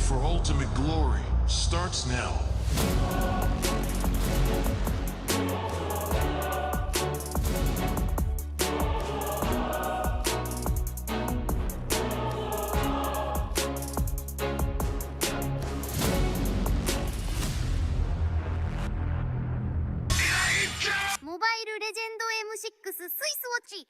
for ultimate glory starts now. Mobile Legend M6 スイスウォッチ。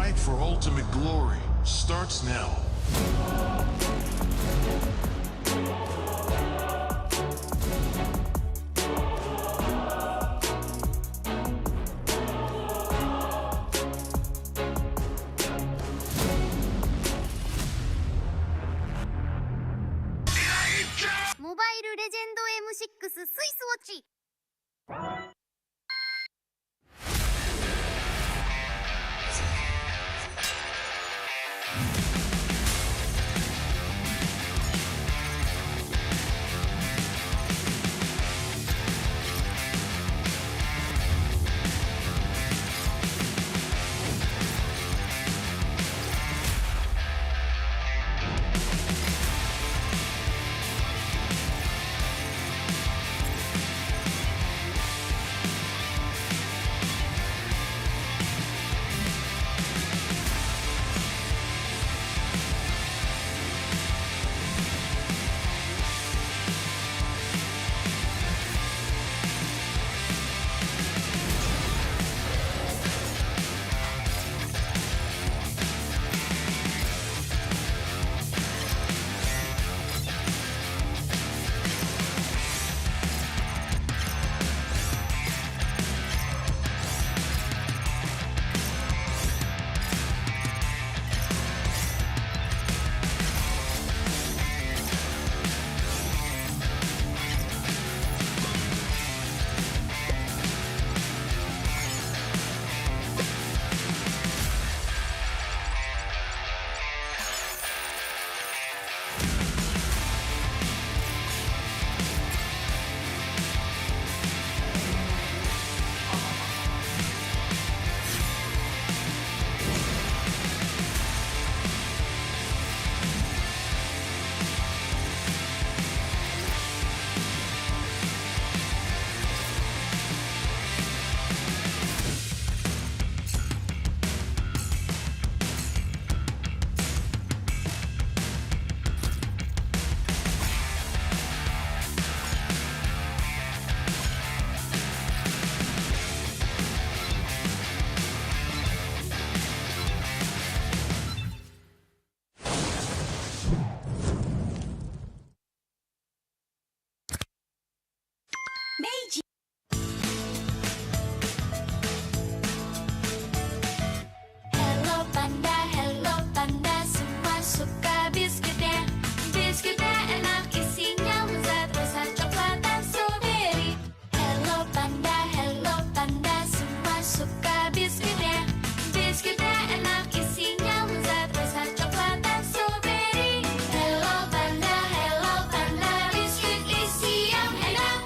fight for ultimate glory starts now. Mobile Legend M6 スイスウォッチ。Hello Panda, hello Panda, semua suka biskuitnya. Biskuitnya enak, isinya lezat, rasa coklat dan stroberi. Hello Panda, semua suka biskuitnya. Biskuitnya enak, isinya lezat, rasa coklat dan stroberi. Hello Panda, biskuit isi yang enak.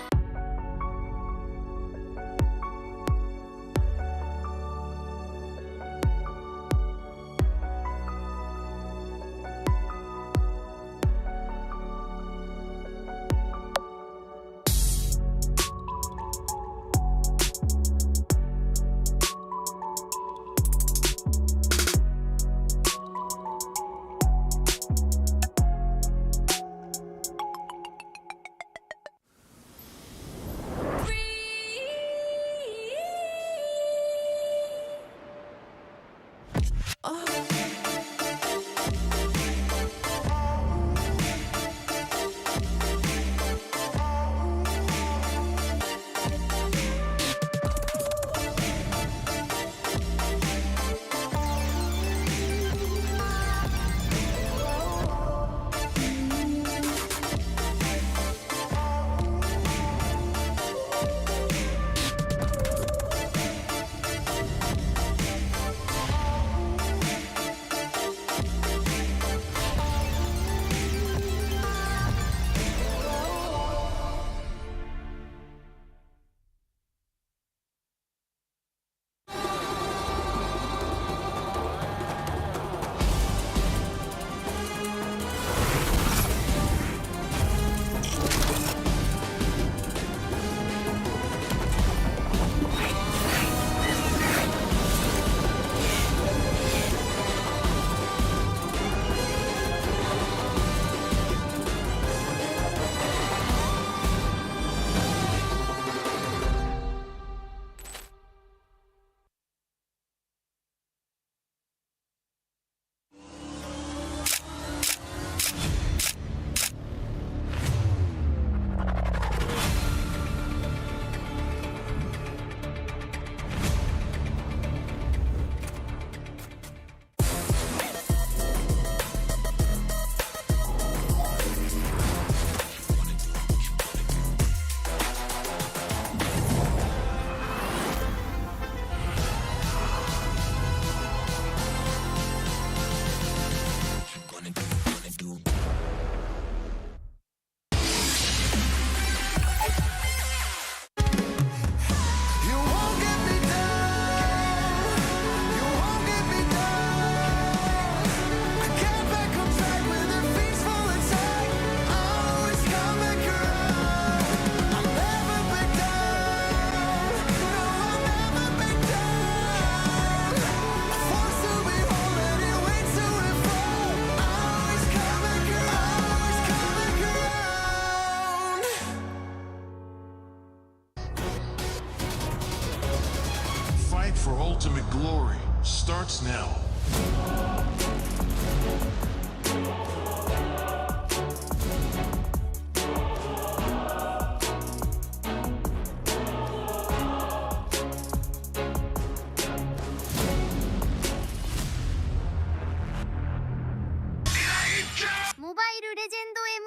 starts now.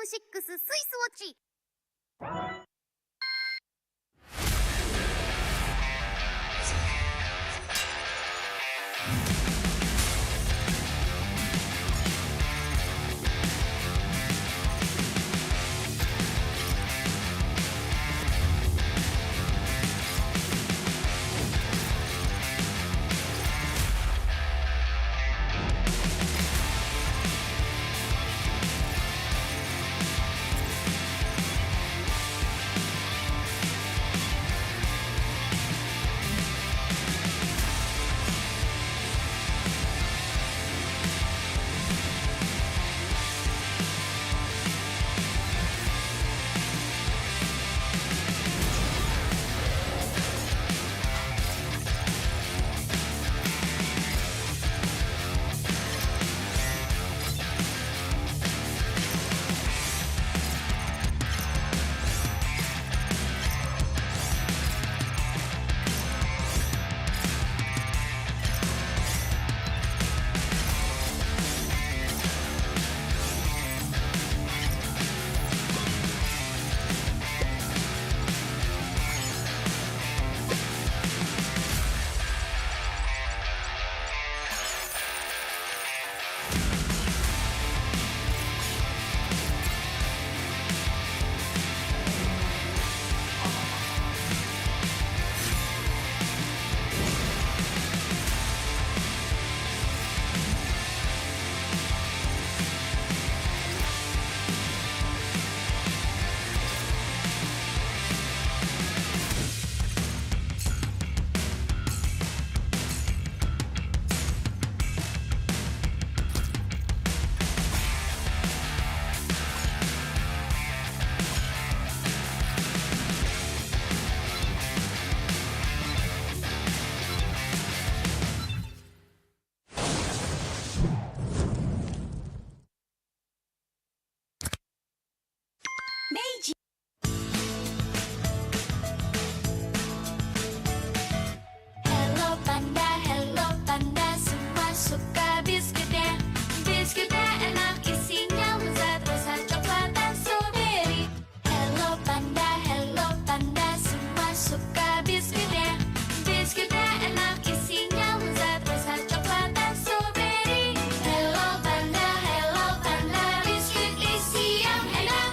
M6 スイスウォッチ。Hello Panda, Hello Panda, semua suka biskuitnya. Biskuitnya enak, isinya lezat, rasa coklat dan strawberry. Hello Panda, semua suka biskuitnya. Biskuitnya enak, isinya lezat, rasa coklat dan strawberry. Hello Panda, biskuit isi yang enak.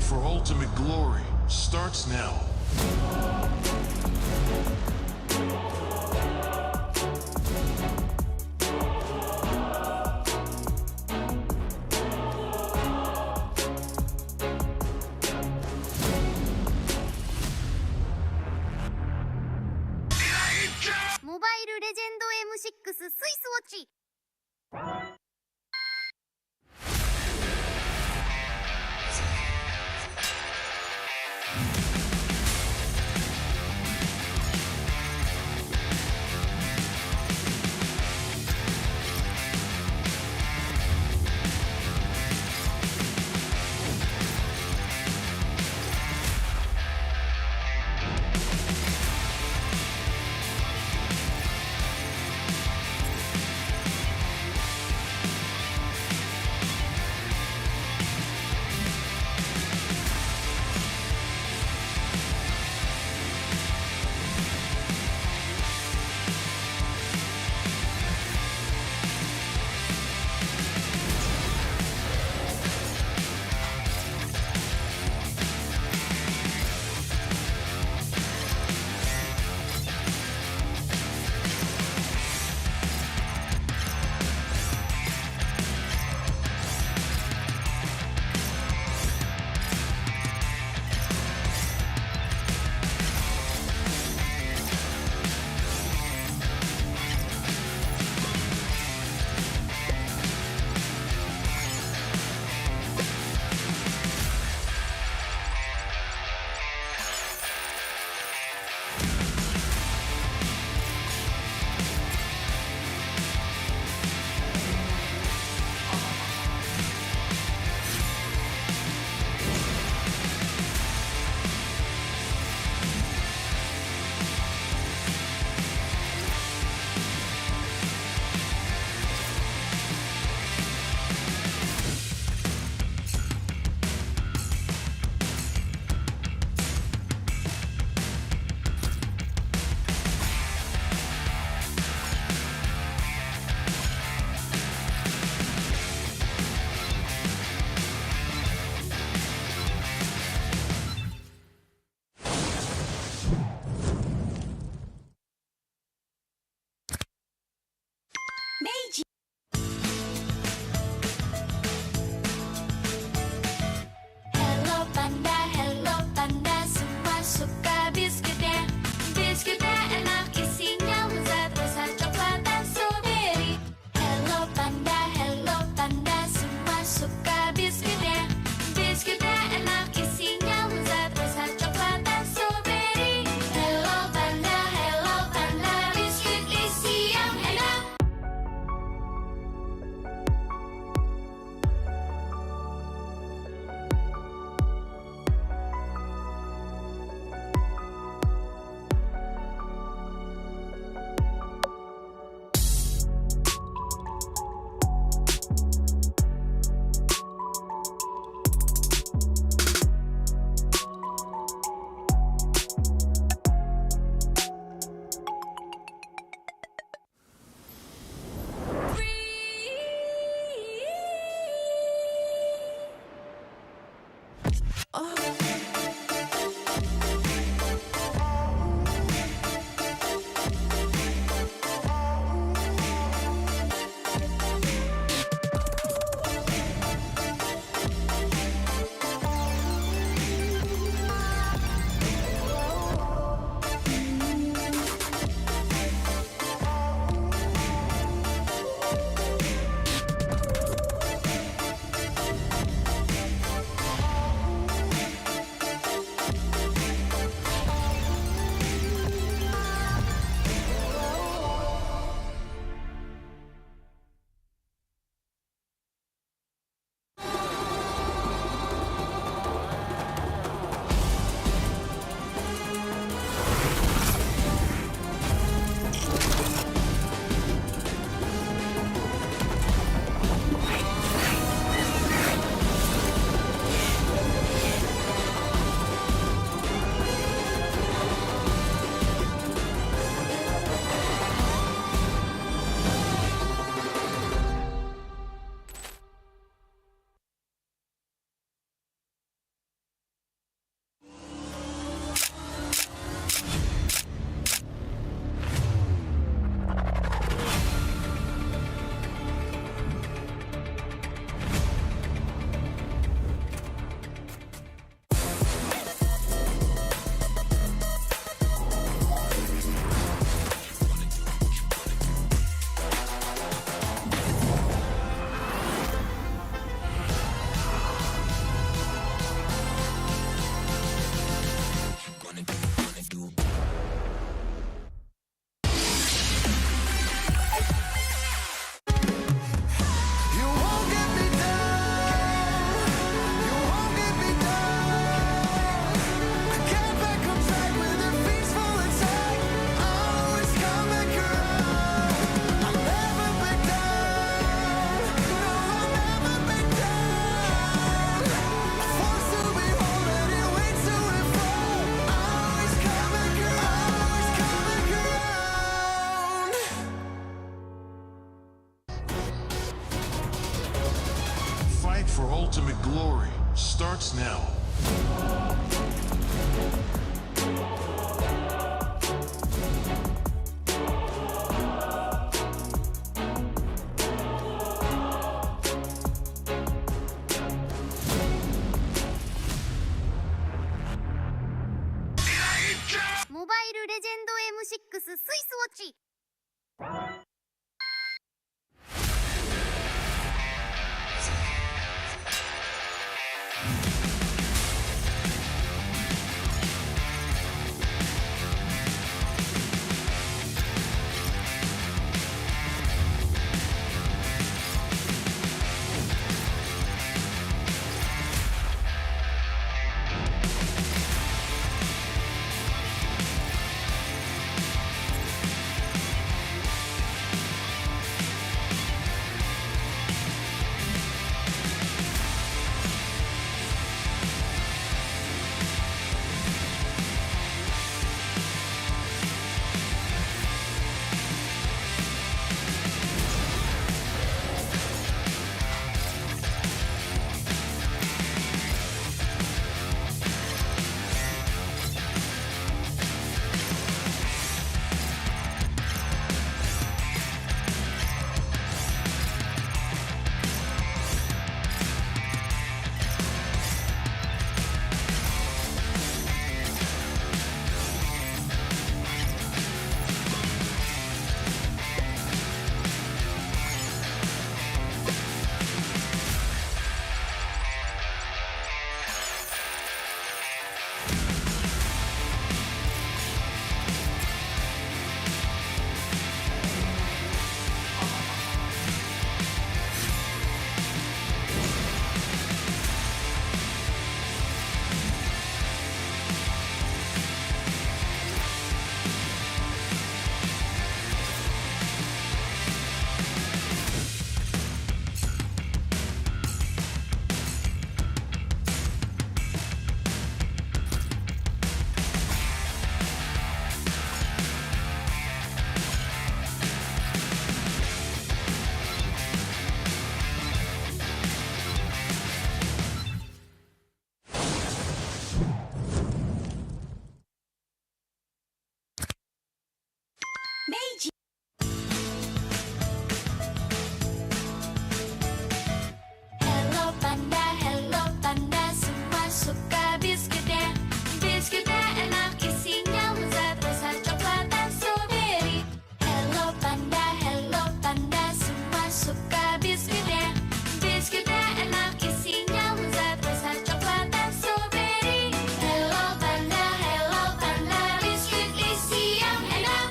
for ultimate glory starts now. Mobile Legend M6 スイスウォッチ。for ultimate glory starts now. 모바일 레전드 M6 スイスウォッチ Hello Panda, semua suka biskuitnya. Biskuitnya enak, isinya lezat, rasa coklat dan strawberry. Hello Panda, semua suka biskuitnya. Biskuitnya enak, isinya lezat, rasa coklat dan strawberry. Hello Panda, biskuit isi yang enak.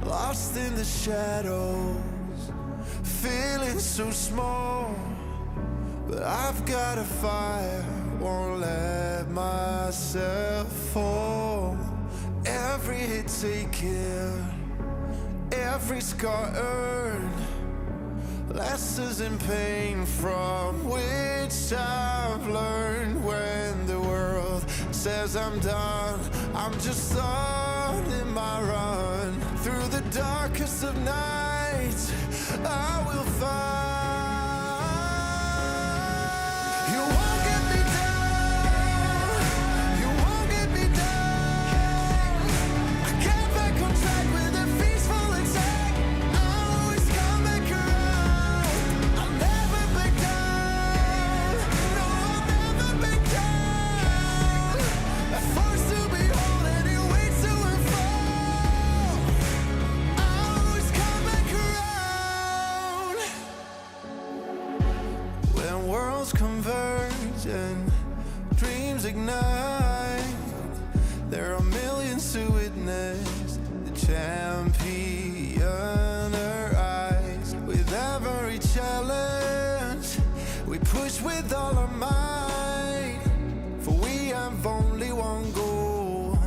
Lost in the shadows, feeling so small. But I've got a fire, won't let myself fall. Every hit taken, every scar earned, lessons in pain from which I've learned. When the world says I'm done, I'm just on in my run. Through the darkest of nights, I will find. You won't get me down, you won't get me down. I get back on track with a peaceful attack. dreams ignite. There are millions to witness the champion arise. With every challenge, we push with all our might. For we have only one goal,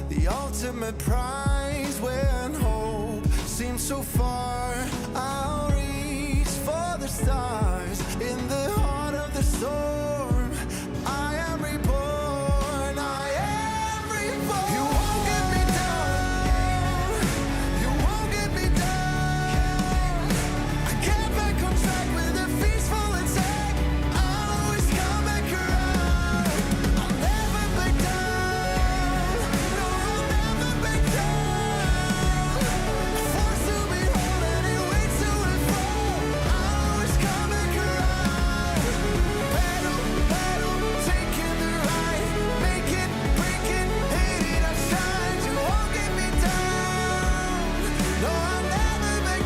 the ultimate prize. When hope seems so far, I'll reach for the stars. In the heart of the storm, I am reborn, I am reborn. You won't get me down, you won't get me down. I get back on track with a peaceful attack. I'll always come back around. I'll never back down, no, I'll never back down. Forced to be whole and it waits to and fall. I'll always come back around. Battle, battle, taking the ride. Make it, break it, hate it, I shine. You won't get me down, no, I'll never back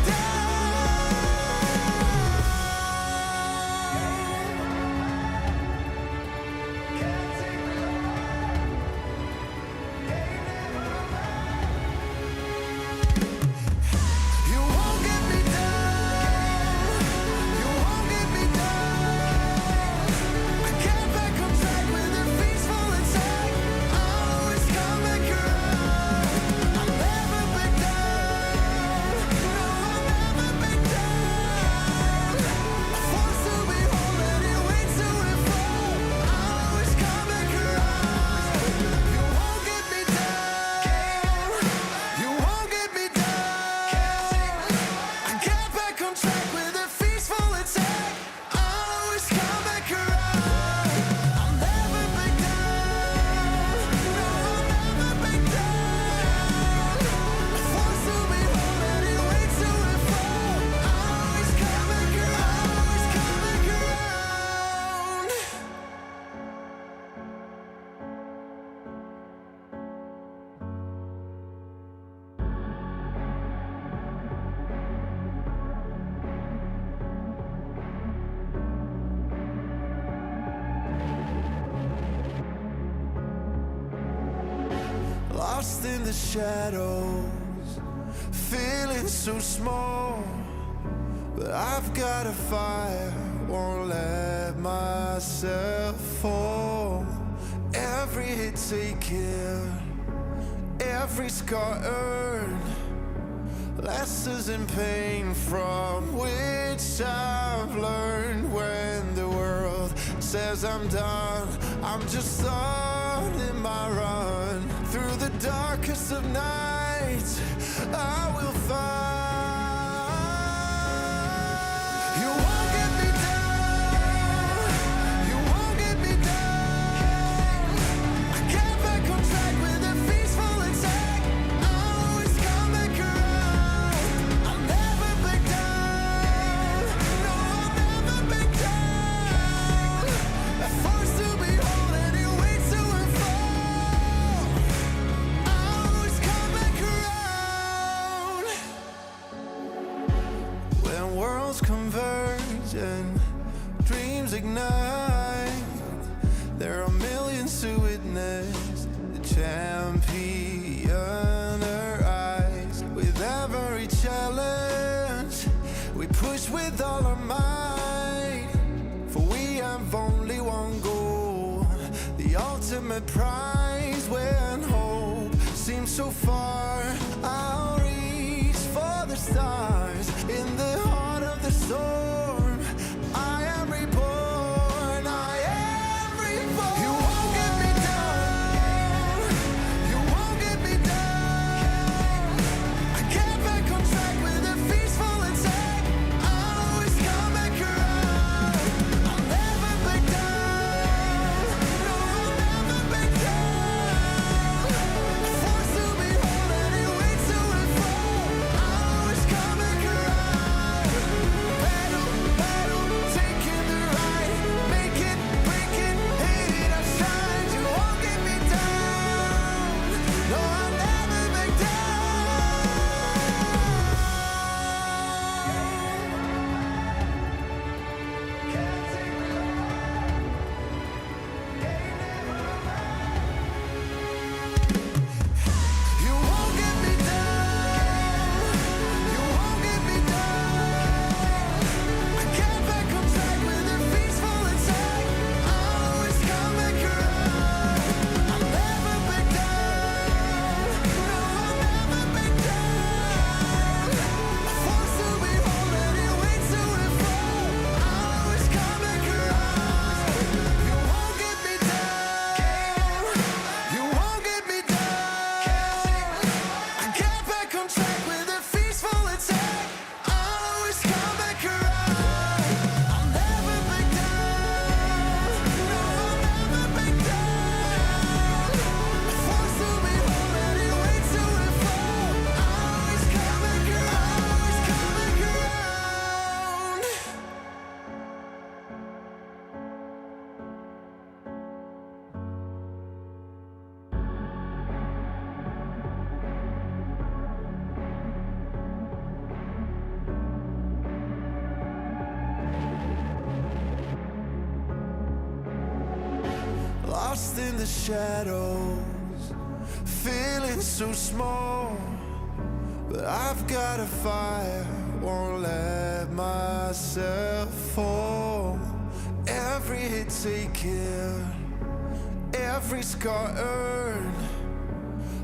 You won't get me down, you won't get me down. I get back on track with a peaceful attack. I'll always come back around. I'll never back down, no, I'll never back down. Forced to be whole and it waits to and fall. I'll always come back around. You won't get me down, you won't get me down. I get back on track with a peaceful attack. I'll always come back around. I'll never back down, no, I'll never back down. Forced to be whole and it waits to and fall. I'll always come back around, always come back around. Lost in the shadows, feeling so small. But I've got a fire, won't let myself fall. Every hit taken, every scar earned, lessons in pain from which I've learned. When the world says I'm done, I'm just starting my run. Through the darkest of nights, I will find. You won't get me down, you won't get me down. I get back on track with a peaceful attack. I'll always come back around. I'll never back down, no, I'll never back down. Forced to be whole and it waits to and fall. I'll always come back around. When worlds converge and dreams ignite, there are millions to witness the champion arise. With every challenge, we push with all our might. For we have only one goal, the ultimate prize. When hope seems so far, I'll reach for the stars. In the heart of the storm, I am reborn, I am reborn. You won't get me down, you won't get me down. I get back on track with a peaceful attack. I'll always come back around. I'll never back down, no, I'll never back down. Forced to be whole and it waits to and fall. I'll always come back around. Battle, lost in the shadows, feeling so small. But I've got a fire, won't let myself fall. Every hit taken, every scar earned,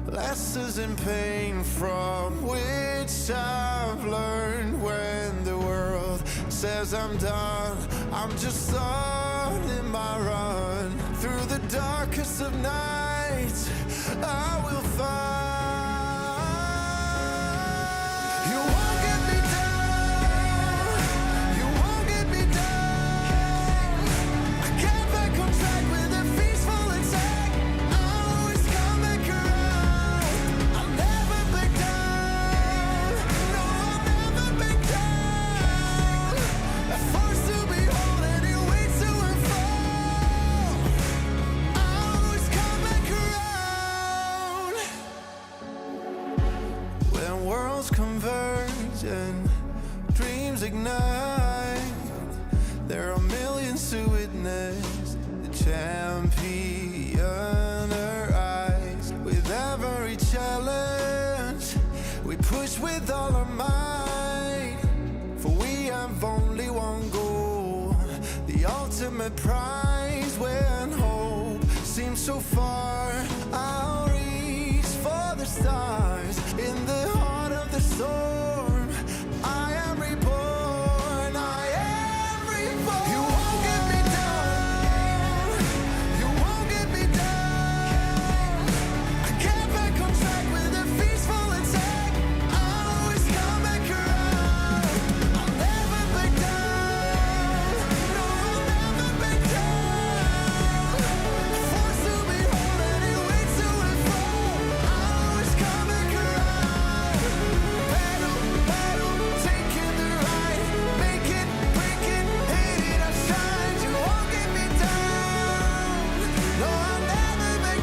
lessons in pain from which I've learned. When the world says I'm done, I'm just starting my run. Through the darkest of nights, I will find. You won't get me down, you won't get me down. I get back on track with a peaceful attack. I'll always come back around. I'll never back down, no, I'll never back down. At forced to behold any way to and fall. I'll always come back around. When worlds converge and dreams ignite, there are millions to witness the champion arise. With every challenge, we push with all our might. For we have only one goal, the ultimate prize. When hope seems so far, I'll reach for the stars. In the heart of the storm, I am reborn, I am reborn. You won't get me down, you won't get me down. I get back on track with a peaceful attack. I'll always come back around. I'll never back down, no, I'll never back down. Forced to behold any way to and fall. I'll always come back around. Battle, battle, taking the right, make it, break it, hate it, I shine. You won't get me down, no, I'll never back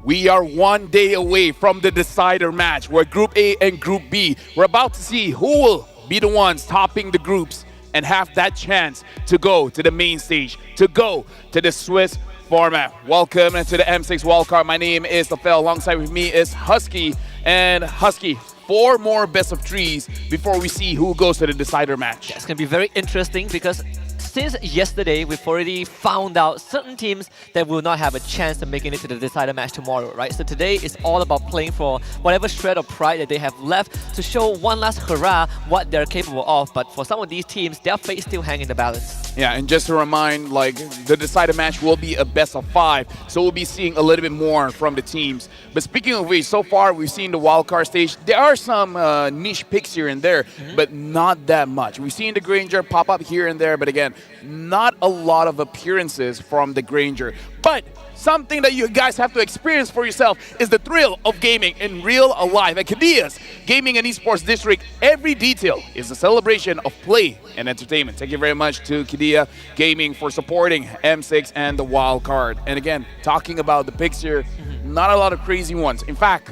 We are 1 day away from the decider match where Group A and Group B, we're about to see who will be the ones topping the groups and have that chance to go to the main stage, to go to the Swiss format. Welcome to the M6 wildcard. My name is Lafel. Alongside with me is Husky. And Husky, 4 more best of 3s before we see who goes to the decider match. It's going to be very interesting because since yesterday, we've already found out certain teams that will not have a chance of making it to the decider match tomorrow, right? So today is all about playing for whatever shred of pride that they have left to show one last hurrah what they're capable of. But for some of these teams, their fate still hang in the balance. Yeah, and just to remind, like, the decider match will be a best of 5, so we'll be seeing a little bit more from the teams. But speaking of which, so far we've seen the wildcard stage. There are some niche picks here and there, but not that much. We've seen the Granger pop up here and there, but again, not a lot of appearances from the Granger. But something that you guys have to experience for yourself is the thrill of gaming in real life. At Kidia's Gaming and Esports District, every detail is a celebration of play and entertainment. Thank you very much to Kidia Gaming for supporting M6 and the wild card. And again, talking about the picks here, not a lot of crazy ones. In fact,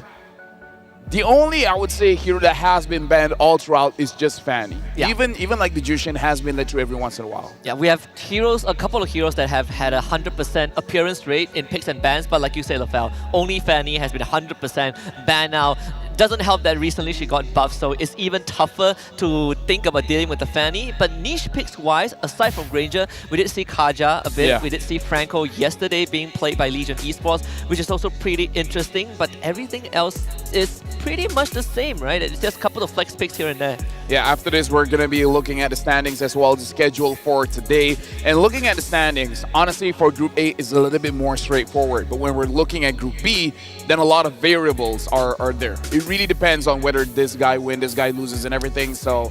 the only, I would say, hero that has been banned all throughout is just Fanny. Yeah. Even like the Jushin has been let through every once in a while. Yeah, we have heroes, a couple of heroes that have had a 100% appearance rate in picks and bans, but like you say, Lafel, only Fanny has been 100% banned now. Doesn't help that recently she got buffed, so it's even tougher to think about dealing with the Fanny. But niche picks wise, aside from Granger, we did see Kaja a bit. Yeah. We did see Franco yesterday being played by Legion Esports, which is also pretty interesting. But everything else is pretty much the same, right? It's just a couple of flex picks here and there. Yeah, after this, we're going to be looking at the standings as well as the schedule for today. And looking at the standings, honestly, for Group A is a little bit more straightforward. But when we're looking at Group B, then a lot of variables are there. It really depends on whether this guy wins, this guy loses, and everything. So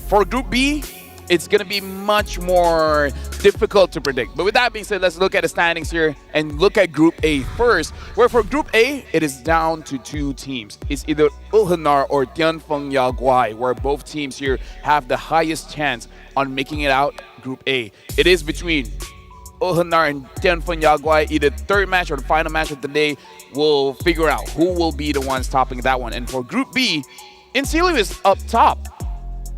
for Group B, it's going to be much more difficult to predict. But with that being said, let's look at the standings here and look at Group A first, where for Group A, it is down to 2 teams. It's either Ulhanar or Tianfeng Yaguai, where both teams here have the highest chance on making it out Group A. It is between Ulhanar and Tianfeng Yaguai. Either third match or the final match of the day will figure out who will be the ones topping that one. And for Group B, Insilio is up top.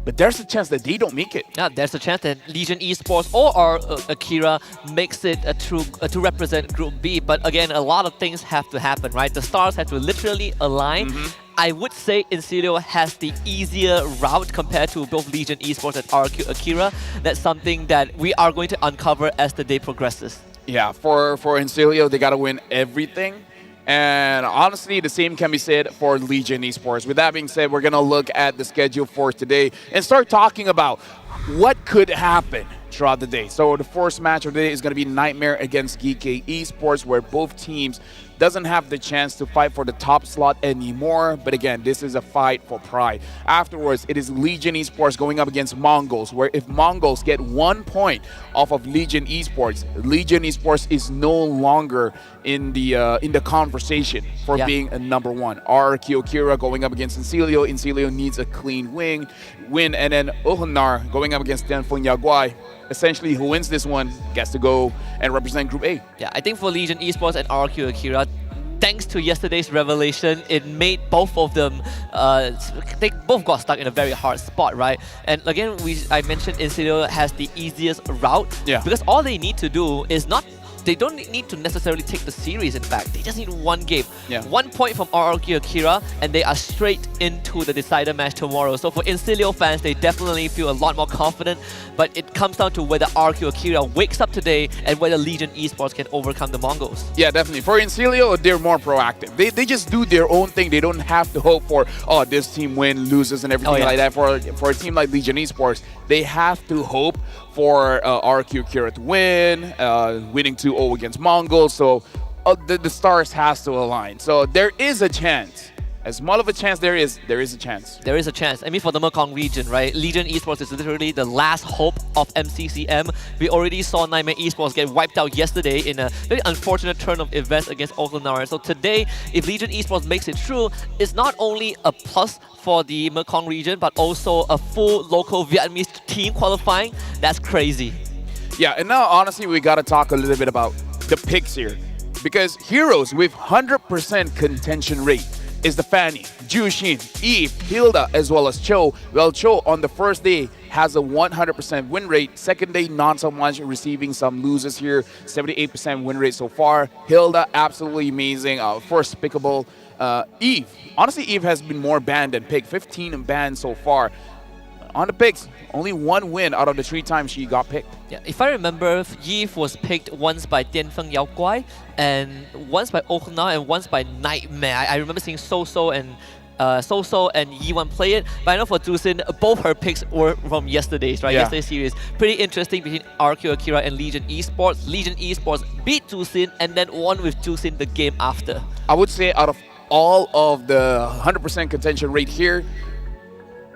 But there's a chance that they don't make it. Yeah, there's a chance that Legion Esports or our Akira makes it to represent Group B. But again, a lot of things have to happen, right? The stars have to literally align. I would say Insilio has the easier route compared to both Legion Esports and RQ Akira. That's something that we are going to uncover as the day progresses. Yeah, for Insilio, they got to win everything. And honestly, the same can be said for Legion Esports. With that being said, we're going to look at the schedule for today and start talking about what could happen throughout the day. So the first match of the day is going to be Nightmare against Geek Esports, where both teams doesn't have the chance to fight for the top slot anymore. But again, this is a fight for pride. Afterwards, it is Legion Esports going up against Mongols, where if Mongols get 1 point off of Legion Esports is no longer in the conversation for being a number 1. RQ Akira going up against Insilio. Insilio needs a clean win. And then Ulhanar going up against Tianfeng Yaguai. Essentially, who wins this one gets to go and represent Group A. Yeah, I think for Legion Esports and RQ Akira, thanks to yesterday's revelation, it made both of them, they both got stuck in a very hard spot, right? And again, I mentioned Insidio has the easiest route, because all they need to do is they don't need to necessarily take the series, in fact. They just need 1 game. 1 point from RRQ Akira, and they are straight into the decider match tomorrow. So for Insilio fans, they definitely feel a lot more confident, but it comes down to whether RQ Akira wakes up today and whether Legion Esports can overcome the Mongols. Yeah, definitely. For Insilio, they're more proactive. They just do their own thing. They don't have to hope for, this team loses and everything like that. For a team like Legion Esports, they have to hope for RQ Akira to win, winning 2-0 against Mongols. So the stars has to align. So there is a chance. As small of a chance there is a chance. There is a chance. I mean, for the Mekong region, right? Legion Esports is literally the last hope of MCCM. We already saw Nightmare Esports get wiped out yesterday in a very unfortunate turn of events against Ulhanar. So today, if Legion Esports makes it through, it's not only a plus for the Mekong region, but also a full local Vietnamese team qualifying. That's crazy. Yeah, and now honestly, we got to talk a little bit about the picks here. Because heroes with 100% contention rate is the Fanny, Jushin, Eve, Hilda, as well as Cho. Well, Cho on the first day has a 100% win rate. Second day, not so much, receiving some losses here. 78% win rate so far. Hilda, absolutely amazing. First pickable. Eve, honestly, Eve has been more banned than picked. 15 banned so far. On the picks, only 1 win out of the 3 times she got picked. Yeah, if I remember, Eve was picked once by Tianfeng Yaoguai, and once by Okuna, and once by Nightmare. I remember seeing So-So and Yiwan play it, but I know for Zhuxin, both her picks were from yesterday's, right? Yesterday's series. Pretty interesting between RQ Akira and Legion Esports. Legion Esports beat Zhuxin and then won with Zhuxin the game after. I would say out of all of the 100% contention rate here,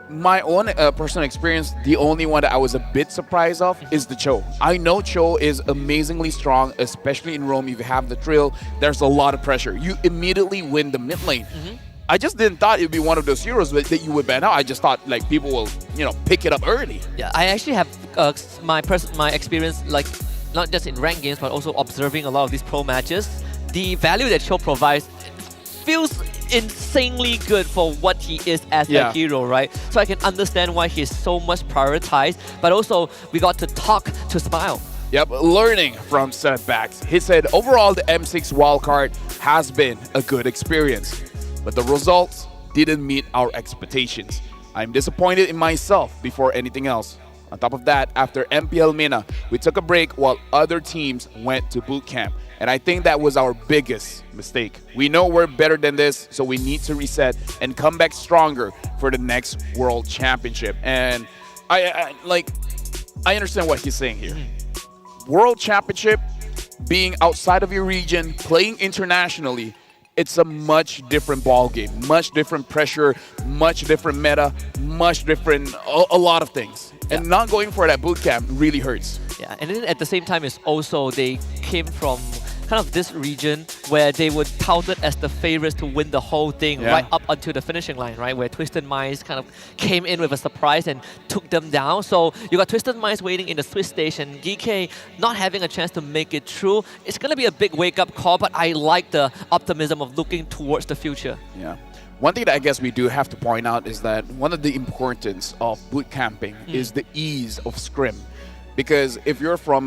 my own personal experience, the only one that I was a bit surprised of is the Cho. I know Cho is amazingly strong, especially in Rome. If you have the drill, there's a lot of pressure. You immediately win the mid lane. I just didn't thought it would be one of those heroes that you would ban out. I just thought like people will, pick it up early. Yeah, I actually have my experience, like not just in ranked games, but also observing a lot of these pro matches. The value that Cho provides feels insanely good for what he is as a hero, right? So I can understand why he's so much prioritized, but also we got to talk to Smile. Yep, learning from setbacks. He said overall the M6 wildcard has been a good experience, but the results didn't meet our expectations. I'm disappointed in myself before anything else. On top of that, after MPL MENA, we took a break while other teams went to boot camp. And I think that was our biggest mistake. We know we're better than this, so we need to reset and come back stronger for the next World Championship. And I understand what he's saying here. World Championship, being outside of your region, playing internationally, it's a much different ball game, much different pressure, much different meta, much different, a lot of things. And not going for that boot camp really hurts. Yeah, and then at the same time, it's also they came from kind of this region where they were touted as the favorites to win the whole thing right up until the finishing line, right? Where Twisted Minds kind of came in with a surprise and took them down. So you got Twisted Minds waiting in the Swiss station, GK not having a chance to make it through. It's going to be a big wake-up call, but I like the optimism of looking towards the future. Yeah. One thing that I guess we do have to point out is that one of the importance of boot camping is the ease of scrim. Because if you're from,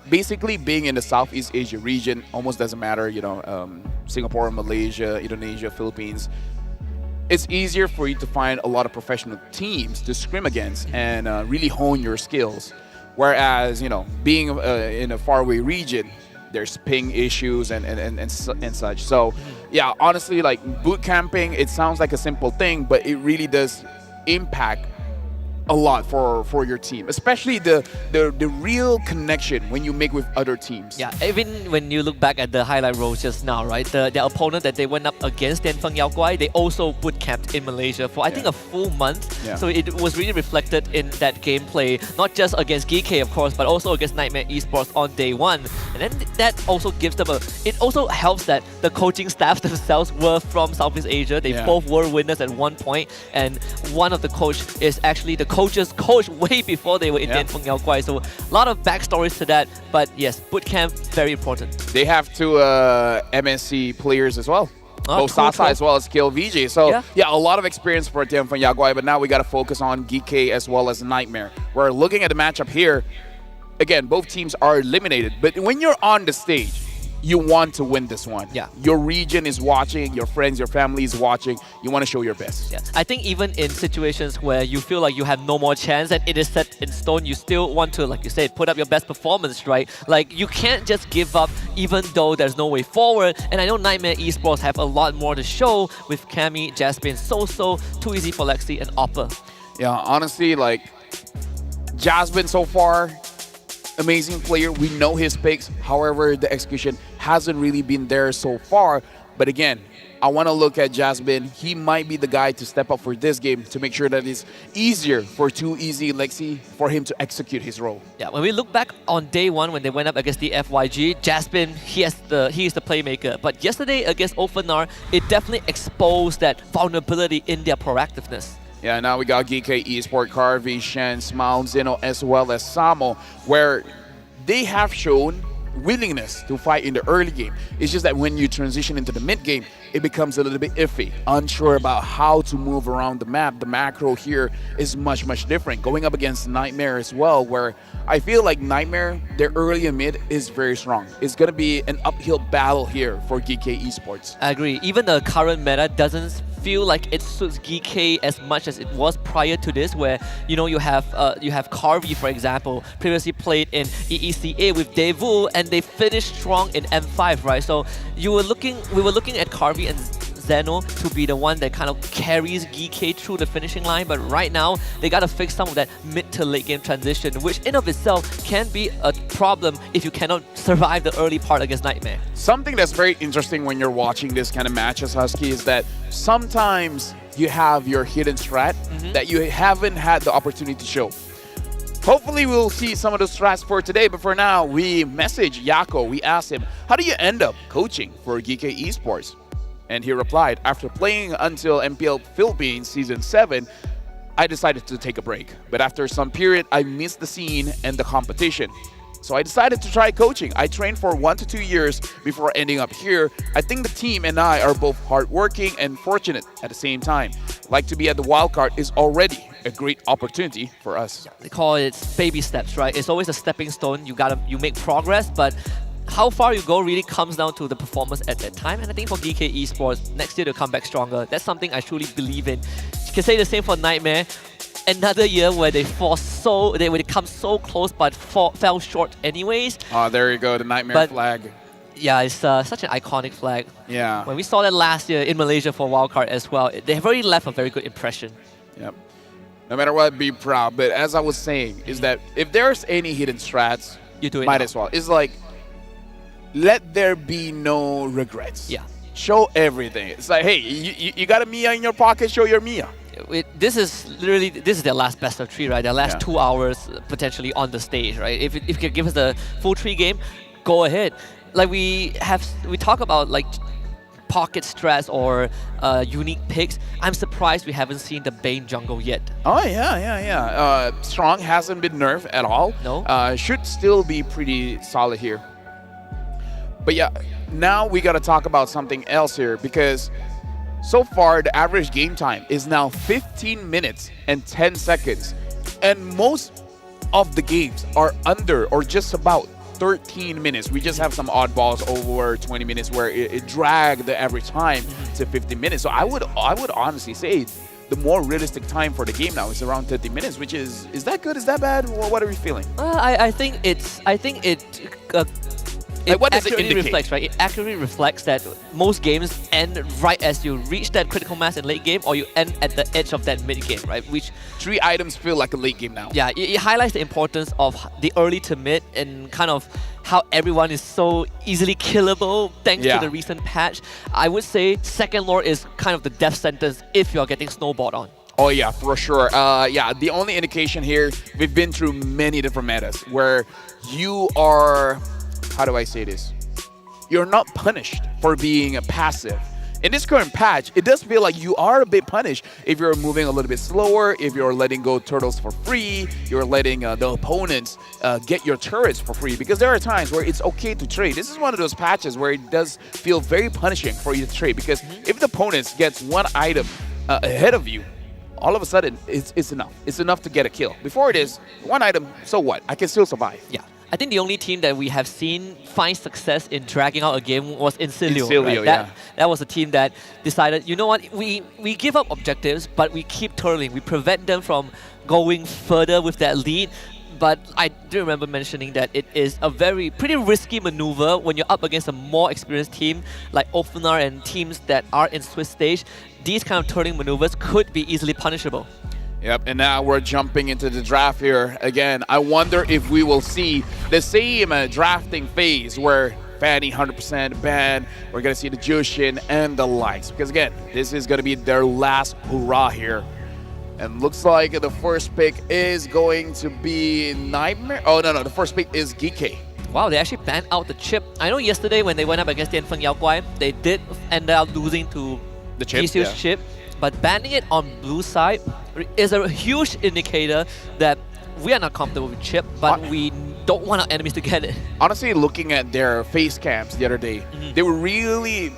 basically being in the Southeast Asia region, almost doesn't matter, Singapore, Malaysia, Indonesia, Philippines, it's easier for you to find a lot of professional teams to scrim against and really hone your skills. Whereas, being in a faraway region, there's ping issues and such. So, yeah, honestly, boot camping, it sounds like a simple thing, but it really does impact a lot for your team, especially the real connection when you make with other teams. Yeah, even when you look back at the highlight rolls just now, right? Their opponent that they went up against, Tianfeng Yao Guai, they also boot camped in Malaysia for I think a full month. Yeah. So it was really reflected in that gameplay, not just against GK of course, but also against Nightmare Esports on day one. And then that also gives them it also helps that the coaching staff themselves were from Southeast Asia. They both were winners at one point, and one of the coach is actually the coach's coach way before they were in Tianfeng Yao Guai. So a lot of backstories to that, but yes, bootcamp, very important. They have two MSC players as well. Both Sasa as well as Kill VJ. So yeah, a lot of experience for Tianfeng Yao Guai, but now we got to focus on GK as well as Nightmare. We're looking at the matchup here. Again, both teams are eliminated, but when you're on the stage, you want to win this one. Yeah. Your region is watching, your friends, your family is watching. You want to show your best. Yeah. I think even in situations where you feel like you have no more chance and it is set in stone, you still want to, like you said, put up your best performance, right? Like, you can't just give up even though there's no way forward. And I know Nightmare Esports have a lot more to show with Cammy, Jasmine, So-So, Too Easy for Lexi, and Oppa. Yeah, honestly, Jasmine so far, amazing player. We know his picks. However, the execution hasn't really been there so far. But again, I want to look at Jasmine. He might be the guy to step up for this game to make sure that it's easier for Too Easy Lexi for him to execute his role. Yeah, when we look back on day one when they went up against the FYG, Jasmine, he is the playmaker. But yesterday against Ofanar, it definitely exposed that vulnerability in their proactiveness. Yeah, now we got GK Esport, Carvey, Shen, Smile, Zeno, as well as Samo, where they have shown willingness to fight in the early game. It's just that when you transition into the mid game, it becomes a little bit iffy, unsure about how to move around the map. The macro here is much, much different. Going up against Nightmare as well, where I feel like Nightmare, their early and mid is very strong. It's going to be an uphill battle here for GK Esports. I agree. Even the current meta doesn't feel like it suits GK as much as it was prior to this, where you have Carvey, for example, previously played in EECA with Devu, and they finished strong in M5, right? So we were looking at Carvey and Zeno to be the one that kind of carries GK through the finishing line, but right now they gotta fix some of that mid to late game transition, which in of itself can be a problem if you cannot survive the early part against Nightmare. Something that's very interesting when you're watching this kind of matches, Husky, is that sometimes you have your hidden strat that you haven't had the opportunity to show. Hopefully we'll see some of those strats for today, but for now, we messaged Yako. We asked him, how do you end up coaching for GK Esports? And he replied, after playing until MPL Philippines Season 7, I decided to take a break. But after some period, I missed the scene and the competition. So I decided to try coaching. I trained for 1 to 2 years before ending up here. I think the team and I are both hardworking and fortunate at the same time. Like to be at the wildcard is already a great opportunity for us. They call it baby steps, right? It's always a stepping stone. You make progress, but how far you go really comes down to the performance at that time. And I think for DK Esports, next year they'll come back stronger. That's something I truly believe in. You can say the same for Nightmare. Another year where they would come so close but fell short anyways. Oh, there you go, the Nightmare flag. Yeah, it's such an iconic flag. Yeah. When we saw that last year in Malaysia for Wildcard as well, they have already left a very good impression. Yep. No matter what, be proud. But as I was saying, is that if there's any hidden strats, You do it might now. as well. It's like, let there be no regrets. Yeah. Show everything. It's like, hey, you got a Mia in your pocket, show your Mia. This is their last best of 3, right? Their last 2 hours potentially on the stage, right? If you can give us the full 3 game, go ahead. Like we talk about like pocket strats or unique picks. I'm surprised we haven't seen the Bane jungle yet. Oh yeah. Strong hasn't been nerfed at all. No. Should still be pretty solid here. But yeah, now we got to talk about something else here, because so far the average game time is now 15 minutes and 10 seconds. And most of the games are under or just about 13 minutes. We just have some oddballs over 20 minutes where it dragged the average time to 15 minutes. So I would honestly say the more realistic time for the game now is around 30 minutes, which is that good? Is that bad? What are we feeling? I think it what does it accurately indicate? reflects, right? It accurately reflects that most games end right as you reach that critical mass in late game, or you end at the edge of that mid game, right? Which 3 items feel like a late game now. yeah, it highlights the importance of the early to mid and kind of how everyone is so easily killable thanks Yeah. to the recent patch. I would say second lore is kind of the death sentence if you're getting snowballed on. Oh yeah, for sure. Yeah, the only indication here, we've been through many different metas where you are, how do I say this? You're not punished for being passive. In this current patch, it does feel like you are a bit punished if you're moving a little bit slower, if you're letting go turtles for free, you're letting the opponents get your turrets for free, because there are times where it's okay to trade. This is one of those patches where it does feel very punishing for you to trade, because if the opponent gets 1 item ahead of you, all of a sudden it's enough. It's enough to get a kill. Before it is 1 item, so what? I can still survive. Yeah. I think the only team that we have seen find success in dragging out a game was Incilio. Incilio, right? yeah. That was a team that decided, you know what, we give up objectives, but we keep turtling. We prevent them from going further with that lead. But I do remember mentioning that it is a pretty risky maneuver when you're up against a more experienced team like Ofenar and teams that are in Swiss stage. These kind of turning maneuvers could be easily punishable. Yep, and now we're jumping into the draft here. Again, I wonder if we will see the same drafting phase where Fanny 100% ban, we're going to see the Jushin and the likes. Because again, this is going to be their last hurrah here. And looks like the first pick is going to be Nightmare. Oh, no, the first pick is GK. Wow, they actually banned out the chip. I know yesterday when they went up against Tianfeng Yaoguai, they did end up losing to The chip, Isiu's chip. But banning it on blue side is a huge indicator that we are not comfortable with chip, but we don't want our enemies to get it. Honestly, looking at their face cams the other day, they were really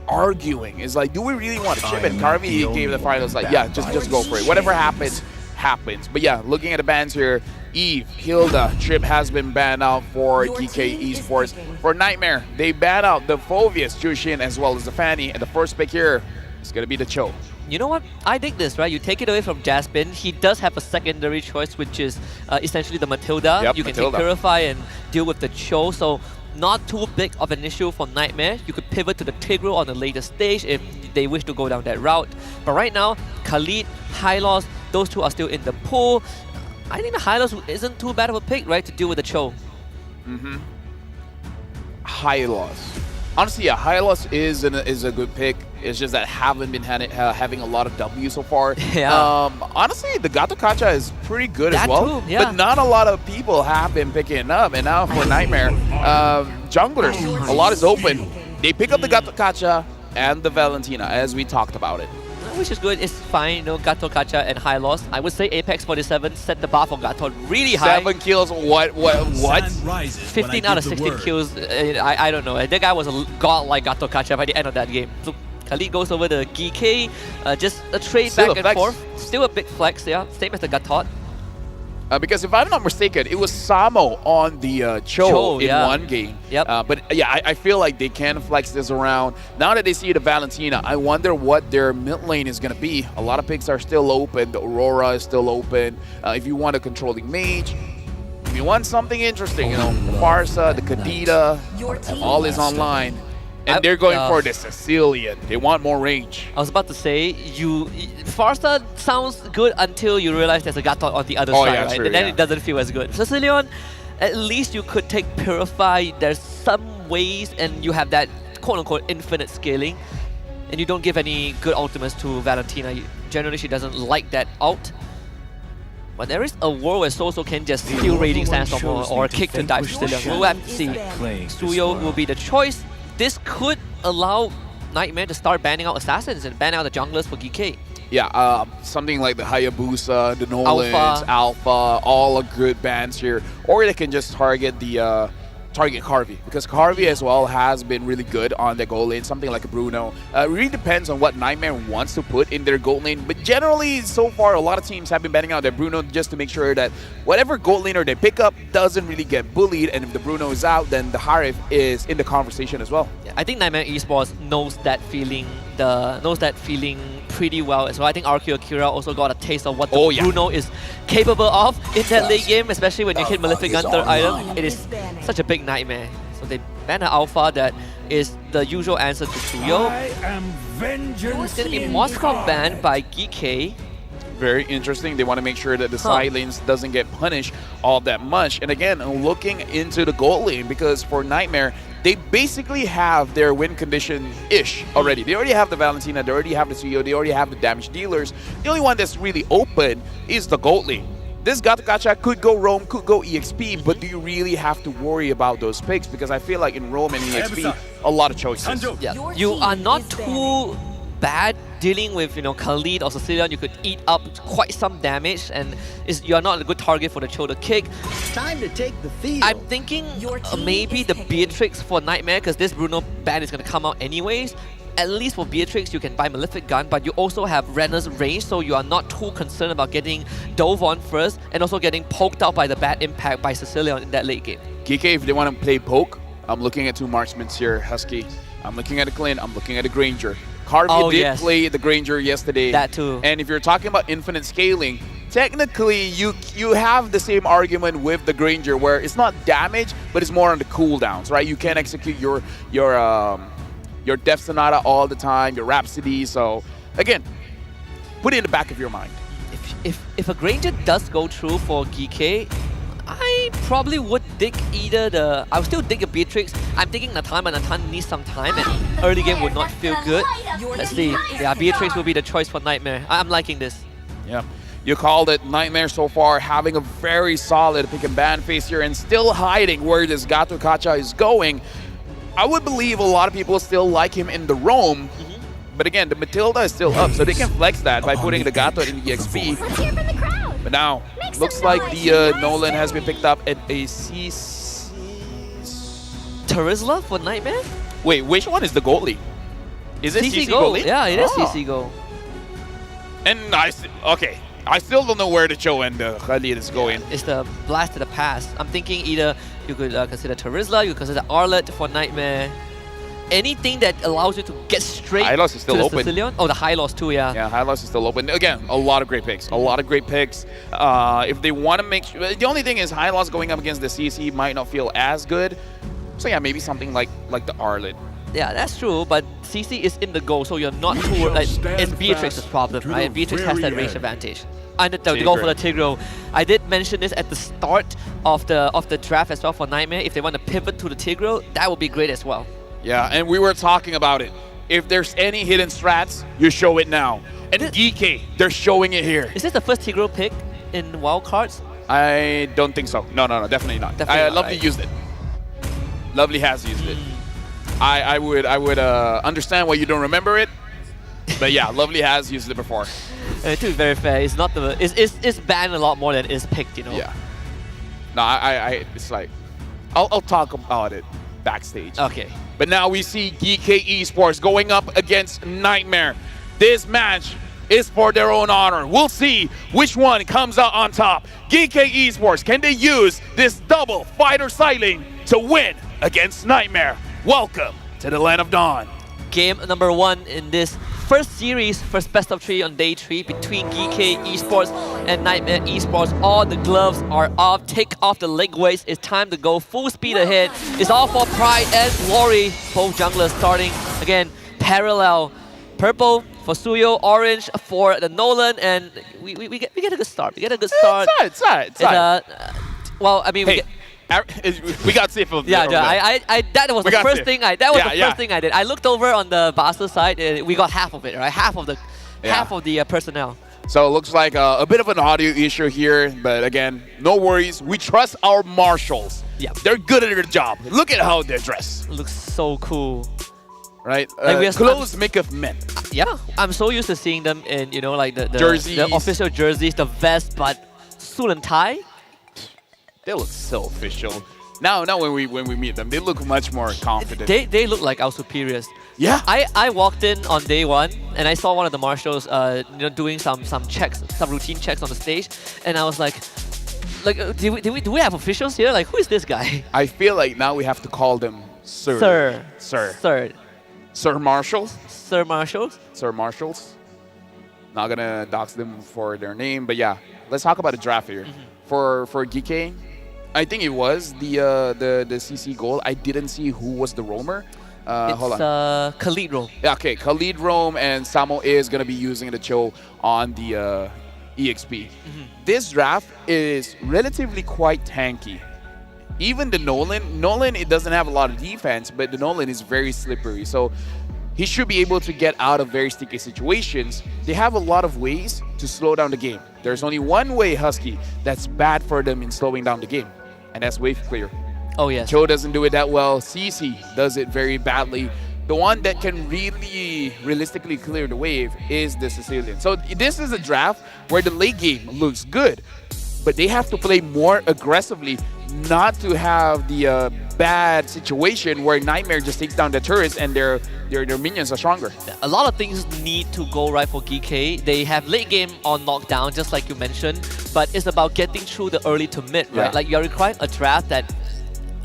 arguing. It's like, do we really want a chip? And Carvey gave the final. It's like, yeah, just go for it. Whatever happens, happens. But yeah, looking at the bans here, Eve, Hilda, chip has been banned out for DK Esports. For Nightmare, they banned out the Phovius, Jushin, as well as the Fanny. And the first pick here is going to be the Cho. You know what? I dig this, right? You take it away from Jaspin. He does have a secondary choice, which is essentially the Matilda. Yep, you can Matilda. take Purify and deal with the Cho, so not too big of an issue for Nightmare. You could pivot to the Tigreal on the later stage if they wish to go down that route. But right now, Khalid, Hylos, those two are still in the pool. I think the Hylos isn't too bad of a pick, right, to deal with the Cho. Hylos. Honestly, yeah, Hylos is a good pick. It's just that haven't been having a lot of W so far. Yeah. Honestly, the Gato Kacha is pretty good as That well. too, yeah. But not a lot of people have been picking it up. And now for Nightmare, junglers, a lot is open. They pick up the Gato Kacha and the Valentina, as we talked about it. Which is good. It's fine, you know, Gato Kacha and high loss. I would say Apex 47 set the bar for Gato really high. 7 kills, what? 15 out of 16 kills, I don't know. That guy was a god-like Gato Kacha by the end of that game. So Khalid goes over the GK, just a trade Still back a and flex. forth. Still a big flex, yeah. Same as the Gatot. Because if I'm not mistaken, it was Samo on the Cho in yeah. one game. Yep. But yeah, I feel like they can flex this around. Now that they see the Valentina, I wonder what their mid lane is going to be. A lot of picks are still open. The Aurora is still open. If you want a controlling mage, if you want something interesting, the Farsa, the Kadita, all is online. And they're going for the Sicilian. They want more range. I was about to say, Farsa sounds good until you realize there's a Gatot on the other side, yeah, right? true, And then yeah. it doesn't feel as good. Sicilian, at least you could take Purify. There's some ways, and you have that quote-unquote infinite scaling. And you don't give any good ultimates to Valentina. Generally, she doesn't like that ult. But there is a world where Soso can just steal Raging Sandstorm or kick to dive Sicilian. We'll have to see. Suyo will be the choice. This could allow Nightmare to start banning out assassins and ban out the junglers for GK. Yeah, something like the Hayabusa, the Nolans, Alpha, all are good bans here. Or they can just target the Carvey, because Carvey as well has been really good on the goal lane, something like a Bruno. It really depends on what Nightmare wants to put in their goal lane, but generally, so far, a lot of teams have been banning out their Bruno just to make sure that whatever goal laner they pick up doesn't really get bullied, and if the Bruno is out, then the Harif is in the conversation as well. Yeah, I think Nightmare Esports knows that feeling pretty well as well. I think RQ Akira also got a taste of what the Bruno is capable of in that late game, especially when you hit Malefic Gun third item. It is such a big nightmare. So they ban an Alpha that is the usual answer to Suyo. It's going to be Moskov banned by GK. Very interesting. They want to make sure that the side lanes doesn't get punished all that much. And again, looking into the goal lane, because for Nightmare, they basically have their win condition-ish already. They already have the Valentina, they already have the CEO, they already have the damage dealers. The only one that's really open is the gold lane. This Gato Gacha could go Roam, could go EXP, but do you really have to worry about those picks? Because I feel like in Roam and EXP, a lot of choices. Yeah. You are not too bad dealing with Khalid or Sicilian. You could eat up quite some damage, and you are not a good target for the shoulder kick. Time to take the field. I'm thinking maybe the Beatrix for Nightmare, because this Bruno ban is going to come out anyways. At least for Beatrix, you can buy Malefic Gun, but you also have Renner's range, so you are not too concerned about getting dove on first and also getting poked out by the bad impact by Sicilian in that late game. GK, if they want to play poke, I'm looking at two marksmen here, Husky. I'm looking at a Clint, I'm looking at a Granger. Carvey did play the Granger yesterday. That too. And if you're talking about infinite scaling, technically you have the same argument with the Granger, where it's not damage, but it's more on the cooldowns, right? You can execute your Death Sonata all the time, your Rhapsody. So again, put it in the back of your mind. If a Granger does go through for GK, I probably would dig I would still dig a Beatrix. I'm thinking Natan, but Natan needs some time, and early game would not feel good. Let's see. Yeah, Beatrix will be the choice for Nightmare. I'm liking this. Yeah. You called it. Nightmare so far having a very solid pick and ban phase here and still hiding where this Gato Kacha is going. I would believe a lot of people still like him in the Roam, but again, the Matilda is still up, so they can flex that by putting the Gato in the EXP. Let's hear from the crowd. But now, looks like the Nolan has been picked up at a Terizla for Nightmare? Wait, which one is the goalie? Is it CC goalie? Yeah, it is CC goal. And I still don't know where the Cho and the Khalid is going. It's the blast to the past. I'm thinking either you could consider Terizla, you could consider Arlet for Nightmare. Anything that allows you to get straight Hylos is still to the open. Sicilian. Oh, the Hylos too, yeah. Yeah, Hylos is still open. Again, a lot of great picks. A lot of great picks. If they want to make sure, the only thing is Hylos going up against the CC might not feel as good. So yeah, maybe something like the Arlet. Yeah, that's true, but CC is in the goal, so you're not too it's Beatrix's problem, right? Beatrix has that range advantage. And to go for the Tigreal. I did mention this at the start of the draft as well for Nightmare. If they want to pivot to the Tigreal, that would be great as well. Yeah, and we were talking about it. If there's any hidden strats, you show it now. And DK, they're showing it here. Is this the first Tigreal pick in wildcards? I don't think so. No, definitely not. Lovely used it. Lovely has used it. I would understand why you don't remember it, but yeah, Lovely has used it before. To be very fair, it's not it's banned a lot more than it's picked, Yeah. No, it's like I'll talk about it backstage. Okay. But now we see GK Esports going up against Nightmare. This match is for their own honor. We'll see which one comes out on top. GK Esports, can they use this double fighter sighting to win against Nightmare? Welcome to the Land of Dawn. Game number 1 in this first series, first best of 3 on day 3 between GK Esports and Nightmare Esports. All the gloves are off. Take off the leg weights. It's time to go full speed ahead. It's all for pride and glory. Both junglers starting again parallel. Purple for Suyo, orange for the Nolan, and we get a good start. We get a good start. It's all right. Well, I mean, Hey, we got safe of yeah. That was the first thing I. That was the Yeah. first thing I did. I looked over on the Basel side. We got half of it, right? Half of the personnel. So it looks like a bit of an audio issue here, but again, no worries. We trust our marshals. Yeah. They're good at their job. Look at how they're dressed, Looks so cool. right? Like we are- Clothes make of men. Yeah, I'm so used to seeing them in like the Jerseys. the official jerseys, the vest, but suit and tie. They look so official. Now when we meet them, they look much more confident. They look like our superiors. Yeah. I walked in on day 1 and I saw one of the marshals doing some checks, some routine checks on the stage, and I was like, do we have officials here? Like, who is this guy? I feel like now we have to call them Sir. Sir Marshals. Sir Marshals. Sir Marshals. Not gonna dox them for their name, but yeah, let's talk about the draft here. For GK, I think it was the CC goal. I didn't see who was the roamer. Hold on. It's Khalid Rome. Yeah, okay, Khalid Rome and Samo is gonna be using the Cho on the EXP. This draft is relatively quite tanky. Even the Nolan, it doesn't have a lot of defense, but the Nolan is very slippery. So he should be able to get out of very sticky situations. They have a lot of ways to slow down the game. There's only one way, Husky, that's bad for them in slowing down the game, and that's wave clear. Oh yes. Cho doesn't do it that well. CC does it very badly. The one that can really realistically clear the wave is the Sicilian. So this is a draft where the late game looks good, but they have to play more aggressively, not to have the bad situation where Nightmare just takes down the turrets and their minions are stronger. A lot of things need to go right for GK. They have late game on knockdown, just like you mentioned, but it's about getting through the early to mid, right? Yeah. Like you're requiring a draft that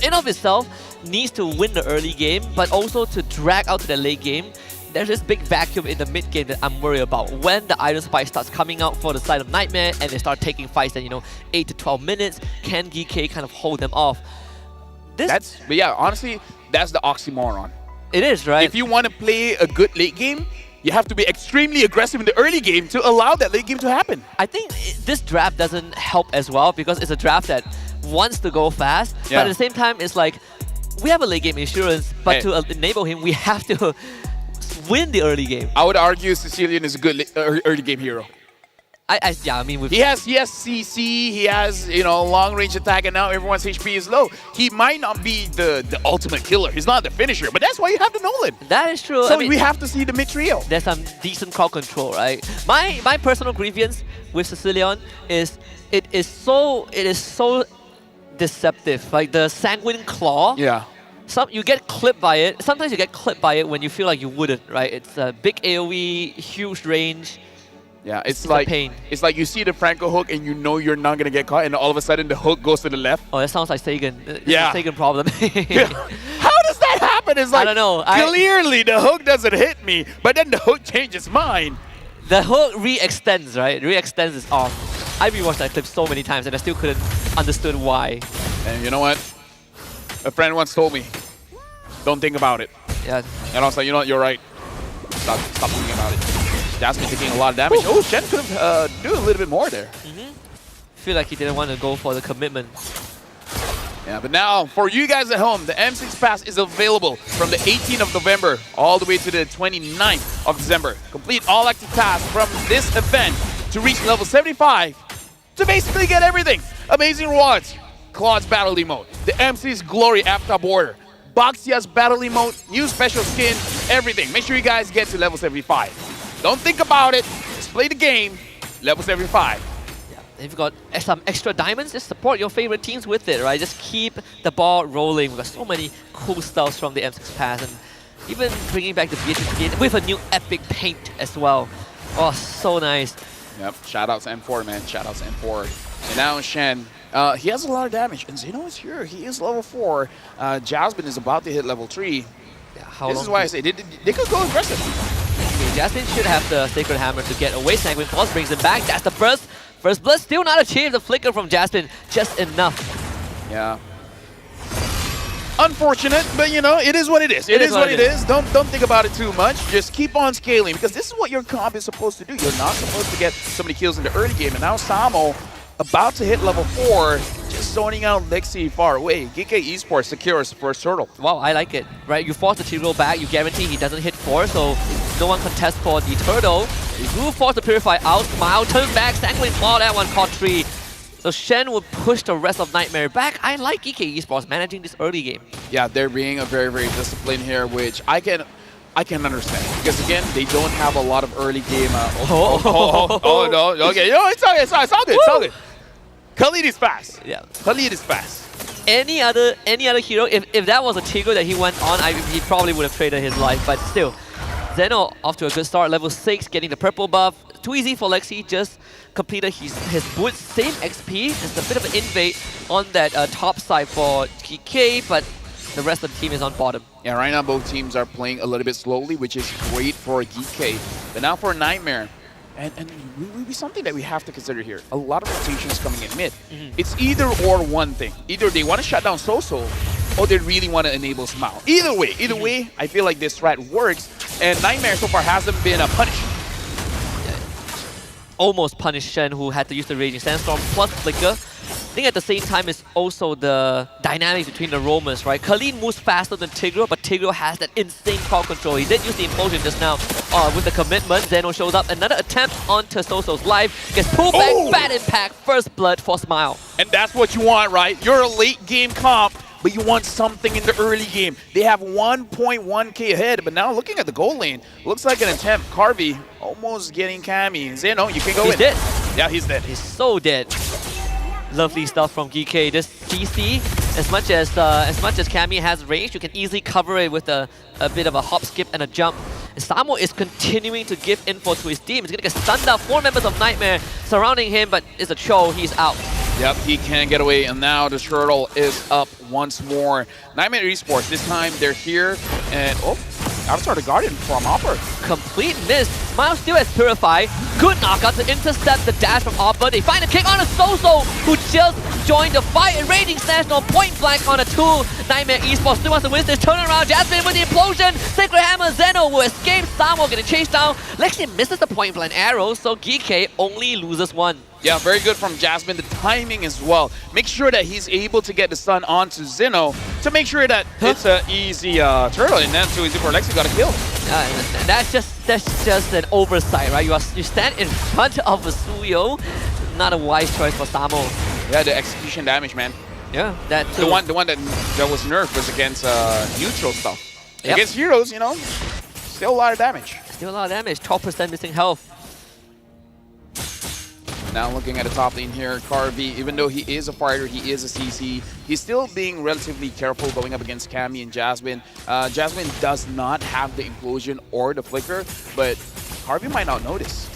in of itself needs to win the early game, but also to drag out to the late game. There's this big vacuum in the mid game that I'm worried about. When the Iron Spike starts coming out for the side of Nightmare and they start taking fights in 8 to 12 minutes, can GK kind of hold them off? But yeah, honestly, that's the oxymoron. It is, right? If you want to play a good late game, you have to be extremely aggressive in the early game to allow that late game to happen. I think this draft doesn't help as well because it's a draft that wants to go fast, but at the same time, it's like, we have a late game insurance, but to enable him, we have to win the early game. I would argue Sicilian is a good early game hero. Yeah, I mean, He has CC, he has long range attack, and now everyone's HP is low. He might not be the ultimate killer. He's not the finisher, but that's why you have the Nolan. That is true. So I mean, we have to see the mid trio. there's some decent crowd control, right? My personal grievance with Sicilian is it is so deceptive. Like the Sanguine Claw. Yeah. You get clipped by it. Sometimes you get clipped by it when you feel like you wouldn't, right? It's a big AoE, huge range. Yeah, it's a like pain. It's like you see the Franco hook and you know you're not gonna get caught, and all of a sudden the hook goes to the left. Oh, that sounds like Sagan. It's Yeah. a Sagan problem. How does that happen? It's like, I don't know. Clearly the hook doesn't hit me, but then the hook changes mind. The hook re-extends, right? Re-extends is off. I rewatched that clip so many times and I still couldn't understood why. And you know what? A friend once told me, don't think about it. Yeah. And I was like, you know what, you're right. Stop thinking about it. Jasmine taking a lot of damage. Oh, Shen could have do a little bit more there. Feel like he didn't want to go for the commitment. Yeah, but now for you guys at home, the M6 Pass is available from the 18th of November all the way to the 29th of December. Complete all active tasks from this event to reach level 75 to basically get everything. Amazing rewards, Claude's battle emote, the M6's Glory After Border, Boxia's battle emote, new special skin, everything. Make sure you guys get to level 75. Don't think about it, just play the game, level 75. If you've got some extra diamonds, just support your favorite teams with it, right? Just keep the ball rolling. We've got so many cool stuffs from the M6 Pass, and even bringing back the BHS again with a new epic paint as well. Oh, so nice. Yep, shoutouts to M4, man. Shoutouts to M4. And now Shen, he has a lot of damage. And Zeno is here. He is level 4. Jasmine is about to hit level 3. Yeah, This is why I say they could go aggressive. Okay, Jasmine should have the Sacred Hammer to get away. Sanguine Force brings him back. That's the first. First blood still not achieved. The flicker from Jasmine, just enough. Yeah. Unfortunate, but you know, it is what it is. It is what it is. Don't think about it too much. Just keep on scaling because this is what your comp is supposed to do. You're not supposed to get so many kills in the early game. And now Samo about to hit level 4, just zoning out Lexi far away. GK Esports secures first turtle. Wow, I like it. Right, you force the Tyrael back, you guarantee he doesn't hit 4, so no one contests for the turtle. You do force the Purify out, Smile turns back, Sanguine Claw, that one caught 3. So Shen will push the rest of Nightmare back. I like GK Esports managing this early game. Yeah, they're being a very, very disciplined here, which I can understand. Because again, they don't have a lot of early game. Oh no, okay, no, it's all good, it's all good. Khalid is fast. Yeah. Khalid is fast. Any other hero, if that was a Tigger that he went on, he probably would have traded his life. But still, Zeno off to a good start, level 6, getting the purple buff. Too easy for Lexi, just completed his boots, same XP. There's a bit of an invade on that top side for GK, but the rest of the team is on bottom. Yeah, right now both teams are playing a little bit slowly, which is great for GK. But now for Nightmare, and will be something that we have to consider here. A lot of rotations coming in mid. It's either or one thing. Either they want to shut down Soso, or they really want to enable Smile. Either way, I feel like this strat works, and Nightmare so far hasn't been punished. Almost punished Shen, who had to use the Raging Sandstorm plus Flicker. I think at the same time it's also the dynamics between the roamers, right? Khalid moves faster than Tigreal, but Tigreal has that insane crowd control. He did use the implosion just now with the commitment. Zeno shows up. Another attempt onto Soso's life. Gets pulled back, bad impact, first blood for Smile. And that's what you want, right? You're a late game comp, but you want something in the early game. They have 1.1k ahead, but now looking at the goal lane, looks like an attempt. Carvey almost getting Cammy. Zeno, you can go in. He's dead. Yeah, he's dead. He's so dead. Lovely stuff from GK. This CC, as much as Cammy has range, you can easily cover it with a bit of a hop, skip, and a jump. And Samo is continuing to give info to his team. He's gonna get stunned out. 4 members of Nightmare surrounding him, but it's a Cho. He's out. Yep, he can't get away, and now the turtle is up once more. Nightmare Esports, this time they're here, and Avatar the Guardian from Hopper. Complete miss. Smile still has Purify. Good knockout to intercept the dash from Hopper. They find a kick on a Soso, who just joined the fight. And Raging Slash on point blank on a 2. Nightmare Esports still wants to win this turnaround. Jasmine with the implosion. Sacred Hammer. Zeno will escape. Samo getting chased down. Lexi misses the point blank arrow, so GK only loses 1. Yeah, very good from Jasmine. The timing as well. Make sure that he's able to get the stun onto Zeno to make sure that it's an easy turtle, and that's too easy for Lexi. Got a kill. And that's just an oversight, right? You stand in front of a Suyo. Not a wise choice for Samo. Yeah, the execution damage, man. Yeah, that too. The one that was nerfed was against neutral stuff. Yep. Against heroes, you know, still a lot of damage. Still a lot of damage. 12% missing health. Now looking at the top lane here, Carvey, even though he is a fighter, he is a CC, he's still being relatively careful going up against Cammy and Jasmine. Jasmine does not have the implosion or the flicker, but Carvey might not notice.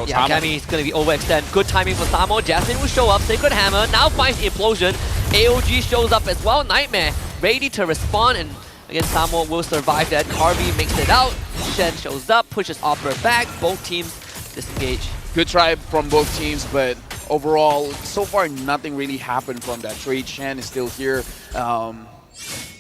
Oh, yeah, Samo. Cammy is going to be overextend. Good timing for Samo. Jasmine will show up. Sacred Hammer now finds the implosion. AOG shows up as well. Nightmare ready to respond, and again, Samo will survive that. Carvey makes it out. Shen shows up, pushes Opera back. Both teams disengage. Good try from both teams, but overall, so far nothing really happened from that trade. Shen is still here,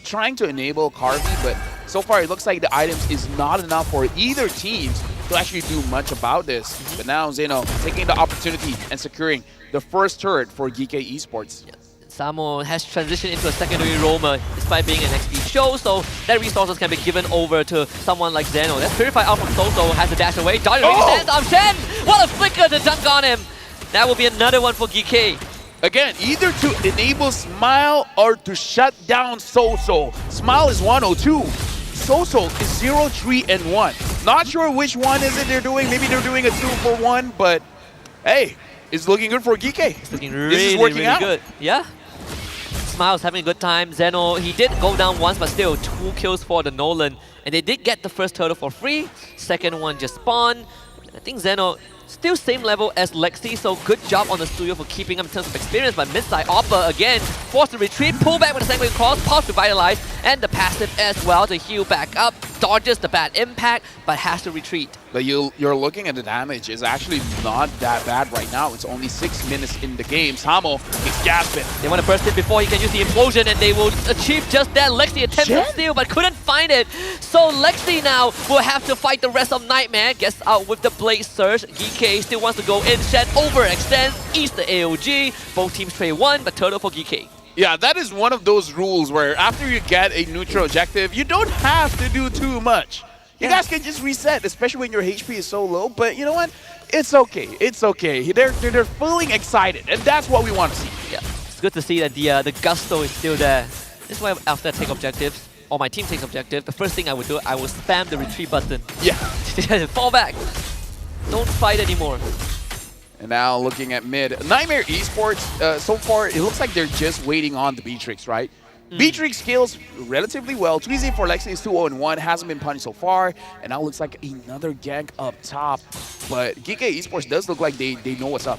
trying to enable Carvey, but so far it looks like the items is not enough for either teams to actually do much about this. But now Zeno taking the opportunity and securing the first turret for GK Esports. Yes. Samo has transitioned into a secondary roamer despite being an XP show, so that resources can be given over to someone like Zeno. That's Purify out from Soso, has to dash away. Dodge stands on Shen! What a flicker to dunk on him! That will be another one for GK. Again, either to enable Smile or to shut down Soso. Smile is 102. Soso is 0, 3, and 1. Not sure which one is it they're doing. Maybe they're doing a 2-for-1, but hey, it's looking good for GK. It's looking really good. Yeah. Smile's having a good time. Zeno, he did go down once, but still 2 kills for the Nolan. And they did get the first turtle for free. Second one just spawned. I think Zeno still same level as Lexi, so good job on the studio for keeping up in terms of experience. But mid-side Oppa again forced to retreat, pull back with the second cross, pause to vitalize, and the passive as well to heal back up. Dodges the bad impact, but has to retreat. But you're looking at the damage. It's actually not that bad right now. It's only 6 minutes in the game. Samo is gasping. They want to burst it before he can use the implosion, and they will achieve just that. Lexi attempts to steal, but couldn't find it. So Lexi now will have to fight the rest of Nightmare. Gets out with the Blade Surge. GK still wants to go in. Shen overextends, eats the AOG. Both teams trade one, but turtle for GK. Yeah, that is one of those rules where after you get a neutral objective, you don't have to do too much. You guys can just reset, especially when your HP is so low. But you know what? It's okay. It's okay. They're feeling excited, and that's what we want to see. Yeah, it's good to see that the gusto is still there. This is why after I take objectives, or my team takes objective, the first thing I would do, I will spam the retreat button. Yeah. Fall back. Don't fight anymore. And now looking at mid, Nightmare Esports, so far it looks like they're just waiting on the Beatrix, right? Beatrix scales relatively well. Tweezy for Lexi is 2-0-1, hasn't been punished so far. And now looks like another gank up top. But GK Esports does look like they know what's up.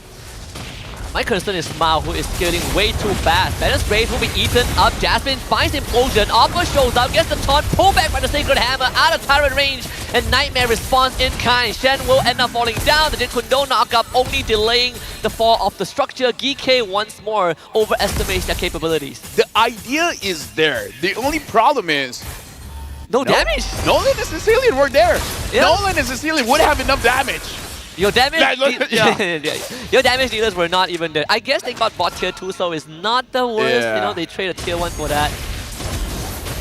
My concern is Smile, who is scaling way too fast. Balance Brave will be eaten up. Jasmine finds Implosion. Oppa shows up, gets the taunt, pulled back by the Sacred Hammer, out of turret range. And Nightmare responds in kind. Shen will end up falling down. The Jin Kundo knockup only delaying the fall of the structure. GK once more overestimates their capabilities. The idea is there. The only problem is no damage. Nolan and Sicilian were there. Yeah. Nolan and Sicilian would have enough damage. Your damage, Yeah. your damage dealers were not even there. I guess they got bot tier 2, so it's not the worst. Yeah. You know, they trade a tier 1 for that.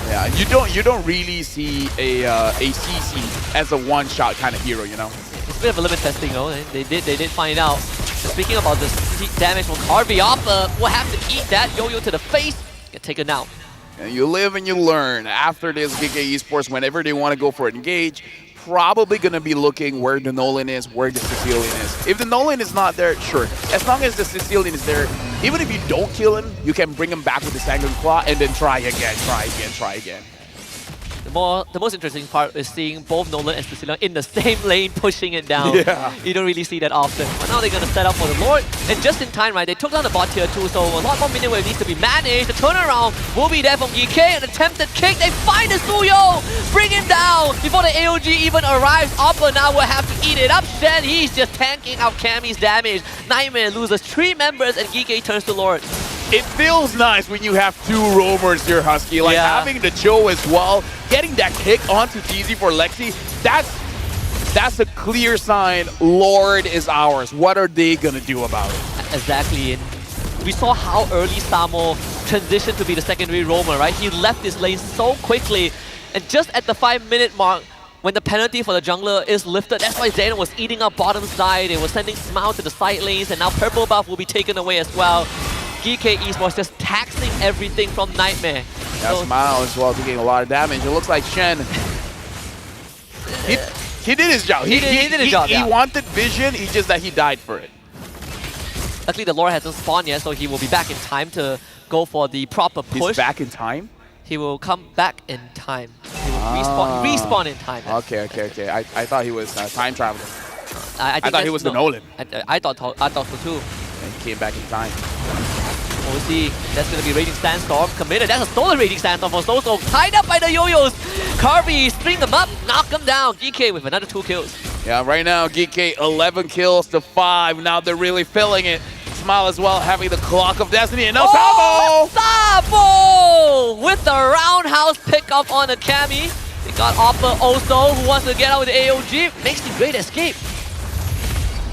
Yeah, you don't really see a CC as a one-shot kind of hero, you know. It's a bit of a limit testing, though. They did find out. Speaking about the damage from Harvey, Oppa will have to eat that yo-yo to the face. Get taken out. And you live and you learn. After this, GK Esports, whenever they want to go for an engage, probably going to be looking where the Nolan is, where the Sicilian is. If the Nolan is not there, sure. As long as the Sicilian is there, even if you don't kill him, you can bring him back with the Sanguine Claw and then try again, try again. The most interesting part is seeing both Nolan and Sicilian in the same lane pushing it down. Yeah. You don't really see that often. But now they're going to set up for the Lord. And just in time, right, they took down the bot tier 2, so a lot more minion wave needs to be managed. The turnaround will be there from GK. An attempted kick. They find the Suyo! Bring him down before the AOG even arrives. Oppa now will have to eat it up. Shen, he's just tanking out Cammy's damage. Nightmare loses 3 members and GK turns to Lord. It feels nice when you have 2 roamers here, Husky. Like having the Joe as well, getting that kick onto TZ for Lexi, that's a clear sign Lord is ours. What are they gonna do about it? Exactly. And we saw how early Samo transitioned to be the secondary roamer, right? He left this lane so quickly. And just at the 5-minute mark, when the penalty for the jungler is lifted, that's why Zeno was eating up bottom side. They were sending Smile to the side lanes, and now purple buff will be taken away as well. GK Esports just taxing everything from Nightmare. Yeah, so Smile as well taking a lot of damage. It looks like Shen, he did his job. He did his job, yeah. He wanted vision, it's just that he died for it. Luckily the Lord hasn't spawned yet, so he will be back in time to go for the proper push. He's back in time? He will come back in time. He will respawn in time. Okay. I thought he was time traveling. I thought he was the Nolan. I thought so too. And he came back in time. We'll see. That's going to be Raging Sandstorm committed. That's a stolen Raging Sandstorm for Soso. Tied up by the Yo-Yos. Carvey string them up, knock them down. GK with another 2 kills. Yeah, right now GK 11 kills to 5. Now they're really filling it. Smile as well, having the Clock of Destiny. And now Sabo! With the roundhouse pickup on the Cammy. They got Oppa also, who wants to get out with the AOG. Makes the great escape.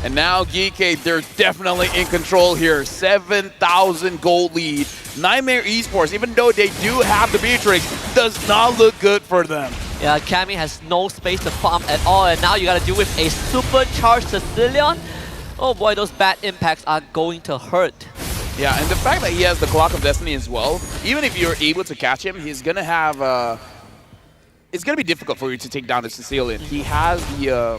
And now GK, they're definitely in control here. 7,000 gold lead. Nightmare Esports, even though they do have the Beatrix, does not look good for them. Yeah, Cammy has no space to farm at all, and now you gotta deal with a supercharged Sicilian. Oh boy, those bad impacts are going to hurt. Yeah, and the fact that he has the Clock of Destiny as well, even if you're able to catch him, he's gonna have it's gonna be difficult for you to take down the Sicilian. He has the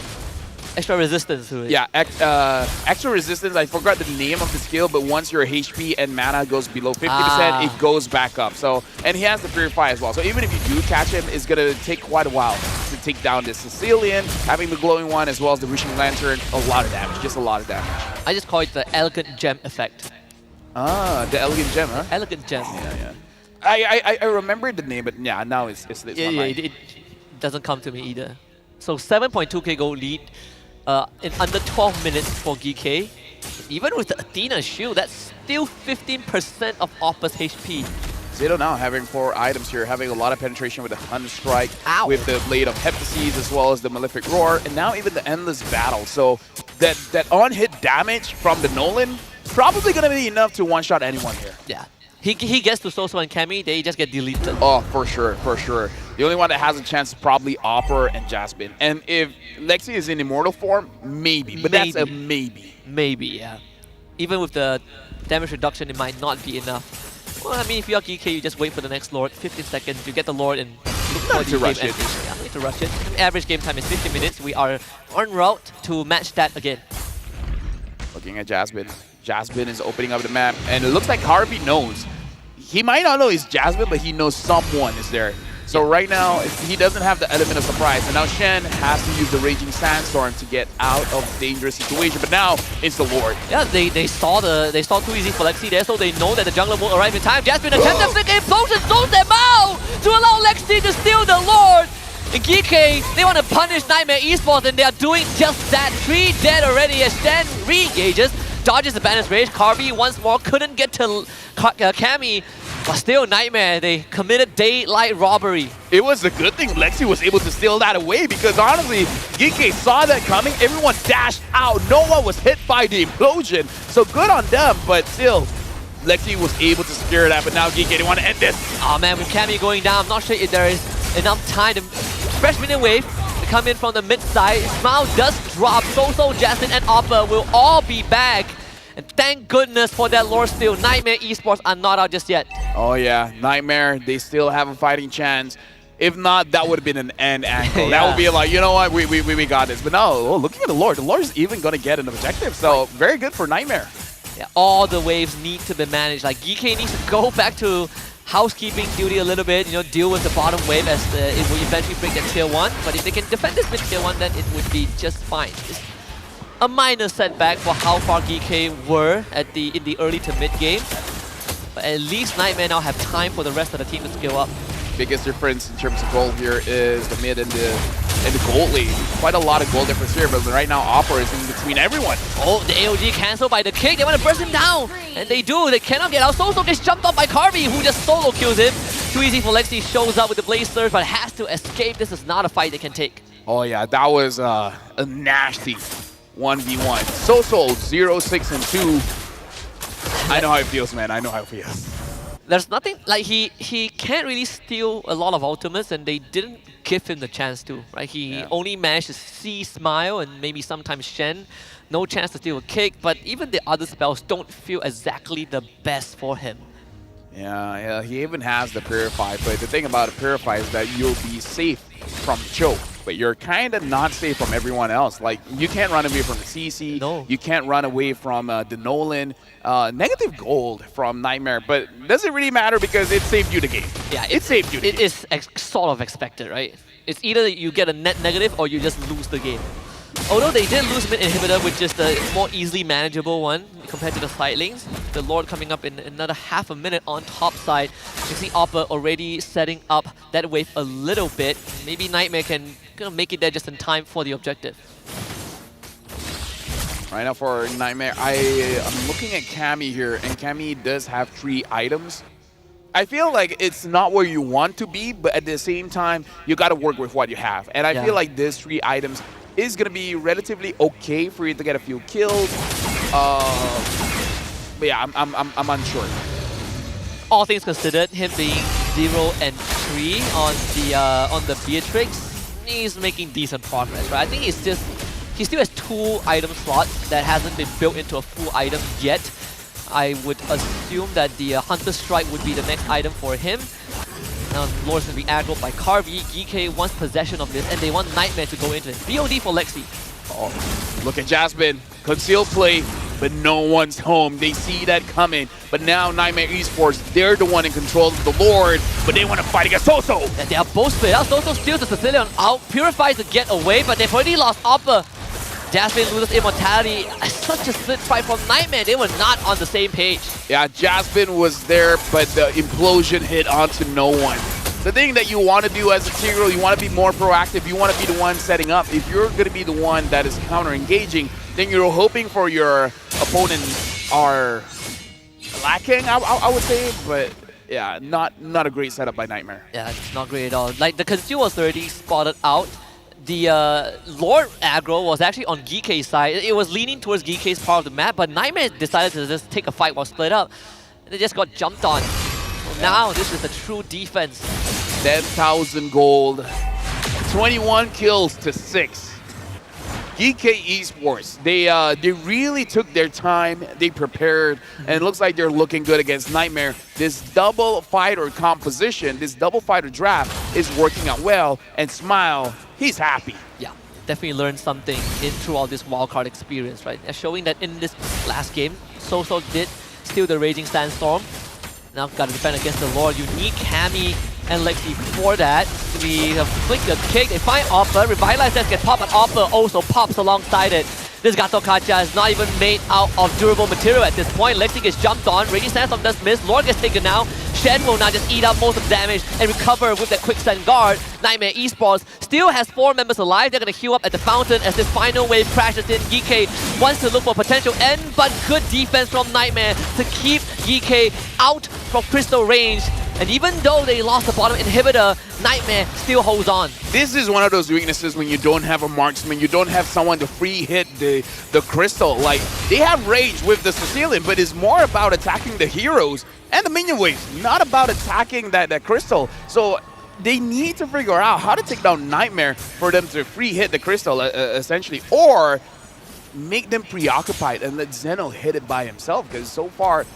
extra resistance to it. Yeah, extra resistance. I forgot the name of the skill, but once your HP and mana goes below 50%, it goes back up. So, and he has the Purify as well. So even if you do catch him, it's gonna take quite a while take down the Sicilian, having the glowing one as well as the Wishing Lantern. A lot of damage, just a lot of damage. I just call it the elegant gem effect. Ah, the Elegant Gem, huh? Elegant gem. Yeah. I remember the name, but yeah, now it's my mind. It doesn't come to me either. So 7.2k gold lead in under 12 minutes for GK. Even with the Athena shield, that's still 15% of Oppa's HP. Zito now having 4 items here, having a lot of penetration with the Thunder Strike, Ow. with the Blade of Heptases as well as the Malefic Roar, and now even the Endless Battle. So that on-hit damage from the Nolan, probably going to be enough to one-shot anyone here. Yeah. He gets to Soso and Cammy, they just get deleted. Oh, for sure, for sure. The only one that has a chance is probably Opera and Jasmine. And if Lexi is in Immortal form, maybe. But that's a maybe. Maybe, yeah. Even with the damage reduction, it might not be enough. Well, I mean, if you're GK, you just wait for the next Lord. 15 seconds, you get the Lord and look for the game ending. Yeah, no need to rush it. Average game time is 50 minutes. We are en route to match that again. Looking at Jasmine. Jasmine is opening up the map, and it looks like Harvey knows. He might not know it's Jasmine, but he knows someone is there. So right now, he doesn't have the element of surprise, and now Shen has to use the Raging Sandstorm to get out of dangerous situation. But now it's the Lord. Yeah, they saw too easy for Lexi there, so they know that the jungler won't arrive in time. Jasmine attempts to flick implosion, throws them out to allow Lexi to steal the Lord. In GK, they want to punish Nightmare Esports, and they are doing just that. 3 dead already as Shen re-engages, dodges the Banner's Rage. Carby once more couldn't get to Cammy, but still Nightmare, they committed daylight robbery. It was a good thing Lexi was able to steal that away, because honestly, Geeke saw that coming, everyone dashed out, no one was hit by the implosion, so good on them, but still, Lexi was able to secure that, but now Geeke, they want to end this. Oh man, with Cammy going down, I'm not sure if there is enough time to fresh minion wave to come in from the mid side. Smile does drop, Soso, Jasmine, and Oppa will all be back. And thank goodness for that Lord steal. Nightmare Esports are not out just yet. Oh yeah, Nightmare, they still have a fighting chance. If not, that would have been an end angle. Yeah. That would be like, you know what, we got this. But no, oh, looking at the Lord is even going to get an objective. So very good for Nightmare. Yeah, all the waves need to be managed. Like GK needs to go back to housekeeping duty a little bit, deal with the bottom wave as it will eventually break the tier 1. But if they can defend this mid tier 1, then it would be just fine. It's a minor setback for how far GK were in the early to mid game. But at least Nightmare now have time for the rest of the team to scale up. Biggest difference in terms of gold here is the mid and the gold lead. Quite a lot of gold difference here, but right now Opera is in between everyone. Oh, the AOG cancelled by the kick. They want to burst him down. And they do. They cannot get out. Soso gets jumped off by Carby, who just solo kills him. Too easy for Lexi. Shows up with the Blaze Surge, but has to escape. This is not a fight they can take. Oh yeah, that was a nasty 1v1. Soso 0-6 and 2. I know how it feels, man. I know how it feels. There's nothing, like he can't really steal a lot of ultimates, and they didn't give him the chance to, right? He only managed to see Smile and maybe sometimes Shen. No chance to steal a kick, but even the other spells don't feel exactly the best for him. Yeah, he even has the Purify, but the thing about the Purify is that you'll be safe from Choke, but you're kind of not safe from everyone else. Like, you can't run away from the CC, no. You can't run away from the Nolan, negative gold from Nightmare, but does it really matter because it saved you the game? Yeah, it saved you the game. It is sort of expected, right? It's either you get a net negative or you just lose the game. Although they did lose mid inhibitor, which is the more easily manageable one compared to the side lanes. The Lord coming up in another half a minute on top side. You see Oppa already setting up that wave a little bit. Maybe Nightmare can make it there just in time for the objective. Right now for Nightmare, I'm looking at Cammy here, and Cammy does have 3 items. I feel like it's not where you want to be, but at the same time, you got to work with what you have. And I feel like these 3 items is going to be relatively okay for you to get a few kills. But yeah, I'm unsure. All things considered, him being 0 and 3 on the Beatrix, he's making decent progress, right? I think he still has 2 item slots that hasn't been built into a full item yet. I would assume that the Hunter Strike would be the next item for him. Now Lord's going to be aggroed by Carby. GK wants possession of this, and they want Nightmare to go into it. BOD for Lexi. Oh, look at Jasmine. Concealed play. but no one's home. They see that coming. But now Nightmare Esports, they're the one in control of the Lord, but they want to fight against Soso. And they are both split out. Soso steals the Sicilian out, purifies to get away, but they've already lost Oppa. Jasmine loses immortality. Such a split fight from Nightmare. They were not on the same page. Yeah, Jasmine was there, but the implosion hit onto no one. The thing that you want to do as a Tigreal, you want to be more proactive. You want to be the one setting up. If you're going to be the one that is counter-engaging, then you're hoping for your opponent are lacking, I would say. But yeah, not a great setup by Nightmare. Yeah, it's not great at all. Like, the Consume was already spotted out. The Lord aggro was actually on GK's side. It was leaning towards GK's part of the map, but Nightmare decided to just take a fight while split up. They just got jumped on. So now this is a true defense. 10,000 gold, 21 kills to 6. GK Esports, they really took their time, they prepared, and it looks like they're looking good against Nightmare. This double fighter composition, this double fighter draft is working out well, and Smile, he's happy. Yeah, definitely learned something through all this wildcard experience, right? And showing that in this last game, Soso did steal the Raging Sandstorm. Now got to defend against the Lord. You need Cammy and Lexi for that. We have flicked the kick. They find Oppa. Revitalize that gets popped, but Oppa also pops alongside it. This Gato Kacha is not even made out of durable material at this point. Lexi gets jumped on. Raging Sandstorm does miss. Lord gets taken now. Shen will now just eat up most of the damage and recover with that quicksand guard. Nightmare Esports still has 4 members alive. They're going to heal up at the fountain as this final wave crashes in. GK wants to look for potential end, but good defense from Nightmare to keep GK out from crystal range. And even though they lost the bottom inhibitor, Nightmare still holds on. This is one of those weaknesses when you don't have a marksman, you don't have someone to free hit the crystal. Like, they have rage with the Sicilian, but it's more about attacking the heroes and the minion waves, not about attacking that crystal. So they need to figure out how to take down Nightmare for them to free hit the crystal, essentially, or make them preoccupied and let Zeno hit it by himself, because so far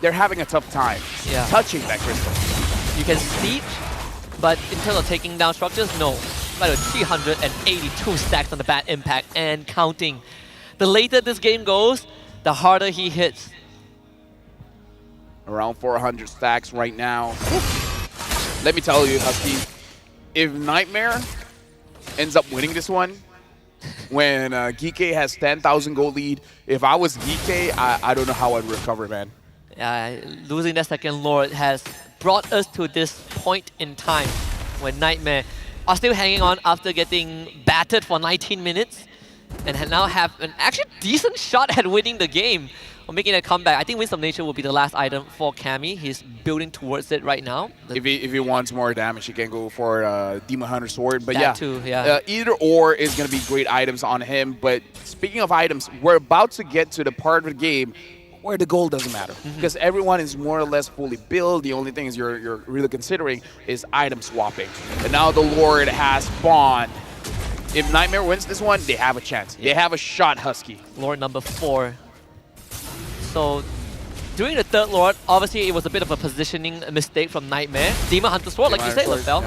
they're having a tough time touching that crystal. You can siege, but in terms of taking down structures, no. About 382 stacks on the bat impact and counting. The later this game goes, the harder he hits. Around 400 stacks right now. Let me tell you, Husky, if Nightmare ends up winning this one, when GK has 10,000 gold lead, if I was GK, I don't know how I'd recover, man. Losing that second Lord has brought us to this point in time when Nightmare are still hanging on after getting battered for 19 minutes and now have an actually decent shot at winning the game or making a comeback. I think Winds of Nature will be the last item for Cammy. He's building towards it right now. If he wants more damage, he can go for Demon Hunter Sword. But that too, yeah. Either or is going to be great items on him. But speaking of items, we're about to get to the part of the game where the gold doesn't matter, because everyone is more or less fully built. The only thing is you're really considering is item swapping. And now the Lord has spawned. If Nightmare wins this one, they have a chance. They have a shot, Husky. Lord number 4. So during the third Lord, obviously it was a bit of a positioning mistake from Nightmare. Demon Hunter Sword, like you say, LaFell.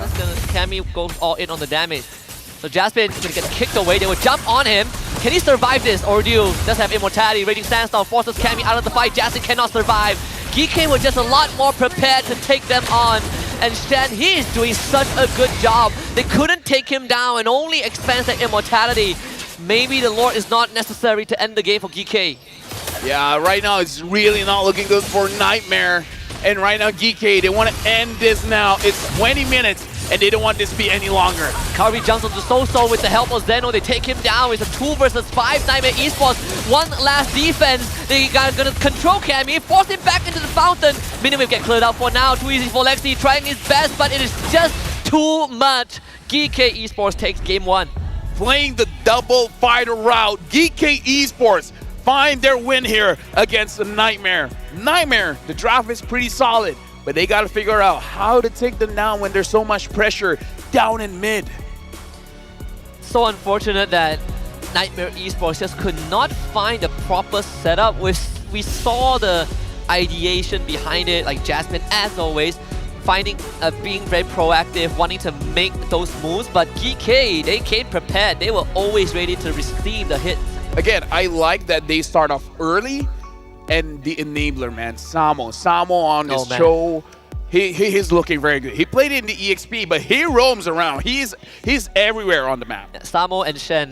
Cammy goes all in on the damage. So Jasmine is going to get kicked away. They will jump on him. Can he survive this ordeal? Does have immortality. Raging Sandstorm forces Cammy out of the fight. Jasmine cannot survive. GK was just a lot more prepared to take them on. And Shen, he is doing such a good job. They couldn't take him down and only expands that immortality. Maybe the Lord is not necessary to end the game for GK. Yeah, right now it's really not looking good for Nightmare. And right now, GK, they want to end this now. It's 20 minutes, and they don't want this to be any longer. Kaori jumps onto Soso with the help of Zeno. They take him down. It's a 2 versus 5 Nightmare Esports. One last defense. They are going to control Cammy, force him back into the fountain. Miniwave get cleared out for now. Too easy for Lexi, trying his best, but it is just too much. GK Esports takes game 1. Playing the double fighter route, GK Esports find their win here against the Nightmare. Nightmare, the draft is pretty solid, but they got to figure out how to take them down when there's so much pressure down in mid. So unfortunate that Nightmare Esports just could not find the proper setup. We saw the ideation behind it, like Jasmine, as always, being very proactive, wanting to make those moves, but GK, they came prepared. They were always ready to receive the hits. again, I like that they start off early, and the enabler, man, Samo on this show. He's looking very good. He played in the EXP, but he roams around. He's everywhere on the map. Samo and Shen,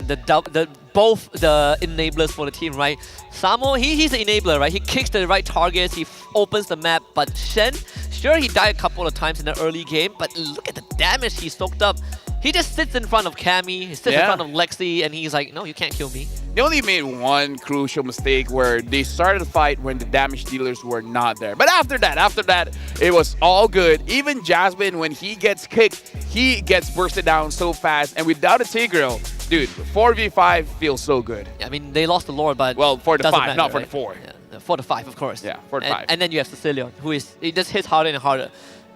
both the enablers for the team, right? Samo, he's an enabler, right? He kicks the right targets, he opens the map, but Shen, sure, he died a couple of times in the early game, but look at the damage he soaked up. He just sits in front of Cammy, he sits in front of Lexi, and he's like, no, you can't kill me. They only made one crucial mistake where they started the fight when the damage dealers were not there. But after that, it was all good. Even Jasmine, when he gets kicked, he gets bursted down so fast. And without a Tigreal, dude, 4v5 feels so good. I mean, they lost the Lord, but well, for the 5, matter, not for right? the 4. Yeah, for the 5, of course. Yeah, for the 5. And then you have Sicilian, he just hits harder and harder.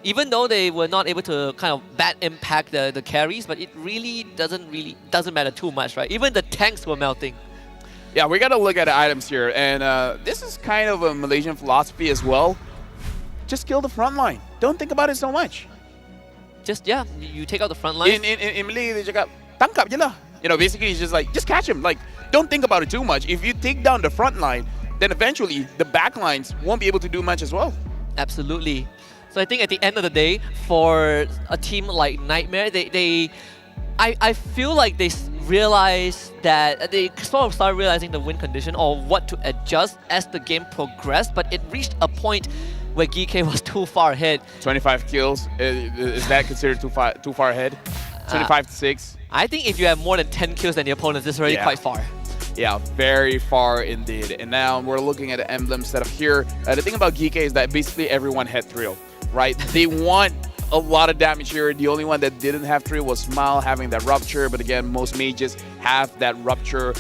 Even though they were not able to kind of bad impact the carries, but it really doesn't matter too much, right? Even the tanks were melting. Yeah, we got to look at the items here, and this is kind of a Malaysian philosophy as well. Just kill the front line. Don't think about it so much. Just, you take out the front line. In Malay, they cakap, tangkap je lah. You know, basically it's just like, just catch him. Like, don't think about it too much. If you take down the front line, then eventually the back lines won't be able to do much as well. Absolutely. So I think at the end of the day, for a team like Nightmare, I feel like they realized that they sort of started realizing the win condition or what to adjust as the game progressed, but it reached a point where GK was too far ahead. 25 kills, is that considered too far ahead? 25 to 6? I think if you have more than 10 kills than the opponents, it's already quite far. Yeah, very far indeed. And now we're looking at the emblem setup here. The thing about GK is that basically everyone had thrill, right? They want a lot of damage here. The only one that didn't have thrill was Smile having that rupture, but again, most mages have that rupture.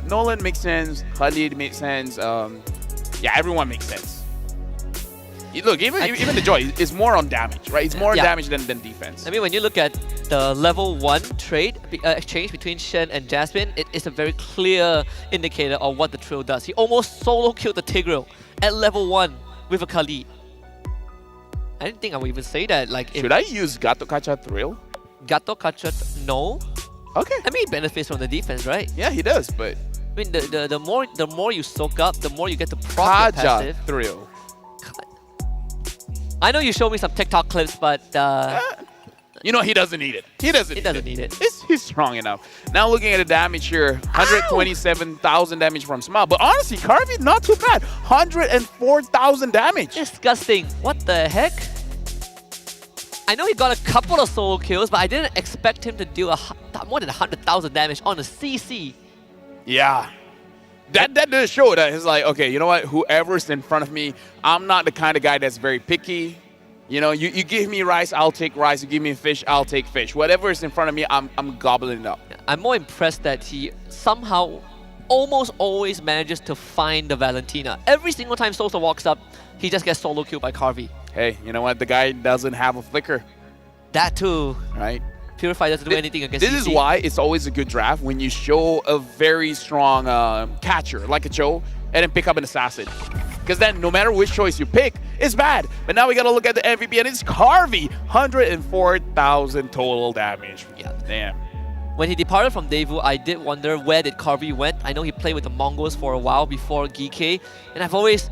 Nolan makes sense, Khalid makes sense. Yeah, everyone makes sense. Look, even the Joy is more on damage, right? It's more on damage than defense. I mean, when you look at the level 1 trade exchange between Shen and Jasmine, it is a very clear indicator of what the Trill does. He almost solo killed the Tigreal at level 1 with a Khalid. I didn't think I would even say that. Like, should I use Gato Kacha Thrill? Gato Kacha, no. Okay. I mean, he benefits from the defense, right? Yeah, he does, but I mean, the more you soak up, the more you get to proc the passive. Thrill. I know you showed me some TikTok clips, but you know, he doesn't need it. He doesn't need it. He's strong enough. Now looking at the damage here, 127,000 damage from Smile. But honestly, Carvey, not too bad. 104,000 damage. Disgusting. What the heck? I know he got a couple of solo kills, but I didn't expect him to do more than 100,000 damage on a CC. Yeah. That does show that it's like, okay, you know what? Whoever's in front of me, I'm not the kind of guy that's very picky. You know, you give me rice, I'll take rice. You give me fish, I'll take fish. Whatever is in front of me, I'm gobbling it up. I'm more impressed that he somehow almost always manages to find the Valentina. Every single time Sosa walks up, he just gets solo killed by Carvey. Hey, you know what? The guy doesn't have a flicker. That too. Right? Purify doesn't do anything against This CC. is why it's always a good draft when you show a very strong catcher, like a Joe, and then pick up an assassin. Because then no matter which choice you pick, it's bad. But now we got to look at the MVP, and it's Carvey. 104,000 total damage. Yeah. Damn. When he departed from Daewoo, I did wonder where did Carvey went. I know he played with the Mongols for a while before GK, and I've always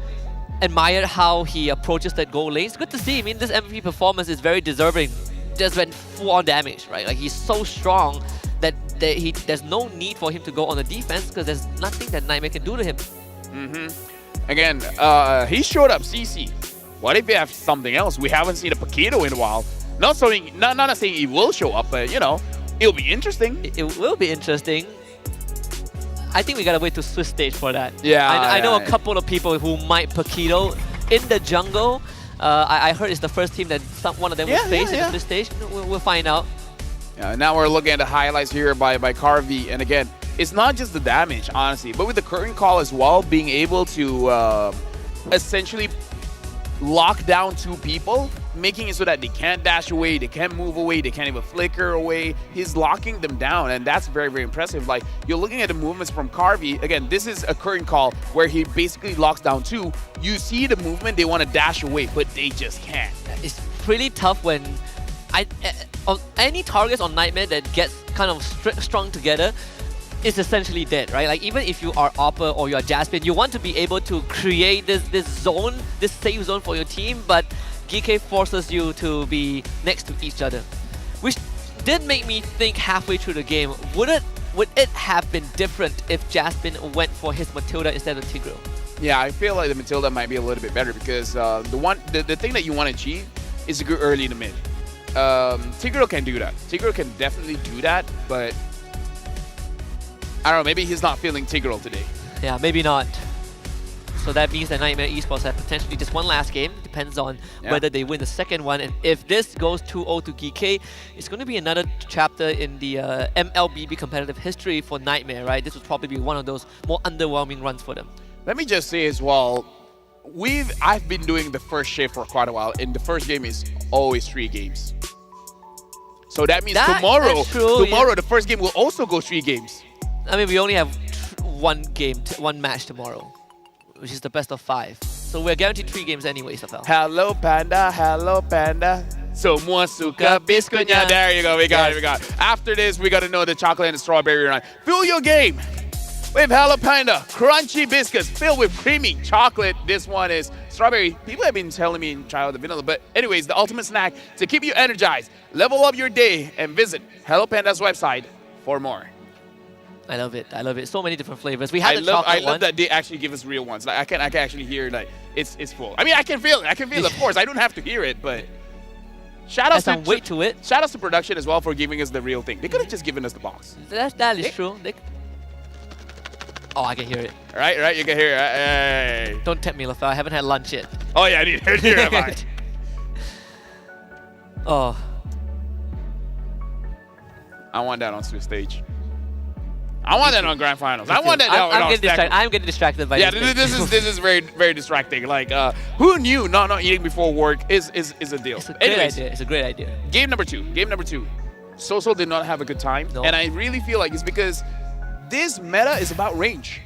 admired how he approaches that goal lane. It's good to see. I mean, this MVP performance is very deserving. Just went full-on damage, right? Like, he's so strong that there's no need for him to go on the defense because there's nothing that Nightmare can do to him. Again, he showed up CC. What if you have something else? We haven't seen a Paquito in a while. Not saying he will show up, but, you know, it'll be interesting. It will be interesting. I think we gotta wait to Swiss stage for that. Yeah, I know a couple of people who might Paquito in the jungle. I heard it's the first team that one of them will face in this stage. We'll find out. Now we're looking at the highlights here by Carvey. And again, it's not just the damage, honestly, but with the curtain call as well, being able to essentially lock down 2 people, making it so that they can't dash away, they can't move away, they can't even flicker away. He's locking them down, and that's very, very impressive. Like, you're looking at the movements from Carvey. Again, this is a curtain call where he basically locks down 2. You see the movement, they want to dash away, but they just can't. It's pretty tough when any targets on Nightmare that gets kind of strung together, is essentially dead, right? Like even if you are Oppa or you are Jaspin, you want to be able to create this zone, this safe zone for your team, but GK forces you to be next to each other, which did make me think halfway through the game, would it have been different if Jaspin went for his Matilda instead of Tigreal? Yeah, I feel like the Matilda might be a little bit better because the thing that you want to achieve is to go early in the mid. Tigreal can do that. Tigreal can definitely do that, but I don't know, maybe he's not feeling Tigreal today. Yeah, maybe not. So that means that Nightmare Esports have potentially just one last game. Depends on whether they win the second one. And if this goes 2-0 to GK, it's going to be another chapter in the MLBB competitive history for Nightmare, right? This would probably be one of those more underwhelming runs for them. Let me just say as well, I've been doing the first shift for quite a while, and the first game is always 3 games. So that means tomorrow, the first game will also go 3 games. I mean, we only have one match tomorrow, which is the best of 5. So we're guaranteed 3 games anyway, Safel. Hello, Panda. Hello, Panda. Semua suka biskuitnya. There you go. We got it. We got it. After this, we got to know the chocolate and the strawberry run. Fill your game with Hello Panda. Crunchy biscuits filled with creamy chocolate. This one is strawberry. People have been telling me to try out the vanilla. But anyways, the ultimate snack to keep you energized. Level up your day and visit Hello Panda's website for more. I love it. I love it. So many different flavors. We had I love that they actually give us real ones. Like I can actually hear like it's full. I mean, I can feel it. I can feel it. Of course, I don't have to hear it, but shout out some weight to it. Shout out to production as well for giving us the real thing. They could have just given us the box. That is true. Oh, I can hear it. Right. You can hear it. Hey. Don't tempt me, Lafel. I haven't had lunch yet. Oh yeah, I need to hear it. Oh. I want that on stage. I want that on grand finals. I want that. I'm getting distracted by this is very, very distracting. Like, who knew not eating before work is a deal. It's a great idea. It's a great idea. Game number two. Soso did not have a good time, and I really feel like it's because this meta is about range.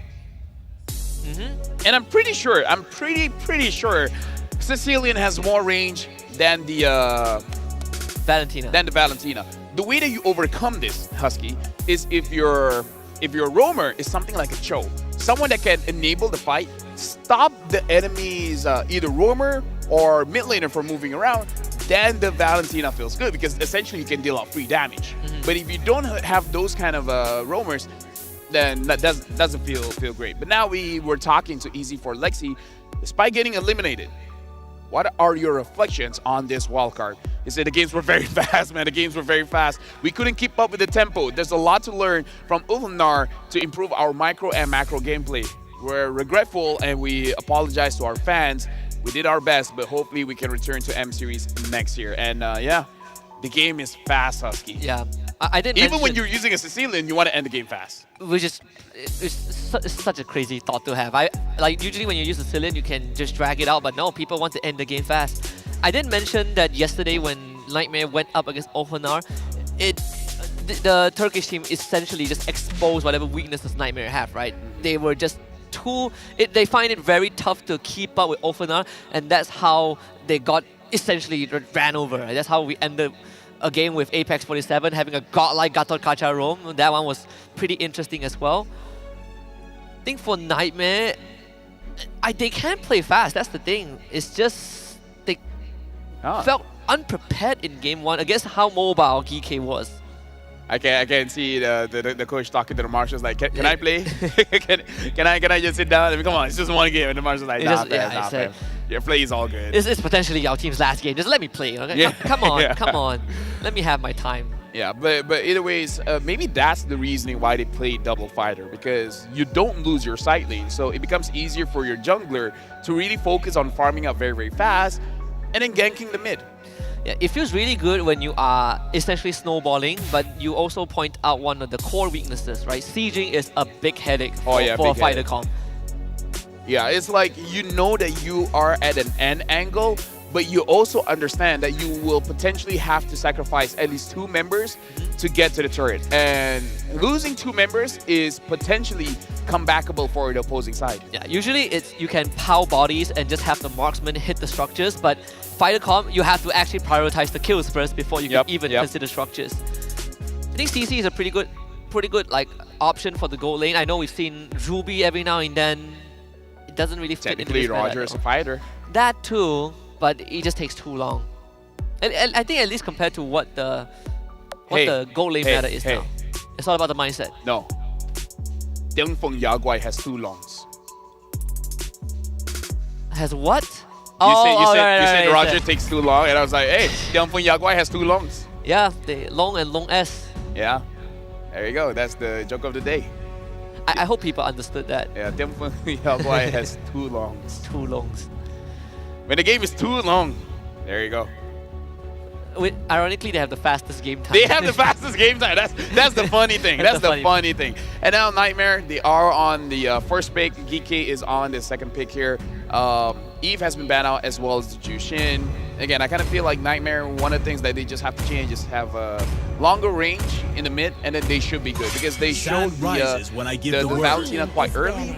And I'm pretty sure, Sicilian has more range than the Valentina. The way that you overcome this, Husky, is if your roamer is something like a Cho, someone that can enable the fight, stop the enemy's either roamer or mid laner from moving around, then the Valentina feels good because essentially you can deal out free damage. But if you don't have those kind of roamers, then that doesn't feel great. But now we were talking to Easy for Lexi, despite getting eliminated. What are your reflections on this wildcard? He said the games were very fast, man. The games were very fast. We couldn't keep up with the tempo. There's a lot to learn from Ulfnar to improve our micro and macro gameplay. We're regretful and we apologize to our fans. We did our best, but hopefully we can return to M Series next year. And yeah, the game is fast, Husky. Yeah. I didn't Even when you're using a Sicilian, you want to end the game fast. Which is it's such a crazy thought to have. Like usually when you use a Sicilian, you can just drag it out, but no, people want to end the game fast. I did mention that yesterday when Nightmare went up against Ulfnar, the Turkish team essentially just exposed whatever weaknesses Nightmare have, right? They were just they find it very tough to keep up with Ulfnar, and that's how they got essentially ran over. Right? That's how we ended a game with Apex 47 having a godlike Gatot Kaca roam. That one was pretty interesting as well. I think for Nightmare, they can play fast. That's the thing. It's just they felt unprepared in game 1 against how mobile GK was. I can see the coach talking to the marshals like, can I play? can I just sit down? I mean, come on, it's just one game. And the marshals like, nah, fair. Your play is all good. It's potentially our team's last game. Just let me play. Okay? Yeah. Come on. Let me have my time. Yeah, but either ways, maybe that's the reasoning why they play double fighter, because you don't lose your side lane. So it becomes easier for your jungler to really focus on farming up very, very fast and then ganking the mid. Yeah, it feels really good when you are essentially snowballing, but you also point out one of the core weaknesses, right? Sieging is a big headache for a fighter comp. Yeah, it's like you know that you are at an end angle, but you also understand that you will potentially have to sacrifice at least 2 members to get to the turret. And losing 2 members is potentially comebackable for the opposing side. Yeah, usually you can pow bodies and just have the marksman hit the structures, but fighter comp, you have to actually prioritize the kills first before you can even consider structures. I think CC is a pretty good pretty good like option for the gold lane. I know we've seen Ruby every now and then. It doesn't really fit into Technically, this meta Roger at is a all. fighter. That too, but it just takes too long. And I think at least compared to what the gold lane meta is now, it's all about the mindset. No. Dengfeng Yaguai has 2 longs. Has what? You said right, Roger takes too long, and I was like, hey, Dengfeng Yaguai has 2 longs. Yeah, the long and long S. Yeah. There you go. That's the joke of the day. I hope people understood that. Yeah, Dengfeng Yaguai has 2 longs. 2 longs. When the game is too long, there you go. Ironically, they have the fastest game time. They have the fastest game time. That's the funny thing. That's the funny thing. And now Nightmare, they are on the first pick. Geeky is on the second pick here. Eve has been banned out as well as the Jushin. Again, I kind of feel like Nightmare, one of the things that they just have to change is have a longer range in the mid, and then they should be good because they showed the Valentina quite early,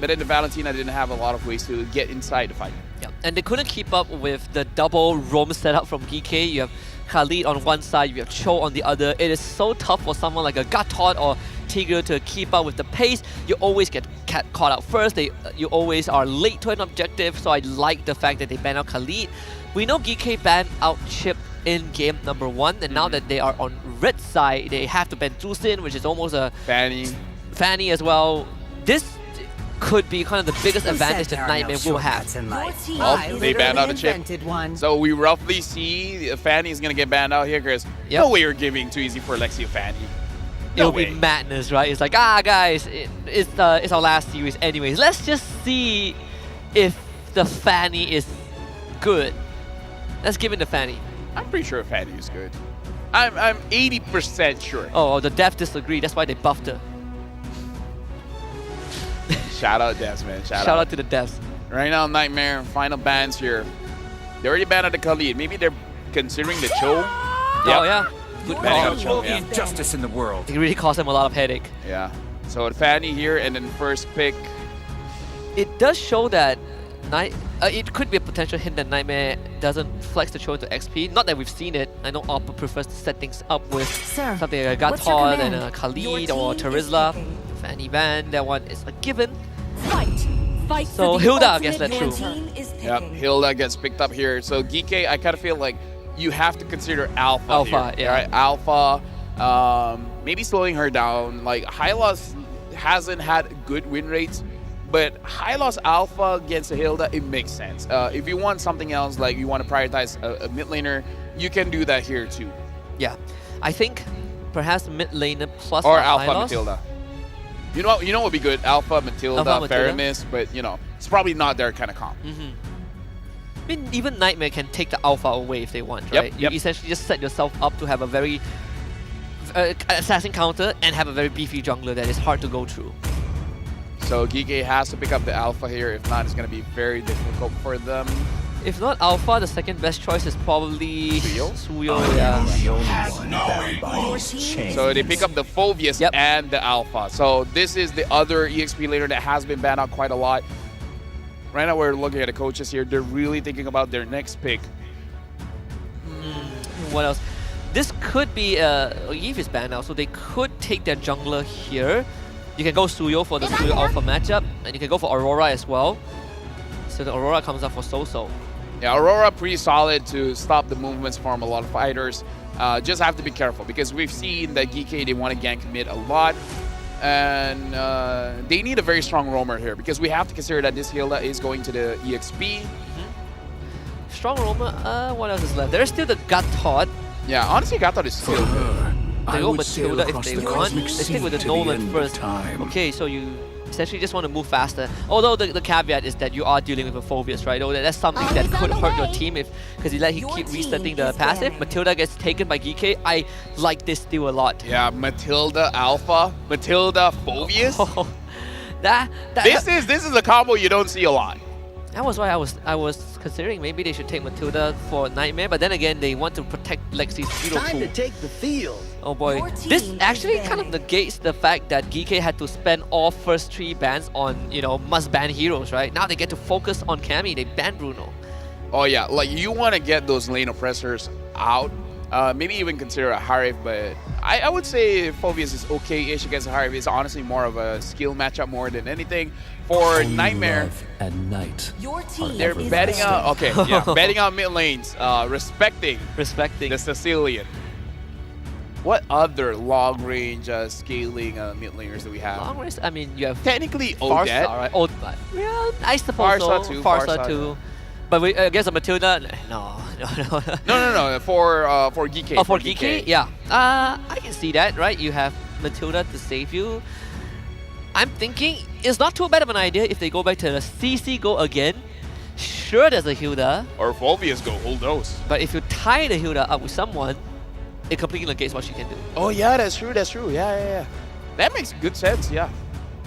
but then the Valentina didn't have a lot of ways to get inside the fight. Yeah. And they couldn't keep up with the double roam setup from GK. You have Khalid on one side, you have Cho on the other. It is so tough for someone like a Gatot or Tigger to keep up with the pace. You always get caught out first. You always are late to an objective, so I like the fact that they ban out Khalid. We know GK banned out Chip in game number 1, and now that they are on red side, they have to ban Zusin, which is almost a Fanny as well. This could be kind of the biggest advantage that Nightmare will have. Well, they banned out a Chip. So we roughly see Fanny is going to get banned out here because no way you're giving too easy for Lexi Fanny. It'll be madness, right? It's like, guys, it's our last series anyways. Let's just see if the Fanny is good. Let's give it the Fanny. I'm pretty sure Fanny is good. I'm 80% sure. Oh, the devs disagree. That's why they buffed her. Shout out devs, man. Shout out to the devs. Right now, Nightmare, final bans here. They already banned out the Khalid. Maybe they're considering the Cho. Oh, yeah. Good banning call. out Cho, yeah. Injustice in the world. It really cost them a lot of headache. Yeah. So Fanny here, and then first pick. It does show that it could be a potential hint that Nightmare doesn't flex the Cho into XP. Not that we've seen it. I know Oppa prefers to set things up with something like a Gatot and a Khalid or Terizla. Fanny ban, that one is a given. So Hilda gets that through. Yep, Hilda gets picked up here. So GK, I kind of feel like you have to consider Alpha here, yeah. Right? Alpha, maybe slowing her down. Like, high loss hasn't had good win rates, but high loss Alpha against Hilda, it makes sense. If you want something else, like you want to prioritize a mid laner, you can do that here too. Yeah, I think perhaps mid laner plus or Alpha Matilda. You know what would be good? Alpha, Matilda, Faramis, but you know, it's probably not their kind of comp. I mean, even Nightmare can take the Alpha away if they want, right? You essentially just set yourself up to have a very assassin counter and have a very beefy jungler that is hard to go through. So GK has to pick up the Alpha here. If not, it's going to be very difficult for them. If not Alpha, the second best choice is probably Suyo. So they pick up the Phobius and the Alpha. So this is the other EXP laner that has been banned out quite a lot. Right now we're looking at the coaches here. They're really thinking about their next pick. What else? This could be Eve is banned now, so they could take their jungler here. You can go Suyo for the Suyo Alpha matchup, and you can go for Aurora as well. So the Aurora comes up for So-So. Yeah, Aurora pretty solid to stop the movements from a lot of fighters. Just have to be careful because we've seen that GK, they want to gank mid a lot. And they need a very strong roamer here because we have to consider that this Hilda is going to the EXP. Strong roamer, what else is left? There's still the Gatot. Yeah, honestly, Gatot is still good. They go Matilda if they want. They stick with the Nolan first. Okay, so you essentially just want to move faster. Although the caveat is that you are dealing with a Phobius, right? Oh, that's something that could hurt your team because you let him keep resetting the passive. Matilda gets taken by GK. I like this deal a lot. Yeah, Matilda Alpha, Matilda Phobius. This is a combo you don't see a lot. That was why I was considering maybe they should take Matilda for Nightmare, but then again they want to protect Lexi's hero pool. Time to take the field. Oh boy, this actually kind of negates the fact that GK had to spend all first 3 bans on, you know, must ban heroes, right? Now they get to focus on Cammy. They ban Bruno. Oh yeah, like you want to get those lane oppressors out. Maybe even consider a Harif, but I would say Phobius is okay-ish against Harvey. It's honestly more of a skill matchup more than anything. For Nightmare, At night. Your team they're is betting best. out. Okay, yeah, betting out mid lanes, respecting Respecting. the Sicilian. What other long-range scaling mid laners do we have? Long race, I mean, you have Technically, Farsa, Odette. right? Oh, yeah, I suppose Farsa so. too, Farsa Farsa. too. But we, against a Matilda, no. No. For GK. Oh, for GK? Yeah. I can see that, right? You have Matilda to save you. I'm thinking it's not too bad of an idea if they go back to the CC go again. Sure, there's a Hilda, Or Phobius go, hold those. but if you tie the Hilda up with someone, it completely negates what she can do. Oh yeah, that's true. Yeah. That makes good sense. Yeah.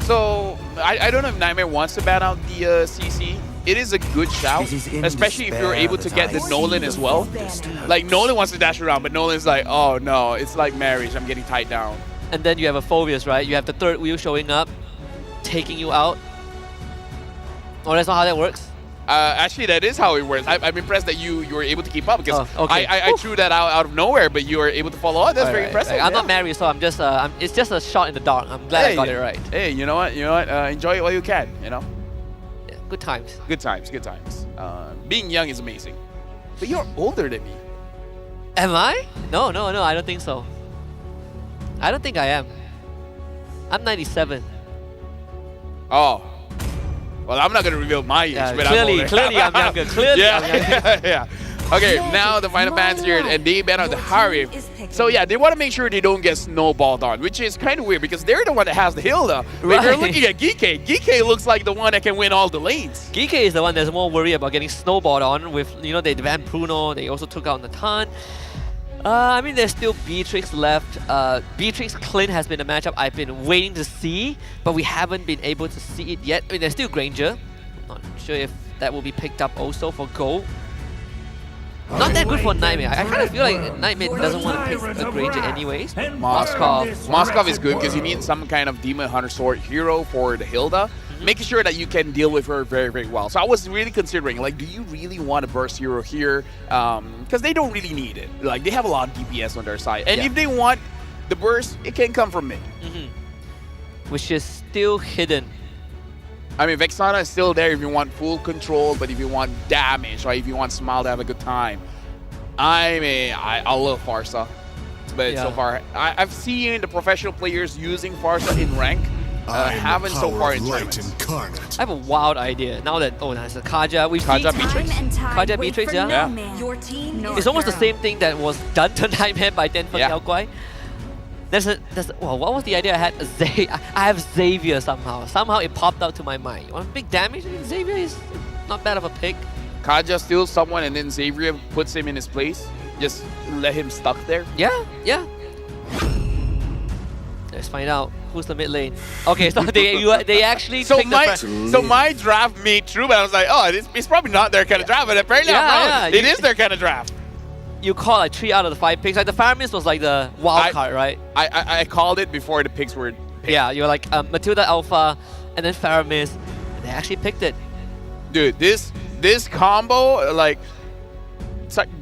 So I don't know if Nightmare wants to ban out the CC. It is a good shout, It is in especially if you're despair able to that get I the see Nolan as well. Like Nolan wants to dash around, but Nolan's like, oh no, it's like marriage. I'm getting tied down. And then you have a Phobius, right? You have the third wheel showing up, taking you out. Oh, that's not how that works? Actually, that is how it works. I'm impressed that you were able to keep up because Oh, okay. I threw that out of nowhere, but you were able to follow up. That's very impressive. I'm yeah. not married, so I'm just. It's just a shot in the dark. I'm glad I got it right. Hey, you know what? Enjoy it while you can. You know, Yeah, good times. good times. Being young is amazing, but you're older than me. Am I? No. I don't think so. I don't think I am. I'm 97. Oh. Well, I'm not gonna reveal my age, Yeah, but clearly I'm I'm younger. Clearly I'm younger. yeah. Okay, now the final fans here, and they ban out the Harif. So yeah, they want to make sure they don't get snowballed on, which is kind of weird because they're the one that has the Hilda. But if you're Right. looking at Geekay, Geekay looks like the one that can win all the lanes. Geekay is the one that's more worried about getting snowballed on with, they banned Bruno, they also took out Natan. I mean, there's still Beatrix left. Beatrix Clint has been a matchup I've been waiting to see, but we haven't been able to see it yet. I mean, there's still Granger. Not sure if that will be picked up also for Gold. Not that good for Nightmare. I kind of feel like Nightmare doesn't want to pick a Granger anyways. Moskov is good because you need some kind of Demon Hunter Sword hero for the Hilda, making sure that you can deal with her very, very well. So I was really considering, like, do you really want a burst hero here? Because they don't really need it. Like, they have a lot of DPS on their side. And Yeah. if they want the burst, it can come from mid. Which is still hidden. I mean, Vexana is still there if you want full control, but if you want damage, right? If you want Smile to have a good time. I mean, I love Farsa. But so Yeah. far, I've seen the professional players using Farsa in rank. Haven't so far in tournaments. incarnate. I have a wild idea. Now that, there's a Kaja. We've Kaja seen Beatrix? Kaja Beatrix, yeah? Yeah. Your team It's almost the same thing that was done to Nightmare by Den for Yeah. Yao Guai. Well, what was the idea I had? I have Xavier somehow. Somehow it popped out to my mind. You want big damage? Xavier is not bad of a pick. Kaja steals someone and then Xavier puts him in his place. Just let him stuck there. Yeah. Let's find out who's the mid lane. Okay, so they actually So picked my draft made true, but I was like, oh, it's probably not their kind of draft, but apparently I'm wrong. Yeah, It is their kind of draft. you call like 3 out of the 5 picks. Like the Faramis was like the wild card, right? I called it before the picks were picked. Yeah, you're like Matilda Alpha and then Faramis. They actually picked it. Dude, this combo, like,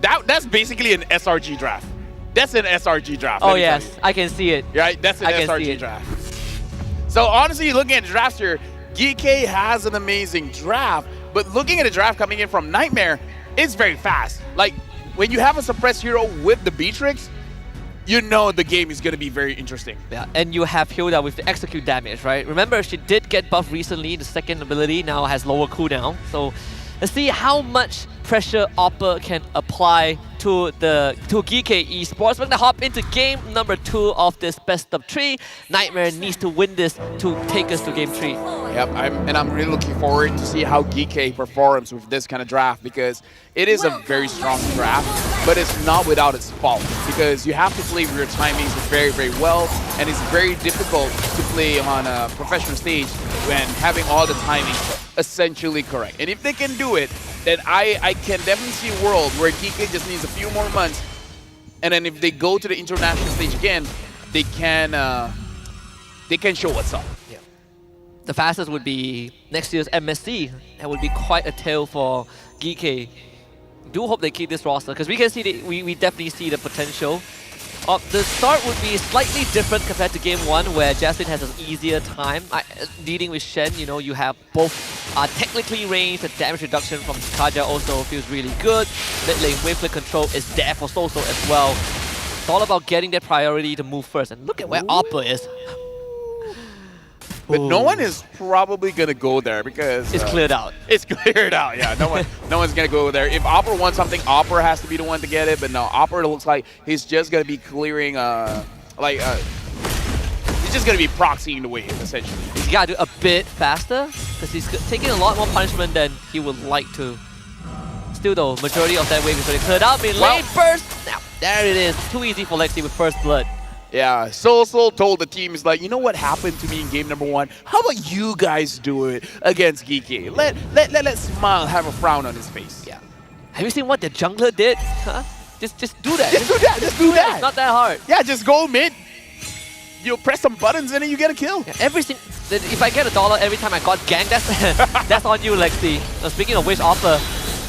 that's basically an SRG draft. That's an SRG draft. Oh let me tell yes, you. I can see it. Right? That's an I can see SRG it. draft. So honestly, looking at the drafts here, GK has an amazing draft, but looking at the draft coming in from Nightmare, it's very fast. Like, when you have a suppressed hero with the Beatrix, you know the game is going to be very interesting. Yeah, and you have Hilda with the execute damage, right? Remember, she did get buffed recently. The second ability now has lower cooldown. So let's see how much pressure Oppa can apply to GK Esports. We're gonna hop into game number 2 of this best of 3. Nightmare needs to win this to take us to game 3. Yep, I'm really looking forward to see how GK performs with this kind of draft because it is a very strong draft, but it's not without its fault because you have to play with your timings very, very well, and it's very difficult to play on a professional stage when having all the timings essentially correct. And if they can do it, then I can definitely see a world where GK just needs a few more months, and then if they go to the international stage again, they can show what's up. The fastest would be next year's MSC. That would be quite a tale for GK. Do hope they keep this roster because we can see we definitely see the potential. The start would be slightly different compared to game 1, where Jasmine has an easier time. Leading with Shen, you know, you have both technically ranged, the damage reduction from Kaja also feels really good. Mid lane wavelet control is there for Soso as well. It's all about getting that priority to move first. And look at where Oppa is. But no one is probably gonna go there because It's cleared out. It's cleared out. Yeah, no one's gonna go there. If Opera wants something, Opera has to be the one to get it. But no, Opera looks like he's just gonna be clearing. He's just gonna be proxying the wave essentially. He's got to do a bit faster because he's taking a lot more punishment than he would like to. Still though, majority of that wave is already cleared out. Mid lane burst. Now there it is. Too easy for Lexi with first blood. Yeah, Soul told the team, he's like, you know what happened to me in game number 1? How about you guys do it against Geeky? Let Smile have a frown on his face. Yeah. Have you seen what the jungler did? Huh? Just do that. Just do that. Just do that. It's not that hard. Yeah, just go mid. You press some buttons and then you get a kill. Yeah, if I get $1 every time I got ganked, that's on you, Lexi. Now, speaking of which, Oppa,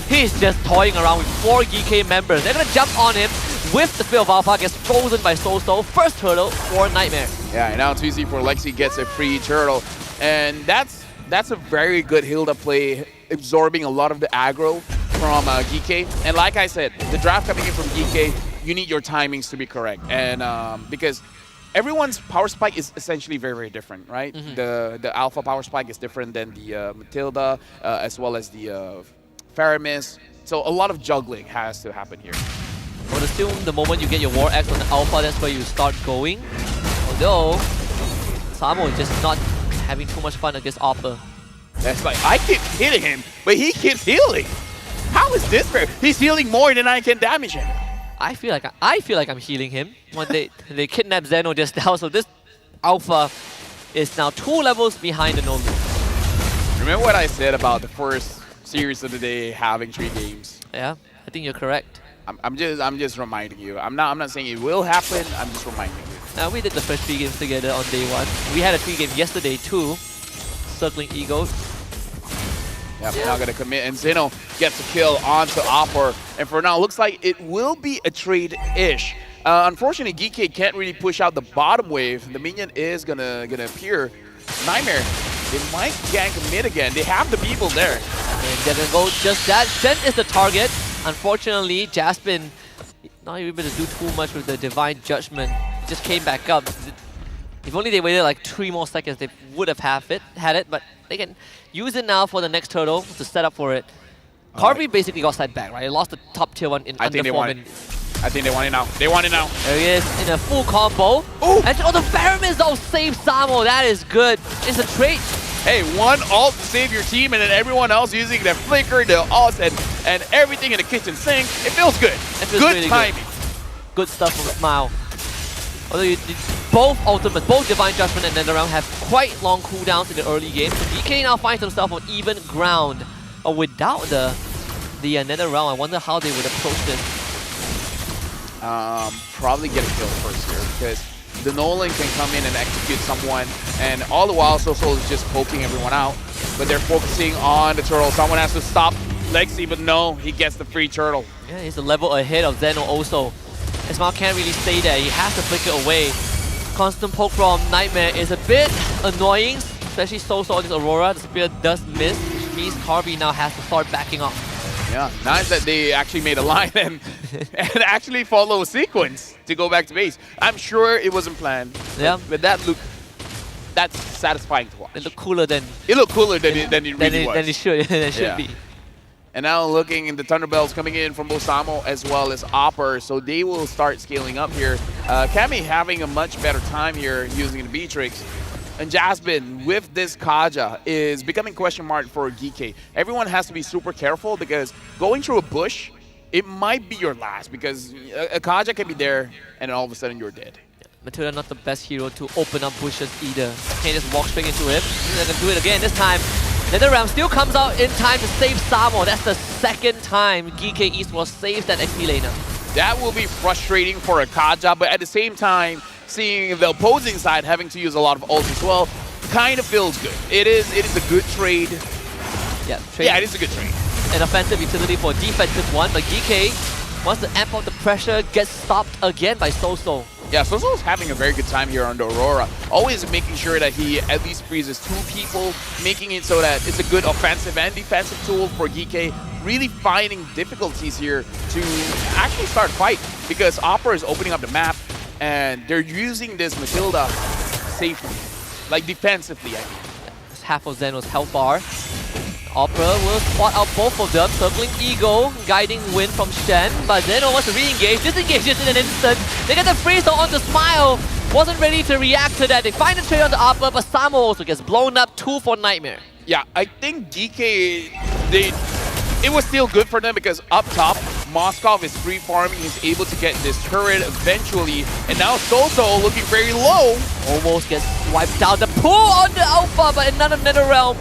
he's just toying around with 4 GK members. They're gonna jump on him. With the Sphere of Alpha, gets frozen by Soul. First turtle for Nightmare. Yeah, and now it's easy for Lexi gets a free turtle. And that's a very good healed-up play, absorbing a lot of the aggro from GK. And like I said, the draft coming in from GK, you need your timings to be correct. And because everyone's power spike is essentially very, very different, right? The Alpha power spike is different than the Matilda, as well as the Faramis. So a lot of juggling has to happen here. But still, the moment you get your War Axe on the Alpha, that's where you start going. Although, Samo is just not having too much fun against Oppa. That's like, I keep hitting him, but he keeps healing. How is this fair? He's healing more than I can damage him. I feel like I'm healing him. When they kidnapped Zeno just now, so this Alpha is now 2 levels behind the Nolu. Remember what I said about the first series of the day having 3 games? Yeah, I think you're correct. I'm just reminding you. I'm not saying it will happen. I'm just reminding you. Now we did the first 3 games together on day 1. We had a 3 game yesterday too. Circling Eagles. Yeah, we're not gonna commit, and Zeno gets a kill onto Opper. And for now, looks like it will be a trade-ish. Unfortunately, GK can't really push out the bottom wave. The minion is gonna appear. Nightmare, they might gank mid again. They have the people there. And they're gonna go just that. Shen is the target. Unfortunately, Jasmine not able to do too much with the Divine Judgment. It just came back up. If only they waited like 3 more seconds, they would have had it, but they can use it now for the next turtle to set up for it. Carby basically got side back, right? He lost the top tier 1 in under 4 minutes. I think they want it now. They want it now. There he is in a full combo. Ooh. And the Faramis all save Samo. That is good. It's a trade. Hey, one ult to save your team, and then everyone else using the flicker, the ults, and everything in the kitchen sink. It feels good. It feels good really timing. Good stuff from Smile. Although both ultimates, both Divine Judgment and Netherrealm have quite long cooldowns in the early game, so DK now finds himself on even ground. Without the Netherrealm, I wonder how they would approach this. Probably get a kill first here, because the Nolan can come in and execute someone, and all the while Soso is just poking everyone out, but they're focusing on the turtle. Someone has to stop Lexi, but no, he gets the free turtle. Yeah, he's a level ahead of Zeno also. Smile can't really stay there, he has to flick it away. Constant poke from Nightmare is a bit annoying, especially Soso on this Aurora. The spear does miss, which means Carby now has to start backing up. Yeah, nice that they actually made a line and actually follow a sequence to go back to base. I'm sure it wasn't planned. Yeah, but that's satisfying to watch. It looked cooler than it really was. Than it should be. And now looking in the Thunderbells coming in from both Samo as well as Opper, so they will start scaling up here. Cammy having a much better time here using the Beatrix. And Jasmine, with this Kaja, is becoming question mark for GK. Everyone has to be super careful because going through a bush, it might be your last because a Kaja can be there and all of a sudden you're dead. Matilda not the best hero to open up bushes either. Can't just walk straight into him. They're gonna do it again this time. Netherrealm still comes out in time to save Samo. That's the 2nd time GK Esports saves that XP laner. That will be frustrating for a Kaja, but at the same time, seeing the opposing side having to use a lot of ults as well, kind of feels good. It is a good trade. Yeah, Yeah, it is a good trade. An offensive utility for a defensive one, but GK wants to amp up the pressure, gets stopped again by Soso. Yeah, Soso's having a very good time here on the Aurora. Always making sure that he at least freezes 2 people, making it so that it's a good offensive and defensive tool for GK. Really finding difficulties here to actually start a fight because Opera is opening up the map and they're using this Matilda safely, like defensively, I mean. It's half of Zeno's health bar. Opera will spot out both of them, circling Eagle, guiding Win from Shen, but Zeno wants to re-engage, disengages in an instant. They get the freeze on the Smile, wasn't ready to react to that. They find the trade on the Opera, but Samo also gets blown up, 2 for Nightmare. Yeah, I think DK, it was still good for them because up top, Moskov is free farming, he's able to get this turret eventually, and now Soso looking very low. Almost gets wiped out. The pull on the Alpha, but another NetherRealm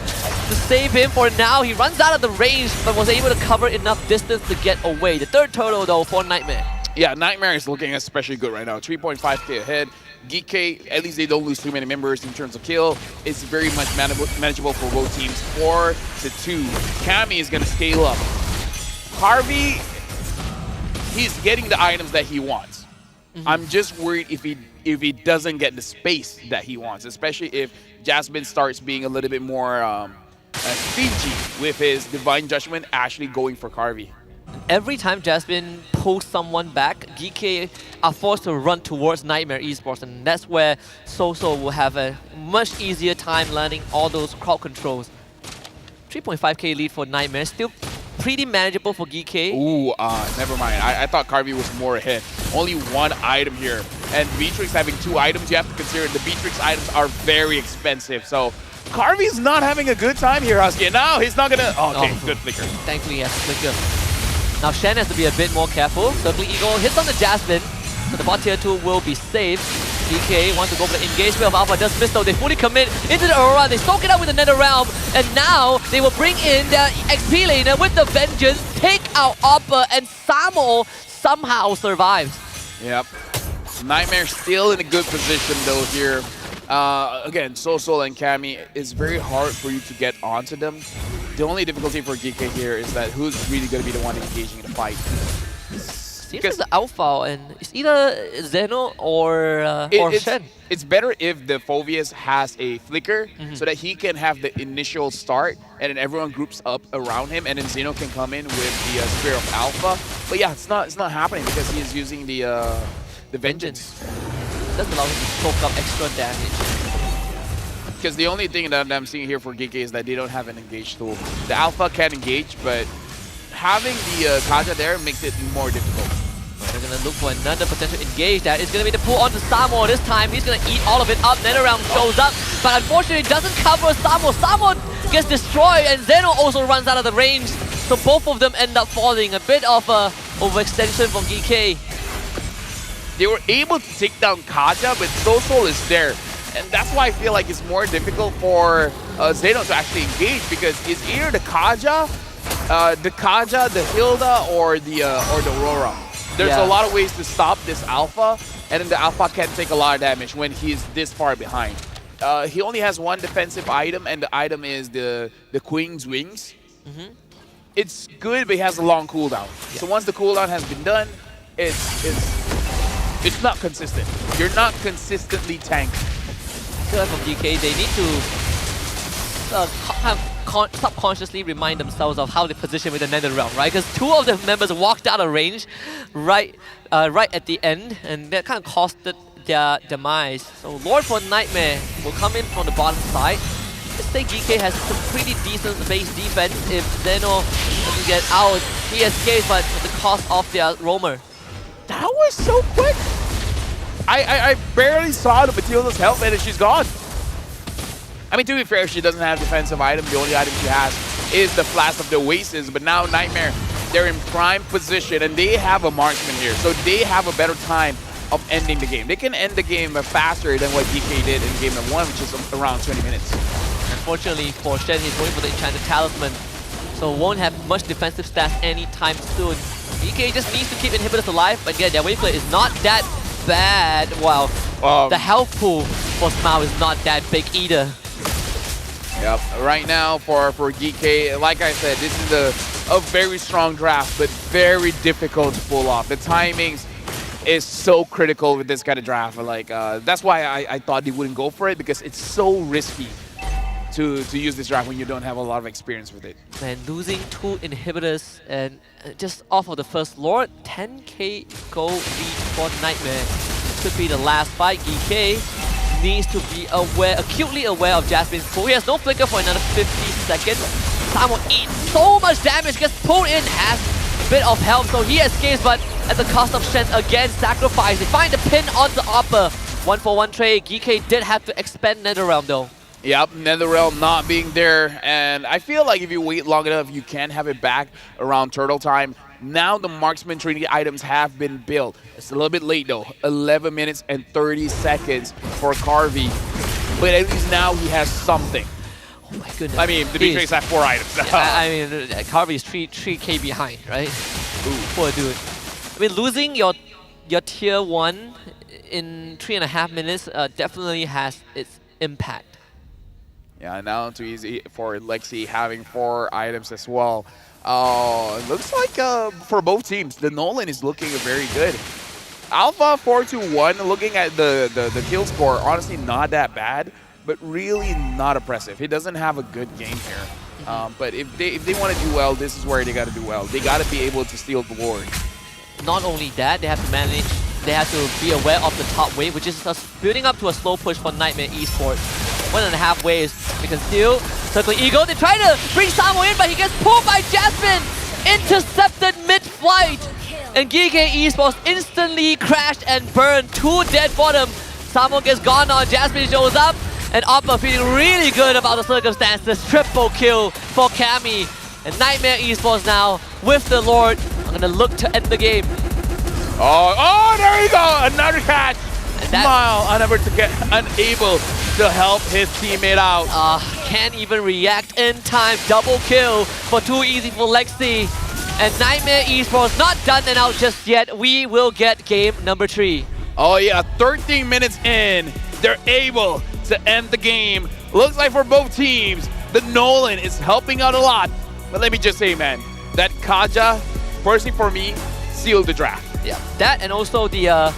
to save him for now. He runs out of the range, but was able to cover enough distance to get away. The third turtle though for Nightmare. Yeah, Nightmare is looking especially good right now. 3.5k ahead. GK, at least they don't lose too many members in terms of kill. It's very much manageable for both teams. 4-2. Cammy is going to scale up. Harvey, he's getting the items that he wants. I'm just worried if he doesn't get the space that he wants, especially if Jasmine starts being a little bit more stingy with his Divine Judgment actually going for Carvey. Every time Jasmine pulls someone back, GK are forced to run towards Nightmare Esports, and that's where Soso will have a much easier time learning all those crowd controls. 3.5k lead for Nightmare, still pretty manageable for GK. Ooh, never mind. I thought Carvey was more ahead. Only 1 item here. And Beatrix having 2 items, you have to consider the Beatrix items are very expensive. So Carvey's not having a good time here, Husky. And now he's not gonna... Oh, okay, good flicker. Thankfully he has flicker. Now Shen has to be a bit more careful. Circling Eagle hits on the Jasmine, so the bot tier 2 will be saved. DK wants to go for the engagement of Alpha, does miss though. They fully commit into the Aurora, they soak it up with the NetherRealm, and now they will bring in their XP laner with the Vengeance, take out Oppa, and Samo somehow survives. Yep. Nightmare still in a good position though here. Again, Soso and Cammy, it's very hard for you to get onto them. The only difficulty for GK here is that who's really going to be the one engaging in the fight. Seems like the Alpha, and it's either Zeno or Shen. It's better if the Phoveus has a flicker so that he can have the initial start and then everyone groups up around him and then Zeno can come in with the Spear of Alpha. But yeah, it's not happening because he is using the Vengeance. Does allow him to soak up extra damage. Because the only thing that I'm seeing here for GK is that they don't have an engage tool. The Alpha can engage, but having the Kaja there makes it more difficult. They're going to look for another potential engage. That is going to be the pull onto Samo this time. He's going to eat all of it up. NetherRealm shows up, but unfortunately doesn't cover Samo. Samo gets destroyed, and Zeno also runs out of the range. So both of them end up falling. A bit of a overextension from GK. They were able to take down Kaja, but Soso is there. And that's why I feel like it's more difficult for Zeno to actually engage because it's either the Kaja, the Hilda, or the Aurora. There's a lot of ways to stop this Alpha, and then the Alpha can take a lot of damage when he's this far behind. He only has 1 defensive item, and the item is the Queen's Wings. It's good, but he has a long cooldown. Yeah. So once the cooldown has been done, it's not consistent. You're not consistently tanked. I feel like from DK, they need to subconsciously remind themselves of how they position with the NetherRealm, right? Because 2 of the members walked out of range right at the end, and that kind of costed their demise. So Lord for Nightmare will come in from the bottom side. Let's say GK has some pretty decent base defense. If Zeno doesn't get out, he escapes, but at the cost of their roamer. That was so quick! I barely saw the Matilda's health and then she's gone. I mean, to be fair, she doesn't have defensive item. The only item she has is the Flash of the Oasis. But now Nightmare, they're in prime position and they have a marksman here. So they have a better time of ending the game. They can end the game faster than what DK did in game number 1, which is around 20 minutes. Unfortunately for Shen, he's going for the Enchanted Talisman. So won't have much defensive stats anytime soon. DK just needs to keep inhibitors alive. But again, their wave clear is not that bad. Wow. The health pool for Smile is not that big either. Yep. Right now for GK, like I said, this is a very strong draft, but very difficult to pull off. The timings is so critical with this kind of draft. Like that's why I thought they wouldn't go for it, because it's so risky to use this draft when you don't have a lot of experience with it. Man, losing 2 inhibitors and just off of the first Lord, 10k gold lead for Nightmare. Could be the last fight. GK needs to be aware, acutely aware of Jasmine's pull. He has no flicker for another 50 seconds. Samo eats so much damage, gets pulled in, has a bit of health, so he escapes, but at the cost of strength again, sacrifice. They find the pin on the upper. 1-for-1 trade. GK did have to expend Netherrealm though. Yep, Netherrealm not being there, and I feel like if you wait long enough, you can have it back around turtle time. Now the marksman trinity items have been built. It's a little bit late though, 11 minutes and 30 seconds for Carvey, but at least now he has something. Oh my goodness. I mean, the Beatrix have 4 items. I mean, Carvey is 3k behind, right? Ooh. Poor dude. I mean, losing your tier 1 in 3.5 minutes definitely has its impact. Yeah, now too easy for Lexi having 4 items as well. Looks like for both teams, the Nolan is looking very good. Alpha 4-2-1, looking at the kill score, honestly not that bad, but really not oppressive. He doesn't have a good game here. But if they want to do well, this is where they got to do well. They got to be able to steal the Lord. Not only that, they have to manage, they have to be aware of the top wave, which is building up to a slow push for Nightmare Esports. 1.5 waves. We can steal. Circle Eagle. They try to bring Samo in, but he gets pulled by Jasmine. Intercepted mid-flight. And GK Esports instantly crashed and burned. 2 dead bottom. Samo gets gone on. Jasmine shows up. And Oppa feeling really good about the circumstances. Triple kill for Cammy. And Nightmare Esports now with the Lord. I'm going to look to end the game. Oh, there you go. Another catch. Smile, unable to help his teammate out. Can't even react in time. Double kill for too easy for Lexi. And Nightmare Esports not done and out just yet. We will get game number 3. Oh yeah, 13 minutes in, they're able to end the game. Looks like for both teams, the Nolan is helping out a lot. But let me just say, man, that Kaja, personally for me, sealed the draft. Yeah, that and also the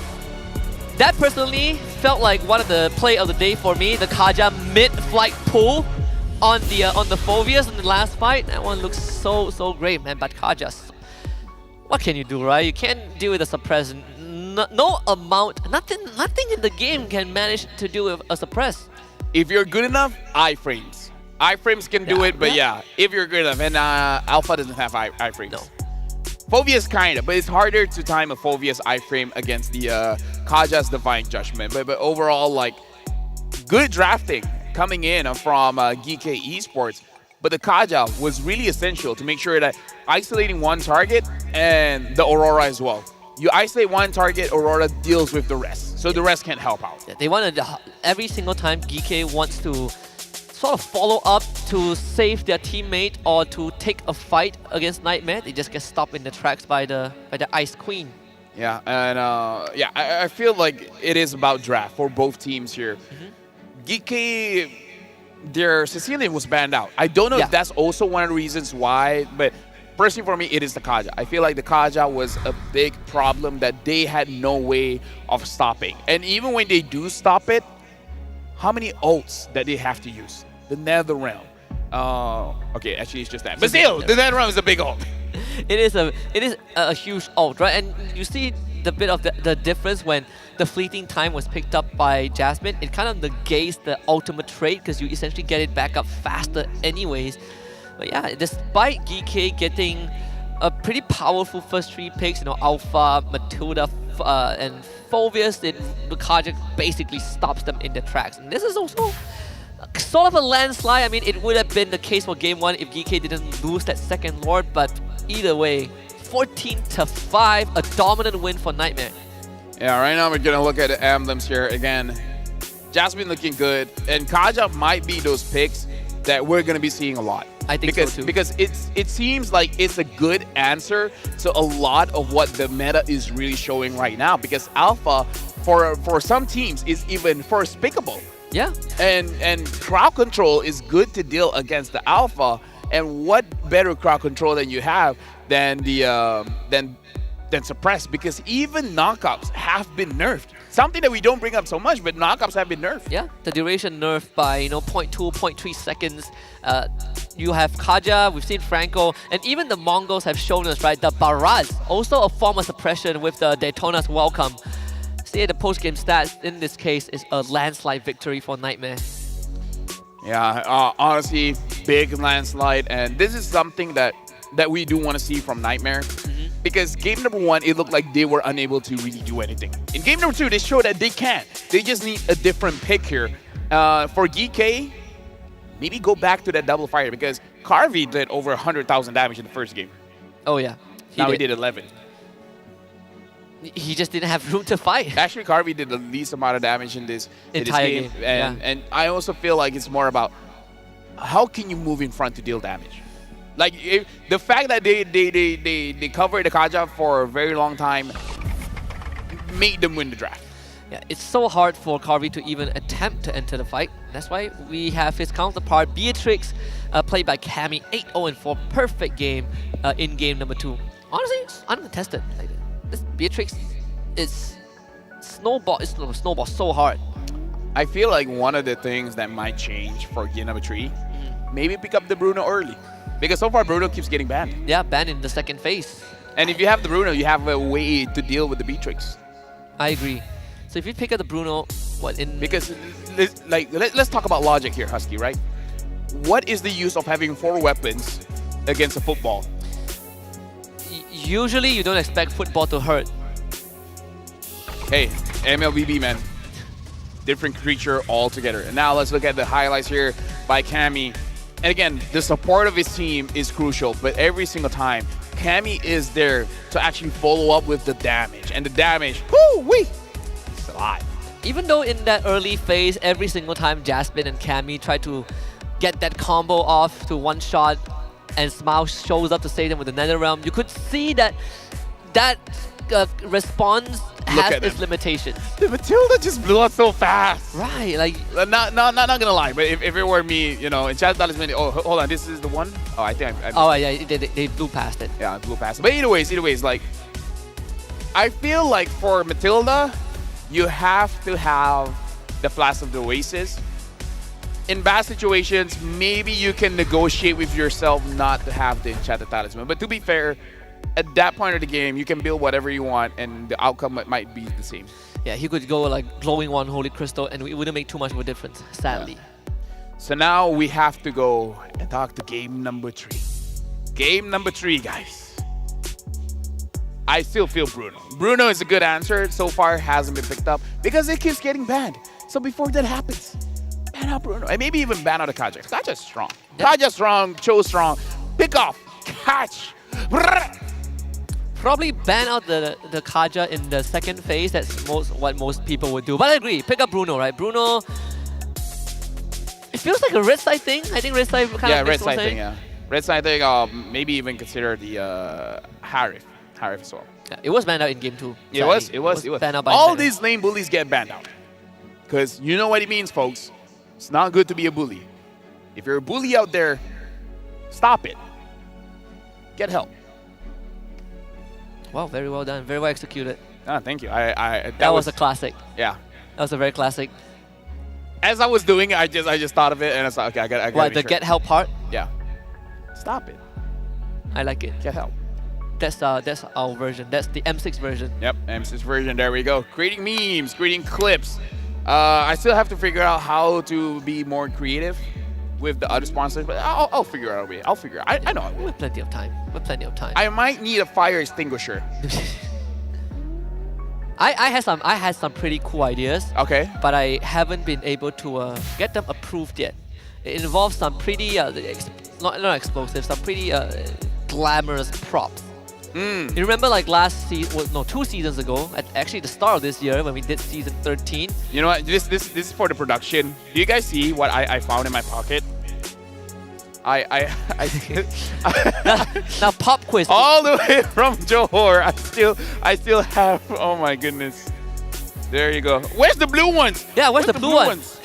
that personally felt like one of the play of the day for me. The Kaja mid-flight pull on the Phobias in the last fight. That one looks so great, man. But Kaja, what can you do, right? You can't deal with a suppress. No amount, nothing in the game can manage to do with a suppress. If you're good enough, iframes. Iframes can do it, but yeah, if you're good enough. And Alpha doesn't have iframes. No. Phobia's kind of, but it's harder to time a Phobia's iframe against the Kaja's Divine Judgment. But overall, like, good drafting coming in from GK Esports. But the Kaja was really essential to make sure that isolating one target and the Aurora as well. You isolate one target, Aurora deals with the rest. So the rest can't help out. They want to, every single time GK wants to sort of follow up to save their teammate or to take a fight against Nightmare, they just get stopped in the tracks by the Ice Queen. Yeah, and yeah, I feel like it is about draft for both teams here. GK, their Sicilian was banned out. I don't know if that's also one of the reasons why, but personally for me, it is the Kaja. I feel like the Kaja was a big problem that they had no way of stopping. And even when they do stop it, how many ults that they have to use? The Netherrealm. Okay, actually it's just that. But still, the Netherrealm is a big ult. It is a huge ult, right? And you see the bit of the difference when the fleeting time was picked up by Jasmine. It kind of negates the ultimate trait because you essentially get it back up faster anyways. But yeah, despite GK getting a pretty powerful first 3 picks, you know, Alpha, Matilda, and Phobius, the Kaja basically stops them in their tracks. And this is also sort of a landslide. I mean, it would have been the case for game 1 if GK didn't lose that second Lord, but either way, 14-5, a dominant win for Nightmare. Yeah, right now we're gonna look at the emblems here again. Jasmine looking good, and Kaja might be those picks that we're gonna be seeing a lot. I think so too. Because it seems like it's a good answer to a lot of what the meta is really showing right now. Because Alpha, for some teams, is even first pickable. Yeah. And crowd control is good to deal against the Alpha. And what better crowd control than you have than than suppressed, because even knockouts have been nerfed. Something that we don't bring up so much, but knockouts have been nerfed. Yeah, the duration nerfed by 0.2, 0.3 seconds. You have Kaja, we've seen Franco, and even the Mongols have shown us, right? The Baraz, also a form of suppression with the Daytona's welcome. See, the post-game stats in this case is a landslide victory for Nightmare. Yeah, honestly, big landslide, and this is something that we do want to see from Nightmare. Because game number 1, it looked like they were unable to really do anything. In game number 2, they showed that they can. They just need a different pick here. For GK, maybe go back to that double fire, because Carvey did over 100,000 damage in the first game. Oh yeah. Now he did 11. He just didn't have room to fight. Actually, Carvey did the least amount of damage in this Entire game. game. And I also feel like it's more about how can you move in front to deal damage. Like, the fact that they covered the Kaja for a very long time made them win the draft. Yeah, it's so hard for Carvey to even attempt to enter the fight. That's why we have his counterpart, Beatrix, played by Cammy, 8-0-4, perfect game in game number 2. Honestly, it's uncontested. Like, this Beatrix is snowball so hard. I feel like one of the things that might change for game number 3, maybe pick up the Bruno early. Because so far, Bruno keeps getting banned. Yeah, banned in the second phase. And if you have the Bruno, you have a way to deal with the Beatrix. I agree. So if you pick up the Bruno, what in... Because, let's talk about logic here, Husky, right? What is the use of having 4 weapons against a football? Usually, you don't expect football to hurt. Hey, MLBB, man. Different creature altogether. And now let's look at the highlights here by Cammy. And again, the support of his team is crucial, but every single time, Cammy is there to actually follow up with the damage. And the damage, whoo-wee, it's a lot. Even though in that early phase, every single time Jasmine and Cammy try to get that combo off to one shot, and Smile shows up to save them with the Nether Realm, you could see that response has its limitations. The Matilda just blew up so fast. Right, like... Not gonna lie, but if it were me, Enchanted Talisman, oh, hold on, this is the one? Oh, I think I oh, yeah, they blew past it. Yeah, blew past it. But either ways, like, I feel like for Matilda, you have to have the Flask of the Oasis. In bad situations, maybe you can negotiate with yourself not to have the Enchanted Talisman. But to be fair, at that point of the game, you can build whatever you want, and the outcome might be the same. Yeah, he could go like glowing one Holy Crystal, and it wouldn't make too much of a difference, sadly. Yeah. So now we have to go and talk to game number 3. Game number 3, guys. I still feel Bruno. Bruno is a good answer. So far, hasn't been picked up because it keeps getting banned. So before that happens, ban out Bruno. And maybe even ban out the Kaja. Kaja's strong. Yep. Kaja's strong, Cho's strong. Pick off, catch. Probably ban out the Kaja in the second phase. That's what most people would do. But I agree. Pick up Bruno, right? Bruno, it feels like a red side thing. I think red side kind of red side thing, yeah. Red side thing, maybe even consider the Harif as well. Yeah, it was banned out in game 2. It was. Banned out by all these lane bullies get banned out. Because you know what it means, folks. It's not good to be a bully. If you're a bully out there, stop it. Get help. Wow, very well done. Very well executed. Ah, thank you. That was a classic. Yeah. That was a very classic. As I was doing it, I just thought of it, and I was like, okay, I got. What, the get help part? Yeah. Stop it. I like it. Get help. That's our version. That's the M6 version. Yep, M6 version. There we go. Creating memes, creating clips. I still have to figure out how to be more creative with the other sponsors, but I'll figure out a way. I'll figure out. I know. We have plenty of time. I might need a fire extinguisher. I had some pretty cool ideas. Okay. But I haven't been able to get them approved yet. It involves some pretty not explosive, some pretty glamorous props. You remember like last season, well, no, 2 seasons ago, actually the start of this year when we did season 13. You know what? This is for the production. Do you guys see what I found in my pocket? Now pop quiz. All the way from Johor, I still have. Oh my goodness. There you go. Where's the blue ones? Yeah, where's the blue ones?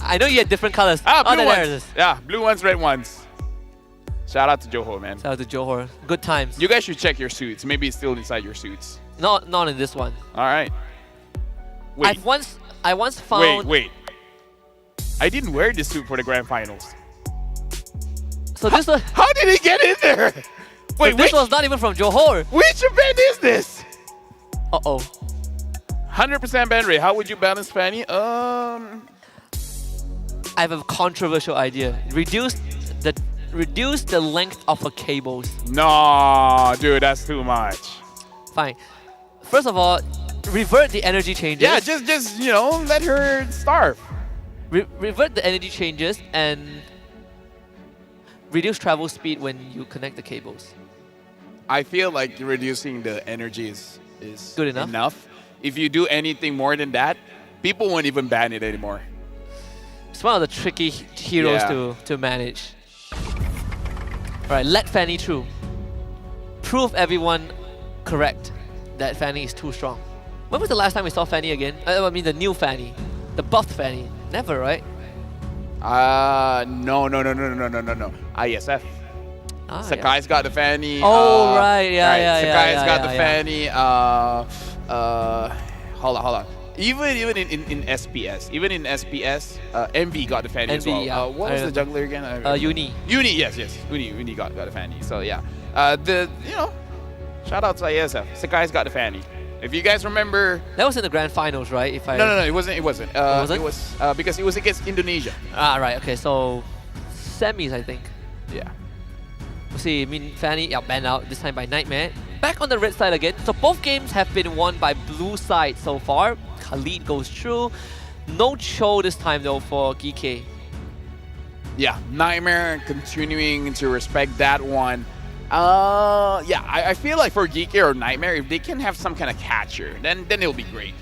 I know you had different colors. Blue there ones. it is. Yeah, blue ones, red ones. Shout out to Johor, man. Shout out to Johor. Good times. You guys should check your suits. Maybe it's still inside your suits. Not in this one. All right. Wait. I once found. Wait. I didn't wear this suit for the grand finals. So this was. How did it get in there? Wait, This was not even from Johor. which event is this? Uh-oh. 100% band rate. How would you balance Fanny? I have a controversial idea. Reduce the length of her cables. No, dude, that's too much. Fine. First of all, revert the energy changes. Yeah, just let her starve. Revert the energy changes and reduce travel speed when you connect the cables. I feel like reducing the energy is Good enough? If you do anything more than that, people won't even ban it anymore. It's one of the tricky heroes Yeah. to manage. Alright, let Fanny through. Prove everyone correct that Fanny is too strong. When was the last time we saw Fanny again? I mean the new Fanny. The buffed Fanny. Never, right? No. ISF. Sakai's got the Fanny. Oh, right. Yeah. Sakai's got the yeah. Fanny. Hold on. Even in SPS, MV got the Fanny as MV, well. yeah. What was the jungler again? Uni. Uni, yes. Uni got the Fanny. So yeah. Shout out to ISF. Sakai's got the Fanny. If you guys remember, That was in the grand finals, right? If I no, it wasn't. It wasn't. wasn't? It was because it was against Indonesia. Right. Okay, so semis, I think. Yeah. We'll see. I mean, Fanny banned out this time by Nightmare. Back on the red side again. So both games have been won by blue side so far. Khalid goes through. No Cho this time though for GK. Yeah, Nightmare continuing to respect that one. I feel like for Geeky or Nightmare, if they can have some kind of catcher, then it'll be great.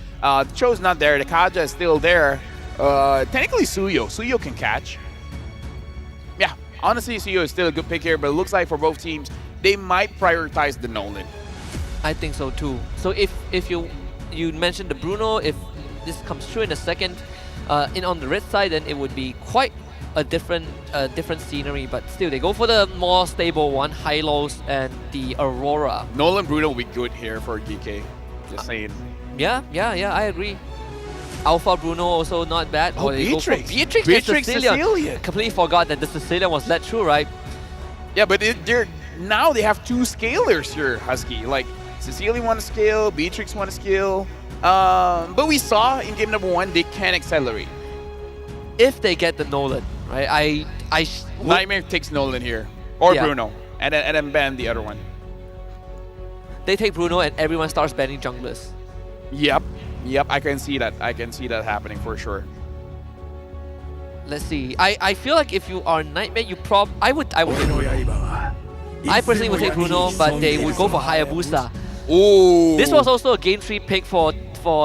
Cho's not there. The Kaja is still there. Technically Suyo can catch. Yeah, honestly, Suyo is still a good pick here, but it looks like for both teams, they might prioritize the Nolan. I think so too. So if you mentioned the Bruno, if this comes true in a second, in on the red side, then it would be quite a different scenery. But still, they go for the more stable one, Hylos and the Aurora. Nolan Bruno will be good here for GK. Just saying. Yeah, I agree. Alpha Bruno also not bad. Oh, they go for Beatrix. Beatrix and Cecilion. Cecilion. Completely forgot that the Cecilion was let through, right? Yeah, but now they have two scalers here, Husky. Like, Cecilion want to scale, Beatrix want to scale. But we saw in game number 1, they can accelerate. If they get the Nolan, right? Nightmare takes Nolan here. Or Yeah. Bruno. And then ban the other one. They take Bruno and everyone starts banning junglers. Yep, I can see that. I can see that happening for sure. Let's see. I feel like if you are Nightmare, I would take Bruno. I personally would take Bruno, but they would go for Hayabusa. Ooh. This was also a game 3 pick for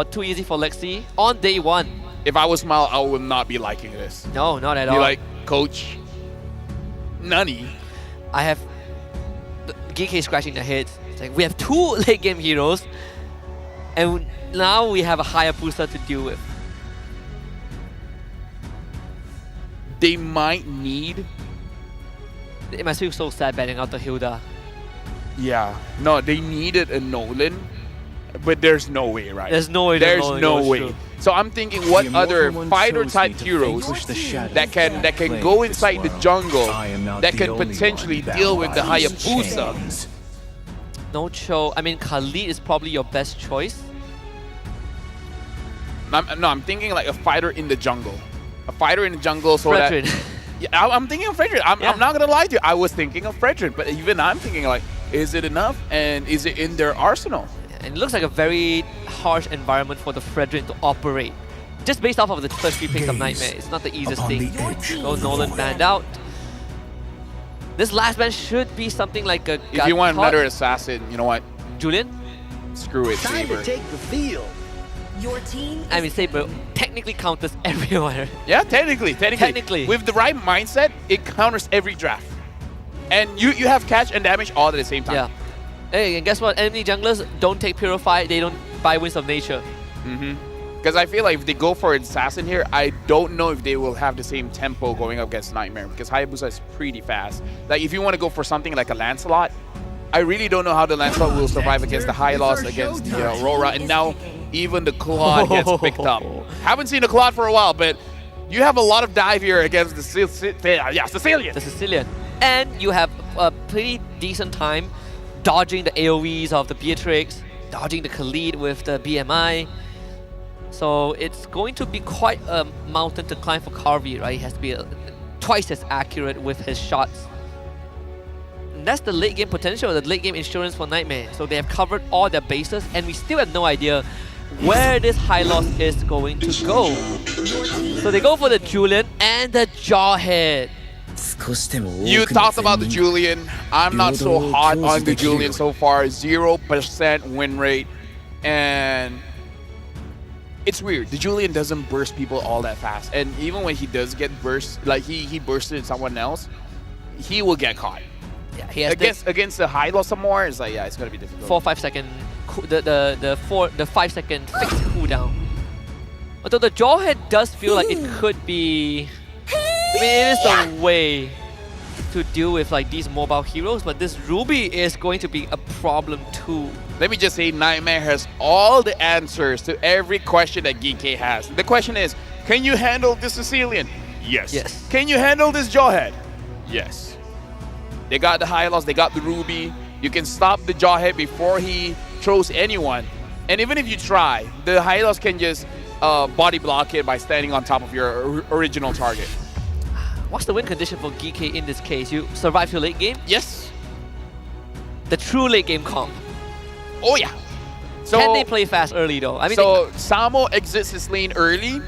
Too Easy for Lexi on day 1. If I was Smile, I would not be liking this. No, not at Be all. like, Coach, Nani. I have GK scratching their heads. It's like, we have 2 late game heroes, and now we have a Hayabusa to deal with. They might need... It must feel so sad banning out the Hilda. Yeah. No, they needed a Nolan, but there's no way, right? There's no way. There's Nolan no goes way. through. So I'm thinking, what The immortal other one fighter chose type me to heroes vanquish the shadows that can of go this inside the world. jungle, I am not that the can only potentially one deal bound with the by these Hayabusa? chains. No Cho. I mean, Khalid is probably your best choice. I'm thinking like a fighter in the jungle. A fighter in the jungle so Fredrin. that... Yeah, I'm thinking of Fredrin. I'm not going to lie to you. I was thinking of Fredrin, but even I'm thinking like, is it enough? And is it in their arsenal? And it looks like a very harsh environment for the Fredrin to operate. Just based off of the first 3 picks of Nightmare, it's not the easiest Upon thing. the edge So of the Nolan void. banned out. This last ban should be something like a If you want Gun another Pot. assassin, you know what? Julian? Screw it, Time Saber. to take the field. Your team I mean, Saber technically counters everyone. Yeah, technically. Technically. With the right mindset, it counters every draft. And you have catch and damage all at the same time. Yeah. Hey, and guess what? Enemy junglers don't take Purify, they don't buy Winds of Nature. Because I feel like if they go for Assassin here, I don't know if they will have the same tempo going up against Nightmare, because Hayabusa is pretty fast. Like, if you want to go for something like a Lancelot, I really don't know how the Lancelot will survive against the Hylos, against the Aurora, and now even the Claude gets picked up. Haven't seen the Claude for a while, but you have a lot of dive here against the Sicilian. The Sicilian. And you have a pretty decent time dodging the AoEs of the Beatrix, dodging the Khalid with the BMI. So it's going to be quite a mountain to climb for Carvey, right? He has to be twice as accurate with his shots. And that's the late game potential, the late game insurance for Nightmare. So they have covered all their bases, and we still have no idea where this Hylos is going to go. So they go for the Julian and the Jawhead. You talked about the Julian. I'm not so hot on the Julian so far. 0% win rate. And it's weird. The Julian doesn't burst people all that fast. And even when he does get burst, like he bursted someone else, he will get caught. Yeah, he has against the Hylos some more, it's like, yeah, it's gonna be difficult. 4-5 second, the 5 second fixed cooldown. Although the Jawhead does feel like it could be, I mean, it is the way to deal with like these mobile heroes, but this Ruby is going to be a problem too. Let me just say, Nightmare has all the answers to every question that GK has. The question is, can you handle this Sicilian? Yes. Yes. Can you handle this Jawhead? Yes. They got the Hylos, they got the Ruby. You can stop the Jawhead before he throws anyone. And even if you try, the Hylos can just body block it by standing on top of your original target. What's the win condition for GK in this case? You survive your late game? Yes. The true late game comp. Oh yeah. So, can they play fast early though? I mean, so Samo exits his lane early.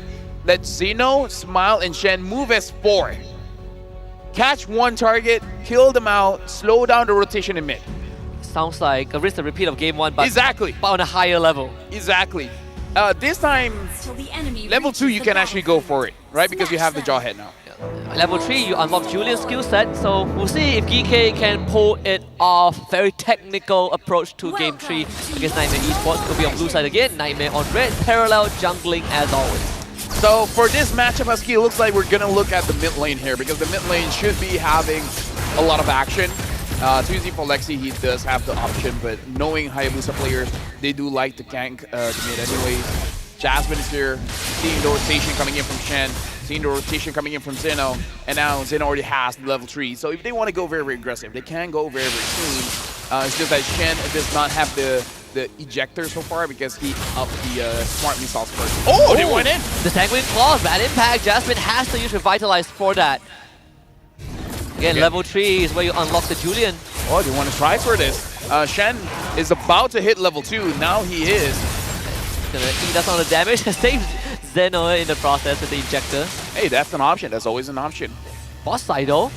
Let Zeno, Smile, and Shen move as 4. Catch one target, kill them out, slow down the rotation in mid. sounds like a rinse and repeat of game 1, but, Exactly. but on a higher level. Exactly. This time, level 2, you can actually go for it, right? Because you have the Jawhead now. Level 3, you unlock Julian's skill set, so we'll see if GK can pull it off. Very technical approach to game 3 against Nightmare Esports. Could be on blue side again, Nightmare on red, parallel jungling as always. So for this matchup, Husky, it looks like we're gonna look at the mid lane here, because the mid lane should be having a lot of action. Too easy for Lexi, he does have the option, but knowing Hayabusa players, they do like to gank the mid anyways. Jasmine is here, seeing the rotation coming in from Shen, seeing the rotation coming in from Zeno, and now Zeno already has the level 3. So if they want to go very, very aggressive, they can go very, very soon. It's just that Shen does not have the ejector so far because he upped the smart missiles first. Oh, they went in! The Sanguine Claws, bad impact. Jasmine has to use Revitalize for that. Again, level 3 is where you unlock the Julian. Oh, they want to try for this. Shen is about to hit level 2. Now he is. Gonna eat us on the damage. Save Zeno in the process with the ejector. Hey, that's an option. That's always an option. Bot side though.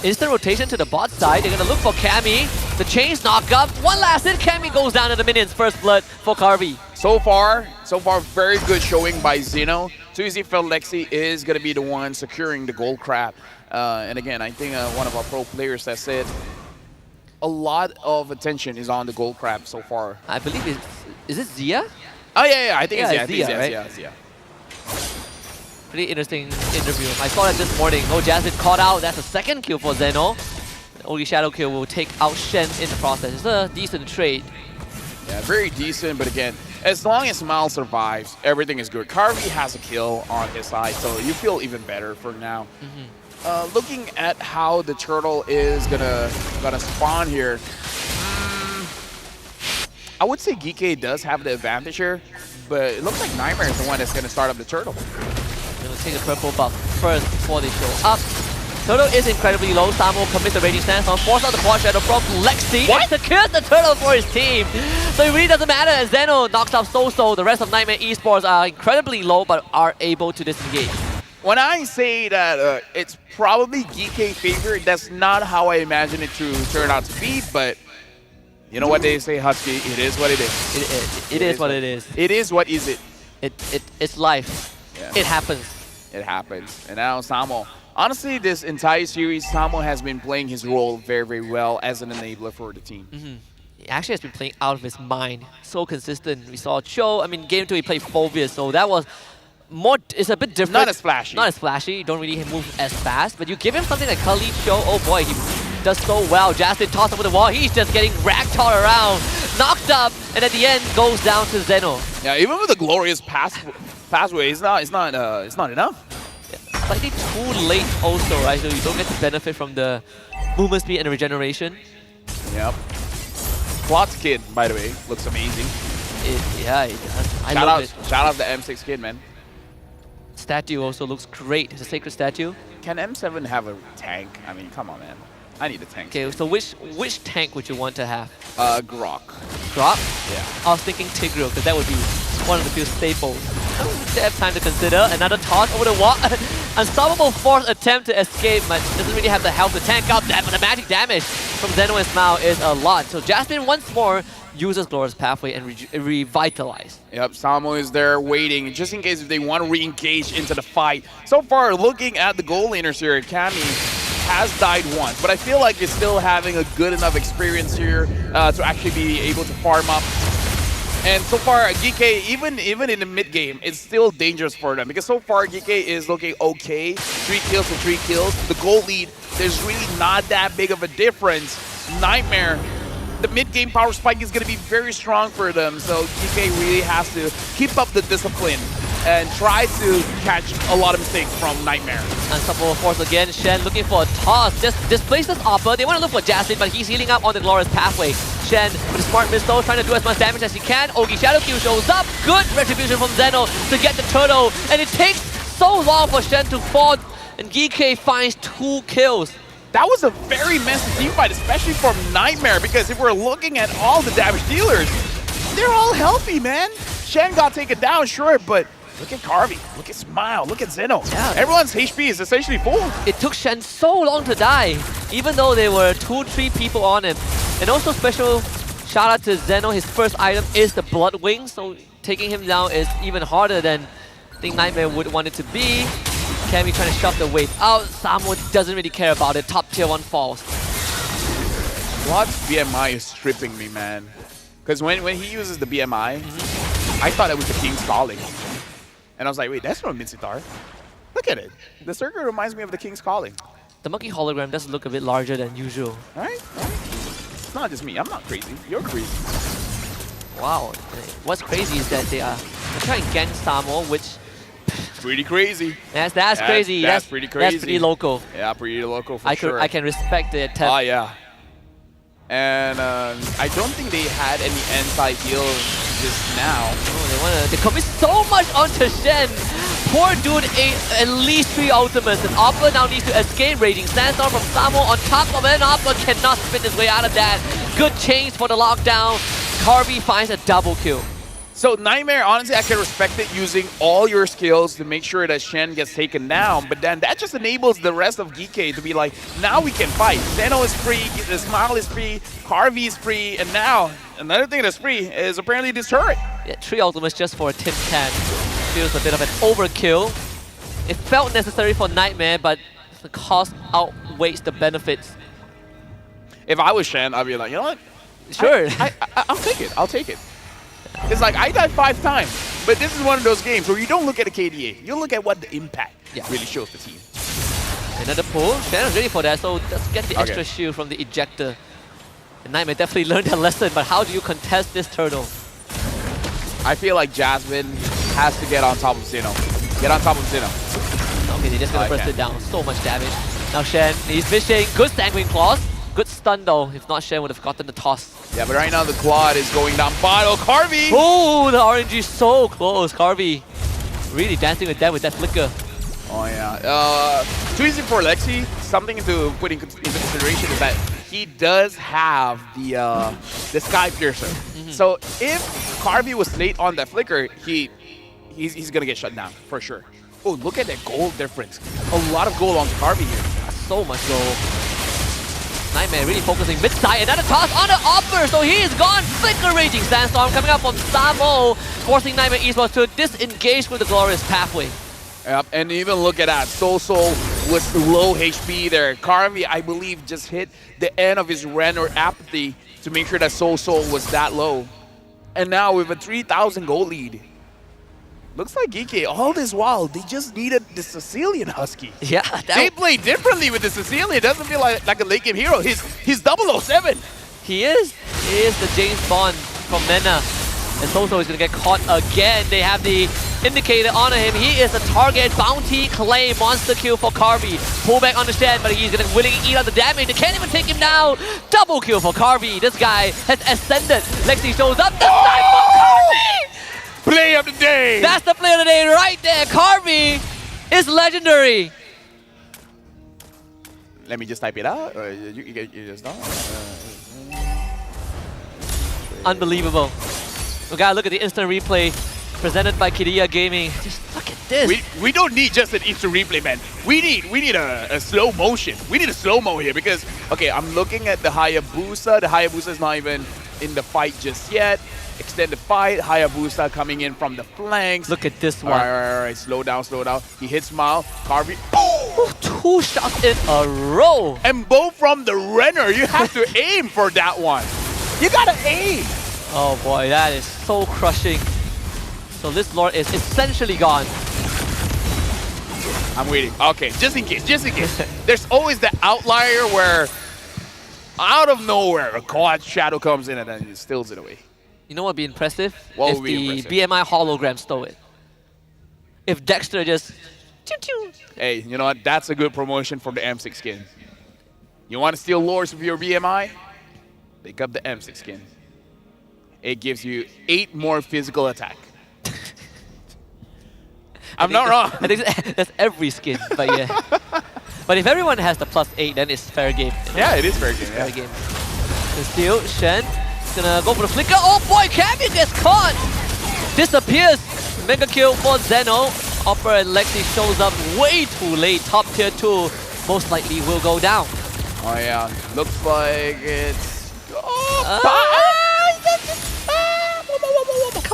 Instant rotation to the bot side. They're gonna look for Cammy. The chains knock up. One last hit. Cammy goes down to the minions. First blood for Carvey. So far, very good showing by Zeno. Too easy for Lexi is gonna be the one securing the gold crab. And again, I think one of our pro players that said a lot of attention is on the gold crab so far. I believe it's, is it Zia? Oh yeah, I think Yeah, it's it's Zia. Pretty interesting interview. I saw that this morning. Oh, Jasmine caught out. That's a second kill for Zeno. Only Shadow Kill will take out Shen in the process. It's a decent trade. Yeah, very decent, but again, as long as Mal survives, everything is good. Carvey has a kill on his side, so you feel even better for now. Looking at how the turtle is gonna spawn here, I would say GK does have the advantage here, but it looks like Nightmare is the one that's gonna start up the turtle. Gonna take a purple buff first before they show up. Turtle is incredibly low. Samo commits the raging stance on, force out the quad shadow from Lexi. What? And secures the turtle for his team. So it really doesn't matter as Zeno knocks out So-So. The rest of Nightmare Esports are incredibly low but are able to disengage. When I say that it's probably GK favorite, that's not how I imagine it to turn out to be, but you know what they say, Husky, it is what it is. It is what it is. It is what is it. It's life. Yeah. It happens. It happens. And now Samo. Honestly, this entire series, Samo has been playing his role very, very well as an enabler for the team. he actually has been playing out of his mind. So consistent. We saw Cho. I mean, game 2 he played Phobius, so that was more. It's a bit different. Not as flashy. Not as flashy. You don't really move as fast. But you give him something like Khalid Cho. Oh boy, he does so well. Jasmine tossed over the wall. He's just getting ragdolled around, knocked up, and at the end goes down to Zeno. Yeah, even with the glorious pathway, it's not enough. Slightly too late also, right? So you don't get to benefit from the movement speed and the regeneration. Yep. Plot's kid, by the way, looks amazing. Yeah, it does. I love it. Shout out the M6 kid, man. Statue also looks great. It's a sacred statue. Can M7 have a tank? I mean, come on, man. I need a tank. Okay, so which tank would you want to have? Grok. Grok? Yeah. I was thinking Tigreal, because that would be one of the few staples. They have time to consider. Another toss over the wall. Unstoppable fourth attempt to escape, but doesn't really have the health to tank out that, but the magic damage from Zeno and Smile is a lot. So Jasmine once more uses Glorious Pathway and revitalize. Yep, Samo is there waiting just in case if they want to re-engage into the fight. So far, looking at the goal laners here, Cammy has died once, but I feel like it's still having a good enough experience here to actually be able to farm up. And so far, GK, even in the mid game, it's still dangerous for them because so far GK is looking okay. 3 kills to 3 kills. The goal lead, there's really not that big of a difference. Nightmare, the mid game power spike is going to be very strong for them, so GK really has to keep up the discipline and try to catch a lot of mistakes from Nightmare. Unstoppable force again. Shen looking for a toss. Just displaces Oppa. They want to look for Jasmine, but he's healing up on the Glorious Pathway. Shen with a smart missile trying to do as much damage as he can. Ogi Shadow Q shows up. Good retribution from Zeno to get the turtle. And it takes so long for Shen to fall. And GK finds 2 kills. That was a very messy team fight, especially from Nightmare, because if we're looking at all the damage dealers, they're all healthy, man. Shen got taken down, sure, but look at Carvey, look at Smile, look at Zeno. Yeah. Everyone's HP is essentially full. It took Shen so long to die, even though there were 2-3 people on him. And also special shout out to Zeno, his first item is the Blood Wing, so taking him down is even harder than I think Nightmare would want it to be. Cammy trying to shove the wave out. Samo doesn't really care about it. Top tier 1 falls. Blood's BMI is stripping me, man. Because when he uses the BMI, I thought it was the King's Calling. And I was like, wait, that's from Minsitar. Look at it. The circle reminds me of the King's Calling. The monkey hologram does look a bit larger than usual. Right? It's not just me. I'm not crazy. You're crazy. Wow. What's crazy is that they're trying to gank Samo, which... pretty crazy. That's crazy. That's pretty crazy. That's pretty local. Yeah, pretty local for sure. I can respect the attempt. Oh, yeah. And I don't think they had any anti-heal just now. They commit so much onto Shen. Poor dude ate at least 3 ultimates, and Oppa now needs to escape. Raging Sandstorm from Samo on top of it. Oppa cannot spin his way out of that. Good change for the lockdown. Carvey finds a double kill. So Nightmare, honestly, I can respect it using all your skills to make sure that Shen gets taken down, but then that just enables the rest of GK to be like, now we can fight. Zeno is free, the Smile is free, Carvey is free, and now another thing that's free is apparently this turret. Yeah, 3 ultimates just for a tin can. Feels a bit of an overkill. It felt necessary for Nightmare, but the cost outweighs the benefits. If I was Shen, I'd be like, you know what? Sure. I'll take it. I'll take it. It's like, I died 5 times, but this is one of those games where you don't look at the KDA, you look at what the impact really shows the team. Another pull. Shannon's ready for that, so let's get the extra shield from the ejector. And Nightmare definitely learned that lesson, but how do you contest this turtle? I feel like Jasmine has to get on top of Zeno. Get on top of Zeno. Okay, they're just gonna burst it down. So much damage. Now Shen, he's fishing. Good Sanguine Claws. Good stun though. If not, Shen would have gotten the toss. Yeah, but right now the quad is going down. Bottle, Carvey! Oh, the RNG so close. Carvey really dancing with them with that flicker. Oh yeah. Too easy for Lexi. Something to put into consideration is that he does have the Sky Piercer. So if Carvey was late on that flicker, he's gonna get shut down for sure. Oh, look at that gold difference. A lot of gold on Carvey here. So much gold. Nightmare really focusing mid-side. Another toss on the offer, so he is gone. Flicker Raging Sandstorm coming up from Samo, forcing Nightmare Esports to disengage with the Glorious Pathway. Yep, and even look at that. Soul was low HP there. Carvey, I believe, just hit the end of his Ren or Apathy to make sure that Soul was that low. And now with a 3,000 gold lead, looks like GK all this while, they just needed the Sicilian Husky. Yeah, They play differently with the Sicilian. It doesn't feel like a late game hero. He's 007. he is. He is the James Bond from Mena. And Soso is going to get caught again. They have the indicator on him. He is a target. Bounty claim. Monster kill for Carvey. Pull back on the stand, but he's going to willingly eat out the damage. They can't even take him down. Double kill for Carvey. This guy has ascended. Lexi shows up. The snipe for Carvey! Play of the day. That's the play of the day right there. Carvey is legendary. Let me just type it out. You just don't. Unbelievable. We gotta look at the instant replay presented by Kiria Gaming. Just look at this. We don't need just an instant replay, man. We need a slow motion. We need a slow-mo here because, okay, I'm looking at the Hayabusa. The Hayabusa is not even in the fight just yet. Extended fight. Hayabusa coming in from the flanks. Look at this one. All right. Slow down. He hits Mao. Carvey. Ooh, 2 shots in a row. And both from the Renner. You have to aim for that one. You gotta aim. Oh boy, that is so crushing. So this Lord is essentially gone. I'm waiting. Okay, just in case. There's always the outlier where out of nowhere a quad shadow comes in and then it steals it away. You know what would be impressive? What if would be the impressive? BMI hologram stole it. If Dexter just... choo choo. Hey, you know what? That's a good promotion for the M6 skin. You want to steal lores with your BMI? Pick up the M6 skin. It gives you 8 more physical attack. I'm not wrong. I think that's every skin, but yeah. But if everyone has the +8, then it's fair game. Yeah, it is fair game. Fair game. And still, Shen is gonna go for the flicker. Oh boy, Cammy gets caught! Disappears. Mega kill for Zeno. Opera and Lexi shows up way too late. Top tier 2 most likely will go down. Oh yeah, looks like it's...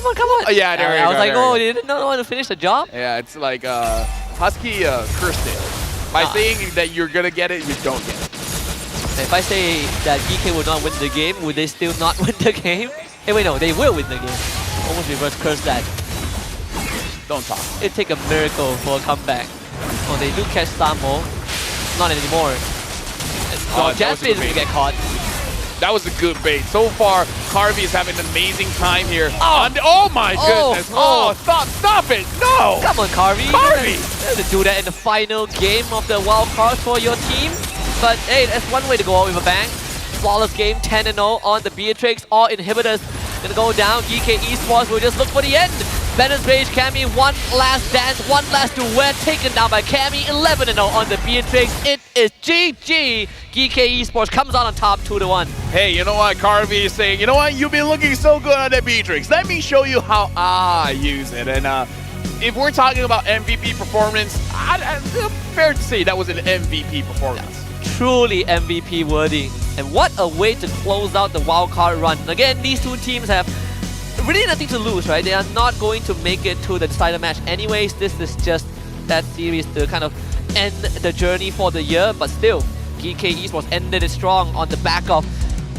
Come on. Oh, yeah, there we I go, was like, there we oh, go. they didn't know how to finish the job? Yeah, it's like Husky cursed it. By saying that you're gonna get it, you don't get it. If I say that DK would not win the game, would they still not win the game? Hey, wait, no, they will win the game. Almost reverse curse that. Don't talk. It'd take a miracle for a comeback. Oh, they do catch Samo. Not anymore. Oh, Jasmine is going to get caught. That was a good bait. So far, Carvey is having an amazing time here. Oh my goodness. Oh, stop it. No. Come on, Carvey. Carvey. You have to do that in the final game of the wild cards for your team. But hey, that's one way to go out with a bang. Flawless game, 10-0 on the Beatrix. All inhibitors gonna go down. GK Esports will just look for the end. Bennett's Rage, Cammy, one last dance, one last duet, taken down by Cammy, 11-0 on the Beatrix. It is GG. GK Esports comes out on top 2-1. Hey, you know what? Carvey is saying, you know what? You've been looking so good on the Beatrix. Let me show you how I use it. And if we're talking about MVP performance, fair to say that was an MVP performance. Truly MVP worthy. And what a way to close out the wildcard run. Again, these two teams have really nothing to lose, right? They are not going to make it to the decider match anyways. This is just that series to kind of end the journey for the year. But still, GK Esports ended it strong on the back of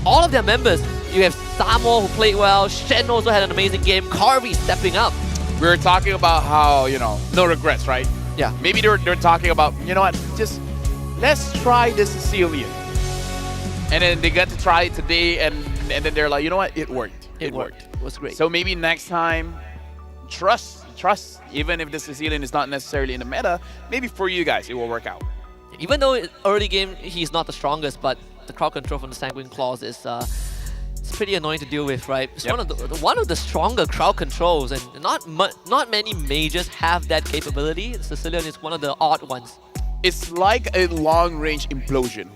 all of their members. You have Samo who played well. Shen also had an amazing game. Carvey stepping up. We were talking about how, you know, no regrets, right? Yeah. Maybe they're talking about, you know what, just let's try the Sicilian. And then they got to try it today, and then they're like, you know what, it worked. It worked. It was great. So maybe next time, trust. Even if the Sicilian is not necessarily in the meta, maybe for you guys, it will work out. Even though early game he's not the strongest, but the crowd control from the Sanguine Claws is it's pretty annoying to deal with, right? It's one of the stronger crowd controls, and not many majors have that capability. The Sicilian is one of the odd ones. It's like a long-range implosion.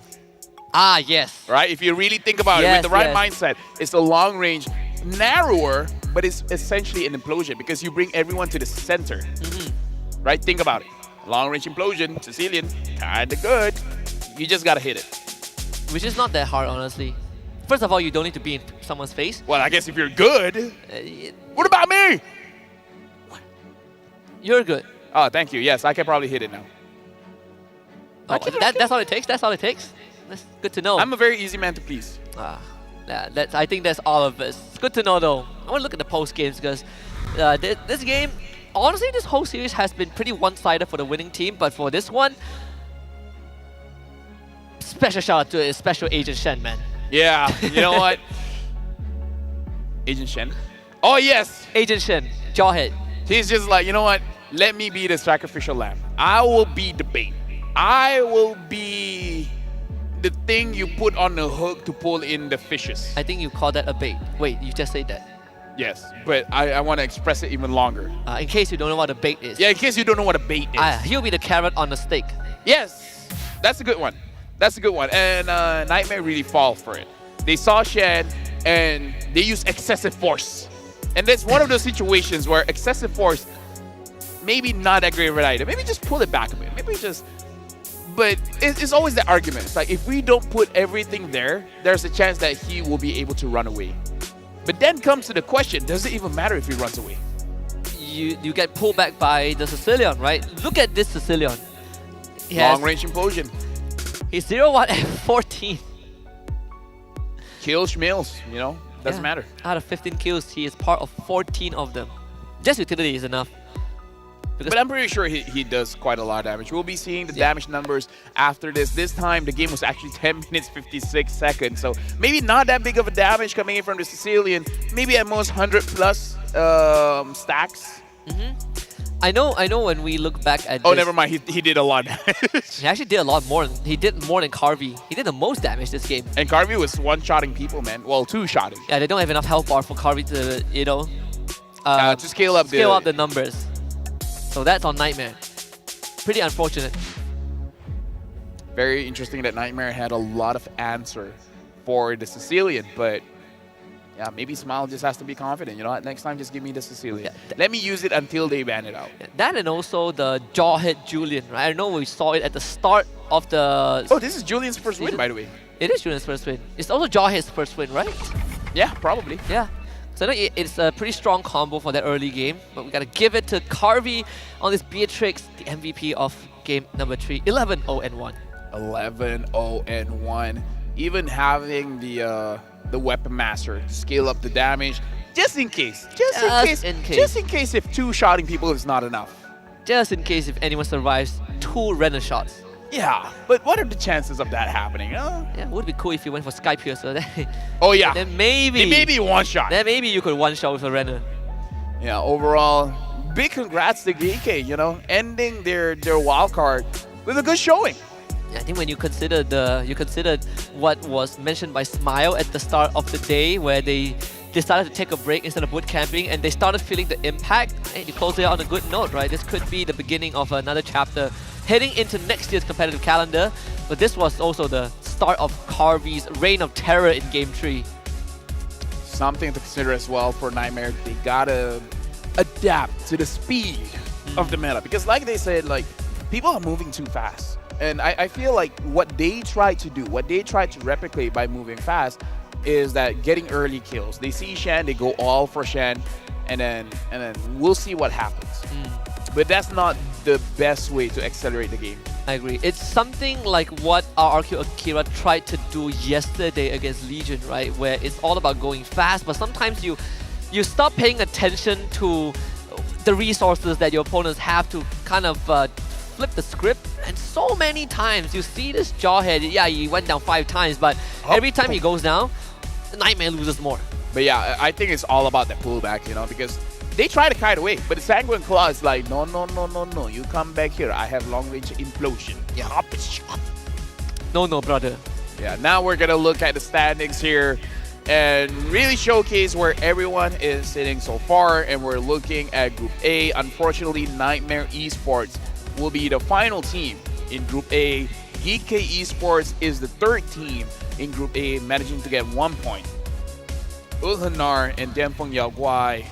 Ah, yes. Right? If you really think about it, with the right mindset, it's a long-range, narrower, but it's essentially an implosion because you bring everyone to the center. Right? Think about it. Long-range implosion, Sicilian, kinda good. You just gotta hit it. Which is not that hard, honestly. First of all, you don't need to be in someone's face. Well, I guess if you're good. What about me? You're good. Oh, thank you. Yes, I can probably hit it now. Oh, that's all it takes? That's all it takes? That's good to know. I'm a very easy man to please. I think that's all of us. It's good to know though. I want to look at the post games because this game, honestly, this whole series has been pretty one-sided for the winning team. But for this one, special shout out to Special Agent Shen, man. Yeah, you know what? Agent Shen. Oh yes, Agent Shen, Jawhead. he's just like, you know what? Let me be the sacrificial lamb. I will be the bait. I will be the thing you put on the hook to pull in the fishes. I think you call that a bait. Wait, you just said that. Yes, but I want to express it even longer. In case you don't know what a bait is. Yeah, in case you don't know what a bait is. He'll be the carrot on the stick. Yes, that's a good one. That's a good one. And Nightmare really fall for it. They saw Shen and they used excessive force. And that's one of those situations where excessive force, maybe not that great of an idea. Maybe just pull it back a bit. Maybe just... But it's always the argument. It's like if we don't put everything there, there's a chance that he will be able to run away. But then comes to the question, does it even matter if he runs away? You get pulled back by the Sicilian, right? Look at this Sicilian. Long-range implosion. He's 0-1 at 14. Kills Schmills, you know? Doesn't matter. Out of 15 kills, he is part of 14 of them. Just utility is enough. But I'm pretty sure he does quite a lot of damage. We'll be seeing the damage numbers after this. This time, the game was actually 10 minutes, 56 seconds. So maybe not that big of a damage coming in from the Sicilian. Maybe at most 100 plus stacks. I know when we look back at Oh, this, never mind. He did a lot of damage. he actually did a lot more. He did more than Carvey. He did the most damage this game. And Carvey was one-shotting people, man. Well, two-shotting. Yeah, they don't have enough health bar for Carvey to, you know, To scale up the numbers. So that's on Nightmare. Pretty unfortunate. Very interesting that Nightmare had a lot of answer for the Sicilian, but yeah, maybe Smile just has to be confident. You know what? Next time, just give me the Sicilian. Let me use it until they ban it out. That and also the Jawhead Julian, right? I know we saw it at the start of the... Oh, this is Julian's first win, by the way. It is Julian's first win. It's also Jawhead's first win, right? Yeah, probably. Yeah. So I know it's a pretty strong combo for that early game, but we gotta give it to Carvey on this Beatrix, the MVP of game number 3, 11-0-1. 11-0-1. Even having the Weapon Master to scale up the damage, just in case. Just in case if two-shotting people is not enough. Just in case if anyone survives 2 random shots. Yeah, but what are the chances of that happening? Yeah, would be cool if you went for Sky Piercer. Oh yeah. Then maybe one shot. Then maybe you could one shot with a Renner. Yeah, overall, big congrats to GK, you know, ending their wild card with a good showing. I think when you consider what was mentioned by Smile at the start of the day, where they decided to take a break instead of boot camping, and they started feeling the impact. Hey, you close it out on a good note, right? This could be the beginning of another chapter heading into next year's competitive calendar. But this was also the start of Carvey's reign of terror in Game 3. Something to consider as well for Nightmare. They gotta adapt to the speed of the meta, because like they said, like, people are moving too fast. And I feel like what they try to do, what they try to replicate by moving fast, is that getting early kills. They see Shen, they go all for Shen, and then we'll see what happens. But that's not the best way to accelerate the game. I agree. It's something like what RRQ Akira tried to do yesterday against Legion, right? Where it's all about going fast, but sometimes you stop paying attention to the resources that your opponents have to kind of flip the script. And so many times you see this Jawhead, yeah, he went down 5 times, but every time he goes down, Nightmare loses more. But yeah, I think it's all about that pullback, you know, because they try to kite away, but the Sanguine Claw is like, no, you come back here. I have long-range implosion. Yeah. No, brother. Yeah, now we're going to look at the standings here and really showcase where everyone is sitting so far. And we're looking at Group A. Unfortunately, Nightmare Esports will be the final team in Group A. GK Esports is the 3rd team in Group A, managing to get 1 point. Ulhanar and Denfeng Yaoguai.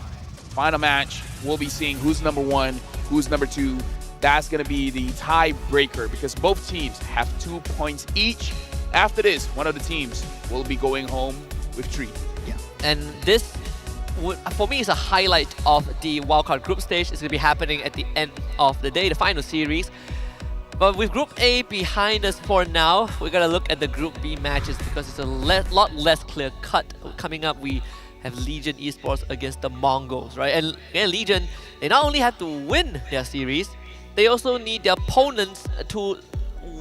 Final match, we'll be seeing who's number 1, who's number 2. That's going to be the tiebreaker because both teams have 2 points each. After this, one of the teams will be going home with 3. Yeah. And this, for me, is a highlight of the wildcard group stage. It's going to be happening at the end of the day, the final series. But with Group A behind us for now, we're gonna look at the Group B matches because it's a lot less clear cut. Coming up, we have Legion Esports against the Mongols, right? And again, Legion, they not only have to win their series, they also need their opponents to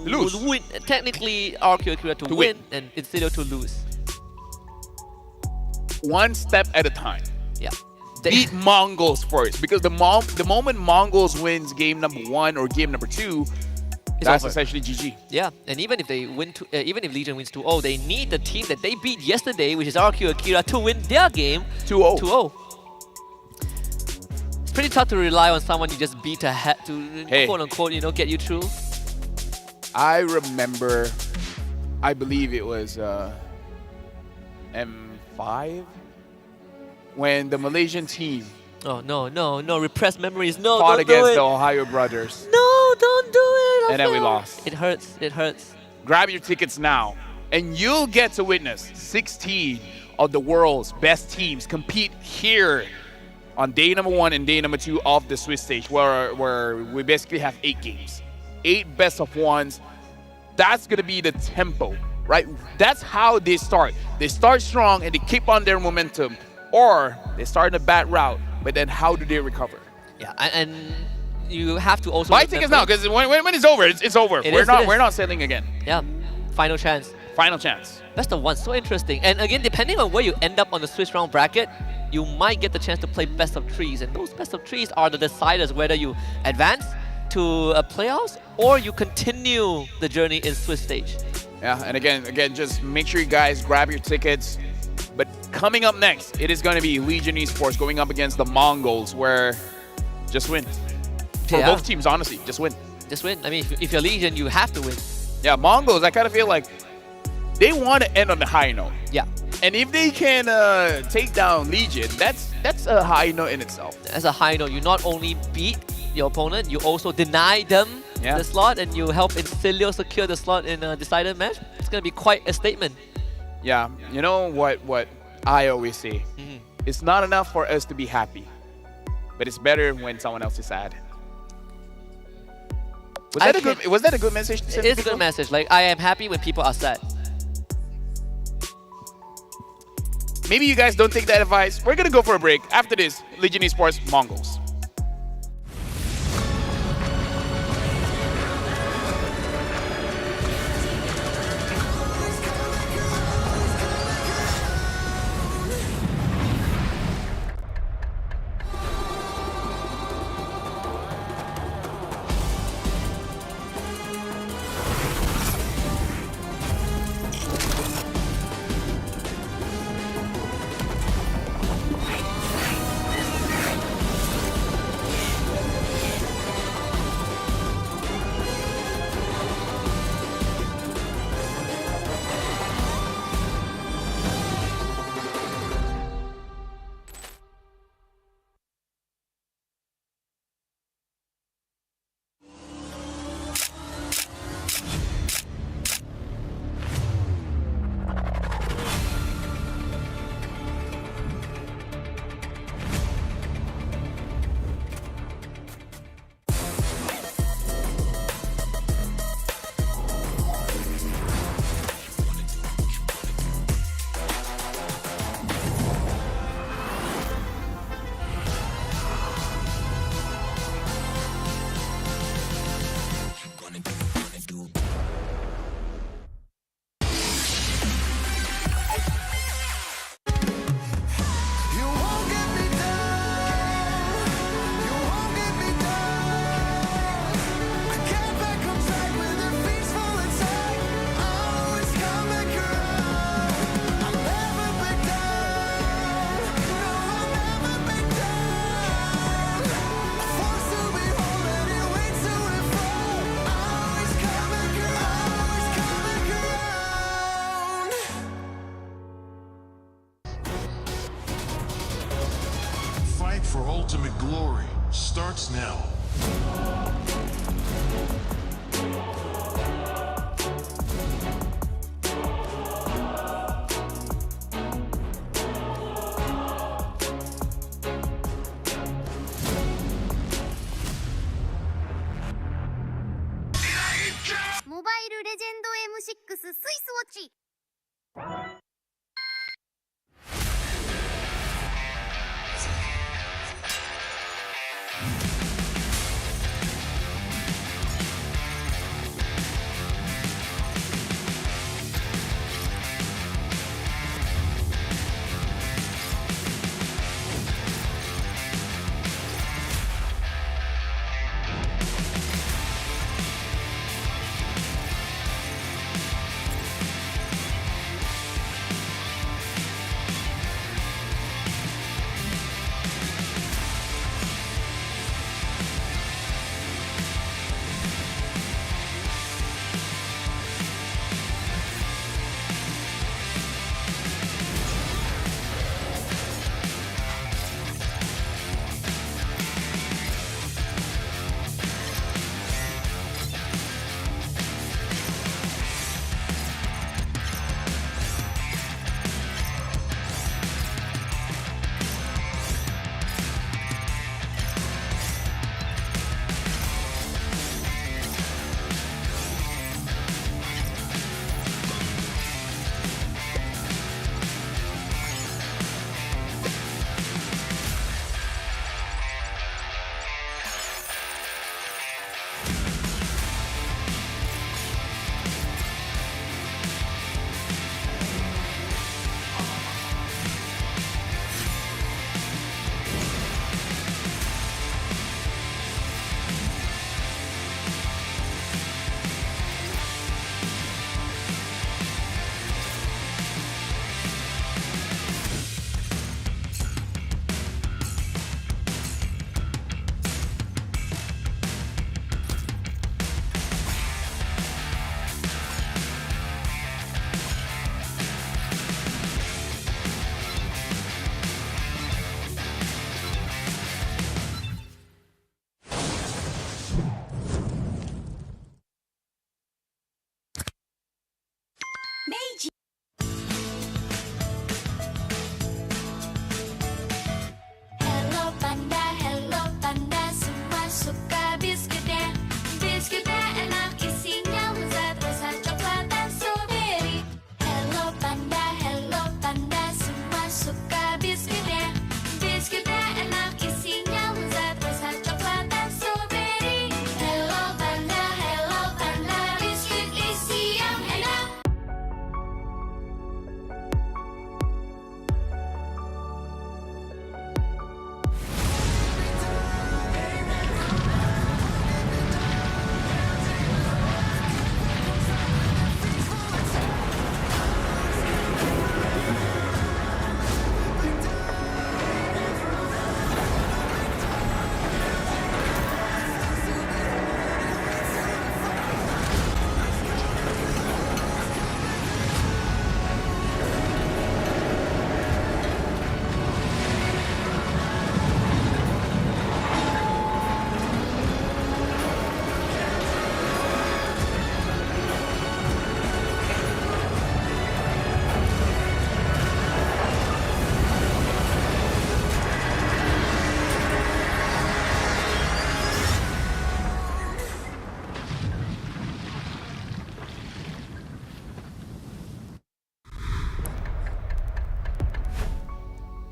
Lose. win. Technically, RQ Akira to win and Insidio to lose. One step at a time. Yeah. Beat Mongols first, because the moment Mongols wins game number 1 or game number 2, that's over. essentially GG. Yeah, and even if they win, even if Legion wins 2-0, they need the team that they beat yesterday, which is RQ Akira, to win their game 2-0. 2-0. It's pretty tough to rely on someone you just beat to quote unquote, you know, get you through. I remember, I believe it was M5 when the Malaysian team Oh no, repressed memories. No, fought don't against do it. the Ohio brothers. No, don't do it. And then we Rafael. lost. It hurts. It hurts. Grab your tickets now, and you'll get to witness 16 of the world's best teams compete here on day number 1 and day number 2 of the Swiss stage, where we basically have 8 games, 8 best of 1s. That's gonna be the tempo, right? That's how they start. They start strong and they keep on their momentum, or they start in a bad route, but then how do they recover? Yeah, and you have to also Buy tickets now, because when it's over, it's over. It We're is. not selling again. Yeah, final chance. Final chance. Best of 1, so interesting. And again, depending on where you end up on the Swiss round bracket, you might get the chance to play best of 3s. And those best of 3s are the deciders whether you advance to playoffs or you continue the journey in Swiss stage. Yeah, and again, just make sure you guys grab your tickets. But coming up next, it is going to be Legion Esports going up against the Mongols, where just win. For both teams, honestly, just win. Just win. I mean, if you're Legion, you have to win. Yeah, Mongols, I kind of feel like they want to end on the high note. Yeah. And if they can take down Legion, that's a high note in itself. As a high note, you not only beat your opponent, you also deny them the slot, and you help Insilio secure the slot in a decided match. It's going to be quite a statement. Yeah, you know what I always say? It's not enough for us to be happy, but it's better when someone else is sad. Was that a good message to send to It's a people? good message. Like, I am happy when people are sad. Maybe you guys don't take that advice. We're going to go for a break. After this, Legion Esports Mongols. For ultimate glory starts now. M6 スイスウォッチ Hello Panda, hello Panda, semua suka biskuitnya. Biskuitnya enak, isinya lezat, rasa coklat dan strawberry. Hello Panda, semua suka biskuitnya. Biskuitnya enak, isinya lezat, rasa coklat dan strawberry. Hello Panda, biskuit isi yang enak.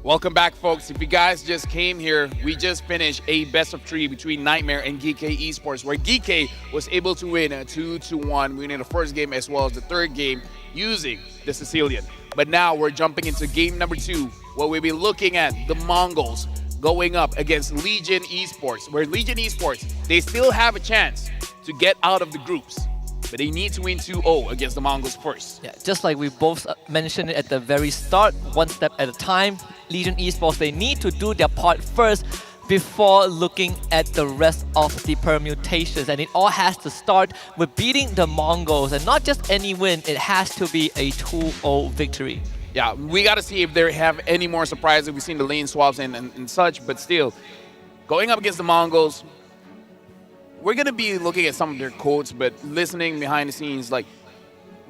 Welcome back, folks. If you guys just came here, we just finished a best of 3 between Nightmare and Geekay Esports, where Geekay was able to win a 2-1, winning the first game as well as the third game using the Sicilian. But now we're jumping into game number 2, where we'll be looking at the Mongols going up against Legion Esports, where Legion Esports, they still have a chance to get out of the groups, but they need to win 2-0 against the Mongols first. Yeah, just like we both mentioned it at the very start, one step at a time. Legion Esports, they need to do their part first before looking at the rest of the permutations. And it all has to start with beating the Mongols. And not just any win, it has to be a 2-0 victory. Yeah, we got to see if they have any more surprises. We've seen the lane swaps and such, but still, going up against the Mongols, we're going to be looking at some of their quotes, but listening behind the scenes, like,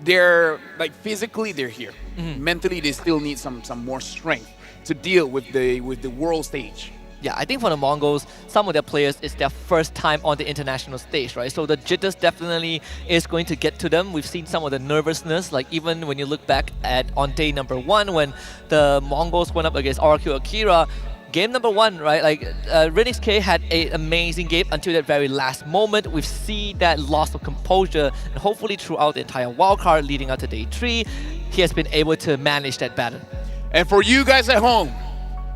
they're, like, physically, they're here. Mentally, they still need some more strength to deal with the world stage. Yeah, I think for the Mongols, some of their players, it's their first time on the international stage, right? So the jitters definitely is going to get to them. We've seen some of the nervousness, like even when you look back at on day number 1 when the Mongols went up against RQ Akira, game number 1, right? Like Renix K had an amazing game until that very last moment. We've seen that loss of composure, and hopefully throughout the entire wildcard leading up to day 3, he has been able to manage that battle. And for you guys at home,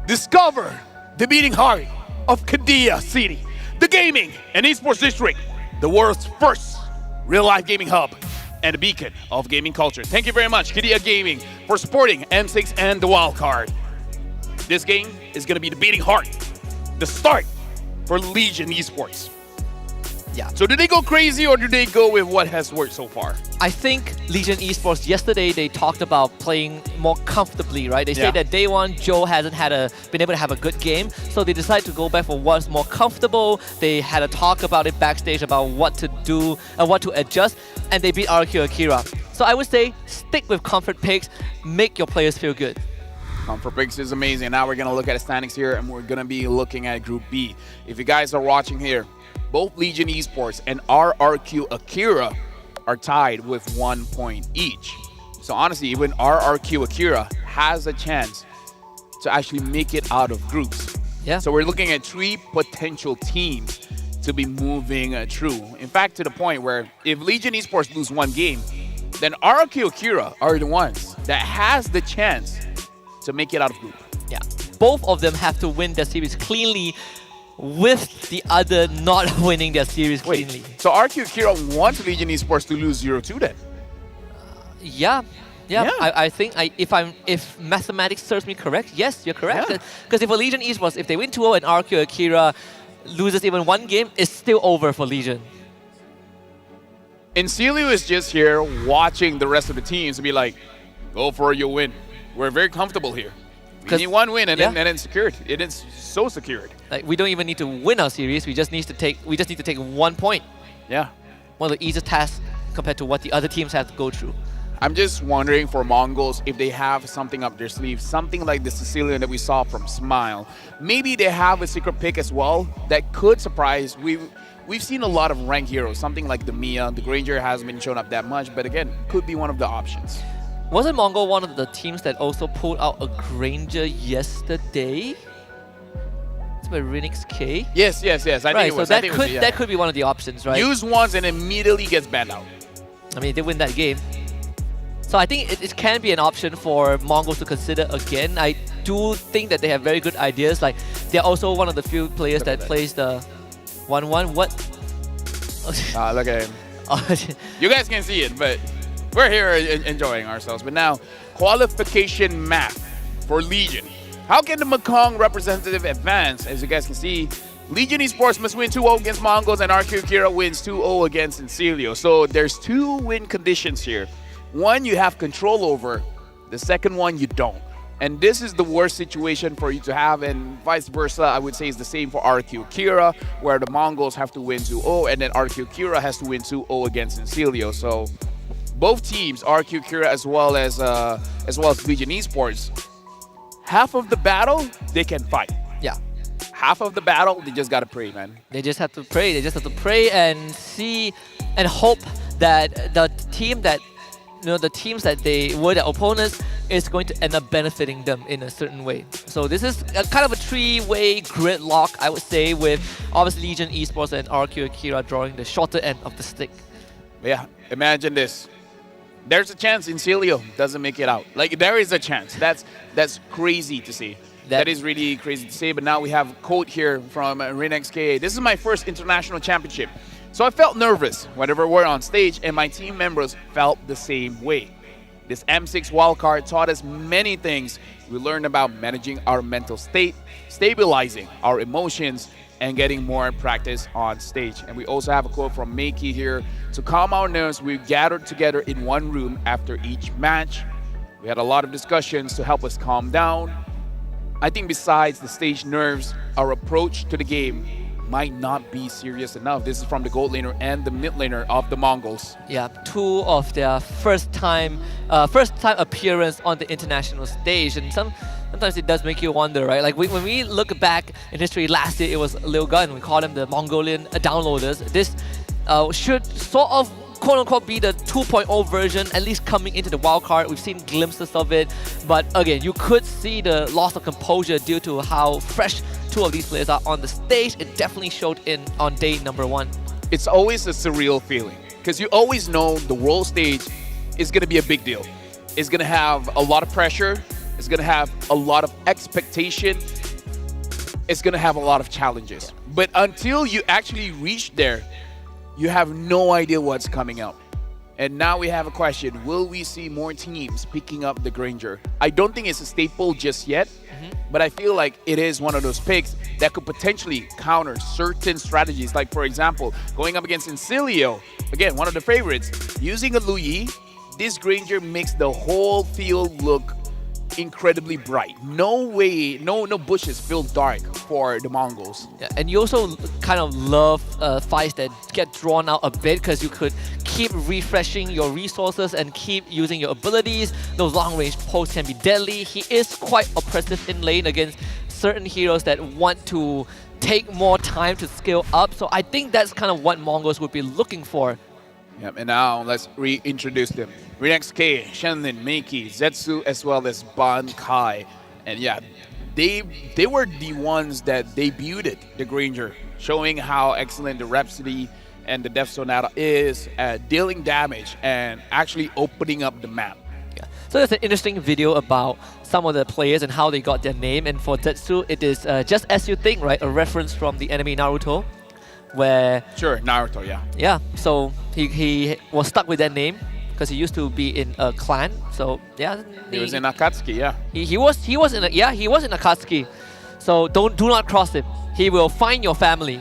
discover the beating heart of Kadia City, the gaming and esports district, the world's first real-life gaming hub and a beacon of gaming culture. Thank you very much, Kadia Gaming, for supporting M6 and the wildcard. This game is going to be the beating heart, the start for Legion Esports. Yeah. So do they go crazy or do they go with what has worked so far? I think Legion Esports yesterday they talked about playing more comfortably, right? They say Yeah. that day 1 Joe hasn't been able to have a good game, so they decided to go back for what's more comfortable. They had a talk about it backstage about what to do and what to adjust, and they beat RQ Akira. So I would say stick with comfort picks, make your players feel good. Comfort picks is amazing. Now we're going to look at the standings here and we're going to be looking at Group B. If you guys are watching here, both Legion Esports and RRQ Akira are tied with 1 point each. So honestly, even RRQ Akira has a chance to actually make it out of groups. Yeah. So we're looking at 3 potential teams to be moving through. In fact, to the point where if Legion Esports lose 1 game, then RRQ Akira are the ones that has the chance to make it out of group. Yeah. Both of them have to win their series cleanly, with the other not winning their series cleanly. So RQ Akira wants Legion Esports to lose 0-2 then? Yeah. I think if mathematics serves me correct, yes, you're correct. Yeah. Because if a Legion Esports, if they win 2-0 and RQ Akira loses even 1 game, it's still over for Legion. Incelio is just here watching the rest of the teams and be like, go for your win. We're very comfortable here. We need 1 win and then secured. It is so secured. Like we don't even need to win our series. We just need to take 1 point. Yeah. One of the easiest tasks compared to what the other teams have to go through. I'm just wondering for Mongols if they have something up their sleeve, something like the Sicilian that we saw from Smile. Maybe they have a secret pick as well that could surprise. We've seen a lot of ranked heroes, something like the Mia. The Granger hasn't been shown up that much, but again, could be one of the options. Wasn't Mongol one of the teams that also pulled out a Granger yesterday? It's by Renix K. Yes. I think it was. So that could be one of the options, right? Use once and immediately gets banned out. I mean, they win that game. So I think it can be an option for Mongols to consider again. I do think that they have very good ideas. Like they're also one of the few players that plays the 1-1. What? Look at him. You guys can see it, but we're here enjoying ourselves. But now, qualification map for Legion. How can the Mekong representative advance? As you guys can see, Legion Esports must win 2-0 against Mongols and RQ Akira wins 2-0 against Incelio. So there's 2 win conditions here. One you have control over, the second one you don't. And this is the worst situation for you to have, and vice versa, I would say is the same for RQ Akira, where the Mongols have to win 2-0 and then RQ Akira has to win 2-0 against Incelio. So both teams, RQ Akira as well as Legion Esports, half of the battle they can fight. Yeah. Half of the battle they just gotta pray, man. They just have to pray. They just have to pray and see and hope that the team that the teams that they were their opponents is going to end up benefiting them in a certain way. So this is a kind of a 3-way gridlock, I would say, with obviously Legion Esports and RQ Akira drawing the shorter end of the stick. Yeah, imagine this. There's a chance Incelio doesn't make it out. Like, there is a chance. That's crazy to see. That is really crazy to say. But now we have a quote here from Renix KA. This is my first international championship. So I felt nervous whenever we're on stage, and my team members felt the same way. This M6 wildcard taught us many things. We learned about managing our mental state, stabilizing our emotions, and getting more practice on stage. And we also have a quote from Meiki here. To calm our nerves, we gathered together in one room after each match. We had a lot of discussions to help us calm down. I think besides the stage nerves, our approach to the game might not be serious enough. This is from the gold laner and the mid laner of the Mongols. Yeah, 2 of their first time appearance on the international stage, and sometimes it does make you wonder, right? Like when we look back in history, last year it was Lil Gun. We call them the Mongolian downloaders. This should sort of quote-unquote be the 2.0 version, at least coming into the wildcard. We've seen glimpses of it, but again, you could see the loss of composure due to how fresh two of these players are on the stage. It definitely showed in on day number 1. It's always a surreal feeling because you always know the world stage is going to be a big deal. It's going to have a lot of pressure. It's going to have a lot of expectation. It's going to have a lot of challenges. But until you actually reach there, you have no idea what's coming out. And now we have a question. Will we see more teams picking up the Granger? I don't think it's a staple just yet, but I feel like it is one of those picks that could potentially counter certain strategies. Like, for example, going up against Incilio, again, one of the favorites, using a Luyi, this Granger makes the whole field look incredibly bright. No way, no bushes feel dark for the Mongols. Yeah, and you also kind of love fights that get drawn out a bit because you could keep refreshing your resources and keep using your abilities. Those long-range posts can be deadly. He is quite oppressive in lane against certain heroes that want to take more time to scale up. So I think that's kind of what Mongols would be looking for. Yep, and now let's reintroduce them. Renex K, Shenlin, Meiki, Zetsu, as well as Ban Kai. And yeah, they were the ones that debuted the Granger, showing how excellent the Rhapsody and the Death Sonata is at dealing damage and actually opening up the map. Yeah. So there's an interesting video about some of the players and how they got their name. And for Zetsu, it is just as you think, right? A reference from the anime Naruto, where... Sure, Naruto, yeah. Yeah, so he was stuck with that name because he used to be in a clan. So yeah, He was in Akatsuki, yeah. He was in Akatsuki. So do not cross him. He will find your family,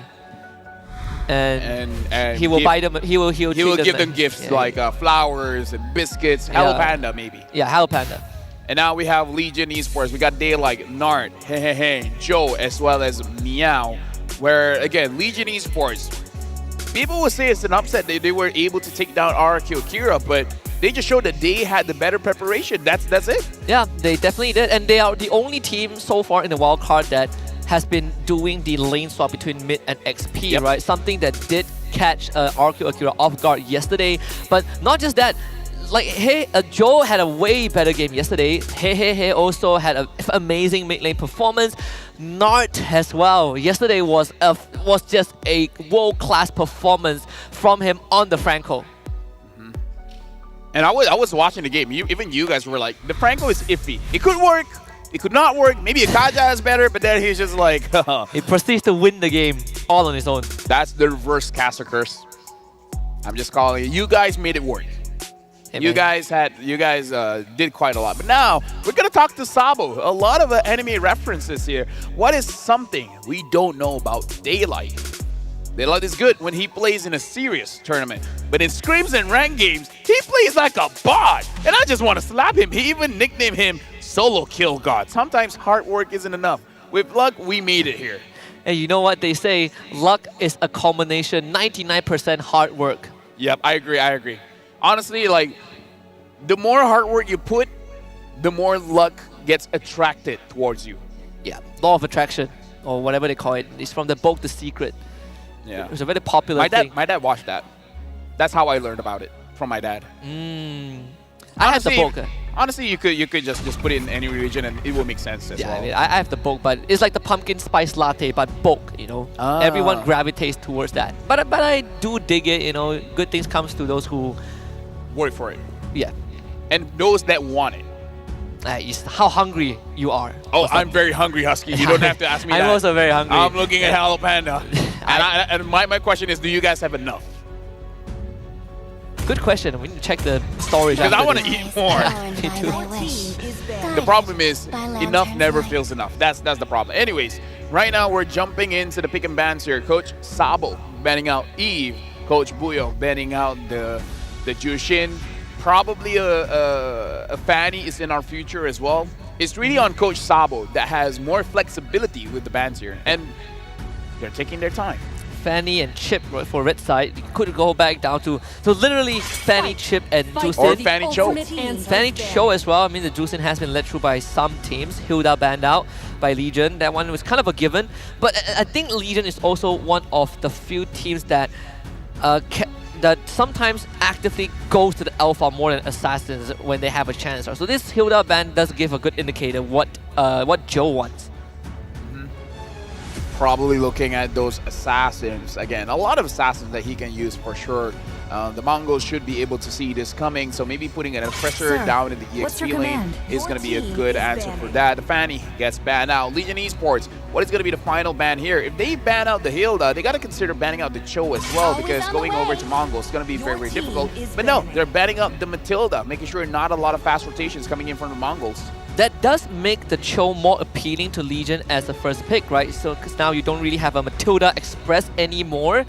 and he will buy them. He will give them gifts like flowers and biscuits. Hello Panda, maybe. Yeah, Hello Panda. And now we have Legion Esports. We got Daylight, Nart, Joe, as well as Meow. Where again, Legion Esports, people would say it's an upset that they were able to take down RQ Akira, but they just showed that they had the better preparation. That's it. Yeah, they definitely did, and they are the only team so far in the wild card that has been doing the lane swap between mid and XP, right? Something that did catch RQ Akira off guard yesterday, but not just that. Like, Joe had a way better game yesterday. Hey also had an amazing mid lane performance. Nart as well. Yesterday was just a world-class performance from him on the Franco. And I was watching the game. Even you guys were like, the Franco is iffy. It could work. It could not work. Maybe Akaja is better, but then he's just like... He proceeds to win the game all on his own. That's the reverse Caster Curse. I'm just calling it. You guys made it work. Hey, you guys did quite a lot. But now, we're going to talk to Sabo. A lot of anime references here. What is something we don't know about Daylight? Daylight is good when he plays in a serious tournament. But in scrims and ranked games, he plays like a bot. And I just want to slap him. He even nicknamed him Solo Kill God. Sometimes hard work isn't enough. With luck, we made it here. And you know what they say? Luck is a combination, 99% hard work. Yep, I agree. Honestly, like, the more hard work you put, the more luck gets attracted towards you. Yeah, law of attraction, or whatever they call it. It's from the book The Secret. Yeah. It's a very popular thing. My dad watched that. That's how I learned about it, from my dad. I have the book. Honestly, you could just put it in any religion and it will make sense as well. I mean, I have the book, but it's like the pumpkin spice latte, but book, you know. Everyone gravitates towards that. But I do dig it, you know. Good things comes to those who work for it. Yeah. And those that want it. It's how hungry you are. Oh, I'm very hungry, Husky. You don't have to ask me that. I'm also very hungry. I'm looking at Hello Panda. And my question is, do you guys have enough? Good question. We need to check the storage. Because I want to eat more. Me too. The problem is, enough never feels enough. That's the problem. Anyways, right now we're jumping into the pick and bans here. Coach Sabo banning out Eve. Coach Buyo banning out the Jushin. Probably a Fanny is in our future as well. It's really on Coach Sabo that has more flexibility with the bans here. And they're taking their time. Fanny and Chip for red side. You could go back down to literally Fanny, Chip, and Jusin. Or Fanny Cho. Fanny Cho as well. I mean, the Jusin has been led through by some teams. Hilda banned out by Legion. That one was kind of a given. But I think Legion is also one of the few teams that that sometimes actively goes to the Alpha more than Assassins when they have a chance. So this Hilda ban does give a good indicator what Joe wants. Probably looking at those assassins again. A lot of assassins that he can use for sure. The Mongols should be able to see this coming, so maybe putting an oppressor down in the EXP lane is going to be a good answer for that. The Fanny gets banned out. Legion Esports, what is going to be the final ban here? If they ban out the Hilda, they got to consider banning out the Cho as well, because going over to Mongols is going to be very, very difficult. But no, they're banning out the Matilda, making sure not a lot of fast rotations coming in from the Mongols. That does make the Cho more appealing to Legion as the first pick, right? So, because now you don't really have a Matilda Express anymore.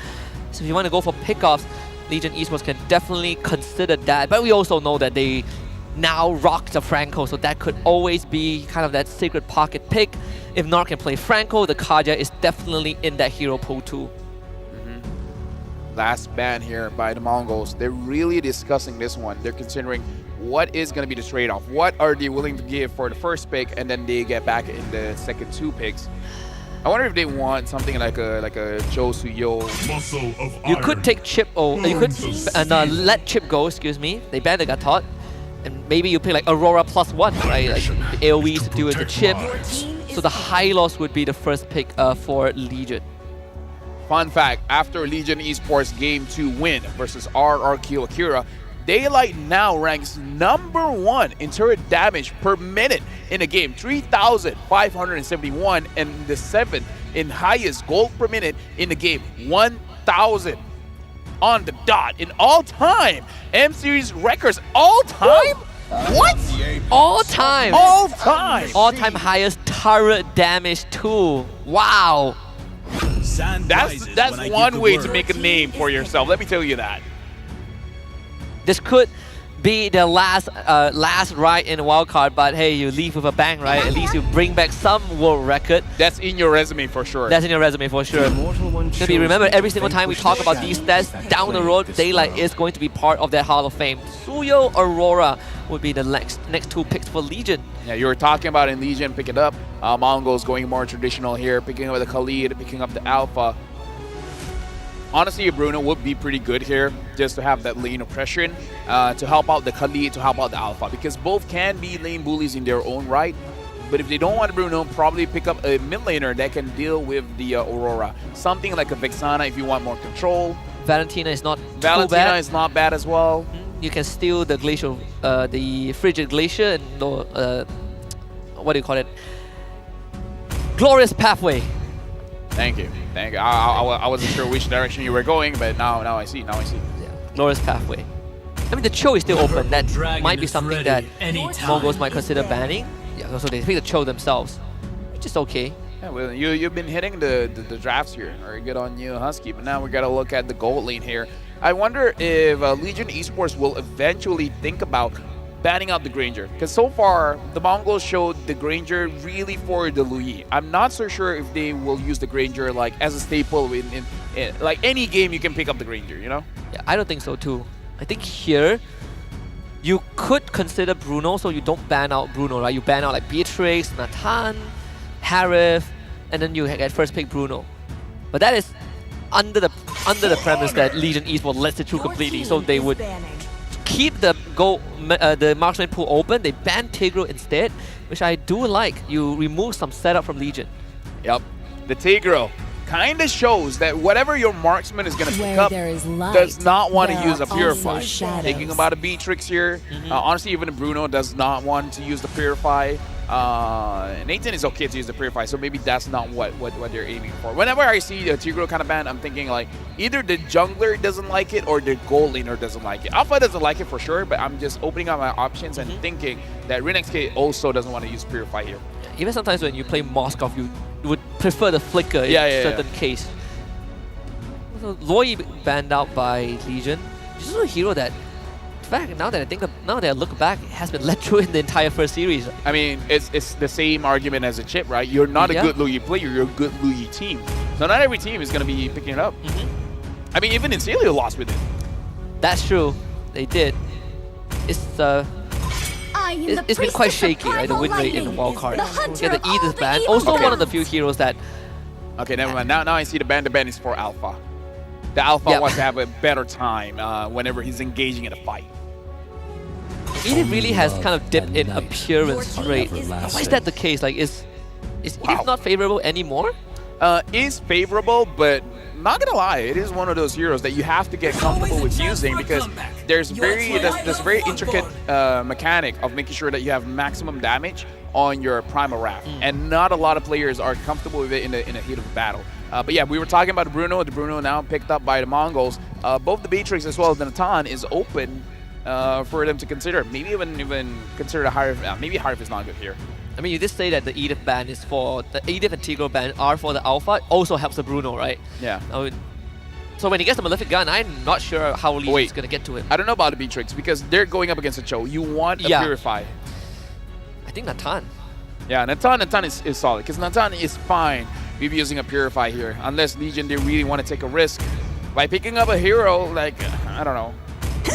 So if you want to go for pickoffs, Legion Esports can definitely consider that. But we also know that they now rock the Franco, so that could always be kind of that secret pocket pick. If Nar can play Franco, the Kaja is definitely in that hero pool too. Last ban here by the Mongols. They're really discussing this one. They're considering what is going to be the trade-off. What are they willing to give for the first pick, and then they get back in the second 2 picks. I wonder if they want something like a Joe Suyo. You could take Chip, you could let Chip go, excuse me. They banned the Gatot. And maybe you pick like Aurora +1, right? Like the AoEs to do with the Chip. So the Hylos would be the first pick for Legion. Fun fact, after Legion Esports Game 2 win versus RRQ Akira, Daylight now ranks #1 in turret damage per minute in the game, 3,571, and the 7th in highest gold per minute in the game, 1,000 on the dot in all time. M Series records all time? What? All time. All time. All time highest turret damage too. Wow. That's one way to make a name for yourself. Let me tell you that. This could be the last ride in the wildcard, but hey, you leave with a bang, right? At least you bring back some world record. That's in your resume for sure. That's in your resume for sure. Maybe remember, every single time we talk about these stats, down the road, Daylight is going to be part of that Hall of Fame. Suyo, Aurora would be the next 2 picks for Legion. Yeah, you were talking about in Legion, pick it up. Mongols going more traditional here, picking up the Khalid, picking up the Alpha. Honestly, Bruno would be pretty good here, just to have that lane oppression, to help out the Khalid, to help out the Alpha, because both can be lane bullies in their own right. But if they don't want Bruno, probably pick up a mid laner that can deal with the Aurora. Something like a Vexana if you want more control. Valentina is not too Valentina bad. is not bad as well. You can steal the glacial, the frigid glacier, and what do you call it? Glorious pathway. Thank you. Thank you. I wasn't sure which direction you were going, but now I see. Now I see. Yeah. Glorious pathway. I mean, the Cho is still open. That might be something that Mongols might consider banning. Yeah, so they pick the Cho themselves, which is okay. Yeah, well, you've been hitting the drafts here. Very good on you, Husky. But now we got to look at the gold lane here. I wonder if Legion Esports will eventually think about banning out the Granger, because so far the Mongols showed the Granger really for the Lui. I'm not so sure if they will use the Granger like as a staple in like any game you can pick up the Granger, you know? Yeah, I don't think so too. I think here you could consider Bruno, so you don't ban out Bruno, right? You ban out like Beatrix, Nathan, Harith, and then you get first pick Bruno. But that is under the premise that Legion Esports lets it through completely, so they would keep the marksman pool open. They ban Tigro instead, which I do like. You remove some setup from Legion. Yep. The Tigro kind of shows that whatever your marksman is going to pick up does not want to use a Purify. Thinking about a Beatrix here, honestly, even Bruno does not want to use the Purify. Nathan is okay to use the Purify, so maybe that's not what they're aiming for. Whenever I see the Tigro kind of ban, I'm thinking like either the jungler doesn't like it or the gold laner doesn't like it. Alpha doesn't like it for sure, but I'm just opening up my options and thinking that RenXK also doesn't want to use Purify here. Even sometimes when you play Moskov, you would prefer the Flicker in certain case. So Loi banned out by Legion. This is a hero that, in fact, now that I look back, it has been led through in the entire first series. I mean, it's the same argument as a Chip, right? You're not a good Lui player, you're a good Lui team. So not every team is going to be picking it up. I mean, even Incelio lost with it. That's true. They did. It's been quite shaky, right? The win rate in the wildcard. Get the Edith ban. Also one of the few heroes that... Okay, never mind. Now I see the ban. The ban is for Alpha. The Alpha wants to have a better time whenever he's engaging in a fight. Edith really has kind of dipped in appearance rate. Why is that the case? Like, is Edith not favorable anymore? Is favorable, but not gonna lie, it is one of those heroes that you have to get comfortable with using because there's this very intricate mechanic of making sure that you have maximum damage on your Primal Wrath, and not a lot of players are comfortable with it in the heat of a battle. But yeah, we were talking about Bruno. The Bruno now picked up by the Mongols. Both the Beatrix as well as the Natan is open for them to consider. Maybe even consider the higher. Maybe Harif is not good here. I mean, you did say that the Edith ban is for the Edith and Tigro ban are for the Alpha. Also helps the Bruno, right? Yeah. So when he gets the Malefic Gun, I'm not sure how Legion is going to get to it. I don't know about the Beatrix because they're going up against a Cho. You want a Purify. I think Natan. Yeah, Natan is solid because Natan is fine with using a Purify here unless Legion they really want to take a risk by picking up a hero like I don't know,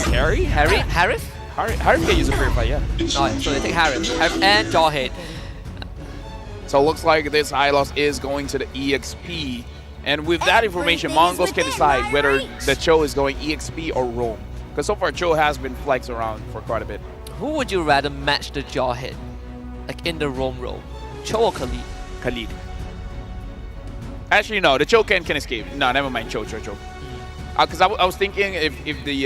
Harry? Harith? Harith can use a Purify, yeah. So they take Harith and Jawhead. So it looks like this high loss is going to the EXP. And with that information, Mongols can decide whether the Cho is going EXP or Roam. Because so far, Cho has been flexed around for quite a bit. Who would you rather match the Jawhead? Like in the Roam role? Cho or Khalid? Khalid. Actually, no. The Cho can escape. No, never mind. Cho. Because I was thinking if the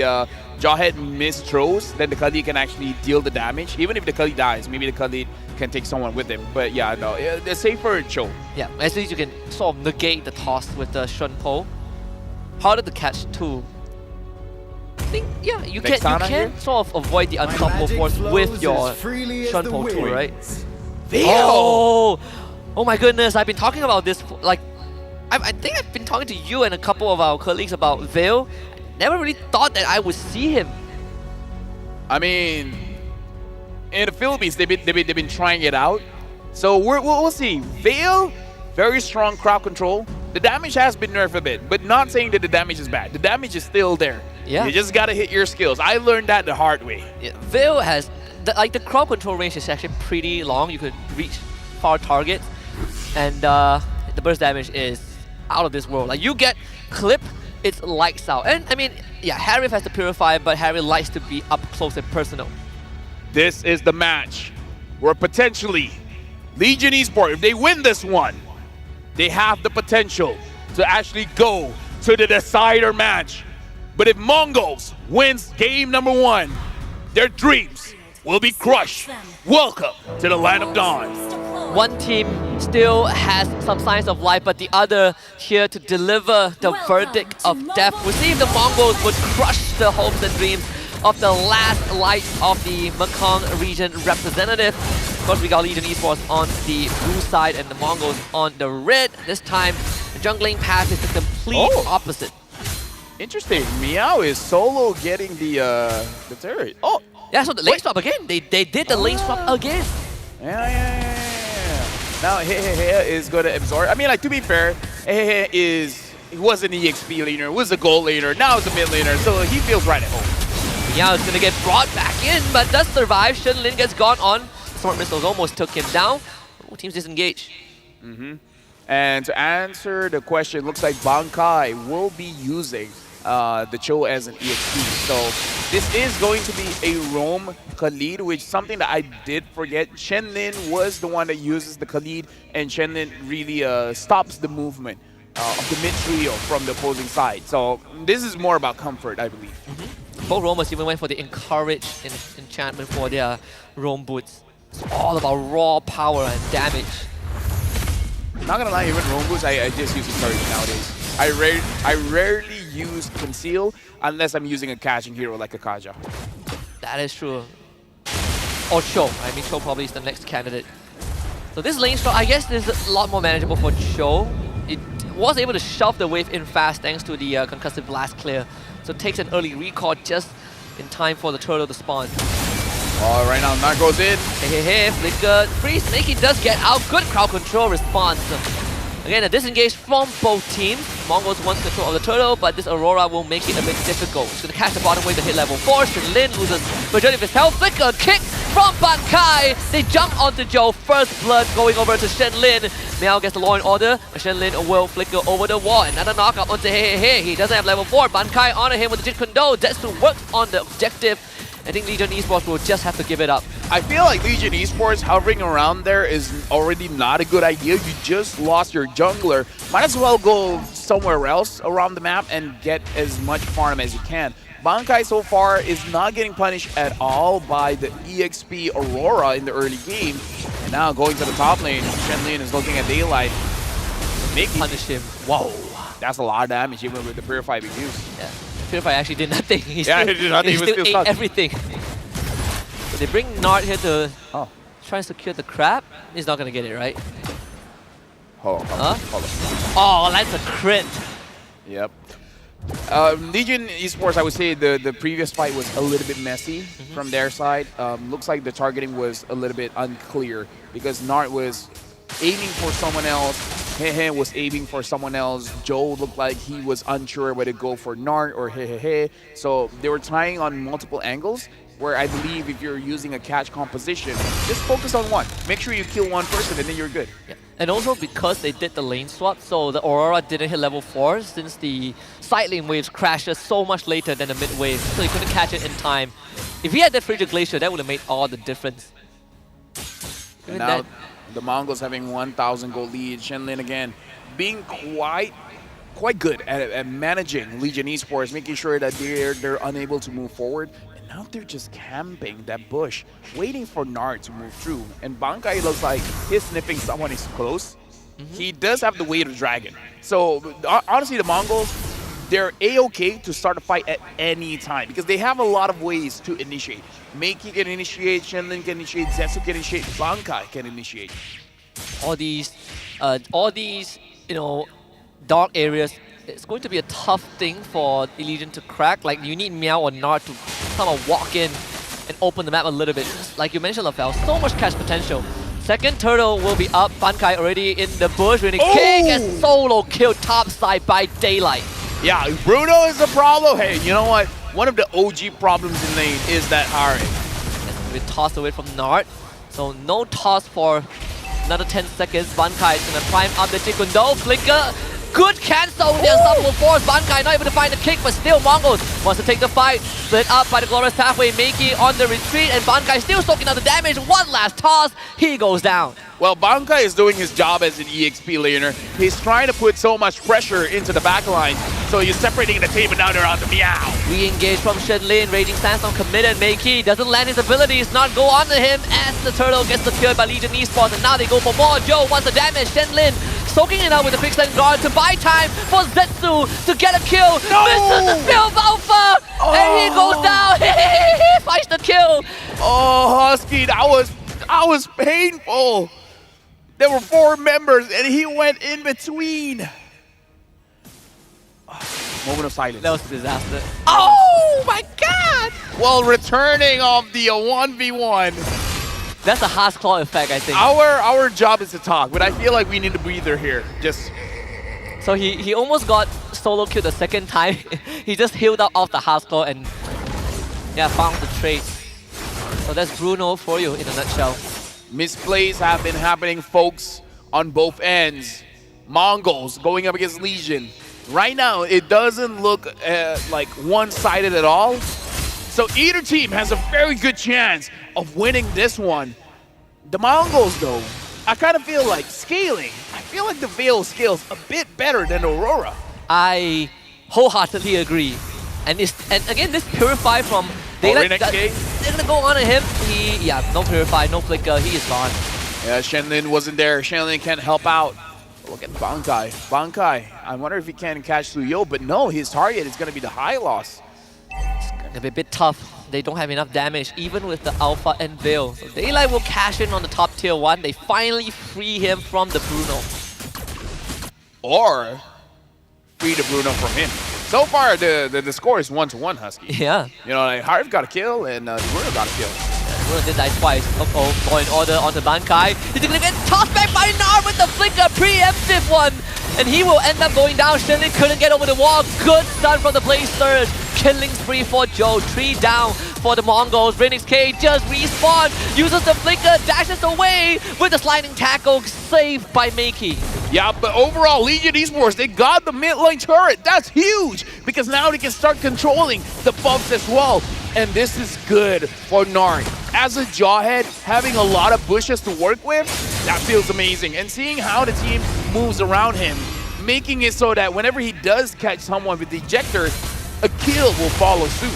Jawhead mis-throws, then the Khalid can actually deal the damage. Even if the Khalid dies, maybe the Khalid can take someone with him. But yeah, no, it's safer Cho. Yeah, at least you can sort of negate the toss with the Shunpo. Harder to catch too. I think, yeah, you can sort of avoid the unstoppable force with your Shunpo too, right? Oh my goodness, I've been talking about this, like, I think I've been talking to you and a couple of our colleagues about Veil. I never really thought that I would see him. I mean, in the Philippines, they've been trying it out. So we'll see. Veil, very strong crowd control. The damage has been nerfed a bit, but not saying that the damage is bad. The damage is still there. Yeah. You just gotta hit your skills. I learned that the hard way. Yeah. Veil has, the crowd control range is actually pretty long. You could reach far targets. And the burst damage is out of this world. Like, you get clip, it's lights out. And I mean, yeah, Harif has to purify, but Harry likes to be up close and personal. This is the match where potentially Legion Esports, if they win this one, they have the potential to actually go to the decider match. But if Mongols wins game number 1, their dreams will be crushed. Welcome to the Land of Dawn. One team still has some signs of life, but the other here to deliver the verdict of death. We'll see if the Mongols would crush the hopes and dreams of the last light of the Mekong region representative. Of course, we got Legion Esports on the blue side and the Mongols on the red. This time, the jungling path is the complete opposite. Interesting. Meow is solo getting the turret. Oh, yeah. So the lane swap again. They did the lane swap again. Yeah. Now Hehe is going to absorb. I mean, like, to be fair, Hehe he was an EXP laner, was a gold laner, now he's a mid laner, so he feels right at home. Yeah, it's gonna get brought back in, but does survive. Shenlin gets gone on. Smart Missiles almost took him down. Both teams disengage. And to answer the question, looks like Bankai will be using the Cho as an EXP. So this is going to be a roam Khalid, which is something that I did forget. Shenlin was the one that uses the Khalid, and Shenlin really stops the movement of the mid trio from the opposing side. So this is more about comfort, I believe. Both roamers even went for the encourage enchantment for their roam boots. It's all about raw power and damage. Not gonna lie, even roam boots, I just use encourage nowadays. I rarely use conceal unless I'm using a catching hero like a Kaja. That is true. Or Cho. I mean, Cho probably is the next candidate. So this lane stop, I guess, is a lot more manageable for Cho. It was able to shove the wave in fast thanks to the concussive blast clear. So it takes an early recall just in time for the turtle to spawn. Oh, right now, Nart goes in. Hey, flicker. Freeze, Snakey does get out. Good crowd control response. Again, a disengage from both teams. Mongols wants control of the turtle, but this Aurora will make it a bit difficult. He's going to catch the bottom wave to hit level 4. Shenlin loses majority of his health. Flicker kick from Bankai. They jump onto Joe. First blood going over to Shenlin. Meow gets the law in order. Shenlin will flicker over the wall. Another knockout onto Hey. He doesn't have level 4. Bankai honor him with the Jit Kundo. Zetsu works on the objective. I think Legion Esports will just have to give it up. I feel like Legion Esports hovering around there is already not a good idea. You just lost your jungler. Might as well go somewhere else around the map and get as much farm as you can. Bankai so far is not getting punished at all by the EXP Aurora in the early game. And now going to the top lane, Shenlin is looking at Daylight. Making Punish him. Whoa, that's a lot of damage even with the Purify being used. Yeah. Purify actually did nothing. He Yeah, he did nothing. He was still still ate stuck. everything. So they bring Nard here to try and secure the crab. He's not going to get it, right? Hold on. Oh, that's a crit. Yep. Legion Esports, I would say the previous fight was a little bit messy from their side. Looks like the targeting was a little bit unclear because Nart was aiming for someone else. Hehe was aiming for someone else. Joe looked like he was unsure whether to go for Nart or Hehehe. So they were trying on multiple angles where I believe if you're using a catch composition, just focus on one. Make sure you kill one person and then you're good. Yeah. And also because they did the lane swap, so the Aurora didn't hit level 4 since the side lane waves crashes so much later than the mid wave, so he couldn't catch it in time. If he had that Frigid Glacier, that would have made all the difference. And Even now that, the Mongols having 1,000 gold lead. Shenlin again being quite good at managing Legion Esports, making sure that they're unable to move forward. And now they're just camping that bush, waiting for Nard to move through. And Bankai looks like he's sniffing someone is close. He does have the weight of dragon. So honestly, the Mongols, they're a-okay to start a fight at any time because they have a lot of ways to initiate. Meiki can initiate, Shenlin can initiate, Zetsu can initiate, Bankai can initiate. all these, you know, dark areas, it's going to be a tough thing for Legion to crack. Like, you need Meow or Nard to kind of walk in and open the map a little bit. Like you mentioned, Lafel, so much catch potential. Second turtle will be up. Bankai already in the bush. Winning kick and solo kill topside by Daylight. Yeah, Bruno is a problem. Hey, you know what? One of the OG problems in lane is that RA. We tossed away from Nard. So no toss for another 10 seconds. Bankai is going to prime up the Jikundo. Flicker. Good cancel with the unstoppable force. Bankai not able to find the kick, but still Mongols wants to take the fight. Split up by the Glorious Pathway. Meiki on the retreat, and Bankai still soaking out the damage. One last toss. He goes down. Well, Bankai is doing his job as an EXP laner. He's trying to put so much pressure into the backline. So he's separating the team, and now they're on the Meow. Re-engage from Shenlin. Raging Sandstorm committed. Meiki doesn't land his abilities. Not go onto him as the turtle gets secured by Legion Esports. And now they go for more. Joe wants the damage. Shenlin soaking it out with the Fixed Lane Guard to buy time for Zetsu to get a kill. Misses the spill of Alpha. And he goes down. He fights the kill. Oh, Husky, that was painful. There were 4 members, and he went in between. Moment of silence. That was a disaster. Oh my god! Well, returning of the 1v1. That's a Haas Claw effect, I think. Our job is to talk, but I feel like we need a breather here. Just So he almost got solo killed the second time. He just healed up off the Haas Claw and found the trade. So that's Bruno for you in a nutshell. misplays have been happening, folks, on both ends. Mongols going up against Legion. Right now, it doesn't look like one-sided at all. So either team has a very good chance of winning this one. The Mongols, though, I kind of feel like scaling. I feel like the Veil scales a bit better than Aurora. I wholeheartedly agree. And again, this Purify from Daylight, they're gonna go on to him. No Purify, no Flicker, he is gone. Yeah, Shenlin wasn't there. Shenlin can't help out. Look at Bankai. Bankai, I wonder if he can catch Suyo, but no, his target is gonna be the high loss. It's gonna be a bit tough. They don't have enough damage, even with the Alpha and Veil. So Daylight will cash in on the top tier 1. They finally free him from the Bruno. Or free the Bruno from him. So far, the score is 1-1, Husky. Yeah. You know, like Harv got a kill and Bruno got a kill. Bruno did die twice. Law and Order onto Bankai. He's gonna get tossed back by Nar with the flicker, preemptive one. And he will end up going down. Shinlin couldn't get over the wall. Good stun from the Blaze Surge. Killing spree for Joe. 3 down for the Mongols. Renix K just respawn. Uses the flicker, dashes away with the sliding tackle. Saved by Makey. Yeah, but overall, Legion Esports, they got the mid lane turret. That's huge because now they can start controlling the buffs as well. And this is good for Narn. As a Jawhead, having a lot of bushes to work with, that feels amazing. And seeing how the team moves around him, making it so that whenever he does catch someone with the ejector, a kill will follow suit.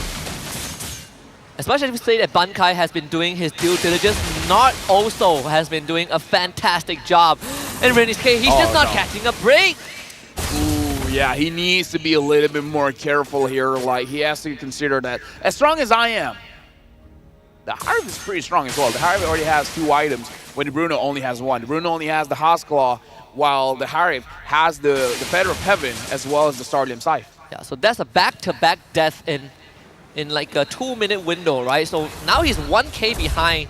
Especially if you say that Bankai has been doing his due diligence, Nart also has been doing a fantastic job. And Renix K, he's just not catching a break. Ooh, yeah, he needs to be a little bit more careful here. Like, he has to consider that. As strong as I am, the Harv is pretty strong as well. The Harv already has 2 items when the Bruno only has 1. The Bruno only has the Haskelaw, while the Harv has the Feather of Heaven as well as the Starlim Scythe. Yeah, so that's a back-to-back death in like a 2-minute window, right? So now he's 1k behind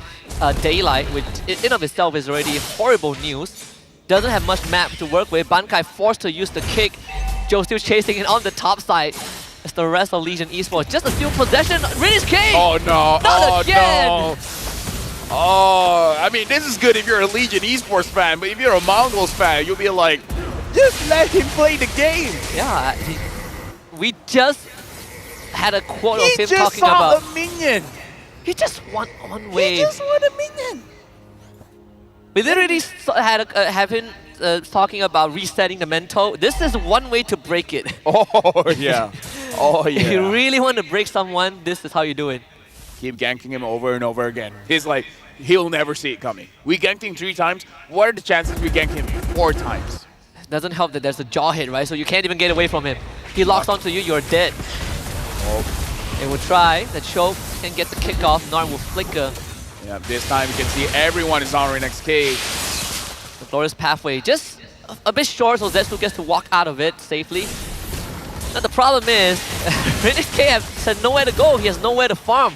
Daylight, which in of itself is already horrible news. Doesn't have much map to work with. Bankai forced to use the kick. Joe still chasing it on the top side. As the rest of Legion Esports just a steal possession. Renix K! Oh no! Not again! No! Oh, I mean, this is good if you're a Legion Esports fan, but if you're a Mongols fan, you'll be like, just let him play the game. Yeah, we just had a quote of him talking saw about. a minion. He just won on wave. He just want a minion. We literally have him talking about resetting the mental. This is one way to break it. Oh yeah. Oh yeah. If you really want to break someone, this is how you do it. Keep ganking him over and over again. He's like, he'll never see it coming. We ganked him 3 times. What are the chances we gank him 4 times? Doesn't help that there's a jaw hit, right? So you can't even get away from him. He locks onto you, you're dead. Oh. They will try. The choke can get the kick off. Narn will flicker. Yeah, this time you can see everyone is on Renix K. The Glorious Pathway just a bit short, so Zetsu gets to walk out of it safely. Now the problem is, Renix K has nowhere to go. He has nowhere to farm.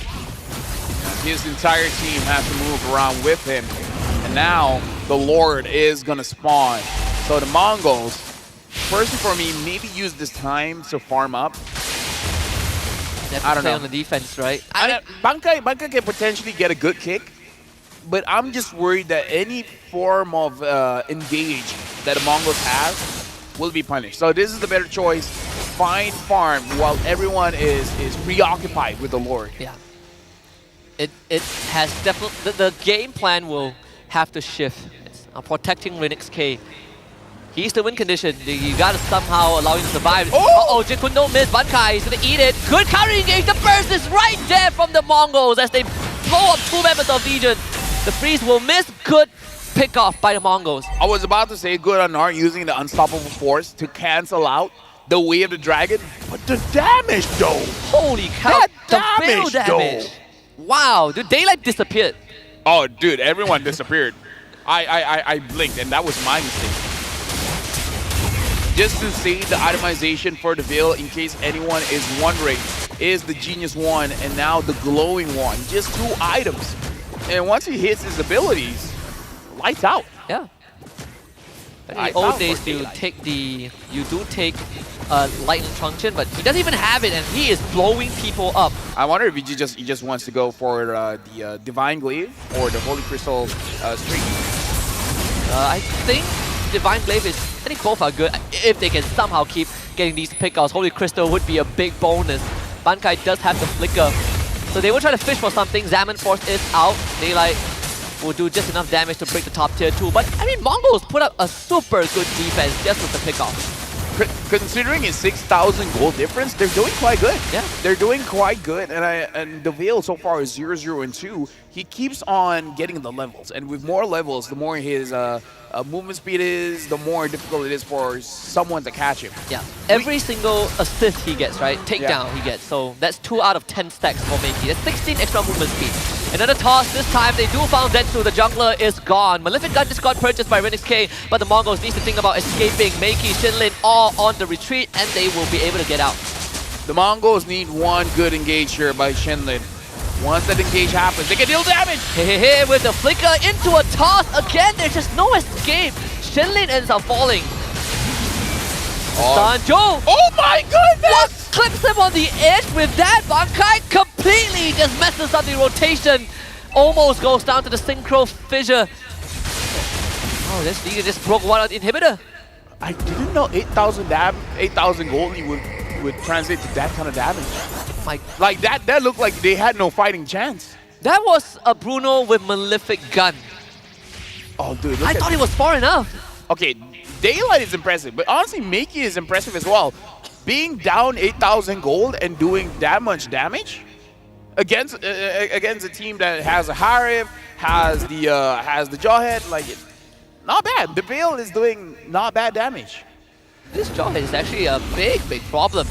His entire team has to move around with him. And now the Lord is going to spawn. So the Mongols, personally for me, maybe use this time to farm up. They have to I don't play know. on the defense, right? Bankai can potentially get a good kick, but I'm just worried that any form of engage that the Mongols have will be punished. So this is the better choice. Find farm while everyone is preoccupied with the Lord. Yeah. It has definitely the game plan will have to shift. It's protecting Renix K. He's the win condition. You gotta somehow allow him to survive. Uh-oh, Jikun don't miss. Bankai is gonna eat it. Good counter engage. The burst is right there from the Mongols as they blow up 2 members of Legion. The freeze will miss. Good pick off by the Mongols. I was about to say good on Nar using the unstoppable force to cancel out the way of the dragon, but the damage though. Holy cow! That The fail damage, damage. Wow, the Daylight disappeared. Oh, dude, everyone disappeared. I blinked, and that was my mistake. Just to save the itemization for the Veil, in case anyone is wondering, is the Genius one and now the Glowing one. Just 2 items. And once he hits his abilities, lights out. Yeah. In the Lights old out days, for you do take Lightning Truncheon, but he doesn't even have it, and he is blowing people up. I wonder if he just wants to go for the Divine Glaive or the Holy Crystal Streak. I think Divine Glaive is, I think both are good. If they can somehow keep getting these pickouts, Holy Crystal would be a big bonus. Bankai does have the flicker. So they will try to fish for something. Zaman Force is out. Daylight will do just enough damage to break the top tier 2. But I mean, Mongols put up a super good defense just with the pickoff. Considering his 6,000 gold difference, they're doing quite good. Yeah. They're doing quite good. And the Veil so far is 0, 0, and 2. He keeps on getting the levels. And with more levels, the more his movement speed is, the more difficult it is for someone to catch him. Yeah. Every single assist he gets, right? Takedown he gets. So that's 2 out of 10 stacks for Makey. That's 16 extra movement speed. Another toss. This time they do found Zetsu. The jungler is gone. Malefic Gun just got purchased by Renix K, but the Mongols need to think about escaping. Makey, Shinlin all on the retreat, and they will be able to get out. The Mongols need one good engage here by Shenlin. Once that engage happens, they can deal damage. Hey, with the flicker into a toss. Again, there's just no escape. Shenlin ends up falling. Sanjo! Oh my goodness! What clips him on the edge with that? Bankai completely just messes up the rotation. Almost goes down to the synchro fissure. Oh, this Legion just broke one of the inhibitor. I didn't know 8,000 gold would translate to that kind of damage. Like that looked like they had no fighting chance. That was a Bruno with Malefic Gun. Oh, dude, I thought it was far enough. Okay, Daylight is impressive, but honestly, Makey is impressive as well. Being down 8,000 gold and doing that much damage against a team that has a Harif, has the Jawhead, like, not bad. The Veil is doing not bad damage. This Jawhead is actually a big problem.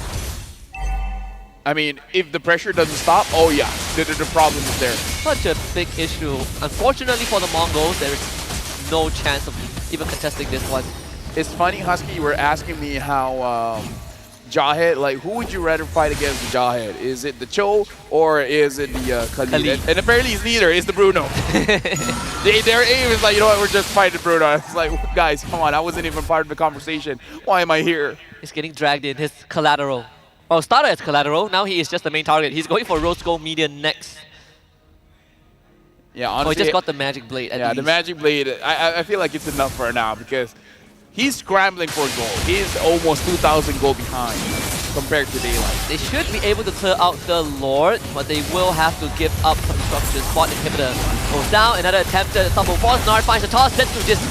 I mean, if the pressure doesn't stop, oh yeah, the problem is there. Such a big issue. Unfortunately for the Mongols, there is no chance of even contesting this one. It's funny, Husky, you were asking me how Jawhead, like, who would you rather fight against the Jawhead? Is it the Cho or is it the Khalid? And apparently it's neither, it's the Bruno. Their aim is like, you know what, we're just fighting Bruno. It's like, guys, come on, I wasn't even part of the conversation. Why am I here? He's getting dragged in, his collateral. Well, started as collateral, now he is just the main target. He's going for Rose Gold Median next. Yeah, honestly. Oh, he just got the Magic Blade at least. The Magic Blade, I feel like it's enough for now because he's scrambling for gold. He's almost 2,000 gold behind compared to Daylight. They should be able to clear out the Lord, but they will have to give up some structures. Spot inhibitor goes down, another attempt at double force. Nard finds the toss, Zetsu just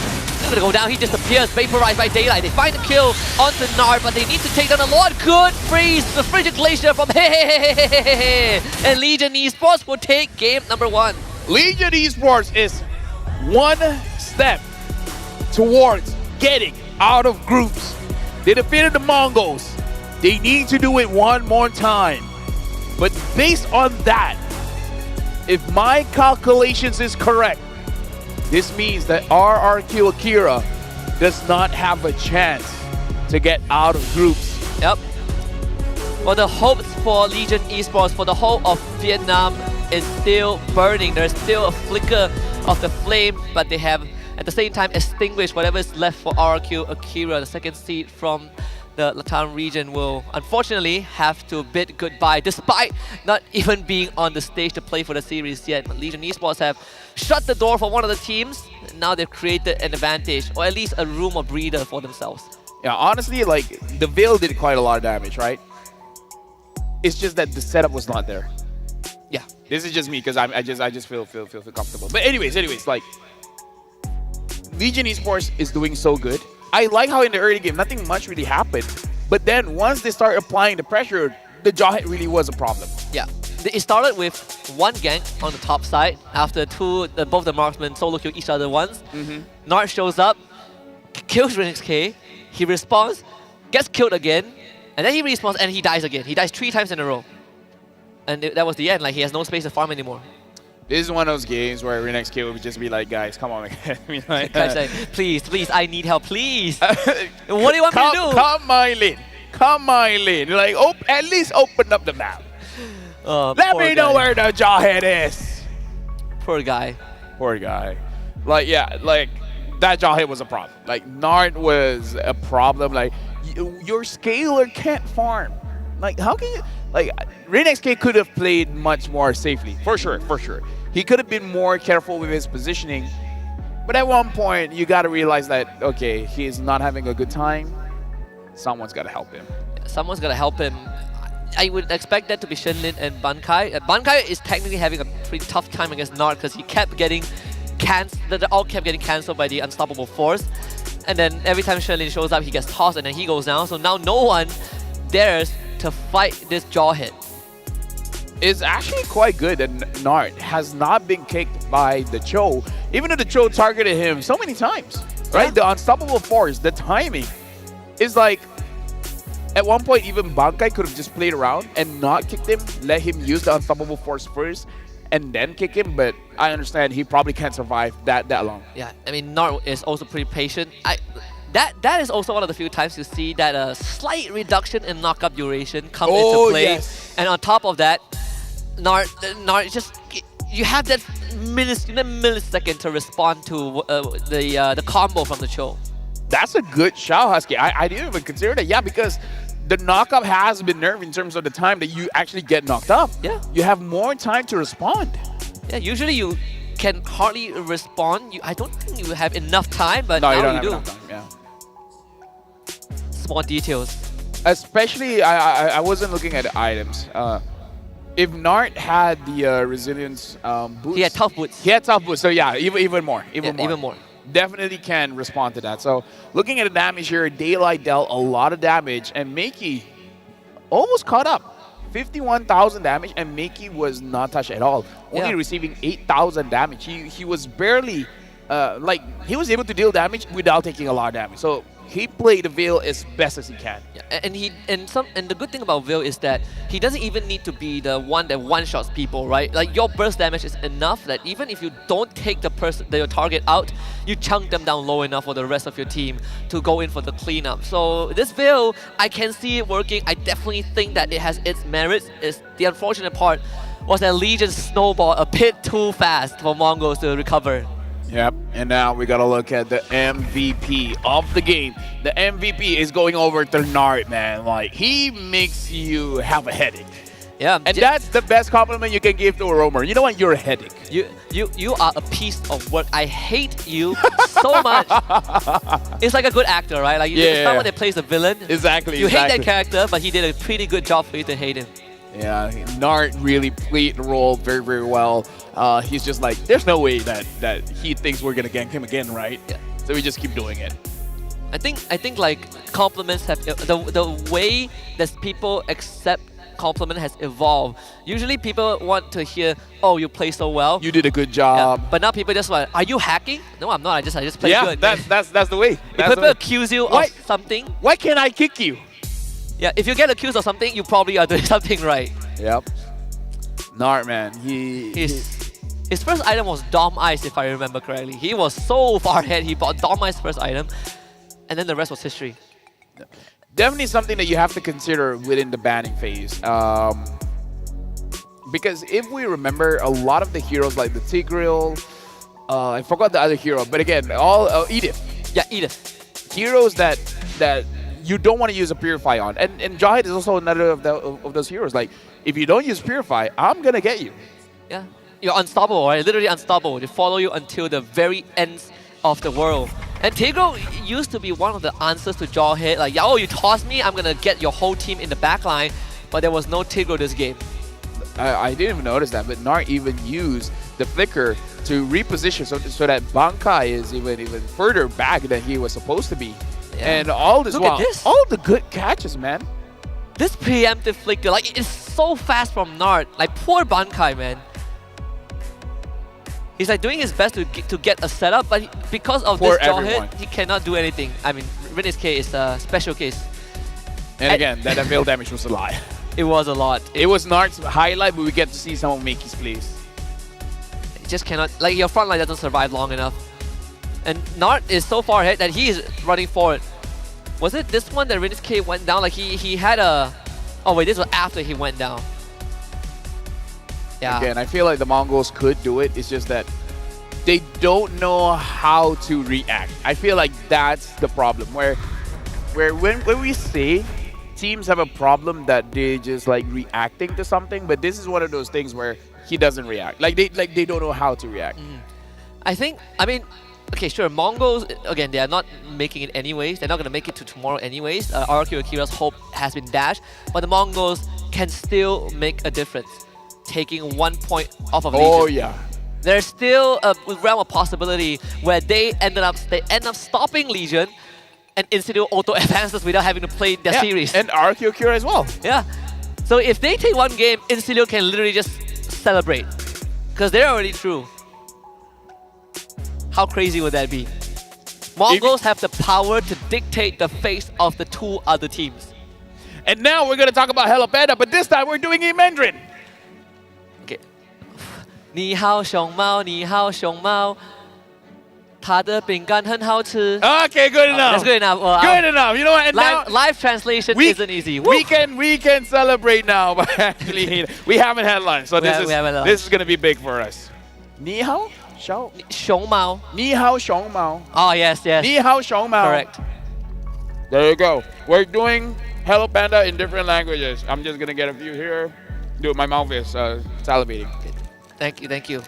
gonna go down. He disappears, vaporized by Daylight. They find the kill onto Nard, but they need to take down the Lord. Good freeze, the Frigid Glacier from and Legion Esports will take game number 1. Legion Esports is one step towards getting out of groups. They defeated the Mongols. They need to do it one more time. But based on that, if my calculations is correct, this means that RRQ Akira does not have a chance to get out of groups. Yep. Well, the hopes for Legion Esports, for the whole of Vietnam, is still burning. There's still a flicker of the flame, but they have at the same time extinguished whatever is left for RRQ Akira. The second seed from the Latam region will unfortunately have to bid goodbye, despite not even being on the stage to play for the series yet. But Legion Esports have shut the door for one of the teams. Now they've created an advantage, or at least a room of breather for themselves. Yeah, honestly, like, the Veil did quite a lot of damage, right? It's just that the setup was not there. Yeah. This is just me because I just feel comfortable. But anyways, like, Legion Esports is doing so good. I like how in the early game nothing much really happened, but then once they start applying the pressure, the Jawhead really was a problem. Yeah. It started with one gank on the top side after both the marksmen solo kill each other once. Nard shows up, kills Renix K, he respawns, gets killed again, and then he respawns and he dies again. He dies 3 times in a row. And that was the end, like he has no space to farm anymore. This is one of those games where Renix K would just be like, guys, come on, man. I mean, like, please, I need help, please. What do you want me to do? Come my lane. Like, at least open up the map. Let me know where the Jawhead is. Poor guy. Like, yeah, like, that Jawhead was a problem. Like, Nard was a problem. Like, your scaler can't farm. Like, how can you... Like, Renix K could have played much more safely, for sure. He could have been more careful with his positioning. But at one point, you got to realize that, okay, he's not having a good time. Someone's got to help him. Someone's got to help him. I would expect that to be Shenlin and Bankai. Bankai is technically having a pretty tough time against Nard because he kept getting cancelled. They all kept getting cancelled by the Unstoppable Force. And then every time Shenlin shows up, he gets tossed and then he goes down. So now no one dares to fight this Jawhead. It's actually quite good that Nard has not been kicked by the Cho, even though the Cho targeted him so many times, right? Yeah. The Unstoppable Force, the timing is like, at one point even Bankai could have just played around and not kicked him, let him use the Unstoppable Force first and then kick him, but I understand he probably can't survive that long. Yeah, I mean, Nard is also pretty patient. That is also one of the few times you see that a slight reduction in knockup duration come into play. Yes. And on top of that, Nart just you have that millisecond to respond to the combo from the Cho. That's a good shout, Husky. I didn't even consider that. Yeah, because the knockup has been nerfed in terms of the time that you actually get knocked up. Yeah. You have more time to respond. Yeah, usually you can hardly respond. I don't think you have enough time, but No, now you don't you have do. enough time. Yeah. Small details. Especially, I wasn't looking at the items. If Nart had the resilience boots, He had tough boots. He had tough boots, so yeah, even more. Even more. Definitely can respond to that. So looking at the damage here, Daylight dealt a lot of damage, and Makey almost caught up. 51,000 damage, and Makey was not touched at all. Only Yeah. receiving 8,000 damage. He was barely, he was able to deal damage without taking a lot of damage. So he played the Veil as best as he can. Yeah, and the good thing about Veil is that he doesn't even need to be the one that one-shots people, right? Like your burst damage is enough that even if you don't take your target out, you chunk them down low enough for the rest of your team to go in for the cleanup. So this Veil, I can see it working. I definitely think that it has its merits. The unfortunate part was that Legion snowballed a bit too fast for Mongols to recover. Yep, and now we gotta look at the MVP of the game. The MVP is going over to Nart, man. Like, he makes you have a headache. Yeah, And that's the best compliment you can give to a roamer. You know what? You're a headache. You are a piece of work. I hate you so much. It's like a good actor, right? Like it's Yeah. not when they plays the villain. Exactly. You hate exactly. that character, but he did a pretty good job for you to hate him. Yeah, Nart really played the role very, very well. He's just like, there's no way that he thinks we're gonna gank him again, right? Yeah. So we just keep doing it. I think like compliments have the way that people accept compliment has evolved. Usually people want to hear, "Oh, you play so well." You did a good Yeah, job. but now people just like, "Are you hacking?" No, I'm not. I just play Yeah, good. that's the way. If That's the people way. accuse you Why- of something, Why can't I kick you? yeah, if you get accused of something, you probably are doing something right. Yep. Nart, man. His first item was Dom Ice, if I remember correctly. He was so far ahead. He bought Dom Ice first item, and then the rest was history. Definitely something that you have to consider within the banning phase. Because if we remember, a lot of the heroes like the Tigreal, I forgot the other hero, but again, all Edith. Yeah, Edith. Heroes that you don't want to use a Purify on. And Jahid is also another of those heroes. Like, if you don't use Purify, I'm going to get you. Yeah, you're unstoppable, right? Literally unstoppable. They follow you until the very ends of the world. And Tigreal used to be one of the answers to Jawhead. Like, oh, you toss me, I'm gonna get your whole team in the backline. But there was no Tigreal this game. I didn't even notice that, but Nart even used the Flicker to reposition so that Bankai is even further back than he was supposed to be. Yeah. And all this Look at while, this. all the good catches, man. This preemptive flicker, like, it's so fast from Nart. Like, poor Bankai, man. He's like doing his best to get a setup, but because of For this jaw everyone. hit, he cannot do anything. I mean, Rinne's case is a special case. And again, that veil damage was a lot. It was a lot. It was Nart's highlight, but we get to see some of Makey's plays. It just cannot, like, your front line doesn't survive long enough. And Nart is so far ahead that he is running forward. Was it this one that Rinne's K went down? Like, he had a... Oh wait, this was after he went down. Yeah. Again, I feel like the Mongols could do it. It's just that they don't know how to react. I feel like that's the problem. Where when we say teams have a problem that they just like reacting to something, but this is one of those things where he doesn't react. Like they don't know how to react. I mean, okay, sure, Mongols, again, they are not making it anyways. They're not going to make it to tomorrow anyways. RQ Akira's hope has been dashed, but the Mongols can still make a difference, taking 1 point off of Legion. Oh yeah. There's still a realm of possibility where they end up stopping Legion and Insidio auto advances without having to play their series. And RQ Akira as well. Yeah. So if they take one game, Insidio can literally just celebrate because they're already through. How crazy would that be? Mongols have the power to dictate the face of the two other teams. And now we're gonna talk about Helopeda, but this time we're doing it in Mandarin. Okay. 你好熊猫，你好熊猫。他的饼干很好吃. Okay, good enough. That's good enough. Well, Good enough. You know what? And now live translation we- isn't easy. we can celebrate now, but actually we haven't had lunch, so We haven't had this is gonna be big for us. 你好，小熊猫. 你好，熊猫. Oh, yes, yes. 你好，熊猫. Correct. There you go. We're doing Hello Panda in different languages. I'm just gonna get a few here. Dude, my mouth is salivating. Thank you.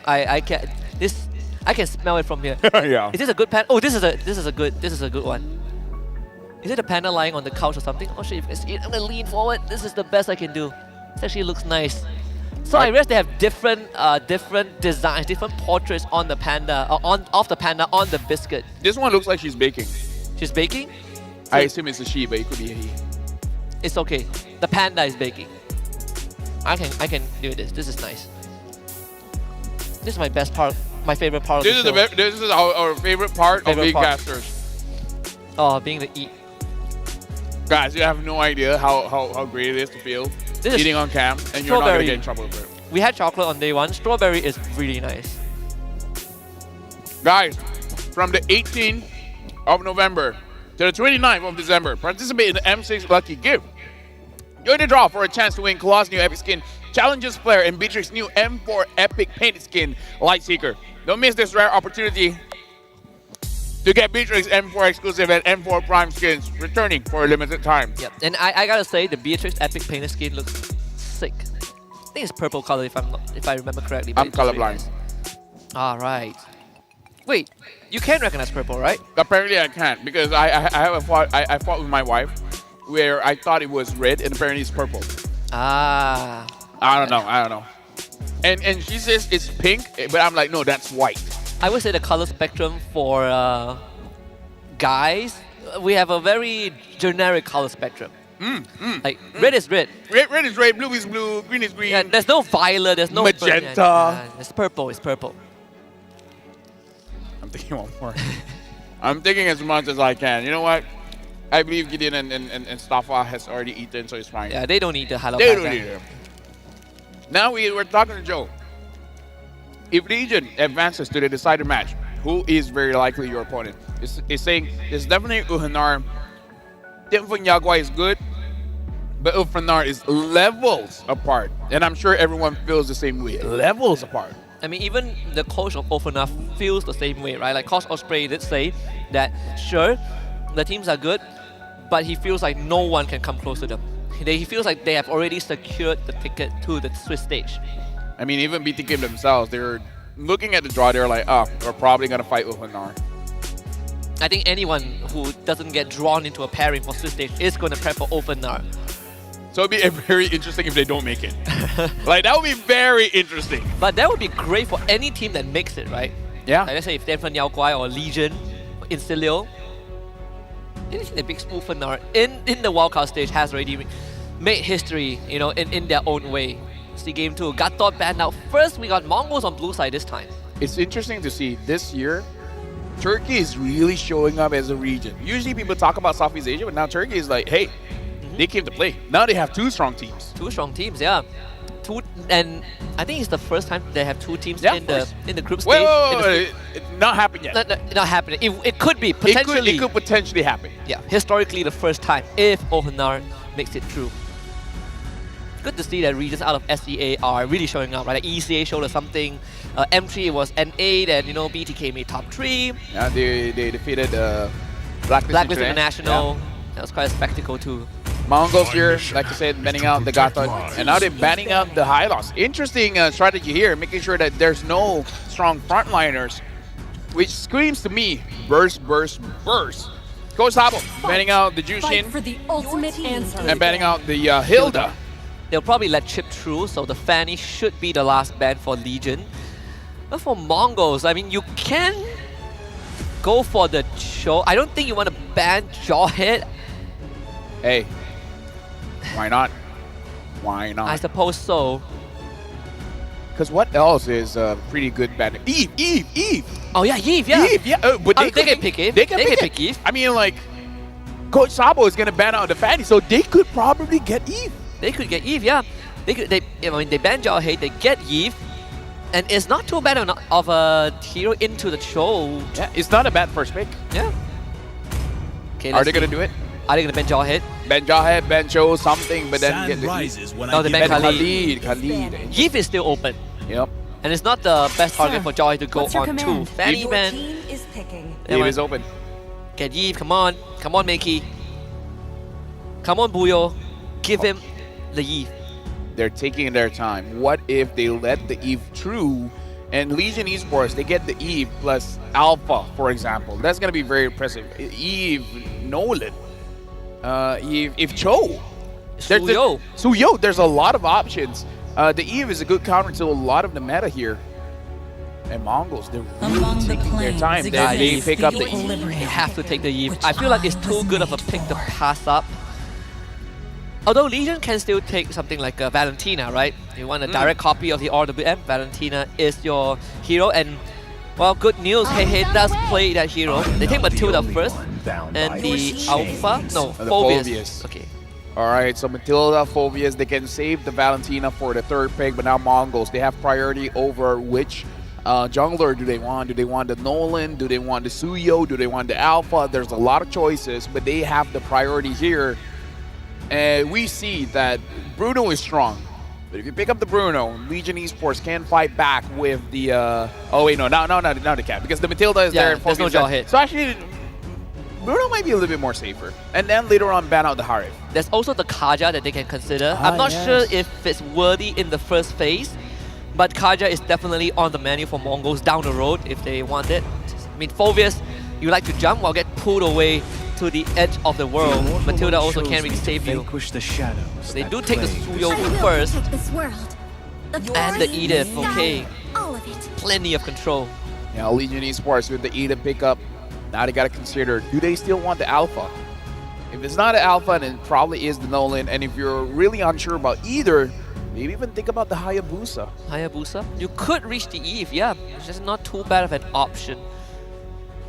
I can smell it from here. Yeah. Is this a good panda? Oh, this is a good one. Is it a panda lying on the couch or something? Oh shit, if it's it, I'm gonna lean forward. This is the best I can do. This actually looks nice. So I realize they have different designs, different portraits on the panda, of the panda on the biscuit. This one looks like she's baking. She's baking? I assume it's a she, but it could be a he. It's okay. The panda is baking. I can do this. This is nice. This is my best part, my favorite part This of is the show. this is our favorite part of Favorite being part. casters. Oh, being the eat. Guys, you have no idea how great it is to feel This is eating on cam, and you're not gonna strawberry. get in trouble for it. We had chocolate on day one. Strawberry is really nice. Guys, from the 18th of November to the 29th of December, participate in the M6 Lucky Gift. Join the draw for a chance to win Claw's new Epic Skin, Challenges Flare, and Beatrix's new M4 Epic Painted Skin Lightseeker. Don't miss this rare opportunity to get Beatrix M4 exclusive and M4 Prime skins returning for a limited time. Yep. And I gotta say, the Beatrix Epic Painted Skin looks sick. I think it's purple color if I remember correctly. but I'm it looks really colorblind. nice. All right. Wait, you can recognize purple, right? Apparently I can't because I fought with my wife where I thought it was red and apparently it's purple. Ah. I don't know. And she says it's pink, but I'm like, no, that's white. I would say the color spectrum for guys, we have a very generic color spectrum. Like red is red. Red is red, blue is blue, green is green. Yeah, there's no violet. There's no Magenta. Yeah, it's purple. It's purple. I'm thinking one more. I'm thinking as much as I can. You know what? I believe Gideon and Staffa has already eaten, so it's fine. Yeah, they don't need the hello. They panda. don't need it. Now we're talking to Joe. If Legion advances to the decider match, who is very likely your opponent? It's saying it's definitely Uhanar. Tim Yagua is good, but Uhanar is levels apart. And I'm sure everyone feels the same way. Levels apart. I mean, even the coach of Ofana feels the same way, right? Like Coach Osprey did say that, sure, the teams are good, but he feels like no one can come close to them. He feels like they have already secured the ticket to the Swiss stage. I mean, even BTK themselves, they're looking at the draw, they're like, oh, we're probably going to fight Uhanar. I think anyone who doesn't get drawn into a pairing for Swiss stage is going to prep for Ofana. So it'd be very interesting if they don't make it. Like, that would be very interesting. But that would be great for any team that makes it, right? Yeah. Like, let's say if Denfan Yao Guai or Legion, Insilio, anything that big Ufanar in the wildcard stage has already made history, you know, in their own way. See game 2, Gatot banned out. First, we got Mongols on blue side this time. It's interesting to see this year, Turkey is really showing up as a region. Usually people talk about Southeast Asia, but now Turkey is like, hey, they came to play. Now they have 2 strong teams. 2 strong teams, yeah. And I think it's the first time they have 2 teams Yeah, in the group stage. Wait. It's not happened yet. Not happening. It could be, potentially. It could potentially happen. Yeah, historically the first time if Ohanar makes it through. Good to see that regions out of SEA are really showing up, right? Like ECA showed us something. M3 was N8, and you know BTK made top 3. Yeah, they defeated Blacklist International. Yeah. That was quite a spectacle too. Mongols here, like I said, banning out the Gatot, and now they're banning out the Hylos. Interesting strategy here, making sure that there's no strong frontliners, which screams to me, burst. Coach Sabo banning out the Jushin For the ultimate answer. and banning out the Hilda. They'll probably let Chip through, so the Fanny should be the last ban for Legion. But for Mongols, I mean, you can go for the show. I don't think you want to ban Jawhead. Hey, why not? Why I not? suppose so. Because what else is pretty good banning? Eve! Oh yeah, Eve, yeah. Eve, yeah. But They can pick Eve. They can pick pick Eve. I mean, like, Coach Sabo is going to ban out the Fanny, so they could probably get Eve. They could get Eve, yeah. They ban Jawhead, they get Eve, And it's not too bad of a hero into the show. Yeah, it's not a bad first pick. Yeah. Okay, Are they going to do it? Are they going to ban Jawhead? Ben Jawhead, Ben Show, something, but then Sun get the rises when Oh, I the give Ben it Khalid. Khalid. Khalid. Yif is still open. Yep. And it's not the best target for Jawhead to go what's your on command? to. Fanny Your ban. team is picking. Yeah, Eve man. is open. Get Yif, come on. Come on, Makey. Come on, Buyo. Give him the Yif. They're taking their time. What if they let the Eve through and Legion Esports, they get the Eve plus Alpha, for example. That's going to be very impressive. Eve, Nolan, if Cho. Suyo. Suyo, there's a lot of options. The Eve is a good counter to a lot of the meta here. And Mongols, they're really Among the taking their planes time. They exists pick up the the Eve. equilibrium. They have to take the Yif. Which I feel like it's I too was good of a made pick to for. pass up. Although Legion can still take something like Valentina, right? You want a direct copy of the RWM, Valentina is your hero. And, well, good news, Hey does play that hero. They take Matilda first, and the Alpha, no, The Phobius. Phobius. Okay. All right, so Matilda, Phobius, they can save the Valentina for the third pick, but now Mongols, they have priority over which jungler do they want? Do they want the Nolan? Do they want the Suyo? Do they want the Alpha? There's a lot of choices, but they have the priority here. And we see that Bruno is strong. But if you pick up the Bruno, Legion Esports can fight back with the... oh, wait, no, not the cat, because the Matilda is there. And there's no Phobius jaw there. hit. So actually, Bruno might be a little bit more safer. And then later on, ban out the Harif. There's also the Kaja that they can consider. Ah, I'm not yes. sure if it's worthy in the first phase, but Kaja is definitely on the menu for Mongols down the road if they want it. I mean, Phobius, you like to jump while get pulled away to the edge of the world. Matilda also can't really save you. Vanquish the shadows. So they that do take the plague. Suyo I will first, protect this world. The and the forest, Edith, sky, okay. all of it. Plenty of control. Yeah, Legion Esports with the Eden pickup. Now they got to consider, do they still want the Alpha? If it's not an Alpha, then it probably is the Nolan. And if you're really unsure about either, maybe even think about the Hayabusa. Hayabusa. You could reach the Eve, yeah. It's just not too bad of an option.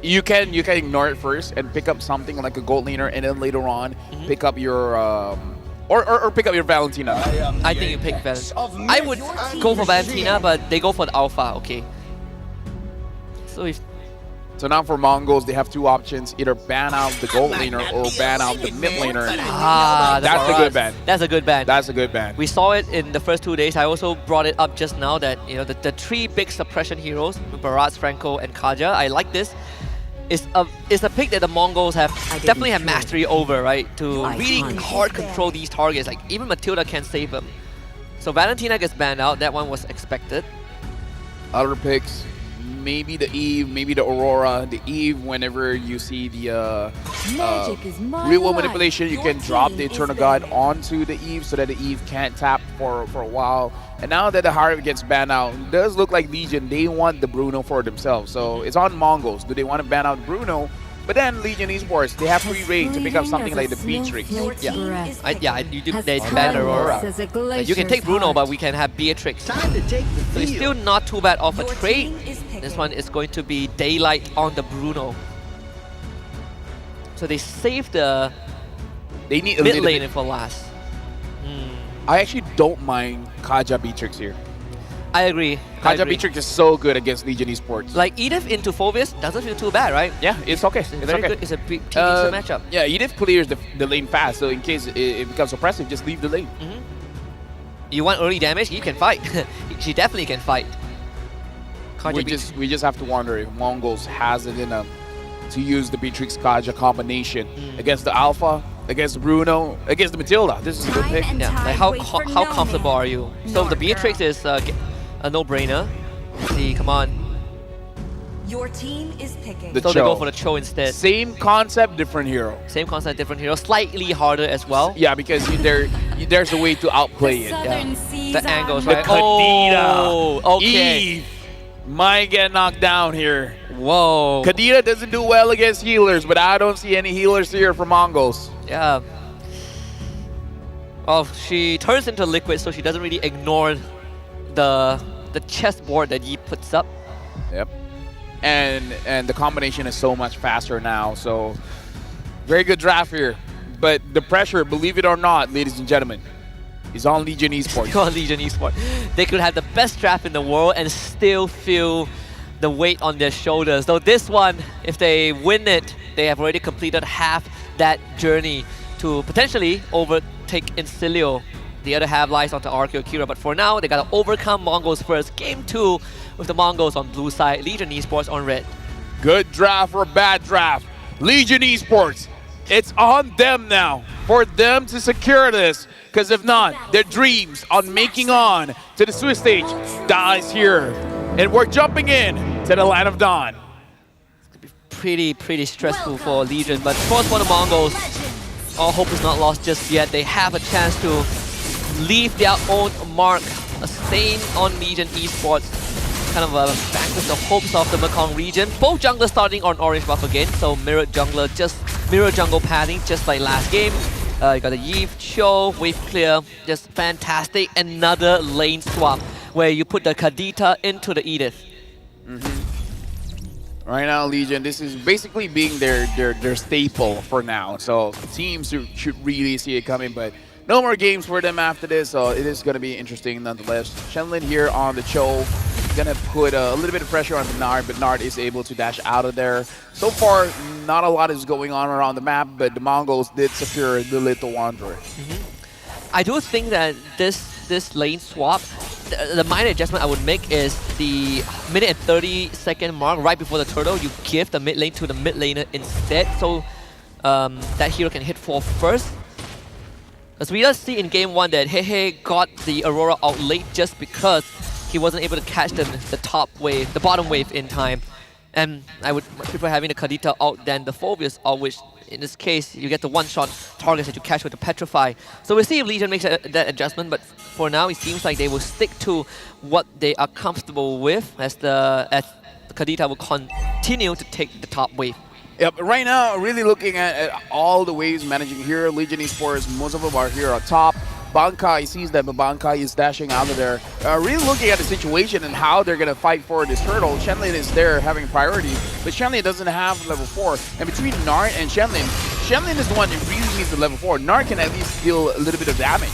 You can ignore it first and pick up something like a gold laner, and then later on pick up your or pick up your Valentina. I think you pick Valentina. I would go for Valentina, but they go for the Alpha, okay. So if So now for Mongols, they have two options: either ban out the gold laner or ban out the mid laner. That's a good ban. That's a good ban. That's a good ban. We saw it in the first 2 days. I also brought it up just now that the three big suppression heroes, Baraz, Franco, and Kaja. I like this. It's a pick that the Mongols definitely have mastery over, right? To really hard control these targets. Like even Matilda can save them. So Valentina gets banned out. That one was expected. Other picks, maybe the Eve, maybe the Aurora. The Eve, whenever you see the real world manipulation, you can drop the Eternal God onto the Eve so that the Eve can't tap for a while. And now that the Harv gets banned out, it does look like Legion, they want the Bruno for themselves. So it's on Mongols. Do they want to ban out Bruno? But then Legion Esports, they have free reign to pick up something like the Beatrix. They ban Aurora. You can take Bruno, but we can have Beatrix. Time to take the So it's still field. not too bad of a Your trade. team is picking. This one is going to be Daylight on the Bruno. So they save the They need a mid little lane bit. for last. I actually don't mind Kaja Beatrix here. I agree. Kaja Beatrix is so good against Legion Esports. Like Edith into Phobius doesn't feel too bad, right? Yeah, it's okay. It's It's very okay. good. It's a big decent matchup. Yeah, Edith clears the lane fast, so in case it becomes oppressive, just leave the lane. You want early damage? You can fight. She definitely can fight. We just have to wonder if Mongols has it in them to use the Beatrix Kaja combination against the Alpha, against Bruno, against the Matilda. This is a good Time pick. and Yeah, like tide how wait for how no comfortable man. are you? So Nor the Beatrix girl. is a no-brainer. Let's see, come on. Your team is picking. The So they go Cho. for the Cho instead. Same concept, different hero. Same concept, different hero. Slightly harder as well. Yeah, because there's a way to outplay it. Yeah. seas The angles, The right? Kadira. Oh, okay. Eve might get knocked down here. Whoa. Kadira doesn't do well against healers, but I don't see any healers here for Mongols. Yeah. Well, she turns into liquid, so she doesn't really ignore the chessboard that he puts up. Yep. And the combination is so much faster now, so very good draft here. But the pressure, believe it or not, ladies and gentlemen, He's on Legion Esports. on Legion Esports. They could have the best draft in the world and still feel the weight on their shoulders. Though this one, if they win it, they have already completed half that journey to potentially overtake Incilio. The other half lies onto Archeo Kira, but for now, they gotta overcome Mongols first. Game 2 with the Mongols on blue side, Legion Esports on red. Good draft or bad draft. Legion Esports, it's on them now for them to secure this. Because if not, their dreams on making on to the Swiss stage dies here. And we're jumping in to the Land of Dawn. Pretty stressful for Legion, but of course for the Mongols, all hope is not lost just yet. They have a chance to leave their own mark, a stain on Legion Esports. Kind of a vanquish the hopes of the Mekong region. Both junglers starting on orange buff again, so mirrored jungler, just mirror jungle pathing, just like last game. You got a Yves, Cho, wave clear, just fantastic. Another lane swap where you put the Kadita into the Edith. Right now, Legion, this is basically being their staple for now. So teams should really see it coming, but no more games for them after this, so it is going to be interesting nonetheless. Shenlin here on the Cho, going to put a little bit of pressure on Nard, but Nard is able to dash out of there. So far, not a lot is going on around the map, but the Mongols did secure the Little Wanderer. I do think that this lane swap, the minor adjustment I would make is the minute and 30-second mark right before the turtle, you give the mid lane to the mid laner instead, so that hero can hit 4 first. As we just see in game 1 that Hehe got the Aurora out late just because he wasn't able to catch the top wave, the bottom wave in time. And I would prefer having the Kadita out than the Phobius out, which in this case, you get the one-shot targets that you catch with the Petrify. So we'll see if Legion makes that adjustment, but for now, it seems like they will stick to what they are comfortable with as the Kadita will continue to take the top wave. Yep, right now, really looking at all the waves managing here. Legion Esports, most of them are here on top. Bankai sees them, but Bankai is dashing out of there. Really looking at the situation and how they're going to fight for this turtle. Shenlin is there having priority, but Shenlin doesn't have level 4. And between Nard and Shenlin, Shenlin is the one that really needs the level 4. Nard can at least deal a little bit of damage.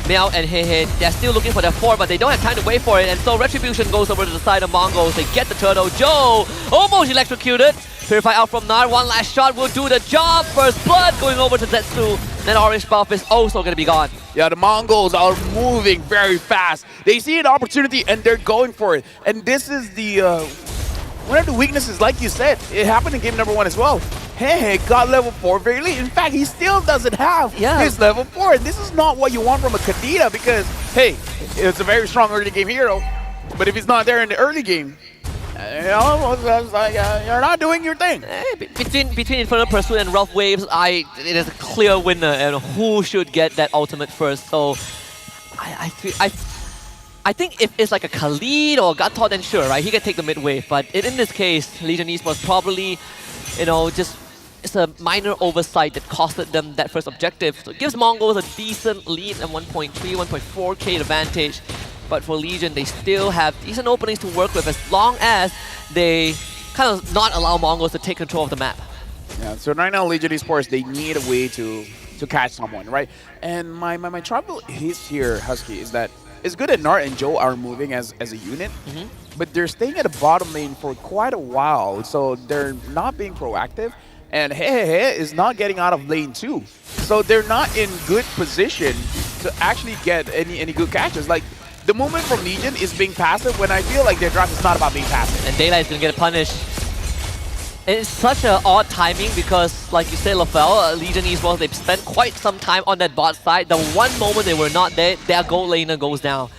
Meow and Hehe, they're still looking for their 4, but they don't have time to wait for it, and so Retribution goes over to the side of Mongols. They get the turtle. Joe almost electrocuted. Purify out from Nard. One last shot will do the job. First blood going over to Zetsu. Then orange buff is also going to be gone. Yeah, the Mongols are moving very fast. They see an opportunity and they're going for it. And this is the one of the weaknesses, like you said. It happened in game number 1 as well. Hey, got level 4 very late. In fact, he still doesn't have his level 4. And this is not what you want from a Kadita because, hey, it's a very strong early game hero. But if he's not there in the early game, you know, it's like, you're not doing your thing. Between Infernal Pursuit and Rough Waves, it is a clear winner, and who should get that ultimate first. So I think if it's like a Khalid or Gatot, then sure, right? He can take the mid wave. But in this case, Legion Esports probably, you know, just it's a minor oversight that costed them that first objective. So it gives Mongols a decent lead and 1.3, 1.4k advantage. But for Legion, they still have decent openings to work with as long as they kind of not allow Mongols to take control of the map. Yeah, so right now, Legion Esports, they need a way to catch someone, right? And my trouble is here, Husky, is that it's good that Nart and Joe are moving as a unit, but they're staying at the bottom lane for quite a while, so they're not being proactive. And Hehehe is not getting out of lane 2. So they're not in good position to actually get any good catches. Like, the movement from Legion is being passive when I feel like their draft is not about being passive. And Daylight is going to get punished. It's such an odd timing because, like you said, LaFell, Legion Esports, they've spent quite some time on that bot side. The one moment they were not there, their gold laner goes down.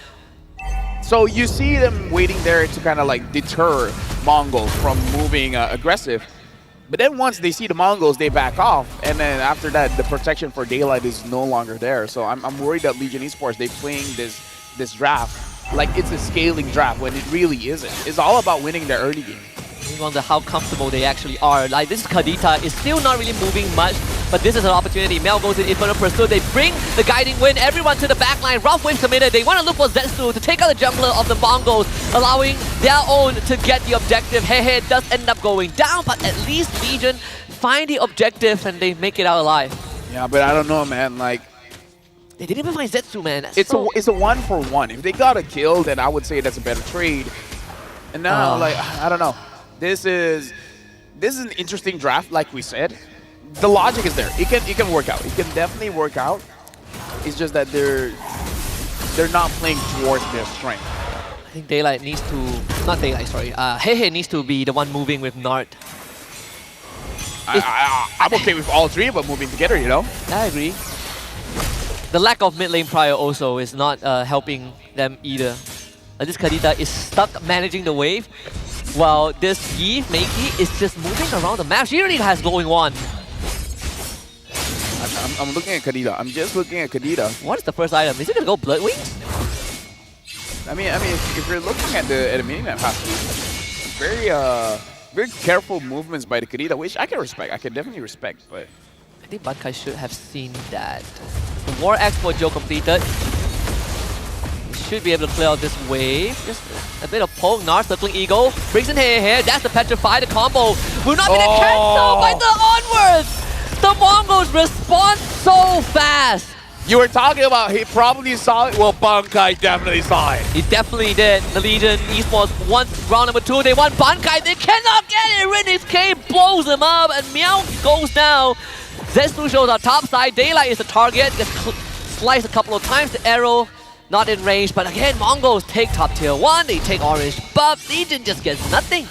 So you see them waiting there to kind of like deter Mongols from moving aggressive. But then once they see the Mongols, they back off. And then after that, the protection for Daylight is no longer there. So I'm worried that Legion Esports, they're playing this draft like it's a scaling draft when it really isn't. It's all about winning the early game. I wonder how comfortable they actually are. Like, this Kadita is still not really moving much, but this is an opportunity. Mel goes in Infernal Pursuit. They bring the guiding wind. Everyone to the backline. Rough Wave committed. They want to look for Zetsu to take out the jungler of the Mongols, allowing their own to get the objective. Hehe does end up going down, but at least Legion find the objective and they make it out alive. Yeah, but I don't know, man. Like, They didn't even find Zetsu, man. That's It's so... a 1-for-1. If they got a kill, then I would say that's a better trade. And now, like, I don't know. This is an interesting draft, like we said. The logic is there. It can work out. It can definitely work out. It's just that they're not playing towards their strength. I think Daylight needs to... Not Daylight, sorry. Hehe needs to be the one moving with Nart. I'm okay with all three of them moving together, you know? I agree. The lack of mid lane prior also is not helping them either. This Kadita is stuck managing the wave, while this Yi, Meiki, is just moving around the map. She already has going on. I'm looking at Kadita. I'm just looking at Kadita. What is the first item? Is it gonna go Blood Wings? I mean, if you're looking at the minimap, very careful movements by the Kadita, which I can respect. I can definitely respect, but I think Bankai should have seen that. The War Axe for Joe completed. He should be able to clear out this wave. Just a bit of poke, Nart circling Eagle. Brings in here. That's the Petrify. The combo will not be cancelled by the onwards. The Mongols respond so fast. you were talking about he probably saw it. Well, Bankai definitely saw it. He definitely did. The Legion Esports won round number 2. They won Bankai. They cannot get it. Rinix K blows him up and Meow goes down. Zetsu shows our top side. Daylight is the target. Gets sliced a couple of times. The arrow not in range. But again, Mongols take top tier 1. They take orange buff. Legion just gets nothing.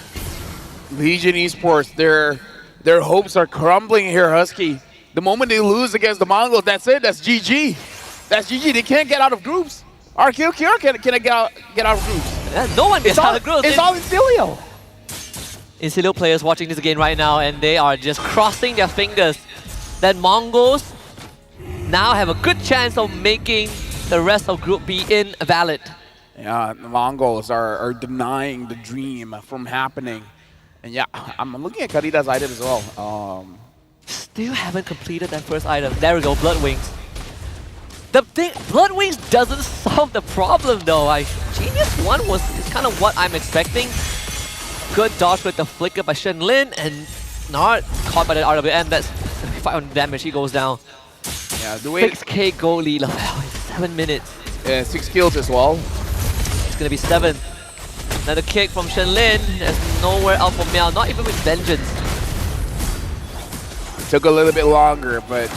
Legion Esports, their hopes are crumbling here, Husky. The moment they lose against the Mongols, that's it. That's GG. That's GG. They can't get out of groups. RQ can't get out of groups. Yeah, no one gets out of groups. It's all Incilio. Incilio players watching this again right now, and they are just crossing their fingers that Mongols now have a good chance of making the rest of Group B invalid. Yeah, the Mongols are denying the dream from happening. And yeah, I'm looking at Karita's item as well. Still haven't completed that first item. There we go, Blood Wings. The thing, Blood Wings doesn't solve the problem though. Genius 1 is kind of what I'm expecting. Good dodge with the flicker by Shen Lin, and not caught by the RWM. That's 500 damage. He goes down. Yeah, the way 6k goal lead level in 7 minutes. Yeah, 6 kills as well. It's gonna be 7. Another kick from Shen Lin. There's nowhere out for Meow, not even with Vengeance. Took a little bit longer, but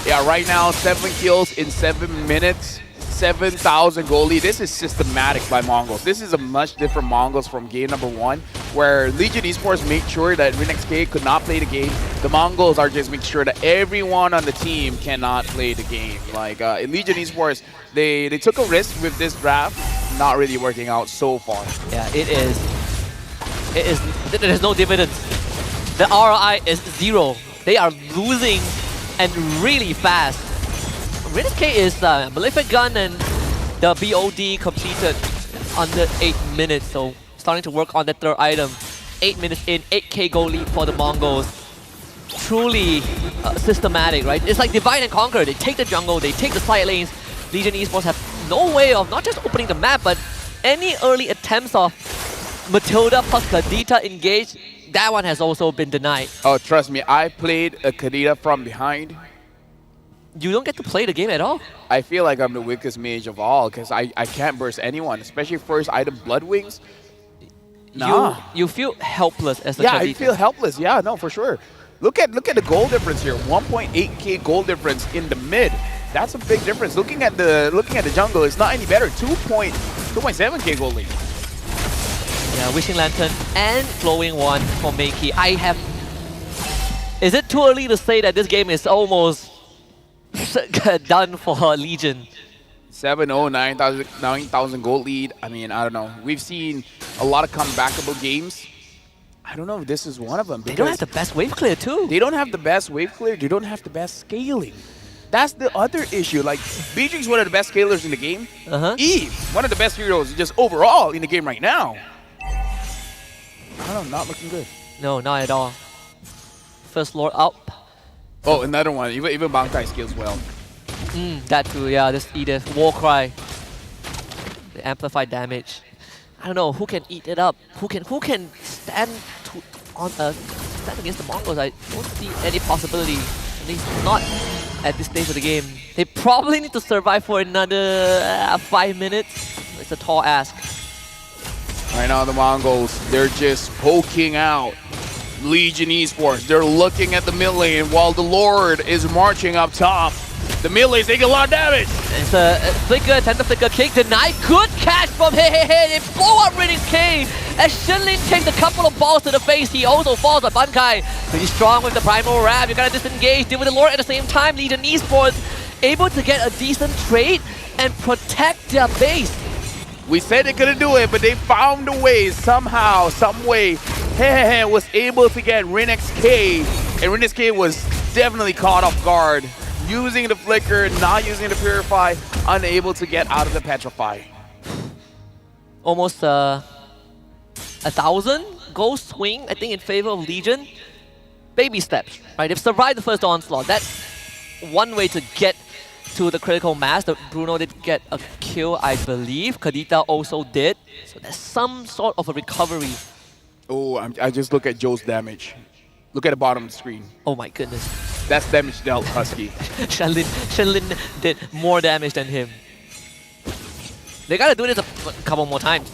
yeah, right now 7 kills in 7 minutes, 7,000 goal lead. This is systematic by Mongols. This is a much different Mongols from game number 1, where Legion Esports made sure that Rinix K could not play the game. The Mongols are just making sure that everyone on the team cannot play the game. Like in Legion Esports, they took a risk with this draft, not really working out so far. Yeah, it is. There's no dividends. The ROI is 0. They are losing and really fast. Rinix K is Malefic Gun and the BOD completed under 8 minutes, so starting to work on the third item. 8 minutes in, 8k goal lead for the Mongols. Truly systematic, right? It's like Divide and Conquer. They take the jungle, they take the side lanes. Legion Esports have no way of not just opening the map, but any early attempts of Matilda plus Kadita engaged, that one has also been denied. Oh, trust me, I played a Kadita from behind. You don't get to play the game at all. I feel like I'm the weakest mage of all because I can't burst anyone, especially first item Blood Wings. Nah. You feel helpless as a Yeah, Kadita. I feel helpless. Yeah, no, for sure. Look at the goal difference here. 1.8k goal difference in the mid. That's a big difference. Looking at the jungle, it's not any better. 2.7k goal lead. Yeah, Wishing Lantern and Flowing One for Meiki. Is it too early to say that this game is almost done for Legion? 7-0, 9,000 goal lead. I mean, I don't know. We've seen a lot of comebackable games. I don't know if this is one of them. They don't have the best wave clear too. They don't have the best wave clear. They don't have the best scaling. That's the other issue. Like, Beijing's one of the best scalers in the game. Eve, one of the best heroes just overall in the game right now. I don't know, not looking good. No, not at all. First Lord up. Oh, another one. Even Bankai scales well. That too, yeah. This Edith, War Cry. The amplified damage. I don't know who can eat it up. Who can stand against the Mongols? I don't see any possibility. At least not at this stage of the game. They probably need to survive for another 5 minutes. It's a tall ask. Right now, the Mongols, they're just poking out Legion Esports. They're looking at the mid lane while the Lord is marching up top. The mid lane's taking a lot of damage. It's a flicker, tender flicker kick denied. Good catch from Hey. They blow up Riddick's K as Shenlin takes a couple of balls to the face. He also falls on Bankai. Pretty strong with the primal wrap. You gotta disengage, deal with the Lord at the same time. Legion Esports able to get a decent trade and protect their base. We said they couldn't do it, but they found a way somehow, some way. Hey was able to get Riddick's K, and Riddick's K was definitely caught off guard. Using the flicker, not using the purify, unable to get out of the petrify. Almost 1,000 gold swing, I think, in favor of Legion. Baby steps, right? They've survived the first onslaught. That's one way to get to the critical mass. Bruno did get a kill, I believe. Kadita also did. So there's some sort of a recovery. Oh, I just look at Joe's damage. Look at the bottom of the screen. Oh my goodness. That's damage dealt, Husky. Shenlin did more damage than him. They gotta do this a couple more times.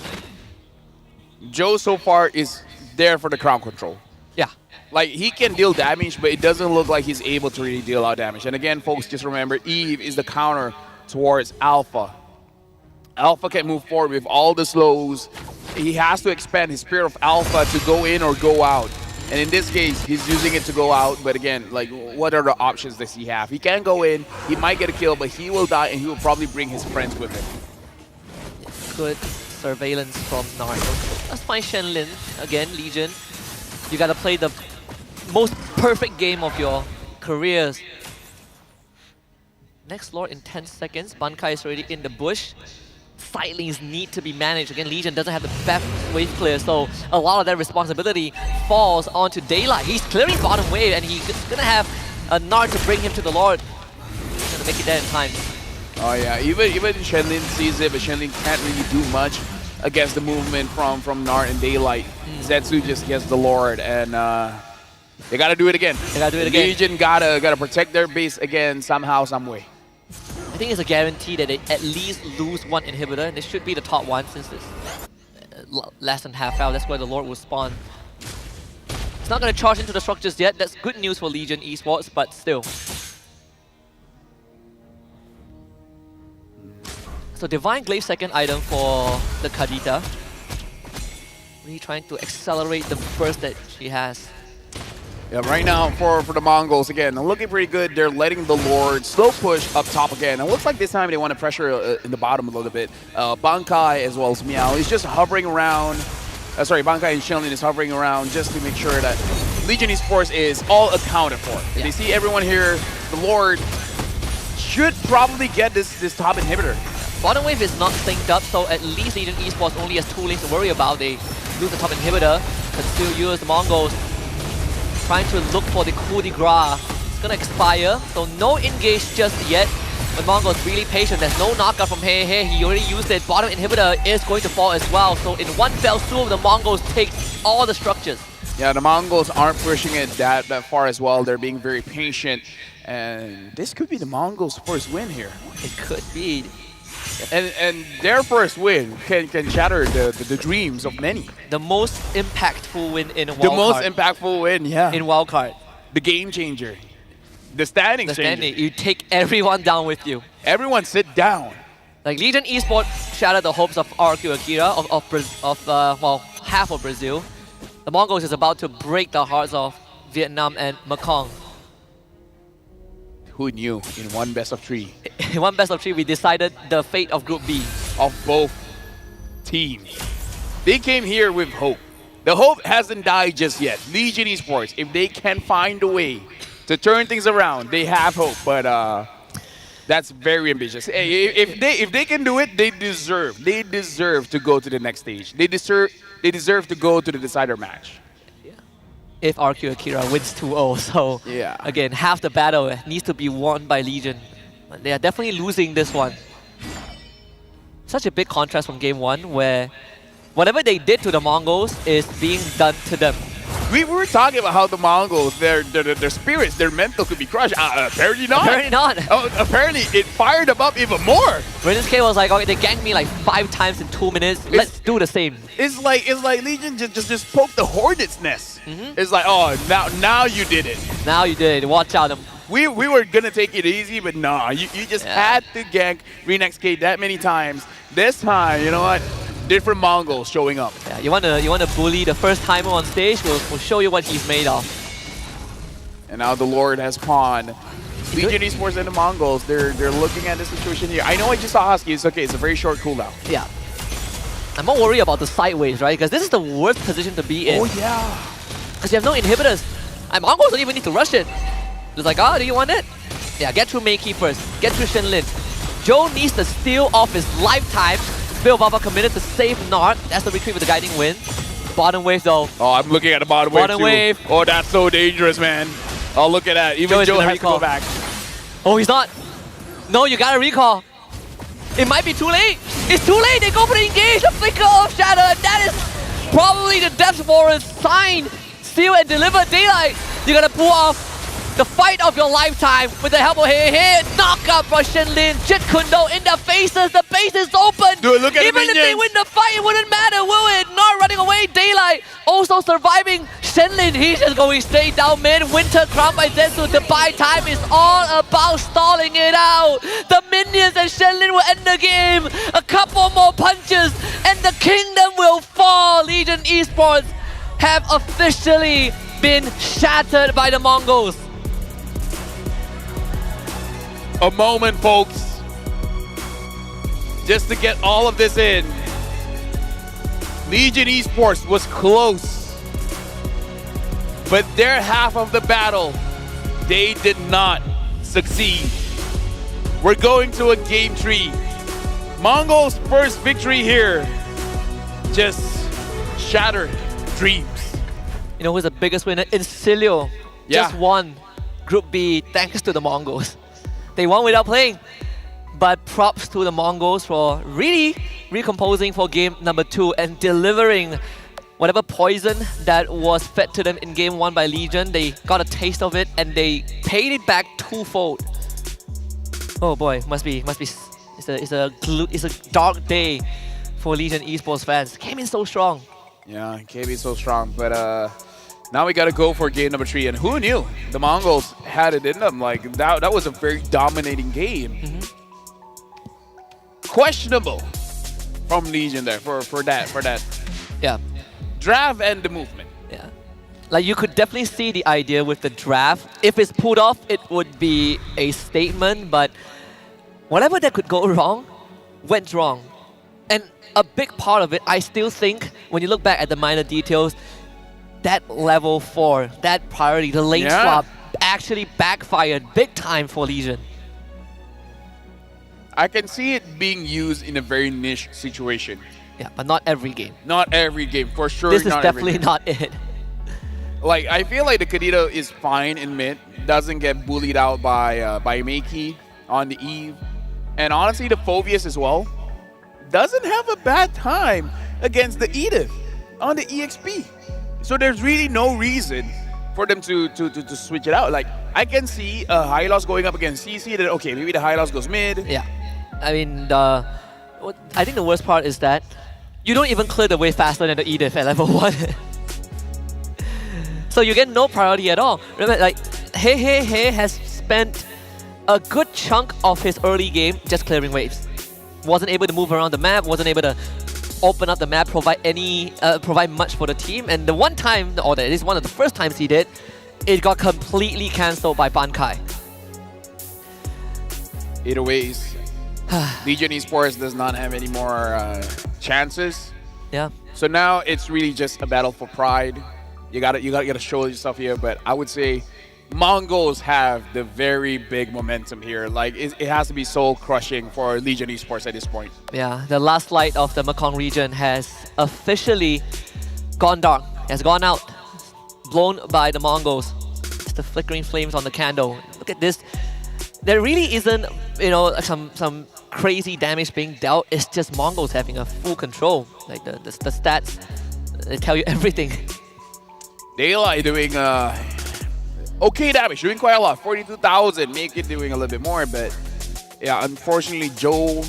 Joe so far is there for the crown control. Yeah. Like, he can deal damage, but it doesn't look like he's able to really deal out damage. And again, folks, just remember, Eve is the counter towards Alpha. Alpha can move forward with all the slows. He has to expand his Spirit of Alpha to go in or go out. And in this case, he's using it to go out. But again, like, what other options does he have? He can go in, he might get a kill, but he will die, and he will probably bring his friends with him. Good surveillance from Naruto. Let's find Shenlin. Again, Legion. You gotta play the most perfect game of your careers. Next Lord in 10 seconds. Bankai is already in the bush. Side lanes need to be managed. Again, Legion doesn't have the best wave clear, so a lot of that responsibility falls onto Daylight. He's clearing bottom wave, and he's gonna have a Nard to bring him to the Lord. He's gonna make it there in time. Oh yeah, even Shenlin sees it, but Shenlin can't really do much against the movement from Nard and Daylight. Zetsu just gets the Lord, and they gotta do it again. They gotta do it again. Legion gotta protect their base again somehow, some way. I think it's a guarantee that they at least lose one inhibitor, and they should be the top one since it's less than half out. That's where the Lord will spawn. It's not going to charge into the structures yet. That's good news for Legion Esports, but still. So Divine Glaive second item for the Kadita. Really trying to accelerate the burst that she has. Yeah, right now for the Mongols, again, they're looking pretty good. They're letting the Lord slow push up top again. It looks like this time they want to pressure in the bottom a little bit. Bankai as well as Meow is just hovering around. Sorry, Bankai and Shenlin is hovering around just to make sure that Legion Esports is all accounted for. If they see everyone here, the Lord should probably get this top inhibitor. Bottom wave is not synced up, so at least Legion Esports only has 2 lanes to worry about. They lose the top inhibitor, but still use the Mongols trying to look for the coup de grace. It's gonna expire, so no engage just yet. But Mongo's really patient. There's no knockout from Hey. He already used it. Bottom inhibitor is going to fall as well. So in one fell swoop, the Mongols take all the structures. Yeah, the Mongols aren't pushing it that far as well. They're being very patient. And this could be the Mongols' first win here. It could be. And their first win can shatter the dreams of many. The most impactful win in Wildcard. The most impactful win, yeah. In Wildcard. The game changer. The standing changer. You take everyone down with you. Everyone sit down. Like Legion Esports shattered the hopes of RQ Akira, well, half of Brazil. The Mongols is about to break the hearts of Vietnam and Mekong. Who knew in one best of 3? In one best of 3, we decided the fate of Group B. Of both teams. They came here with hope. The hope hasn't died just yet. Legion Esports, if they can find a way to turn things around, they have hope. But that's very ambitious. Hey, if they can do it, they deserve to go to the next stage. They deserve to go to the decider match. If RQ Akira wins 2-0. So yeah. Again, half the battle needs to be won by Legion. They are definitely losing this one. Such a big contrast from game 1 where whatever they did to the Mongols is being done to them. We were talking about how the Mongols, their spirits, their mental could be crushed. Apparently not. Apparently not. Oh, apparently it fired them up even more. Radiance K was like, okay, they ganked me like 5 times in 2 minutes. Let's do the same. It's like Legion just poked the hornet's nest. It's like, oh, now you did it. Now you did. Watch out. We were gonna take it easy, but nah, you just had to gank Renex K that many times. This time, you know what? Different Mongols showing up. Yeah, you wanna bully the first timer on stage? We'll show you what he's made of. And now the Lord has pawned. Legion Esports and the Mongols, they're looking at the situation here. I know I just saw Husky. It's okay. It's a very short cooldown. Yeah. I'm more worried about the sideways, right? Because this is the worst position to be in. Oh yeah. Because you have no inhibitors. And Mongols don't even need to rush it. It's like, oh, do you want it? Yeah, get through Meiki first. Get through Shenlin. Joe needs to steal off his lifetime. Bill Baba committed to save Nart. That's the retreat with the guiding wind. Bottom wave though. Oh, I'm looking at the bottom wave too. Oh, that's so dangerous, man. Oh, look at that. Even Joe has to go back. Oh, he's not. No, you gotta recall. It might be too late. It's too late. They go for the engage. The flicker of shadow. And that is probably the Death Warren's sign. Steal and deliver daylight. You gotta pull off the fight of your lifetime with the help of Hey. Knockout for Shenlin. Jit Kundo in the faces. The base is open. Dude, look at Even if they win the fight, it wouldn't matter, will it? Not running away. Daylight also surviving. Shenlin, he's just going straight down mid. Winter Crown by Zensu to buy time is all about stalling it out. The minions and Shenlin will end the game. A couple more punches and the kingdom will fall. Legion Esports have officially been shattered by the Mongols. A moment, folks. Just to get all of this in. Legion Esports was close. But their half of the battle, they did not succeed. We're going to a game 3. Mongols' first victory here just shattered dreams. You know who's the biggest winner? Incilio just won Group B thanks to the Mongols. They won without playing. But props to the Mongols for really recomposing for game number 2 and delivering whatever poison that was fed to them in game 1 by Legion. They got a taste of it and they paid it back twofold. Oh boy, must be. It's a dark day for Legion Esports fans. Came in so strong. Yeah, came in so strong, but now we got to go for game number 3, and who knew the Mongols had it in them? Like that was a very dominating game. Questionable from Legion there for that. Yeah. Draft and the movement. Yeah. Like you could definitely see the idea with the draft. If it's pulled off, it would be a statement, but whatever that could go wrong, went wrong. And a big part of it, I still think, when you look back at the minor details, that level 4, that priority, the lane swap, actually backfired big time for Legion. I can see it being used in a very niche situation. Yeah, but not every game. Not every game, for sure. This is definitely not it. Like, I feel like the Kadito is fine in mid, doesn't get bullied out by Meiki on the Eve. And honestly, the Phobius as well doesn't have a bad time against the Edith on the EXP. So there's really no reason for them to switch it out. Like, I can see Hylos going up against CC, then okay, maybe the Hylos goes mid. Yeah. I mean, I think the worst part is that you don't even clear the way faster than the Edith at level 1. So you get no priority at all. Remember, like, Hey has spent a good chunk of his early game just clearing waves. Wasn't able to move around the map, wasn't able to open up the map, provide much for the team. And the one time, or at least one of the first times he did, it got completely cancelled by Bankai. Either ways, Legion Esports does not have any more chances. Yeah. So now it's really just a battle for pride. You gotta show yourself here, but I would say Mongols have the very big momentum here. Like it has to be soul crushing for Legion Esports at this point. Yeah, the last light of the Mekong region has officially gone dark, has gone out, blown by the Mongols. It's the flickering flames on the candle. Look at this. There really isn't, you know, some crazy damage being dealt. It's just Mongols having a full control. Like the stats, they tell you everything. Daylight doing okay damage, doing quite a lot. 42,000, make it doing a little bit more, but yeah, unfortunately, Joe,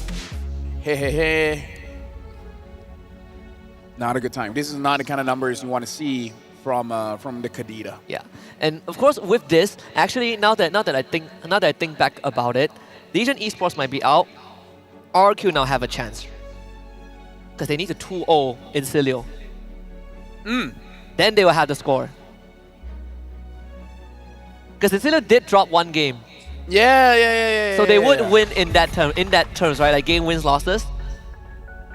not a good time. This is not the kind of numbers you want to see from the Kadita. Yeah, and of course with this, actually now that I think back about it, Legion Esports might be out. RQ now have a chance because they need to 2-0 in Cilio. Then they will have the score. Because Cilio did drop one game. Yeah. So they would win in that terms, right? Like game wins, losses.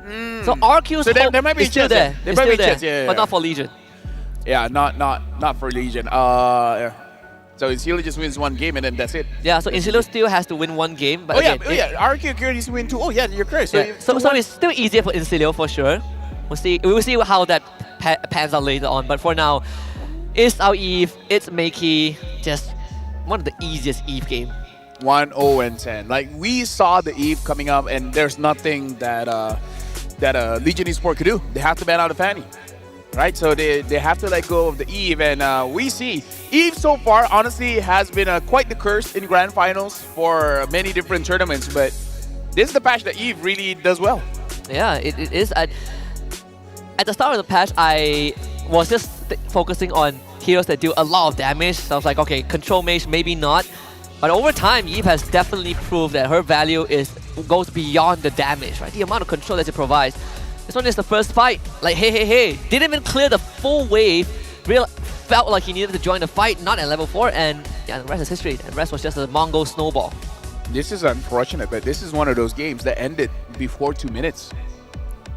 So RQ's So hope there might be is a still chance there. there. There It's might still be a there, chance, yeah. but not for Legion. Yeah, not for Legion. So Incilia just wins one game and then that's it. Yeah, so Incilio still has to win one game. But again, RQ needs to win 2. Oh yeah, you're correct. So it's still easier for Incilio for sure. We will see how that pans out later on. But for now, it's our Eve. It's Makey. Just one of the easiest Eve game. 1-0-10. Like we saw the Eve coming up, and there's nothing that Legion Esports could do. They have to ban out the Fanny, right? So they have to let go of the Eve, and we see Eve so far honestly has been quite the curse in grand finals for many different tournaments. But this is the patch that Eve really does well. Yeah, it is. At the start of the patch, I was just focusing on heroes that do a lot of damage. So I was like, okay, control mage, maybe not. But over time, Eve has definitely proved that her value goes beyond the damage, right? The amount of control that it provides. This one is the first fight. Like, hey. Didn't even clear the full wave. Felt like he needed to join the fight, not at level 4. And yeah, the rest is history. And the rest was just a Mongol snowball. This is unfortunate, but this is one of those games that ended before 2 minutes.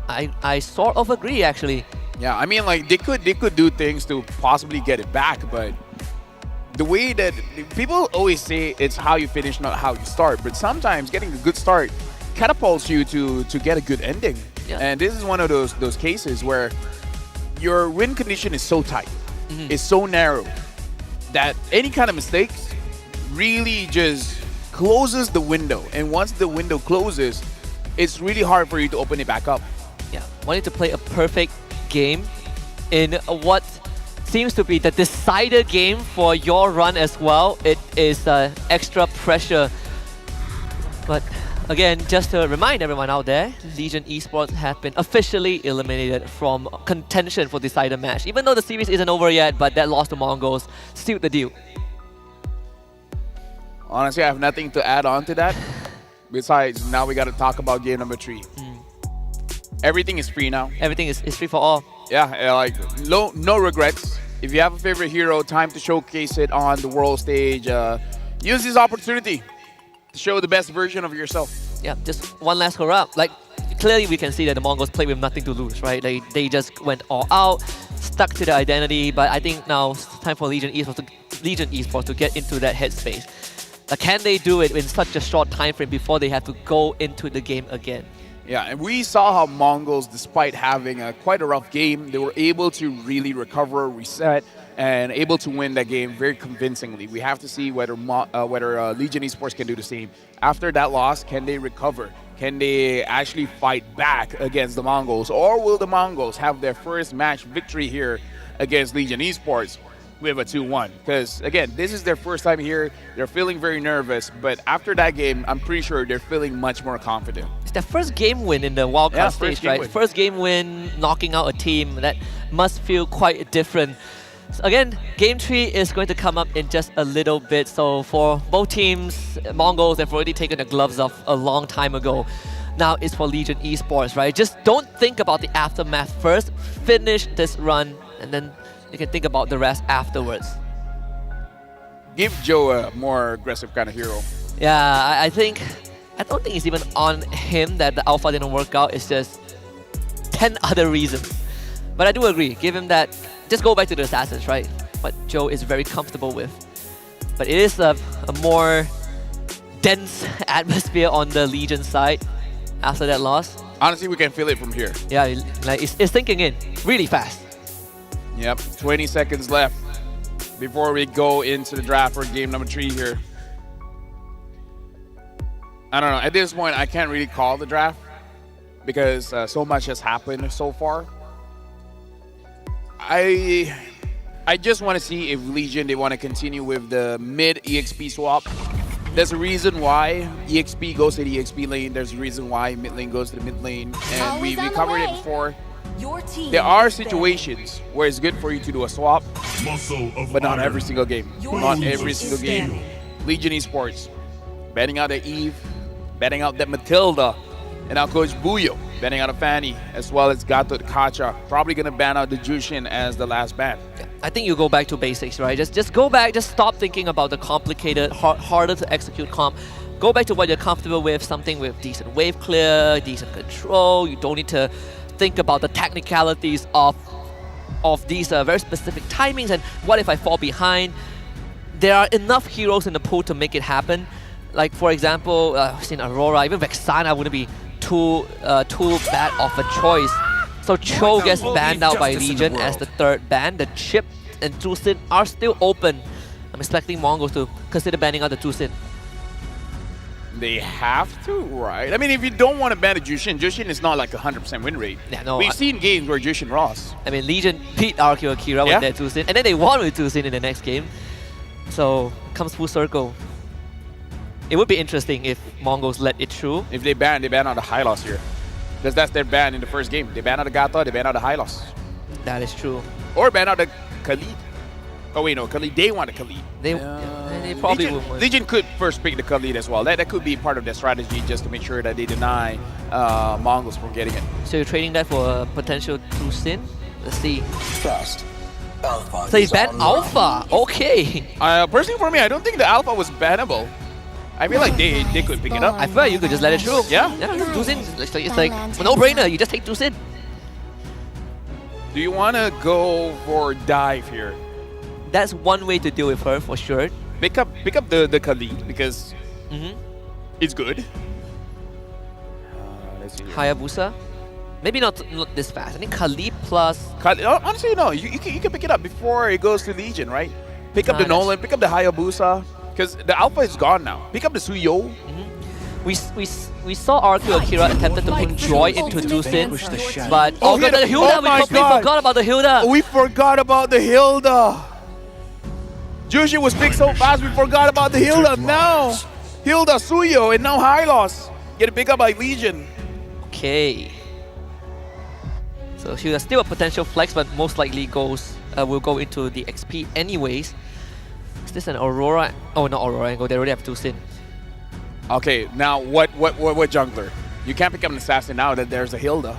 I sort of agree, actually. Yeah, I mean, like they could do things to possibly get it back, but the way that people always say it's how you finish, not how you start. But sometimes getting a good start catapults you to get a good ending. Yeah. And this is one of those cases where your win condition is so tight, it's so narrow that any kind of mistakes really just closes the window. And once the window closes, it's really hard for you to open it back up. Yeah, wanting to play a perfect game in what seems to be the decider game for your run as well. It is extra pressure. But again, just to remind everyone out there, Legion Esports have been officially eliminated from contention for decider match. Even though the series isn't over yet, but that loss to Mongols sealed the deal. Honestly, I have nothing to add on to that. Besides, now we got to talk about game number 3. Everything is free now. Everything is free for all. Yeah, like no regrets. If you have a favorite hero, time to showcase it on the world stage. Use this opportunity to show the best version of yourself. Yeah, just one last hurrah. Like, clearly we can see that the Mongols played with nothing to lose, right? They just went all out, stuck to their identity. But I think now it's time for Legion Esports to get into that headspace. Like, can they do it in such a short time frame before they have to go into the game again? Yeah, and we saw how Mongols, despite having quite a rough game, they were able to really recover, reset, and able to win that game very convincingly. We have to see whether Legion Esports can do the same. After that loss, can they recover? Can they actually fight back against the Mongols? Or will the Mongols have their first match victory here against Legion Esports with a 2-1? Because, again, this is their first time here. They're feeling very nervous. But after that game, I'm pretty sure they're feeling much more confident. It's their first game win in the wildcard stage, right? First game win, knocking out a team. That must feel quite different. So again, game 3 is going to come up in just a little bit. So for both teams, Mongols have already taken the gloves off a long time ago. Now it's for Legion Esports, right? Just don't think about the aftermath first. Finish this run, and then you can think about the rest afterwards. Give Joe a more aggressive kind of hero. Yeah, I don't think it's even on him that the alpha didn't work out. It's just 10 other reasons. But I do agree. Give him that. Just go back to the assassins, right? What Joe is very comfortable with. But it is a more dense atmosphere on the Legion side after that loss. Honestly, we can feel it from here. Yeah, like it's sinking in really fast. Yep, 20 seconds left before we go into the draft for game number 3 here. I don't know. At this point, I can't really call the draft because so much has happened so far. I just want to see if Legion, they want to continue with the mid EXP swap. There's a reason why EXP goes to the EXP lane. There's a reason why mid lane goes to the mid lane. And we covered it before. Your team There are is situations where it's good for you to do a swap, but not every single game. Your Not team every is single game. steel. Legion Esports, betting out the Eve, betting out that Matilda, and now Coach Buyo, betting out a Fanny, as well as Gato Kacha. Probably going to ban out the Jushin as the last ban. I think you go back to basics, right? Just go back, just stop thinking about the complicated, harder to execute comp. Go back to what you're comfortable with, something with decent wave clear, decent control. You don't need to think about the technicalities of these very specific timings and what if I fall behind. There are enough heroes in the pool to make it happen. Like for example, I've seen Aurora, even Vexana wouldn't be too bad of a choice. So Cho gets banned out by Legion as the third ban. The Chip and Tusin are still open. I'm expecting Mongols to consider banning out the Tusin. They have to, right? I mean, if you don't want to ban a Jushin, Jushin is not like a 100% win rate. Yeah, no, We've seen games where Jushin lost. I mean, Legion beat RQ Akira with their Tusin, and then they won with Tusin in the next game. So, comes full circle. It would be interesting if Mongols let it through. If they ban out the Hylos here. Because that's their ban in the first game. They ban out the Gato, they ban out the Hylos. That is true. Or ban out the Khalid. Oh wait, no, Khalid, they want the Khalid. They probably Legion, would. Legion could first pick the Khalid as well. That could be part of their strategy just to make sure that they deny Mongols from getting it. So you're trading that for a potential Tusin? Let's see. Trust. Alpha So he is banned online. Alpha. Okay. Personally for me, I don't think the Alpha was bannable. I feel like they could pick it up. I feel like you could just let it through. Yeah. Tusin. It's like a no-brainer. You just take Tusin. Do you want to go for dive here? That's one way to deal with her for sure. Pick up the Khalid because it's good. Let's see here. Hayabusa. Maybe not this fast. I think Khalid plus... Khalid, honestly, no. You can pick it up before it goes to Legion, right? Pick up the that's- Nolan, pick up the Hayabusa. Because the Alpha is gone now. Pick up the Suyo. We saw RQ Akira attempted to put Joy into Tusin, Push the shadow. but Oh, God, the Hilda, oh my we God. forgot about the Hilda. We forgot about the Hilda. Jushin was picked so fast, we forgot about the Hilda. Now, Hilda, Suyo, and now Hylos get picked up by Legion. Okay. So Hilda still a potential flex, but most likely will go into the XP anyways. Is this an Aurora? Oh, not Aurora angle. They already have Tusin. Okay, now what jungler? You can't pick up an assassin now that there's a Hilda.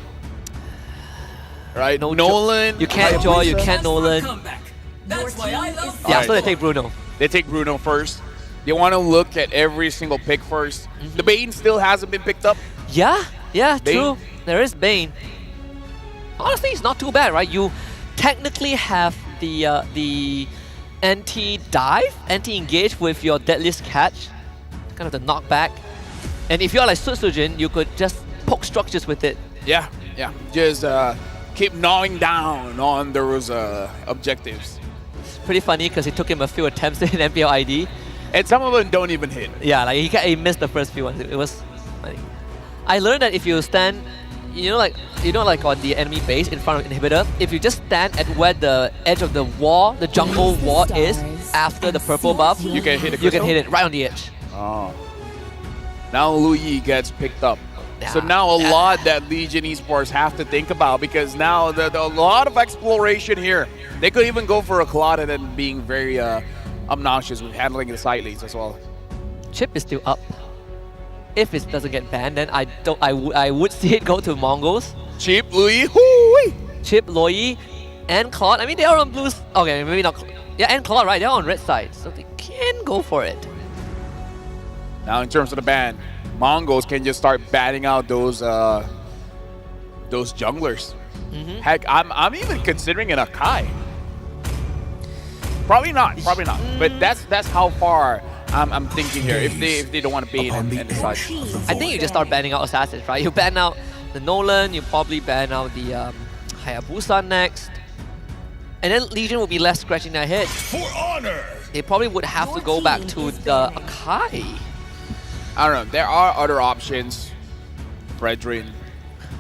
Right? No Nolan. You can't Joy, you can't Nolan. Your team is Yeah, Alright. so they take Bruno. They take Bruno first. They want to look at every single pick first. The Bane still hasn't been picked up. Yeah, Bane. true. There is Bane. Honestly, it's not too bad, right? You technically have the anti-dive, anti-engage with your deadliest catch, kind of the knockback. And if you're like Sutsujin, you could just poke structures with it. Yeah. Just keep gnawing down on those objectives. It's pretty funny because it took him a few attempts in MPL ID. And some of them don't even hit. Yeah, like he missed the first few ones. It was funny. I learned that if you stand, like on the enemy base in front of inhibitor, if you just stand at where the edge of the wall, the jungle wall is, after the purple buff, You can hit it. you can hit it right on the edge. Oh. Now Luyi gets picked up. So Yeah. now a lot that Legion Esports have to think about because now there's a lot of exploration here. They could even go for a Claude and then being very obnoxious with handling the side lanes as well. Chip is still up. If it doesn't get banned, then I would see it go to Mongols. Cheap Luyi. Hoo-wee. Chip, Loi, and Claude. I mean, they are on blues. Okay, maybe not. Yeah, and Claude, right? They're on red side, so they can go for it. Now in terms of the ban, Mongols can just start batting out those junglers. Heck, I'm even considering an Akai. Probably not. But that's how far I'm thinking here. If they don't want to bait and decide. I think you just start banning out assassins, right? You ban out the Nolan, you probably ban out the Hayabusa next. And then Legion will be left scratching their head. For honor! They probably would have to go back to the Akai. I don't know. There are other options. Fredrin.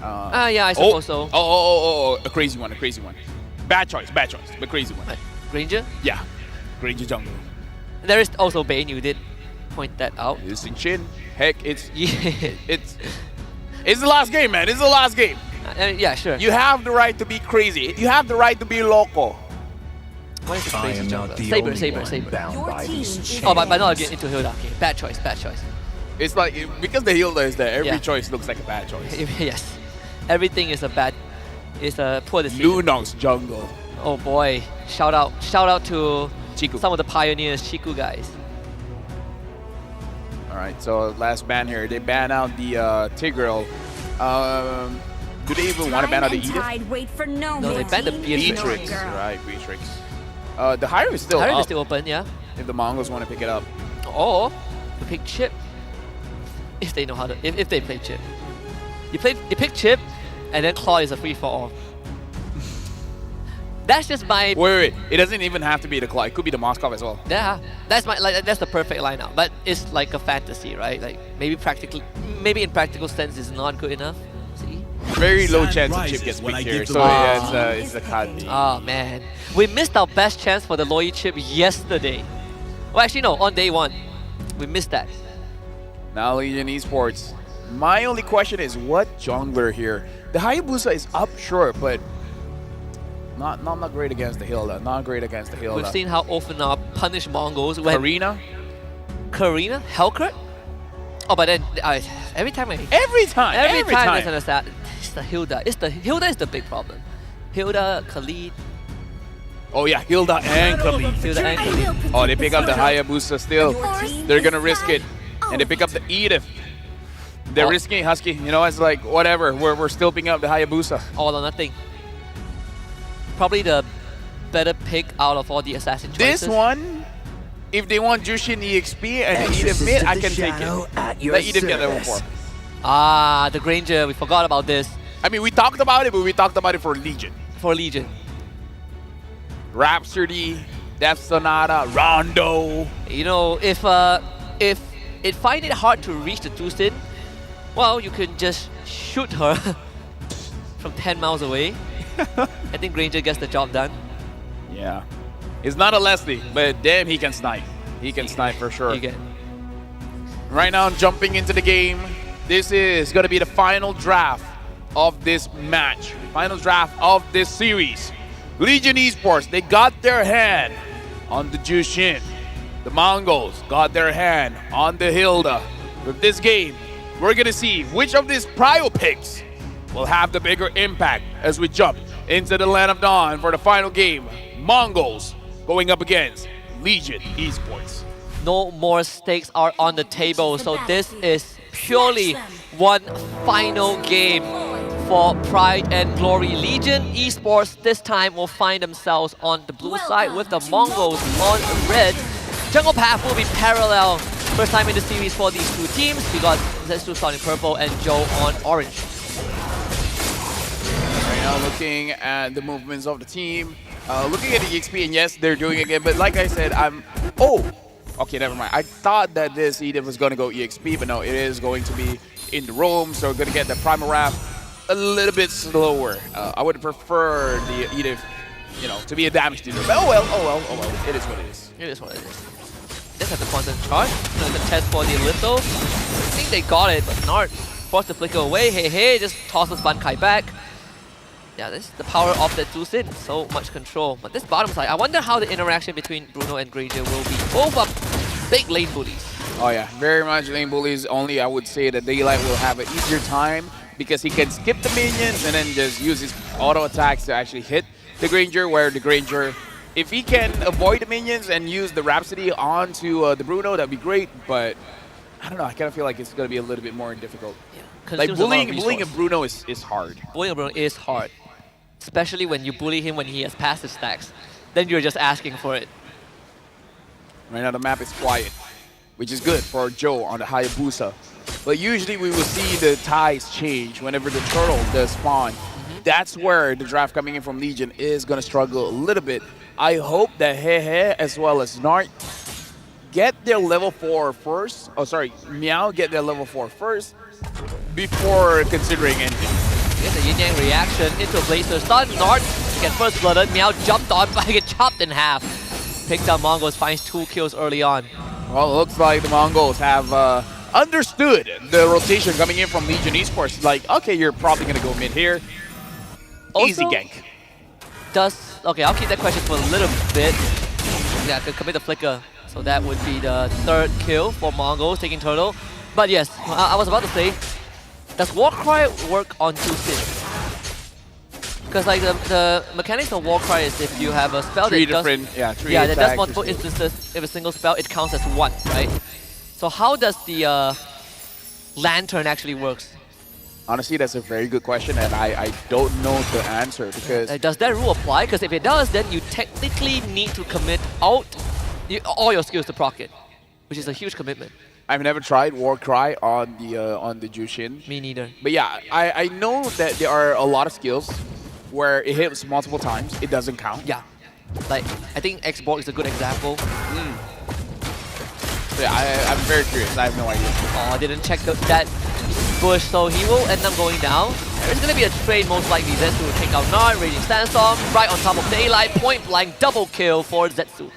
Yeah, I suppose so. Oh, a crazy one. Bad choice, but crazy one. Granger? Yeah, Granger jungle. There is also Bane, you did point that out. It's in Chin. Heck, it's Yeah, it's the last game, man. It's the last game. yeah, sure. You have the right to be crazy. You have the right to be loco. What is the I crazy am jungler? not the Saber, only Saber, one Saber. bound Your by team these is- chains. Oh, but not again into Hilda. Okay, bad choice, bad choice. It's like because the Hilda is there, every Yeah. choice looks like a bad choice. Yes, everything is a poor decision. Lunong's jungle. Oh boy, shout out to Chiku. some of the pioneers, Chiku guys. All right, so last ban here. They ban out the Tigreal. Do they even want to ban out the Time and Edith? tide wait for no No, they man. banned the Team Beatrix. Nord girl. Right, Beatrix. The Hyrule is still Harem up is still open, yeah. if the Mongols want to pick it up. Or you pick Chip if they know how to. If they play Chip, you pick Chip, and then Claw is a free for all. That's just my Wait. It doesn't even have to be the Claw. It could be the Moskov as well. yeah. That's the perfect lineup. But it's like a fantasy, right? Like maybe in practical sense it's not good enough. See? Very low Sun chance of rises Chip gets when I picked here. give the So word. yeah, it's a Kadmi. Oh man, we missed our best chance for the Loi Chip yesterday. Well, actually no, on day one, we missed that. Now Legion Esports. My only question is what jungler here? The Hayabusa is up, sure, but not great against the Hilda. Not great against the Hilda. We've seen how often our punish Mongols when Karina? Karina, Hellcurt. Oh, but then every time Every time. there's an assassin. It's the Hilda. Hilda is the big problem. Hilda, Khalid, Oh yeah, Hilda and Khalid. Hilda and Khalid. Oh, they pick up the Hayabusa still. Your team They're gonna is risk it. And they pick up the Edith. They're Oh. risking it, Husky. You know, it's like, whatever. We're still picking up the Hayabusa. All or nothing. Probably the better pick out of all the assassin choices. This one, if they want Jushin EXP and the Edith mid, I can take it. Let Edith get level 4. Ah, the Granger. We forgot about this I mean, we talked about it, but we talked about it for Legion. for Legion. Rhapsody, Death Sonata, Rondo. You know, if it find it hard to reach the Tusin, well, you can just shoot her from 10 miles away. I think Granger gets the job done. Yeah. He's not a Leslie, but damn, he can snipe. He can snipe for sure. You get. Right now, I'm jumping into the game. This is going to be the final draft of this match. Final draft of this series. Legion Esports, they got their hand on the Jushin. The Mongols got their hand on the Hilda. With this game, we're going to see which of these prio picks will have the bigger impact as we jump into the Land of Dawn for the final game. Mongols going up against Legion Esports. No more stakes are on the table, so this is purely one final game for Pride and Glory. Legion Esports this time will find themselves on the blue side with the Mongols on red. Jungle Path will be parallel. First time in the series for these two teams. We got Zetsu starting purple and Joe on orange. Right now looking at the movements of the team. Looking at the EXP, and yes, they're doing it again. But like I said, okay, never mind. I thought that this Edith was going to go EXP, but no, it is going to be in the room. So we're going to get the Primal Wrap a little bit slower. I would prefer the Edith, you know, to be a damage dealer. But oh well. It is what it is. It is what it is. Just have the constant charge. The test for the Litho. I think they got it, but Nart forced the flicker away. Hey, just tosses Ban Kai back. Yeah, this is the power of the Zusin. So much control. But this bottom side, I wonder how the interaction between Bruno and Granger will be. Both are big lane bullies. Oh yeah, very much lane bullies. Only I would say that Daylight will have an easier time because he can skip the minions and then just use his auto attacks to actually hit the Granger, where the Granger, if he can avoid the minions and use the Rhapsody onto the Bruno, that'd be great, but I don't know, I kind of feel like it's going to be a little bit more difficult. Yeah. Like Consumes a lot of bullying a resource. Bruno is hard. Bullying a Bruno is hard. Especially when you bully him when he has passive stacks. Then you're just asking for it. Right now the map is quiet, which is good for Joe on the Hayabusa. But usually we will see the ties change whenever the turtle does spawn. That's where the draft coming in from Legion is going to struggle a little bit. I hope that Hehe as well as Nart get their level 4 first. Oh, sorry, Meow get their level 4 first before considering anything. Here's a yin-yang reaction into Blazer stun. Nart to get first blooded. Meow jumped on, but get chopped in half. Picks up Mongols, finds 2 kills early on. Well, it looks like the Mongols have understood the rotation coming in from Legion Esports. Like, okay, you're probably going to go mid here. Easy Also, gank. Okay, I'll keep that question for a little bit. Yeah, could commit the flicker. So that would be the 3rd kill for Mongols, taking turtle. But yes, I was about to say, does Warcry work on 2 Sins? Because like the mechanics of Warcry is if you have a spell Three that different, does, three that does attacks multiple or skills. instances. If a single spell, it counts as 1, right? So how does the Lantern actually works? Honestly, that's a very good question, and I don't know the answer because Does that rule apply? Because if it does, then you technically need to commit out all your skills to proc it, which is a huge commitment. I've never tried Warcry on the Jushin. Me neither. But yeah, I know that there are a lot of skills where it hits multiple times, it doesn't count. Yeah. Like, I think Xbox is a good example. So yeah, I'm very curious. I have no idea. Oh, I didn't check that bush, so he will end up going down. There's going to be a trade most likely. Zetsu will take out Nard, Raging Sandstorm, right on top of Daylight, point blank, double kill for Zetsu.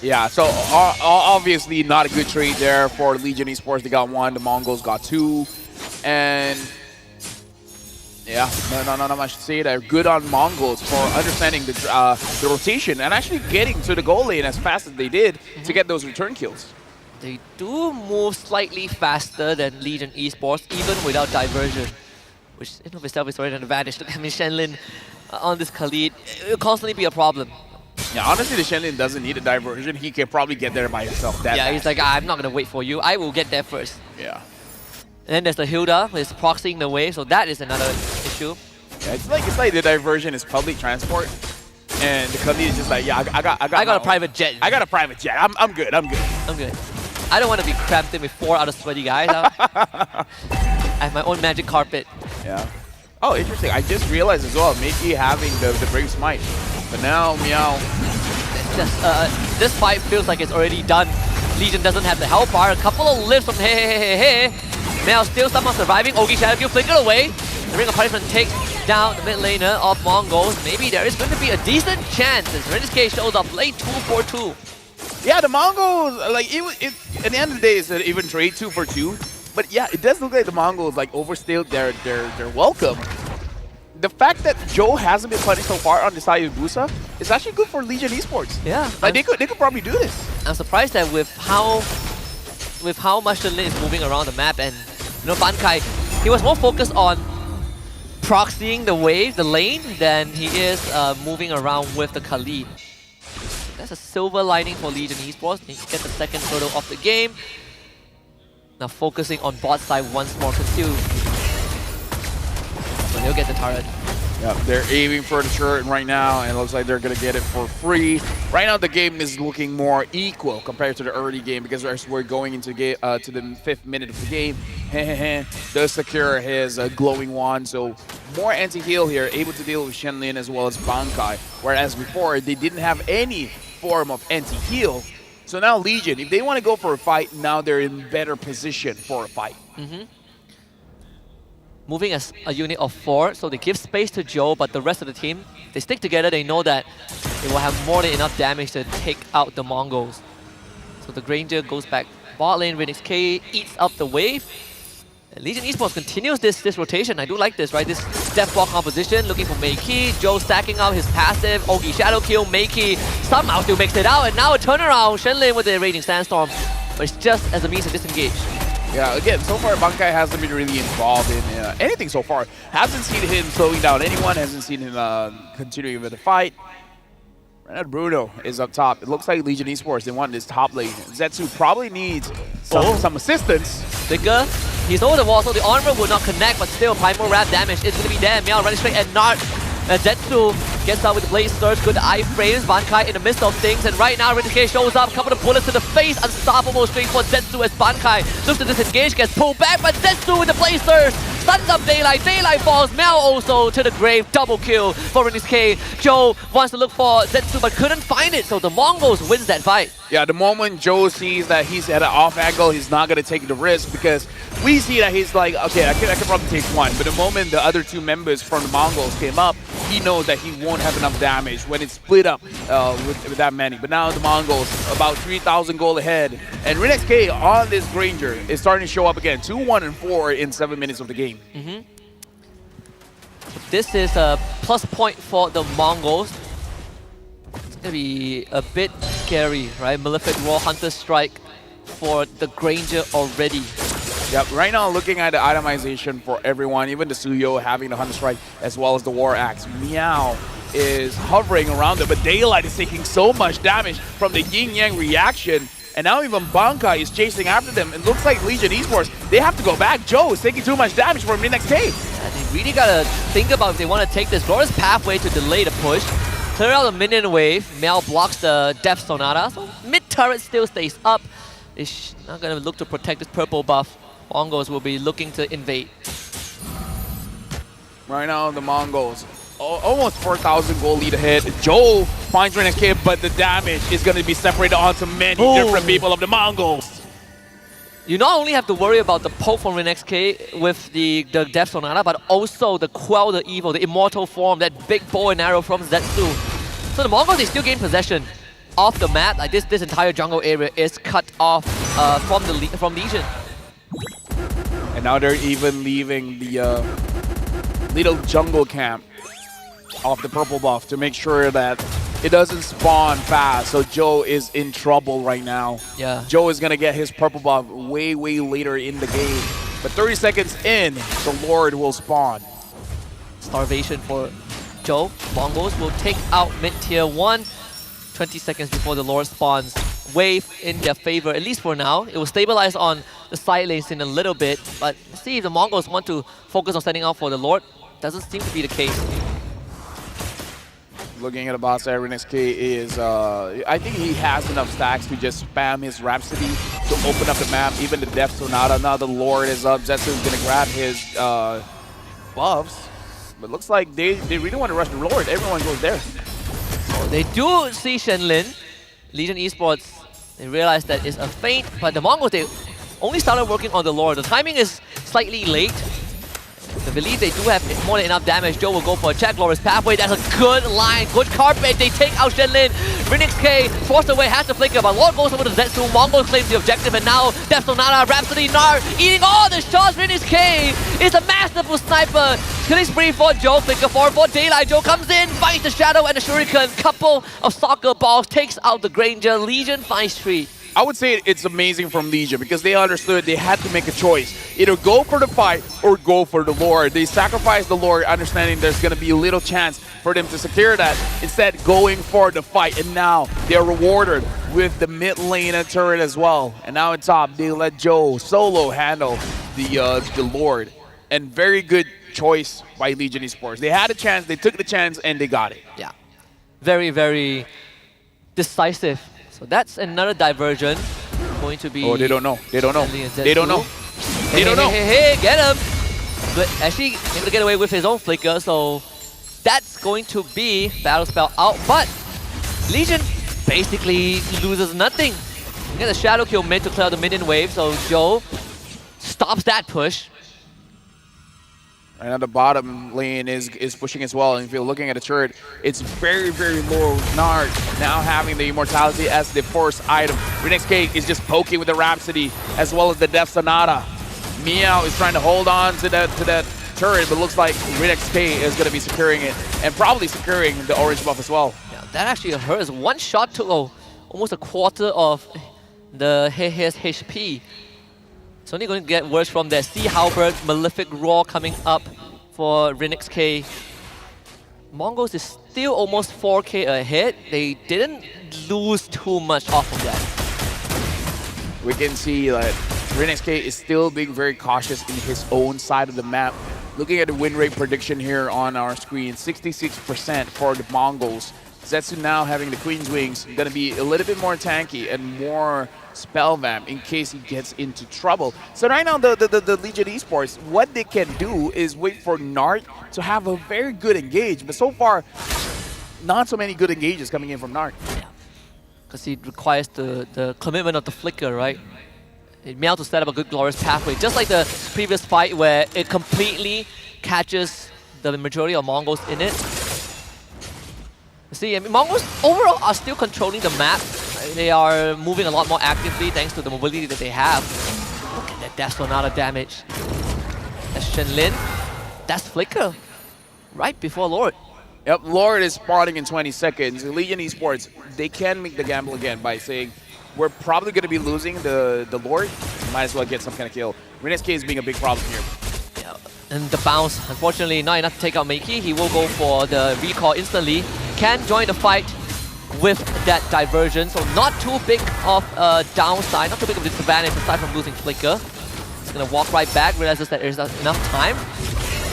Yeah, so obviously not a good trade there for Legion Esports. They got 1, the Mongols got 2, and yeah, not much to say. They're good on Mongols for understanding the rotation and actually getting to the goal lane as fast as they did to get those return kills. They do move slightly faster than Legion Esports, even without diversion, which in of itself is already an advantage. Look at me, Shenlin on this Khalid. It will constantly be a problem. Yeah, honestly, the Shenlin doesn't need a diversion. He can probably get there by himself. Yeah, he's like, I'm not going to wait for you. I will get there first. Yeah. And then there's the Hilda, who is proxying the wave, so that is another issue. Yeah, it's like the diversion is public transport, and the Khalid is just like, yeah, I got a private jet. I got a private jet. I'm good. I'm good. I don't want to be cramped in with 4 other sweaty guys. I have my own magic carpet. Yeah. Oh, interesting. I just realized as well, Mickey having the Brave Smite. But now, Meow. It's just, this fight feels like it's already done. Legion doesn't have the Hellfire. A couple of lifts from hey. Meow still somehow surviving. Ogi Shadowkill flickered away. The Ring of Punishment takes down the mid laner of Mongols. Maybe there is going to be a decent chance as Renisuke shows up late 2-4-2. Yeah, the Mongols, like, at the end of the day, it's an even trade 2 for 2. But yeah, it does look like the Mongols, like, overstayed their welcome. The fact that Joe hasn't been punished so far on the side of Busa is actually good for Legion Esports. Yeah. Like, they could probably do this. I'm surprised that with how much the lane is moving around the map, and you know, Bankai, he was more focused on proxying the wave, the lane, than he is moving around with the Khalid. That's a silver lining for Legion Esports. They get the 2nd photo of the game. Now focusing on bot side once more, Conceal. So they'll get the turret. Yeah, they're aiming for the turret right now, and it looks like they're going to get it for free. Right now, the game is looking more equal compared to the early game because as we're going into the 5th minute of the game, does secure his glowing wand. So more anti-heal here, able to deal with Shenlin as well as Bankai. Whereas before, they didn't have any form of anti-heal. So now Legion, if they want to go for a fight, now they're in better position for a fight. Moving as a unit of 4, so they give space to Joe, but the rest of the team, they stick together. They know that they will have more than enough damage to take out the Mongols. So the Granger goes back bot lane, Renix K eats up the wave. And Legion Esports continues this rotation. I do like this, right? This death ball composition, looking for Meiki. Joe stacking out his passive. Ogi Shadow Kill. Meiki somehow still makes it out. And now a turnaround. Shenlin with the Raging Sandstorm. But it's just as a means to disengage. Yeah, again, so far Bankai hasn't been really involved in anything so far. Hasn't seen him slowing down anyone. Hasn't seen him continuing with the fight. Renard Bruno is up top. It looks like Legion Esports, they want this top lane. Zetsu probably needs some assistance. Figure, he's over the wall, so the armor will not connect, but still, Primal Wrap damage is going to be there. Meow running straight and not. Zetsu gets out with the Blaze Surge, good iframes. Bankai in the midst of things, and right now Renisuke shows up, a couple of bullets to the face, unstoppable straight for Zetsu as Bankai looks to disengage, gets pulled back, but Zetsu with the Blaze Surge stuns up Daylight. Daylight falls, Meow also to the grave, double kill for Renisuke. Joe wants to look for Zetsu but couldn't find it, so the Mongols wins that fight. Yeah, the moment Joe sees that he's at an off angle, he's not going to take the risk because we see that he's like, okay, I can probably take one. But the moment the other 2 members from the Mongols came up, he knows that he won't have enough damage when it's split up with that many. But now the Mongols about 3,000 gold ahead. And Rin XK on this Granger is starting to show up again. 2-1 and 4 in 7 minutes of the game. This is a plus point for the Mongols. It's going to be a bit scary, right? Malefic Roar, Hunter Strike for the Granger already. Yep, right now looking at the itemization for everyone, even the Suyo having the Hunter Strike as well as the War Axe. Meow is hovering around it, but Daylight is taking so much damage from the yin-yang reaction. And now even Bankai is chasing after them. It looks like Legion Esports, they have to go back. Joe is taking too much damage from Rin XK. Yeah, they really gotta think about if they want to take this Glorious Pathway to delay the push. Clear out the minion wave. Mel blocks the Death Sonata. So mid-turret still stays up. It's not gonna look to protect this purple buff. Mongols will be looking to invade. Right now, the Mongols, almost 4,000 gold lead ahead. Joe finds Rin XK, but the damage is going to be separated onto many different people of the Mongols. You not only have to worry about the poke from Rin XK with the Death Sonata, but also the Quell the Evil, the immortal form, that big bow and arrow from Zetsu. So the Mongols, they still gain possession of the map. Like this entire jungle area is cut off from Legion. And now they're even leaving the little jungle camp of the purple buff to make sure that it doesn't spawn fast. So Joe is in trouble right now. Yeah. Joe is going to get his purple buff way later in the game. But 30 seconds in, the Lord will spawn. Starvation for Joe. Mongols will take out mid-tier 1. 20 seconds before the Lord spawns. Wave in their favor, at least for now. It will stabilize on the side lanes in a little bit, but see if the Mongols want to focus on setting out for the Lord. Doesn't seem to be the case. Looking at the boss there, Rin XK is, I think he has enough stacks to just spam his Rhapsody to open up the map, even the Death Sonata. Now the Lord is up, Zetsu is going to grab his buffs, but looks like they really want to rush the Lord. Everyone goes there. So they do see Shenlin. Legion Esports, they realize that it's a feint, but the Mongols, they only started working on the Lord. The timing is slightly late. I believe they do have more than enough damage. Joe will go for a check. Glorious Pathway, that's a good line. Good carpet, they take out Shenlin. Rin XK forced away, has to flicker, but Lord goes over to Zetsu. Mongol claims the objective, and now Death Sonata, Rhapsody, Nar, eating all the shots. Rin XK is a masterful sniper. Killing spree for Joe, flicker forward for Daylight. Joe comes in, finds the Shadow and the Shuriken. Couple of soccer balls, takes out the Granger. Legion finds Street. I would say it's amazing from Legion because they understood they had to make a choice. Either go for the fight or go for the Lord. They sacrificed the Lord, understanding there's going to be a little chance for them to secure that. Instead, going for the fight. And now they are rewarded with the mid lane and turret as well. And now at top, they let Joe solo handle the Lord. And very good choice by Legion Esports. They had a chance, they took the chance, and they got it. Yeah. Very decisive. So that's another diversion. Going to be... Oh, they don't know. They don't know. They don't know. They don't know. Hey, get him! But actually able to get away with his own flicker, so that's going to be Battle Spell out. But Legion basically loses nothing. You get a Shadow Kill mid to clear out the minion wave, so Joe stops that push. And on the bottom lane is pushing as well. And if you're looking at the turret, it's very low. Nard now having the Immortality as the first item. Rin XK is just poking with the Rhapsody as well as the Death Sonata. Meow is trying to hold on to that turret, but looks like Rin XK is going to be securing it and probably securing the orange buff as well. Yeah, that actually hurts. One shot took almost a quarter of the his HP. It's only going to get worse from there. Sea Halberd, Malefic Roar coming up for Rin XK. Mongols is still almost 4k ahead. They didn't lose too much off of that. We can see that Rin XK is still being very cautious in his own side of the map. Looking at the win rate prediction here on our screen, 66% for the Mongols. Zetsu now having the Queen's Wings, going to be a little bit more tanky and more spell vamp in case he gets into trouble. So right now the Legion Esports, what they can do is wait for Nart to have a very good engage, but so far not so many good engages coming in from Nart. Yeah, because he requires the commitment of the flicker, right? It Meow to set up a good Glorious Pathway, just like the previous fight where it completely catches the majority of Mongols in it. See, I mean, Mongols overall are still controlling the map. They are moving a lot more actively thanks to the mobility that they have. Look at that Death Sonata damage. That's Shenlin. That's Flicker. Right before Lord. Yep, Lord is spawning in 20 seconds. Legion Esports, they can make the gamble again by saying, we're probably going to be losing the Lord. Might as well get some kind of kill. Renexk is being a big problem here. Yeah. And the bounce, unfortunately, not enough to take out Meiki. He will go for the recall instantly. Can join the fight with that diversion, so not too big of a downside, not too big of a disadvantage aside from losing Flicker. He's gonna walk right back, realizes that there's not enough time.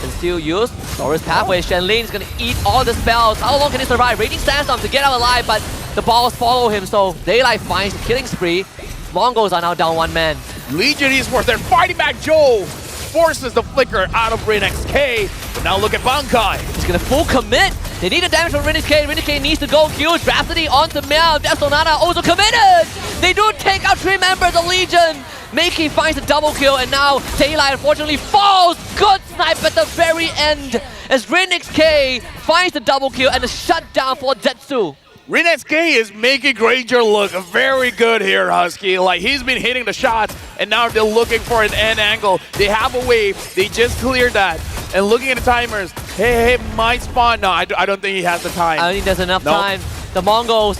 Can still use Doris Pathway. Shenlin is gonna eat all the spells. How long can he survive? Raging Sandstorm to get out alive, but the balls follow him, so Daylight finds the killing spree. Mongols are now down one man. Legion Esports, they're fighting back. Joe forces the Flicker out of RenXK. But now look at Bankai. He's gonna full commit. They need a damage from RenXK. RenXK needs to go huge. Rhapsody onto Meow. Death Sonata also committed. They do take out 3 members of Legion. Meiki finds a double kill, and now Daylight unfortunately falls. Good snipe at the very end as RenXK finds the double kill and a shutdown for Zetsu. RenXK is making Granger look very good here, Husky. Like, he's been hitting the shots, and now they're looking for an end angle. They have a wave. They just cleared that. And looking at the timers, hey, might spawn. No, I don't think he has the time. I don't think there's enough time. The Mongols,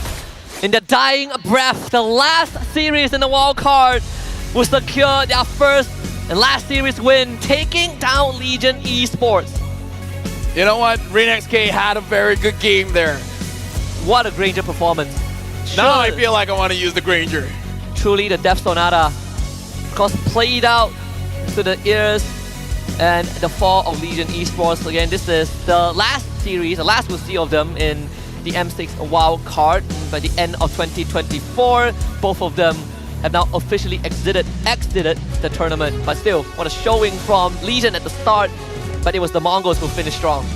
in the dying breath, the last series in the wild card, will secure their first and last series win, taking down Legion Esports. You know what? RenXK had a very good game there. What a Granger performance. Now I feel like I want to use the Granger. Truly the Death Sonata, of course, played out to the ears, and the fall of Legion Esports. Again, this is the last series, the last we'll see of them in the M6 wild card by the end of 2024. Both of them have now officially exited the tournament. But still, what a showing from Legion at the start. But it was the Mongols who finished strong.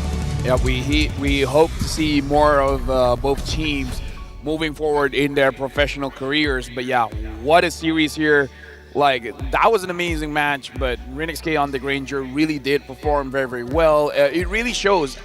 Yeah, we hope to see more of both teams moving forward in their professional careers. But yeah, what a series here. Like, that was an amazing match, but RenXK on the Granger really did perform very, very well. It really shows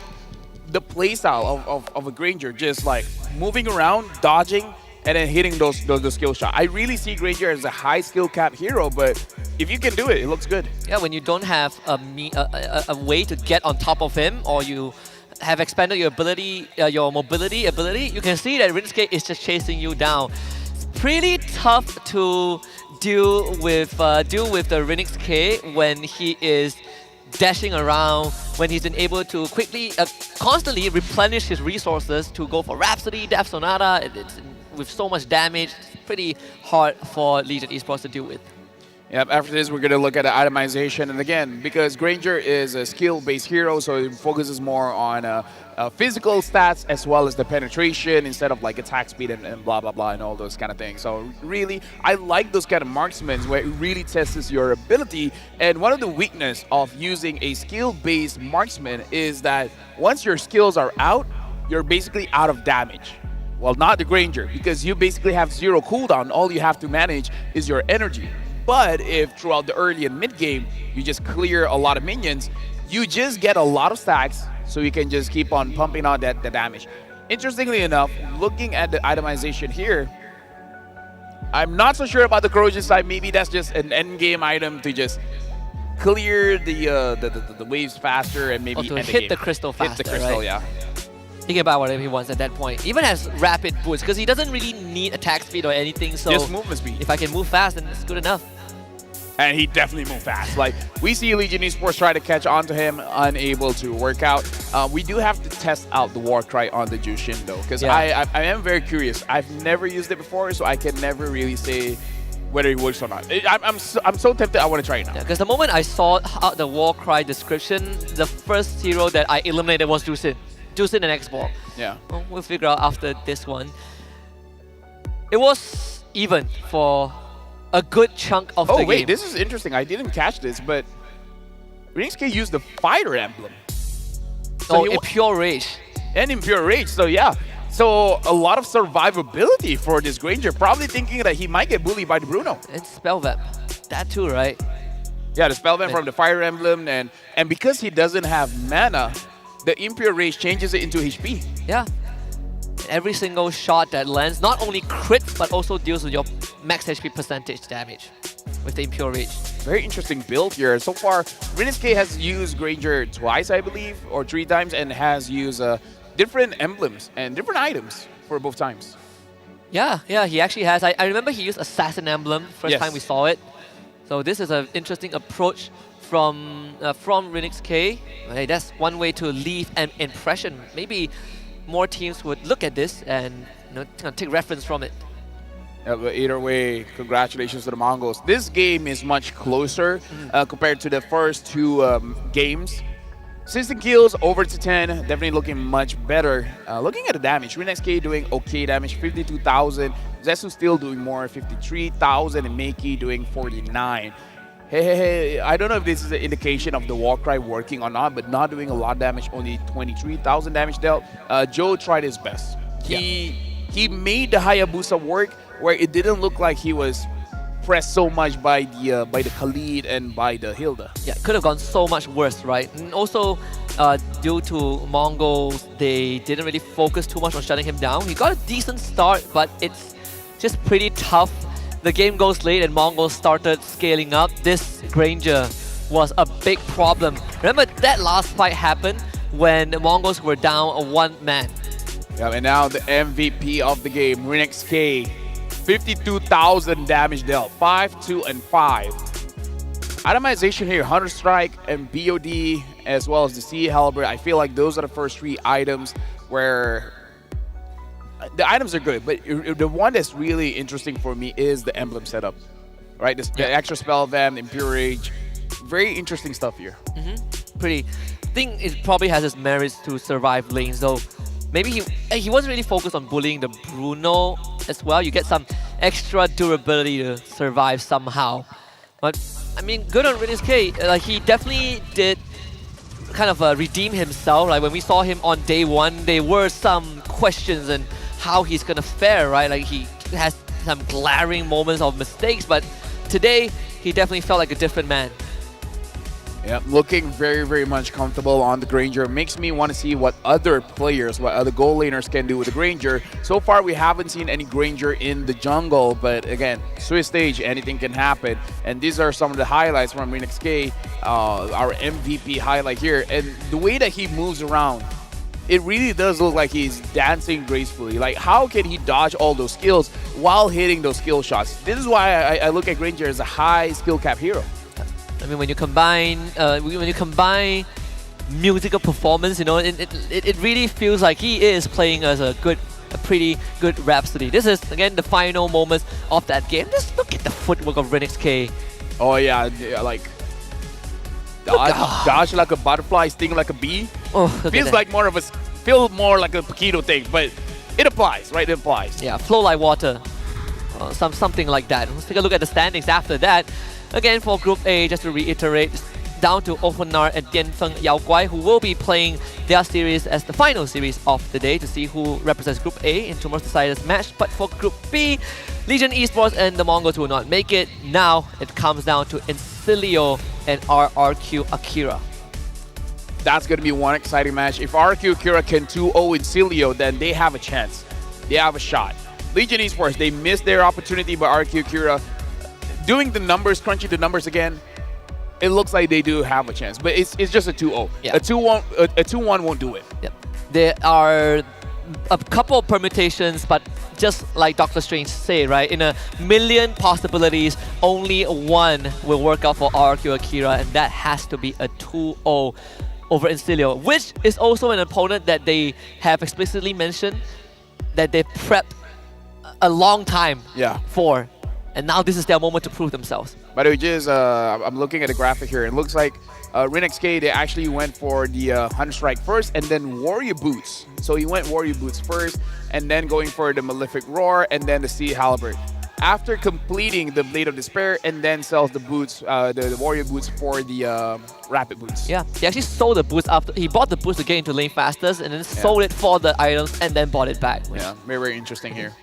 the playstyle of a Granger, just like moving around, dodging, and then hitting those skill shots. I really see Granger as a high skill cap hero, but if you can do it, it looks good. Yeah, when you don't have a way to get on top of him, or you have expanded your ability, your mobility ability, you can see that RenXK is just chasing you down. It's pretty tough to deal with the RenXK when he is dashing around, when he's been able to quickly, constantly replenish his resources to go for Rhapsody, Death Sonata. It's with so much damage, it's pretty hard for Legion Esports to deal with. Yep, after this, we're going to look at the itemization. And again, because Granger is a skill-based hero, so it focuses more on physical stats as well as the penetration instead of like attack speed and blah, blah, blah, and all those kind of things. So really, I like those kind of marksmen where it really tests your ability. And one of the weakness of using a skill-based marksman is that once your skills are out, you're basically out of damage. Well, not the Granger, because you basically have 0 cooldown. All you have to manage is your energy. But if throughout the early and mid game, you just clear a lot of minions, you just get a lot of stacks, so you can just keep on pumping out the damage. Interestingly enough, looking at the itemization here, I'm not so sure about the corrosion side. Maybe that's just an end game item to just clear the waves faster and maybe to end hit game. the crystal faster, Hit the crystal, right? yeah. He can buy whatever he wants at that point. Even has rapid boost, because he doesn't really need attack speed or anything. So Just movement speed. if I can move fast, then it's good enough. And he definitely moved fast. Like, we see Legion Esports try to catch on to him, unable to work out. We do have to test out the Warcry on the Jushin, though, because I am very curious. I've never used it before, so I can never really say whether it works or not. I'm so tempted, I want to try it now. Because the moment I saw the Warcry description, the first hero that I eliminated was Jushin. Jushin and X-Ball. Yeah. Well, we'll figure out after this one. It was even for a good chunk of the game. Oh wait, this is interesting. I didn't catch this, but RenXK used the Fighter emblem. So in Pure Rage. And in Pure Rage, so yeah. So a lot of survivability for this Granger, probably thinking that he might get bullied by the Bruno. And Spellvamp. That too, right? Yeah, the Spellvamp from the Fire Emblem, and because he doesn't have mana, the Impure Rage changes it into HP. Yeah. Every single shot that lands not only crits, but also deals with your max HP percentage damage with the Impure Rage. Very interesting build here. So far, Rinneske has used Granger twice, I believe, or 3 times, and has used different emblems and different items for both times. Yeah, he actually has. I remember he used Assassin Emblem first time we saw it. So this is an interesting approach from Rinneske. Hey, that's one way to leave an impression. Maybe more teams would look at this and take reference from it. Yeah, but either way, congratulations to the Mongols. This game is much closer compared to the first 2 games. 16 kills, over to 10, definitely looking much better. Looking at the damage, Rinneske doing okay damage, 52,000. Zesu still doing more, 53,000, and Meiki doing 49. Hey, I don't know if this is an indication of the Warcry working or not, but not doing a lot of damage, only 23,000 damage dealt. Joe tried his best. He made the Hayabusa work where it didn't look like he was pressed so much by the Khalid and by the Hilda. Yeah, it could have gone so much worse, right? And also, due to Mongols, they didn't really focus too much on shutting him down. He got a decent start, but it's just pretty tough. The game goes late and Mongols started scaling up. This Granger was a big problem. Remember that last fight happened when the Mongols were down 1 man. Yeah, and now the MVP of the game, Rinneske, 52,000 damage dealt, 5, 2, and 5. Itemization here, Hunter Strike and BOD, as well as the Sea Halberd. I feel like those are the first 3 items where the items are good, but the one that's really interesting for me is the emblem setup, right? The extra spell van, Impure Rage, very interesting stuff here. Pretty. I think it probably has its merits to survive lanes, though. Maybe he wasn't really focused on bullying the Bruno as well. You get some extra durability to survive somehow. But I mean, good on Rinneske. Like, he definitely did kind of redeem himself. Like when we saw him on day 1, there were some questions and how he's gonna fare, right? Like he has some glaring moments of mistakes, but today he definitely felt like a different man. Yeah, looking very, very much comfortable on the Granger. Makes me want to see what other players, what other goal laners can do with the Granger. So far, we haven't seen any Granger in the jungle, but again, Swiss stage, anything can happen. And these are some of the highlights from Rinneske, our MVP highlight here. And the way that he moves around, it really does look like he's dancing gracefully. Like, how can he dodge all those skills while hitting those skill shots? This is why I look at Granger as a high skill cap hero. I mean, when you combine musical performance, it really feels like he is playing as a pretty good Rhapsody. This is again the final moments of that game. Just look at the footwork of Rinneske. Oh yeah, like dodge like a butterfly, sting like a bee. Oh, feels like more like a Paquito thing, but it applies, right? It applies. Yeah, flow like water, something like that. Let's take a look at the standings after that. Again, for Group A, just to reiterate, down to Openar and Tianfeng Yao Guai, who will be playing their series as the final series of the day to see who represents Group A in tomorrow's deciders match. But for Group B, Legion Esports and the Mongols will not make it. Now it comes down to Incilio and RRQ Akira. That's going to be one exciting match. If RRQ Akira can 2-0 Incilio, then they have a chance. They have a shot. Legion Esports, they missed their opportunity, but RRQ Akira, doing the numbers, crunching the numbers again, it looks like they do have a chance. But it's just a 2-0. Yeah. A 2-1 won't do it. Yep. There are a couple of permutations, but just like Doctor Strange say, right? In a million possibilities, only one will work out for RRQ Akira, and that has to be a 2-0 over Incilio, which is also an opponent that they have explicitly mentioned that they prepped a long time for. And now this is their moment to prove themselves. By the way, I'm looking at the graphic here. It looks like Rinneske, they actually went for the Hunter Strike first and then Warrior Boots. So he went Warrior Boots first and then going for the Malefic Roar and then the Sea Halberd. After completing the Blade of Despair and then sells the boots, the Warrior Boots for the Rapid Boots. Yeah, he actually sold the boots after he bought the boots to get into lane fastest and then sold it for the items and then bought it back. Yeah, very, very interesting here.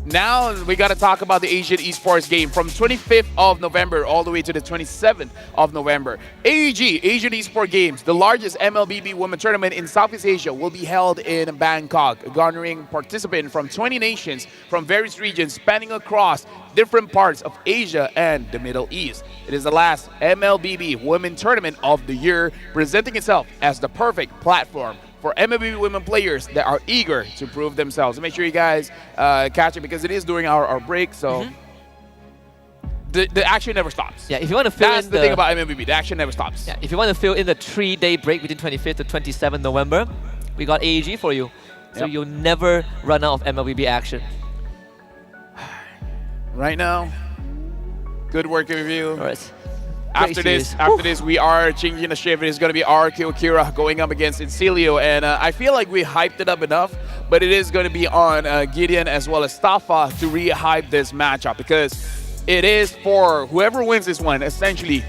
Now we got to talk about the Asian Esports game from 25th of November all the way to the 27th of November. AEG, Asian Esports Games, the largest MLBB women tournament in Southeast Asia, will be held in Bangkok, garnering participants from 20 nations from various regions spanning across different parts of Asia and the Middle East. It is the last MLBB women tournament of the year, presenting itself as the perfect platform for MLB women players that are eager to prove themselves. Make sure you guys catch it because it is during our break, so the action never stops. Yeah, if you want to fill That's in the thing about MLBB, the action never stops. Yeah, if you want to fill in the 3-day break between 25th to 27th November, we got AEG for you. So you'll never run out of MLBB action. Right now, good work with you. All right. After this, we are changing the shift. It's going to be RQ Akira going up against Incilio, and I feel like we hyped it up enough, but it is going to be on Gideon as well as Stafa to re-hype this matchup because it is for whoever wins this one, essentially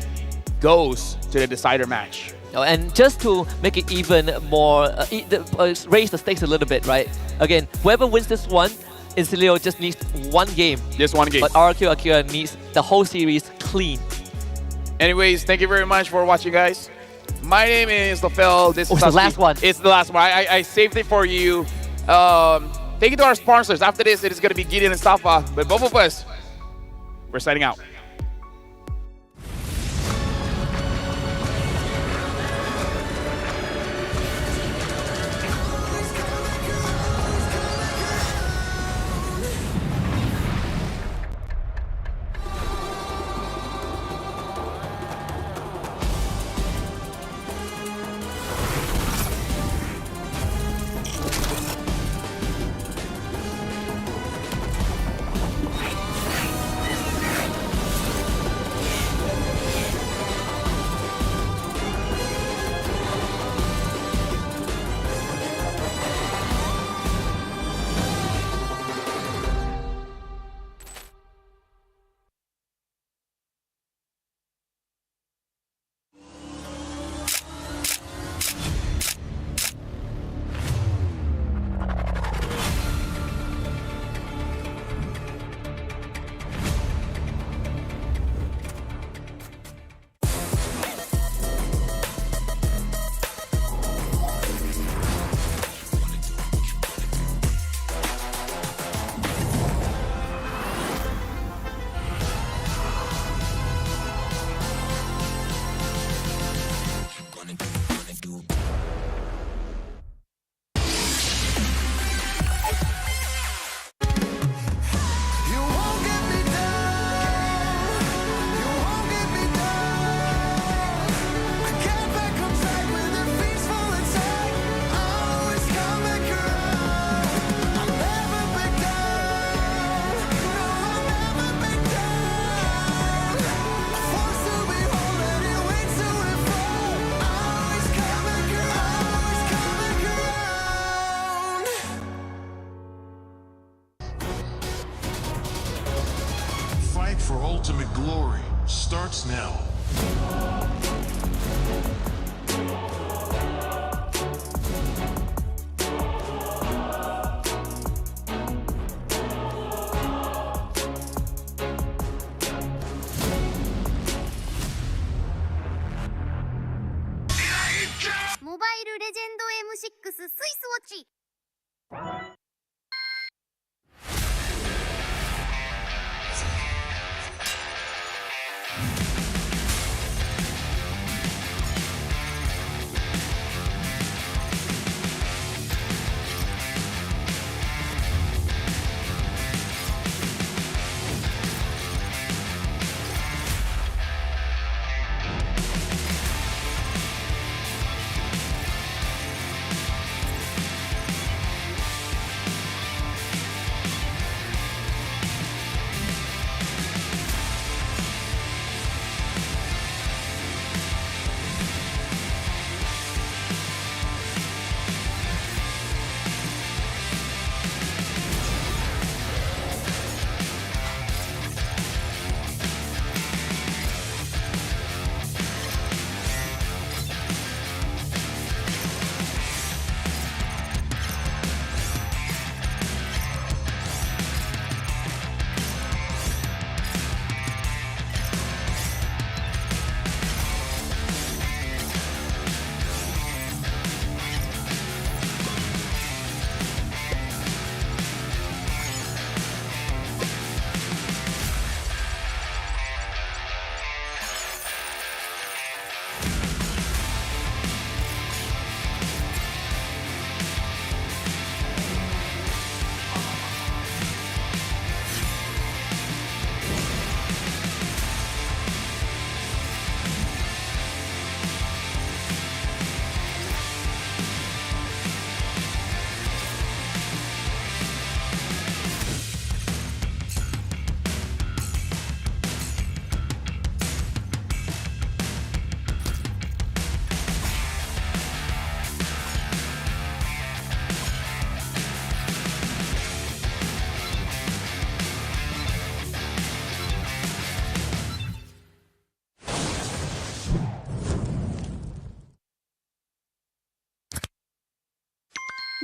goes to the decider match. Oh, and just to make it even more, raise the stakes a little bit, right? Again, whoever wins this one, Incilio just needs one game. Just one game. But RQ Akira needs the whole series clean. Anyways, thank you very much for watching, guys. My name is Lofel. This is the last one. It's the last one. I saved it for you. Thank you to our sponsors. After this, it is going to be Gideon and Stafa. But both of us, we're signing out. Fight for ultimate glory starts now. Mobile Legend M6 スイスウォッチ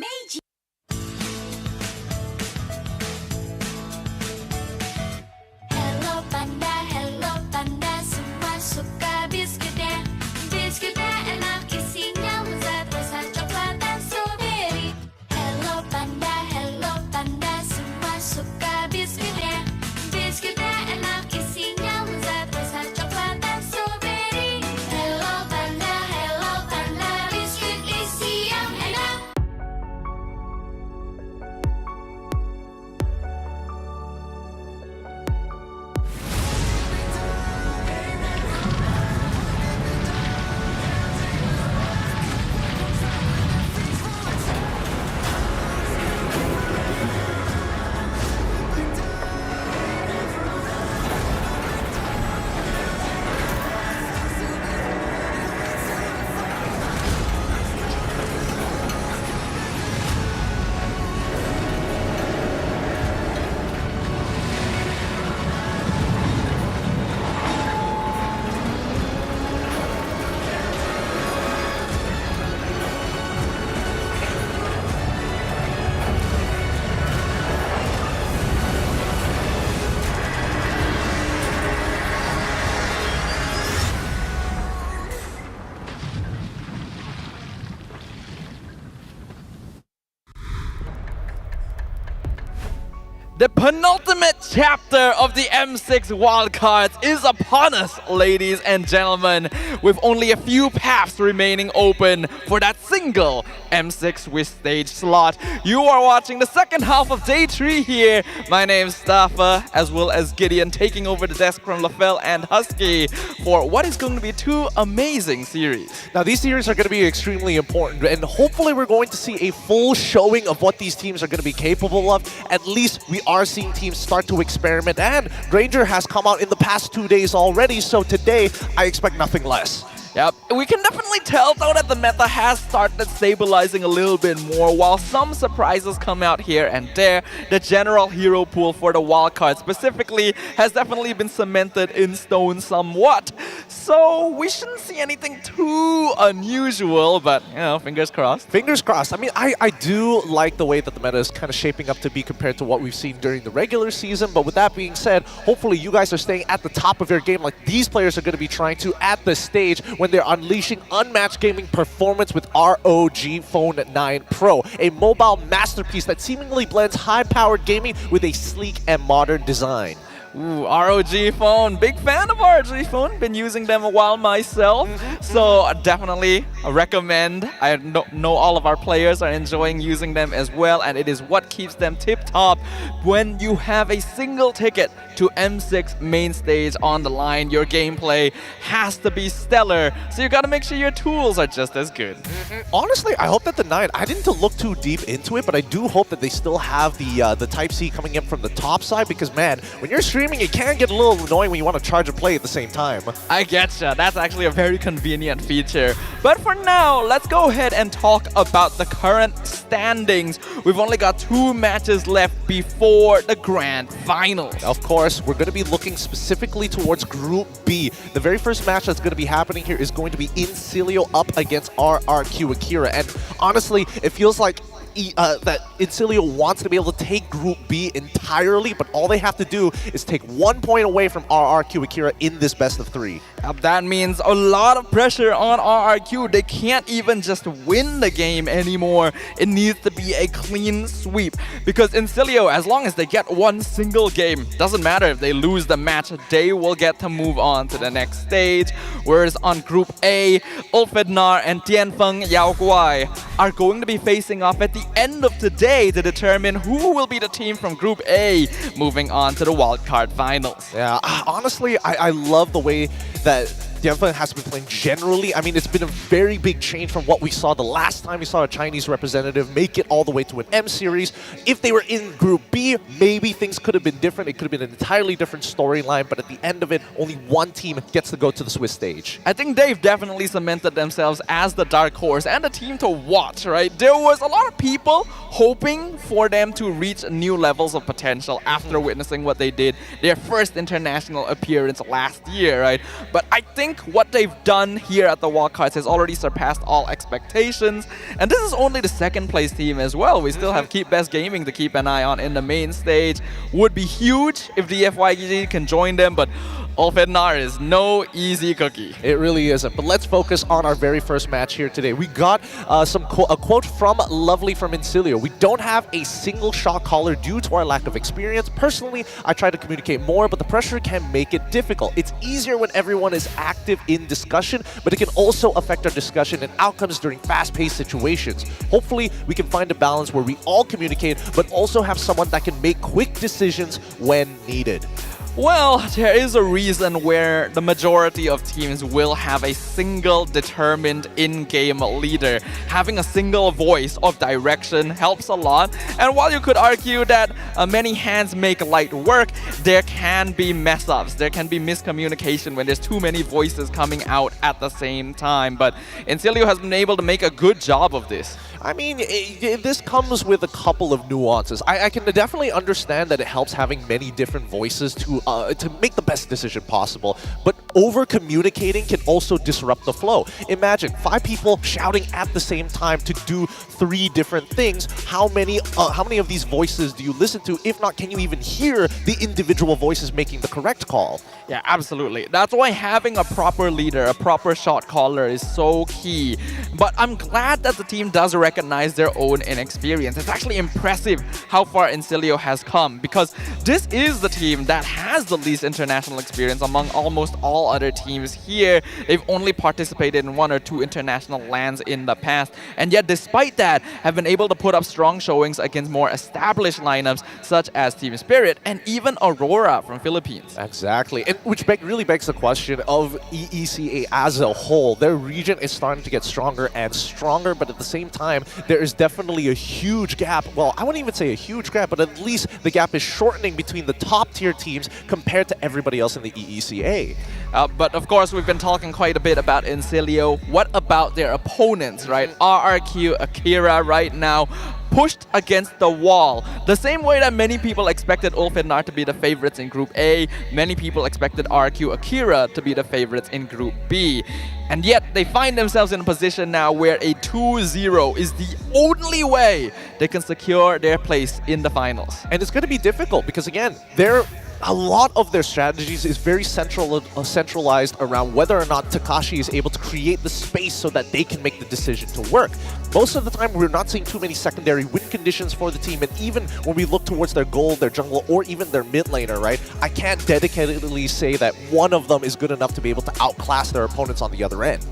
Meiji. Hello panda, semua suka biskuitnya. Biskuitnya enak, isinya lezat, rasa coklat dan strawberry. Hello panda, semua suka biskuitnya. Biskuitnya enak, isinya lezat, rasa coklat dan strawberry. Hello panda, biskuit isi yang enak. The penultimate chapter of the M6 wildcards is upon us, ladies and gentlemen, with only a few paths remaining open for that single M6 Swiss stage slot. You are watching the second half of day 3 here. My name's Staffa, as well as Gideon, taking over the desk from LaFell and Husky for what is going to be 2 amazing series. Now, these series are going to be extremely important, and hopefully we're going to see a full showing of what these teams are going to be capable of. At least we are seeing teams start to experiment, and Granger has come out in the past 2 days already, so today I expect nothing less. Yep, we can definitely tell though that the meta has started stabilizing a little bit more. While some surprises come out here and there, the general hero pool for the wildcard specifically has definitely been cemented in stone somewhat. So we shouldn't see anything too unusual, but you know, fingers crossed. Fingers crossed. I mean, I do like the way that the meta is kind of shaping up to be compared to what we've seen during the regular season, but with that being said, hopefully you guys are staying at the top of your game like these players are going to be trying to at this stage when they're unleashing unmatched gaming performance with ROG Phone 9 Pro, a mobile masterpiece that seemingly blends high-powered gaming with a sleek and modern design. Ooh, ROG Phone. Big fan of ROG Phone. Been using them a while myself. So definitely recommend. I know all of our players are enjoying using them as well, and it is what keeps them tip-top when you have a single ticket to M6 main stage on the line. Your gameplay has to be stellar, so you gotta make sure your tools are just as good. Honestly, I hope that the 9, I didn't look too deep into it, but I do hope that they still have the Type-C coming in from the top side, because man, when you're streaming, it can get a little annoying when you want to charge and play at the same time. I getcha. That's actually a very convenient feature. But for now, let's go ahead and talk about the current standings. We've only got 2 matches left before the grand finals. Of course, we're going to be looking specifically towards Group B. The very first match that's going to be happening here is going to be Incilio up against RRQ Akira. And honestly, it feels like that Incilio wants to be able to take Group B entirely, but all they have to do is take 1 point away from RRQ Akira in this best of 3. That means a lot of pressure on RRQ. They can't even just win the game anymore. It needs to be a clean sweep, because Incilio, as long as they get 1 single game, doesn't matter if they lose the match, they will get to move on to the next stage. Whereas on Group A, Ulfednar and Tianfeng Yaoguai are going to be facing off at the end of today to determine who will be the team from Group A moving on to the wildcard finals. Yeah, honestly, I love the way that Tianfeng has been playing generally. I mean, it's been a very big change from what we saw the last time we saw a Chinese representative make it all the way to an M series. If they were in Group B, maybe things could have been different. It could have been an entirely different storyline, but at the end of it, only 1 team gets to go to the Swiss stage. I think they've definitely cemented themselves as the dark horse and the team to watch, right? There was a lot of people hoping for them to reach new levels of potential after witnessing what they did, their first international appearance last year, right? But I think think what they've done here at the wildcards has already surpassed all expectations. And this is only the second place team as well. We still have Keep Best Gaming to keep an eye on in the main stage. Would be huge if the FYG can join them, but Ulfednar is no easy cookie. It really isn't. But let's focus on our very first match here today. We got a quote from Lovely from Incilio. We don't have a single shot caller due to our lack of experience. Personally, I try to communicate more, but the pressure can make it difficult. It's easier when everyone is active in discussion, but it can also affect our discussion and outcomes during fast-paced situations. Hopefully, we can find a balance where we all communicate, but also have someone that can make quick decisions when needed. Well, there is a reason where the majority of teams will have a single determined in-game leader. Having a single voice of direction helps a lot. And while you could argue that many hands make light work, there can be mess-ups. There can be miscommunication when there's too many voices coming out at the same time. But Incilio has been able to make a good job of this. I mean, this comes with a couple of nuances. I can definitely understand that it helps having many different voices to make the best decision possible, but over-communicating can also disrupt the flow. Imagine 5 people shouting at the same time to do 3 different things. How many of these voices do you listen to? If not, can you even hear the individual voices making the correct call? Yeah, absolutely. That's why having a proper leader, a proper shot caller is so key. But I'm glad that the team does recognize their own inexperience. It's actually impressive how far Incilio has come, because this is the team that has the least international experience among almost all other teams here. They've only participated in 1 or 2 international lands in the past, and yet despite that have been able to put up strong showings against more established lineups such as Team Spirit and even Aurora from Philippines. Exactly, and which really begs the question of EECA as a whole. Their region is starting to get stronger and stronger, but at the same time, there is definitely a huge gap. Well, I wouldn't even say a huge gap, but at least the gap is shortening between the top tier teams compared to everybody else in the EECA. But of course, we've been talking quite a bit about Incilio. What about their opponents, right? RRQ Akira right now pushed against the wall. The same way that many people expected Ulfednar to be the favorites in Group A, many people expected RRQ Akira to be the favorites in Group B. And yet, they find themselves in a position now where a 2-0 is the only way they can secure their place in the finals. And it's going to be difficult because, again, a lot of their strategies is very centralized around whether or not Takashi is able to create the space so that they can make the decision to work. Most of the time, we're not seeing too many secondary win conditions for the team, and even when we look towards their goal, their jungle, or even their mid laner, right, I can't dedicatedly say that one of them is good enough to be able to outclass their opponents on the other end.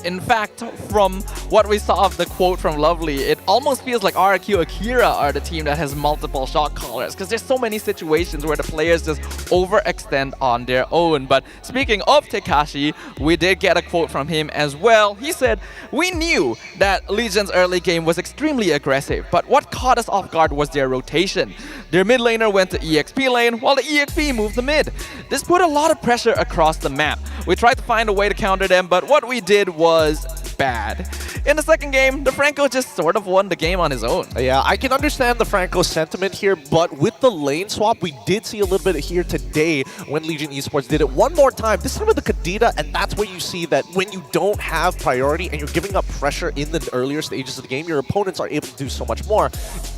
In fact, from what we saw of the quote from Lovely, it almost feels like RRQ Akira are the team that has multiple shot callers, because there's so many situations where the players just overextend on their own. But speaking of Takashi, we did get a quote from him as well. He said, "We knew that Legion's early game was extremely aggressive, but what caught us off guard was their rotation. Their mid laner went to EXP lane, while the EXP moved to mid. This put a lot of pressure across the map. We tried to find a way to counter them, but what we did was bad. In the second game, the Franco just sort of won the game on his own." Yeah, I can understand the Franco sentiment here, but with the lane swap, we did see a little bit here today when Legion Esports did it one more time, this time with the Kadita, and that's where you see that when you don't have priority and you're giving up pressure in the earlier stages of the game, your opponents are able to do so much more.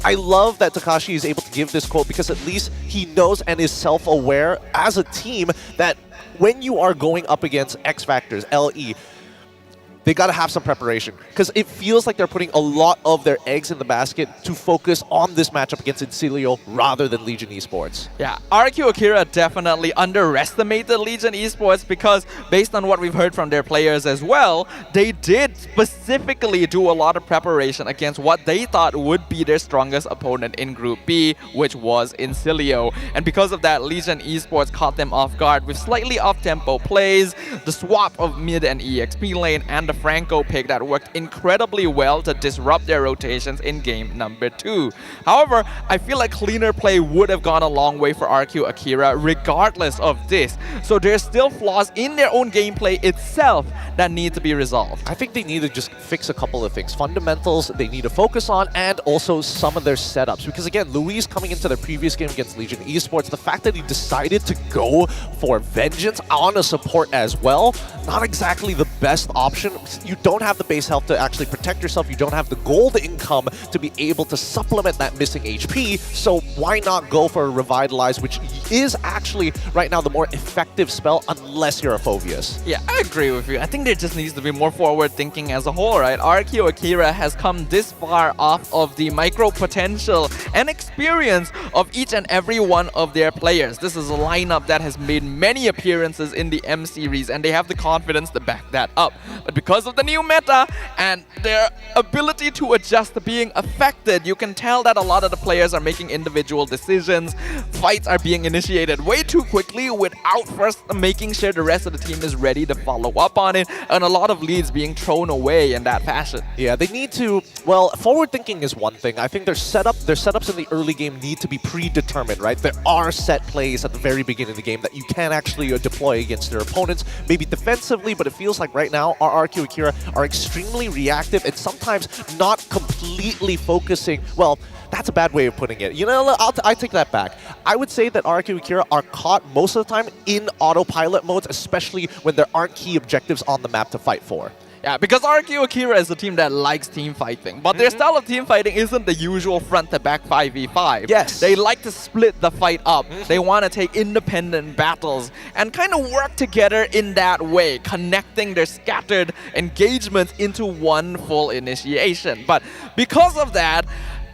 I love that Takashi is able to give this quote because at least he knows and is self-aware as a team that when you are going up against X Factors, LE, they got to have some preparation because it feels like they're putting a lot of their eggs in the basket to focus on this matchup against Incilio rather than Legion Esports. Yeah, RQ Akira definitely underestimated Legion Esports because based on what we've heard from their players as well, they did specifically do a lot of preparation against what they thought would be their strongest opponent in Group B, which was Incilio. And because of that, Legion Esports caught them off guard with slightly off-tempo plays, the swap of mid and EXP lane, and the Franco pick that worked incredibly well to disrupt their rotations in game number 2. However, I feel like cleaner play would have gone a long way for RQ Akira regardless of this. So there's still flaws in their own gameplay itself that need to be resolved. I think they need to just fix a couple of things. Fundamentals they need to focus on, and also some of their setups. Because again, Luis coming into their previous game against Legion Esports, the fact that he decided to go for Vengeance on a support as well, not exactly the best option. You don't have the base health to actually protect yourself. You don't have the gold income to be able to supplement that missing HP. So why not go for a Revitalize, which is actually right now the more effective spell unless you're a Phoveus. Yeah, I agree with you. I think there just needs to be more forward thinking as a whole, right? RQ Akira has come this far off of the micro potential and experience of each and every one of their players. This is a lineup that has made many appearances in the M series, and they have the confidence to back that up. But because of the new meta and their ability to adjust to being affected, you can tell that a lot of the players are making individual decisions. Fights are being initiated way too quickly without first making sure the rest of the team is ready to follow up on it, and a lot of leads being thrown away in that fashion. Yeah, they need to, well, forward thinking is one thing. I think their setups in the early game need to be predetermined, right? There are set plays at the very beginning of the game that you can actually deploy against their opponents, maybe defensively, but it feels like right now our RQ Akira are extremely reactive and sometimes not completely focusing, well, that's a bad way of putting it. You know, I take that back. I would say that RQ Akira are caught most of the time in autopilot modes, especially when there aren't key objectives on the map to fight for. Yeah, because RQ Akira is a team that likes team fighting, but their style of team fighting isn't the usual front-to-back 5v5. Yes. They like to split the fight up. They want to take independent battles and kind of work together in that way, connecting their scattered engagements into one full initiation. But because of that,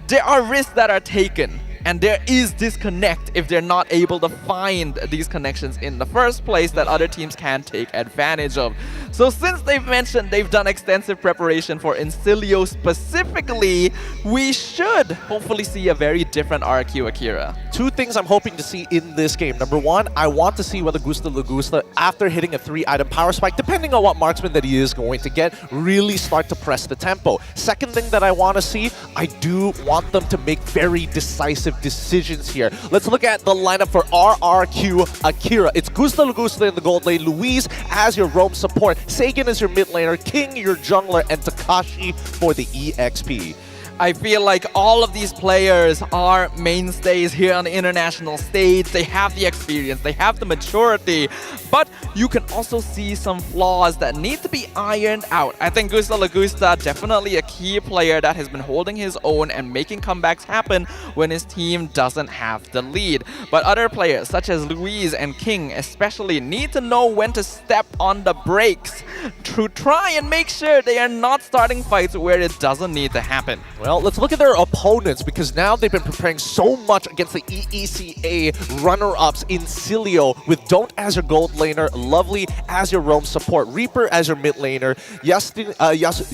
there are risks that are taken, and there is disconnect if they're not able to find these connections in the first place that other teams can take advantage of. So since they've mentioned they've done extensive preparation for Incilio specifically, we should hopefully see a very different RQ Akira. Two things I'm hoping to see in this game. Number one, I want to see whether Gusta Lagusta, after hitting a 3-item power spike, depending on what marksman that he is going to get, really start to press the tempo. Second thing that I want to see, I do want them to make very decisive decisions here. Let's look at the lineup for RRQ Akira. It's Gusta Lagusta in the gold lane, Luis as your roam support, Sagan as your mid laner, King your jungler, and Takashi for the EXP. I feel like all of these players are mainstays here on the international stage. They have the experience, they have the maturity, but you can also see some flaws that need to be ironed out. I think Gusta Lagusta, definitely a key player that has been holding his own and making comebacks happen when his team doesn't have the lead. But other players, such as Luis and King especially, need to know when to step on the brakes to try and make sure they are not starting fights where it doesn't need to happen. Well, let's look at their opponents, because now they've been preparing so much against the EECA runner-ups in Incilio, with Don't as your gold laner, Lovely as your roam support, Reaper as your mid laner,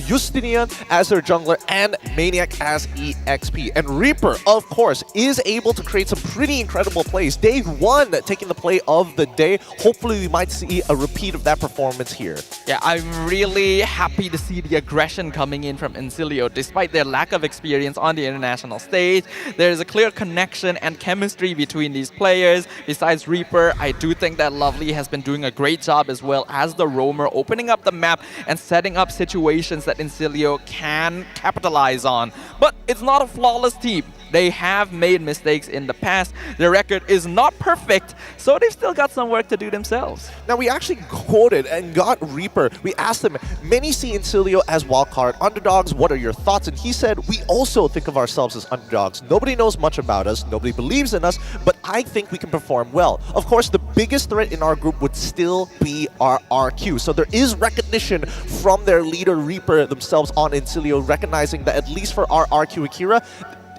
Justinian as their jungler, and Maniac as EXP. And Reaper, of course, is able to create some pretty incredible plays. Day one taking the play of the day. Hopefully we might see a repeat of that performance here. Yeah, I'm really happy to see the aggression coming in from Incilio, despite their lack of experience on the international stage. There is a clear connection and chemistry between these players. Besides Reaper, I do think that Lovely has been doing a great job as well as the roamer, opening up the map and setting up situations that Incilio can capitalize on. But it's not a flawless team. They have made mistakes in the past. Their record is not perfect, so they've still got some work to do themselves. Now, we actually quoted and got Reaper. We asked him, many see Incilio as wildcard underdogs. What are your thoughts? And he said, we also think of ourselves as underdogs. Nobody knows much about us. Nobody believes in us, but I think we can perform well. Of course, the biggest threat in our group would still be our RQ. So there is recognition from their leader, Reaper, themselves on Incilio, recognizing that at least for our RQ Akira,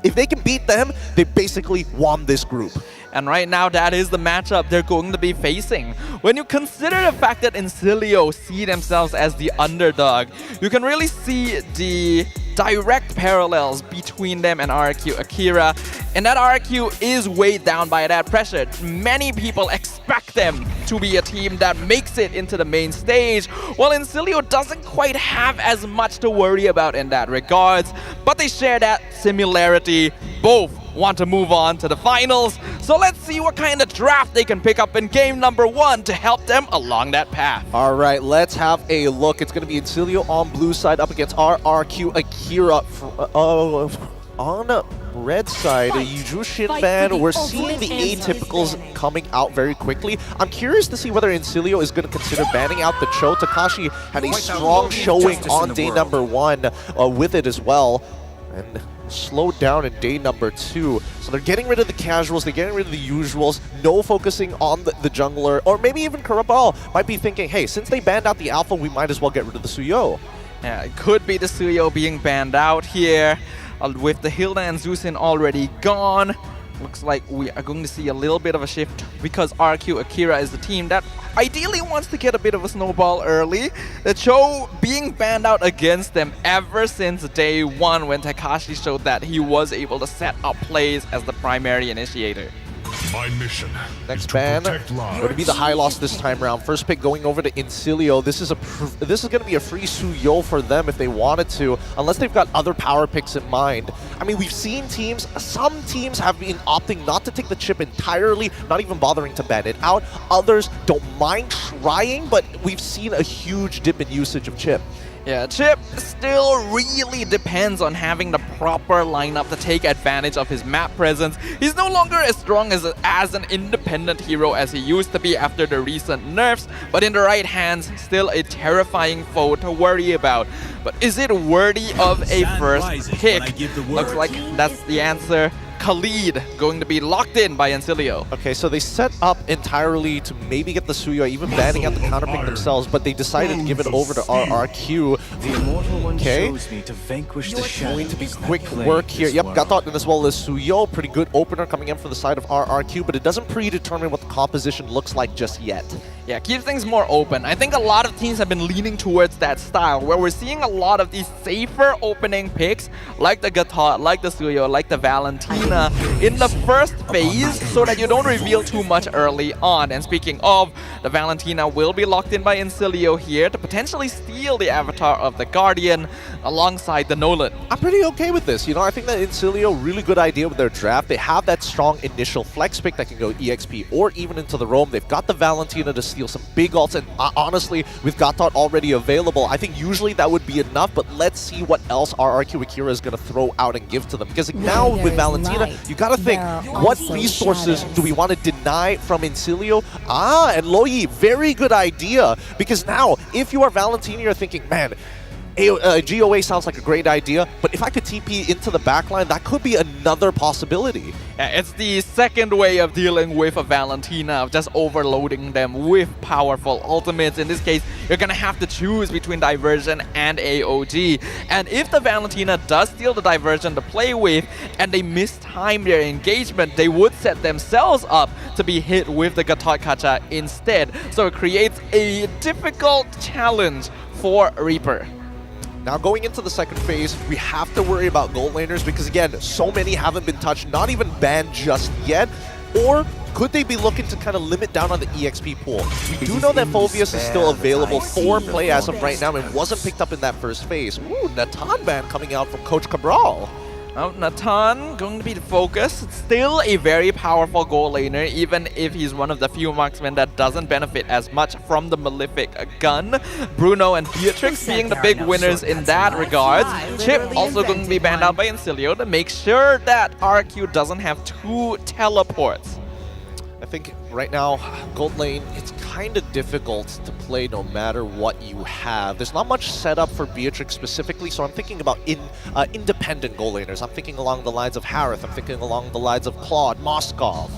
if they can beat them, they basically won this group. And right now, that is the matchup they're going to be facing. When you consider the fact that Incilio see themselves as the underdog, you can really see the direct parallels between them and RQ Akira. And that RQ is weighed down by that pressure. Many people expect them to to be a team that makes it into the main stage, while Incilio doesn't quite have as much to worry about in that regards, but they share that similarity. Both want to move on to the finals, so let's see what kind of draft they can pick up in game number 1 to help them along that path. All right, let's have a look. It's going to be Incilio on blue side up against RRQ Akira on red side. Yuzhu Shinban, we're seeing the atypicals coming out very quickly. I'm curious to see whether Incilio is going to consider banning out the Cho. Takashi had a strong showing on day number 1 with it as well, and slowed down in day number 2. So they're getting rid of the casuals, they're getting rid of the usuals, no focusing on the jungler, or maybe even Karabal might be thinking, hey, since they banned out the alpha, we might as well get rid of the Suyo. Yeah, it could be the Suyo being banned out here. With the Hilda and Zeusin already gone, looks like we are going to see a little bit of a shift because RQ Akira is the team that ideally wants to get a bit of a snowball early. The Cho being banned out against them ever since day 1 when Takashi showed that he was able to set up plays as the primary initiator. My mission. Next ban going to be the high loss this time around. First pick going over to Incilio. This is going to be a free Suyo for them if they wanted to, unless they've got other power picks in mind. I mean, we've seen some teams have been opting not to take the chip entirely, not even bothering to ban it out. Others don't mind trying, but we've seen a huge dip in usage of chip. Yeah, Chip still really depends on having the proper lineup to take advantage of his map presence. He's no longer as strong as an independent hero as he used to be after the recent nerfs, but in the right hands, still a terrifying foe to worry about. But is it worthy of a first pick? Looks like that's the answer. Khalid going to be locked in by Incilio. Okay, so they set up entirely to maybe get the Suyo, even banning out the counterpick themselves, but they decided to give it over to RRQ. Okay, going to be quick work here. Yep, Gatot as well as Suyo. Pretty good opener coming in for the side of RRQ, but it doesn't predetermine what the composition looks like just yet. Yeah, keeps things more open. I think a lot of teams have been leaning towards that style, where we're seeing a lot of these safer opening picks, like the Gatot, like the Suyo, like the Valentina, in the first phase, so that you don't reveal too much early on. And speaking of, the Valentina will be locked in by Incilio here to potentially steal the avatar of the Guardian alongside the Nolan. I'm pretty okay with this. You know, I think that Incilio, really good idea with their draft. They have that strong initial flex pick that can go EXP or even into the roam. They've got the Valentina to steal some big ults, and honestly, with Gatot already available, I think usually that would be enough, but let's see what else RRQ Akira is going to throw out and give to them. Because now with Valentina, you got to think, what resources do we want to deny from Incilio? And Loyi, very good idea. Because now, if you are Valentina, you're thinking, man, GOA sounds like a great idea, but if I could TP into the backline, that could be another possibility. Yeah, it's the second way of dealing with a Valentina, of just overloading them with powerful ultimates. In this case, you're gonna have to choose between Diversion and AOG. And if the Valentina does steal the Diversion to play with, and they mistime their engagement, they would set themselves up to be hit with the Gatot Kacha instead. So it creates a difficult challenge for Reaper. Now going into the second phase, we have to worry about gold laners because again, so many haven't been touched, not even banned just yet. Or could they be looking to kind of limit down on the EXP pool? We do know that Phoveus is still available for play as of right now and wasn't picked up in that first phase. Ooh, Natan ban coming out from Coach Cabral. Oh, Natan going to be the focus. Still a very powerful gold laner, even if he's one of the few marksmen that doesn't benefit as much from the Malefic gun. Bruno and Beatrix being the big winners in that regard. Chip also going to be banned out by Incilio to make sure that RQ doesn't have 2 teleports. I think right now, gold lane, it's kind of difficult to play no matter what you have. There's not much setup for Beatrix specifically, so I'm thinking about independent gold laners. I'm thinking along the lines of Harith, I'm thinking along the lines of Claude, Moskov.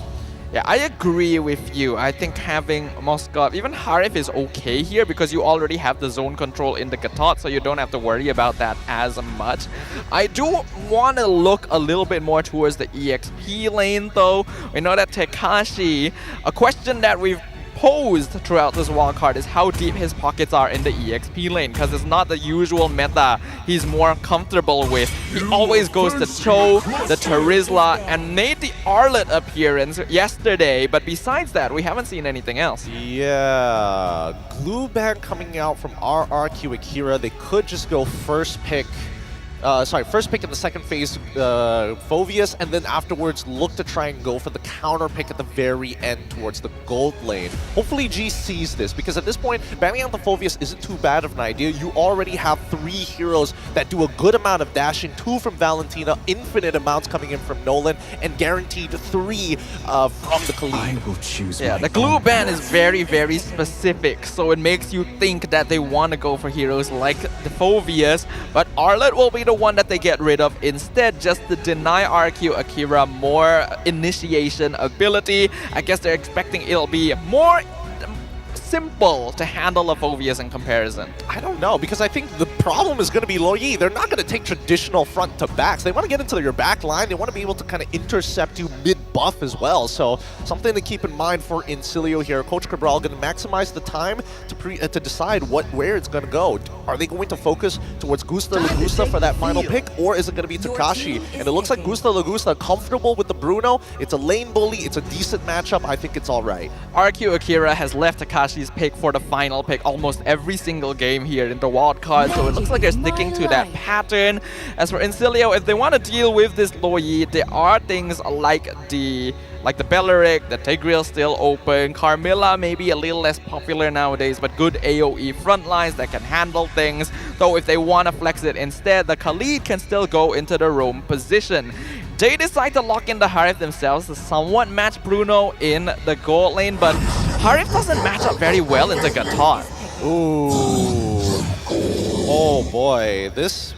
Yeah, I agree with you. I think having Moskov, even Harith is okay here because you already have the zone control in the Gatot, so you don't have to worry about that as much. I do want to look a little bit more towards the EXP lane though. We know that Tekashi, a question that we've exposed throughout this wildcard is how deep his pockets are in the EXP lane, because it's not the usual meta he's more comfortable with. He always goes to Cho, the Terizla, and made the Arlet appearance yesterday, but besides that, we haven't seen anything else. Yeah, Glue Band coming out from RRQ Akira. They could just go first pick in the second phase, Phoveus, and then afterwards look to try and go for the counter pick at the very end towards the gold lane. Hopefully G sees this, because at this point, banning out the Phoveus isn't too bad of an idea. You already have 3 heroes that do a good amount of dashing, 2 from Valentina, infinite amounts coming in from Nolan, and guaranteed 3 from the Khalid. Yeah, the glue ban is very, very specific, so it makes you think that they want to go for heroes like the Phoveus, but Arlet will be the one that they get rid of instead, just to deny RQ Akira more initiation ability. I guess they're expecting it'll be more simple to handle a Phoveus in comparison. I don't know, because I think the problem is going to be Loyi. They're not going to take traditional front to backs. They want to get into your back line. They want to be able to kind of intercept you mid-buff as well. So something to keep in mind for Incilio here. Coach Cabral going to maximize the time to decide where it's going to go. Are they going to focus towards Gusta Lagusta for that final pick, or is it going to be Takashi? And it looks like Gusta Lagusta comfortable with the Bruno. It's a lane bully. It's a decent matchup. I think it's all right. RQ Akira has left Takashi's pick for the final pick almost every single game here in the wildcard, so it looks like they're sticking to that pattern. As for Incilio, if they want to deal with this Loyi, there are things like the Belleric, the Tigreal still open, Carmilla maybe a little less popular nowadays, but good AoE front lines that can handle things. Though if they want to flex it instead, the Khalid can still go into the roam position. They decide to lock in the Harif themselves to somewhat match Bruno in the gold lane, but Harif doesn't match up very well into Gatot. Ooh. Oh boy, this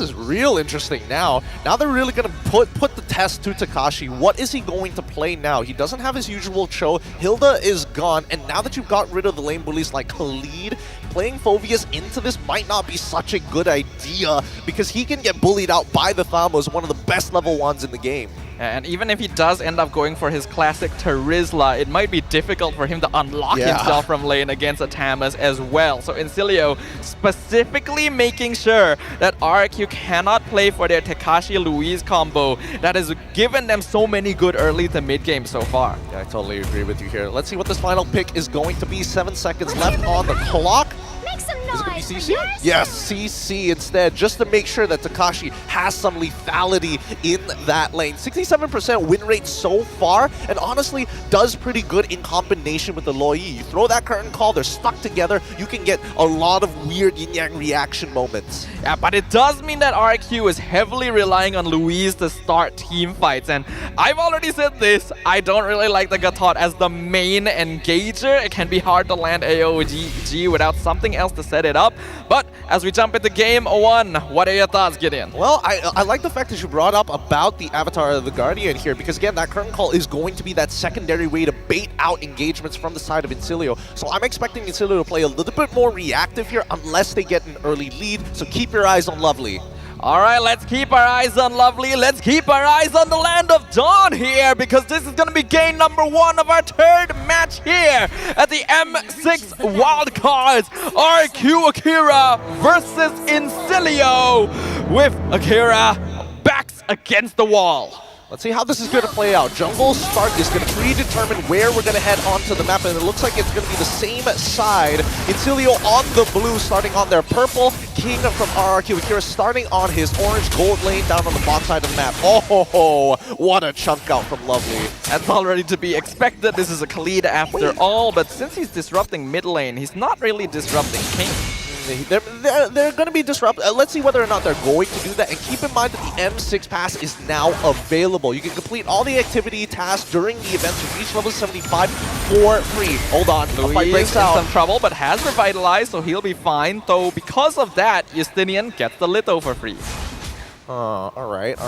is real interesting now. Now they're really gonna put the test to Takashi. What is he going to play now? He doesn't have his usual Cho. Hilda is gone, and now that you've got rid of the lane bullies like Khalid, playing Phoveus into this might not be such a good idea, because he can get bullied out by the Thamos, one of the best level 1s in the game. And even if he does end up going for his classic Terizla, it might be difficult for him to unlock himself from lane against a Tamas as well. So Incilio specifically making sure that RQ cannot play for their Takashi-Louise combo that has given them so many good early to mid games so far. Yeah, I totally agree with you here. Let's see what this final pick is going to be. 7 seconds left on the clock. Make some Is it going noise to be for CC? yours. Yes, CC instead, just to make sure that Takashi has some lethality in that lane. 67% win rate so far, and honestly, does pretty good in combination with the Loyi. You throw that curtain call, they're stuck together, you can get a lot of weird yin-yang reaction moments. Yeah, but it does mean that RQ is heavily relying on Louise to start team fights, and I've already said this, I don't really like the Gatot as the main engager. It can be hard to land AOG without something else to set it up. But as we jump into game 1, what are your thoughts, Gideon? Well, I like the fact that you brought up about the Avatar of the Guardian here, because again, that curtain call is going to be that secondary way to bait out engagements from the side of Incilio. So I'm expecting Incilio to play a little bit more reactive here unless they get an early lead. So keep your eyes on Lovely. All right, let's keep our eyes on Lovely. Let's keep our eyes on the Land of Dawn here, because this is going to be game number 1 of our 3rd match here at the M6 Wildcards. RQ Akira versus Incilio, with Akira backs against the wall. Let's see how this is going to play out. Jungle Spark is going to predetermine where we're going to head onto the map, and it looks like it's going to be the same side. Incilio on the blue, starting on their purple. King from RRQ Akira starting on his orange gold lane down on the bottom side of the map. Oh, what a chunk out from Lovely. That's already to be expected. This is a Khalid after all, but since he's disrupting mid lane, he's not really disrupting King. They're going to be disrupted. Let's see whether or not they're going to do that. And keep in mind that the M6 pass is now available. You can complete all the activity tasks during the event to reach level 75 for free. Hold on, the fight breaks out. In some trouble, but has revitalized, so he'll be fine. Though because of that, Justinian gets the Litho for free. All right.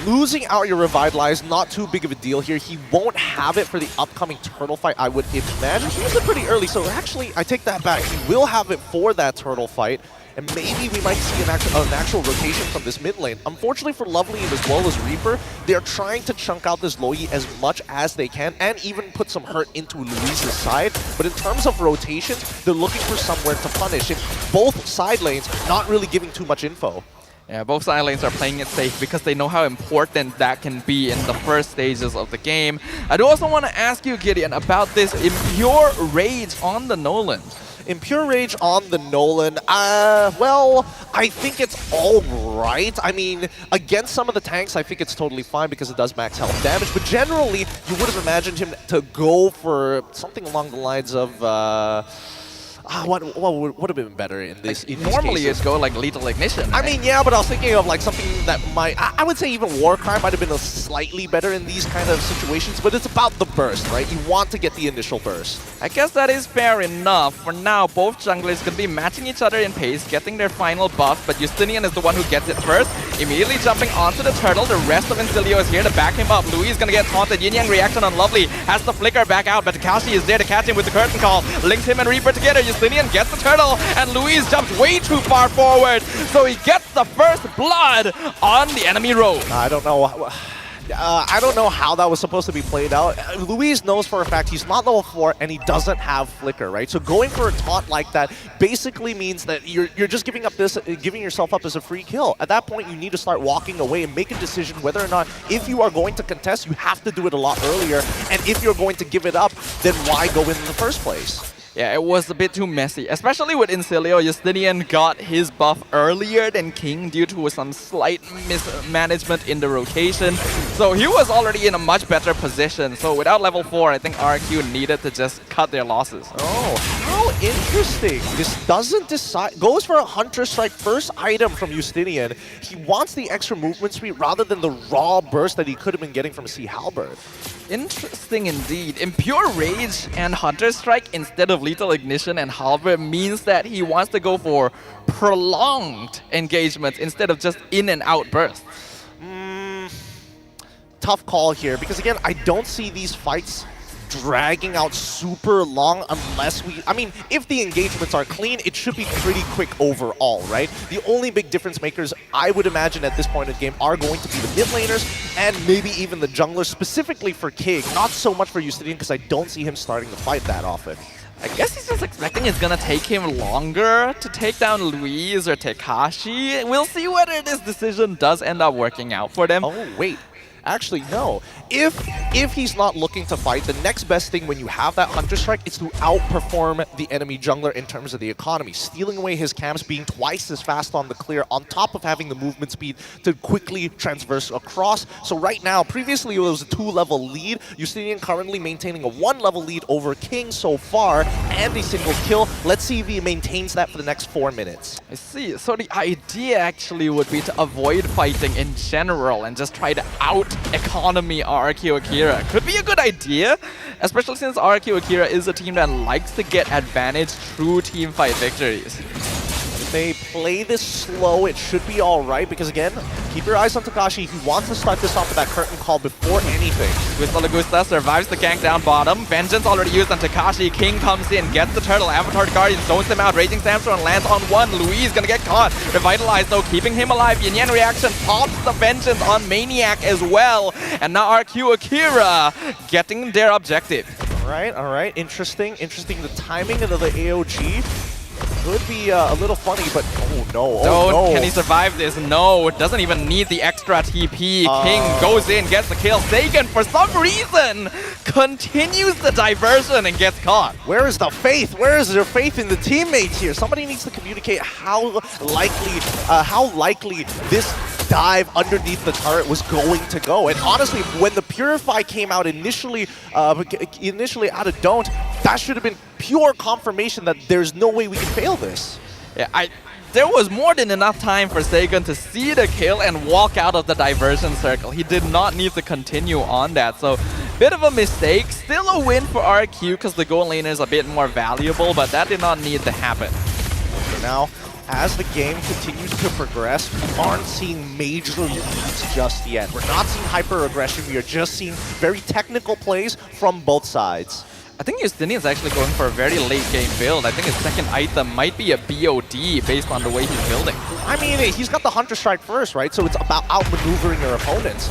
losing out your Revitalize, not too big of a deal here. He won't have it for the upcoming turtle fight, I would imagine. He used it pretty early, so actually, I take that back. He will have it for that turtle fight. And maybe we might see an actual rotation from this mid lane. Unfortunately for Lovely as well as Reaper, they're trying to chunk out this Loi as much as they can and even put some hurt into Luis's side. But in terms of rotations, they're looking for somewhere to punish. And both side lanes not really giving too much info. Yeah, both side lanes are playing it safe because they know how important that can be in the first stages of the game. I do also want to ask you, Gideon, about this Impure Rage on the Nolan. Impure Rage on the Nolan, well, I think it's all right. I mean, against some of the tanks, I think it's totally fine because it does max health damage. But generally, you would have imagined him to go for something along the lines of... what would have been better in this? Like, normally it'd go like Lethal Ignition. I mean, yeah, but I was thinking of like something that might... I would say even Warcry might have been slightly better in these kind of situations, but it's about the burst, right? You want to get the initial burst. I guess that is fair enough. For now, both junglers could be matching each other in pace, getting their final buff, but Justinian is the one who gets it first, immediately jumping onto the turtle. The rest of Incilio is here to back him up. Louis is gonna get taunted. Yin Yang reaction on Lovely, has the flicker back out, but Takashi is there to catch him with the curtain call. Links him and Reaper together. Justinian gets the turtle, and Louis jumps way too far forward, so he gets the first blood on the enemy road. I don't know. I don't know how that was supposed to be played out. Louise knows for a fact he's not level 4 and he doesn't have Flicker, right? So going for a taunt like that basically means that you're just giving yourself up as a free kill. At that point, you need to start walking away and make a decision whether or not, if you are going to contest, you have to do it a lot earlier. And if you're going to give it up, then why go in the first place? Yeah, it was a bit too messy, especially with Incilio. Justinian got his buff earlier than King due to some slight mismanagement in the rotation. So he was already in a much better position. So without level 4, I think RQ needed to just cut their losses. Oh, how interesting. This doesn't decide. Goes for a Hunter Strike, first item from Justinian. He wants the extra movement speed rather than the raw burst that he could have been getting from Sea Halberd. Interesting indeed. Impure Rage and Hunter Strike instead of Lethal Ignition and Halberd means that he wants to go for prolonged engagement instead of just in and out bursts. Tough call here, because again, I don't see these fights dragging out super long unless I mean, if the engagements are clean, it should be pretty quick overall, right? The only big difference makers, I would imagine at this point in the game, are going to be the mid laners and maybe even the junglers, specifically for King. Not so much for Justinian, because I don't see him starting the fight that often. I guess he's just expecting it's gonna take him longer to take down Louise or Takashi. We'll see whether this decision does end up working out for them. Oh, wait. Actually, no. If he's not looking to fight, the next best thing when you have that Hunter Strike is to outperform the enemy jungler in terms of the economy. Stealing away his camps, being twice as fast on the clear, on top of having the movement speed to quickly transverse across. So right now, previously it was a 2-level lead. Justinian currently maintaining a 1-level lead over King so far, and a single kill. Let's see if he maintains that for the next 4 minutes. I see. So the idea actually would be to avoid fighting in general and just try to out-economy RQ Akira. Could be a good idea, especially since RQ Akira is a team that likes to get advantage through teamfight victories. If they play this slow, it should be alright, because again, keep your eyes on Takashi. He wants to start this off with that curtain call before anything. Gusta Lagusta survives the gank down bottom. Vengeance already used on Takashi. King comes in, gets the turtle. Avatar Guardian zones him out. Raging Sandstorm lands on one. Louise gonna get caught. Revitalized though, keeping him alive. Yin Yang reaction pops the Vengeance on Maniac as well. And now RQ Akira getting their objective. Alright. Interesting. The timing of the AOG could be a little funny, but oh no, no. Can he survive this? No, doesn't even need the extra TP. King goes in, gets the kill. Sagan, for some reason, continues the diversion and gets caught. Where is the faith? Where is their faith in the teammates here? Somebody needs to communicate how likely this dive underneath the turret was going to go. And honestly, when the Purify came out initially out of Don't, that should have been pure confirmation that there's no way we can fail this. Yeah, there was more than enough time for Sagan to see the kill and walk out of the diversion circle. He did not need to continue on that, so bit of a mistake. Still a win for RQ because the gold laner is a bit more valuable, but that did not need to happen. So now, as the game continues to progress, we aren't seeing major leads just yet. We're not seeing hyper-aggression, we are just seeing very technical plays from both sides. I think Justinian's actually going for a very late game build. I think his second item might be a BOD based on the way he's building. I mean, he's got the Hunter Strike first, right? So it's about outmaneuvering your opponents.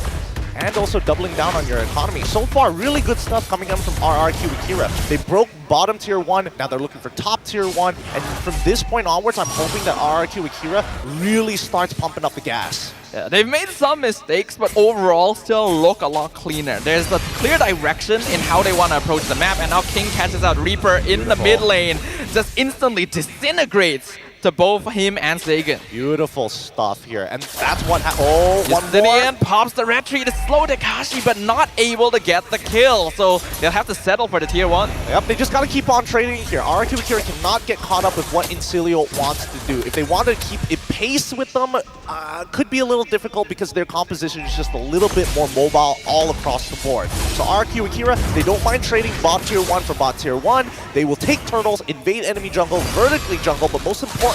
And also doubling down on your economy. So far, really good stuff coming in from RRQ Akira. They broke bottom tier 1, now they're looking for top tier 1, and from this point onwards, I'm hoping that RRQ Akira really starts pumping up the gas. Yeah, they've made some mistakes, but overall still look a lot cleaner. There's a clear direction in how they want to approach the map, and now King catches out Reaper in the mid lane, just instantly disintegrates to both him and Sagan. Beautiful stuff here, and that's what oh, one Justinian more. pops the retreat to slow Takashi, but not able to get the kill, so they'll have to settle for the tier 1. Yep, they just got to keep on trading here. RRQ Akira cannot get caught up with what Incilio wants to do. If they want to keep a pace with them, could be a little difficult because their composition is just a little bit more mobile all across the board. So RRQ Akira, they don't mind trading bot tier 1 for bot tier 1. They will take turtles, invade enemy jungle, vertically jungle, but most importantly,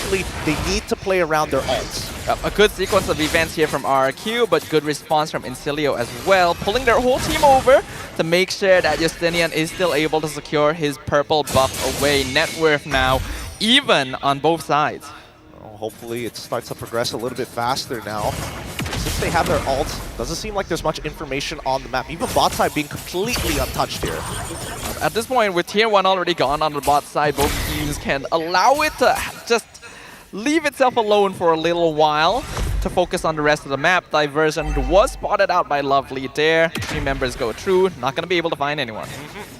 they need to play around their ults. A good sequence of events here from RRQ, but good response from Incilio as well, pulling their whole team over to make sure that Justinian is still able to secure his purple buff away. Net worth now even on both sides. Well, hopefully it starts to progress a little bit faster now. Since they have their ults, doesn't seem like there's much information on the map. Even bot side being completely untouched here. At this point, with tier 1 already gone on the bot side, both teams can allow it to just leave itself alone for a little while to focus on the rest of the map. Diversion was spotted out by Lovely there. 3 members go through, not going to be able to find anyone.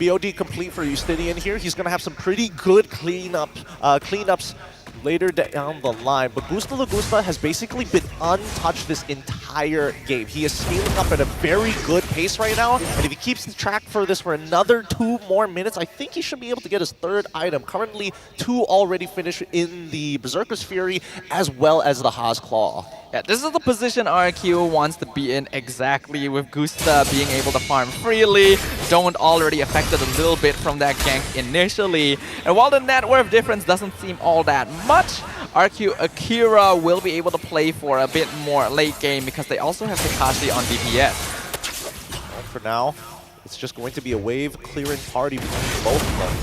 BOD complete for Justinian here. He's going to have some pretty good cleanups later down the line, but Gusta Lagusta has basically been untouched this entire game. He is scaling up at a very good pace right now, and if he keeps the track for this for another 2 more minutes, I think he should be able to get his 3rd item. Currently, 2 already finished in the Berserker's Fury, as well as the Haas Claw. Yeah, this is the position RQ wants to be in exactly, with Gusta being able to farm freely, Don't already affected a little bit from that gank initially. And while the net worth difference doesn't seem all that much, RQ Akira will be able to play for a bit more late game because they also have Takashi on DPS. Well, for now, it's just going to be a wave clearing party between both of them.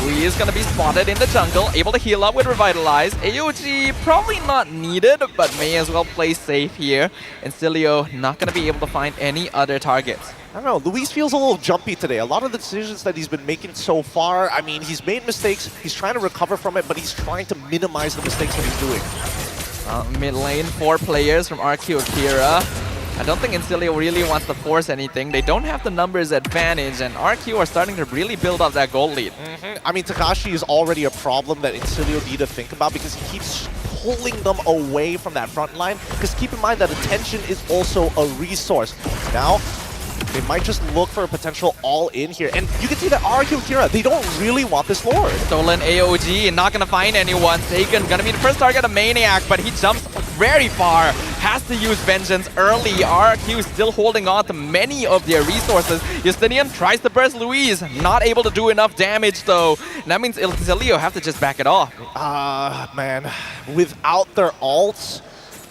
Louis is going to be spotted in the jungle, able to heal up with Revitalize. AOG probably not needed, but may as well play safe here. And Cilio not going to be able to find any other targets. I don't know, Luis feels a little jumpy today. A lot of the decisions that he's been making so far, I mean, he's made mistakes, he's trying to recover from it, but he's trying to minimize the mistakes that he's doing. Mid lane, 4 players from RQ Akira. I don't think Incilio really wants to force anything. They don't have the numbers advantage, and RQ are starting to really build up that gold lead. I mean, Takashi is already a problem that Incilio need to think about because he keeps pulling them away from that front line. Because keep in mind that attention is also a resource. Now, they might just look for a potential all-in here. And you can see that RQ Akira, they don't really want this Lord. Stolen AOG, not going to find anyone. Sagan going to be the first target of Maniac, but he jumps very far. Has to use Vengeance early. RQ still holding on to many of their resources. Justinian tries to burst Louise. Not able to do enough damage though. And that means Incilio have to just back it off. Man. Without their ults,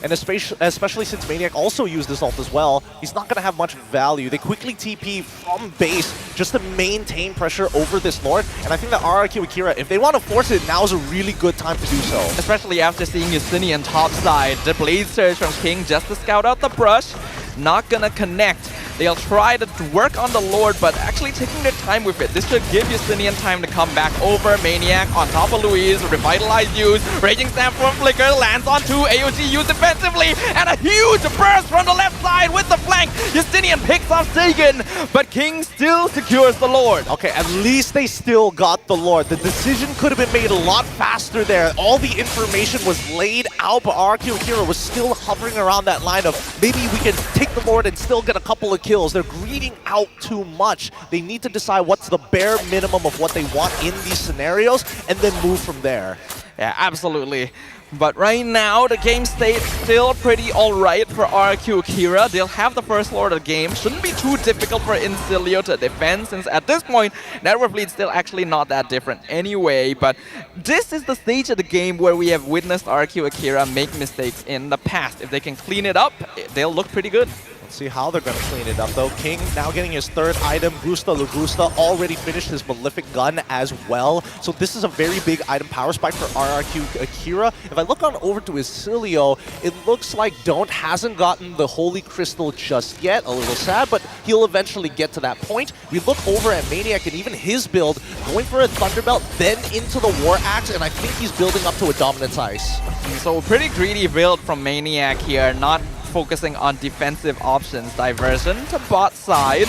and especially since Maniac also used this ult as well, he's not going to have much value. They quickly TP from base just to maintain pressure over this Lord. And I think that RRQ Akira, if they want to force it, now is a really good time to do so. Especially after seeing Justinian topside. The Blade Surge from King just to scout out the brush. Not going to connect. They'll try to work on the Lord, but actually taking their time with it. This should give Justinian time to come back over. Maniac on top of Louise, Revitalize used, Raging Stamp from Flicker, lands on 2, AOG used defensively, and a huge burst from the left side with the flank. Justinian picks off Sagan, but King still secures the Lord. Okay, at least they still got the Lord. The decision could have been made a lot faster there. All the information was laid out, but RQ Akira was still hovering around that line of maybe we can take the Lord and still get a couple of kills. They're greeding out too much. They need to decide what's the bare minimum of what they want in these scenarios and then move from there. Yeah, absolutely. But right now, the game state still pretty alright for RQ Akira. They'll have the first Lord of the game. Shouldn't be too difficult for Incilio to defend, since at this point, Network Fleet's still actually not that different anyway. But this is the stage of the game where we have witnessed RQ Akira make mistakes in the past. If they can clean it up, they'll look pretty good. See how they're going to clean it up, though. King now getting his third item. Gusta Lugusta already finished his Malefic Gun as well. So this is a very big item power spike for RRQ Akira. If I look on over to Incilio, it looks like Don't hasn't gotten the Holy Crystal just yet. A little sad, but he'll eventually get to that point. We look over at Maniac and even his build, going for a Thunderbelt, then into the War Axe, and I think he's building up to a Dominance Ice. So pretty greedy build from Maniac here, not focusing on defensive options. Diversion to bot side,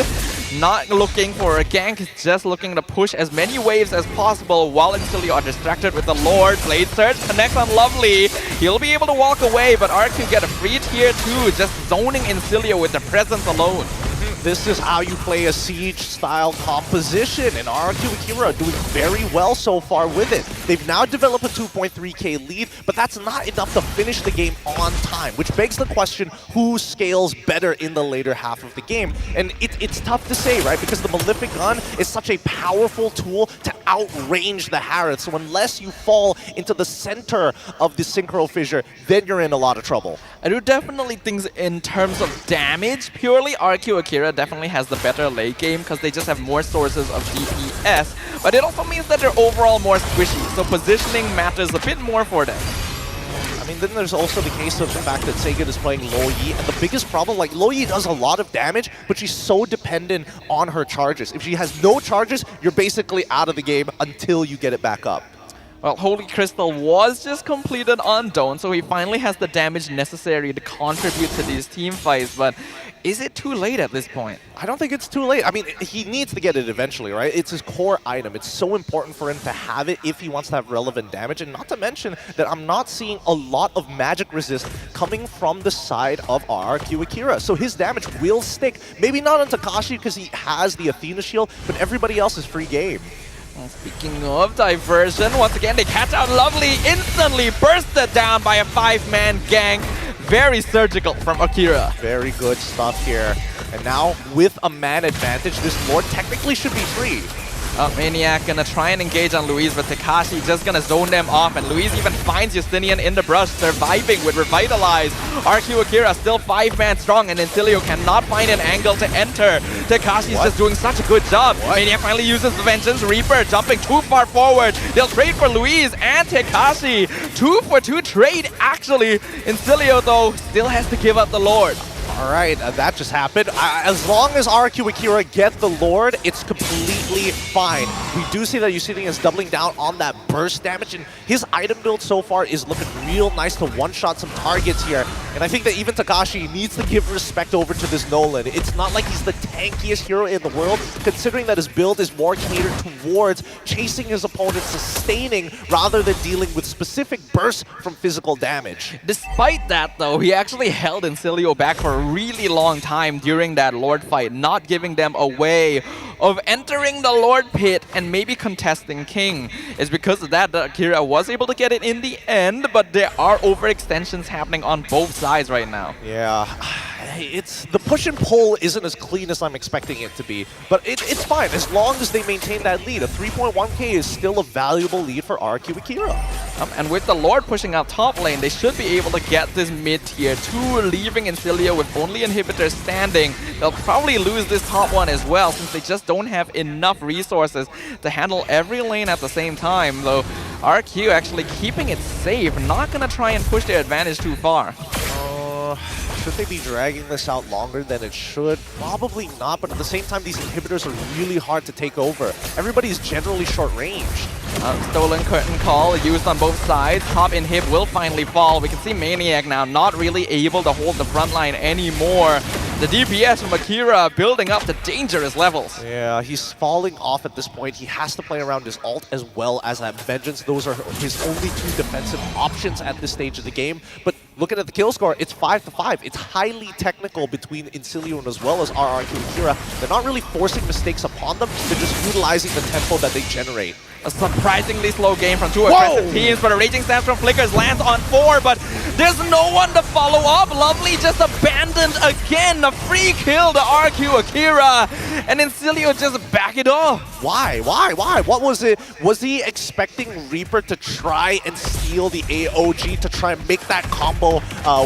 not looking for a gank, just looking to push as many waves as possible while Incilio are distracted with the Lord. Blade Surge connects on Lovely. He'll be able to walk away, but RQ get a free tier 2, just zoning Incilio with the presence alone. This is how you play a Siege-style composition, and RQ Akira are doing very well so far with it. They've now developed a 2.3k lead, but that's not enough to finish the game on time, which begs the question, who scales better in the later half of the game? And it's tough to say, right? Because the Malefic Gun is such a powerful tool to outrange the Harrods, so unless you fall into the center of the Synchro Fissure, then you're in a lot of trouble. I do definitely think in terms of damage, purely RQ Akira definitely has the better late game because they just have more sources of DPS, but it also means that they're overall more squishy, so positioning matters a bit more for them. I mean, then there's also the case of the fact that Sagan is playing Lo Yi, and the biggest problem, like, Lo Yi does a lot of damage, but she's so dependent on her charges. If she has no charges, you're basically out of the game until you get it back up. Well, Holy Crystal was just completed on Dawn, so he finally has the damage necessary to contribute to these team fights, but is it too late at this point? I don't think it's too late. I mean, he needs to get it eventually, right? It's his core item. It's so important for him to have it if he wants to have relevant damage, and not to mention that I'm not seeing a lot of magic resist coming from the side of RRQ Akira, so his damage will stick. Maybe not on Takashi because he has the Athena shield, but everybody else is free game. Speaking of diversion, once again they catch out Lovely, instantly bursted down by a 5-man gank. Very surgical from Akira. Very good stuff here. And now, with a man advantage, this Lord technically should be free. Maniac gonna try and engage on Luis, but Takashi just gonna zone them off, and Luis even finds Justinian in the brush, surviving with Revitalize. RQ Akira still 5-man strong, and Incilio cannot find an angle to enter. Takashi's just doing such a good job. Maniac finally uses the Vengeance Reaper, jumping too far forward. They'll trade for Luis and Takashi. 2-for-2 trade, actually. Incilio, though, still has to give up the Lord. Alright, that just happened. As long as RQ Akira get the Lord, it's completely fine. We do see that Justinian is doubling down on that burst damage, and his item build so far is looking real nice to one-shot some targets here. And I think that even Takashi needs to give respect over to this Nolan. It's not like he's the tankiest hero in the world, considering that his build is more catered towards chasing his opponent, sustaining, rather than dealing with specific bursts from physical damage. Despite that, though, he actually held Incilio back for a really long time during that Lord fight, not giving them a way of entering the Lord pit and maybe contesting King. It's because of that Akira was able to get it in the end, but there are overextensions happening on both sides right now. Yeah, it's the push and pull isn't as clean as I'm expecting it to be, but it's fine as long as they maintain that lead. A 3.1k is still a valuable lead for RQ Akira. And with the Lord pushing out top lane, they should be able to get this mid tier 2, leaving Incilio with only inhibitors standing. They'll probably lose this top one as well, since they just don't have enough resources to handle every lane at the same time, though RQ actually keeping it safe, not gonna try and push their advantage too far. Should they be dragging this out longer than it should? Probably not, but at the same time, these inhibitors are really hard to take over. Everybody's generally short-ranged. Stolen Curtain Call used on both sides. Top inhib will finally fall. We can see Maniac now not really able to hold the front line anymore. The DPS from Akira building up to dangerous levels. Yeah, he's falling off at this point. He has to play around his ult as well as that Vengeance. Those are his only two defensive options at this stage of the game. But looking at the kill score, it's 5-5. It's highly technical between Incilio and as well as RRQ Akira. They're not really forcing mistakes upon them. They're just utilizing the tempo that they generate. A surprisingly slow game from two aggressive teams, but a Raging Stance from Flickers lands on 4, but there's no one to follow up. Lovely just abandoned again. A free kill to RQ Akira, and Incilio just back it off. Why? What was it? Was he expecting Reaper to try and steal the AOG to try and make that combo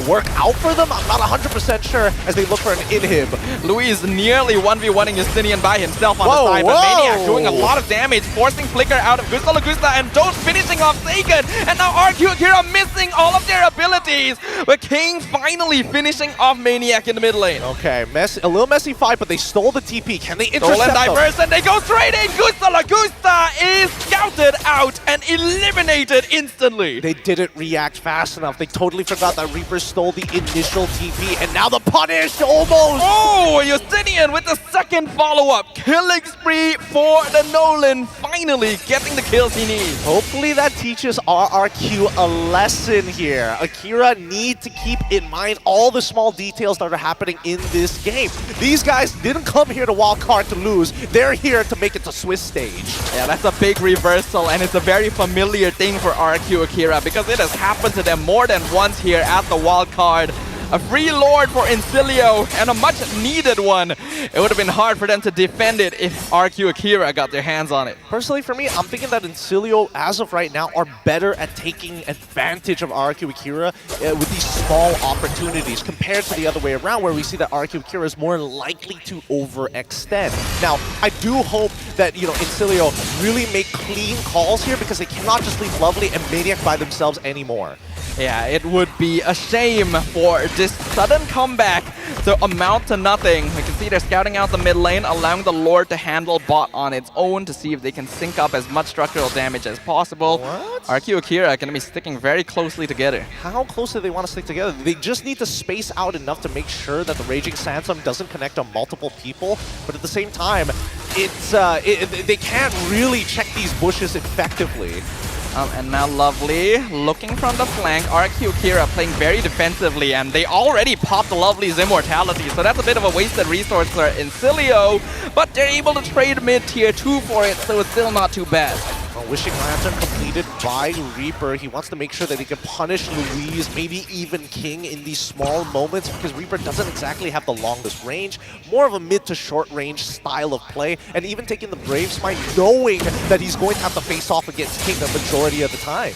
work out for them? I'm not 100% sure as they look for an inhib. Luis nearly 1v1ing Justinian by himself on the side, but Maniac doing a lot of damage, forcing Flicker out of Gusta Lagusta, and Doge finishing off Seiken, and now RQ Akira missing all of their abilities, but King finally finishing off Maniac in the mid lane. Okay, a little messy fight, but they stole the TP. Can they intercept Stolen them? diverse, and they go straight in. Gusta Lagusta is scouted out and eliminated instantly. They didn't react fast enough. They totally forgot that Reaper stole the initial TP, and now the punish almost. Oh, Justinian with the second follow-up. Killing spree for the Nolan, finally getting the kills he needs. Hopefully that teaches RRQ a lesson here. Akira need to keep in mind all the small details that are happening in this game. These guys didn't come here to wildcard to lose. They're here to make it to Swiss stage. Yeah, that's a big reversal, and it's a very familiar thing for RQ Akira because it has happened to them more than once here at the wildcard. A free Lord for Incilio, and a much needed one. It would have been hard for them to defend it if RQ Akira got their hands on it. Personally, for me, I'm thinking that Incilio, as of right now, are better at taking advantage of RQ Akira with these small opportunities compared to the other way around, where we see that RQ Akira is more likely to overextend. Now, I do hope that, Incilio really make clean calls here because they cannot just leave Lovely and Maniac by themselves anymore. Yeah, it would be a shame for this sudden comeback to amount to nothing. We can see they're scouting out the mid lane, allowing the Lord to handle bot on its own to see if they can sync up as much structural damage as possible. What? RQ Akira are going to be sticking very closely together. How close do they want to stick together? They just need to space out enough to make sure that the Raging Sandstorm doesn't connect on multiple people, but at the same time, they can't really check these bushes effectively. And now Lovely looking from the flank. RQ Akira playing very defensively, and they already popped Lovely's immortality, so that's a bit of a wasted resource for Incilio, but they're able to trade mid tier 2 for it, so it's still not too bad. Wishing Lantern completed by Reaper. He wants to make sure that he can punish Louise, maybe even King in these small moments, because Reaper doesn't exactly have the longest range. More of a mid to short range style of play, and even taking the Brave Smite, knowing that he's going to have to face off against King the majority of the time.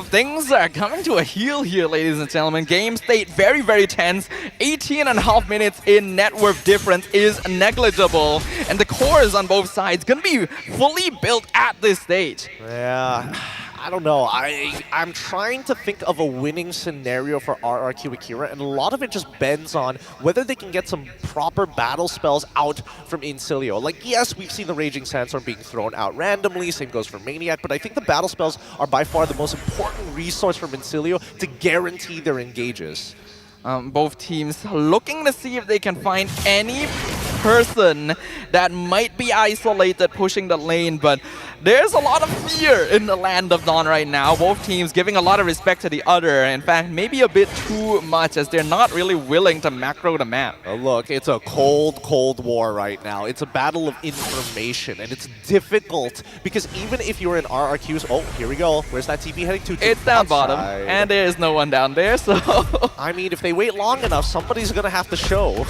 Things are coming to a heel here, ladies and gentlemen. Game state very, very tense. 18.5 minutes in net worth difference is negligible, and the cores on both sides gonna be fully built at this stage. Yeah, I don't know. I'm trying to think of a winning scenario for RRQ Akira, and a lot of it just bends on whether they can get some proper battle spells out from Incilio. Like, yes, we've seen the Raging Sandstorm being thrown out randomly, same goes for Maniac, but I think the battle spells are by far the most important resource from Incilio to guarantee their engages. Both teams looking to see if they can find any person that might be isolated pushing the lane, but there's a lot of fear in the land of Dawn right now. Both teams giving a lot of respect to the other. In fact, maybe a bit too much, as they're not really willing to macro the map. Oh, look, it's a cold war right now. It's a battle of information, and it's difficult because even if you're in RRQs, oh, here we go. Where's that TP heading to? It's down bottom, and there is no one down there, so... I mean, if they wait long enough, somebody's gonna have to show.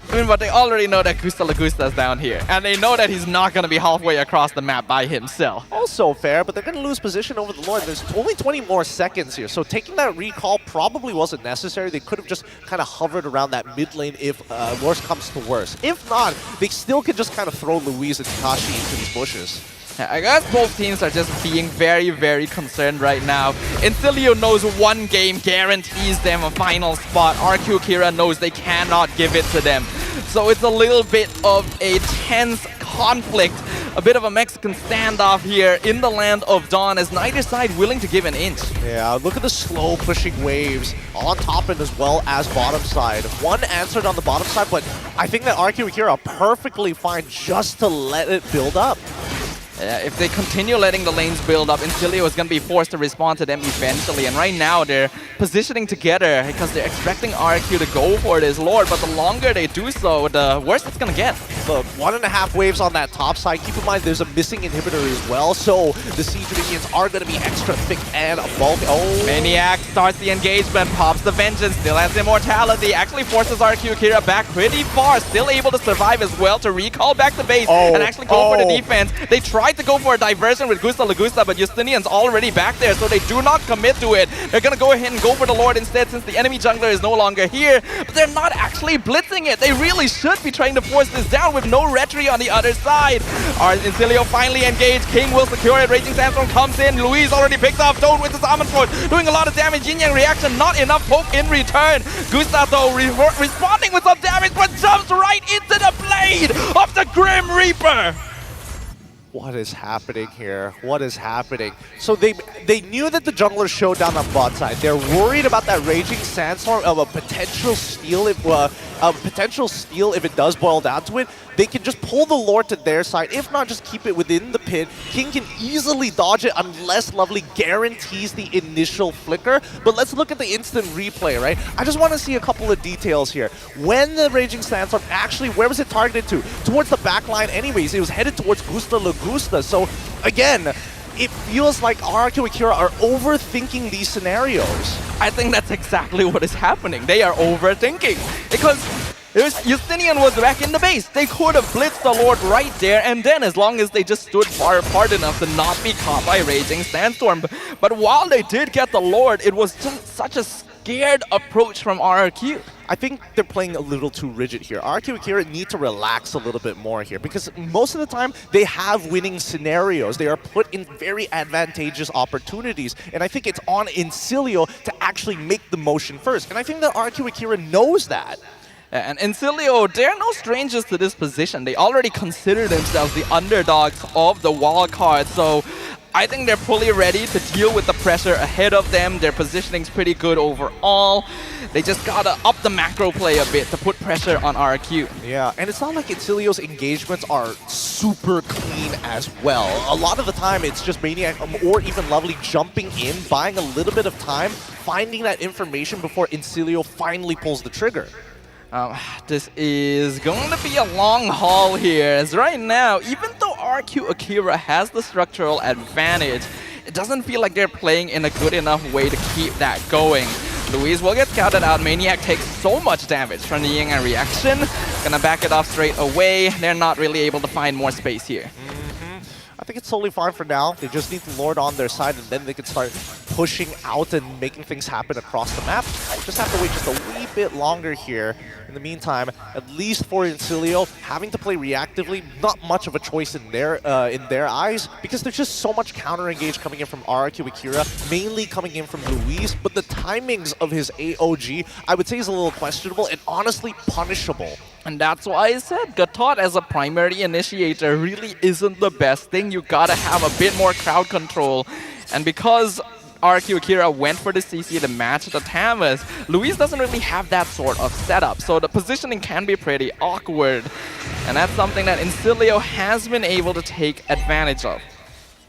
I mean, but they already know that Gusta Lagusta's down here, and they know that he's not going to be halfway across the map by himself. Also fair, but they're going to lose position over the Lord. There's only 20 more seconds here, so taking that recall probably wasn't necessary. They could have just kind of hovered around that mid lane if worst comes to worst. If not, they still could just kind of throw Louise and Takashi into these bushes. I guess both teams are just being very, very concerned right now. Incilio knows one game guarantees them a final spot. RQ Akira knows they cannot give it to them. So it's a little bit of a tense conflict a bit of a Mexican standoff here in the land of Dawn as neither side willing to give an inch. Yeah, look at the slow pushing waves on top end as well as bottom side. One answered on the bottom side, but I think that RQ Akira are perfectly fine just to let it build up. If they continue letting the lanes build up, Incilio is going to be forced to respond to them eventually. And right now, they're positioning together because they're expecting RQ to go for this Lord. But the longer they do so, the worse it's going to get. Look, 1.5 waves on that top side. Keep in mind, there's a missing inhibitor as well. So the Siege minions are going to be extra thick and bulky. Oh, Maniac starts the engagement, pops the Vengeance, still has Immortality, actually forces RQ Akira back pretty far, still able to survive as well to recall back to base and actually go for the defense. They tried to go for a diversion with Gusta Lagusta, but Justinian's already back there, so they do not commit to it. They're gonna go ahead and go for the Lord instead since the enemy jungler is no longer here, but they're not actually blitzing it. They really should be trying to force this down with no Retri on the other side. Incilio finally engaged, King will secure it, Raging Sandstorm comes in, Luis already picked off Toad with his Almond Sword, doing a lot of damage, Yin Yang reaction, not enough poke in return. Gusta though responding with some damage, but jumps right into the blade of the Grim Reaper. what is happening here? What is happening? So they knew that the jungler showed down on bot side. They're worried about that Raging Sandstorm of a potential steal if it does boil down to it. They can just pull the Lord to their side. If not, just keep it within the pit. King can easily dodge it unless Lovely guarantees the initial flicker. But let's look at the instant replay, right? I just want to see a couple of details here. When the Raging Sandstorm actually, where was it targeted to? Towards the back line anyways. It was headed towards Gusta Lagusta. So again, it feels like RQ Akira are overthinking these scenarios. I think that's exactly what is happening. They are overthinking. Because Justinian was back in the base. They could have blitzed the Lord right there, and then as long as they just stood far apart enough to not be caught by Raging Sandstorm. But while they did get the Lord, it was just such a scared approach from RRQ. I think they're playing a little too rigid here. RQ Akira need to relax a little bit more here because most of the time they have winning scenarios. They are put in very advantageous opportunities. And I think it's on Incilio to actually make the motion first. And I think that RQ Akira knows that. And Incilio, they're no strangers to this position. They already consider themselves the underdogs of the wild card. So I think they're fully ready to deal with the pressure ahead of them. Their positioning's pretty good overall. They just gotta up the macro play a bit to put pressure on RQ. Yeah, and it's not like Incilio's engagements are super clean as well. A lot of the time it's just Maniac or even Lovely jumping in, buying a little bit of time, finding that information before Incilio finally pulls the trigger. This is going to be a long haul here, as right now, even though RQ Akira has the structural advantage, it doesn't feel like they're playing in a good enough way to keep that going. Luis will get scouted out. Maniac takes so much damage from the Yin Yang reaction. Gonna back it off straight away. They're not really able to find more space here. I think it's totally fine for now. They just need the Lord on their side, and then they can start pushing out and making things happen across the map. Just have to wait just a wee bit longer here. In the meantime, at least for Incilio, having to play reactively, not much of a choice in their eyes, because there's just so much counter-engage coming in from RQ Akira, mainly coming in from Luis, but the timings of his AOG, I would say, is a little questionable and honestly punishable. And that's why I said Gatot as a primary initiator really isn't the best thing. You gotta have a bit more crowd control. And because RQ Akira went for the CC to match the Tamas, Luis doesn't really have that sort of setup. So the positioning can be pretty awkward. And that's something that Incilio has been able to take advantage of.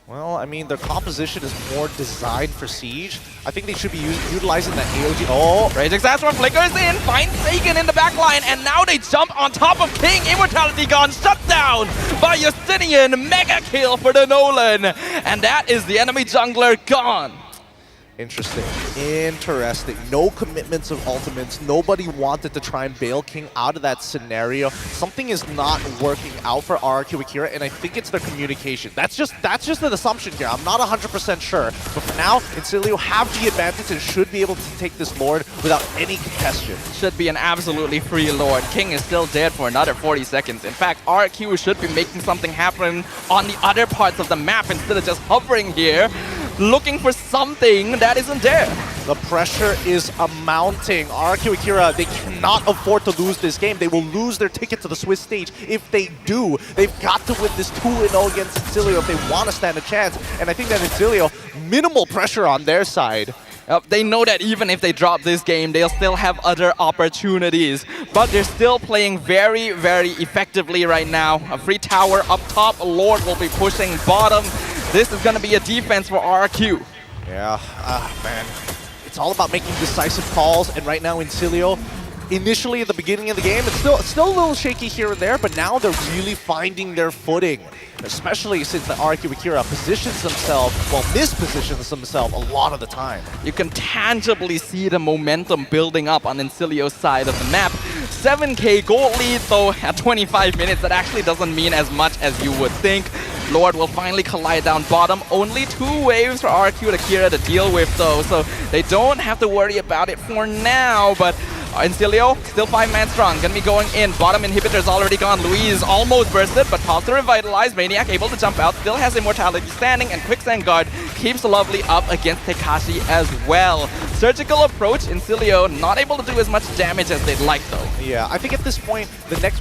Well, I mean, their composition is more designed for Siege. I think they should be utilizing that AOG. Oh! Raging Sandstorm flickers in, finds Sagan in the back line, and now they jump on top of King. Immortality gone, shut down by Justinian. Mega kill for the Nolan. And that is the enemy jungler gone. Interesting. Interesting. No commitments of ultimates. Nobody wanted to try and bail King out of that scenario. Something is not working out for RQ Akira, and I think it's their communication. That's just an assumption here. I'm not 100% sure. But for now, Incilio have the advantage and should be able to take this Lord without any contestation. Should be an absolutely free Lord. King is still dead for another 40 seconds. In fact, RQ should be making something happen on the other parts of the map instead of just hovering here, looking for something that isn't there. The pressure is mounting. RQ Akira, they cannot afford to lose this game. They will lose their ticket to the Swiss stage. If they do, they've got to win this 2-0 against Incilio if they want to stand a chance. And I think that Incilio, minimal pressure on their side. They know that even if they drop this game, they'll still have other opportunities. But they're still playing very, very effectively right now. A free tower up top. Lord will be pushing bottom. This is going to be a defense for RQ. Yeah, man. It's all about making decisive calls. And right now, Incilio, initially at the beginning of the game, it's still a little shaky here and there, but now they're really finding their footing. Especially since the RQ Akira positions themselves, well, mispositions themselves a lot of the time. You can tangibly see the momentum building up on Incilio's side of the map. 7k gold lead, though, at 25 minutes. That actually doesn't mean as much as you would think. Lord will finally collide down bottom. Only 2 waves for RQ and Akira to deal with, though, so they don't have to worry about it for now, but Incilio, still 5-man strong, gonna be going in. Bottom inhibitor's already gone. Louise almost bursted, but pops to revitalize. Maniac able to jump out, still has immortality standing, and Quicksand Guard keeps Lovely up against Tekashi as well. Surgical approach, Incilio not able to do as much damage as they'd like though. Yeah, I think at this point,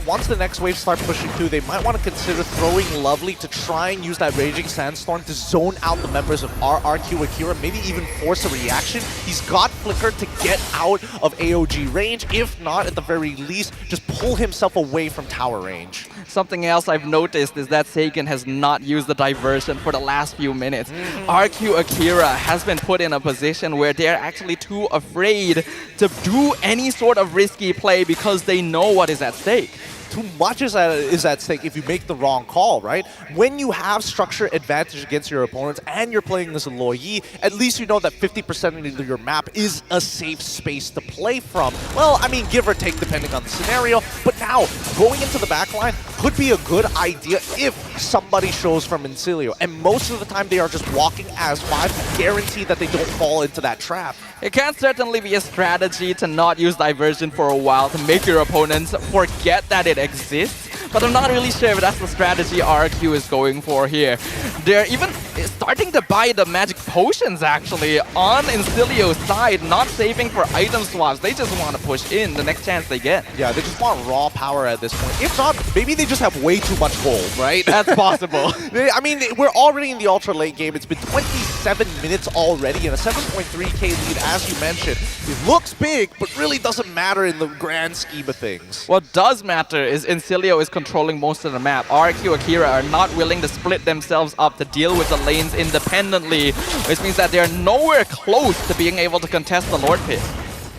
once the next wave start pushing through, they might want to consider throwing Lovely to try and use that Raging Sandstorm to zone out the members of RQ Akira, maybe even force a reaction. He's got Flicker to get out of AOG range, if not, at the very least, just pull himself away from tower range. Something else I've noticed is that Sagan has not used the diversion for the last few minutes. RQ Akira has been put in a position where they're actually too afraid to do any sort of risky play because they know what is at stake. Too much is at stake if you make the wrong call, right? When you have structure advantage against your opponents and you're playing this Loyi, at least you know that 50% of your map is a safe space to play from. Well, I mean, give or take depending on the scenario, but now going into the backline could be a good idea if somebody shows from Incilio. And most of the time they are just walking as 5 to guarantee that they don't fall into that trap. It can certainly be a strategy to not use diversion for a while to make your opponents forget that it exists, but I'm not really sure if that's the strategy RQ is going for here. They're even starting to buy the magic potions actually on Incilio's side, not saving for item swaps. They just want to push in the next chance they get. Yeah, they just want raw power at this point. If not, maybe they just have way too much gold, right? That's possible. I mean, we're already in the ultra late game. It's been 27 minutes already and a 7.3k lead, as you mentioned. It looks big, but really doesn't matter in the grand scheme of things. What does matter is Incilio is controlling most of the map. RQ Akira are not willing to split themselves up to deal with the lanes independently, which means that they're nowhere close to being able to contest the Lord Pit.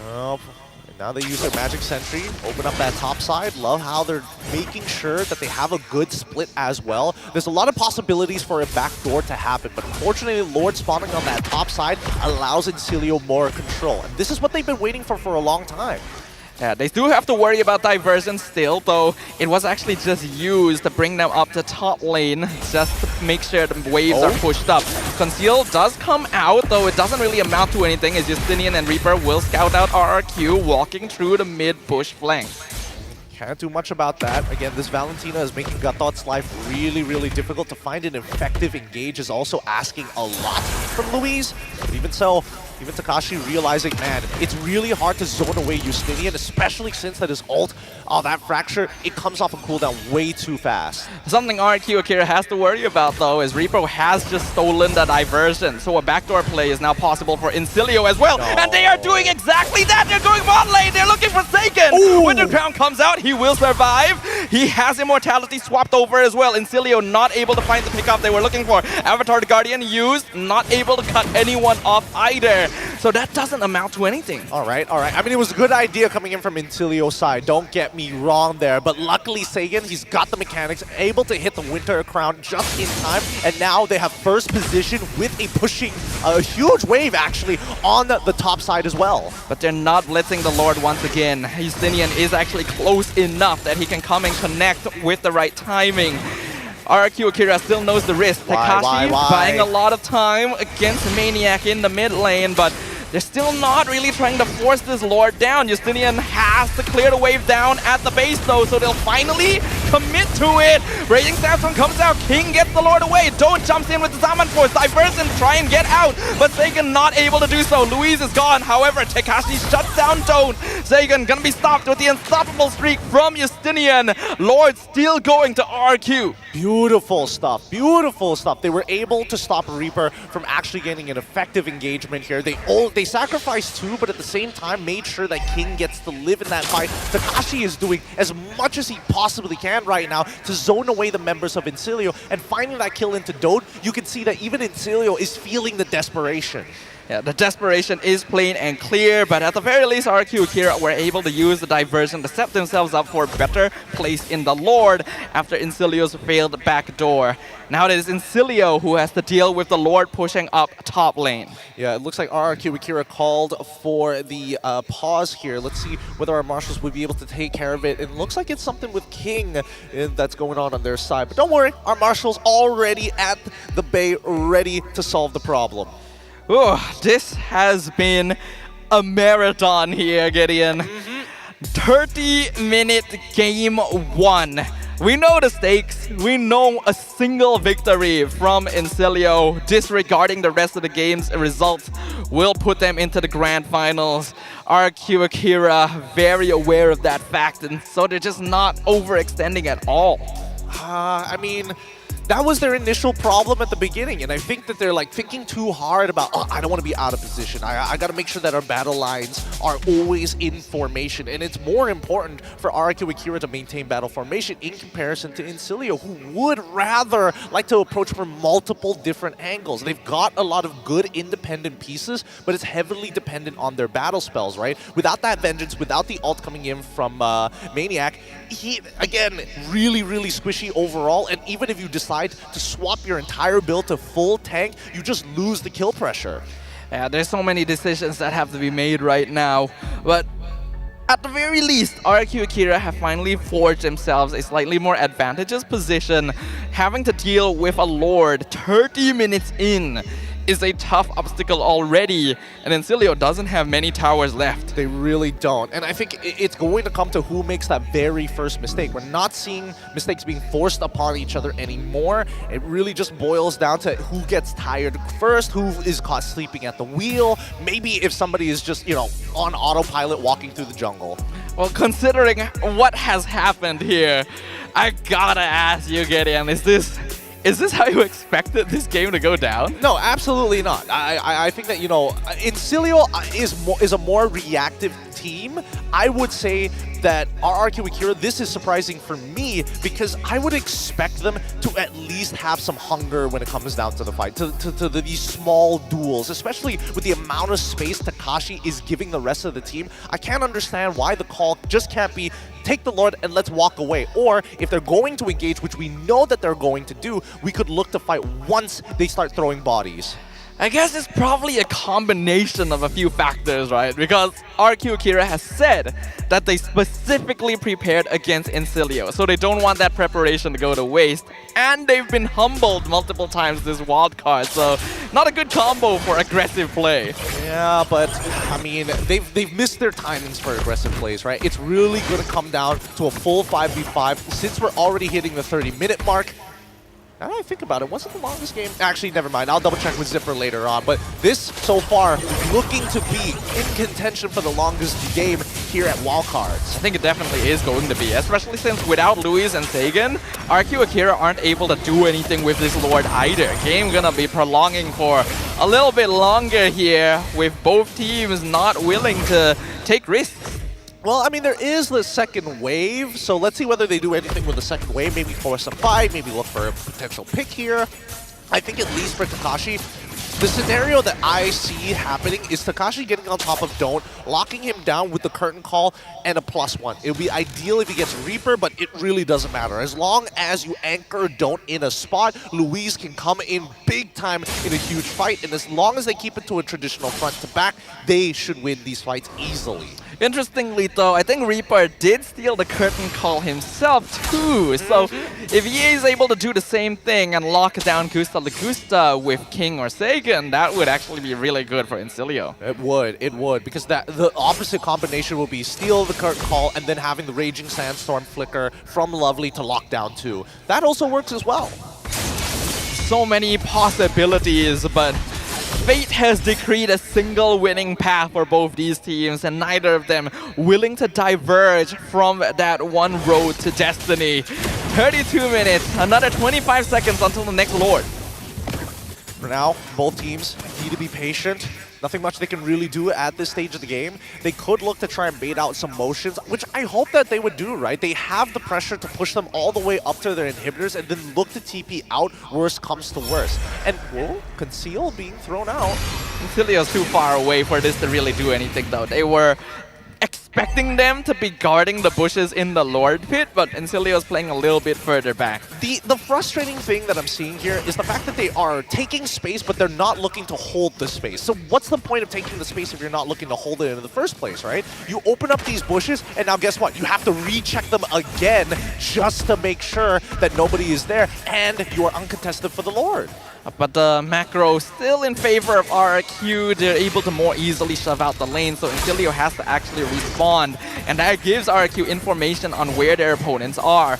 Well, now they use their Magic Sentry, open up that top side. Love how they're making sure that they have a good split as well. There's a lot of possibilities for a backdoor to happen, but unfortunately, Lord spawning on that top side allows Incilio more control. And this is what they've been waiting for a long time. Yeah, they do have to worry about diversion still, though it was actually just used to bring them up to top lane, just to make sure the waves are pushed up. Conceal does come out, though it doesn't really amount to anything, as Justinian and Reaper will scout out RRQ, walking through the mid-bush flank. Can't do much about that. Again, this Valentina is making Gatot's life really, really difficult. To find an effective engage is also asking a lot from Louise. But even so, even Tekashi realizing, man, it's really hard to zone away Justinian, especially since that his ult, that fracture, it comes off a cooldown way too fast. Something RQ Akira has to worry about, though, is Reaper has just stolen the diversion, so a backdoor play is now possible for Incilio as well, and they are doing exactly that! They're going bot lane, they're looking for Sagan! When the crown comes out, he will survive. He has immortality swapped over as well. Incilio not able to find the pickup they were looking for. Avatar the Guardian used, not able to cut anyone off either. So that doesn't amount to anything. All right. I mean, it was a good idea coming in from Incilio's side. Don't get me wrong there. But luckily, Sagan, he's got the mechanics, able to hit the Winter Crown just in time. And now they have first position with a huge wave, actually, on the top side as well. But they're not blitzing the Lord once again. Justinian is actually close enough that he can come and connect with the right timing. RQ Akira still knows the risk. Tekashi buying a lot of time against Maniac in the mid lane, but they're still not really trying to force this Lord down. Justinian has to clear the wave down at the base though, so they'll finally commit to it. Raging Sandstorm comes out, King gets the Lord away. Don't jumps in with the Zaman Force. Diversion try and get out, but Sagan not able to do so. Louise is gone. However, Tekashi shuts down Don't. Sagan gonna be stopped with the unstoppable streak from Justinian. Lord still going to RQ. Beautiful stuff. Beautiful stuff. They were able to stop Reaper from actually getting an effective engagement here. They sacrificed two, but at the same time made sure that King gets to live in that fight. Tekashi is doing as much as he possibly can right now to zone away the members of Incilio, and finding that kill into Dode, you can see that even Incilio is feeling the desperation. Yeah, the desperation is plain and clear, but at the very least, RQ Akira were able to use the diversion to set themselves up for a better place in the Lord after Incilio's failed backdoor. Now it is Incilio who has to deal with the Lord pushing up top lane. Yeah, it looks like RQ Akira called for the pause here. Let's see whether our marshals would be able to take care of it. It looks like it's something with King that's going on their side. But don't worry, our marshals already at the bay, ready to solve the problem. Ooh, this has been a marathon here, Gideon. 30-minute game one. We know the stakes. We know a single victory from Incilio, disregarding the rest of the game's results, will put them into the grand finals. RQ Akira very aware of that fact, and so they're just not overextending at all. I mean, that was their initial problem at the beginning, and I think that they're like thinking too hard about, oh, I don't want to be out of position. I got to make sure that our battle lines are always in formation, and it's more important for RQ Akira to maintain battle formation in comparison to Incilio, who would rather like to approach from multiple different angles. They've got a lot of good independent pieces, but it's heavily dependent on their battle spells, right? Without that Vengeance, without the ult coming in from Maniac, he, again, really, really squishy overall, and even if you decide to swap your entire build to full tank, you just lose the kill pressure. Yeah, there's so many decisions that have to be made right now, but at the very least, RQ Akira have finally forged themselves a slightly more advantageous position. Having to deal with a Lord 30 minutes in is a tough obstacle already, and Incilio doesn't have many towers left. They really don't, and I think it's going to come to who makes that very first mistake. We're not seeing mistakes being forced upon each other anymore. It really just boils down to who gets tired first, who is caught sleeping at the wheel, maybe if somebody is just, you know, on autopilot walking through the jungle. Well, considering what has happened here, I gotta ask you, Gideon, is this how you expected this game to go down? No, absolutely not. I think that, you know, Incilio is a more reactive team. I would say that RQ Akira, this is surprising for me because I would expect them to at least have some hunger when it comes down to the fight, to these small duels, especially with the amount of space Tekashi is giving the rest of the team. I can't understand why the call just can't be take the Lord and let's walk away. Or if they're going to engage, which we know that they're going to do, we could look to fight once they start throwing bodies. I guess it's probably a combination of a few factors, right? Because RQ Akira has said that they specifically prepared against Incilio, so they don't want that preparation to go to waste. And they've been humbled multiple times this wild card, so not a good combo for aggressive play. Yeah, but I mean, they've missed their timings for aggressive plays, right? It's really going to come down to a full 5v5 since we're already hitting the 30-minute mark. Now that I think about it, wasn't the longest game? Actually, never mind. I'll double check with Zipper later on. But this, so far, looking to be in contention for the longest game here at Wildcards. I think it definitely is going to be, especially since without Luis and Sagan, RQ Akira aren't able to do anything with this Lord either. Game gonna be prolonging for a little bit longer here, with both teams not willing to take risks. Well, I mean, there is the second wave, so let's see whether they do anything with the second wave. Maybe force a fight, maybe look for a potential pick here. I think at least for Tekashi, the scenario that I see happening is Tekashi getting on top of Don't, locking him down with the curtain call and a +1. It would be ideal if he gets Reaper, but it really doesn't matter. As long as you anchor Don't in a spot, Louise can come in big time in a huge fight, and as long as they keep it to a traditional front to back, they should win these fights easily. Interestingly though, I think Reaper did steal the curtain call himself too, so if he is able to do the same thing and lock down Gusta Lagusta with King or Sagan, that would actually be really good for Incilio. It would, because the opposite combination will be steal the curtain call and then having the Raging Sandstorm flicker from Lovely to lock down too. That also works as well. so many possibilities, but fate has decreed a single winning path for both these teams, and neither of them willing to diverge from that one road to destiny. 32 minutes, another 25 seconds until the next Lord. For now, both teams need to be patient. Nothing much they can really do at this stage of the game. They could look to try and bait out some motions, which I hope that they would do, right? They have the pressure to push them all the way up to their inhibitors and then look to TP out, worst comes to worst. And, whoa, Conceal being thrown out. Incilio's too far away for this to really do anything, though. They were expecting them to be guarding the bushes in the Lord pit, but Incilio's playing a little bit further back. The frustrating thing that I'm seeing here is the fact that they are taking space, but they're not looking to hold the space. So what's the point of taking the space if you're not looking to hold it in the first place, right? You open up these bushes, and now guess what? You have to recheck them again just to make sure that nobody is there, and you are uncontested for the Lord. But the macro still in favor of RRQ. They're able to more easily shove out the lane, so Incilio has to actually respawn, and that gives RRQ information on where their opponents are.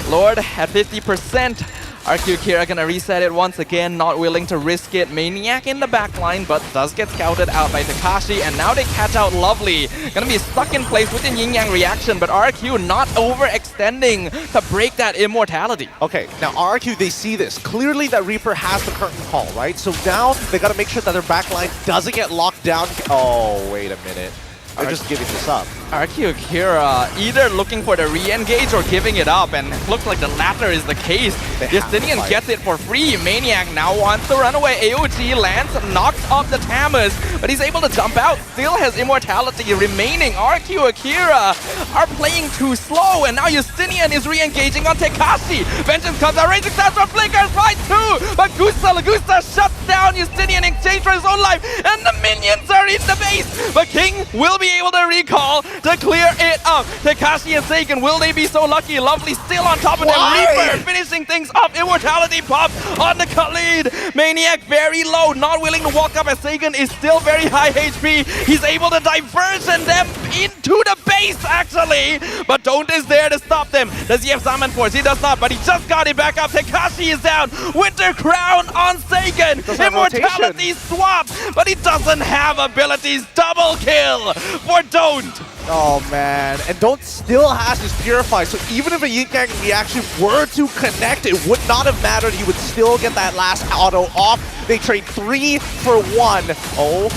Lord at 50%. RQ Kira gonna reset it once again, not willing to risk it. Maniac in the backline, but does get scouted out by Takashi, and now they catch out Lovely. Gonna be stuck in place within Yin Yang reaction, but RQ not overextending to break that immortality. Okay, now RQ, they see this. Clearly that Reaper has the curtain call, right? So now they gotta make sure that their backline doesn't get locked down. Oh, wait a minute. They're just giving this up. RQ Kira either looking for the re-engage or giving it up, and it looks like the latter is the case. Justinian gets it for free. Maniac now wants to run away. AOG lands, knocks off the Tamus, but he's able to jump out. Still has immortality remaining. RQ Akira are playing too slow, and now Justinian is re-engaging on Tekashi. Vengeance comes out, Raging Stars from Flickers right too, but Gusta shuts down Justinian in exchange for his own life, and the minions are in the base. But King will be able to recall to clear it up. Tekashi and Sagan, will they be so lucky? Lovely still on top of them. Reaper finishing things up. Immortality pops on the Khalid. Maniac very low, not willing to walk up as Sagan is still very high HP. He's able to diversion them into the base actually, but Don't is there to stop them. Does he have Summon Force? He does not, but he just got it back up. Tekashi is down. Winter Crown on Sagan. Immortality swap, but he doesn't have abilities. Double kill for Don't. Oh man, and Don't still has his Purify, so even if a Yin Yang reaction were to connect, it would not have mattered. He would still get that last auto off. They trade 3 for 1. Oh.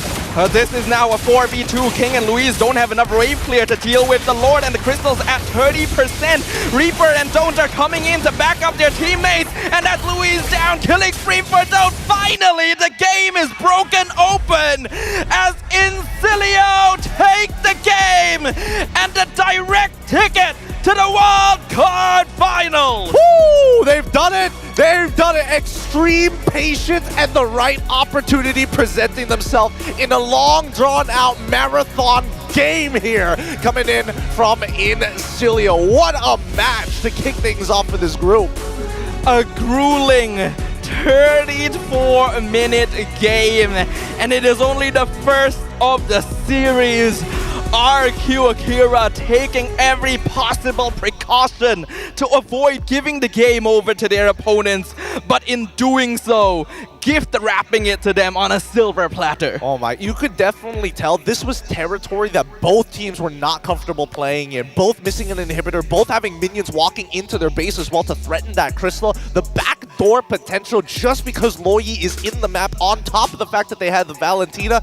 This is now a 4v2. King and Louise don't have enough wave clear to deal with the Lord, and the Crystals at 30%. Reaper and Don't are coming in to back up their teammates, and that's Louise down. Killing spree for Don't. Finally, the game is broken open as Incilio take the game and the direct ticket to the Wild Card Final. Woo! They've done it! They've done it! Extreme patience and the right opportunity presenting themselves in a long, drawn-out marathon game here, coming in from Incilio. What a match to kick things off for this group. A grueling 34-minute game, and it is only the first of the series. RQ Akira taking every possible precaution to avoid giving the game over to their opponents, but in doing so, gift wrapping it to them on a silver platter. Oh my, you could definitely tell this was territory that both teams were not comfortable playing in. Both missing an inhibitor, both having minions walking into their base as well to threaten that crystal. The backdoor potential just because Loyi is in the map, on top of the fact that they had the Valentina.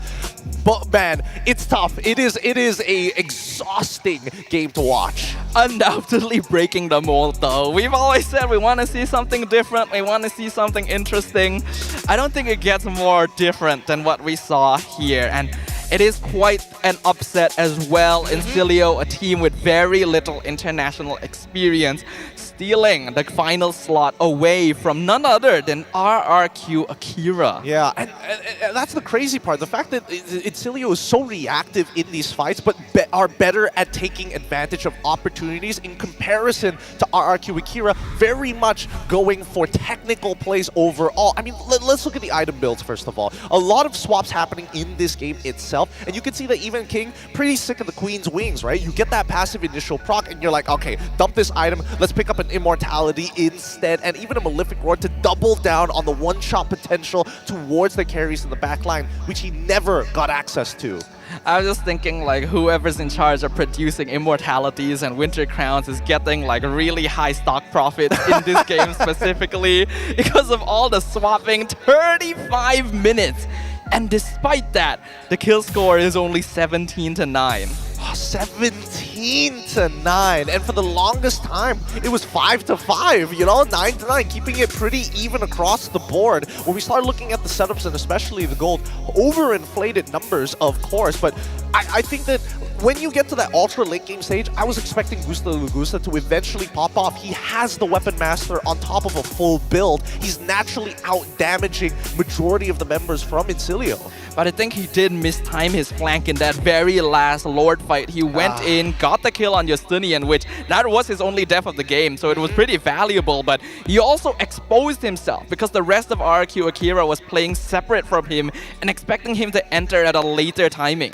But man, it's tough. It is a exhausting game to watch. Undoubtedly breaking the mold though. We've always said we want to see something different, we want to see something interesting. I don't think it gets more different than what we saw here, and it is quite an upset as well. Incilio, a team with very little international experience, stealing the final slot away from none other than RRQ Akira. Yeah, and that's the crazy part. The fact that Incilio is so reactive in these fights, but are better at taking advantage of opportunities in comparison to RRQ Akira, very much going for technical plays overall. I mean, let's look at the item builds first of all. A lot of swaps happening in this game itself, and you can see that even King, pretty sick of the Queen's Wings, right? You get that passive initial proc, and you're like, okay, dump this item, let's pick up an Immortality instead, and even a Malefic Roar to double down on the one-shot potential towards the carries in the back line, which he never got access to. I was just thinking like whoever's in charge of producing Immortalities and Winter Crowns is getting like really high stock profits in this game specifically because of all the swapping. 35 minutes. And despite that, the kill score is only 17-9. 17-9, and for the longest time it was 5-5, you know, 9-9, keeping it pretty even across the board. When we start looking at the setups and especially the gold, overinflated numbers of course, but I think that when you get to that ultra late game stage, I was expecting Gusta Lugusta to eventually pop off. He has the Weapon Master on top of a full build. He's naturally out damaging majority of the members from Incilio. But I think he did mistime his flank in that very last Lord fight. He went in, got the kill on Justinian, which that was his only death of the game, so it was pretty valuable, but he also exposed himself because the rest of RRQ Akira was playing separate from him and expecting him to enter at a later timing.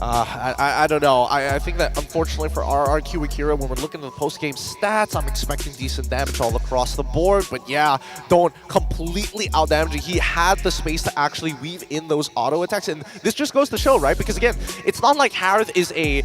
I don't know. I think that unfortunately for RRQ Akira, when we're looking at the post-game stats, I'm expecting decent damage all across the board. But yeah, don't completely out-damage it. He had the space to actually weave in those auto attacks. And this just goes to show, right? Because again, it's not like Harith is a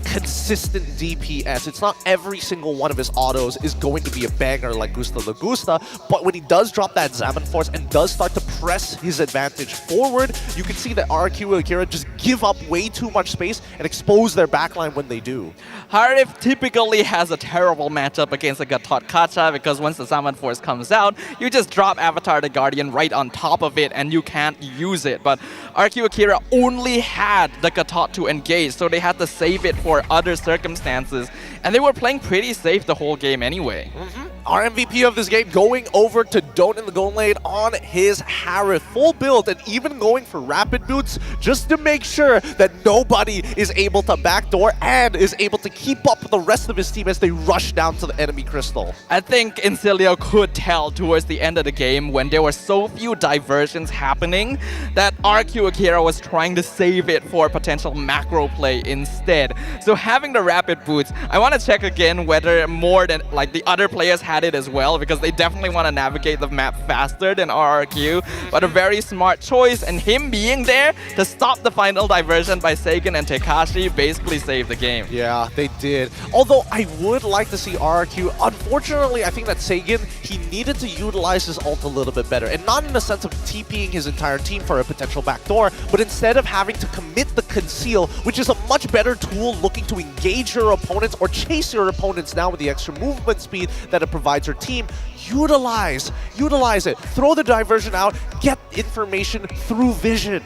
consistent DPS. It's not every single one of his autos is going to be a banger like Gusta Lagusta. But when he does drop that Zaman Force and does start to press his advantage forward, you can see that RRQ Akira just give up way too much space and expose their backline when they do. Harith typically has a terrible matchup against a Gatot Kacha because once the Summon Force comes out, you just drop Avatar the Guardian right on top of it and you can't use it. But RQ Akira only had the Gatot to engage, so they had to save it for other circumstances. And they were playing pretty safe the whole game anyway. Our MVP of this game going over to Don't in the goal lane on his Harith. Full build and even going for rapid boots just to make sure that nobody is able to backdoor and is able to keep up with the rest of his team as they rush down to the enemy crystal. I think Incilio could tell towards the end of the game when there were so few diversions happening that RQ Akira was trying to save it for potential macro play instead. So having the rapid boots, I want to check again whether more than like the other players had it as well, because they definitely want to navigate the map faster than RRQ, but a very smart choice, and him being there to stop the final diversion by Sagan and Tekashi basically saved the game. Yeah, they did. Although I would like to see RRQ, unfortunately I think that Sagan, he needed to utilize his ult a little bit better, and not in the sense of TPing his entire team for a potential backdoor, but instead of having to commit the conceal, which is a much better tool looking to engage your opponents or chase your opponents down with the extra movement speed that it provides your team. Utilize it. Throw the diversion out, get information through vision.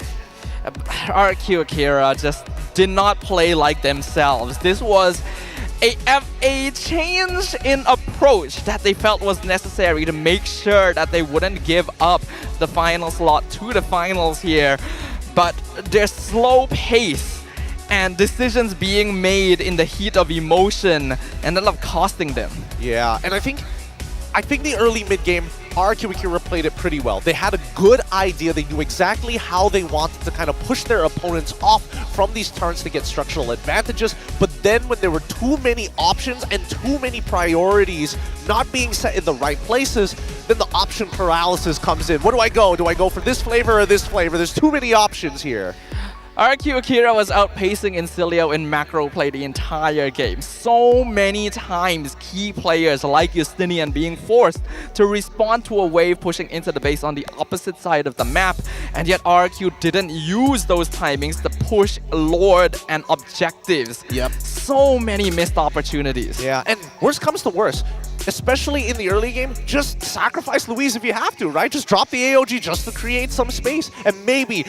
RQ Akira just did not play like themselves. This was a change in approach that they felt was necessary to make sure that they wouldn't give up the final slot to the finals here. But their slow pace and decisions being made in the heat of emotion ended up costing them. Yeah, and I think the early mid-game, RQ Akira played it pretty well. They had a good idea. They knew exactly how they wanted to kind of push their opponents off from these turns to get structural advantages. But then when there were too many options and too many priorities not being set in the right places, then the option paralysis comes in. What do I go? Do I go for this flavor or this flavor? There's too many options here. RQ Akira was outpacing Incilio in macro play the entire game. So many times key players like Justinian being forced to respond to a wave pushing into the base on the opposite side of the map, and yet RQ didn't use those timings to push Lord and objectives. Yep. So many missed opportunities. Yeah, and worst comes to worst, especially in the early game, just sacrifice Louise if you have to, right? Just drop the AOG just to create some space, and maybe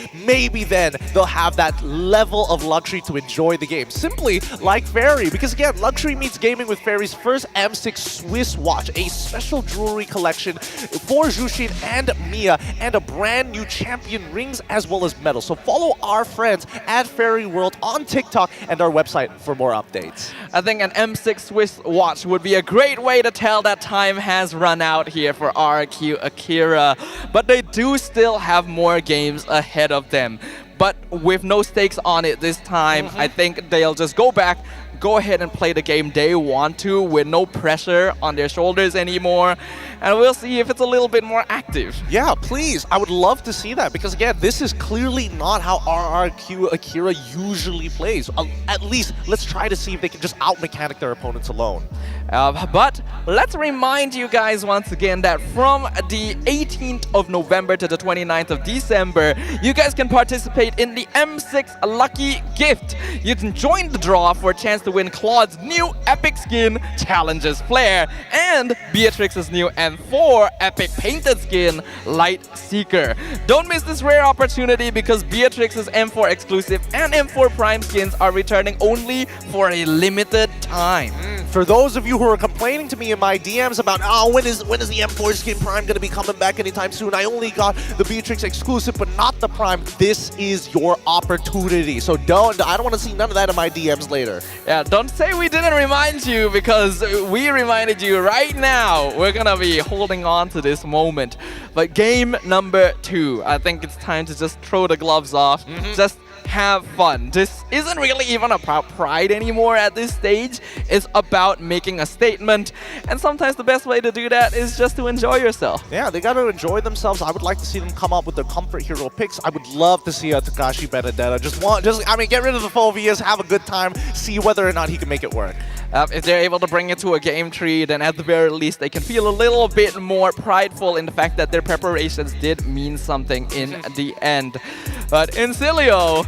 then they'll have that level of luxury to enjoy the game. Simply like Fairy, because again, Luxury meets Gaming with Fairy's first M6 Swiss watch, a special jewelry collection for Jushin and Mia, and a brand new champion rings as well as medals. So follow our friends at Fairy World on TikTok and our website for more updates. I think an M6 Swiss watch would be a great way to tell that time has run out here for RQ Akira, but they do still have more games ahead of them. But with no stakes on it this time, I think they'll just go back, go ahead and play the game they want to with no pressure on their shoulders anymore. And we'll see if it's a little bit more active. Yeah, please. I would love to see that because, again, this is clearly not how RRQ Akira usually plays. At least, let's try to see if they can just out-mechanic their opponents alone. But let's remind you guys once again that from the 18th of November to the 29th of December, you guys can participate in the M6 Lucky Gift. You can join the draw for a chance to win Claude's new epic skin, Challenges Flare, and Beatrix's new M4 epic painted skin, Light Seeker. Don't miss this rare opportunity because Beatrix's M4 exclusive and M4 Prime skins are returning only for a limited time. For those of you who are complaining to me in my DMs about, oh, when is the M4 skin Prime going to be coming back anytime soon? I only got the Beatrix exclusive, but not the Prime. This is your opportunity. So I don't want to see none of that in my DMs later. Yeah, don't say we didn't remind you because we reminded you right now. We're going to be holding on to this moment. But game number 2, I think it's time to just throw the gloves off. Just have fun. This isn't really even about pride anymore at this stage. It's about making a statement. And sometimes the best way to do that is just to enjoy yourself. Yeah, they got to enjoy themselves. I would like to see them come up with their comfort hero picks. I would love to see a Takashi Benedetta. Get rid of the phobias, have a good time, see whether or not he can make it work. If they're able to bring it to a game tree, then at the very least they can feel a little bit more prideful in the fact that their preparations did mean something in the end. But Incilio,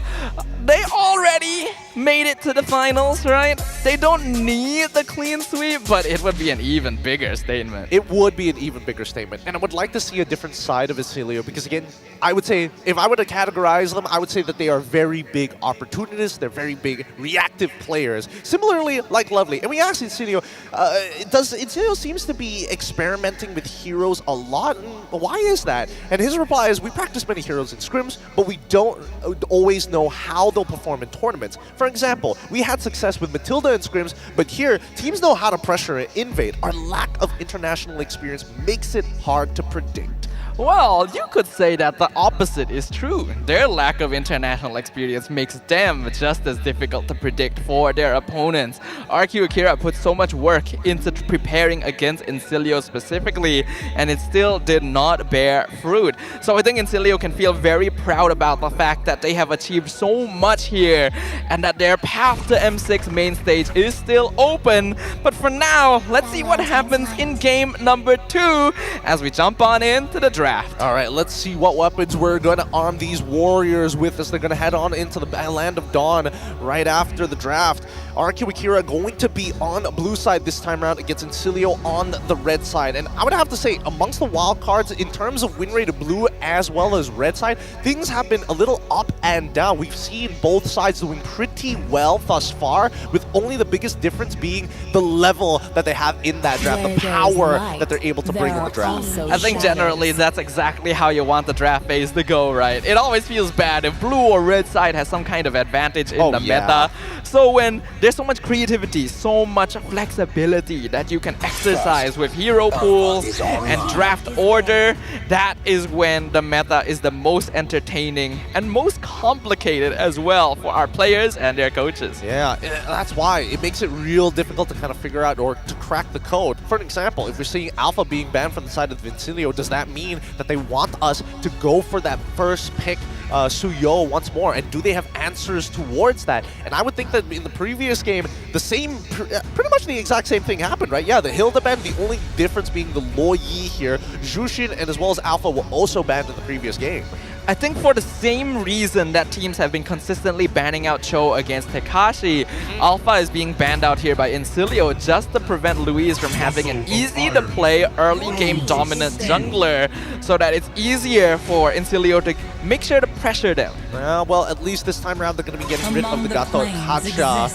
they already made it to the finals, right? They don't need the clean sweep, but it would be an even bigger statement. It would be an even bigger statement. And I would like to see a different side of Incilio because, again, I would say, if I were to categorize them, I would say that they are very big opportunists. They're very big reactive players. Similarly, like Lovely. And we asked Incilio, Incilio seems to be experimenting with heroes a lot. Why is that? And his reply is, we practice many heroes in scrims, but we don't always know how they'll perform in tournaments. For example, we had success with Matilda in scrims, but here, teams know how to pressure and invade. Our lack of international experience makes it hard to predict. Well, you could say that the opposite is true. Their lack of international experience makes them just as difficult to predict for their opponents. RQ Akira put so much work into preparing against Incilio specifically, and it still did not bear fruit. So I think Incilio can feel very proud about the fact that they have achieved so much here, and that their path to M6 main stage is still open. But for now, let's see what happens in game number 2 as we jump on into the draft. All right, let's see what weapons we're going to arm these warriors with as they're going to head on into the Land of Dawn right after the draft. RQ Akira going to be on the blue side this time around against Incilio on the red side. And I would have to say, amongst the wild cards, in terms of win rate of blue as well as red side, things have been a little up and down. We've seen both sides doing pretty well thus far, with only the biggest difference being the level that they have in that draft, the power that they're able to bring in the draft. I think generally that's exactly how you want the draft phase to go, right? It always feels bad if blue or red side has some kind of advantage in the meta. So when there's so much creativity, so much flexibility that you can exercise with hero pools and draft order, that is when the meta is the most entertaining and most complicated as well for our players and their coaches. Yeah, that's why it makes it real difficult to kind of figure out or to crack the code. For an example, if we're seeing Alpha being banned from the side of Vincilio, does that mean that they want us to go for that first pick Suyo once more, and do they have answers towards that? And I would think that in the previous game, the same, pretty much the exact same thing happened, right? Yeah, the Hilda ban, the only difference being the Lo Yi here. Jushin and as well as Alpha were also banned in the previous game. I think for the same reason that teams have been consistently banning out Cho against Tekashi, Alpha is being banned out here by Incilio just to prevent Luis from having an easy-to-play early-game dominant jungler, so that it's easier for Incilio to make sure to pressure them. Well, at least this time around they're going to be getting rid of the Gato Hacha.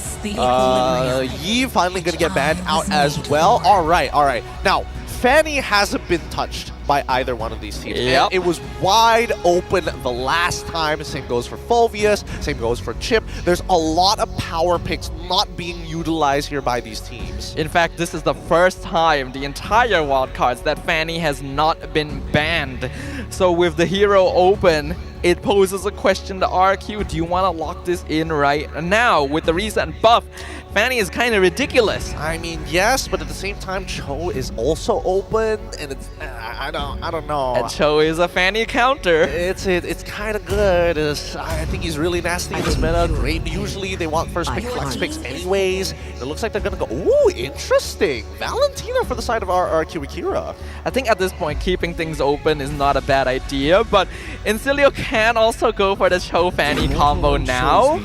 Yi finally going to get banned out as well. All right. Now, Fanny hasn't been touched by either one of these teams. Yep. And it was wide open the last time. Same goes for Fulvius, same goes for Chip. There's a lot of power picks not being utilized here by these teams. In fact, this is the first time the entire wildcards that Fanny has not been banned. So with the hero open, it poses a question to RQ. Do you want to lock this in right now? With the recent buff, Fanny is kind of ridiculous. I mean, yes, but at the same time, Cho is also open, and it's I don't know. And Cho is a Fanny counter. It's kind of good. I think he's really nasty in this meta. Great. Usually they want first pick flex picks anyways. It looks like they're gonna go. Ooh, interesting. Valentina for the side of RRQ Akira. I think at this point, keeping things open is not a bad idea, but Incilio can also go for the Cho Fanny combo now.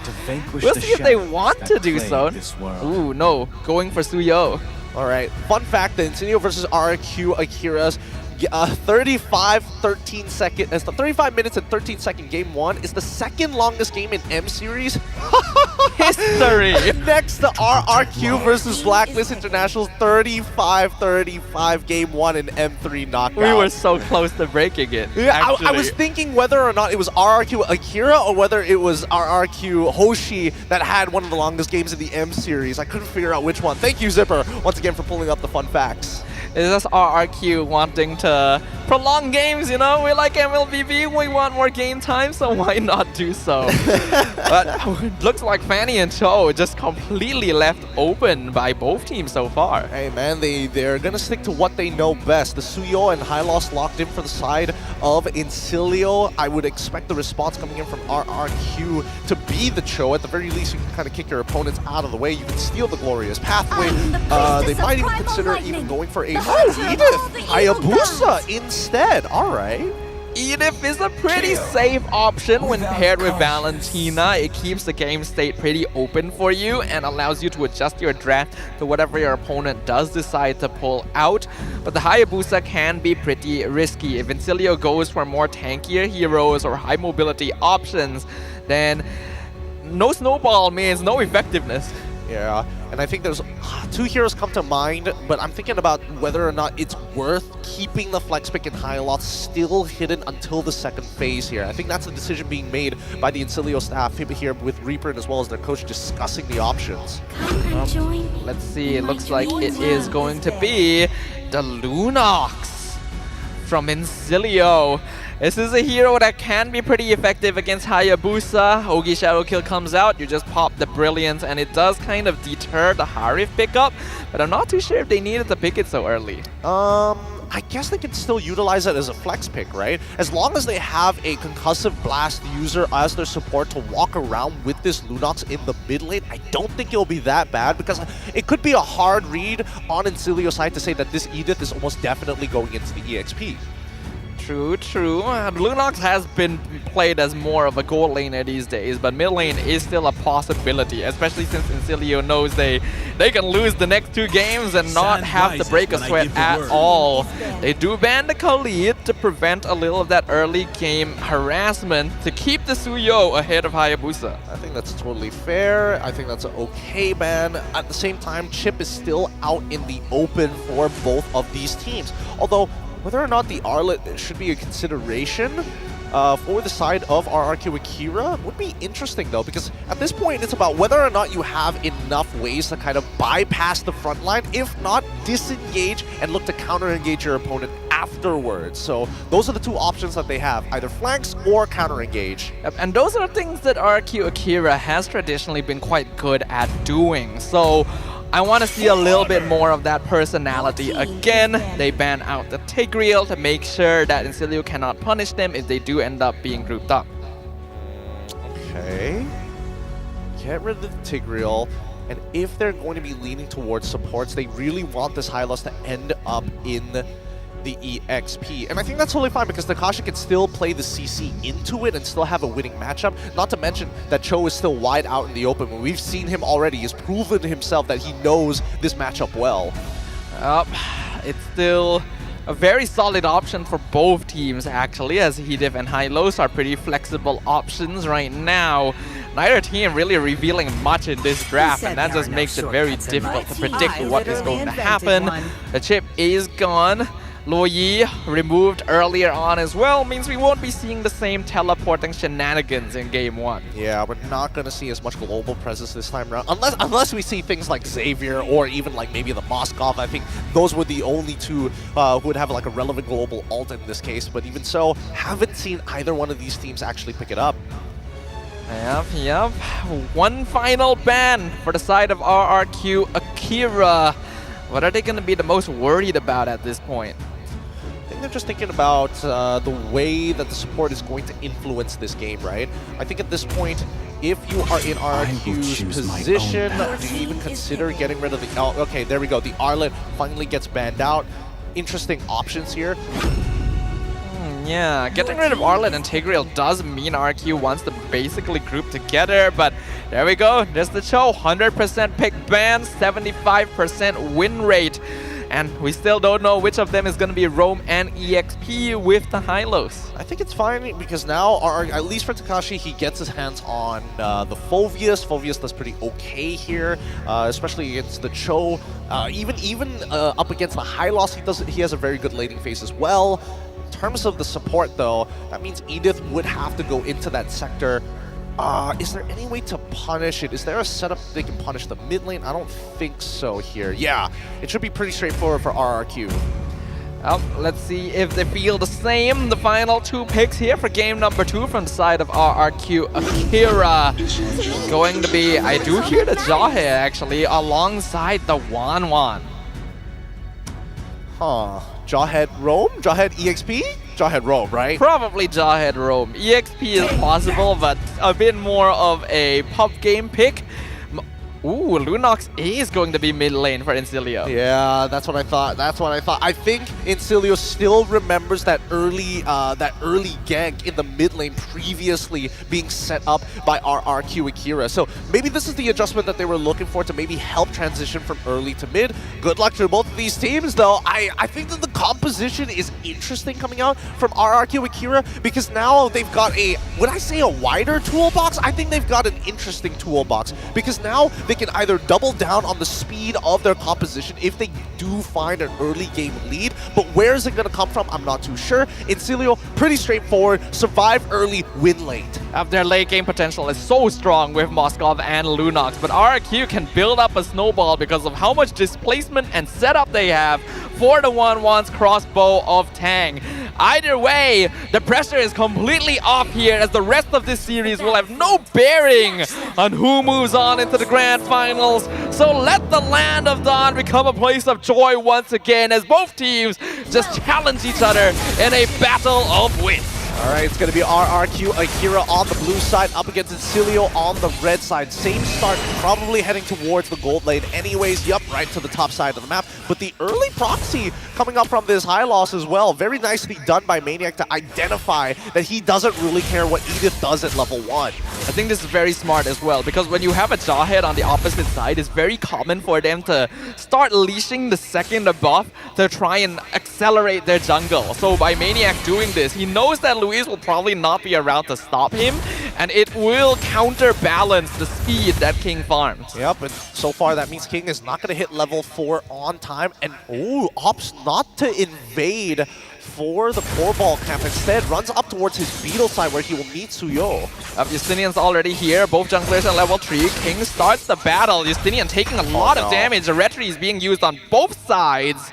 We'll see if they want to do so. Ooh, no, going for Suyo. All right. Fun fact: the Insignia versus RQ Akira's 35 minutes and 13-second game 1 is the second longest game in M series history. Next to RRQ versus Blacklist International's 35-35 game 1 in M3 knockout. We were so close to breaking it. Yeah, I was thinking whether or not it was RRQ Akira or whether it was RRQ Hoshi that had one of the longest games in the M series. I couldn't figure out which one. Thank you, Zipper, once again for pulling up the fun facts. It's just RRQ wanting to prolong games, you know? We like MLBB, we want more game time, so why not do so? But it looks like Fanny and Cho just completely left open by both teams so far. Hey man, they're gonna stick to what they know best. The Suyo and High Loss locked in for the side of Incilio. I would expect the response coming in from RRQ to be the Cho. At the very least, you can kind of kick your opponents out of the way. You can steal the glorious pathway. They might even consider even going for a Edith Hayabusa instead. All right. Edith is a pretty safe option when paired with Valentina. It keeps the game state pretty open for you and allows you to adjust your draft to whatever your opponent does decide to pull out. But the Hayabusa can be pretty risky. If Incilio goes for more tankier heroes or high mobility options, then no snowball means no effectiveness. Yeah, and I think there's two heroes come to mind, but I'm thinking about whether or not it's worth keeping the flex pick and high lot still hidden until the second phase here. I think that's the decision being made by the Incilio staff here with Reaper and as well as their coach discussing the options. Let's see, it looks like it is going to be the Lunox from Incilio. This is a hero that can be pretty effective against Hayabusa. Ogi Shadow Kill comes out, you just pop the Brilliance, and it does kind of deter the Harif pickup, but I'm not too sure if they needed to pick it so early. I guess they can still utilize it as a flex pick, right? As long as they have a concussive blast user as their support to walk around with this Lunox in the mid lane, I don't think it'll be that bad because it could be a hard read on Incilio's side to say that this Edith is almost definitely going into the EXP. True, true. Lunox has been played as more of a gold laner these days, but mid lane is still a possibility, especially since Incilio knows they can lose the next 2 games and not have to break a sweat at all. They do ban the Khalid to prevent a little of that early game harassment to keep the Suyo ahead of Hayabusa. I think that's totally fair. I think that's an okay ban. At the same time, Chip is still out in the open for both of these teams. Although, whether or not the Arlet should be a consideration for the side of RRQ Akira would be interesting though, because at this point it's about whether or not you have enough ways to kind of bypass the front line, if not disengage and look to counter-engage your opponent afterwards. So those are the 2 options that they have, either flanks or counter-engage. Yep, and those are the things that RRQ Akira has traditionally been quite good at doing. So I want to see a little bit more of that personality again. They ban out the Tigreal to make sure that Incilio cannot punish them if they do end up being grouped up. Okay. Get rid of the Tigreal. And if they're going to be leaning towards supports, they really want this Hylos to end up in the EXP. And I think that's totally fine because Takashi can still play the CC into it and still have a winning matchup. Not to mention that Cho is still wide out in the open. When we've seen him already, he's proven himself that he knows this matchup well. It's still a very solid option for both teams actually, as Hedif and Hylos are pretty flexible options right now. Neither team really revealing much in this draft, and that just makes it very difficult to predict what is going to happen. The chip is gone. Luo Yi removed earlier on as well, means we won't be seeing the same teleporting shenanigans in game 1. Yeah, we're not going to see as much global presence this time around, unless we see things like Xavier or even like maybe the Moskov. I think those were the only two who would have like a relevant global ult in this case, but even so, haven't seen either one of these teams actually pick it up. Yep. One final ban for the side of RRQ, Akira. What are they going to be the most worried about at this point? I think they're just thinking about the way that the support is going to influence this game, right? I think at this point, if you are in RRQ's position, do you even consider getting rid of the... Oh, okay, there we go. The Arlet finally gets banned out. Interesting options here. Yeah, getting rid of Arlet and Tigreal does mean RQ wants to basically group together, but there we go, there's the show. 100% pick ban, 75% win rate, and we still don't know which of them is going to be Roam and EXP with the Hylos. I think it's fine because now, at least for Takashi, he gets his hands on the Phoveus. Phoveus does pretty okay here, especially against the Cho. Even up against the Hylos, he has a very good laning phase as well. In terms of the support though, that means Edith would have to go into that sector. Is there any way to punish it? Is there a setup they can punish the mid lane? I don't think so here. Yeah, it should be pretty straightforward for RRQ. Let's see if they feel the same. The final 2 picks here for game number 2 from the side of RRQ. Akira going to be, I do hear the Jawhead actually, alongside the Wanwan. Huh. Jawhead Roam? Jawhead EXP? Jawhead Roam, right? Probably Jawhead Roam. EXP is possible, but a bit more of a pub game pick. Ooh, Lunox is going to be mid lane for Incilio. Yeah, that's what I thought. I think Incilio still remembers that early gank in the mid lane previously being set up by RRQ Akira. So maybe this is the adjustment that they were looking for to maybe help transition from early to mid. Good luck to both of these teams, though. I think that the composition is interesting coming out from RRQ Akira because now they've got would I say a wider toolbox? I think they've got an interesting toolbox because now they can either double down on the speed of their composition if they do find an early game lead, but where is it going to come from? I'm not too sure. Incilio, pretty straightforward, survive early, win late. Their late game potential is so strong with Moskov and Lunox, but RRQ can build up a snowball because of how much displacement and setup they have for the Wanwan's crossbow of Tang. Either way, the pressure is completely off here as the rest of this series will have no bearing on who moves on into the grand finals. So let the Land of Dawn become a place of joy once again as both teams just challenge each other in a battle of wits. Alright, it's going to be RRQ Akira on the blue side up against Incilio on the red side. Same start, probably heading towards the gold lane anyways. Yup, right to the top side of the map. But the early proxy coming up from this high loss as well. Very nicely done by Maniac to identify that he doesn't really care what Edith does at level 1. I think this is very smart as well, because when you have a Jawhead on the opposite side, it's very common for them to start leashing the second buff to try and accelerate their jungle. So by Maniac doing this, he knows that Luis will probably not be around to stop him, and it will counterbalance the speed that King farms. Yep, and so far that means King is not going to hit level 4 on time, and opts not to invade for the core ball camp. Instead, runs up towards his Beetle side where he will meet Suyo. Justinian's already here, both junglers at level 3. King starts the battle. Justinian taking a lot of damage. The retry is being used on both sides.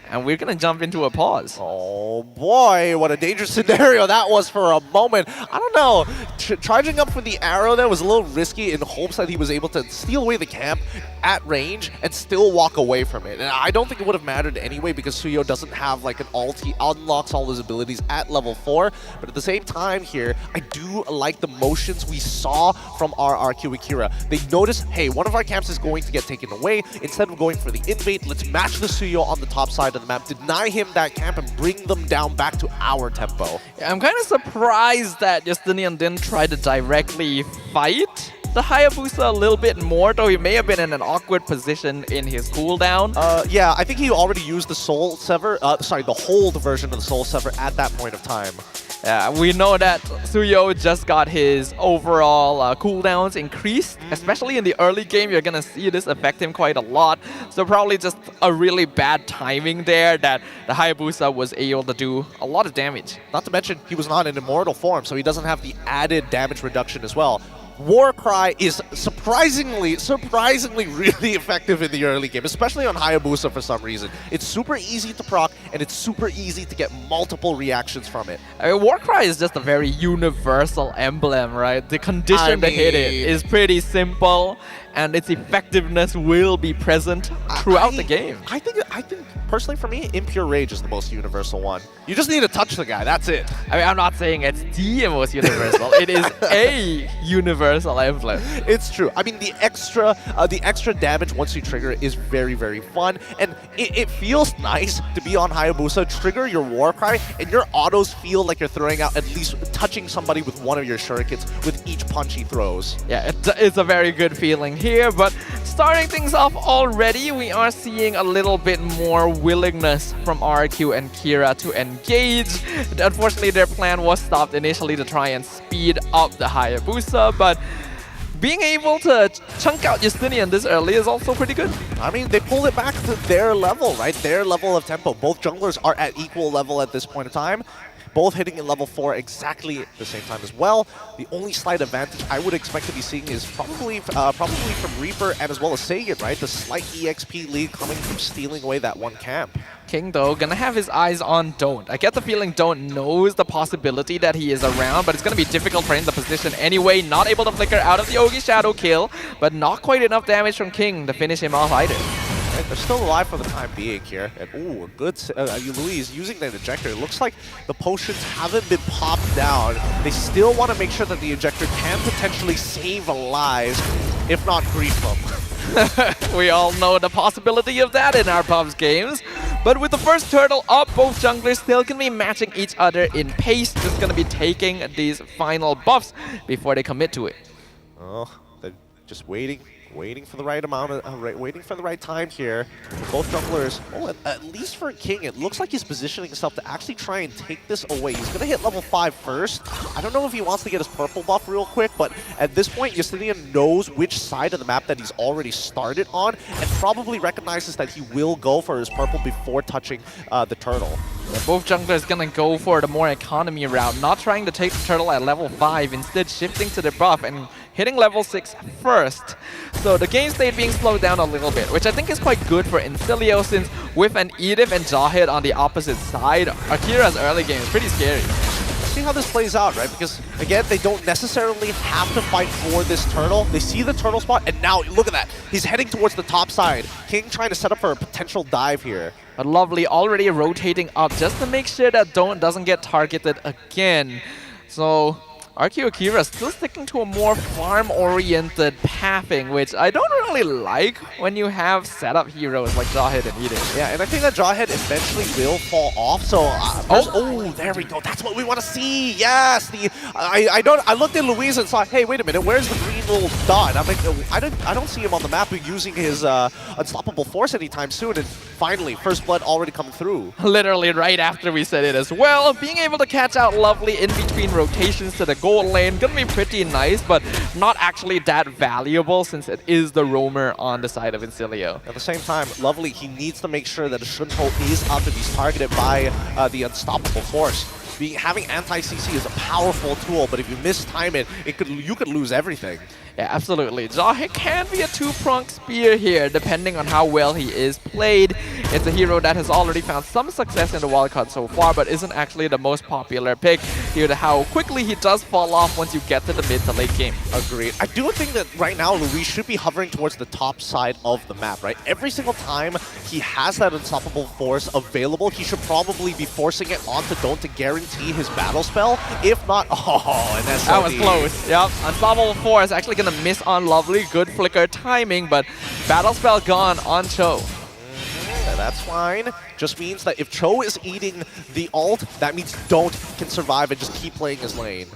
And we're going to jump into a pause. Oh boy, what a dangerous scenario that was for a moment. I don't know, charging up for the arrow there was a little risky in hopes that he was able to steal away the camp at range and still walk away from it. And I don't think it would have mattered anyway because Suyo doesn't have like an ult. He unlocks all his abilities at level 4. But at the same time here, I do like the motions we saw from RRQ Akira. They noticed, hey, one of our camps is going to get taken away. Instead of going for the invade, let's match the Suyo on the top side of the map, deny him that camp, and bring them down back to our tempo. Yeah, I'm kind of surprised that Justinian didn't try to directly fight the Hayabusa a little bit more, though he may have been in an awkward position in his cooldown. Yeah, I think he already used the Soul Sever, the hold version of the Soul Sever at that point of time. Yeah, we know that Suyo just got his overall cooldowns increased, especially in the early game. You're gonna see this affect him quite a lot. So probably just a really bad timing there that the Hayabusa was able to do a lot of damage. Not to mention, he was not in immortal form, so he doesn't have the added damage reduction as well. Warcry is surprisingly really effective in the early game, especially on Hayabusa for some reason. It's super easy to proc, and it's super easy to get multiple reactions from it. I mean, Warcry is just a very universal emblem, right? The condition to hit it is pretty simple, and its effectiveness will be present throughout the game. I think, personally for me, Impure Rage is the most universal one. You just need to touch the guy, that's it. I mean, I'm not saying it's the most universal. It is a universal emblem. It's true. I mean, the extra damage once you trigger it is very, very fun, and it feels nice to be on Hayabusa, trigger your Warcry, and your autos feel like you're throwing out, at least touching somebody with one of your shurikens with each punch he throws. Yeah, it's a very good feeling here, but starting things off already, we are seeing a little bit more willingness from RQ and Kira to engage. Unfortunately, their plan was stopped initially to try and speed up the Hayabusa, but being able to chunk out Justinian this early is also pretty good. I mean, they pulled it back to their level, right? Their level of tempo. Both junglers are at equal level at this point in time. Both hitting in level 4 exactly at the same time as well. The only slight advantage I would expect to be seeing is probably from Reaper and as well as Sagan, right? The slight EXP lead coming from stealing away that one camp. King, though, gonna have his eyes on Don't. I get the feeling Don't knows the possibility that he is around, but it's gonna be difficult for him to position anyway. Not able to flicker out of the Ogi Shadow kill, but not quite enough damage from King to finish him off either. Right, they're still alive for the time being here. And ooh, a good Louise using that ejector. It looks like the potions haven't been popped down. They still want to make sure that the ejector can potentially save lives, if not grief them. We all know the possibility of that in our pubs games. But with the first turtle up, both junglers still can be matching each other in pace. Just gonna be taking these final buffs before they commit to it. Oh, they're just waiting for the right amount of, waiting for the right time here. Both junglers, at least for King, it looks like he's positioning himself to actually try and take this away. He's gonna hit level 5 first. I don't know if he wants to get his purple buff real quick, but at this point, Justinian knows which side of the map that he's already started on, and probably recognizes that he will go for his purple before touching the turtle. Yeah, both junglers gonna go for the more economy route, not trying to take the turtle at level 5, instead shifting to the buff and hitting level 6 first. So the game state being slowed down a little bit, which I think is quite good for Incilio, since with an Edith and Jawhead on the opposite side, Akira's early game is pretty scary. See how this plays out, right? Because, again, they don't necessarily have to fight for this turtle. They see the turtle spot, and now, look at that. He's heading towards the top side. King trying to set up for a potential dive here. But Lovely already rotating up just to make sure that Don't doesn't get targeted again. So RQ Akira still sticking to a more farm-oriented pathing, which I don't really like when you have setup heroes like Jawhead and Edith. Yeah, and I think that Jawhead eventually will fall off. So, there we go. That's what we want to see. Yes, I looked at Louise and saw, hey, wait a minute, where's the green little dot? I'm like, I don't see him on the map using his unstoppable force anytime soon. And finally, first blood already coming through. Literally right after we said it as well. Being able to catch out Lovely in between rotations to the gold lane, gonna be pretty nice, but not actually that valuable since it is the roamer on the side of Incilio. At the same time, Lovely, he needs to make sure that the Shunpo is up if he's targeted by the unstoppable force. Having anti-CC is a powerful tool, but if you mistime it, you could lose everything. Yeah, absolutely. Jawhead can be a two-pronged spear here, depending on how well he is played. It's a hero that has already found some success in the wildcard so far, but isn't actually the most popular pick due to how quickly he does fall off once you get to the mid to late game. Agreed. I do think that right now, Luis should be hovering towards the top side of the map, right? Every single time he has that unstoppable force available, he should probably be forcing it onto Don't to guarantee his battle spell. If not, and that's that was close. Yep, unstoppable force actually gonna miss on Lovely. Good flicker timing, but battle spell gone on Cho. That's fine. Just means that if Cho is eating the ult, that means Don't can survive and just keep playing his lane.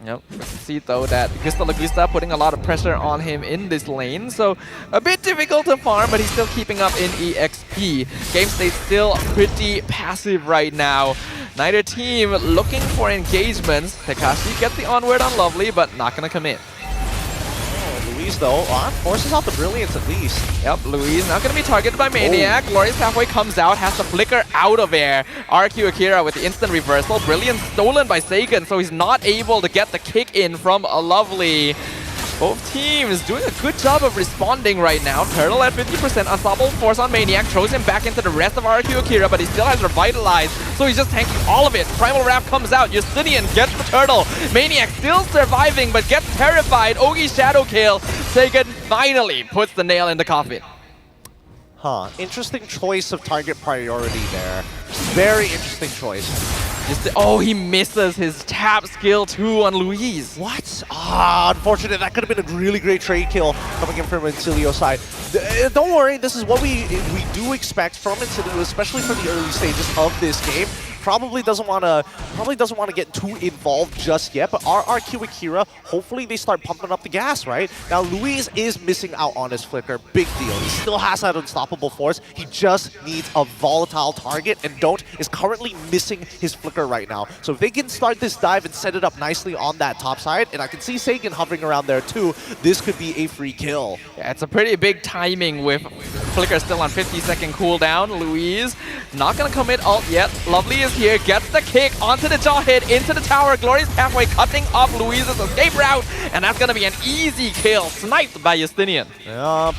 Yep, we see though that Gusta Lagusta putting a lot of pressure on him in this lane, so a bit difficult to farm, but he's still keeping up in EXP. Game state still pretty passive right now. Neither team looking for engagements. Tekashi gets the onward on Lovely, but not gonna commit. Louise, though, forces out the Brilliance at least. Yep, Louise not going to be targeted by Maniac. Glorious Halfway comes out, has the flicker out of air. RQ Akira with the instant reversal. Brilliant stolen by Sagan, so he's not able to get the kick in from a Lovely. Both teams doing a good job of responding right now. Turtle at 50%, Unstoppable Force on Maniac, throws him back into the rest of RQ Akira, but he still has Revitalized, so he's just tanking all of it. Primal Wrath comes out, Justinian gets the Turtle. Maniac still surviving, but gets terrified. Ogi Shadow Kill. Sagan finally puts the nail in the coffin. Huh, interesting choice of target priority there. Very interesting choice. Oh, he misses his tap skill too on Louise. What? Unfortunate. That could have been a really great trade kill coming in from Incilio's side. Don't worry, this is what we do expect from Incilio, especially for the early stages of this game. Probably doesn't want to get too involved just yet, but RQ Akira, hopefully they start pumping up the gas, right? Now Louise is missing out on his flicker, big deal. He still has that unstoppable force. He just needs a volatile target, and Don't is currently missing his flicker right now. So if they can start this dive and set it up nicely on that top side, and I can see Sagan hovering around there too, this could be a free kill. Yeah, it's a pretty big timing with flicker still on 50-second cooldown. Louise not gonna commit ult yet. Lovely is here, gets the kick onto the jaw hit, into the tower. Glorious Pathway cutting off Louise's escape route, and that's gonna be an easy kill, sniped by Justinian. Yup,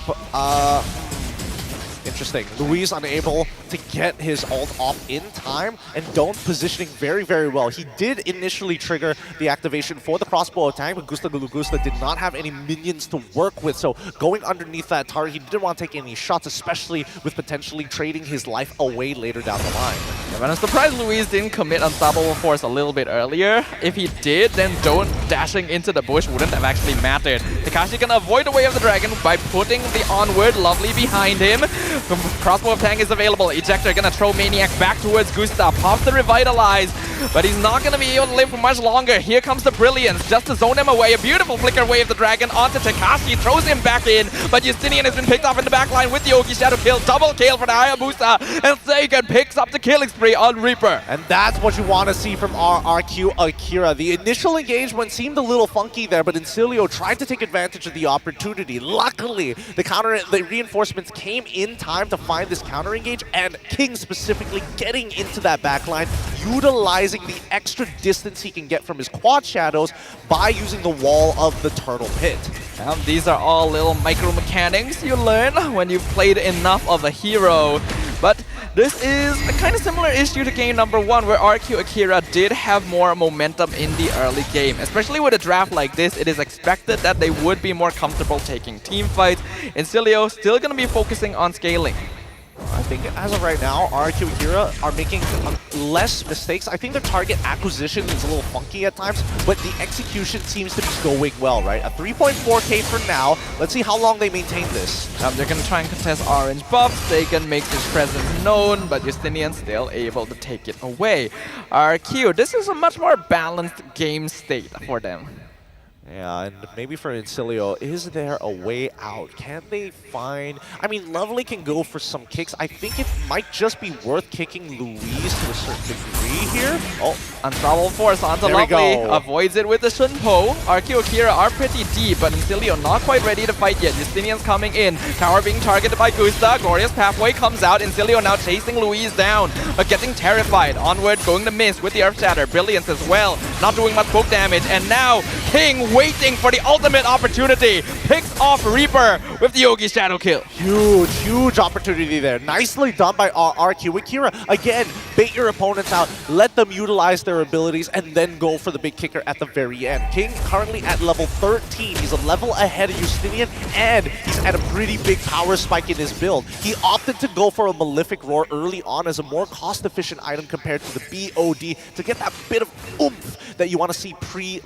interesting. Louise unable to get his ult off in time, and Don't positioning very, very well. He did initially trigger the activation for the crossbow attack, but Gusta Gulugusta did not have any minions to work with, so going underneath that tower, he didn't want to take any shots, especially with potentially trading his life away later down the line. Yeah, but I'm surprised Louise didn't commit Unstoppable Force a little bit earlier. If he did, then Don't dashing into the bush wouldn't have actually mattered. Tekashi can avoid the way of the dragon by putting the onward Lovely behind him. Crossbow of Tank is available. Ejector gonna throw Maniac back towards Gustav. Pops the Revitalize, but he's not gonna be able to live for much longer. Here comes the Brilliance, just to zone him away. A beautiful flicker wave the dragon onto Tekashi, throws him back in, but Justinian has been picked off in the backline with the Ogi Shadow kill. Double kill for the Hayabusa, and Sagan picks up the killing spree on Reaper. And that's what you want to see from RQ Akira. The initial engagement seemed a little funky there, but Incilio tried to take advantage of the opportunity. Luckily, the reinforcements came in time to find this counter engage, and King specifically getting into that backline, utilizing the extra distance he can get from his quad shadows by using the wall of the turtle pit. These are all little micro mechanics you learn when you've played enough of a hero. But this is a kind of similar issue to game number 1, where RQ Akira did have more momentum in the early game. Especially with a draft like this, it is expected that they would be more comfortable taking team fights. Incilio still going to be focusing on scaling. I think as of right now, RQ Akira are making less mistakes. I think their target acquisition is a little funky at times, but the execution seems to be going well, right? A 3.4k for now. Let's see how long they maintain this. They're going to try and contest orange buff. Sagan makes his presence known, but Justinian still able to take it away. RQ, this is a much more balanced game state for them. Yeah, and maybe for Incilio, is there a way out? Can they find... I mean, Lovely can go for some kicks. I think it might just be worth kicking Louise to a certain degree here. Oh, Unstoppable Force onto Lovely. Avoids it with the Shunpo. RQ Akira are pretty deep, but Incilio not quite ready to fight yet. Justinian's coming in. Tower being targeted by Gusta. Glorious Pathway comes out. Incilio now chasing Louise down, but getting terrified. Onward, going to miss with the Earth Shatter. Brilliance as well. Not doing much poke damage. And now, King waiting for the ultimate opportunity. Picks off Reaper with the Yogi Shadow kill. Huge, huge opportunity there. Nicely done by RQ Akira. Again, bait your opponents out, let them utilize their abilities, and then go for the big kicker at the very end. King currently at level 13. He's a level ahead of Justinian, and he's at a pretty big power spike in his build. He opted to go for a Malefic Roar early on as a more cost-efficient item compared to the BOD to get that bit of oomph that you want to see pre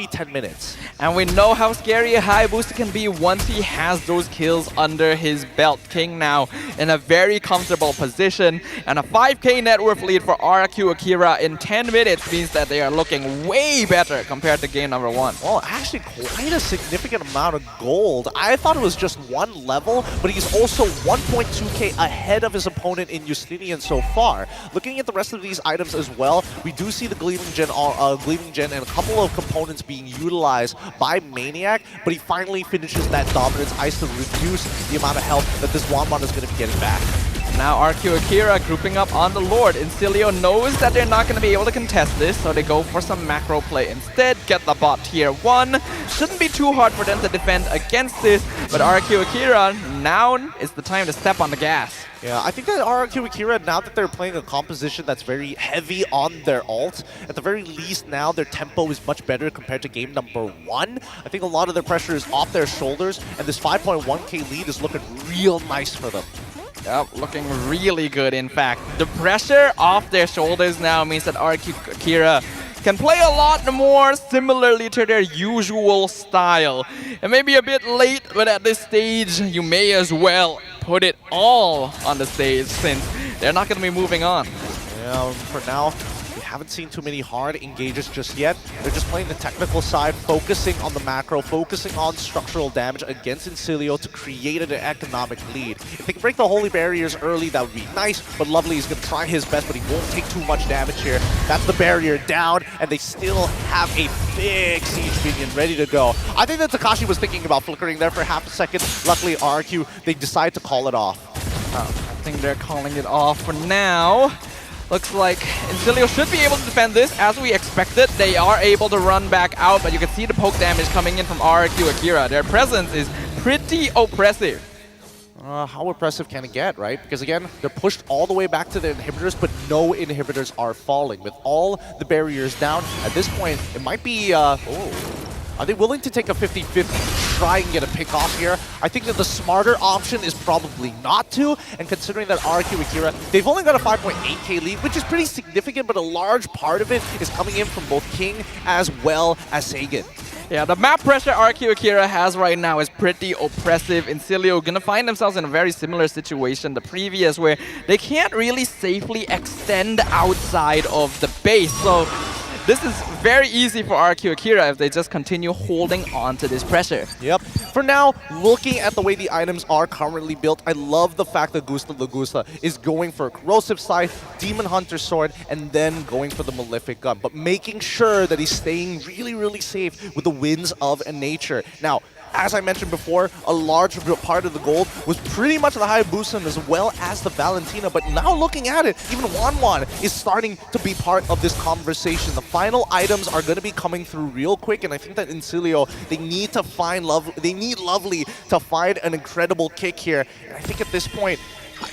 10 minutes. And we know how scary a Hayabusa can be once he has those kills under his belt. King now in a very comfortable position, and a 5k net worth lead for RRQ Akira in 10 minutes means that they are looking way better compared to game number 1. Well, actually quite a significant amount of gold. I thought it was just one level, but he's also 1.2k ahead of his opponent in Justinian so far. Looking at the rest of these items as well, we do see the Gleaming Gen and a couple of components being utilized by Maniac, but he finally finishes that Dominance Ice to reduce the amount of health that this Wanban is going to be getting back. Now RQ Akira grouping up on the Lord. Incilio knows that they're not going to be able to contest this, so they go for some macro play instead. Get the bot tier 1. Shouldn't be too hard for them to defend against this, but RQ Akira, now is the time to step on the gas. Yeah, I think that RRQ Akira, now that they're playing a composition that's very heavy on their ult, at the very least now their tempo is much better compared to game number 1. I think a lot of their pressure is off their shoulders, and this 5.1k lead is looking real nice for them. Yep, looking really good in fact. The pressure off their shoulders now means that RQ Akira can play a lot more similarly to their usual style. It may be a bit late, but at this stage, you may as well put it all on the stage since they're not going to be moving on. Yeah, for now, we haven't seen too many hard engages just yet. They're just playing the technical side, focusing on the macro, focusing on structural damage against Incilio to create an economic lead. If they can break the holy barriers early, that would be nice, but Lovely is going to try his best, but he won't take too much damage here. That's the barrier down, and they still have a big siege minion ready to go. I think that Takashi was thinking about flickering there for half a second. Luckily, RQ, they decide to call it off. I think they're calling it off for now. Looks like Incilio should be able to defend this as we expected. They are able to run back out, but you can see the poke damage coming in from RRQ Akira. Their presence is pretty oppressive. How oppressive can it get, right? Because again, they're pushed all the way back to the inhibitors, but no inhibitors are falling. With all the barriers down, at this point, it might be... Are they willing to take a 50-50, try and get a pick off here? I think that the smarter option is probably not to, and considering that RQ Akira, they've only got a 5.8k lead, which is pretty significant, but a large part of it is coming in from both King as well as Sagan. Yeah, the map pressure RQ Akira has right now is pretty oppressive. Incilio gonna find themselves in a very similar situation the previous, where they can't really safely extend outside of the base. So this is very easy for RQ Akira if they just continue holding on to this pressure. Yep. For now, looking at the way the items are currently built, I love the fact that Gusta Lagusta is going for a Corrosive Scythe, Demon Hunter Sword, and then going for the Malefic Gun, but making sure that he's staying really, really safe with the winds of nature. Now, as I mentioned before, a large part of the gold was pretty much the Hayabusa as well as the Valentina, but now looking at it, even Wanwan is starting to be part of this conversation. The final items are going to be coming through real quick, and I think that Incilio, they need to find Lovely to find an incredible kick here. And I think at this point,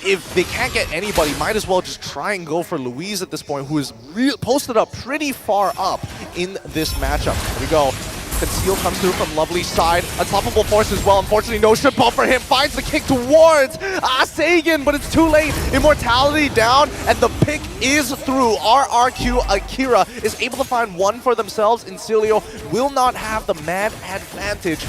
if they can't get anybody, might as well just try and go for Louise at this point, who is posted up pretty far up in this matchup. Here we go. Conceal comes through from Lovely's side. Unstoppable Force as well. Unfortunately, no ship bump for him. Finds the kick towards Sagan, but it's too late. Immortality down, and the pick is through. RRQ Akira is able to find one for themselves. Incilio will not have the man advantage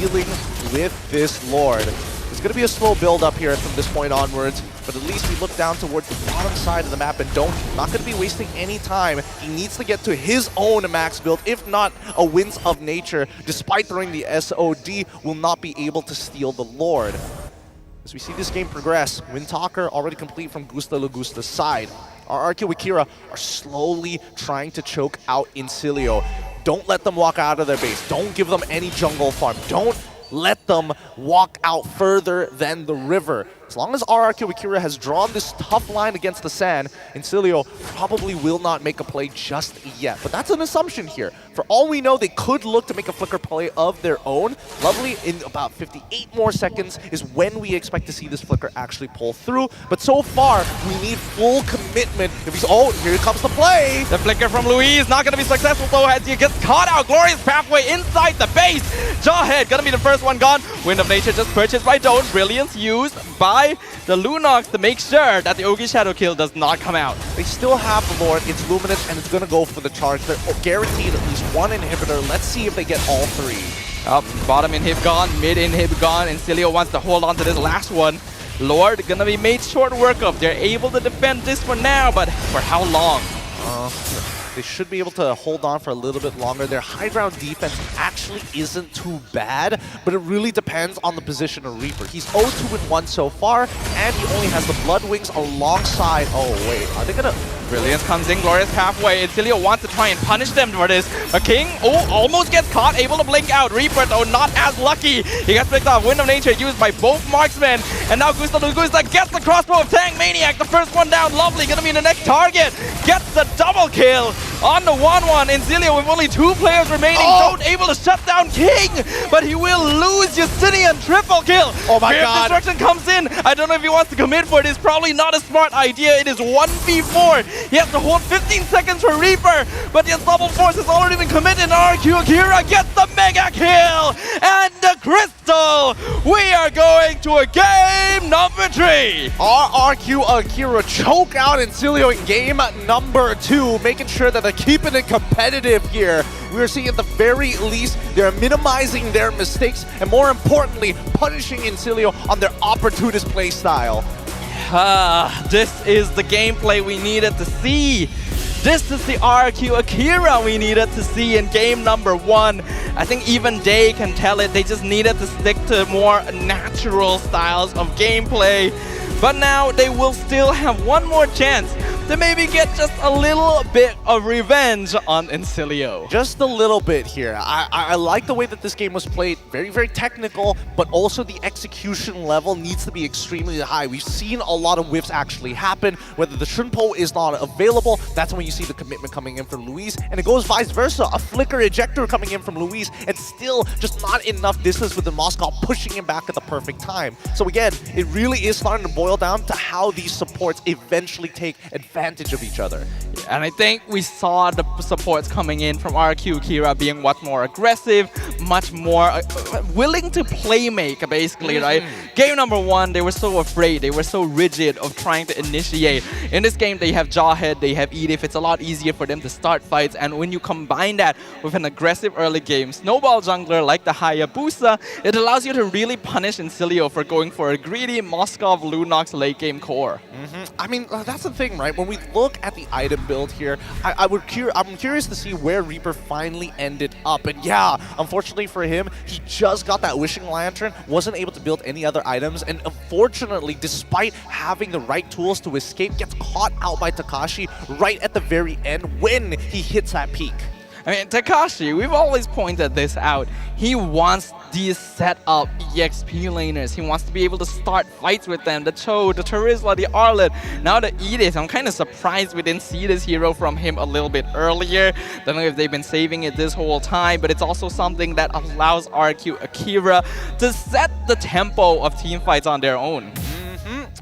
dealing with this Lord. It's going to be a slow build up here from this point onwards, but at least we look down towards the bottom side of the map and not going to be wasting any time. He needs to get to his own max build. If not, a Winds of Nature, despite throwing the SOD, will not be able to steal the Lord. As we see this game progress, Windtalker already complete from Gusta Lagusta's side. RRQ Akira are slowly trying to choke out Incilio. Don't let them walk out of their base. Don't give them any jungle farm. Don't let them walk out further than the river. As long as RRQ Akira has drawn this tough line against the sand, Incilio probably will not make a play just yet. But that's an assumption here. For all we know, they could look to make a flicker play of their own. Lovely, in about 58 more seconds is when we expect to see this flicker actually pull through. But so far, we need full commitment. If he's, oh, here comes the play. The flicker from Louise, not gonna be successful though, as he gets caught out. Glorious pathway inside the base. Jawhead, gonna be the first one gone. Wind of Nature just purchased by Don't. Brilliance used by by the Lunox to make sure that the Ogi Shadow kill does not come out. They still have the Lord, it's Luminous, and it's going to go for the charge. They're guaranteed at least one inhibitor. Let's see if they get all three. Up, bottom inhib gone, mid inhib gone, and Cilio wants to hold on to this last one. Lord gonna be made short work of. They're able to defend this for now, but for how long? They should be able to hold on for a little bit longer. Their high ground defense actually isn't too bad, but it really depends on the position of Reaper. He's 0-2-1 so far, and he only has the Blood Wings alongside... Oh, wait, are they gonna... Brilliance comes in, Glorious halfway, and Cilio wants to try and punish them for this. A King, almost gets caught, able to blink out. Reaper, though, not as lucky. He gets picked off. Wind of Nature used by both marksmen. And now Gusto gets the crossbow of Tang Maniac. The first one down, Lovely, gonna be the next target. Gets the double kill on the 1-1. And Cilio with only 2 players remaining, don't able to shut down King, but he will lose Justinian. Triple kill. Oh my Fear of god. Destruction comes in. I don't know if he wants to commit for it. It's probably not a smart idea. It is 1v4. He has to hold 15 seconds for Reaper, but the Unstoppable Force has already been committed. RQ Akira gets the mega kill and the crystal. We are going to a game number 3. RRQ Akira choke out Encilio in game number 2, making sure that they're keeping it competitive here. We're seeing at the very least they're minimizing their mistakes and more importantly punishing Encilio on their opportunist play style. This is the gameplay we needed to see. This is the RQ Akira we needed to see in game number 1. I think even they can tell it. They just needed to stick to more natural styles of gameplay. But now they will still have one more chance to maybe get just a little bit of revenge on Encilio. Just a little bit here. I like the way that this game was played. Very, very technical, but also the execution level needs to be extremely high. We've seen a lot of whiffs actually happen. Whether the Shunpo is not available, that's when you see the commitment coming in from Luis, and it goes vice versa. A flicker ejector coming in from Luis, and still just not enough distance with the Moscow pushing him back at the perfect time. So again, it really is starting to boil down to how these supports eventually take advantage of each other. And I think we saw the supports coming in from RQ Akira being much more aggressive, much more willing to play make, basically, right? Game number 1, they were so afraid, they were so rigid of trying to initiate. In this game, they have Jawhead, they have Edith. It's a lot easier for them to start fights, and when you combine that with an aggressive early game snowball jungler like the Hayabusa, it allows you to really punish Encilio for going for a greedy Moskov Lunox late game core. I mean, that's the thing, right? When we look at the item build here, I'm curious to see where Reaper finally ended up. And yeah, unfortunately for him, he just got that Wishing Lantern, wasn't able to build any other items, and unfortunately, despite having the right tools to escape, gets caught out by Takashi right at the very end when he hits that peak. I mean, Takashi, we've always pointed this out. He wants these set up EXP laners. He wants to be able to start fights with them. The Cho, the Charizla, the Arlet, now the Edith. I'm kind of surprised we didn't see this hero from him a little bit earlier. Don't know if they've been saving it this whole time, but it's also something that allows RQ Akira to set the tempo of team fights on their own.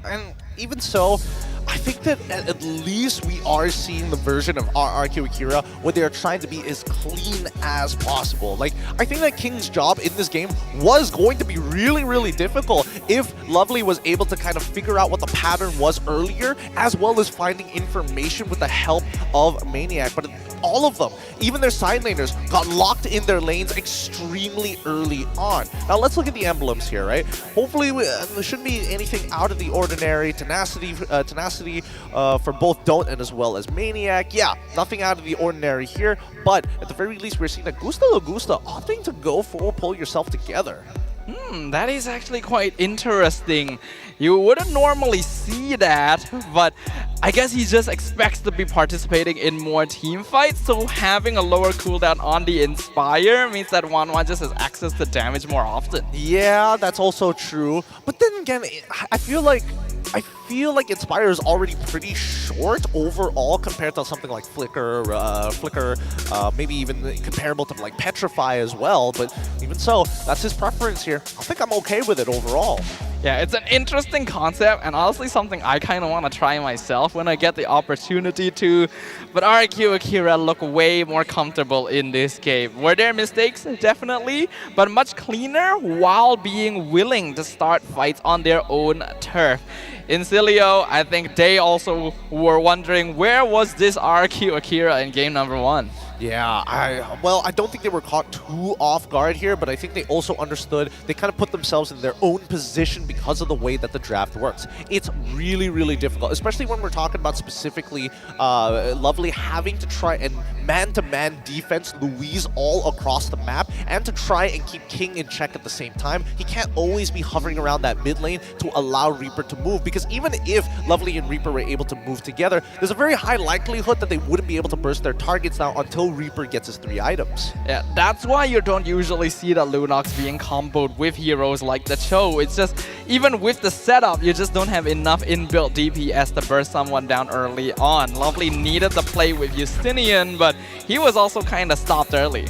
And even so, I think that at least we are seeing the version of RRQ Akira where they are trying to be as clean as possible. Like, I think that King's job in this game was going to be really, really difficult if Lovely was able to kind of figure out what the pattern was earlier, as well as finding information with the help of Maniac. But all of them, even their side laners, got locked in their lanes extremely early on. Now let's look at the emblems here, right? Hopefully there shouldn't be anything out of the ordinary. Tenacity for both Don't and as well as Maniac. Yeah, nothing out of the ordinary here, but at the very least we're seeing that Gusta Augusta opting to go for Pull Yourself Together. That is actually quite interesting. You wouldn't normally see that, but I guess he just expects to be participating in more team fights, so having a lower cooldown on the Inspire means that 1-1 just has access to damage more often. Yeah, that's also true. But then again, I feel like Inspire is already pretty short overall compared to something like Flicker, maybe even comparable to like Petrify as well. But even so, that's his preference here. I think I'm okay with it overall. Yeah, it's an interesting concept and honestly something I kind of want to try myself when I get the opportunity to. But RQ Akira look way more comfortable in this game. Were there mistakes? Definitely, but much cleaner while being willing to start fights on their own turf. In Cilio, I think they also were wondering where was this RQ Akira in game number 1. Yeah, I don't think they were caught too off guard here, but I think they also understood, they kind of put themselves in their own position because of the way that the draft works. It's really, really difficult, especially when we're talking about specifically Lovely having to try and man-to-man defense Louise all across the map and to try and keep King in check at the same time. He can't always be hovering around that mid lane to allow Reaper to move, because even if Lovely and Reaper were able to move together, there's a very high likelihood that they wouldn't be able to burst their targets now until Reaper gets his 3 items. Yeah, that's why you don't usually see the Lunox being comboed with heroes like the Cho. It's just, even with the setup, you just don't have enough inbuilt DPS to burst someone down early on. Lovely needed to play with Justinian, but he was also kind of stopped early.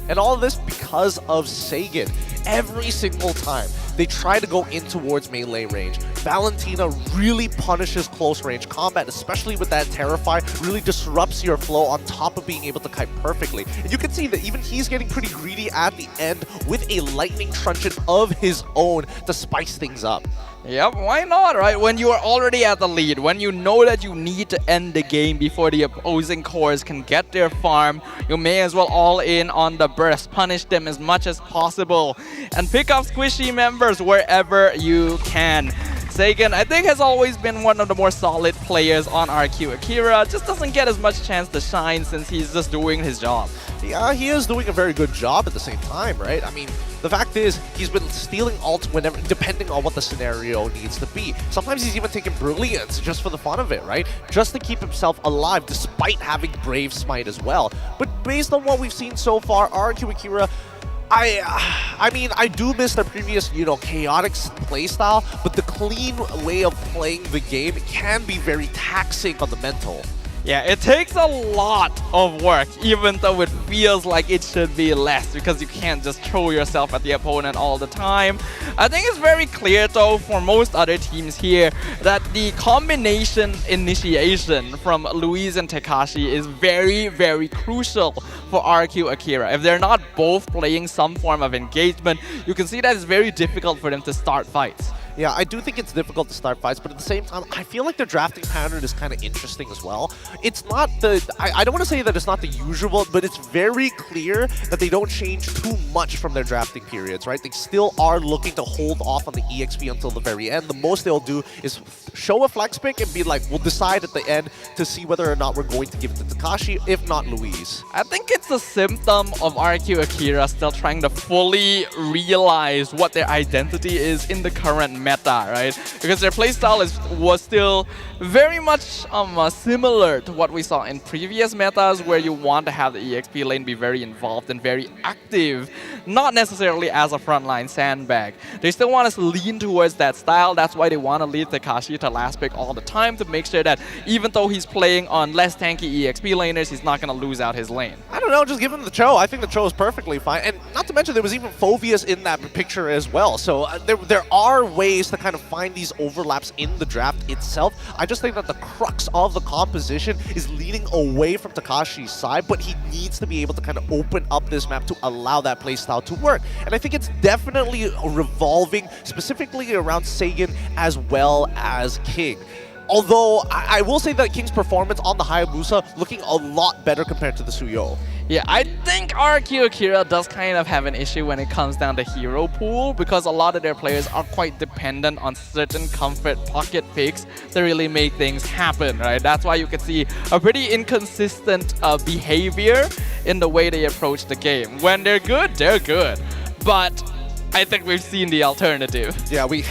And all of this because of Sagan. Every single time they try to go in towards melee range, Valentina really punishes close range combat, especially with that Terrify, really disrupts your flow on top of being able to kite perfectly. And you can see that even he's getting pretty greedy at the end with a lightning truncheon of his own to spice things up. Yep, why not, right? When you are already at the lead, when you know that you need to end the game before the opposing cores can get their farm, you may as well all in on the burst, punish them as much as possible, and pick up squishy members wherever you can. Sagan, I think, has always been one of the more solid players on RQ Akira, just doesn't get as much chance to shine since he's just doing his job. Yeah, he is doing a very good job at the same time, right? I mean, the fact is, he's been stealing ults whenever, depending on what the scenario needs to be. Sometimes he's even taking Brilliance just for the fun of it, right? Just to keep himself alive, despite having Brave Smite as well. But based on what we've seen so far, RQ Akira, I mean, I do miss their previous, chaotic playstyle, but the clean way of playing the game can be very taxing on the mental. Yeah, it takes a lot of work, even though it feels like it should be less, because you can't just throw yourself at the opponent all the time. I think it's very clear, though, for most other teams here, that the combination initiation from Louise and Tekashi is very, very crucial for RQ Akira. If they're not both playing some form of engagement, you can see that it's very difficult for them to start fights. Yeah, I do think it's difficult to start fights, but at the same time, I feel like their drafting pattern is kind of interesting as well. It's not the... I don't want to say that it's not the usual, but it's very clear that they don't change too much from their drafting periods, right? They still are looking to hold off on the EXP until the very end. The most they'll do is show a flex pick and be like, we'll decide at the end to see whether or not we're going to give it to Tekashi, if not Louise. I think it's a symptom of RQ Akira still trying to fully realize what their identity is in the current meta, right? Because their playstyle was still very much similar to what we saw in previous metas, where you want to have the EXP lane be very involved and very active, not necessarily as a frontline sandbag. They still want us to lean towards that style. That's why they want to lead Tekashi to last pick all the time, to make sure that even though he's playing on less tanky EXP laners, he's not going to lose out his lane. I don't know, just give him the Cho. I think the Cho is perfectly fine. And not to mention, there was even Phoveus in that picture as well. So there are ways to kind of find these overlaps in the draft itself. I just think that the crux of the composition is leading away from Tekashi's side, but he needs to be able to kind of open up this map to allow that playstyle to work. And I think it's definitely revolving specifically around Sagan as well as King. Although, I will say that King's performance on the Hayabusa looking a lot better compared to the Suyo. Yeah, I think RQ Akira does kind of have an issue when it comes down to hero pool, because a lot of their players are quite dependent on certain comfort pocket picks to really make things happen, right? That's why you can see a pretty inconsistent behavior in the way they approach the game. When they're good, they're good. But I think we've seen the alternative. Yeah, we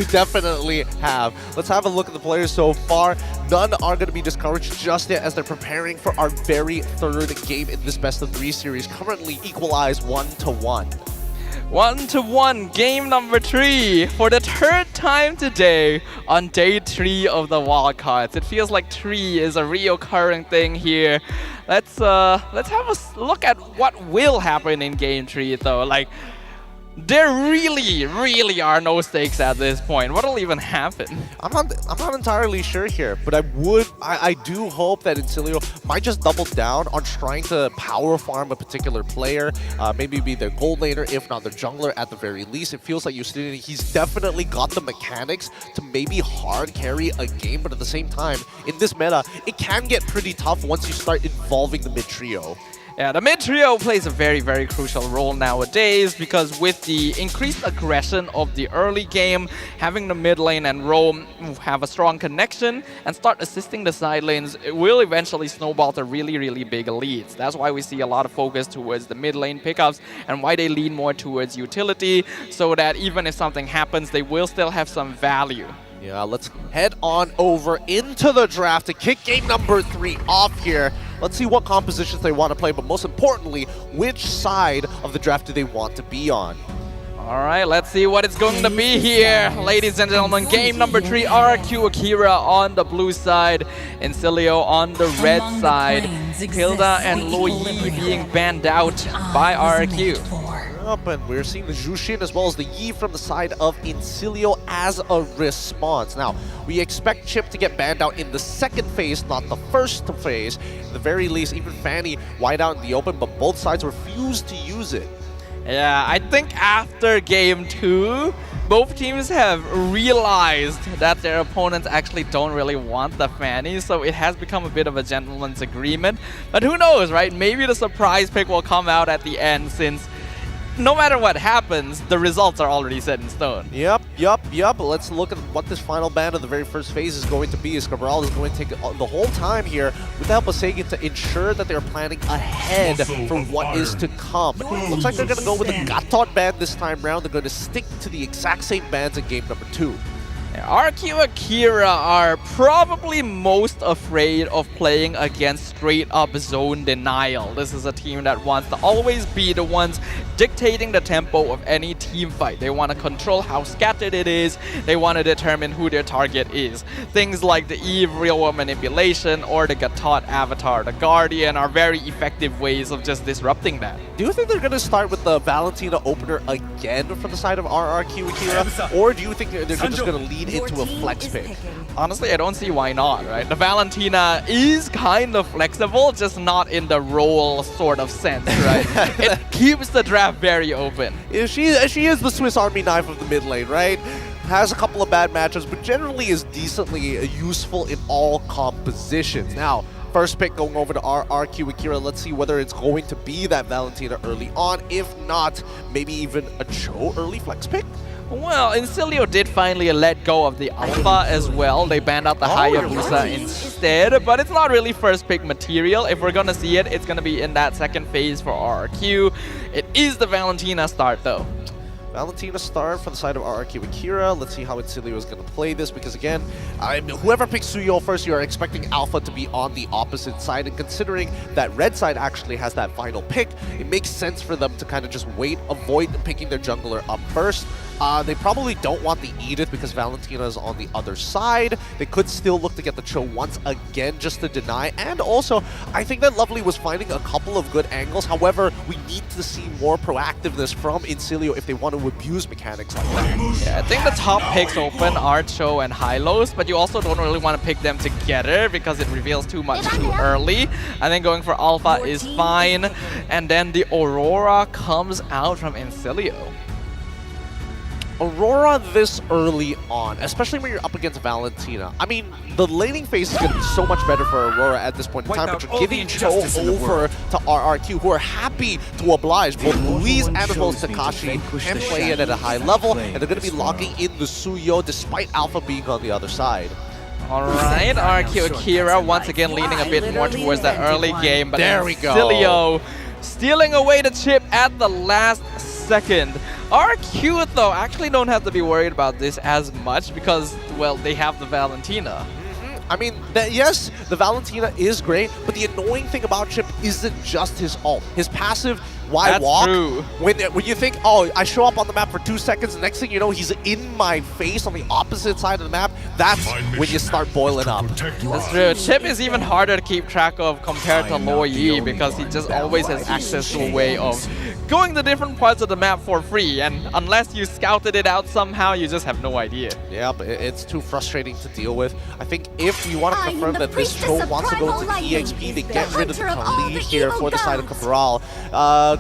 definitely have. Let's have a look at the players so far. None are going to be discouraged just yet as they're preparing for our very third game in this best-of-3 series, currently equalized 1-1. 1-1, game number 3 for the third time today on day 3 of the wildcards. It feels like 3 is a reoccurring thing here. Let's have a look at what will happen in game 3 though. Like, there really are no stakes at this point. What'll even happen? I'm not entirely sure here, but I do hope that Incilio might just double down on trying to power farm a particular player, maybe be their gold laner, if not their jungler at the very least. It feels like he's definitely got the mechanics to maybe hard carry a game, but at the same time, in this meta, it can get pretty tough once you start involving the mid trio. Yeah, the mid trio plays a very crucial role nowadays because with the increased aggression of the early game, having the mid lane and roam have a strong connection and start assisting the side lanes, it will eventually snowball to really big leads. That's why we see a lot of focus towards the mid lane pickups and why they lean more towards utility, so that even if something happens, they will still have some value. Yeah, let's head on over into the draft to kick game number 3 off here. Let's see what compositions they want to play, but most importantly, which side of the draft do they want to be on? All right, let's see what it's going to be here. Ladies and gentlemen, game number 3, RQ Akira on the blue side, Incilio on the red side. Hilda and Lo Yi being banned out by RQ. And we're seeing the Jushin as well as the Yi from the side of Incilio as a response. Now, we expect Chip to get banned out in the second phase, not the first phase. At the very least, even Fanny wide out in the open, but both sides refused to use it. Yeah, I think after game 2, both teams have realized that their opponents actually don't really want the Fanny, so it has become a bit of a gentleman's agreement. But who knows, right? Maybe the surprise pick will come out at the end, since no matter what happens, the results are already set in stone. Yep. Let's look at what this final ban of the very first phase is going to be. Cabral is going to take the whole time here with the help of Sagan to ensure that they're planning ahead for what is to come. Looks like they're going to go with a Gatot ban this time around. They're going to stick to the exact same bans in game number 2. RQ Akira are probably most afraid of playing against straight up zone denial. This is a team that wants to always be the ones dictating the tempo of any team fight. They want to control how scattered it is. They want to determine who their target is. Things like the Eve real world manipulation or the Gatot avatar, the Guardian, are very effective ways of just disrupting that. Do you think they're going to start with the Valentina opener again from the side of RRQ Akira? Or do you think they're just going to lead into a flex pick? Honestly, I don't see why not, right? The Valentina is kind of flexible, just not in the role sort of sense, right? It keeps the draft very open. Yeah, she is the Swiss Army knife of the mid lane, right? Has a couple of bad matchups, but generally is decently useful in all compositions. Now, first pick going over to RQ Akira. Let's see whether it's going to be that Valentina early on. If not, maybe even a Cho early flex pick? Well, Incilio did finally let go of the Alpha as well. They banned out the Hayabusa instead, but it's not really first pick material. If we're gonna see it, it's gonna be in that second phase for RRQ. It is the Valentina start though. Valentina start for the side of RRQ Akira. Let's see how Incilio is going to play this, because again, whoever picks Suyo first, you are expecting Alpha to be on the opposite side, and considering that red side actually has that final pick, it makes sense for them to kind of just wait, avoid picking their jungler up first. They probably don't want the Edith because Valentina is on the other side. They could still look to get the Cho once again just to deny. And also, I think that Lovely was finding a couple of good angles. However, we need to see more proactiveness from Incilio if they want to abuse mechanics like that. Yeah, I think the top picks open are Cho and Hylos, but you also don't really want to pick them together because it reveals too much too early. I think going for Alpha is fine. And then the Aurora comes out from Incilio. Aurora this early on, especially when you're up against Valentina. I mean, the laning phase is going to be so much better for Aurora at this point in time, but you're giving Cho over to RRQ, who are happy to oblige. Both Louise and as well as Takashi can play it at a high level, and they're going to be locking in the Suyo despite Alpha being on the other side. Alright, RQ Akira once again leaning a bit more towards that early game, but there we go. Incilio stealing away the chip at the last second. RQ though actually don't have to be worried about this as much because, well, they have the Valentina. I mean, yes, the Valentina is great, but the annoying thing about Chip isn't just his ult. His passive, why That's walk? True. When you think, oh, I show up on the map for 2 seconds, the next thing you know, he's in my face on the opposite side of the map. That's when you start boiling up. That's true. Chip is even harder to keep track of compared to Lo Yi because he just always has access to a way of going to different parts of the map for free, and unless you scouted it out somehow, you just have no idea. Yeah, but it's too frustrating to deal with. I think if you want to I am confirm the that this priestess show of wants to go primal to the lightning, EXP, they the get rid of the hunter of all Khalid the here evil for the side of gods. Cabral.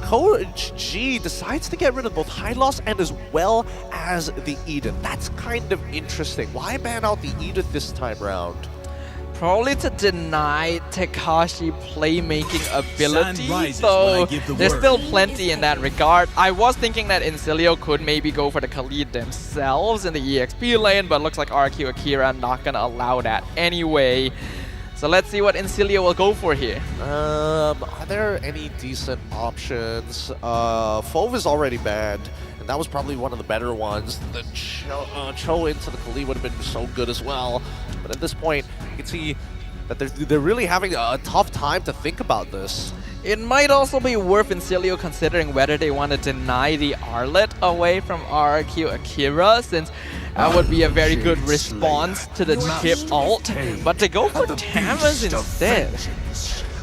Coach G decides to get rid of both Hylos and as well as the Eden. That's kind of interesting. Why ban out the Eden this time round? Probably to deny Tekashi playmaking ability, rises though when I give the there's word. still plenty in that regard. I was thinking that Incilio could maybe go for the Khalid themselves in the EXP lane, but looks like RQ Akira not gonna allow that anyway. So let's see what Incilio will go for here. Are there any decent options? Fove is already banned, and that was probably one of the better ones. The Cho into the Khalid would have been so good as well. But at this point, you can see that they're really having a tough time to think about this. It might also be worth Incilio considering whether they want to deny the Arlet away from RQ Akira, since that would be a very good response to the chip ult, but to go for Tamers instead.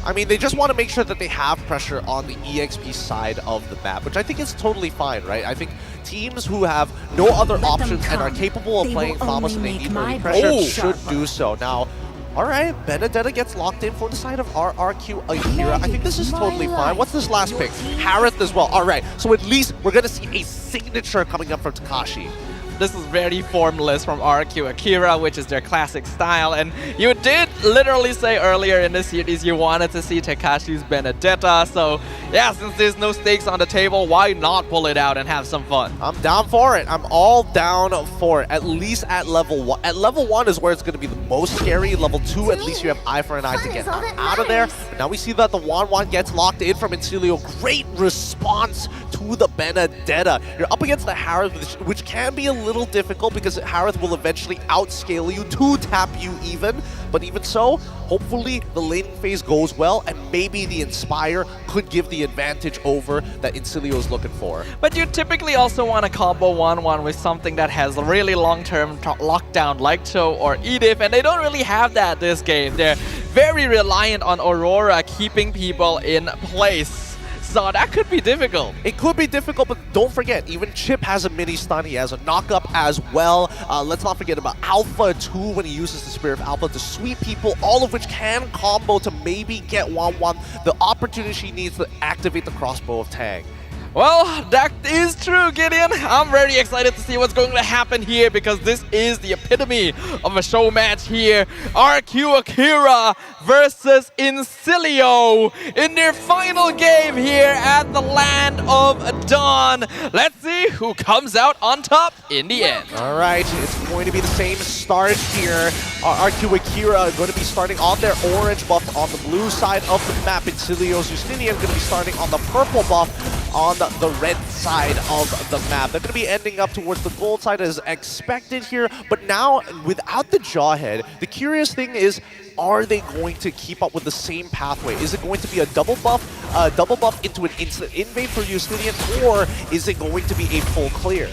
I mean, they just want to make sure that they have pressure on the EXP side of the map, which I think is totally fine, right? I think teams who have no other options and are capable of playing Thamos and they need early pressure should do so. Now, all right, Benedetta gets locked in for the side of RRQ Akira. I think this is totally fine. What's this last pick? Harith as well. All right, so at least we're going to see a signature coming up from Tekashi. This is very formless from RQ Akira, which is their classic style. And you did literally say earlier in this series you wanted to see Tekashi's Benedetta. So yeah, since there's no stakes on the table, why not pull it out and have some fun? I'm down for it. I'm all down for it, at least at level 1. At level 1 is where it's going to be the most scary. Level 2, at least you have eye for an eye to get out of there. But now we see that the Wan gets locked in from Incilio. Great response to the Benedetta. You're up against the Harith, which can be a little difficult because Harith will eventually outscale you to tap you even. But even so, hopefully the laning phase goes well and maybe the Inspire could give the advantage over that Incilio is looking for. But you typically also want to combo 1-1 with something that has a really long-term lockdown like Cho or Edith, and they don't really have that this game. They're very reliant on Aurora keeping people in place. So that could be difficult. It could be difficult, but don't forget, even Chip has a mini stun. He has a knock-up as well. Let's not forget about Alpha too when he uses the Spirit of Alpha to sweep people, all of which can combo to maybe get 1-1. The opportunity she needs to activate the crossbow of Tang. Well, that is true, Gideon. I'm very excited to see what's going to happen here because this is the epitome of a show match here. RQ Akira versus Incilio in their final game here at the Land of Dawn. Let's see who comes out on top in the end. All right, it's going to be the same start here. RQ Akira are going to be starting on their orange buff on the blue side of the map. Incilio's Justinian going to be starting on the purple buff on the red side of the map. They're going to be ending up towards the gold side as expected here, but now without the Jawhead, the curious thing is, are they going to keep up with the same pathway? Is it going to be a double buff into an instant invade for Justinian, or is it going to be a full clear?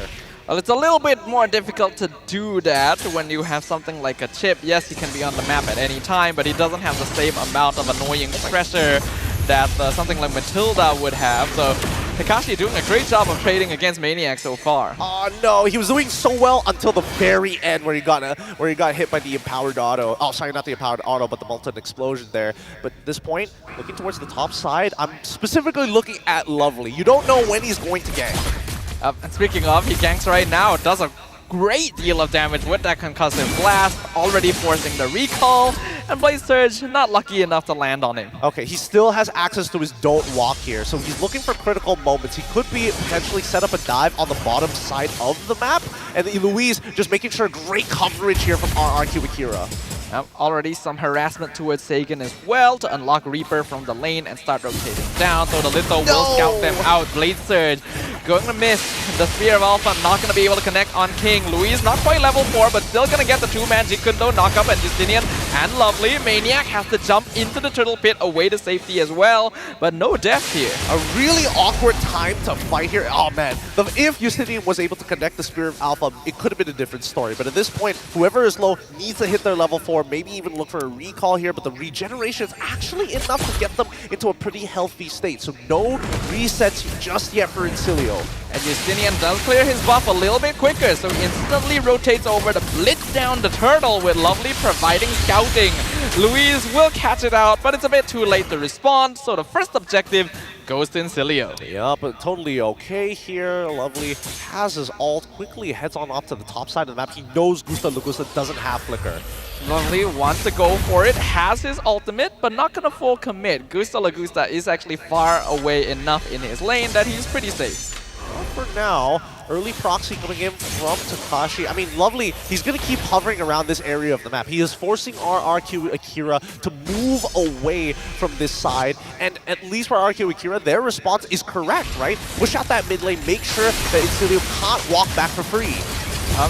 Well, it's a little bit more difficult to do that when you have something like a Chip. Yes, he can be on the map at any time, but he doesn't have the same amount of annoying pressure that something like Matilda would have. So Tekashi doing a great job of trading against Maniac so far. Oh no, he was doing so well until the very end where he got hit by the empowered auto. Oh, sorry, not the empowered auto, but the molten explosion there. But at this point, looking towards the top side, I'm specifically looking at Lovely. You don't know when he's going to gank. And speaking of, he ganks right now. Does a great deal of damage with that concussive blast, already forcing the recall. And Blaze Surge not lucky enough to land on him. Okay, he still has access to his Don't Walk here, so he's looking for critical moments. He could be potentially set up a dive on the bottom side of the map. And Louise just making sure great coverage here from RRQ Akira. Already some harassment towards Sagan as well to unlock Reaper from the lane and start rotating down. So the Litho will scout them out. Blade Surge going to miss. The Spear of Alpha not going to be able to connect on King. Louise not quite level 4, but still going to get the 2-man Jikundo knock up, and Justinian and Lovely. Maniac has to jump into the turtle pit away to safety as well, but no death here. A really awkward time to fight here. Oh man, if Justinian was able to connect the Spear of Alpha, it could have been a different story. But at this point, whoever is low needs to hit their level 4, maybe even look for a recall here, but the regeneration is actually enough to get them into a pretty healthy state. So no resets just yet for Incilio. And Justinian does clear his buff a little bit quicker, so he instantly rotates over to blitz down the turtle with Lovely providing scouting. Louise will catch it out, but it's a bit too late to respond, so the first objective goes to Incilio. Yeah, but totally okay here. Lovely has his ult, quickly heads on up to the top side of the map. He knows Gusta Lagusta doesn't have Flicker. Lovely wants to go for it, has his ultimate, but not gonna full commit. Gusta Lagusta is actually far away enough in his lane that he's pretty safe. Well, for now, early proxy coming in from Takashi. I mean, Lovely, he's going to keep hovering around this area of the map. He is forcing RRQ Akira to move away from this side, and at least for RRQ Akira, their response is correct, right? Push out that mid lane, make sure that Incilio can't walk back for free.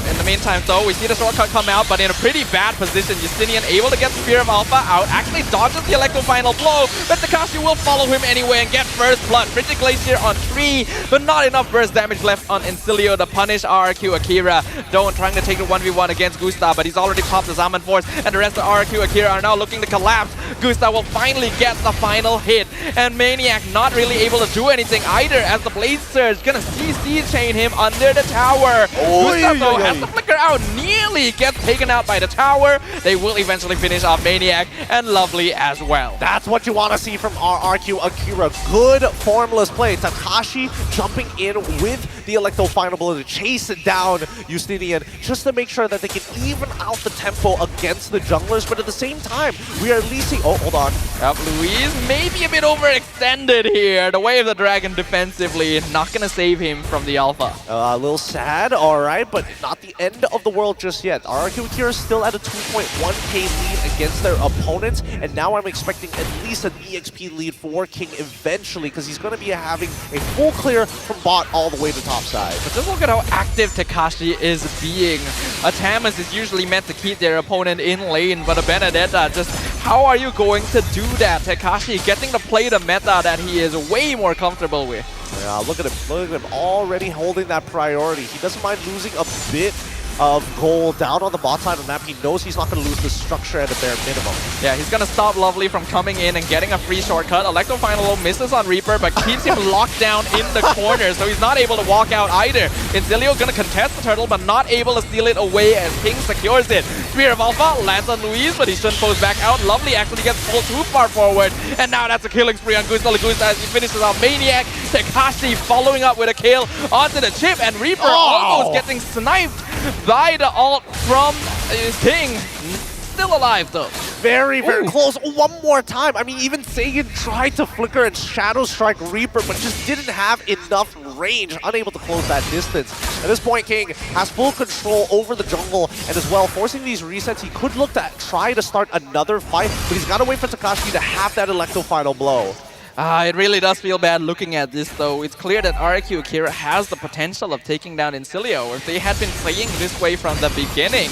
In the meantime, though, we see the shortcut come out, but in a pretty bad position. Justinian able to get Spear of Alpha out, actually dodges the Electro Final Blow, but Takashi will follow him anyway and get first blood. Frigid Glacier on 3, but not enough burst damage left on Incilio to punish RRQ Akira. Don't trying to take the 1v1 against Gusta, but he's already popped the Zaman Force, and the rest of RRQ Akira are now looking to collapse. Gusta will finally get the final hit, and Maniac not really able to do anything either, as the Blade Surge gonna CC chain him under the tower. Gusta, though, has to flicker out, nearly gets taken out by the tower. They will eventually finish off Maniac and Lovely as well. That's what you want to see from RRQ Akira. Good formless play. Takashi jumping in with the Electro Final Blow to chase down Justinian, just to make sure that they can even out the tempo against the junglers. But at the same time, we are at least seeing... Oh, hold on. Yep, Louise maybe a bit overextended here. The Way of the Dragon defensively, not gonna save him from the Alpha. A little sad, alright, but not the end of the world just yet. RRQ Akira is still at a 2.1k lead against their opponents, and now I'm expecting at least an EXP lead for King eventually, because he's going to be having a full clear from bot all the way to top side. But just look at how active Takashi is being. A Tamas is usually meant to keep their opponent in lane, but a Benedetta, just how are you going to do that? Takashi getting to play the meta that he is way more comfortable with. Yeah, look at him. Look at him already holding that priority. He doesn't mind losing a bit of gold down on the bot side of the map. He knows he's not going to lose the structure at a bare minimum. Yeah, he's going to stop Lovely from coming in and getting a free shortcut. Electro Final misses on Reaper, but keeps him locked down in the corner, so he's not able to walk out either. Incilio going to contest the turtle, but not able to steal it away as King secures it. Spear of Alpha lands on Louise, but he shouldn't post back out. Lovely actually gets pulled too far forward, and now that's a killing spree on Gusta Lagusta as he finishes off Maniac. Takashi following up with a kill onto the chip, and Reaper almost getting sniped by the ult from King. Still alive though. Very, very close. One more time. I mean, even Sagan tried to flicker and Shadow Strike Reaper, but just didn't have enough range, unable to close that distance. At this point, King has full control over the jungle, and as well, forcing these resets, he could look to try to start another fight, but he's got to wait for Takashi to have that Electro Final Blow. It really does feel bad looking at this, though. It's clear that RRQ Akira has the potential of taking down Incilio. If they had been playing this way from the beginning,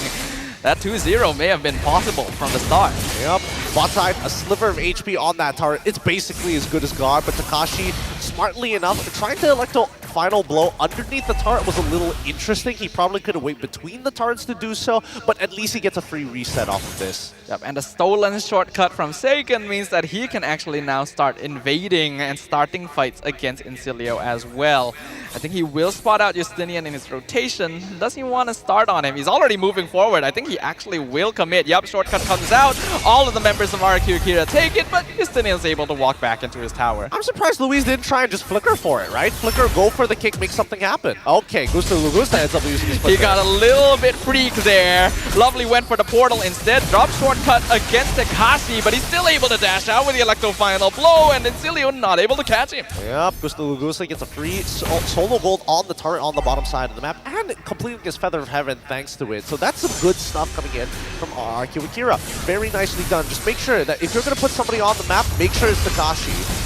that 2-0 may have been possible from the start. Yep. Bot side, a sliver of HP on that turret. It's basically as good as gone, but Takashi, smartly enough, trying to Electro Final Blow underneath the turret was a little interesting. He probably could have waited between the turrets to do so, but at least he gets a free reset off of this. Yep, and a stolen shortcut from Sagan means that he can actually now start invading and starting fights against Incilio as well. I think he will spot out Justinian in his rotation. Does he want to start on him? He's already moving forward. I think he actually will commit. Yup, shortcut comes out. All of the members of RRQ Akira take it, but Justinian's able to walk back into his tower. I'm surprised Louise didn't try and just flicker for it, right? Flicker, go for the kick, make something happen. Okay, Gusta Lagusta ends up using his flicker. He got a little bit freak there. Lovely went for the portal instead. Dropped shortcut against Takashi, but he's still able to dash out with the Electro Final Blow, and Incilio not able to catch him. Yep, Gusta Lagusta gets a free solo gold on the turret on the bottom side of the map, and completing his Feather of Heaven thanks to it. So that's some good stuff coming in from RRQ Akira. Very nicely done. Just make sure that if you're going to put somebody on the map, make sure it's Takashi.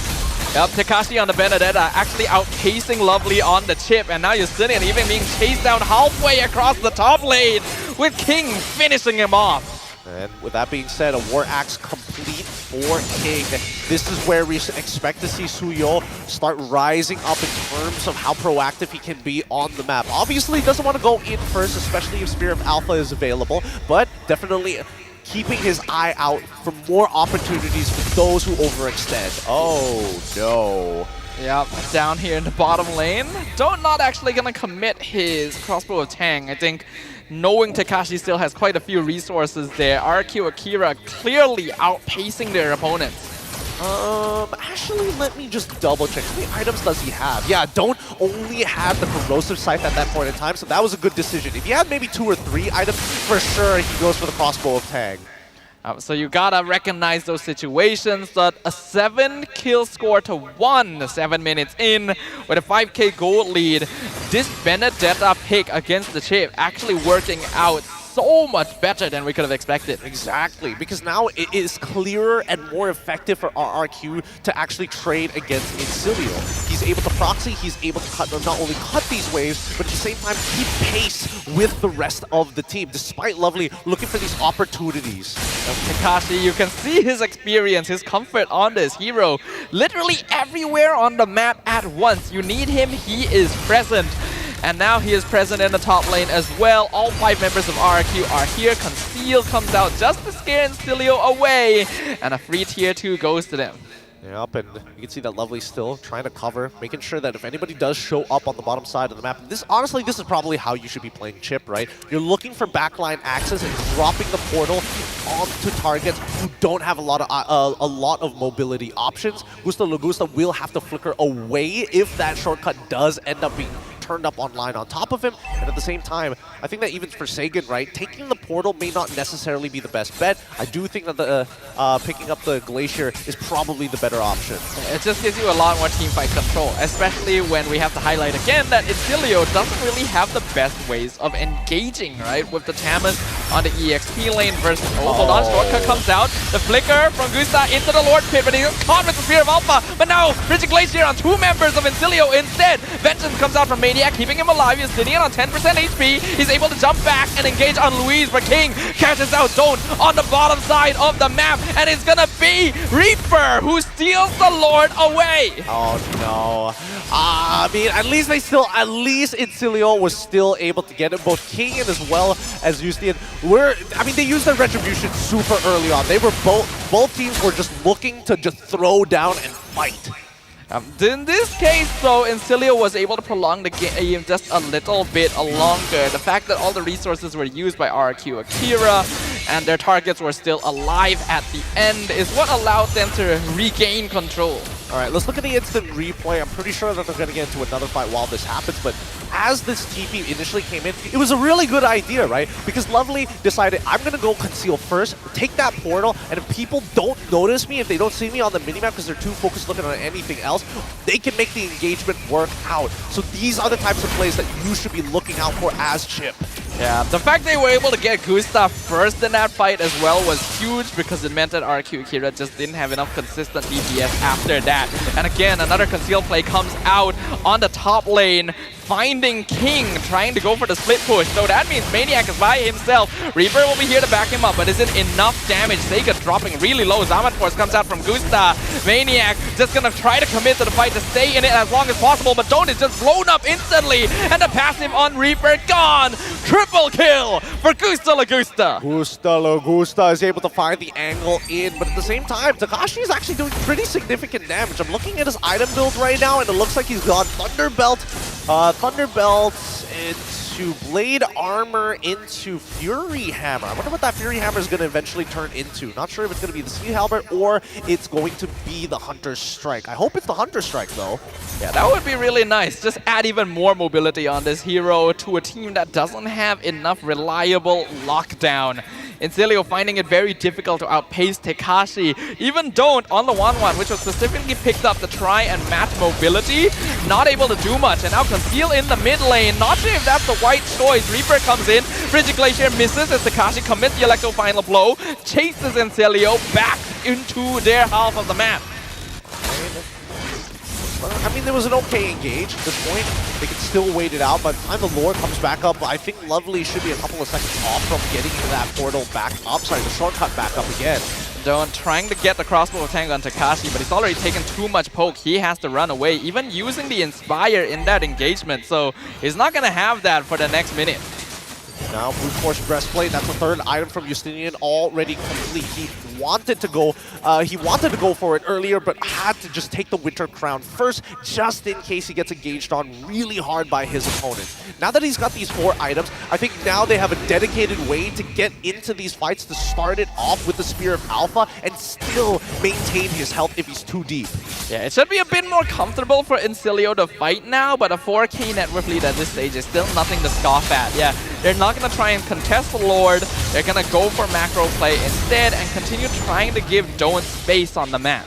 Yep, Takashi on the Benedetta actually outpacing Lovely on the chip, and now Justinian even being chased down halfway across the top lane with King finishing him off. And with that being said, a War Axe complete for King. This is where we expect to see Suyo start rising up in terms of how proactive he can be on the map. Obviously, he doesn't want to go in first, especially if Spear of Alpha is available, but definitely keeping his eye out for more opportunities for those who overextend. Oh, no. Yep, down here in the bottom lane. Not actually gonna commit his crossbow of Tang. I think knowing Tekashi still has quite a few resources there, RQ Akira clearly outpacing their opponents. Actually, let me just double check. How many items does he have? Yeah, don't only have the corrosive scythe at that point in time, so that was a good decision. If he had maybe 2 or 3 items, for sure he goes for the crossbow of Tang. So you gotta recognize those situations, that a 7 kill score to 1 7 minutes in with a 5k gold lead. This Benedetta pick against the chip actually working out so much better than we could have expected. Exactly, because now it is clearer and more effective for RRQ to actually trade against Incilio. He's able to proxy, he's able to not only cut these waves, but at the same time keep pace with the rest of the team, despite Lovely looking for these opportunities. Tekashi, you can see his experience, his comfort on this hero. Literally everywhere on the map at once. You need him, he is present. And now he is present in the top lane as well. All 5 members of RRQ are here. Conceal comes out just to scare Incilio away. And a free tier 2 goes to them. Yep, and you can see that Lovely still trying to cover, making sure that if anybody does show up on the bottom side of the map, honestly, this is probably how you should be playing Chip, right? You're looking for backline access and dropping the portal onto targets who don't have a lot of mobility options. Gusta Lagusta will have to flicker away if that shortcut does end up being turned up online on top of him. And at the same time, I think that even for Sagan, right, taking the portal may not necessarily be the best bet. I do think that the picking up the Glacier is probably the better option. It just gives you a lot more teamfight control, especially when we have to highlight again that Incilio doesn't really have the best ways of engaging, right? With the Tamas on the EXP lane versus... Oh, hold on, shortcut comes out. The flicker from Gusta into the Lord Pit, but he gets caught with the Spear of Alpha. But now, Bridget Glacier on 2 members of Incilio instead. Vengeance comes out from Maniac, keeping him alive. He's sitting on 10% HP. He's able to jump back and engage on Louise, but King catches out Zone on the bottom side of the map, and it's gonna be Reaper who steals the Lord away. Oh no. I mean, at least Incilio was still able to get it. Both King and as well as Yustian they used their retribution super early on. They were both teams were just looking to just throw down and fight. In this case, though, Incilio was able to prolong the game just a little bit longer. The fact that all the resources were used by RQ Akira and their targets were still alive at the end is what allowed them to regain control. All right, let's look at the instant replay. I'm pretty sure that they're going to get into another fight while this happens, but as this TP initially came in, it was a really good idea, right? Because Lovely decided, I'm going to go conceal first, take that portal, and if people don't notice me, if they don't see me on the minimap because they're too focused looking on anything else, they can make the engagement work out. So these are the types of plays that you should be looking out for as Chip. Yeah, the fact they were able to get Gustav first in that fight as well was huge because it meant that RQ Akira just didn't have enough consistent DPS after that. And again, another conceal play comes out on the top lane, finding King, trying to go for the split push. So that means Maniac is by himself. Reaper will be here to back him up, but is it enough damage? Sega dropping really low. Zaman Force comes out from Gusta. Maniac just gonna try to commit to the fight to stay in it as long as possible, but Don't is just blown up instantly, and the passive on Reaper gone. Triple kill for Gusta Lagusta. Gusta Lagusta is able to find the angle in, but at the same time, Tekashi is actually doing pretty significant damage. I'm looking at his item build right now, and it looks like he's got Thunderbelt into Blade Armor into Fury Hammer. I wonder what that Fury Hammer is going to eventually turn into. Not sure if it's going to be the Sea Halberd or it's going to be the Hunter's Strike. I hope it's the Hunter's Strike, though. Yeah, that would be really nice. Just add even more mobility on this hero to a team that doesn't have enough reliable lockdown. Incilio finding it very difficult to outpace Tekashi. Even Don't on the 1-1, which was specifically picked up to try and match mobility. Not able to do much. And now Conceal in the mid lane. Not sure if that's the right choice. Reaper comes in. Frigid Glacier misses as Tekashi commits the Electro Final Blow. Chases Incilio back into their half of the map. I mean, there was an okay engage at this point. They can still wait it out, but time the Lord comes back up, I think Lovely should be a couple of seconds off from getting into that portal back up. Sorry, the shortcut back up again. Don't trying to get the crossbow tank on Takashi, but he's already taken too much poke. He has to run away, even using the Inspire in that engagement. So he's not going to have that for the next minute. Now, Brute Force Breastplate, that's the third item from Justinian, already complete. He wanted to go for it earlier, but had to just take the Winter Crown first, just in case he gets engaged on really hard by his opponent. Now that he's got these 4 items, I think now they have a dedicated way to get into these fights, to start it off with the Spear of Alpha and still maintain his health if he's too deep. Yeah, it should be a bit more comfortable for Incilio to fight now, but a 4K net worth lead at this stage is still nothing to scoff at. Yeah, they're not going to try and contest the Lord. They're going to go for macro play instead and continue trying to give Doan space on the map.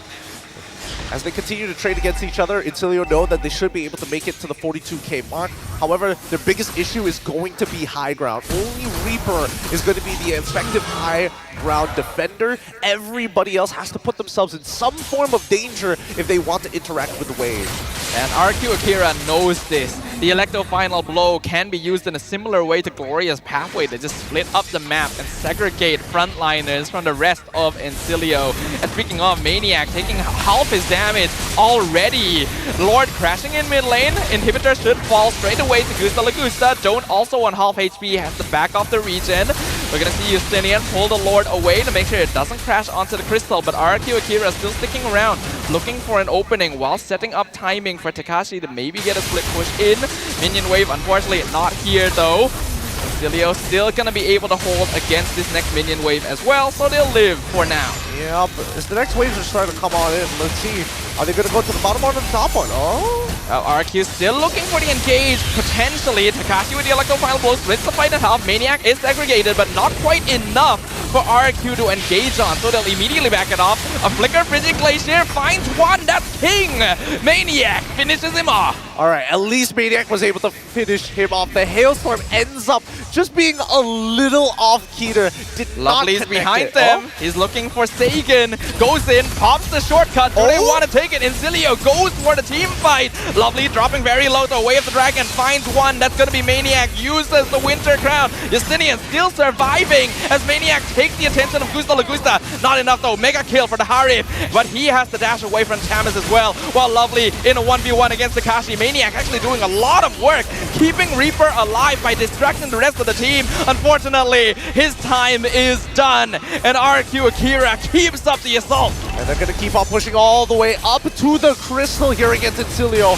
As they continue to trade against each other, Incilio know that they should be able to make it to the 42k mark. However, their biggest issue is going to be high ground. Only Reaper is going to be the effective high ground defender. Everybody else has to put themselves in some form of danger if they want to interact with the wave. And RQ Akira knows this. The Electro Final Blow can be used in a similar way to Gloria's Pathway to just split up the map and segregate frontliners from the rest of Incilio. And speaking of, Maniac taking half his damage already. Lord crashing in mid lane. Inhibitor should fall straight away to Gusta Lagusta. Don't also on half HP, has to back off the regen. We're gonna see Justinian pull the Lord away to make sure it doesn't crash onto the Crystal, but RQ Akira still sticking around, looking for an opening while setting up timing for Takashi to maybe get a split push in. Minion wave, unfortunately not here though. Incilio still gonna be able to hold against this next minion wave as well, so they'll live for now. Yeah, but as the next waves are starting to come on in, let's see. Are they going to go to the bottom one or the top one? Oh! RQ still looking for the engage, potentially. Takashi with the Electro Final Blow splits the fight in half. Maniac is segregated, but not quite enough for RQ to engage on, so they'll immediately back it off. A Flicker Frigid Glacier finds one, that's King! Maniac finishes him off. Alright, at least Maniac was able to finish him off. The Hailstorm ends up just being a little off-keter. Lovely's behind them. Oh. He's looking for Sagan. Goes in, pops the shortcut. Do they want to take it? Incilio goes for the team fight. Lovely dropping very low to Way of the Dragon. Finds one. That's going to be Maniac. Uses the Winter Crown. Justinian still surviving as Maniac takes the attention of Gusta Lagusta. Not enough though. Mega kill for the Harif. But he has to dash away from Tamas as well. While Lovely in a 1v1 against Takashi. Maniac actually doing a lot of work, keeping Reaper alive by distracting the rest of the team. Unfortunately, his time is done. And RQ Akira keeps up the assault. And they're going to keep on pushing all the way up to the Crystal here against Incilio.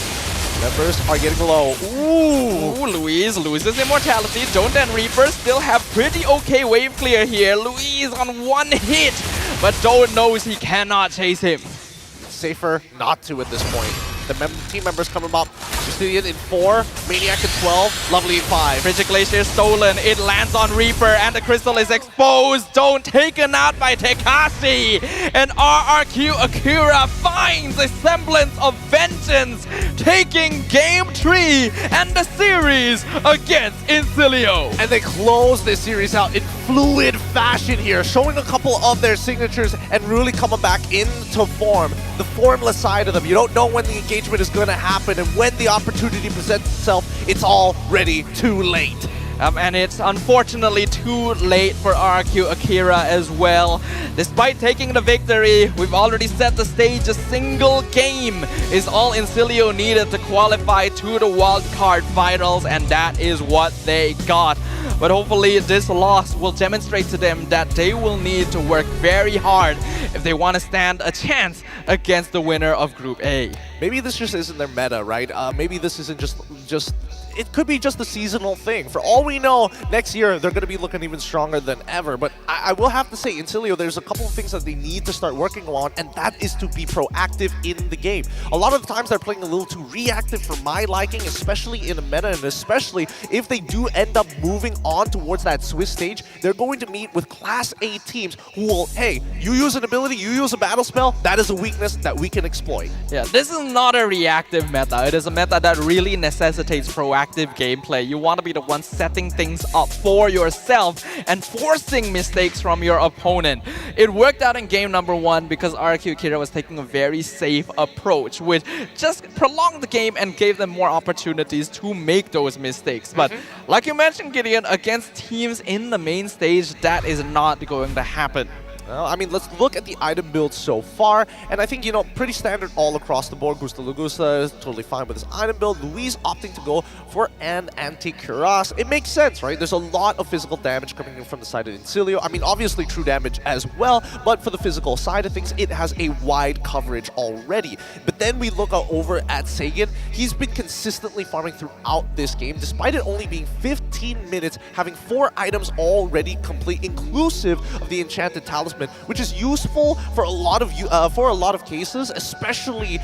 Members are getting low. Ooh! Louise loses immortality. Don't and Reaper still have pretty okay wave clear here. Louise on one hit, but Don't knows he cannot chase him. Safer not to at this point. The team members coming up. Justinian in 4, Maniac in 12, Lovely in 5. Frigid Glacier stolen. It lands on Reaper and the Crystal is exposed. Don't taken out by Takashi. And RRQ Akira finds a semblance of vengeance, taking game 3 and the series against Incilio. And they close this series out in fluid fashion here, showing a couple of their signatures and really coming back into form. The formless side of them. You don't know when the engagement is going to happen, and when the opportunity presents itself, it's already too late. And it's unfortunately too late for RQ Akira as well. Despite taking the victory, we've already set the stage. A single game is all Incilio needed to qualify to the wildcard finals, and that is what they got. But hopefully this loss will demonstrate to them that they will need to work very hard if they want to stand a chance against the winner of Group A. Maybe this just isn't their meta, right? Maybe this isn't just it could be just a seasonal thing. For all we know, next year they're going to be looking even stronger than ever. But I will have to say, Incilio, there's a couple of things that they need to start working on, and that is to be proactive in the game. A lot of the times they're playing a little too reactive for my liking, especially in a meta, and especially if they do end up moving on towards that Swiss stage, they're going to meet with Class A teams who will, hey, you use an ability, you use a battle spell, that is a weakness that we can exploit. Yeah, this is not a reactive meta. It is a meta that really necessitates proactive proactive gameplay. You want to be the one setting things up for yourself and forcing mistakes from your opponent. It worked out in game number 1 because RRQ Akira was taking a very safe approach, which just prolonged the game and gave them more opportunities to make those mistakes. But like you mentioned, Gideon, against teams in the main stage, that is not going to happen. Well, I mean, let's look at the item build so far, and I think, you know, pretty standard all across the board. Gusta Lagusa is totally fine with his item build. Luis opting to go for an anti-cuirass. It makes sense, right? There's a lot of physical damage coming in from the side of Incilio. I mean, obviously true damage as well, but for the physical side of things, it has a wide coverage already. But then we look over at Sagan. He's been consistently farming throughout this game, despite it only being 15 minutes, having 4 items already complete, inclusive of the Enchanted Talisman, which is useful for a lot of cases, especially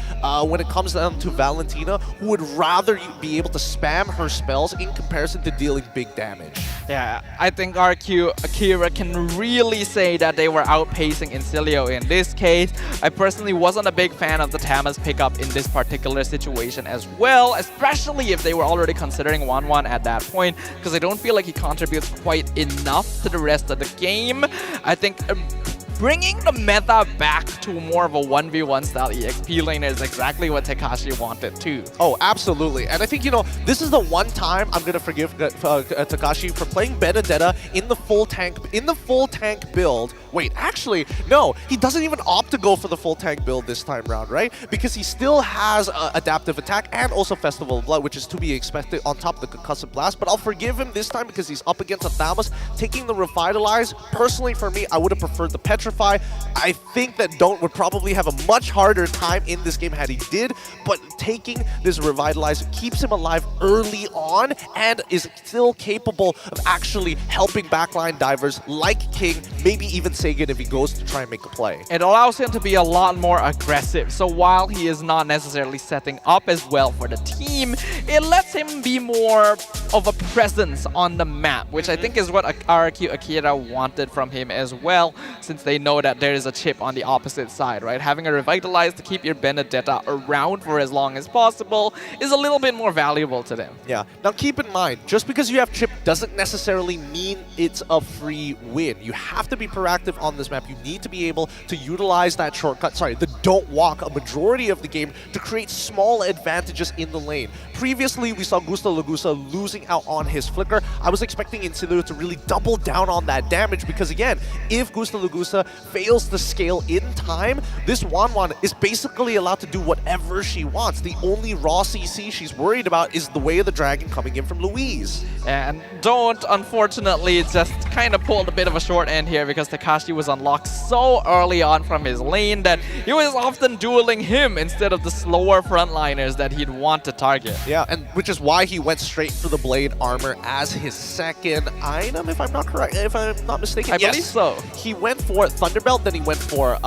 when it comes down to Valentina, who would rather be able to spam her spells in comparison to dealing big damage. Yeah, I think RQ Akira can really say that they were outpacing Incilio in this case. I personally wasn't a big fan of the Tama's pickup in this particular situation as well, especially if they were already considering 1-1 at that point, because I don't feel like he contributes quite enough to the rest of the game. I think bringing the meta back to more of a 1v1 style EXP laner is exactly what Tekashi wanted too. Oh, absolutely. And I think, you know, this is the one time I'm going to forgive Tekashi for playing Benedetta in the full tank build. Wait, actually, no, he doesn't even opt to go for the full tank build this time round, right? Because he still has adaptive attack and also Festival of Blood, which is to be expected on top of the Concussive Blast. But I'll forgive him this time because he's up against a Thamus taking the Revitalize. Personally, for me, I would have preferred the Petrify. I think that Don't would probably have a much harder time in this game had he did, but taking this Revitalize keeps him alive early on and is still capable of actually helping backline divers like King, maybe even Sagan if he goes to try and make a play. It allows him to be a lot more aggressive. So while he is not necessarily setting up as well for the team, it lets him be more of a presence on the map, which I think is what RRQ Akira wanted from him as well, since they know that there is a chip on the opposite side, right? Having a Revitalize to keep your Benedetta around for as long as possible is a little bit more valuable to them. Yeah. Now keep in mind, just because you have chip doesn't necessarily mean it's a free win. You have to be proactive on this map. You need to be able to utilize that shortcut, the don't walk a majority of the game to create small advantages in the lane. Previously, we saw Gusta Lagusa losing out on his flicker. I was expecting Incilio to really double down on that damage because, again, if Gusta Lagusa fails to scale in time, this Wanwan is basically allowed to do whatever she wants. The only raw CC she's worried about is the Way of the Dragon coming in from Louise. And Don't, unfortunately, just kind of pulled a bit of a short end here because Tekashi was unlocked so early on from his lane that he was often dueling him instead of the slower frontliners that he'd want to target. Yeah, and which is why he went straight for the Blade Armor as his second item, if I'm not mistaken. I believe so. He went for Thunderbelt, then he went for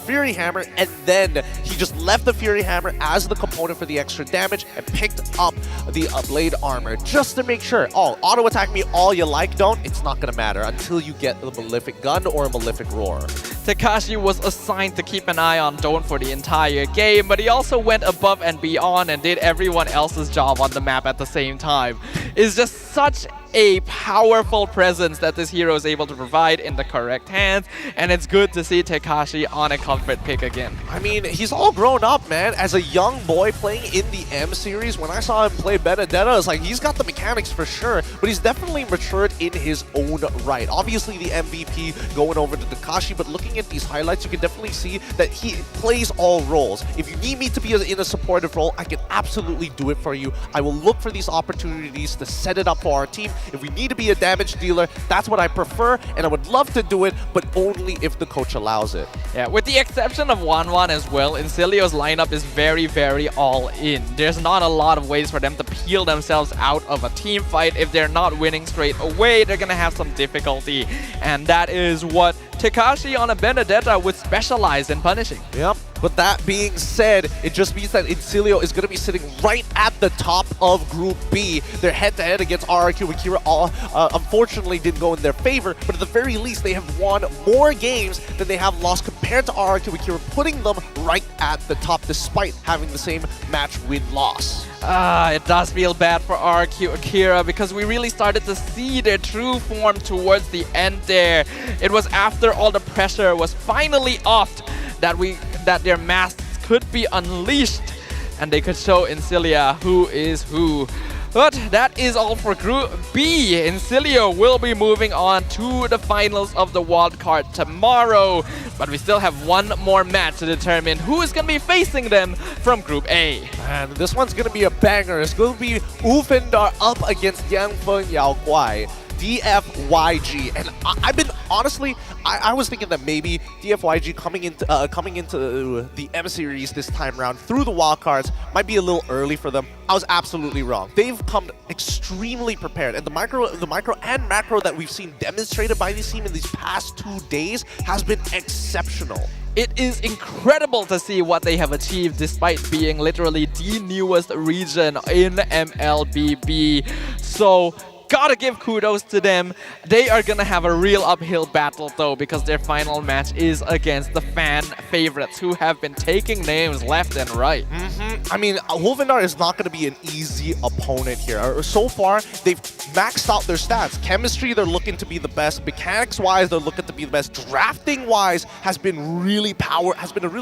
Fury Hammer, and then he just left the Fury Hammer as the component for the extra damage and picked up the Blade Armor just to make sure, oh, auto attack me all you like, Don't. It's not going to matter until you get the Malefic Gun or a Malefic Roar. Tekashi was assigned to keep an eye on Don't for the entire game, but he also went above and beyond and did everyone else's job on the map at the same time. It's just such a powerful presence that this hero is able to provide in the correct hands, and it's good to see Tekashi on a comfort pick again. I mean, he's all grown up, man. As a young boy playing in the M series, when I saw him play Benedetta, I was like, he's got the mechanics for sure, but he's definitely matured in his own right. Obviously, the MVP going over to Tekashi, but looking at these highlights, you can definitely see that he plays all roles. If you need me to be in a supportive role, I can absolutely do it for you. I will look for these opportunities to set it up for our team. If we need to be a damage dealer, that's what I prefer, and I would love to do it, but only if the coach allows it. Yeah, with the exception of Wanwan as well, Incilio's lineup is very, very all in. There's not a lot of ways for them to peel themselves out of a team fight. If they're not winning straight away, they're gonna have some difficulty, and that is what Tekashi on a Benedetta would specialize in punishing. Yep. But that being said, it just means that Incilio is going to be sitting right at the top of Group B. Their head-to-head against RRQ Akira unfortunately didn't go in their favor, but at the very least, they have won more games than they have lost compared to RRQ Akira, putting them right at the top despite having the same match win-loss. It does feel bad for RQ Akira because we really started to see their true form towards the end there. It was after all the pressure was finally off that their masks could be unleashed and they could show Incilia who is who. But that is all for Group B. Incilio will be moving on to the finals of the wildcard tomorrow. But we still have one more match to determine who is going to be facing them from Group A. And this one's going to be a banger. It's going to be Ulfindar up against Yangfeng Yaoguai. DFYG, and I've been honestly, I was thinking that maybe DFYG coming into the M series this time around through the wildcards might be a little early for them. I was absolutely wrong. They've come extremely prepared, and the micro and macro that we've seen demonstrated by this team in these past 2 days has been exceptional. It is incredible to see what they have achieved despite being literally the newest region in MLBB. So gotta give kudos to them. They are gonna have a real uphill battle though because their final match is against the fan favorites who have been taking names left and right. I mean, Ulfindar is not going to be an easy opponent here. So far, they've maxed out their stats. Chemistry, they're looking to be the best. Mechanics-wise, they're looking to be the best. Drafting-wise, has been a really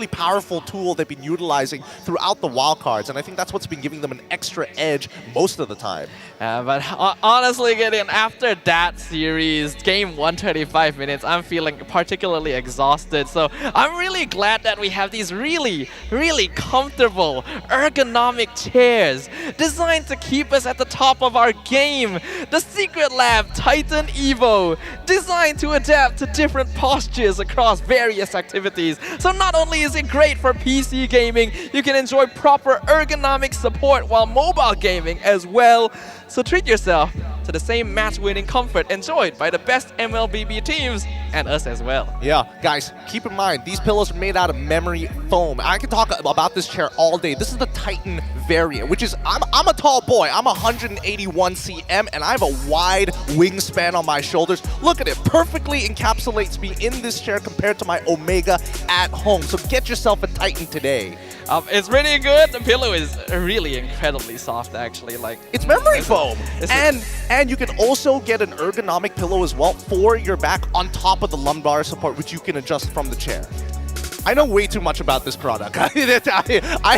powerful tool they've been utilizing throughout the wildcards, and I think that's what's been giving them an extra edge most of the time. But honestly, Gideon, after that series, game 135 minutes, I'm feeling particularly exhausted. So I'm really glad that we have these really, really comfortable, ergonomic chairs designed to keep us at the top of our game. The Secret Lab Titan Evo, designed to adapt to different postures across various activities. So not only is it great for PC gaming, you can enjoy proper ergonomic support while mobile gaming as well. So treat yourself to the same match-winning comfort enjoyed by the best MLBB teams and us as well. Yeah, guys, keep in mind, these pillows are made out of memory foam. I can talk about this chair all day. This is the Titan variant, which is, I'm a tall boy. I'm 181 cm, and I have a wide wingspan on my shoulders. Look at it, perfectly encapsulates me in this chair compared to my Omega at home. So get yourself a Titan today. It's really good. The pillow is really incredibly soft, actually. Like, it's memory foam, and you can also get an ergonomic pillow as well for your back on top of the lumbar support, which you can adjust from the chair. I know way too much about this product. I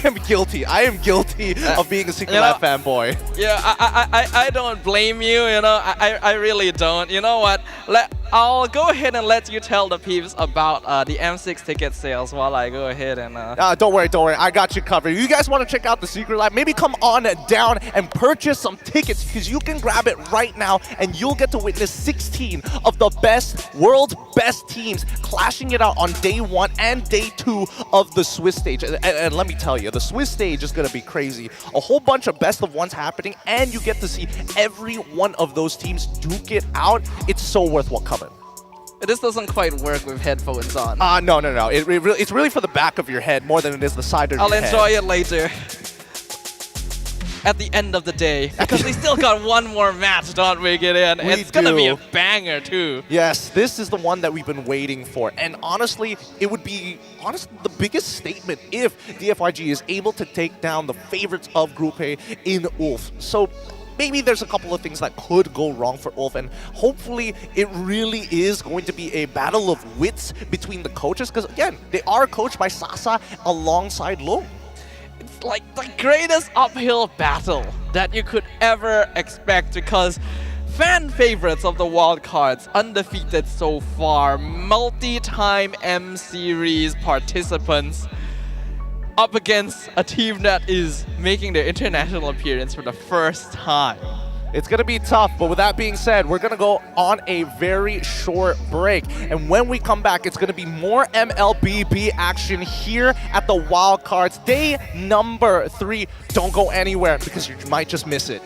am guilty. I am guilty of being a Secret Lab fanboy. Yeah, I don't blame you. You know, I really don't. You know what? I'll go ahead and let you tell the peeps about the M6 ticket sales while I go ahead and... Don't worry. I got you covered. You guys want to check out the Secret Lab? Maybe come on down and purchase some tickets because you can grab it right now and you'll get to witness 16 of the world's best teams clashing it out on day 1 and day 2 of the Swiss stage. And let me tell you, the Swiss stage is going to be crazy. A whole bunch of best of ones happening, and you get to see every one of those teams duke it out. It's so worth what coming. This doesn't quite work with headphones on. No. It's really for the back of your head more than it is the side of your head. I'll enjoy it later. At the end of the day, because we still got one more match, don't we, Gideon? It's gonna be a banger too. Yes, this is the one that we've been waiting for, and honestly, it would be the biggest statement if DFYG is able to take down the favorites of Group A in Ulf. So maybe there's a couple of things that could go wrong for Ulf, and hopefully it really is going to be a battle of wits between the coaches, because again, they are coached by Sasa alongside Long. It's like the greatest uphill battle that you could ever expect because fan favorites of the wildcards, undefeated so far, multi-time M series participants, up against a team that is making their international appearance for the first time. It's going to be tough, but with that being said, we're going to go on a very short break. And when we come back, it's going to be more MLBB action here at the Wildcards. Day number 3. Don't go anywhere because you might just miss it.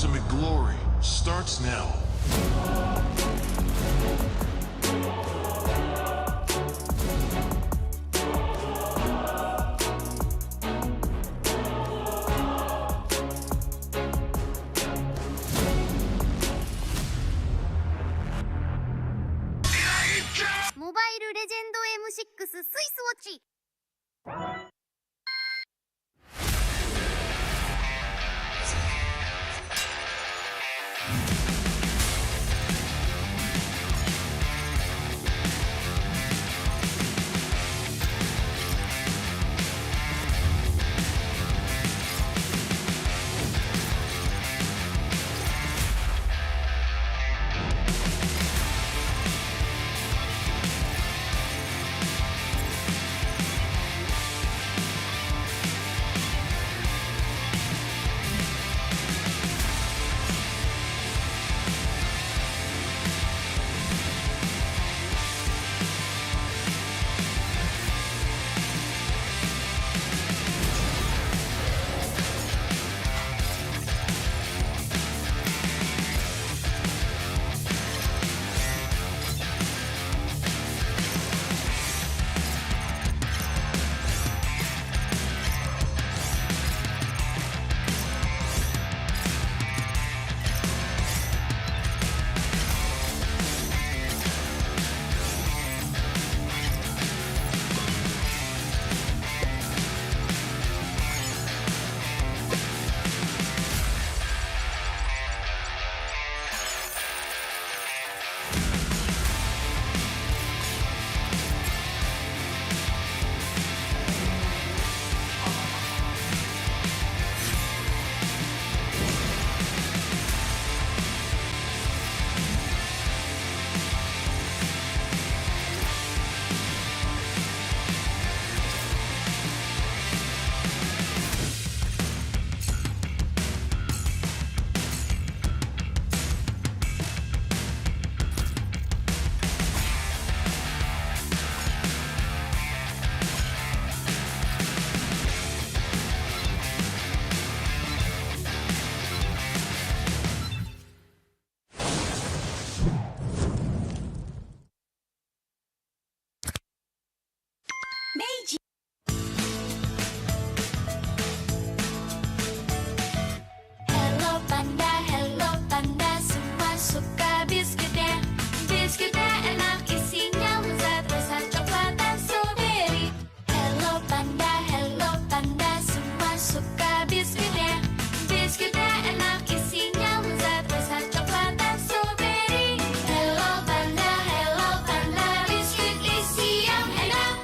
ultimate glory starts now. Mobile Legend M6 スイスウォッチ Hello Panda, hello Panda, semua suka biskuitnya. Biskuitnya enak, isinya lezat, rasa coklat dan strawberry. Hello Panda, semua suka biskuitnya. Biskuitnya enak, isinya lezat, rasa coklat dan strawberry. Hello Panda, biskuit isi yang enak.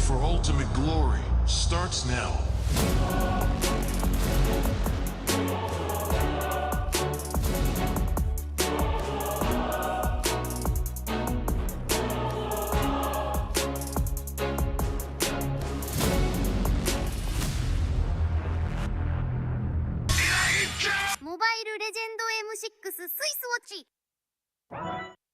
for ultimate glory starts now. Mobile Legend M6 スイスウォッチ 「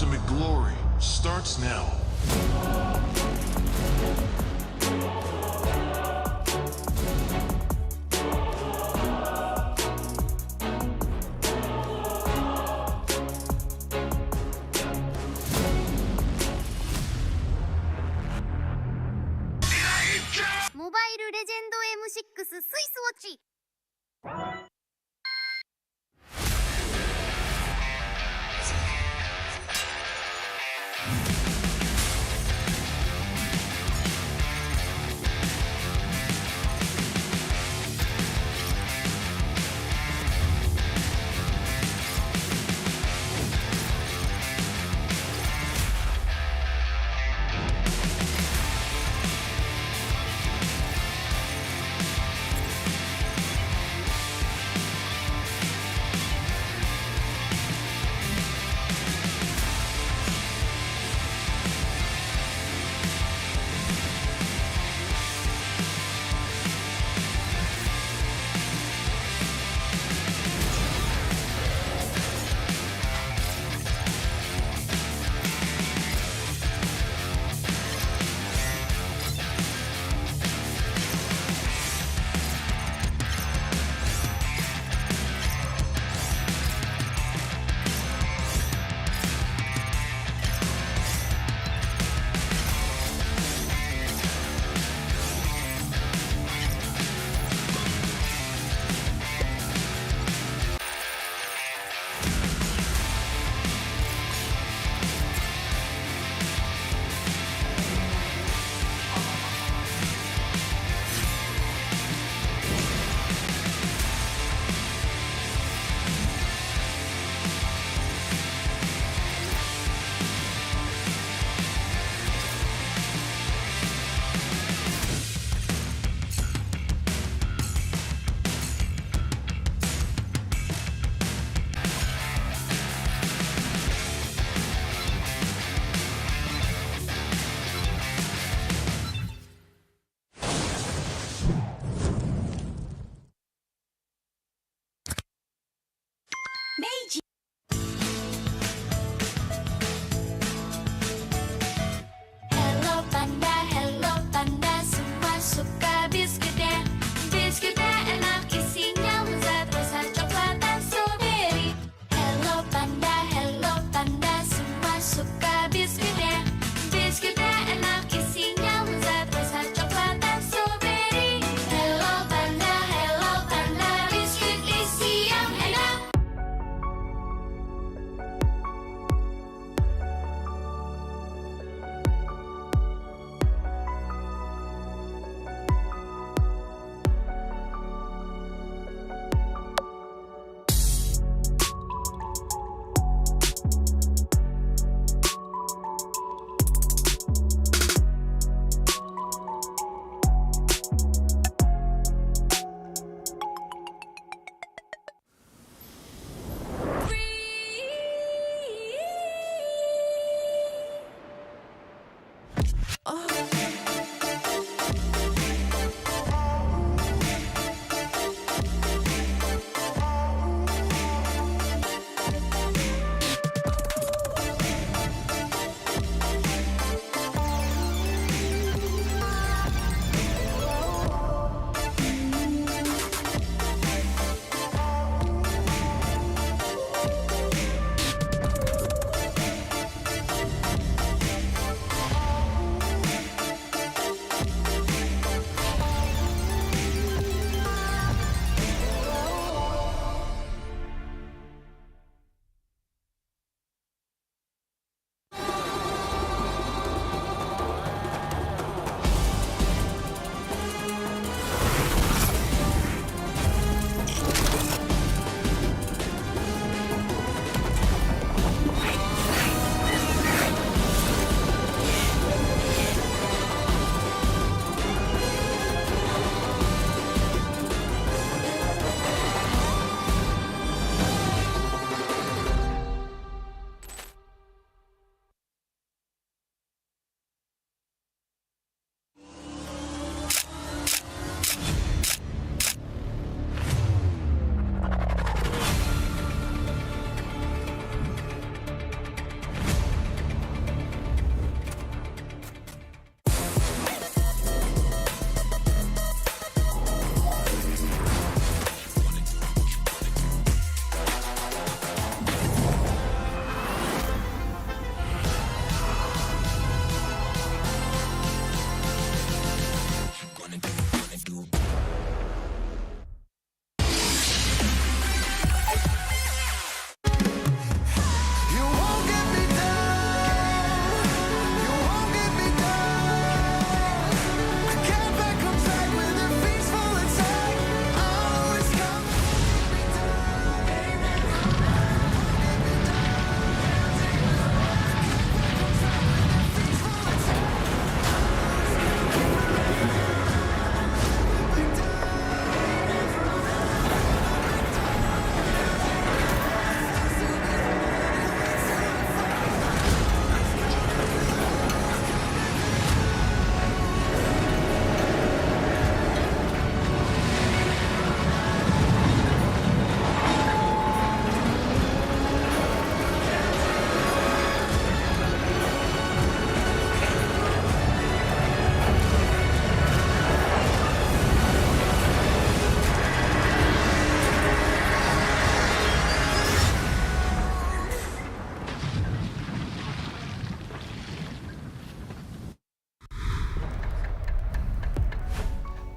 ultimate glory starts now. Mobile Legend M6 スイスウォッチ 「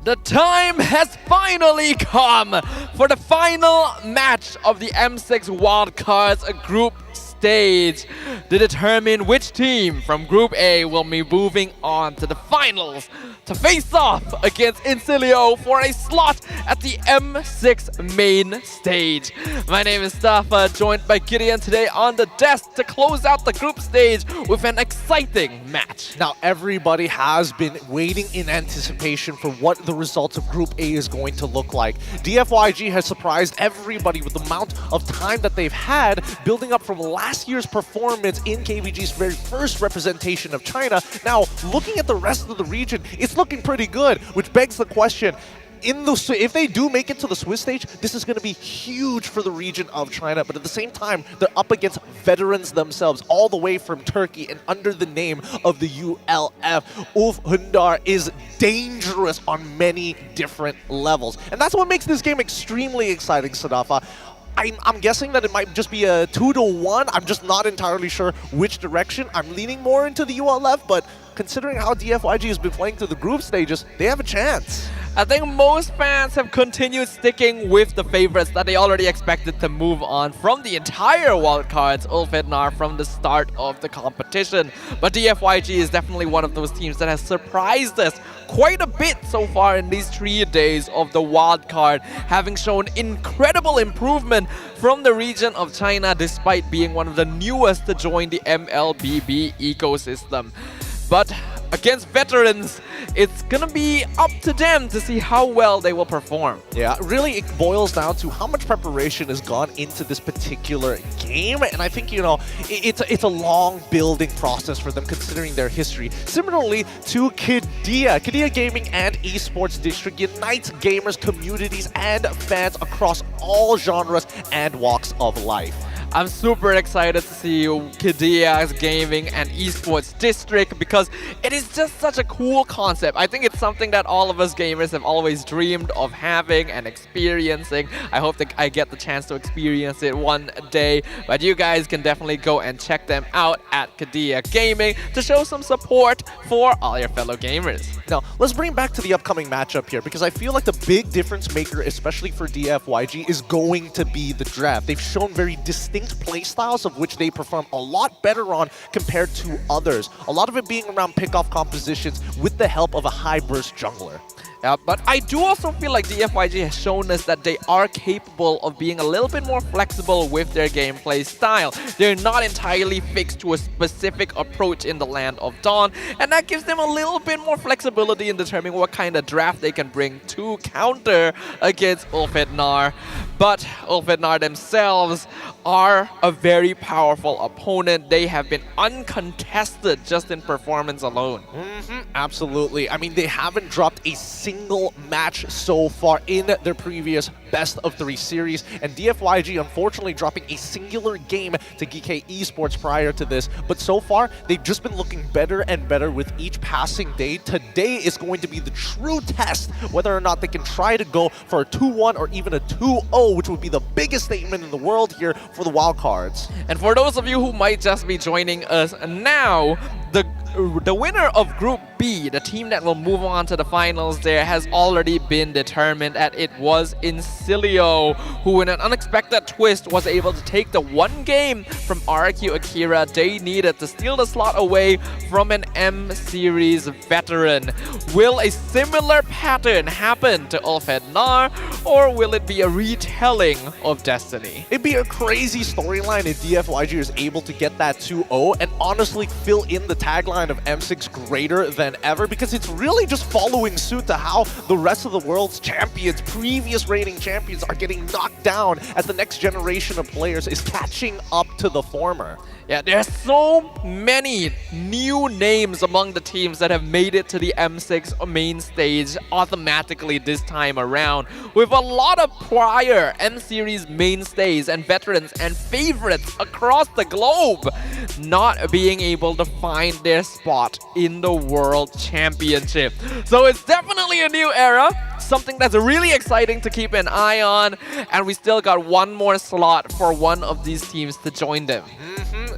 The time has finally come for the final match of the M6 Wildcards Group stage to determine which team from Group A will be moving on to the finals to face off against Incilio for a slot at the M6 main stage. My name is Stafa, joined by Gideon today on the desk to close out the group stage with an exciting match. Now, everybody has been waiting in anticipation for what the results of Group A is going to look like. DFYG has surprised everybody with the amount of time that they've had building up from last year's performance in KVG's very first representation of China. Now, looking at the rest of the region, it's looking pretty good, which begs the question, if they do make it to the Swiss stage, this is going to be huge for the region of China. But at the same time, they're up against veterans themselves, all the way from Turkey and under the name of the ULF. Ulf Hundar is dangerous on many different levels. And that's what makes this game extremely exciting, Sadafa. I'm guessing that it might just be a 2-1. I'm just not entirely sure which direction. I'm leaning more into the ULF, but considering how DFYG has been playing through the group stages, they have a chance. I think most fans have continued sticking with the favorites that they already expected to move on from the entire wildcards, Ulfhednar, from the start of the competition. But DFYG is definitely one of those teams that has surprised us quite a bit so far in these 3 days of the wildcard, having shown incredible improvement from the region of China despite being one of the newest to join the MLBB ecosystem. But against veterans, it's gonna be up to them to see how well they will perform. Yeah, really it boils down to how much preparation has gone into this particular game, and I think, you know, it's a long building process for them considering their history. Similarly to Qiddiya. Qiddiya Gaming and Esports District unites gamers, communities, and fans across all genres and walks of life. I'm super excited to see Qiddiya's Gaming and Esports District because it is just such a cool concept. I think it's something that all of us gamers have always dreamed of having and experiencing. I hope that I get the chance to experience it one day, but you guys can definitely go and check them out at Qiddiya Gaming to show some support for all your fellow gamers. Now, let's bring back to the upcoming matchup here because I feel like the big difference maker, especially for DFYG, is going to be the draft. They've shown very distinct playstyles of which they perform a lot better on compared to others. A lot of it being around pick-off compositions with the help of a high-burst jungler. Yeah, but I do also feel like DFYG has shown us that they are capable of being a little bit more flexible with their gameplay style. They're not entirely fixed to a specific approach in the Land of Dawn, and that gives them a little bit more flexibility in determining what kind of draft they can bring to counter against Ulfhednar. But Ulfhednar themselves are a very powerful opponent. They have been uncontested just in performance alone. Absolutely. I mean, they haven't dropped a single match so far in their previous best of 3 series, and DFYG unfortunately dropping a singular game to GK Esports prior to this, but so far they've just been looking better and better with each passing day. Today is going to be the true test whether or not they can try to go for a 2-1 or even a 2-0, which would be the biggest statement in the world here for the wildcards. And for those of you who might just be joining us now, the winner of Group B, the team that will move on to the finals there, has already been determined, and it was Incilio, who in an unexpected twist was able to take the one game from RQ Akira they needed to steal the slot away from an M-Series veteran. Will a similar pattern happen to Ulfhednar, or will it be a retelling of Destiny? It'd be a crazy storyline if DFYG is able to get that 2-0 and honestly fill in the tagline of M6 greater than ever, because it's really just following suit to how the rest of the world's champions, previous reigning champions, are getting knocked down as the next generation of players is catching up to the former. Yeah, there's so many new names among the teams that have made it to the M6 main stage automatically this time around, with a lot of prior M-Series mainstays and veterans and favorites across the globe not being able to find their spot in the World Championship. So it's definitely a new era, something that's really exciting to keep an eye on, and we still got one more slot for one of these teams to join them.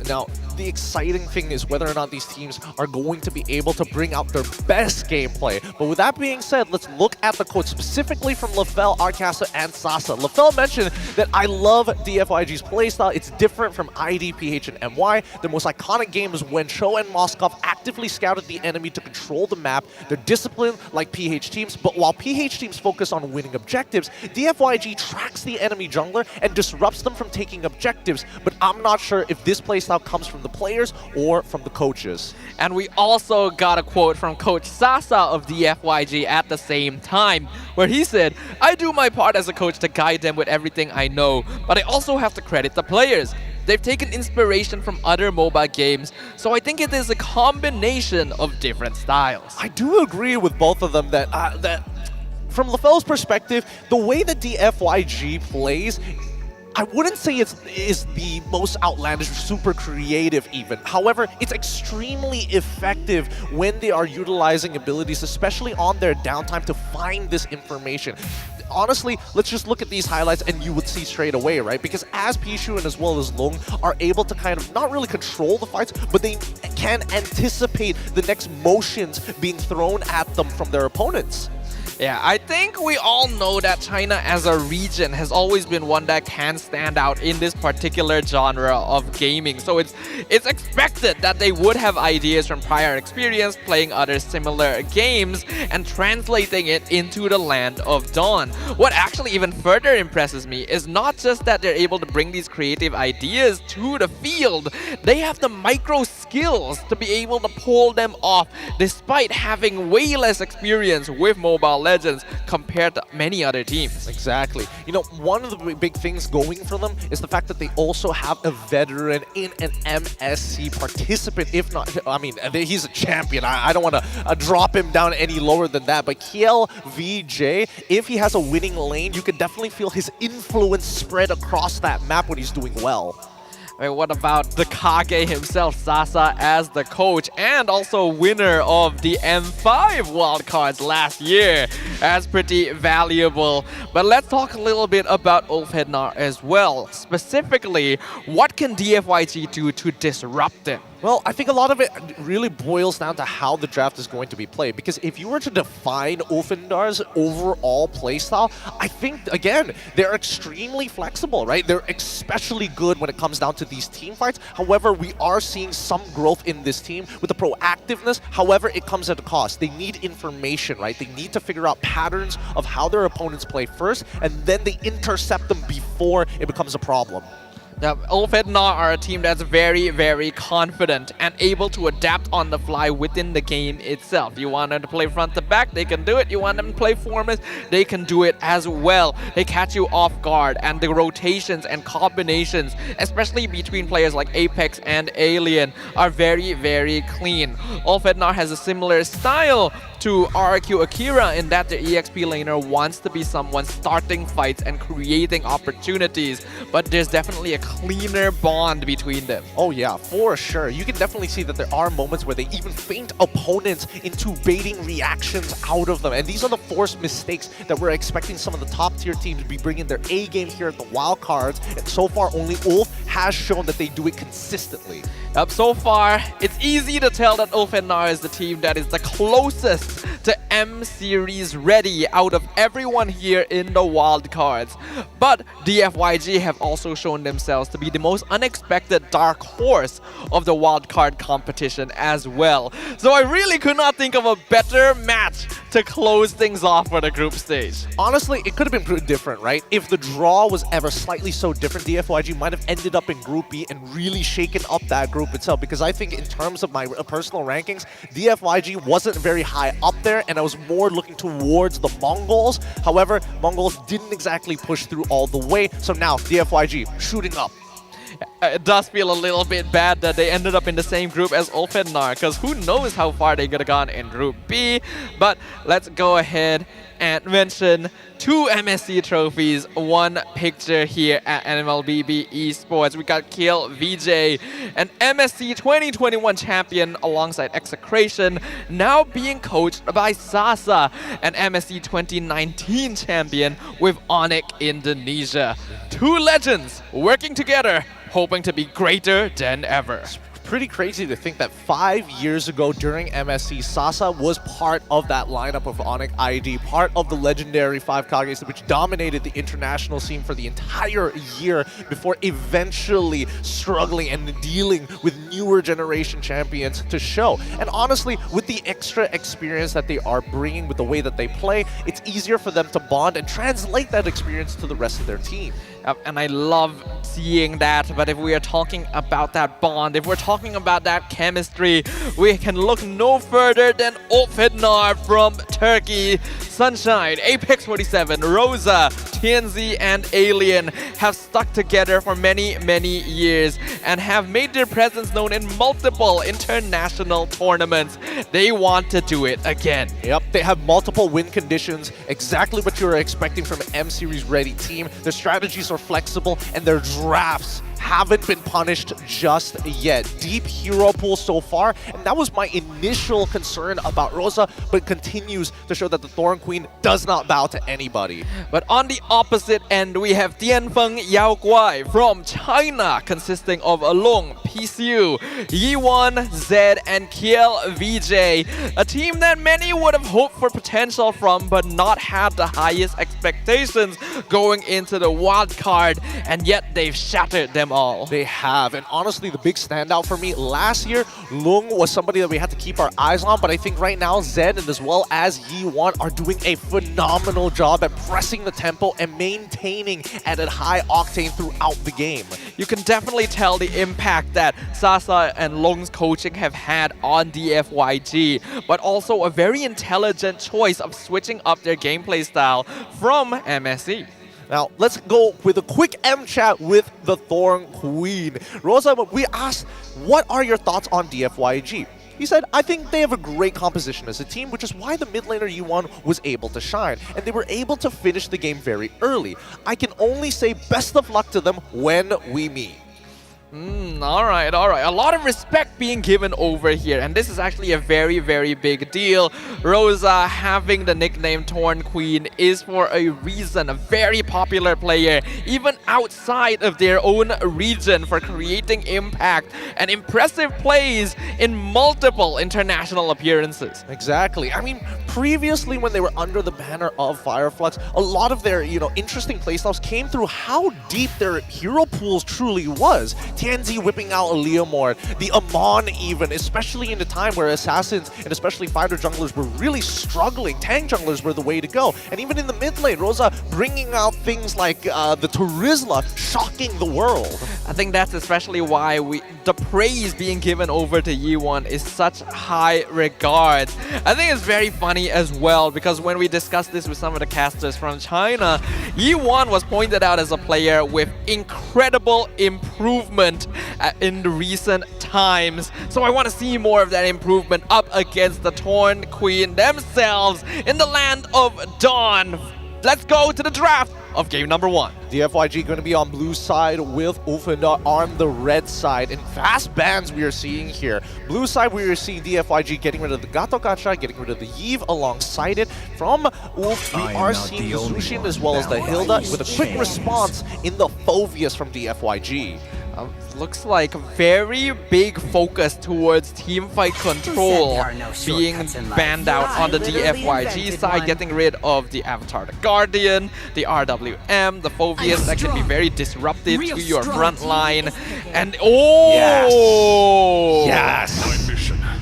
Now, the exciting thing is whether or not these teams are going to be able to bring out their best gameplay. But with that being said, let's look at the quote specifically from LaFell, Arcasa, and Sasa. LaFell mentioned that I love DFYG's playstyle. It's different from ID, PH, and MY. The most iconic game is when Cho and Moskov actively scouted the enemy to control the map. They're disciplined like PH teams, but while PH teams focus on winning objectives, DFYG tracks the enemy jungler and disrupts them from taking objectives. But I'm not sure if this playstyle comes from the players or from the coaches. And we also got a quote from Coach Sasa of DFYG at the same time, where he said, I do my part as a coach to guide them with everything I know, but I also have to credit the players. They've taken inspiration from other mobile games, so I think it is a combination of different styles. I do agree with both of them that from LaFell's perspective, the way that DFYG plays, I wouldn't say it is the most outlandish, super creative even. However, it's extremely effective when they are utilizing abilities, especially on their downtime, to find this information. Honestly, let's just look at these highlights and you would see straight away, right? Because as Pishu and as well as Long are able to kind of not really control the fights, but they can anticipate the next motions being thrown at them from their opponents. Yeah, I think we all know that China as a region has always been one that can stand out in this particular genre of gaming. So it's expected that they would have ideas from prior experience playing other similar games and translating it into the land of Dawn. What actually even further impresses me is not just that they're able to bring these creative ideas to the field, they have the micro skills to be able to pull them off despite having way less experience with Mobile Legends compared to many other teams. Exactly. You know, one of the big things going for them is the fact that they also have a veteran in an MSC participant. If not, I mean, he's a champion. I don't want to drop him down any lower than that. But Kiel VJ, if he has a winning lane, you can definitely feel his influence spread across that map when he's doing well. I mean, what about the Kage himself, Sasa, as the coach and also winner of the M5 wildcards last year? That's pretty valuable. But let's talk a little bit about Ulfhednar as well. Specifically, what can DFYG do to disrupt them? Well, I think a lot of it really boils down to how the draft is going to be played. Because if you were to define Ulfhendar's overall playstyle, I think, again, they're extremely flexible, right? They're especially good when it comes down to these team fights. However, we are seeing some growth in this team with the proactiveness. However, it comes at a cost. They need information, right? They need to figure out patterns of how their opponents play first, and then they intercept them before it becomes a problem. Now, Ulfhednar are a team that's very, very confident and able to adapt on the fly within the game itself. You want them to play front to back, they can do it. You want them to play formers, they can do it as well. They catch you off guard, and the rotations and combinations, especially between players like Apex and Alien, are very, very clean. Ulfhednar has a similar style to RRQ Akira in that the EXP laner wants to be someone starting fights and creating opportunities, but there's definitely a cleaner bond between them. Oh yeah, for sure. You can definitely see that there are moments where they even feint opponents into baiting reactions out of them, and these are the forced mistakes that we're expecting some of the top tier teams to be bringing their A game here at the wildcards, and so far only Ulf has shown that they do it consistently. So far, it's easy to tell that Ulfhednar is the team that is the closest to M-Series ready out of everyone here in the wildcards. But DFYG have also shown themselves to be the most unexpected dark horse of the wildcard competition as well. So I really could not think of a better match to close things off for the group stage. Honestly, it could have been pretty different, right? If the draw was ever slightly so different, DFYG might have ended up in Group B and really shaken up that group itself, because I think in terms of my personal rankings, DFYG wasn't very high up there, and I was more looking towards the Mongols. However, Mongols didn't exactly push through all the way, so now DFYG shooting up. It does feel a little bit bad that they ended up in the same group as Ulfhednar, because who knows how far they could have gone in Group B. But let's go ahead and mention 2 MSC trophies, 1 picture here at NMLBB Esports. We got Kiel VJ, an MSC 2021 champion alongside Execration, now being coached by Sasa, an MSC 2019 champion with Onyx Indonesia. 2 legends working together, hoping to be greater than ever. pretty crazy to think that 5 years ago during MSC, Sasa was part of that lineup of Onyx ID, part of the legendary 5 Kages, which dominated the international scene for the entire year before eventually struggling and dealing with newer generation champions to show. And honestly, with the extra experience that they are bringing with the way that they play, it's easier for them to bond and translate that experience to the rest of their team. And I love seeing that, but if we are talking about that bond, if we're talking about that chemistry, we can look no further than Ulfhednar from Turkey. Sunshine, Apex 47, Rosa, TNZ, and Alien have stuck together for many, many years and have made their presence known in multiple international tournaments. They want to do it again. Yep, they have multiple win conditions, exactly what you were expecting from an M-Series ready team. Their strategies are flexible and their drafts haven't been punished just yet. Deep hero pool so far, and that was my initial concern about Rosa, but continues to show that the Thorn Queen does not bow to anybody. But on the opposite end, we have Tianfeng Yaoguai from China, consisting of Long, PCU, Yi1, Zed, and Kiel VJ. A team that many would have hoped for potential from, but not had the highest expectations going into the wild card, and yet they've shattered them all. They have, and honestly, the big standout for me last year, Lung was somebody that we had to keep our eyes on, but I think right now Zed and as well as Yi1 are doing a phenomenal job at pressing the tempo and maintaining at a high octane throughout the game. You can definitely tell the impact that Sasa and Lung's coaching have had on DFYG, but also a very intelligent choice of switching up their gameplay style from MSC. Now, let's go with a quick M-chat with the Thorn Queen. Rosa, we asked, what are your thoughts on DFYG? He said, I think they have a great composition as a team, which is why the mid laner Yi1 was able to shine, and they were able to finish the game very early. I can only say best of luck to them when we meet. All right. A lot of respect being given over here, and this is actually a very, very big deal. Rosa having the nickname Thorn Queen is for a reason, a very popular player, even outside of their own region, for creating impact and impressive plays in multiple international appearances. Exactly. I mean, previously when they were under the banner of Fireflux, a lot of their, interesting playstyles came through how deep their hero pools truly was. TNZ whipping out a Leomord, the Amon even, especially in the time where assassins and especially fighter junglers were really struggling. Tank junglers were the way to go. And even in the mid lane, Rosa bringing out things like the Turizla, shocking the world. I think that's especially why the praise being given over to Yi1 is such high regard. I think it's very funny as well, because when we discussed this with some of the casters from China, Yi1 was pointed out as a player with incredible improvement in the recent times. So I want to see more of that improvement up against the Thorn Queen themselves in the land of Dawn. Let's go to the draft of game number 1. DFYG going to be on blue side with Ulfhednar on the red side. In fast bans we are seeing here. Blue side we are seeing DFYG getting rid of the Gato Gacha, getting rid of the Yves alongside it. From Ulf we are seeing the Zushin as well as the Hilda with a quick response in the Phoveus from DFYG. Looks like a very big focus towards teamfight control being banned out on the DFYG side, getting rid of the Avatar the Guardian, the RWM, the Phoveus that can be very disruptive to your front line. And Yes!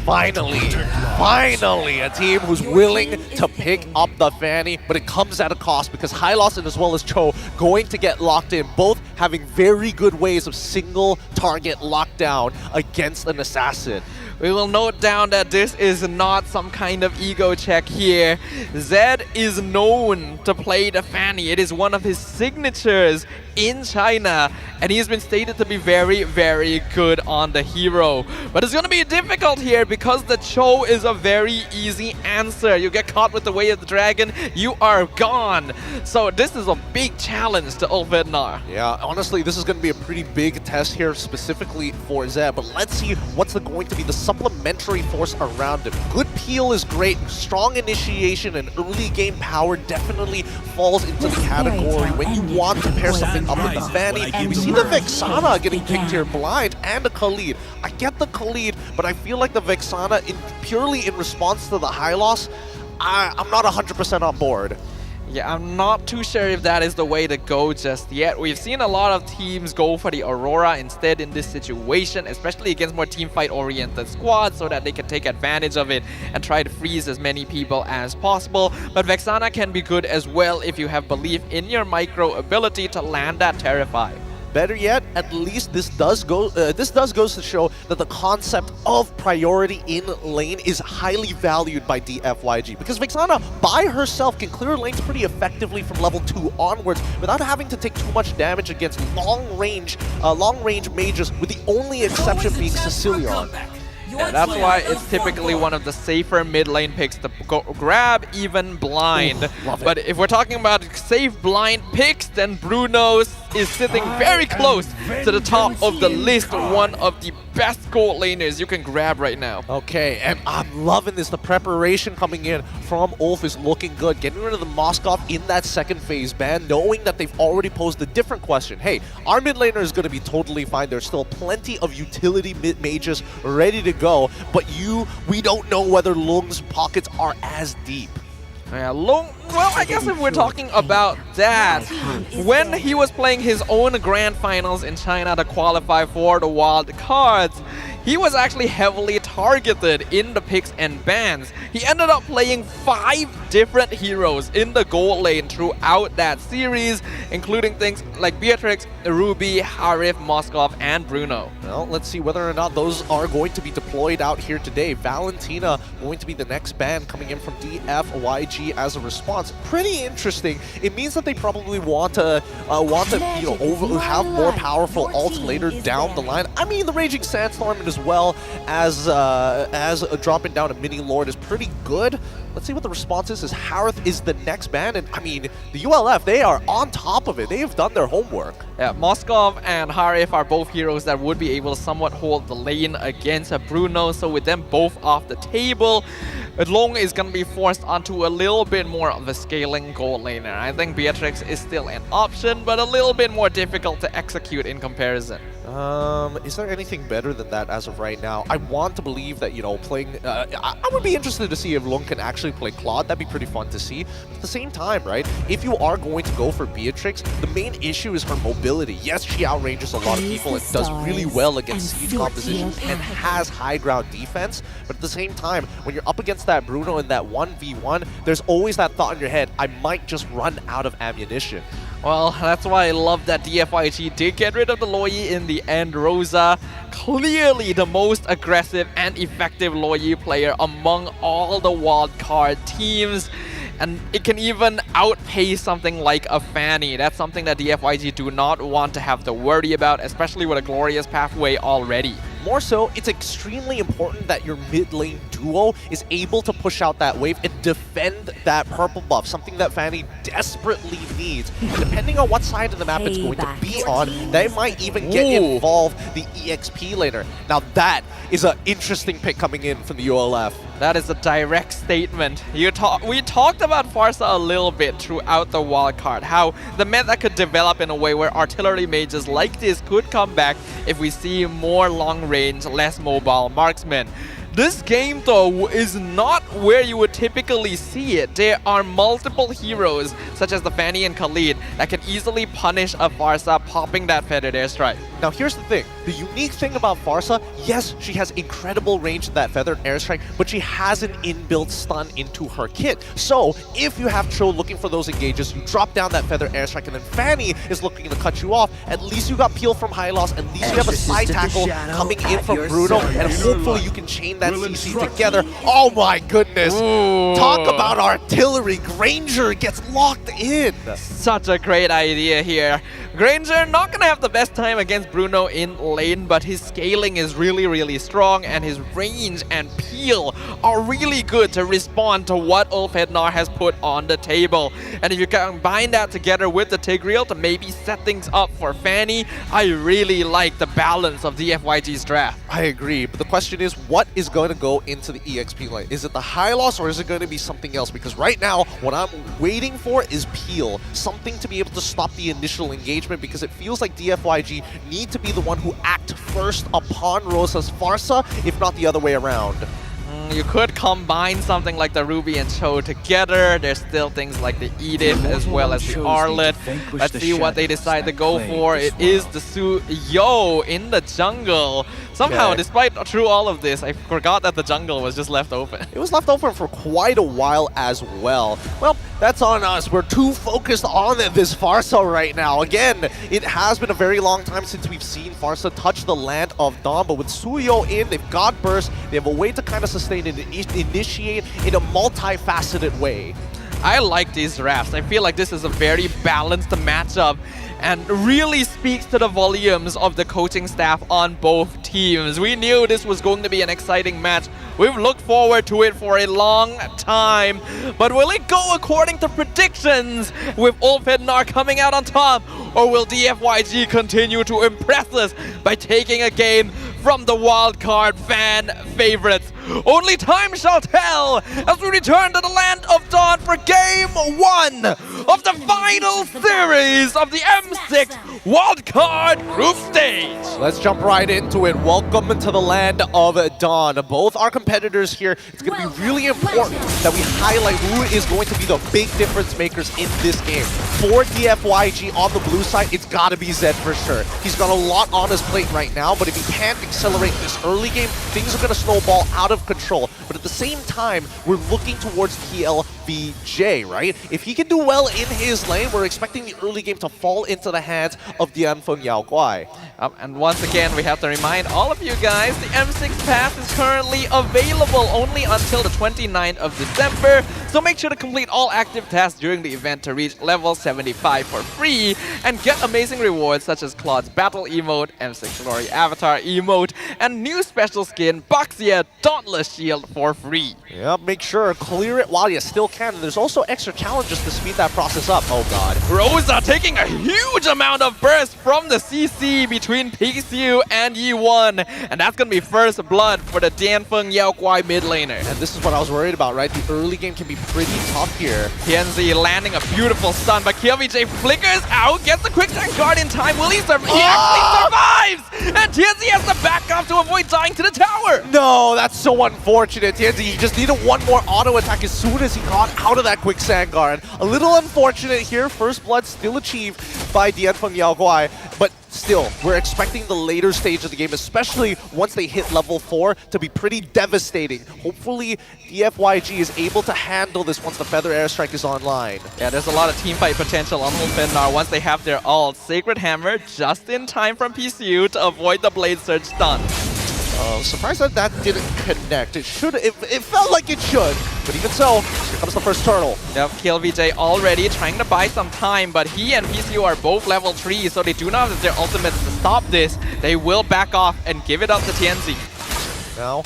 Finally, a team who's willing to pick up the Fanny, but it comes at a cost because Hylos and as well as Cho going to get locked in, both having very good ways of single target lockdown against an assassin. We will note down that this is not some kind of ego check here. Zed is known to play the Fanny. It is one of his signatures in China, and he's been stated to be very, very good on the hero. But it's going to be difficult here because the Cho is a very easy answer. You get caught with the Way of the Dragon, you are gone. So this is a big challenge to Ulfhednar. Yeah, honestly, this is going to be a pretty big test here specifically for Zed, but let's see what's going to be the supplementary force around him. Good peel is great, strong initiation and early game power definitely falls into the category when you want to pair something up with the Fanny. We see the Vexana getting picked here blind and the Khalid. I get the Khalid, but I feel like the Vexana, purely in response to the high loss, I'm not 100% on board. Yeah, I'm not too sure if that is the way to go just yet. We've seen a lot of teams go for the Aurora instead in this situation, especially against more team fight oriented squads, so that they can take advantage of it and try to freeze as many people as possible. But Vexana can be good as well if you have belief in your micro ability to land that Terrify. Better yet, at least this does goes to show that the concept of priority in lane is highly valued by DFYG, because Vexana by herself can clear lanes pretty effectively from level 2 onwards without having to take too much damage against long range mages, with the only exception being Cecilion. Yeah, that's why it's typically one of the safer mid lane picks to grab, even blind. Ooh, but if we're talking about safe blind picks, then Bruno is sitting very close to the top of the list, one of the best gold laners you can grab right now. Okay, and I'm loving this. The preparation coming in from Ulf is looking good. Getting rid of the Moskov in that second phase ban, knowing that they've already posed a different question. Hey, our mid laner is going to be totally fine. There's still plenty of utility mid mages ready to go, but we don't know whether Lung's pockets are as deep. Yeah, well, I guess if we're talking about that, when he was playing his own grand finals in China to qualify for the wild cards, he was actually heavily targeted in the picks and bans. He ended up playing 5 different heroes in the gold lane throughout that series, including things like Beatrix, Ruby, Harif, Moskov, and Bruno. Well, let's see whether or not those are going to be deployed out here today. Valentina going to be the next ban coming in from DFYG as a response. Pretty interesting. It means that they probably want to have more powerful ults later down the line. I mean, the Raging Sandstorm as well as dropping down a mini lord is pretty good. Let's see what the response is, as Harith is the next ban, and I mean, the ULF, they are on top of it. They have done their homework. Yeah, Moskov and Harif are both heroes that would be able to somewhat hold the lane against Bruno, so with them both off the table, Long is going to be forced onto a little bit more of a scaling gold laner. I think Beatrix is still an option, but a little bit more difficult to execute in comparison. Is there anything better than that as of right now? I want to believe that, playing... I would be interested to see if Lung can actually play Claude. That'd be pretty fun to see. But at the same time, right, if you are going to go for Beatrix, the main issue is her mobility. Yes, she outranges a lot of people and does really well against siege compositions and has high ground defense. But at the same time, when you're up against that Bruno in that 1v1, there's always that thought in your head, I might just run out of ammunition. Well, that's why I love that DFYG did get rid of the Loi in the end. Rosa, clearly the most aggressive and effective Loi player among all the wildcard teams. And it can even outpace something like a Fanny. That's something that DFYG do not want to have to worry about, especially with a glorious pathway already. More so, it's extremely important that your mid lane duo is able to push out that wave and defend that purple buff, something that Fanny desperately needs. And depending on what side of the map it's going to be on, they might even get involved the EXP laner. Now that is an interesting pick coming in from the ULF. That is a direct statement. We talked about Farsa a little bit throughout the wildcard, how the meta could develop in a way where artillery mages like this could come back if we see more long-range, less mobile marksmen. This game, though, is not where you would typically see it. There are multiple heroes, such as the Fanny and Khalid, that can easily punish a Farsa popping that feathered airstrike. Now here's the thing. The unique thing about Farsa, yes, she has incredible range in that feathered airstrike, but she has an inbuilt stun into her kit. So if you have Cho looking for those engages, you drop down that feathered airstrike, and then Fanny is looking to cut you off. At least you got peel from high loss. At least you have a side tackle coming in from Bruno, and hopefully you can chain that CC together. Oh my goodness. Ooh. Talk about artillery. Granger gets locked in. Such a great idea here. Granger not gonna have the best time against Bruno in lane, but his scaling is really, really strong, and his range and peel are really good to respond to what Ulf Hednar has put on the table. And if you combine that together with the Tigreal to maybe set things up for Fanny, I really like the balance of DFYG's draft. I agree, but the question is, what is going to go into the EXP lane? Is it the high loss or is it going to be something else? Because right now, what I'm waiting for is Peel, something to be able to stop the initial engagement, because it feels like DFYG need to be the one who act first upon Rosa's Farsa, if not the other way around. You could combine something like the Ruby and Cho together. There's still things like the Edith as well as the Arlet. Let's see what they decide to go for. It is the Suyo in the jungle. Somehow, despite through all of this, I forgot that the jungle was just left open. It was left open for quite a while as well. Well, that's on us. We're too focused on this Farsa right now. Again, it has been a very long time since we've seen Farsa touch the land of Dawn, but with Suyo in, they've got burst. They have a way to kind of sustain and initiate in a multifaceted way. I like these drafts. I feel like this is a very balanced matchup and really speaks to the volumes of the coaching staff on both teams. We knew this was going to be an exciting match. We've looked forward to it for a long time. But will it go according to predictions with Ulfhednar coming out on top? Or will DFYG continue to impress us by taking a game from the wildcard fan favorites? Only time shall tell as we return to the land of Dawn for Game 1 of the final series of the M6 wildcard group stage. Let's jump right into it. Welcome to the land of Dawn. Both our competitors here, it's going to be really important that we highlight who is going to be the big difference makers in this game. For DFYG on the blue side, it's got to be Zed for sure. He's got a lot on his plate right now, but if he can't accelerate this early game, things are going to snowball out of control. But at the same time, we're looking towards TLVJ, right? If he can do well in his lane, we're expecting the early game to fall into the hands of Dianfeng Yao Guai. And once again, we have to remind all of you guys, the M6 Pass is currently available only until the 29th of December. So make sure to complete all active tasks during the event to reach level 75 for free and get amazing rewards such as Claude's Battle Emote, M6 Glory Avatar Emote, and new special skin, Baxia Dauntless Shield for free. Yeah, make sure to clear it while you still can. And there's also extra challenges to speed that process up. Oh god. Rosa taking a huge amount of burst from the CC between Pixiu and Yi1. And that's going to be first blood for the Dianfeng Yao Guai mid laner. And this is what I was worried about, right? The early game can be pretty tough here. Tianzi landing a beautiful stun, but KLVJ flickers out, gets the quick time guard in time. Will he survive? He actually survives! And Tianzi has to back off to avoid dying to the tower. No, that's so unfortunate. Tianzi, he just needed one more auto attack as soon as he got out of that quicksand guard. A little unfortunate here. First blood still achieved by Dianfeng Yao Guai, but still, we're expecting the later stage of the game, especially once they hit level 4, to be pretty devastating. Hopefully, DFYG is able to handle this once the Feather Airstrike is online. Yeah, there's a lot of teamfight potential on Ulfhednar once they have their ult. Sacred Hammer just in time from PCU to avoid the Blade Surge stun. Surprised that that didn't connect. It should. It felt like it should. But even so, here comes the first turtle. Yep, KLVJ already trying to buy some time, but he and PCU are both level 3, so they do not have their ultimates to stop this. They will back off and give it up to Tianzi. Now,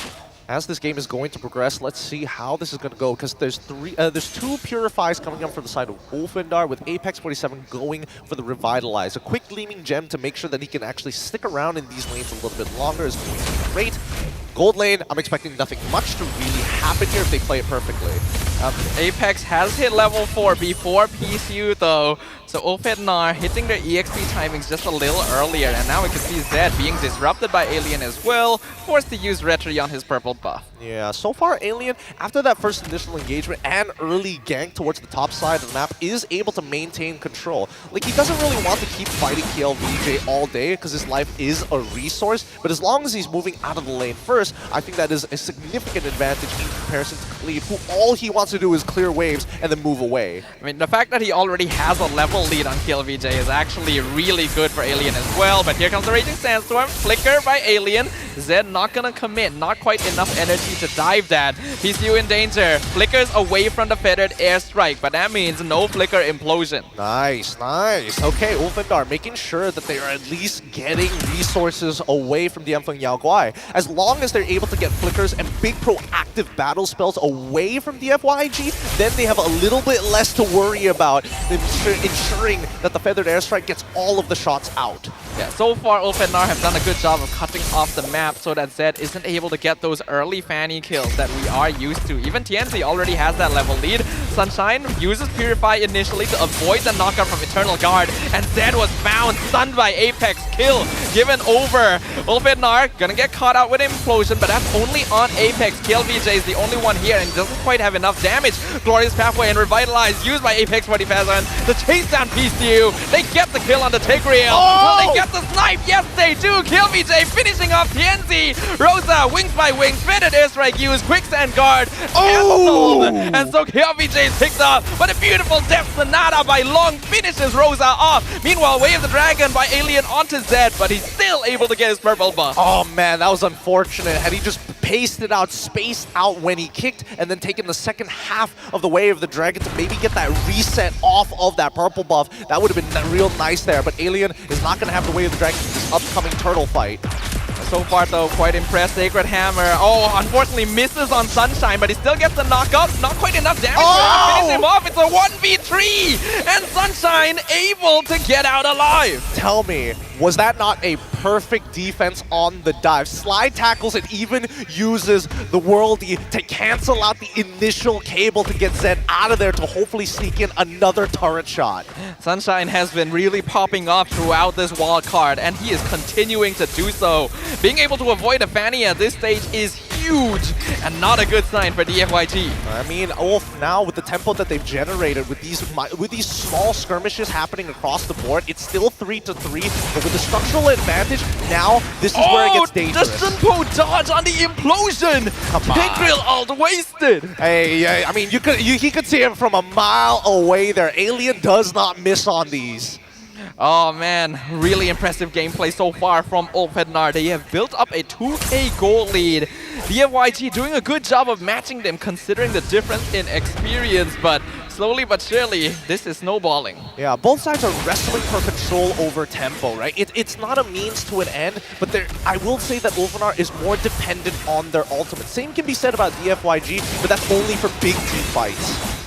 as this game is going to progress, let's see how this is going to go, because there's two Purifies coming up from the side of Ulfhednar, with Apex 47 going for the Revitalize. A quick Gleaming Gem to make sure that he can actually stick around in these lanes a little bit longer is going to be great. Gold lane, I'm expecting nothing much to really happen here if they play it perfectly. Apex has hit level 4 before PCU though, so Ulfhednar hitting their EXP timings just a little earlier, and now we can see Zed being disrupted by Alien as well, forced to use Retri on his purple buff. Yeah, so far Alien, after that first initial engagement and early gank towards the top side of the map, is able to maintain control. Like, he doesn't really want to keep fighting KLVJ all day because his life is a resource, but as long as he's moving out of the lane first, I think that is a significant advantage in comparison to Khalid, who all he wants to do is clear waves and then move away. I mean, the fact that he already has a level lead on KLVJ is actually really good for Alien as well, but here comes the Raging Sandstorm, flicker by Alien. Zed not gonna commit, not quite enough energy to dive that. PCU in danger, flickers away from the feathered airstrike, but that means no flicker implosion. Nice, nice. Okay, Ulfhednar making sure that they are at least getting resources away from Dianfeng Yao Guai. As long as they're able to get flickers and big proactive battle spells away from DFY, DFYG, then they have a little bit less to worry about ensuring that the Feathered Airstrike gets all of the shots out. Yeah, so far Ulfenar have done a good job of cutting off the map so that Zed isn't able to get those early Fanny kills that we are used to. Even TNC already has that level lead. Sunshine uses Purify initially to avoid the knockout from Eternal Guard, and Zed was found, stunned by Apex, kill given over. Ulfenar gonna get caught out with Implosion, but that's only on Apex. Kill VJ is the only one here and doesn't quite have enough damage. Glorious Pathway and Revitalize used by Apex 40,000 to chase down PCU. They get the kill on the Tigreal. Will they get the snipe? Yes, they do. Kill VJ finishing off TNZ. Rosa, wings by wings, Feathered Airstrike used, Quicksand Guard, cancelled. And so Kill VJ is picked up, but a beautiful Death Sonata by Long finishes Rosa off. Meanwhile, Wave the Dragon by Alien onto Zed, but he's still able to get his purple buff. Oh man, that was unfortunate. Had he just paced it out, spaced out when he kicked, and then taken the second half of the Wave of the Dragon to maybe get that reset off of that purple buff, that would have been real nice there. But Alien is not going to have the Wave of the Dragon in this upcoming turtle fight. So far though, quite impressed. Sacred Hammer, unfortunately misses on Sunshine, but he still gets the knockup. Not quite enough damage to finish him off. It's a 1v3, and Sunshine able to get out alive. Tell me, was that not a perfect defense on the dive? Slide tackles and even uses the Worldie to cancel out the initial cable to get Zed out of there to hopefully sneak in another turret shot. Sunshine has been really popping off throughout this wild card, and he is continuing to do so. Being able to avoid a Fanny at this stage is huge and not a good sign for DFYG. I mean, Ulf now with the tempo that they've generated with these small skirmishes happening across the board, it's still 3-3, but with the structural advantage, now this is where it gets dangerous. The Shunpo dodge on the implosion! Tigreal ult wasted! Hey, I mean, he could see him from a mile away there. Alien does not miss on these. Oh man, really impressive gameplay so far from Ulfenar. They have built up a 2k goal lead. DFYG doing a good job of matching them considering the difference in experience, but slowly but surely, this is snowballing. Yeah, both sides are wrestling for control over tempo, right? It's not a means to an end, but I will say that Ulfenar is more dependent on their ultimate. Same can be said about DFYG, but that's only for big team fights.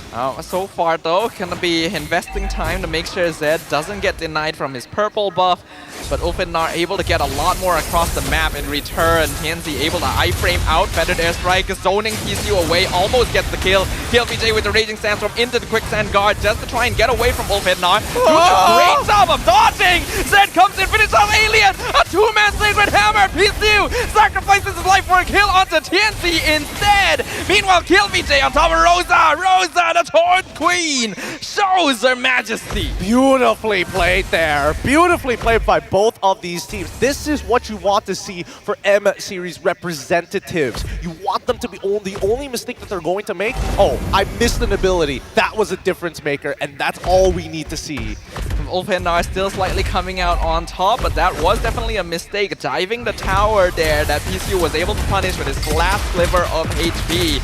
So far though, gonna be investing time to make sure Zed doesn't get denied from his purple buff, but Ulfenar able to get a lot more across the map in return. TNZ able to iframe out, Feathered Airstrike, zoning PCU away, almost gets the kill. Kill VJ with the Raging Sandstorm into the Quicksand Guard just to try and get away from Ulfenar. Doing a great job of dodging! Zed comes in, finishes off Alien! A two-man Sacred Hammer! PCU sacrifices his life for a kill onto TNZ instead! Meanwhile, Kill VJ on top of Rosa! Rosa, the Torn Queen, shows her majesty! Beautifully played there. Beautifully played by both of these teams. This is what you want to see for M-Series representatives. You want them to be the only mistake that they're going to make. Oh, I missed an ability. That was a difference maker, and that's all we need to see. Ulfenar still slightly coming out on top, but that was definitely a mistake. Diving the tower there that PCU was able to punish with his last sliver of HP.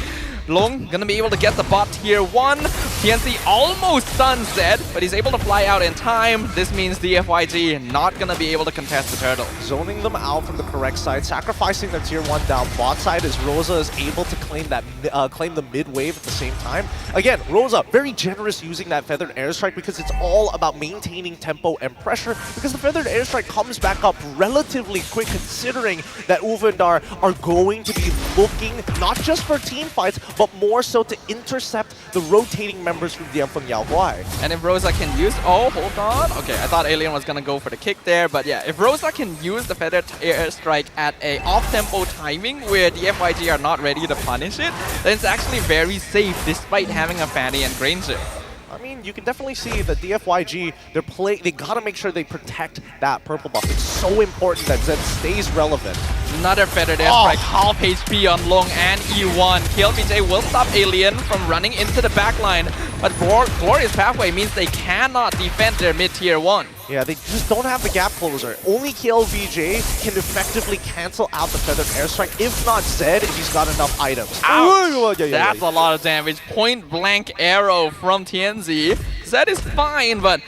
Long gonna be able to get the bot tier 1. TNC almost stuns Zed, but he's able to fly out in time. This means DFYG not gonna be able to contest the turtle. Zoning them out from the correct side, sacrificing their tier 1 down bot side as Rosa is able to claim the mid wave at the same time. Again, Rosa very generous using that Feathered Airstrike because it's all about maintaining tempo and pressure, because the Feathered Airstrike comes back up relatively quick considering that Ulfenar are going to be looking not just for team fights, but more so to intercept the rotating members from Dianfeng Yao Guai. And if Rosa can use... Oh, hold on. Okay, I thought Alien was going to go for the kick there. But yeah, if Rosa can use the Feathered Airstrike at a off-tempo timing where the FYG are not ready to punish it, then it's actually very safe despite having a Fanny and Granger. I mean, you can definitely see that DFYG, they gotta make sure they protect that purple buff. It's so important that Zed stays relevant. Another Feathered Airstrike, half HP on Long and E1. Kill VJ will stop Alien from running into the backline, but Glorious Pathway means they cannot defend their mid-tier 1. Yeah, they just don't have the gap closer. Only KLVJ can effectively cancel out the Feathered Airstrike. If not Zed, he's got enough items. Ouch! That's a lot of damage. Point blank arrow from TNZ. Zed is fine, but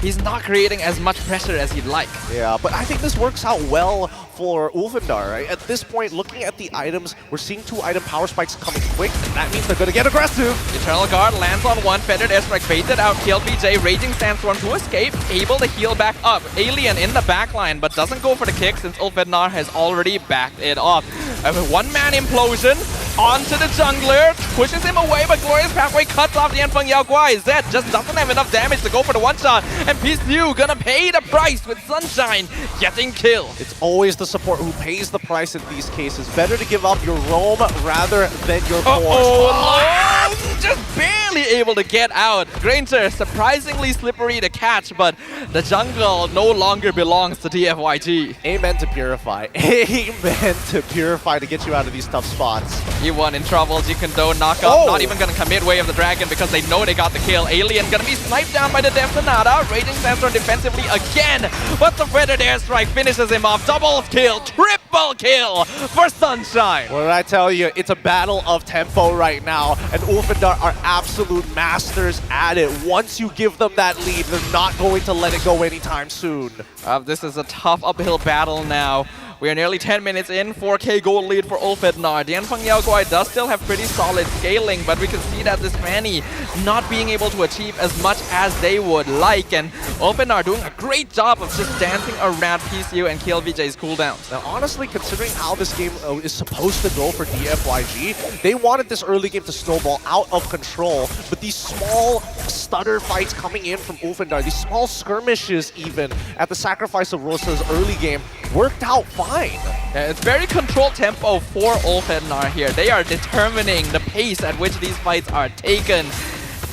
he's not creating as much pressure as he'd like. Yeah, but I think this works out well for Ulfindar, right? At this point, looking at the items, we're seeing 2 item power spikes coming quick, and that means they're going to get aggressive. Eternal Guard lands on one, Feathered Airstrike baited out, killed BJ, Raging Sandstorm to escape, able to heal back up. Alien in the backline, but doesn't go for the kick since Ulfindar has already backed it off. A one-man implosion onto the jungler, pushes him away, but Glorious Pathway cuts off the Yanfeng Yao Guai. Zed just doesn't have enough damage to go for the one-shot, and PCU gonna pay the price with Sunshine getting killed. It's always the support who pays the price in these cases. Better to give up your roam rather than your force. Just barely able to get out. Granger surprisingly slippery to catch, but the jungle no longer belongs to TFYG. Amen to Purify. Amen to Purify to get you out of these tough spots. E1 in trouble, Jikundo knock up, not even gonna commit Way of the Dragon because they know they got the kill. Alien gonna be sniped down by the Death Sonata. Raging Sandstorm defensively again, but the Feathered Airstrike finishes him off. Double kill, triple kill for Sunshine. What did I tell you? It's a battle of tempo right now, and Ulfindar are absolute masters at it. Once you give them that lead, they're not going to let it go anytime soon. This is a tough uphill battle now. We are nearly 10 minutes in, 4k gold lead for Ulfindar. The Yanfeng Yao Guai does still have pretty solid scaling, but we can see that this Fanny not being able to achieve as much as they would like, and Ulfindar doing a great job of just dancing around PCU and KLVJ's cooldowns. Now honestly, considering how this game is supposed to go for DFYG, they wanted this early game to snowball out of control, but these small stutter fights coming in from Ulfindar, these small skirmishes even at the sacrifice of Rosa's early game, worked out fine. Yeah, it's very controlled tempo for Ulfindar here. They are determining the pace at which these fights are taken.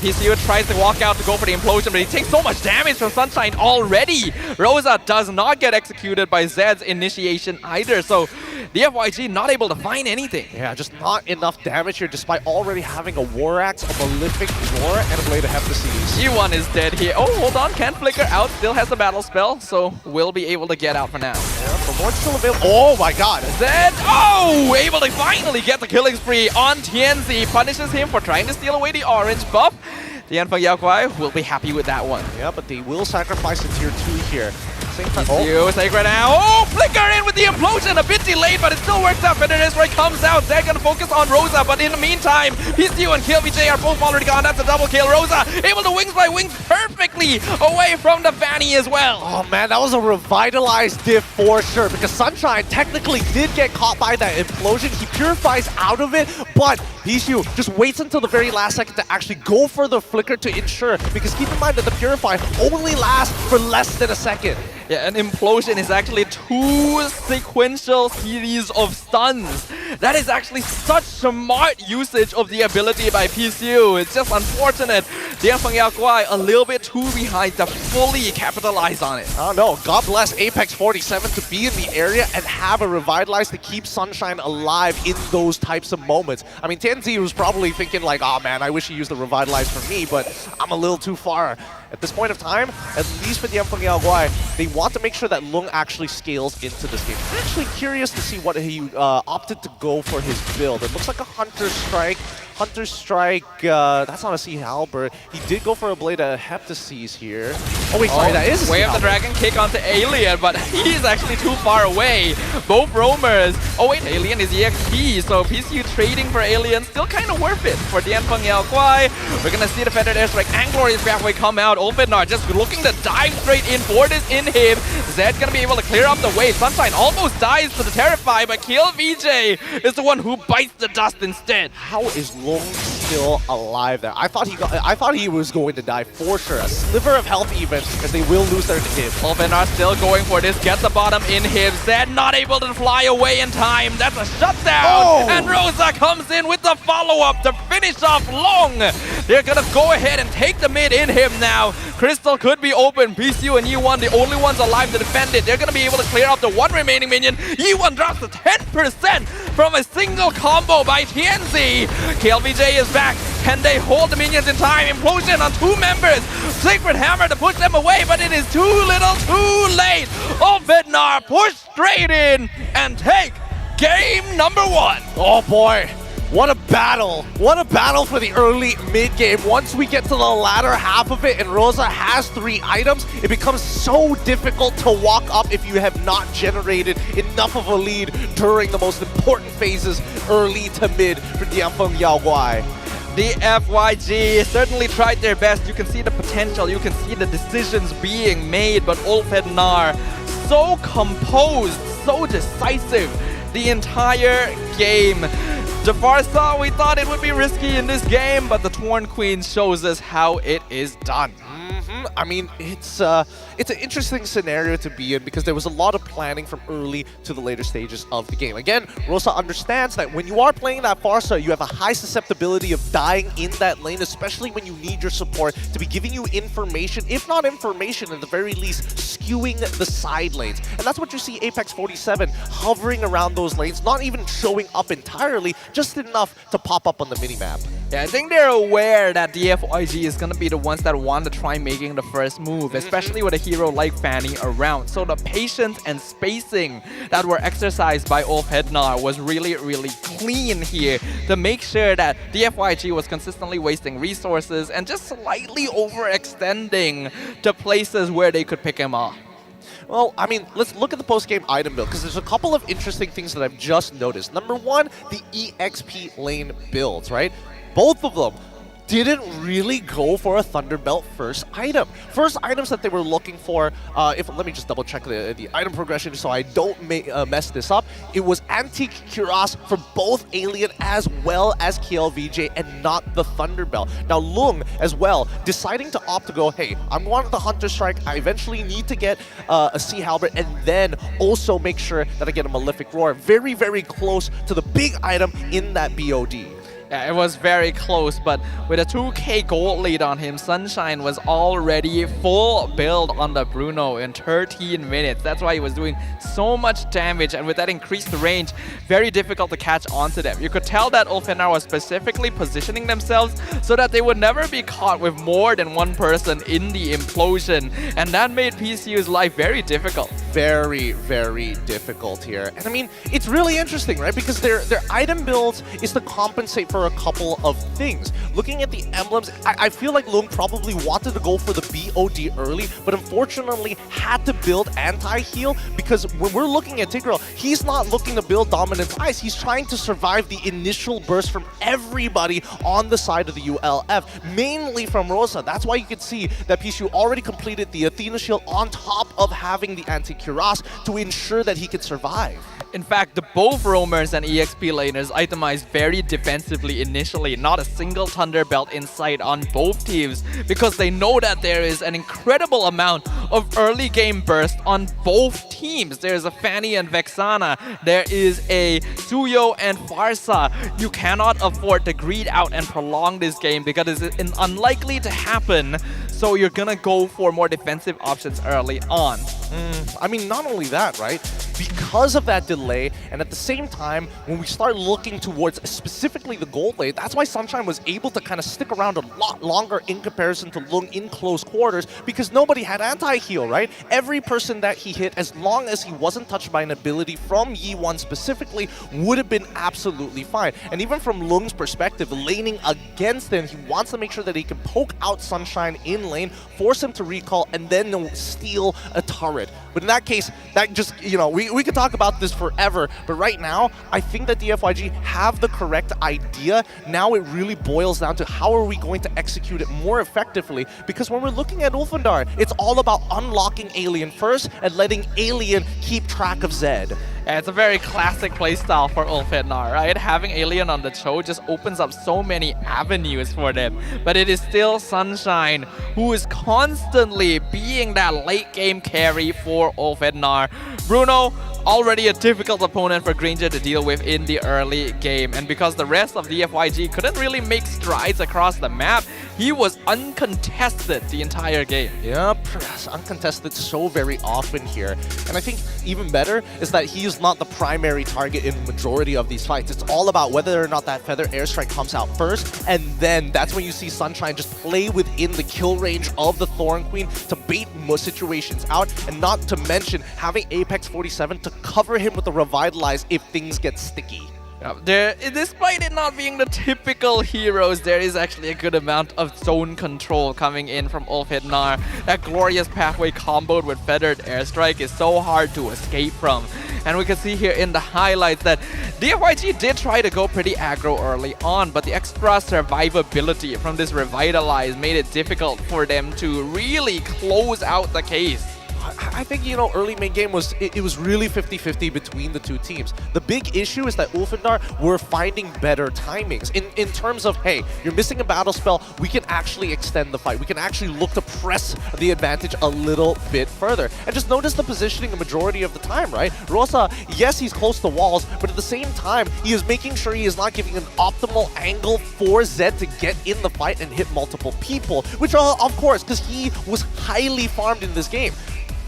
PCU tries to walk out to go for the implosion, but he takes so much damage from Sunshine already. Rosa does not get executed by Zed's initiation either, so DFYG not able to find anything. Yeah, just not enough damage here despite already having a War Axe, a Malefic Roar, and a Blade of Hephaestus. E1 is dead here. Oh, hold on, can't flicker out, still has a battle spell, so will be able to get out for now. Yeah, Reward's still available. Oh my god. Zed, able to finally get the killing spree on Tianzi. Punishes him for trying to steal away the orange buff. The Yanfeng Yao Guai will be happy with that one. Yeah, but they will sacrifice a tier 2 here. Sacred now. Oh, flicker in with the implosion. A bit delayed, but it still works out. Feathered Airstrike comes out. They're going to focus on Rosa, but in the meantime, PCU and KLVJ are both already gone. That's a double kill. Rosa able to wings by wings perfectly away from the Fanny as well. Oh man, that was a revitalized diff for sure, because Sunshine technically did get caught by that implosion. He purifies out of it, but PCU just waits until the very last second to actually go for the flicker to ensure, because keep in mind that the Purify only lasts for less than a second. Yeah, an implosion is actually 2 sequential series of stuns. That is actually such smart usage of the ability by PCU. It's just unfortunate. The Yanfeng Yao Guai a little bit too behind to fully capitalize on it. Oh no, God bless Apex 47 to be in the area and have a Revitalize to keep Sunshine alive in those types of moments. I mean, Tianzi was probably thinking like, oh man, I wish he used the Revitalize for me, but I'm a little too far. At this point of time, at least for the Yanfeng Yao Guai, they want to make sure that Lung actually scales into this game. I'm actually curious to see what he opted to go for his build. It looks like a Hunter Strike. Hunter Strike, that's not a Sea Halberd. He did go for a Blade of Hephaestus here. Oh wait, sorry, that is a Way of the Dragon kick onto Alien, but he's actually too far away. Both roamers. Oh wait, Alien is EXP, so PCU trading for Alien still kind of worth it for the Yanfeng Yao Guai. We're gonna see the Feathered Airstrike and Glorious Pathway come out. Ulfindar just looking to dive straight in for this inhib. Zed gonna be able to clear up the way. Sunshine almost dies to the Terrify, but KLVJ is the one who bites the dust instead. How is Long still alive there? I thought he was going to die for sure. A sliver of health even, as they will lose their inhib. Ulfindar still going for this. Get the bottom inhib. Zed not able to fly away in time. That's a shutdown. Oh! And Rosa comes in with the follow-up to finish off Long. They're gonna go ahead and take the mid inhib now. Crystal could be open. PCU and E1 the only ones alive to defend it. They're gonna be able to clear up the one remaining minion. E1 drops to 10% from a single combo by Tianzi. KLVJ is back. Can they hold the minions in time? Implosion on 2 members. Sacred Hammer to push them away, but it is too little, too late. Ulfindar push straight in and take game number 1. Oh boy. What a battle! What a battle for the early mid game. Once we get to the latter half of it and Rosa has 3 items, it becomes so difficult to walk up if you have not generated enough of a lead during the most important phases early to mid for Dianfeng Yaoguai. The FYG certainly tried their best. You can see the potential, you can see the decisions being made, but Ulfhednar so composed, so decisive the entire game. Jafar saw we thought it would be risky in this game, but the Torn Queen shows us how it is done. I mean, it's an interesting scenario to be in because there was a lot of planning from early to the later stages of the game. Again, Rosa understands that when you are playing that Farsa, you have a high susceptibility of dying in that lane, especially when you need your support to be giving you information, if not information, at the very least, skewing the side lanes. And that's what you see Apex 47 hovering around those lanes, not even showing up entirely, just enough to pop up on the minimap. Yeah, I think they're aware that the FYG is going to be the ones that want to try making the first move, especially with a hero like Fanny around. So the patience and spacing that were exercised by Ulfhednar was really, really clean here to make sure that the FYG was consistently wasting resources and just slightly overextending to places where they could pick him off. Well, I mean, let's look at the post-game item build, because there's a couple of interesting things that I've just noticed. Number one, the EXP lane builds, right? Both of them didn't really go for a Thunderbelt first item. First items that they were looking for, let me just double check the item progression so I don't mess this up. It was Antique Cuirass for both Alien as well as KLVJ and not the Thunderbelt. Now Lung as well, deciding to opt to go, hey, I'm going to the Hunter Strike, I eventually need to get a Sea Halberd and then also make sure that I get a Malefic Roar. Very, very close to the big item in that BOD. Yeah, it was very close, but with a 2k gold lead on him, Sunshine was already full build on the Bruno in 13 minutes. That's why he was doing so much damage, and with that increased range, very difficult to catch onto them. You could tell that Ulfhednar was specifically positioning themselves so that they would never be caught with more than one person in the implosion, and that made PCU's life very difficult. Very, very difficult here. And I mean, it's really interesting, right? Because their item builds is to compensate for a couple of things. Looking at the emblems, I feel like Lung probably wanted to go for the BOD early, but unfortunately had to build anti-heal, because when we're looking at Tigreal, he's not looking to build Dominance Ice. He's trying to survive the initial burst from everybody on the side of the ULF, mainly from Rosa. That's why you can see that Pichu already completed the Athena Shield on top of having the Anti-Cuirass to ensure that he could survive. In fact, the both roamers and EXP laners itemized very defensively initially, not a single Thunderbelt in sight on both teams, because they know that there is an incredible amount of early game burst on both teams. There's a Fanny and Vexana, there is a Suyo and Farsa. You cannot afford to greed out and prolong this game because it's unlikely to happen, so you're gonna go for more defensive options early on. I mean, not only that, right? Because of that delay, and at the same time, when we start looking towards specifically the gold lane, that's why Sunshine was able to kind of stick around a lot longer in comparison to Lung in close quarters, because nobody had anti-heal, right? Every person that he hit, as long as he wasn't touched by an ability from Yi1 specifically, would have been absolutely fine. And even from Lung's perspective, laning against him, he wants to make sure that he can poke out Sunshine in lane, force him to recall, and then steal a turret. But in that case, that just, you know, we could talk about this forever, but right now, I think that the FYG have the correct idea. Now it really boils down to how are we going to execute it more effectively, because when we're looking at Ulfhednar, it's all about unlocking Alien first and letting Alien keep track of Zed. Yeah, it's a very classic playstyle for Ulfhednar, right? Having Alien on the Cho just opens up so many avenues for them. But it is still Sunshine who is constantly being that late game carry for Ulfhednar. Bruno, already a difficult opponent for Granger to deal with in the early game, and because the rest of the FYG couldn't really make strides across the map, he was uncontested the entire game. Yep, uncontested so very often here. And I think even better is that he is not the primary target in the majority of these fights. It's all about whether or not that Feather Airstrike comes out first, and then that's when you see Sunshine just play within the kill range of the Thorn Queen to bait most situations out, and not to mention having Apex 47 to cover him with the Revitalize if things get sticky. Despite it not being the typical heroes, there is actually a good amount of zone control coming in from Ulfhednar. That glorious pathway comboed with Feathered Airstrike is so hard to escape from. And we can see here in the highlights that DFYG did try to go pretty aggro early on, but the extra survivability from this Revitalize made it difficult for them to really close out the case. I think, you know, early main game was it was really 50-50 between the two teams. The big issue is that Ulfhednar were finding better timings in terms of, hey, you're missing a battle spell, we can actually extend the fight. We can actually look to press the advantage a little bit further. And just notice the positioning the majority of the time, right? Rosa, yes, he's close to walls, but at the same time, he is making sure he is not giving an optimal angle for Zed to get in the fight and hit multiple people, which are, of course, because he was highly farmed in this game.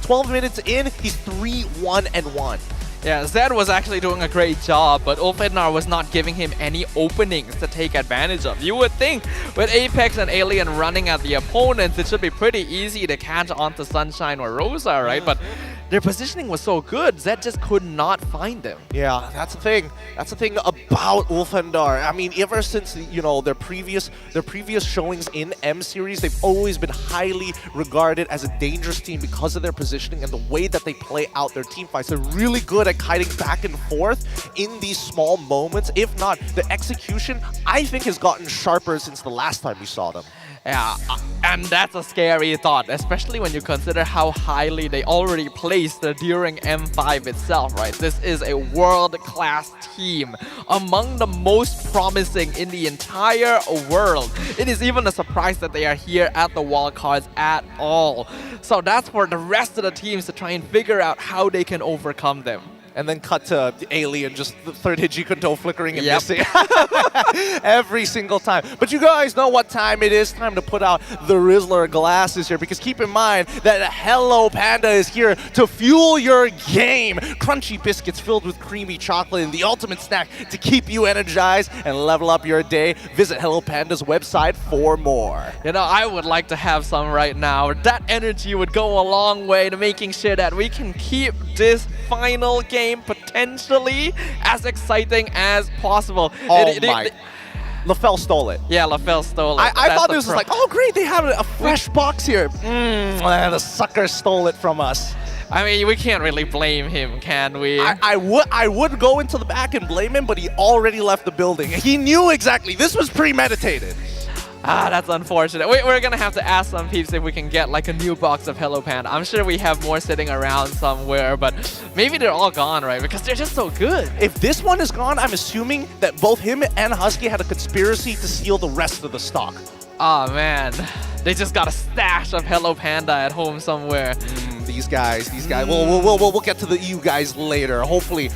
12 minutes in, he's 3-1-1. Yeah, Zed was actually doing a great job, but Ulfhednar was not giving him any openings to take advantage of. You would think with Apex and Alien running at the opponents, it should be pretty easy to catch onto Sunshine or Rosa, right? But their positioning was so good, Zed just could not find them. Yeah, that's the thing. That's the thing about Ulfhednar. I mean, ever since, you know, their previous showings in M series, they've always been highly regarded as a dangerous team because of their positioning and the way that they play out their team fights. They're really good at kiting back and forth in these small moments. If not, the execution, I think, has gotten sharper since the last time we saw them. Yeah, and that's a scary thought, especially when you consider how highly they already placed during M5 itself, right? This is a world-class team, among the most promising in the entire world. It is even a surprise that they are here at the wildcards at all. So that's for the rest of the teams to try and figure out how they can overcome them. And then cut to the Alien, just the third hit control flickering and missing every single time. But you guys know what time it is. Time to put out the Rizzler glasses here, because keep in mind that Hello Panda is here to fuel your game. Crunchy biscuits filled with creamy chocolate and the ultimate snack to keep you energized and level up your day. Visit Hello Panda's website for more. You know, I would like to have some right now. That energy would go a long way to making sure that we can keep this final game potentially as exciting as possible. LaFell stole it. Yeah, LaFell stole it. I thought this was like, oh great, they have a fresh box here. The sucker stole it from us. I mean, we can't really blame him, can we? I would go into the back and blame him, but he already left the building. He knew exactly. This was premeditated. That's unfortunate. We're gonna have to ask some peeps if we can get like a new box of Hello Panda. I'm sure we have more sitting around somewhere, but maybe they're all gone, right? Because they're just so good. If this one is gone, I'm assuming that both him and Husky had a conspiracy to steal the rest of the stock. Oh man, they just got a stash of Hello Panda at home somewhere. These guys. We'll get to you guys later. Hopefully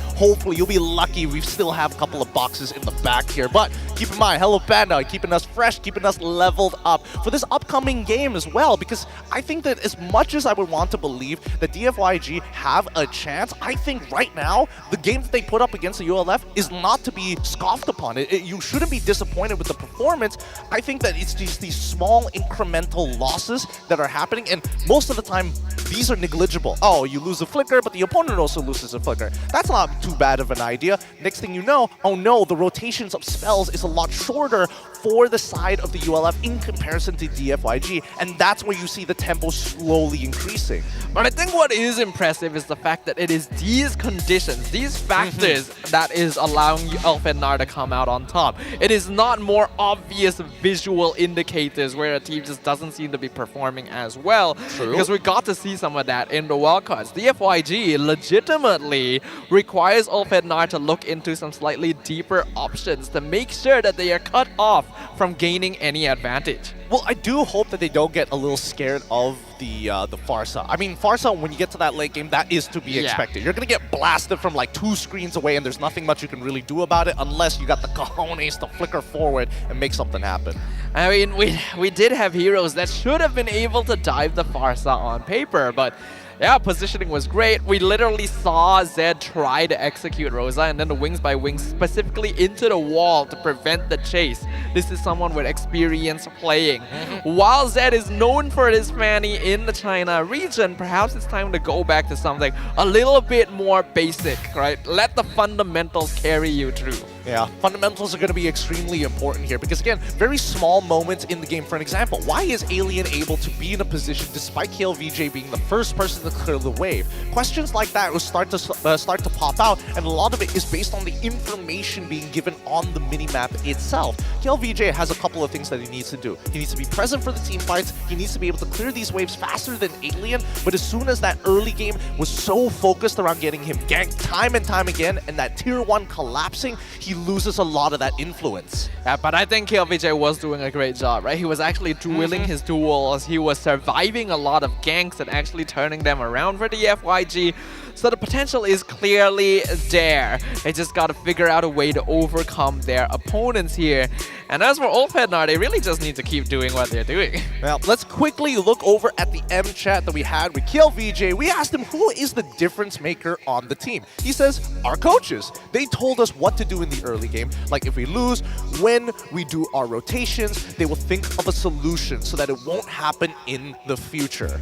you'll be lucky. We still have a couple of boxes in the back here. But keep in mind, Hello Panda keeping us fresh, keeping us leveled up for this upcoming game as well. Because I think that as much as I would want to believe that DFYG have a chance, I think right now the game that they put up against the ULF is not to be scoffed upon. You shouldn't be disappointed with the performance. I think that it's just these small incremental losses that are happening, and most of the time these are negligible. Oh, you lose a flicker, but the opponent also loses a flicker. That's not too bad of an idea. Next thing you know, oh no, the rotations of spells is a lot shorter for the side of the ULF in comparison to DFYG, and that's where you see the tempo slowly increasing. But I think what is impressive is the fact that it is these conditions, these factors that is allowing Ulfhednar to come out on top. It is not more obvious visual indicators where a team just doesn't seem to be performing as well. True. Because we got to see some of that in the wildcards. DFYG legitimately requires Ulfhednar to look into some slightly deeper options to make sure that they are cut off from gaining any advantage. Well, I do hope that they don't get a little scared of the Farsa. I mean, Farsa, when you get to that late game, that is to be expected. You're going to get blasted from like 2 screens away, and there's nothing much you can really do about it unless you got the cojones to flicker forward and make something happen. I mean, we did have heroes that should have been able to dive the Farsa on paper, but yeah, positioning was great. We literally saw Zed try to execute Rosa and then the wings by wings specifically into the wall to prevent the chase. This is someone with experience playing. While Zed is known for his fanny in the China region, perhaps it's time to go back to something a little bit more basic, right? Let the fundamentals carry you through. Yeah, fundamentals are going to be extremely important here because, again, very small moments in the game. For an example, why is Alien able to be in a position despite KLVJ being the first person to clear the wave? Questions like that will start to pop out, and a lot of it is based on the information being given on the minimap itself. KLVJ has a couple of things that he needs to do. He needs to be present for the team fights, he needs to be able to clear these waves faster than Alien, but as soon as that early game was so focused around getting him ganked time and time again, and that tier 1 collapsing, he loses a lot of that influence. Yeah, but I think KLVJ was doing a great job, right? He was actually dueling his duels, he was surviving a lot of ganks and actually turning them around for the FYG. So the potential is clearly there. They just got to figure out a way to overcome their opponents here. And as for Ulfhednar, they really just need to keep doing what they're doing. Well, let's quickly look over at the M chat that we had with KLVJ. We asked him who is the difference maker on the team. He says, our coaches. They told us what to do in the early game. Like if we lose, when we do our rotations, they will think of a solution so that it won't happen in the future.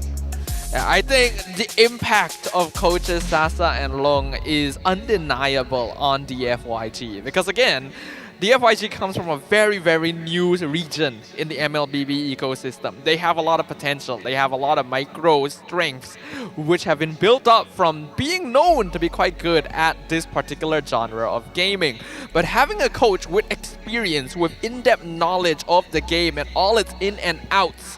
Yeah, I think the impact of coaches Sasa and Long is undeniable on the FYG because again, the FYG comes from a very, very new region in the MLBB ecosystem. They have a lot of potential. They have a lot of micro strengths which have been built up from being known to be quite good at this particular genre of gaming. But having a coach with experience, with in-depth knowledge of the game and all its in and outs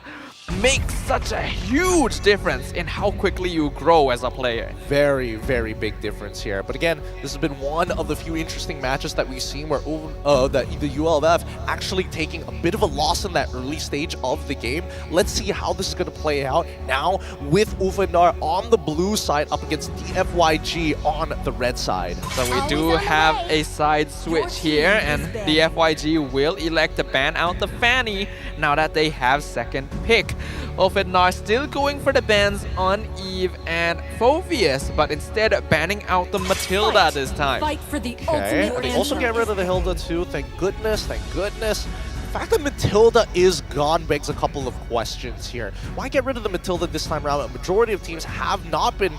makes such a huge difference in how quickly you grow as a player. Very, very big difference here. But again, this has been one of the few interesting matches that we've seen where the ULF actually taking a bit of a loss in that early stage of the game. Let's see how this is going to play out now with Ulfhednar on the blue side up against DFYG on the red side. So we do have a side switch here, and the FYG will elect to ban out the Fanny now that they have second pick. Ulfhednar still going for the bans on Eve and Phoveus, but instead banning out the Matilda this time. Fight for the Okay, ultimate and they also answer. get rid of the Hilda too. Thank goodness, thank goodness. The fact that Matilda is gone begs a couple of questions here. Why get rid of the Matilda this time around? A majority of teams have not been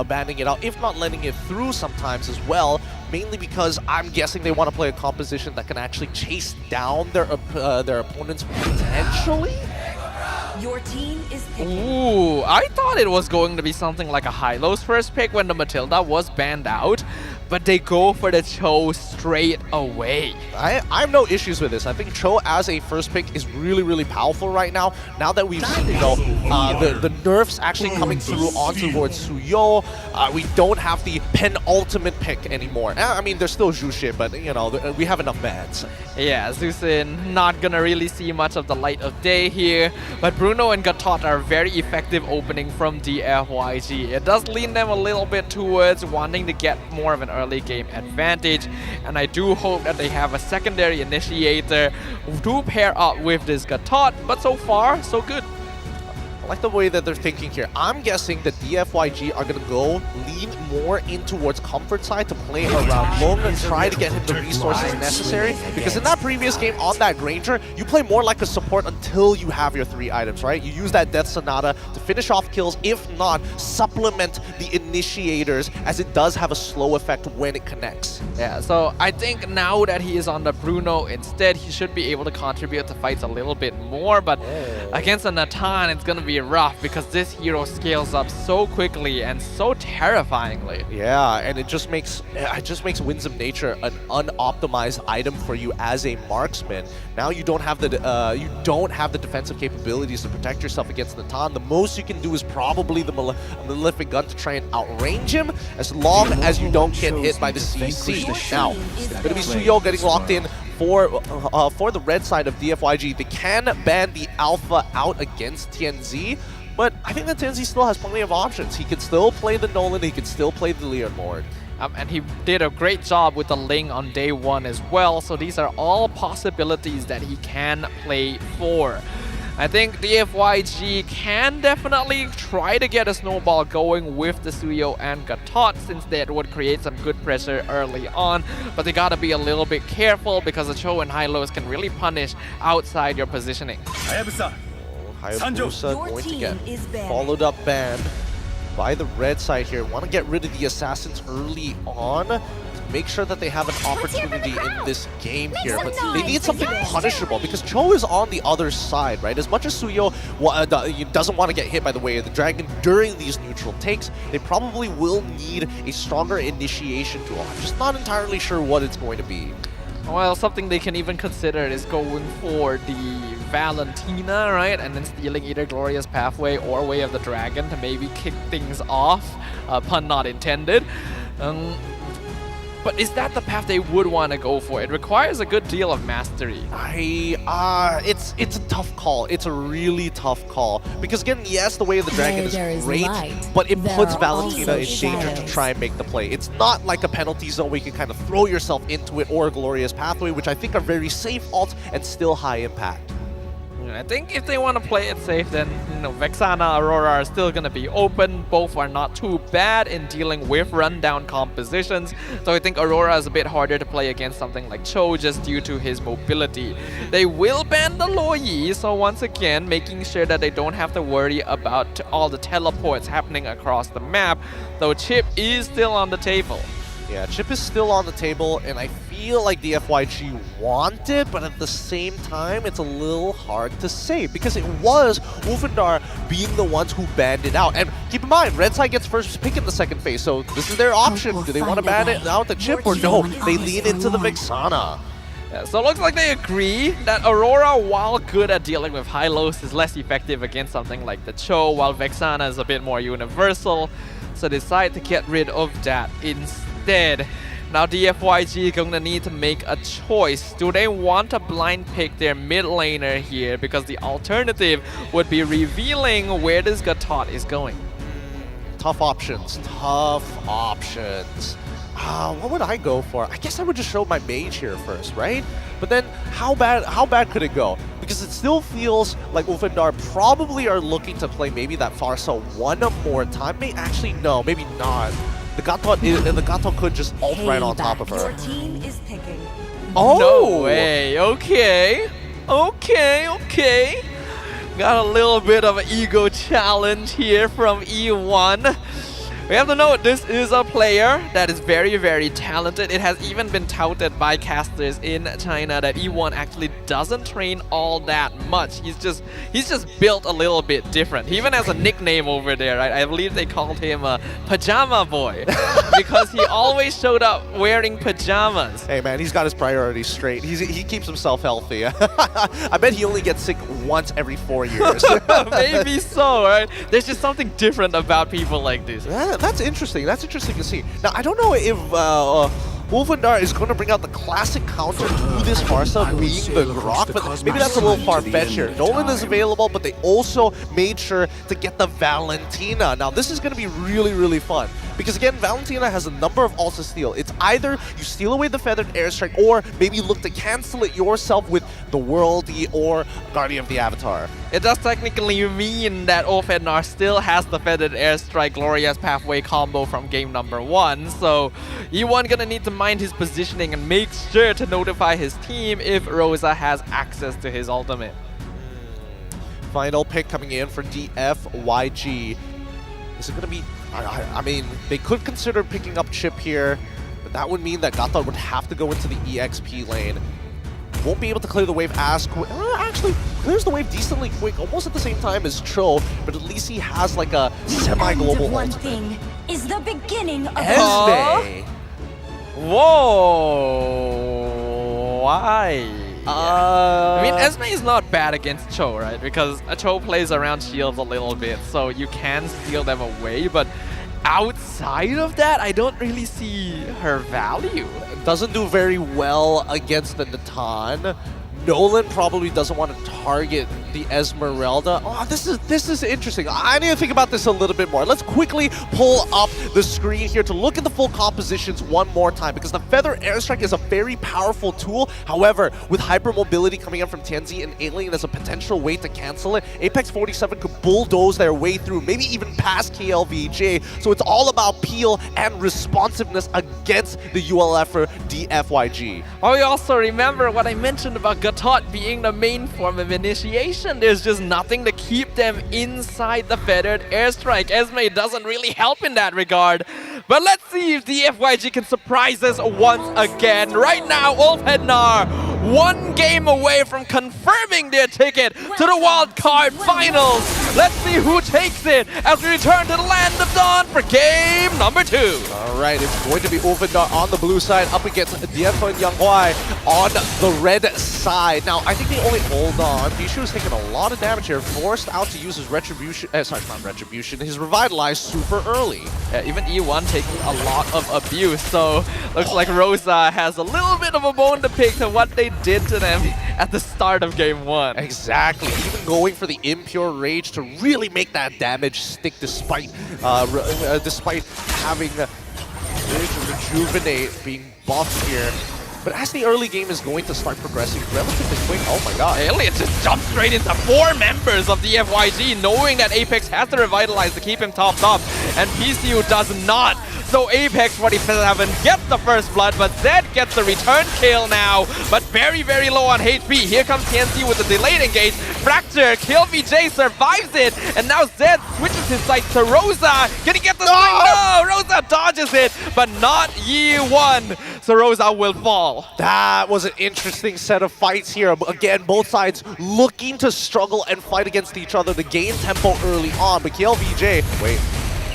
banning it out, if not letting it through sometimes as well. Mainly because I'm guessing they want to play a composition that can actually chase down their opponents potentially. Your team is picking. Ooh, I thought it was going to be something like a Hylo's first pick when the Matilda was banned out, but they go for the Cho straight away. I have no issues with this. I think Cho as a first pick is really, really powerful right now. Now that we've seen, the nerfs actually coming through onto towards Suyo, we don't have the penultimate pick anymore. I mean, there's still Zhuxi, but we have enough bans. Yeah, Zusin not gonna really see much of the light of day here, but Bruno and Gatot are very effective opening from DFYG. It does lean them a little bit towards wanting to get more of an early game advantage, and I do hope that they have a secondary initiator to pair up with this Gatot, but so far, so good. I like the way that they're thinking here. I'm guessing that DFYG are going to go lean more in towards comfort side to play around Long and try to get him the resources necessary. Because in that previous game on that Granger, you play more like a support until you have your 3 items, right? You use that Death Sonata to finish off kills. If not, supplement the initiators as it does have a slow effect when it connects. Yeah, so I think now that he is on the Bruno instead, he should be able to contribute to fights a little bit more, but against a Natan, it's going to be rough because this hero scales up so quickly and so terrifyingly. Yeah, and it just makes Winds of Nature an unoptimized item for you as a marksman. Now you don't have the defensive capabilities to protect yourself against Natan. The most you can do is probably the Malefic Gun to try and outrange him, as long as you don't get hit by the CC. Now, it's going to be Suyo getting locked in for the red side of DFYG. They can ban the Alpha out against TNZ, but I think that TNZ still has plenty of options. He can still play the Nolan, he can still play the Leon Lord. And he did a great job with the Ling on day 1 as well, so these are all possibilities that he can play for. I think the FYG can definitely try to get a snowball going with the Suyo and Gatot, since that would create some good pressure early on, but they gotta be a little bit careful because the Cho and high-lows can really punish outside your positioning. Hayabusa Your going to team get is banned. followed up banned by the red side here. Want to get rid of the assassins early on. make sure that they have an opportunity in this game here. But some they noise. need something punishable because Cho is on the other side, right? As much as Suyo doesn't want to get hit by the way of the dragon during these neutral takes, they probably will need a stronger initiation tool. I'm just not entirely sure what it's going to be. Well, something they can even consider is going for the Valentina, right? And then stealing either Glorious Pathway or Way of the Dragon to maybe kick things off. Pun not intended. But is that the path they would want to go for? It requires a good deal of mastery. It's a tough call. It's a really tough call. Because again, yes, the Way of the Dragon is great, but it puts Valentina in danger to try and make the play. It's not like a penalty zone where you can kind of throw yourself into it, or a Glorious Pathway, which I think are very safe ults and still high impact. I think if they want to play it safe, then Vexana, Aurora are still going to be open. Both are not too bad in dealing with rundown compositions. So I think Aurora is a bit harder to play against something like Cho just due to his mobility. They will ban the Loyi, so once again, making sure that they don't have to worry about all the teleports happening across the map, though Chip is still on the table. Yeah, Chip is still on the table, and I feel like the FYG want it, but at the same time, it's a little hard to say, because it was Wolfendar being the ones who banned it out. And keep in mind, Red Side gets first pick in the second phase, so this is their option. Do they want to ban it out the Chip, or no? They lean into the Vexana. Yeah, so it looks like they agree that Aurora, while good at dealing with high-lows, is less effective against something like the Cho, while Vexana is a bit more universal. So decide to get rid of that instead. Now DFYG gonna need to make a choice. Do they want to blind pick their mid laner here? Because the alternative would be revealing where this Gatot is going. Tough options. Tough options. What would I go for? I guess I would just show my mage here first, right? But then how bad could it go? Because it still feels like Wolfendar probably are looking to play maybe that Farsa one more time. Actually, no, maybe not. The Gatot could just ult right on top of her. Your team is picking. Oh! No way. Okay. Okay. Got a little bit of an ego challenge here from E1. We have to note this is a player that is very, very talented. It has even been touted by casters in China that E1 actually doesn't train all that much. He's just built a little bit different. He even has a nickname over there, right? I believe they called him Pajama Boy because he always showed up wearing pajamas. Hey man, he's got his priorities straight. He keeps himself healthy. I bet he only gets sick once every 4 years. Maybe so, right? There's just something different about people like this. Yeah, that's interesting. That's interesting to see. Now, I don't know if Wolfendar is going to bring out the classic counter to this Farsa being the Grok, but maybe that's a little far-fetched here. Nolan is available, but they also made sure to get the Valentina. Now, this is going to be really, really fun. Because again, Valentina has a number of ults to steal. It's either you steal away the Feathered Airstrike, or maybe look to cancel it yourself with the Worldy or Guardian of the Avatar. It does technically mean that Wolfendar still has the Feathered Airstrike Glorious Pathway combo from game number 1, so E1 gonna need to mind his positioning and make sure to notify his team if Rosa has access to his ultimate. Final pick coming in for DFYG. Is it gonna be... I mean, they could consider picking up Chip here, but that would mean that Gatot would have to go into the EXP lane. Won't be able to clear the wave as quick. Actually, clears the wave decently quick, almost at the same time as Cho, but at least he has like a semi-global One ultimate. thing is the beginning of Esme! Whoa! Why? I mean, Esme is not bad against Cho, right? Because Cho plays around shields a little bit, so you can steal them away, but outside of that, I don't really see her value. Doesn't do very well against the Natan. Nolan probably doesn't want to target the Esmeralda. Oh, this is interesting. I need to think about this a little bit more. Let's quickly pull up the screen here to look at the full compositions one more time, because the Feather Airstrike is a very powerful tool. However, with hypermobility coming in from Tianzi and Alien as a potential way to cancel it, Apex 47 could bulldoze their way through, maybe even past KLVJ. So it's all about peel and responsiveness against the ULF DFYG. Oh, we also remember what I mentioned about Gatot being the main form of initiation. mentioned, there's just nothing to keep them inside the feathered airstrike. Esme doesn't really help in that regard. But let's see if the FYG can surprise us once again. Right now, Ulfhednar, one game away from confirming their ticket to the wild card finals. Let's see who takes it as we return to the Land of Dawn for game number 2. All right, it's going to be Ulfhednar on the blue side up against Dianfeng and Yanghua on the red side. Now, I think they only hold on. Bishu is taking a lot of damage here, forced out to use his retribution, his revitalize super early. Yeah, even E1 taking a lot of abuse, so looks like Rosa has a little bit of a bone to pick to what they did to them at the start of game 1. Exactly, even going for the impure rage to really make that damage stick despite having rejuvenate being buffed here. But as the early game is going to start progressing relatively quick, oh my god. Alien just jumped straight into 4 members of the FYG, knowing that Apex has to revitalize to keep him topped up, and PCU does not. So Apex 47 gets the first blood, but Zed gets the return kill now, but very, very low on HP. Here comes TNC with a delayed engage. Fracture, Kill VJ survives it, and now Zed switches his sights to Rosa. Can he get the swing? No! Rosa dodges it, but not Yi-1. So Rosa will fall. That was an interesting set of fights here. Again, both sides looking to struggle and fight against each other to gain tempo early on, but KLVJ, wait.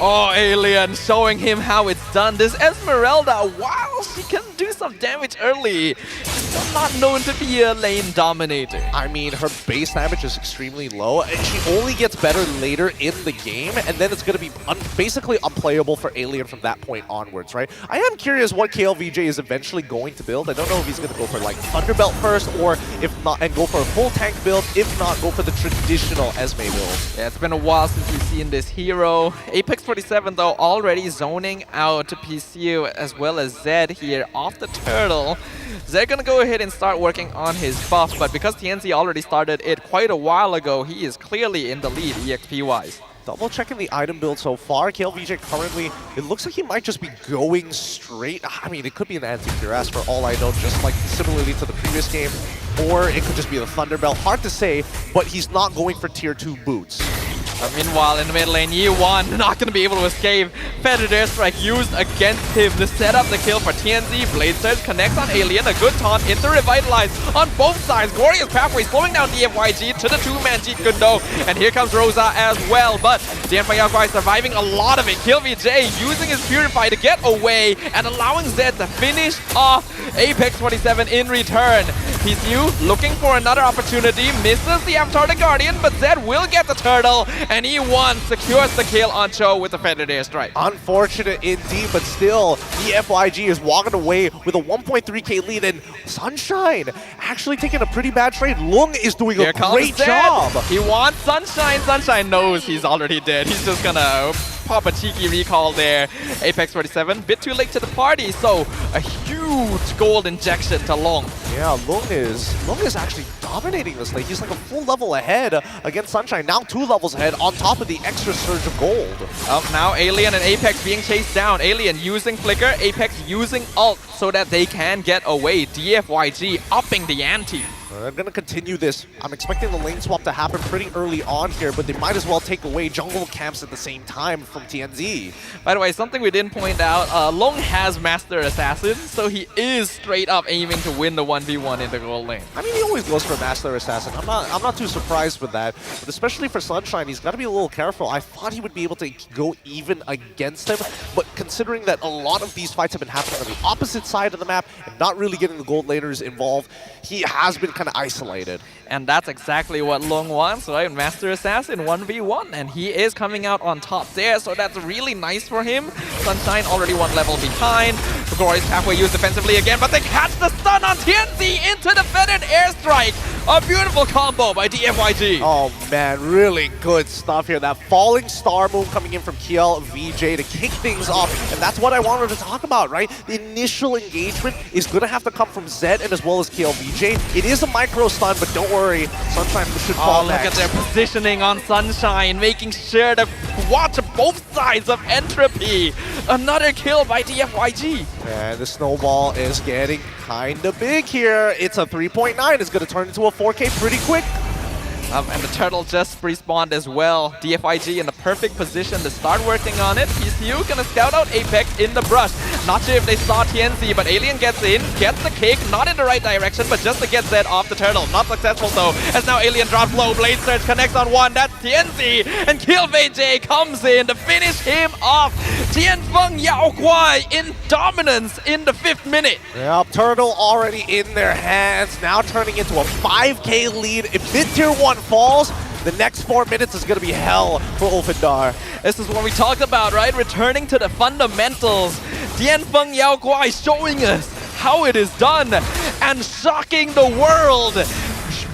Oh, Alien showing him how it's done. This Esmeralda, while she can do some damage early, she's still not known to be a lane dominator. I mean, her base damage is extremely low, and she only gets better later in the game, and then it's going to be basically unplayable for Alien from that point onwards, right? I am curious what KLVJ is eventually going to build. I don't know if he's going to go for like Thunderbelt first, or if not, and go for a full tank build, if not, go for the traditional Esme build. Yeah, it's been a while since we've seen this hero. Apex 47 though already zoning out to PCU as well as Zed here off the turtle. Zed gonna go ahead and start working on his buff, but because TNC already started it quite a while ago, he is clearly in the lead EXP wise. Double checking the item build so far. KLVJ currently, it looks like he might just be going straight. I mean, it could be an anti-cuirass for all I know, just like similarly to the previous game, or it could just be the Thunderbelt. Hard to say, but he's not going for tier 2 boots. Meanwhile, in the mid lane, Yi-1 not going to be able to escape. Feathered Airstrike used against him to set up the kill for TNZ. Blade Surge connects on Alien. A good taunt into Revitalize on both sides. Glorious Pathway slowing down DFYG to the 2-man Jeet Kune Do. And here comes Rosa as well. But Dianfeng Yanghua is surviving a lot of it. Kill VJ using his Purify to get away and allowing Zed to finish off Apex 47 in return. PCU looking for another opportunity. Misses the Avatar the Guardian, but Zed will get the turtle. And E1 secures the kill on Cho with the Feathered Airstrike. Unfortunate indeed, but still, the FYG is walking away with a 1.3k lead, and Sunshine actually taking a pretty bad trade. Lung is doing a great job. He wants Sunshine. Sunshine knows he's already dead. He's just gonna pop a cheeky recall there. Apex 47, bit too late to the party, so a huge gold injection to Long. Yeah, Lung is actually dominating this lane. He's like a full level ahead against Sunshine. Now 2 levels ahead on top of the extra surge of gold. Now Alien and Apex being chased down. Alien using Flicker, Apex using ult so that they can get away. DFYG upping the ante. They're going to continue this. I'm expecting the lane swap to happen pretty early on here, but they might as well take away jungle camps at the same time from TNZ. By the way, something we didn't point out, Long has Master Assassin, so he is straight up aiming to win the 1v1 in the gold lane. I mean, he always goes for Master Assassin. I'm not too surprised with that, but especially for Sunshine, he's got to be a little careful. I thought he would be able to go even against him, but considering that a lot of these fights have been happening on the opposite side of the map and not really getting the gold laners involved, he has been kind of isolated. And that's exactly what Long wants, right? Master Assassin 1v1, and he is coming out on top there, so that's really nice for him. Sunshine already 1 level behind. Glorious Pathway used defensively again, but they catch the stun on TNC into the Feathered Airstrike. A beautiful combo by DFYG. Oh man, really good stuff here. That falling star move coming in from Kiel VJ to kick things off, and that's what I wanted to talk about, right? The initial engagement is going to have to come from Zed and as well as Kiel VJ. It is a micro stun, but don't worry, Sunshine should fall back. Look at their positioning on Sunshine, making sure to watch both sides of Entropy. Another kill by DFYG. And the snowball is getting kind of big here. It's a 3.9. It's going to turn into a 4K pretty quick. And the turtle just respawned as well. DFIG in the perfect position to start working on it. PCU gonna scout out Apex in the brush. Not sure if they saw TNZ, but Alien gets in, gets the kick, not in the right direction, but just to get Zed off the turtle. Not successful though, as now Alien drops low. Blade Surge connects on one, that's TNZ, and KillVJ comes in to finish him off. Tianfeng Yao Guai in dominance in the 5th minute. Yep, turtle already in their hands, now turning into a 5k lead. If mid-tier 1 falls, the next 4 minutes is going to be hell for Ulfindar. This is what we talked about, right? Returning to the fundamentals. Tianfeng Yao Guai showing us how it is done and shocking the world.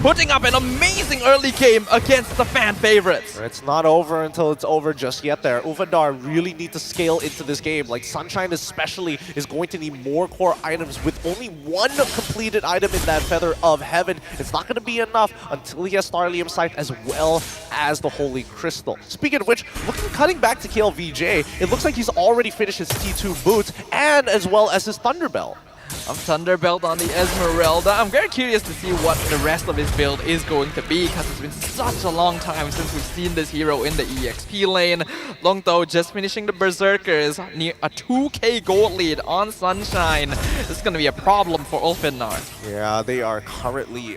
Putting up an amazing early game against the fan favorites. It's not over until it's over just yet there. Ulfindar really need to scale into this game. Like Sunshine especially is going to need more core items. With only one completed item in that Feather of Heaven, it's not going to be enough until he has Starlium Sight as well as the Holy Crystal. Speaking of which, cutting back to KLVJ, it looks like he's already finished his T2 boots and as well as his Thunderbell. Thunderbelt on the Esmeralda. I'm very curious to see what the rest of his build is going to be, because it's been such a long time since we've seen this hero in the EXP lane. Longdo just finishing the Berserkers near a 2k gold lead on Sunshine. This is going to be a problem for Ulfindar. Yeah, they are currently,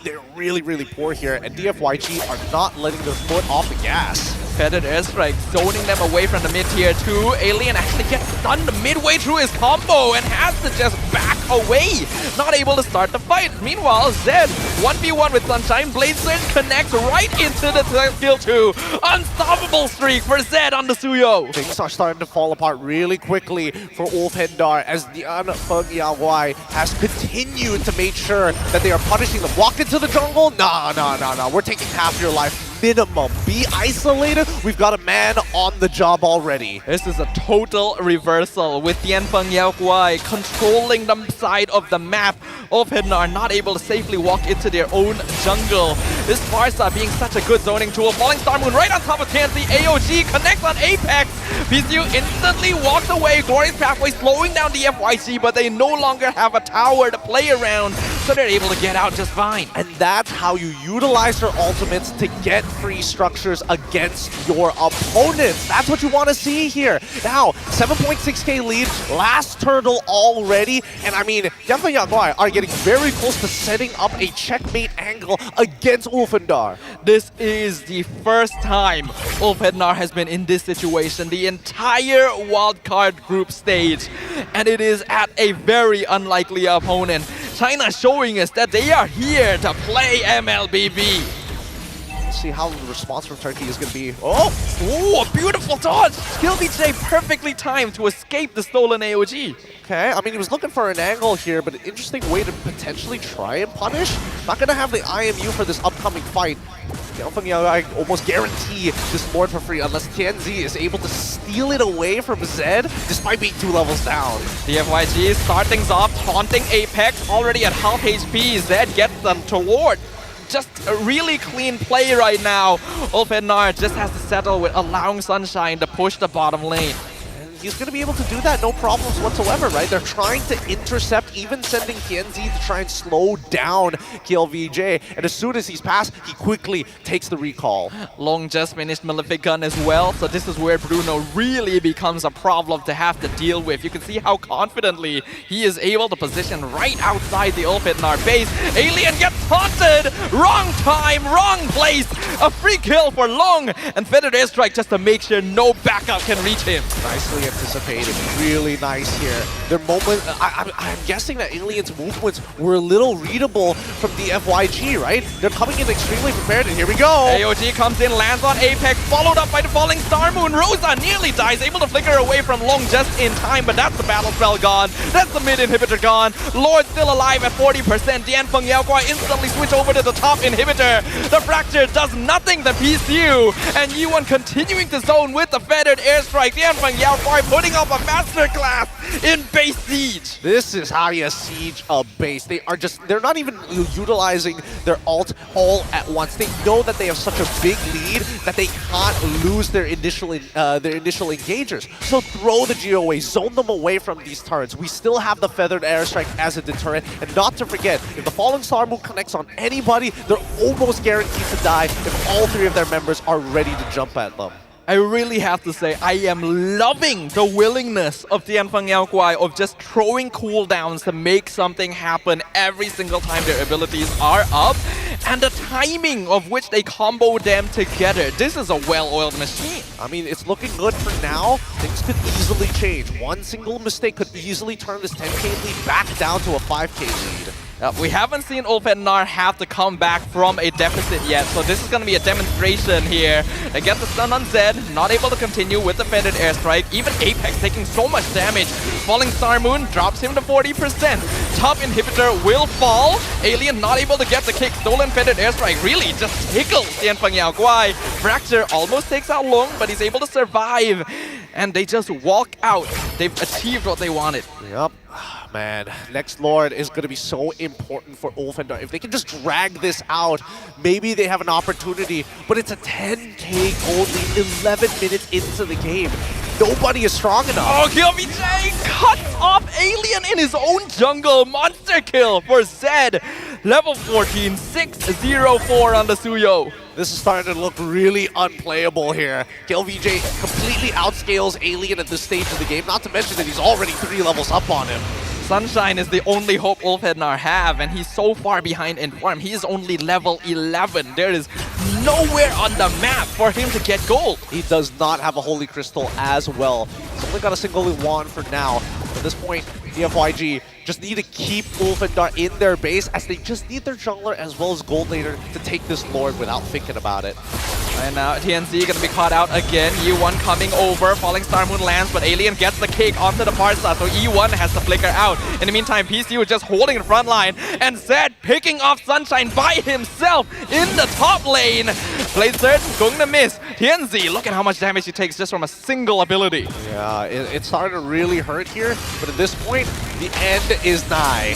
they're really, really poor here, and DFYG are not letting their foot off the gas. Feathered Airstrike zoning them away from the mid-tier 2. Alien actually gets stunned midway through his combo and has to just back away. Not able to start the fight. Meanwhile, Zed 1v1 with Sunshine. Blade Surge connects right into the skill 2. Unstoppable streak for Zed on the Suyo. Things are starting to fall apart really quickly for Ulfindar as the Tianfeng Yao Guai has continued to make sure that they are punishing them. Walk into the jungle? No. We're taking half your life. Minimum. Be isolated. We've got a man on the job already. This is a total reversal with Tianfeng Yao Guai controlling the side of the map. Ulfindar not able to safely walk into their own jungle. This Farsa being such a good zoning tool. Falling Star Moon right on top of TNC. AOG connects on Apex. PCU instantly walks away. Glorious Pathway slowing down the FYC, but they no longer have a tower to play around, so they're able to get out just fine. And that's how you utilize your ultimates to get free structures against your opponents. That's what you want to see here. Now, 7.6k lead, last turtle already, and I mean, Tianfeng Yao Guai are getting very close to setting up a checkmate angle against Ulfindar. This is the first time Ulfindar has been in this situation, the entire wildcard group stage, and it is at a very unlikely opponent. China showing us that they are here to play MLBB. See how the response from Turkey is going to be. Ooh, a beautiful dodge! KillVJ perfectly timed to escape the stolen AOG. Okay, I mean, he was looking for an angle here, but an interesting way to potentially try and punish. Not going to have the IMU for this upcoming fight. Tianfeng Yao Guai almost guarantee this Lord for free unless TNZ is able to steal it away from Zed despite being 2 levels down. The FYG start things off, taunting Apex, already at half HP. Zed gets them toward. Just a really clean play right now. Ulfindar just has to settle with allowing Sunshine to push the bottom lane. He's going to be able to do that, no problems whatsoever, right? They're trying to intercept, even sending TNZ to try and slow down KLVJ. And as soon as he's passed, he quickly takes the recall. Long just finished Malefic Gun as well, so this is where Bruno really becomes a problem to have to deal with. You can see how confidently he is able to position right outside the Ulfindar base. Alien gets taunted! Wrong time, wrong place! A free kill for Long! And Feathered Airstrike just to make sure no backup can reach him. Nicely anticipated. Really nice here. Their moment, I'm guessing that Alien's movements were a little readable from the FYG, right? They're coming in extremely prepared, and here we go. AOG comes in, lands on Apex, followed up by the falling Star Moon. Rosa nearly dies, able to flicker away from Long just in time, but that's the battle spell gone. That's the mid inhibitor gone. Lord still alive at 40%. Tianfeng Yao Guai instantly switch over to the top inhibitor. The Fracture does nothing to PCU, and Yuan continuing to zone with the Feathered Airstrike. Tianfeng Yao Guai putting up a masterclass in base siege. This is how you siege a base. They're not even utilizing their ult all at once. They know that they have such a big lead that they can't lose their initial engagers. So throw the GOA, zone them away from these turrets. We still have the Feathered Airstrike as a deterrent, and not to forget, if the Falling Star Moon connects connects on anybody, they're almost guaranteed to die if all 3 of their members are ready to jump at them. I really have to say, I am loving the willingness of Tianfeng Yao Guai of just throwing cooldowns to make something happen every single time their abilities are up, and the timing of which they combo them together. This is a well-oiled machine. I mean, it's looking good for now. Things could easily change. One single mistake could easily turn this 10k lead back down to a 5k lead. We haven't seen Ulfhednar have to come back from a deficit yet, so this is going to be a demonstration here. They get the stun on Zed, not able to continue with the fended airstrike. Even Apex taking so much damage. Falling Star Moon drops him to 40%. Top inhibitor will fall. Alien not able to get the kick. Stolen fended airstrike really just tickles Tianfeng Yao Guai. Fracture almost takes out Long, but he's able to survive. And they just walk out. They've achieved what they wanted. Yep. Man, next Lord is going to be so important for Ulfhednar. If they can just drag this out, maybe they have an opportunity. But it's a 10k gold lead 11 minutes into the game. Nobody is strong enough. Oh, KillVJ cuts off Alien in his own jungle. Monster kill for Zed. Level 14, 6-0-4 on the Suyo. This is starting to look really unplayable here. KillVJ completely outscales Alien at this stage of the game, not to mention that he's already 3 levels up on him. Sunshine is the only hope Ulfhednar have, and he's so far behind in farm. He is only level 11. There is nowhere on the map for him to get gold. He does not have a Holy Crystal as well. He's only got a single wand for now. At this point, DFYG just need to keep Ulfhednar in their base, as they just need their jungler as well as gold laner to take this Lord without thinking about it. And now TNC gonna be caught out again. E1 coming over, Falling Star Moon lands, but Alien gets the cake onto the Parsa, so E1 has to flicker out. In the meantime, PC was just holding the front line, and Zed picking off Sunshine by himself in the top lane. Blade Surge going to miss. TNC, look at how much damage he takes just from a single ability. Yeah, it's starting to really hurt here, but at this point, the end is nigh.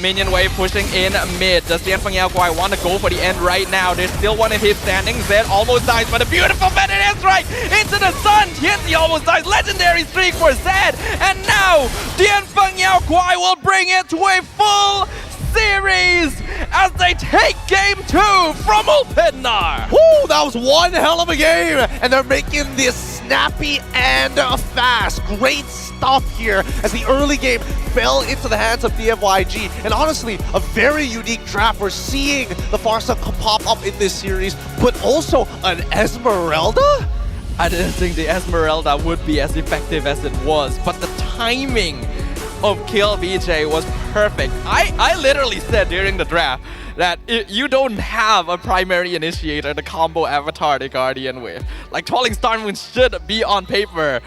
Minion wave pushing in mid. Does Tianfeng Yao Guai want to go for the end right now? There's still one in his standing. Zed almost dies, but a beautiful fended airstrike into the sun. TNC almost dies. Legendary streak for Zed. And now Tianfeng Yao Guai will bring it to a full series as they take game 2 from Ulfhednar. Woo, that was one hell of a game, and they're making this snappy and fast. Great stuff here as the early game fell into the hands of DFYG, and honestly, a very unique draft. We're seeing the Farsa pop up in this series, but also an Esmeralda? I didn't think the Esmeralda would be as effective as it was, but the timing of KillVJ was perfect. I literally said during the draft that you don't have a primary initiator to combo Avatar the Guardian with. Like, Falling Star Moon should be on paper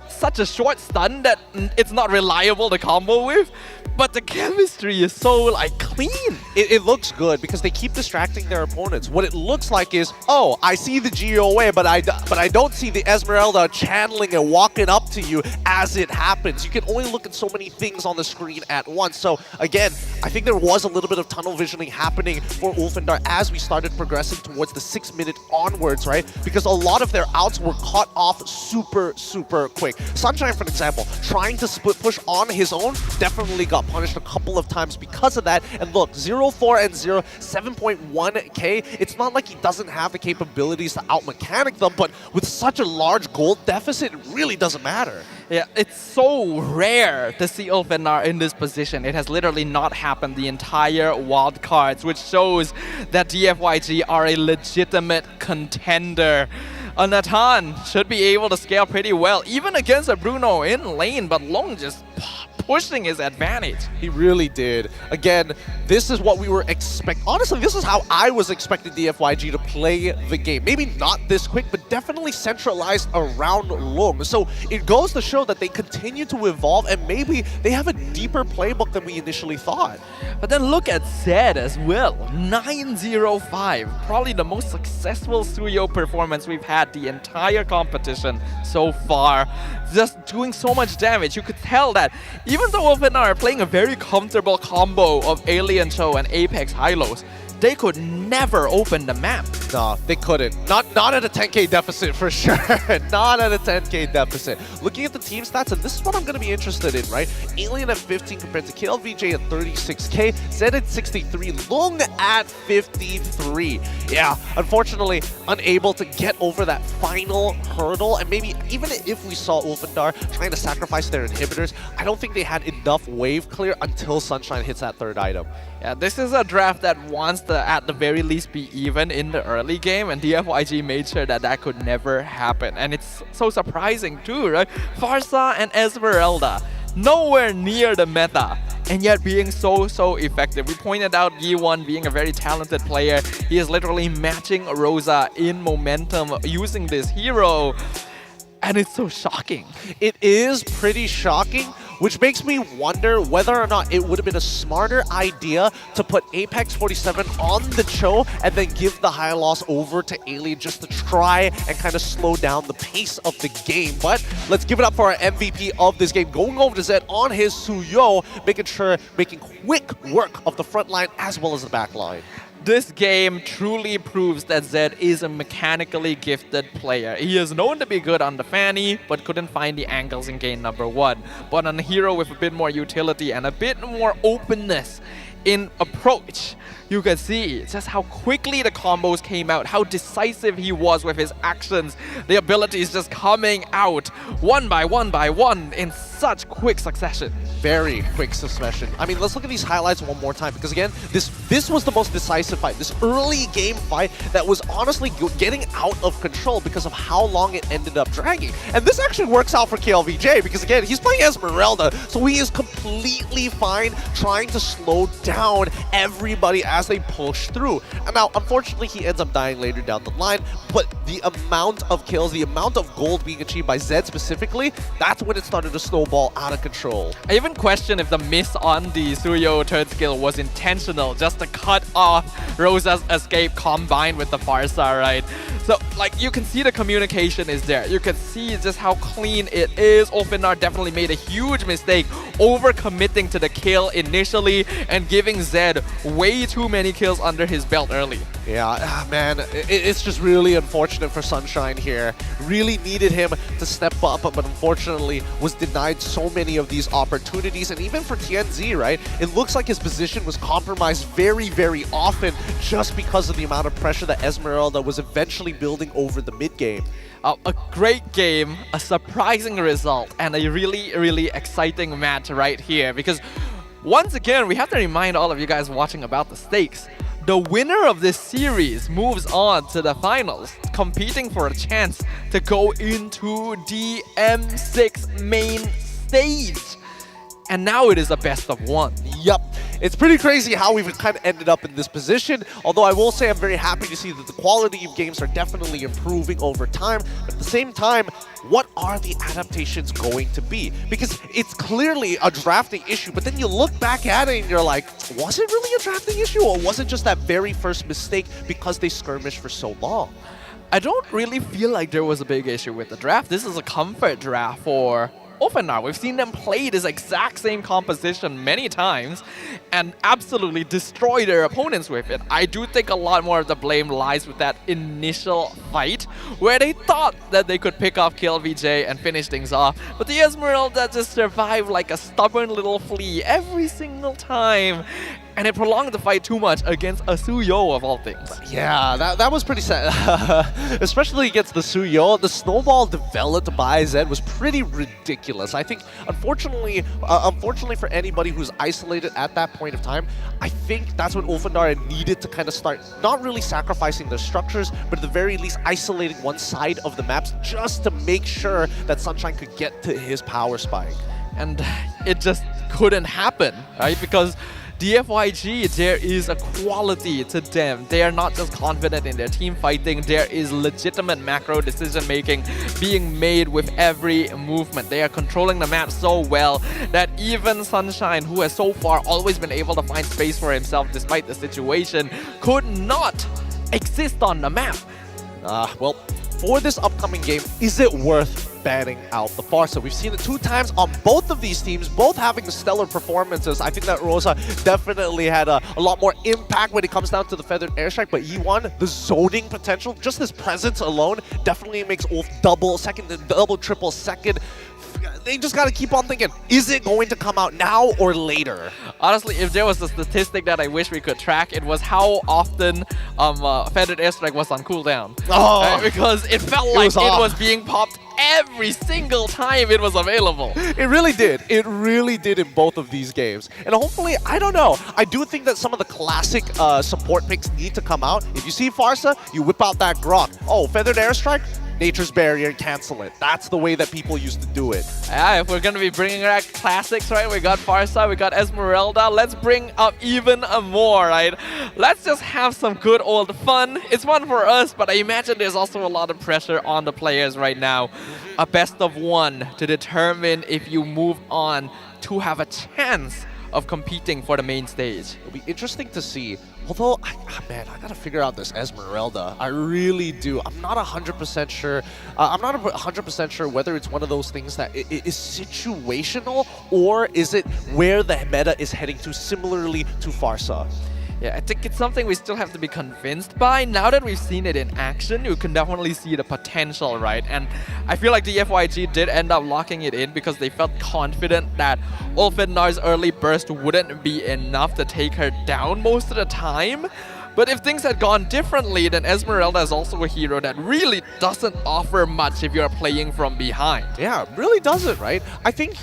such a short stun that it's not reliable to combo with. But the chemistry is so, like, clean. It looks good because they keep distracting their opponents. What it looks like is, oh, I see the GOA, but I don't see the Esmeralda channeling and walking up to you as it happens. You can only look at so many things on the screen at once. So, again, I think there was a little bit of tunnel visioning happening for Ulfhednar as we started progressing towards the 6 minute onwards, right? Because a lot of their outs were cut off super, super quick. Sunshine, for example, trying to split push on his own, definitely got punished a couple of times because of that. And look, 0-4 and 0, 7.1k. It's not like he doesn't have the capabilities to out-mechanic them, but with such a large gold deficit, it really doesn't matter. Yeah, it's so rare to see Ulfhednar in this position. It has literally not happened the entire wildcards, which shows that DFYG are a legitimate contender. Nathan should be able to scale pretty well, even against a Bruno in lane, but Long just pushing his advantage. He really did. Again, this is what we were expecting. Honestly, this is how I was expecting DFYG to play the game. Maybe not this quick, but definitely centralized around Lung. So it goes to show that they continue to evolve, and maybe they have a deeper playbook than we initially thought. But then look at Zed as well. 9-0-5. Probably the most successful Suyo performance we've had the entire competition so far. Just doing so much damage. You could tell that even though Ulfhednar are playing a very comfortable combo of Alien Show and Apex Hylos, they could never open the map. No, they couldn't. Not at a 10k deficit for sure. Not at a 10k deficit. Looking at the team stats, and this is what I'm going to be interested in, right? Alien at 15 compared to KLVJ at 36k, Zed at 63, Lung at 53. Yeah, unfortunately, unable to get over that final hurdle, and maybe even if we saw Ulfandar trying to sacrifice their inhibitors, I don't think they had enough wave clear until Sunshine hits that third item. Yeah, this is a draft that wants to, at the very least, be even in the early game, and DFYG made sure that that could never happen. And it's so surprising too, right? Farsa and Esmeralda, nowhere near the meta, and yet being so effective. We pointed out Yi1 being a very talented player. He is literally matching Rosa in momentum using this hero. And it's so shocking. It is pretty shocking, which makes me wonder whether or not it would have been a smarter idea to put Apex 47 on the Cho and then give the high loss over to Alien just to try and kind of slow down the pace of the game. But let's give it up for our MVP of this game, going over to Zed on his Suyo, making quick work of the front line as well as the back line. This game truly proves that Zed is a mechanically gifted player. He is known to be good on the Fanny, but couldn't find the angles in game number 1. But on a hero with a bit more utility and a bit more openness in approach, you can see just how quickly the combos came out, how decisive he was with his actions. The abilities just coming out one by one in such quick succession. Very quick succession. I mean, let's look at these highlights one more time, because again, this was the most decisive fight. This early game fight that was honestly getting out of control because of how long it ended up dragging. And this actually works out for KLVJ, because again, he's playing Esmeralda, so he is completely fine trying to slow down everybody as they push through. And now, unfortunately, he ends up dying later down the line, but the amount of kills, the amount of gold being achieved by Zed specifically, that's when it started to snowball out of control. I even question if the miss on the Suyo third skill was intentional, just to cut off Rosa's escape combined with the Farsa, right? So, like, you can see the communication is there. You can see just how clean it is. Ulfandar definitely made a huge mistake over-committing to the kill initially and giving Zed way too many kills under his belt early. Yeah, man, it's just really unfortunate for Sunshine here. Really needed him to step up, but unfortunately was denied so many of these opportunities. And even for TNZ, right, it looks like his position was compromised very often just because of the amount of pressure that Esmeralda was eventually building over the mid game. A great game, a surprising result, and a really exciting match right here, because once again, we have to remind all of you guys watching about the stakes. The winner of this series moves on to the finals, competing for a chance to go into the M6 main stage. And now it is a best of 1. Yup. It's pretty crazy how we've kind of ended up in this position, although I will say I'm very happy to see that the quality of games are definitely improving over time. But at the same time, what are the adaptations going to be? Because it's clearly a drafting issue, but then you look back at it and you're like, was it really a drafting issue, or was it just that very first mistake because they skirmished for so long? I don't really feel like there was a big issue with the draft. This is a comfort draft for Ulfandar. We've seen them play this exact same composition many times and absolutely destroy their opponents with it. I do think a lot more of the blame lies with that initial fight where they thought that they could pick off KLVJ and finish things off, but the Esmeralda just survived like a stubborn little flea every single time. And it prolonged the fight too much against a Suyo of all things. Yeah, that was pretty sad. Especially against the Suyo. The snowball developed by Zed was pretty ridiculous. I think, unfortunately for anybody who's isolated at that point of time, I think that's when Ulfandar needed to kind of start not really sacrificing their structures, but at the very least isolating one side of the maps just to make sure that Sunshine could get to his power spike. And it just couldn't happen, right? Because DFYG, there is a quality to them. They are not just confident in their team fighting, there is legitimate macro decision making being made with every movement. They are controlling the map so well that even Sunshine, who has so far always been able to find space for himself despite the situation, could not exist on the map. Well, for this upcoming game, is it worth banning out the Farsa. We've seen it 2 times on both of these teams, both having stellar performances. I think that Rosa definitely had a lot more impact when it comes down to the Feathered Airstrike, but E1, the zoning potential, just his presence alone definitely makes Ulf double, triple second. They just got to keep on thinking, is it going to come out now or later? Honestly, if there was a statistic that I wish we could track, it was how often Feathered Airstrike was on cooldown. Oh, because it felt like it was being popped every single time it was available. It really did. It really did in both of these games. And hopefully, I don't know, I do think that some of the classic support picks need to come out. If you see Farsa, you whip out that Grok. Oh, Feathered Airstrike? Nature's Barrier and cancel it. That's the way that people used to do it. Yeah, if we're going to be bringing back classics, right? We got Farsa, we got Esmeralda. Let's bring up even more, right? Let's just have some good old fun. It's fun for us, but I imagine there's also a lot of pressure on the players right now. A best of 1 to determine if you move on to have a chance of competing for the main stage. It'll be interesting to see. Although, man, I gotta figure out this Esmeralda. I really do. I'm not 100% sure. I'm not 100% sure whether it's one of those things that is situational, or is it where the meta is heading to, similarly to Farsa. Yeah, I think it's something we still have to be convinced by. Now that we've seen it in action, you can definitely see the potential, right? And I feel like the FYG did end up locking it in because they felt confident that Ulfenar's early burst wouldn't be enough to take her down most of the time. But if things had gone differently, then Esmeralda is also a hero that really doesn't offer much if you're playing from behind. Yeah, it really doesn't, right? I think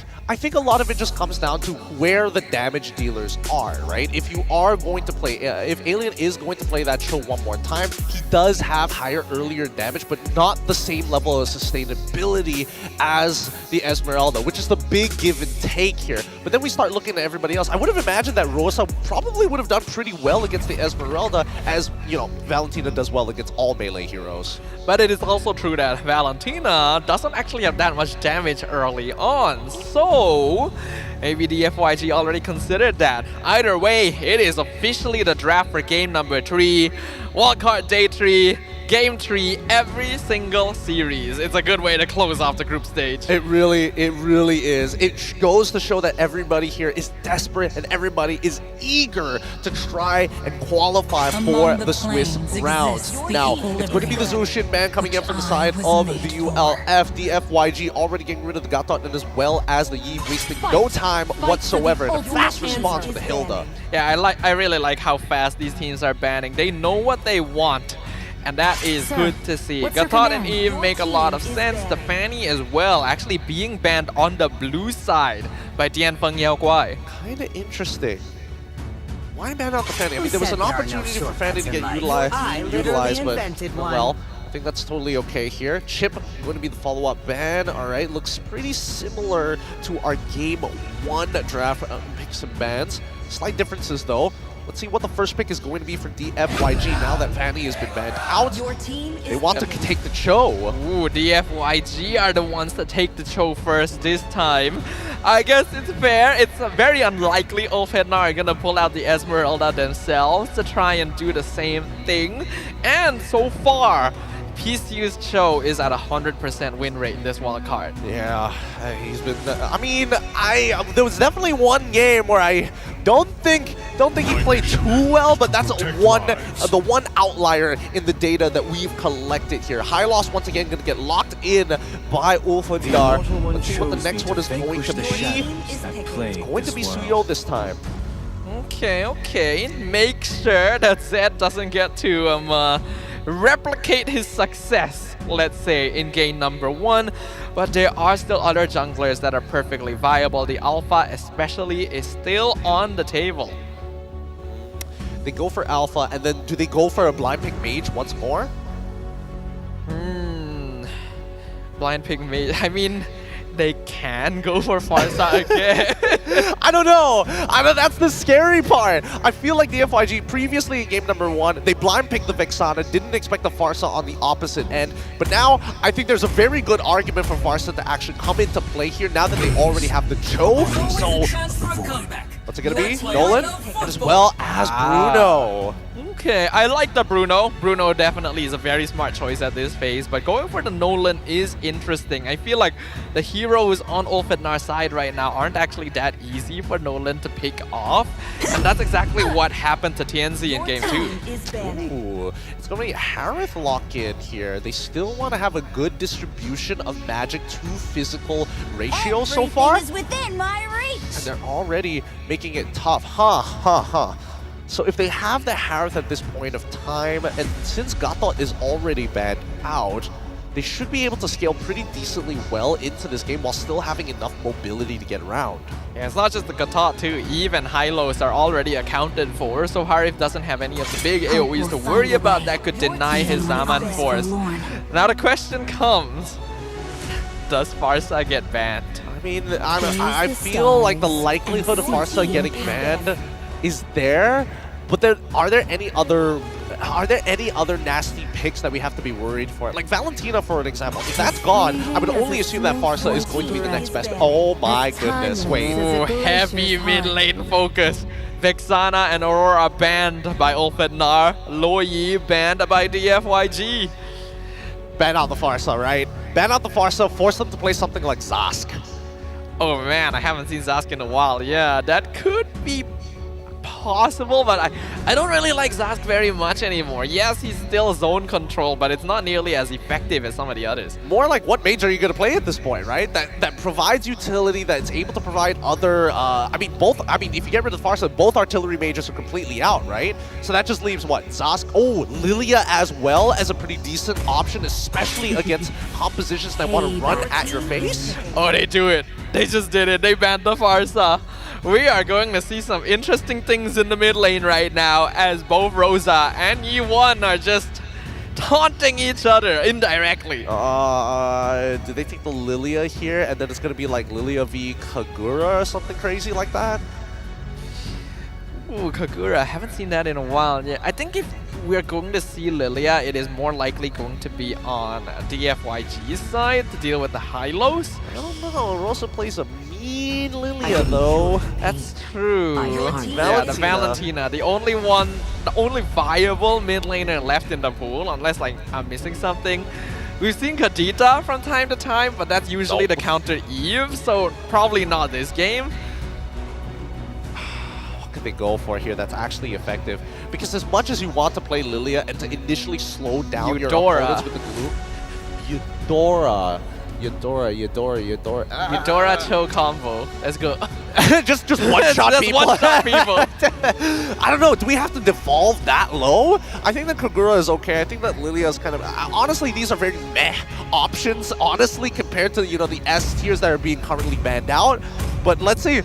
a lot of it just comes down to where the damage dealers are, right? If you are going to play, if Alien is going to play that show one more time, he does have higher earlier damage, but not the same level of sustainability as the Esmeralda, which is the big give and take here. But then we start looking at everybody else. I would have imagined that Rosa probably would have done pretty well against the Esmeralda, as, you know, Valentina does well against all melee heroes. But it is also true that Valentina doesn't actually have that much damage early on, so maybe the FYG already considered that. Either way, it is officially the draft for game number 3, wildcard day 3, game 3, every single series. It's a good way to close off the group stage. It really is. It goes to show that everybody here is desperate and everybody is eager to try and qualify for the Swiss rounds. Now, it's going to be the Zushin man coming in from the side of the ULF. The FYG already getting rid of the Gatot, and as well as the Yi, wasting no time whatsoever. And a fast response with the Hilda. Yeah, I really like how fast these teams are banning. They know what they want, and that is good to see. Gatot and Eve make a lot of sense. Stefani as well, actually being banned on the blue side by Tianfeng Yaoguai. Kinda interesting. Why ban out the Fanny? I mean, there was an opportunity for Fanny to get utilized, but well, I think that's totally okay here. Chip going to be the follow-up ban. All right, looks pretty similar to our game 1 draft picks and bans. Slight differences though. Let's see what the first pick is going to be for DFYG now that Fanny has been banned out. They want to take the Cho. Ooh, DFYG are the ones that take the Cho first this time. I guess it's fair. It's very unlikely Ulfhednar are going to pull out the Esmeralda themselves to try and do the same thing. And so far, PCU's Cho is at 100% win rate in this wild card. Yeah, he's been. I mean, there was definitely one game where I don't think he played too well, but that's the one outlier in the data that we've collected here. High loss once again going to get locked in by Ulfhednar. Let's see what the next one is going to be. It's going to be Suyo this time. Okay. Make sure that Zed doesn't get to replicate his success, let's say, in game number 1. But there are still other junglers that are perfectly viable. The Alpha especially is still on the table. They go for Alpha, and then do they go for a blind pick mage once more? Blind pick mage, I mean, they can go for Farsa again. I don't know. That's the scary part. I feel like the FYG previously in game number 1, they blind picked the Vexana, didn't expect the Farsa on the opposite end. But now, I think there's a very good argument for Farsa to actually come into play here now that they already have the Cho. So, what's it going to be? Nolan? As well as Bruno. Okay, I like the Bruno. Bruno definitely is a very smart choice at this phase, but going for the Nolan is interesting. I feel like the heroes on Ulfhednar's side right now aren't actually that easy for Nolan to pick off, and that's exactly what happened to TNZ in Game 2. Ooh, it's going to be a Harith lock-in here. They still want to have a good distribution of magic to physical ratio so far. Everything is within my reach. And they're already making it tough. So if they have the Harith at this point of time, and since Gatot is already banned out, they should be able to scale pretty decently well into this game while still having enough mobility to get around. Yeah, it's not just the Gatot too, even Hylos are already accounted for, so Harith doesn't have any of the big AoEs to worry about that could deny his Zaman force. Now the question comes, does Farsa get banned? I mean, I feel like the likelihood of Farsa getting banned is there, but then are there any other nasty picks that we have to be worried for? Like Valentina, for an example. If that's gone, I would only assume that Farsa is going to be the next best. Oh my goodness, wait. Ooh, heavy mid lane focus. Vexana and Aurora banned by Ulfhednar. Loyi banned by DFYG. Ban out the Farsa, right? Ban out the Farsa, force them to play something like Zask. Oh man, I haven't seen Zask in a while. Yeah, that could be possible, but I don't really like Zask very much anymore. Yes, he's still zone control, but it's not nearly as effective as some of the others. More like what mage are you going to play at this point, right? That provides utility, that's able to provide other, if you get rid of Farsa, both artillery mages are completely out, right? So that just leaves what? Zask? Oh, Lilia as well as a pretty decent option, especially against compositions that want to run at your face. Oh, they do it. They just did it. They banned the Farsa. We are going to see some interesting things in the mid lane right now as both Rosa and Yi1 are just taunting each other indirectly. Do they take the Lilia here and then it's going to be like Lilia v Kagura or something crazy like that? Ooh, Kagura. I haven't seen that in a while. Yeah, I think if we're going to see Lilia, it is more likely going to be on DFYG's side to deal with the Hylos. I don't know. Rosa plays a mean Lilia though. That's true. Valentina. Yeah, the Valentina, the only viable mid laner left in the pool, unless like I'm missing something. We've seen Kadita from time to time, but that's usually the counter Eve, so probably not this game. What could they go for here that's actually effective? Because as much as you want to play Lilia and to initially slow down your opponents with the glue, Eudora Cho combo. Let's go. just one-shot people. One-shot people. I don't know. Do we have to devolve that low? I think that Kagura is okay. I think that Lilia is kind of... honestly, these are very meh options, honestly, compared to, the S tiers that are being currently banned out. But let's see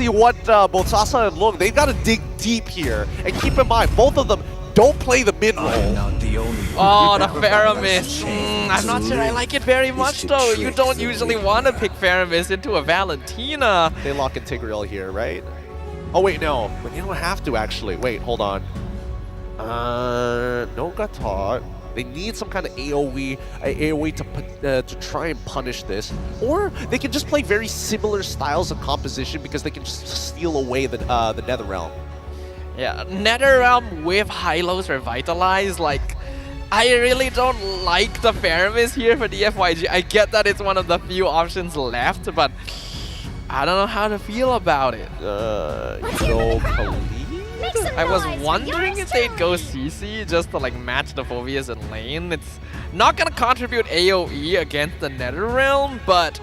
what both Sasa and Lung, they've got to dig deep here. And keep in mind, both of them don't play the mid role. Oh, the Faramis. I'm not sure I like it very much though. You don't usually want to pick Faramis into a Valentina. They lock in Tigreal here, right? Oh wait, no. But you don't have to actually. Wait, hold on. No Gatot. They need some kind of AoE to try and punish this. Or they can just play very similar styles of composition because they can just steal away the Netherrealm. Yeah, Netherrealm with Hylos Revitalize, like, I really don't like the Faramis here for DFYG. I get that it's one of the few options left, but I don't know how to feel about it. I was wondering if they'd go CC just to like match the Phobias in lane. It's not gonna contribute AoE against the Netherrealm, but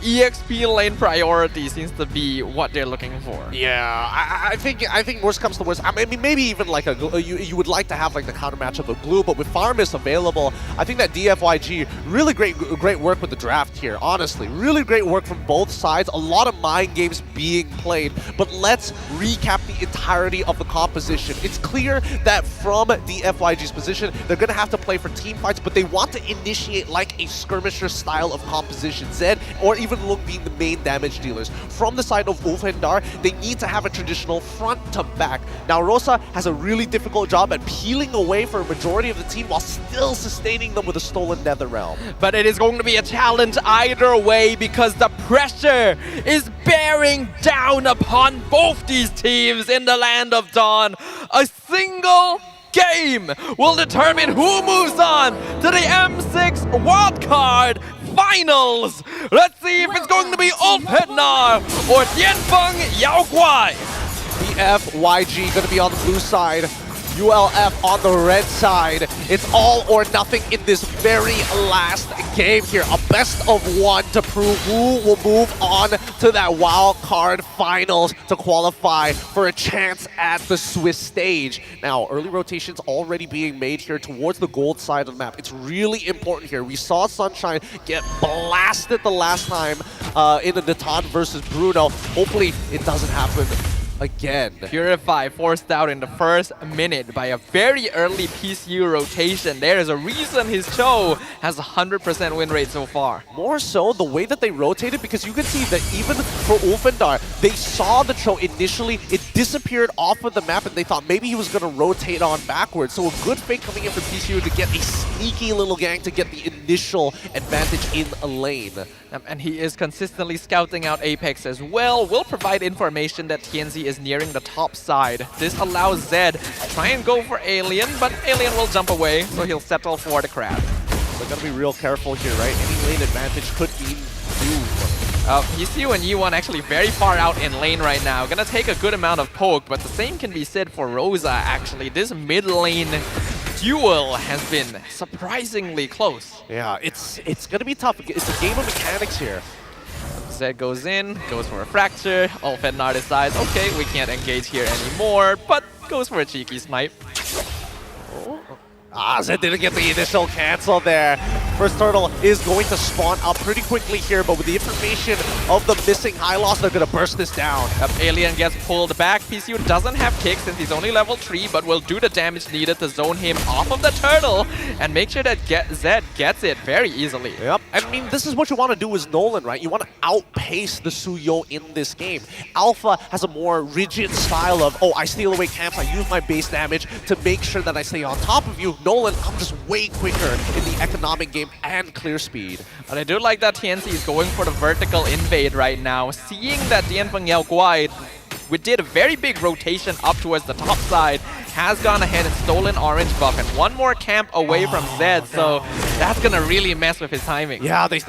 EXP lane priority seems to be what they're looking for. Yeah, I think worst comes to worst. I mean, maybe even like you would like to have like the counter matchup of Glue, but with Faramis available, I think that DFYG really great work with the draft here. Honestly, really great work from both sides. A lot of mind games being played, but let's recap the entirety of the composition. It's clear that from DFYG's position, they're gonna have to play for team fights, but they want to initiate like a skirmisher style of composition. Zed or even Lung being the main damage dealers. From the side of Ulfhednar, they need to have a traditional front to back. Now Rosa has a really difficult job at peeling away for a majority of the team while still sustaining them with a stolen Netherrealm. But it is going to be a challenge either way because the pressure is bearing down upon both these teams in the Land of Dawn. A single game will determine who moves on to the M6 wildcard finals. Let's see if it's going to be Ulfhednar or Tianfeng Yaoguai. DFYG gonna be on the blue side, ULF on the red side. It's all or nothing in this very last game here. A best of one to prove who will move on to that wild card finals to qualify for a chance at the Swiss stage. Now, early rotations already being made here towards the gold side of the map. It's really important here. We saw Sunshine get blasted the last time in the Natan versus Bruno. Hopefully, it doesn't happen again. Purify forced out in the first minute by a very early PCU rotation. There is a reason his Cho has a 100% win rate so far. More so the way that they rotated, because you can see that even for Ulfhednar, they saw the Cho initially, it disappeared off of the map and they thought maybe he was going to rotate on backwards. So a good fake coming in from PCU to get a sneaky little gang to get the initial advantage in a lane. And he is consistently scouting out Apex as well. Will provide information that TNZ is nearing the top side. This allows Zed to try and go for Alien, but Alien will jump away, so he'll settle for the crab. They're going to be real careful here, right? Any lane advantage could be doom. PCU and E1 actually very far out in lane right now. Gonna take a good amount of poke, but the same can be said for Rosa actually. This mid lane duel has been surprisingly close. Yeah, it's gonna be tough. It's a game of mechanics here. Zed goes in, goes for a fracture. Ulfhednar decides, okay, we can't engage here anymore, but goes for a cheeky snipe. Zed didn't get the initial cancel there. First turtle is going to spawn up pretty quickly here, but with the information of the missing high loss, they're going to burst this down. Alien gets pulled back. PCU doesn't have kick since he's only level 3, but will do the damage needed to zone him off of the turtle and make sure that Zed gets it very easily. Yep. I mean, this is what you want to do as Nolan, right? You want to outpace the Suyo in this game. Alpha has a more rigid style of, oh, I steal away camps, I use my base damage to make sure that I stay on top of you. Nolan, I'm just way quicker in the economic game and clear speed. But I do like that TNC is going for the vertical invade right now. Seeing that Tianfeng Yaoguai, we did a very big rotation up towards the top side, has gone ahead and stolen orange buff and one more camp away from Zed, so that's gonna really mess with his timing. Yeah, they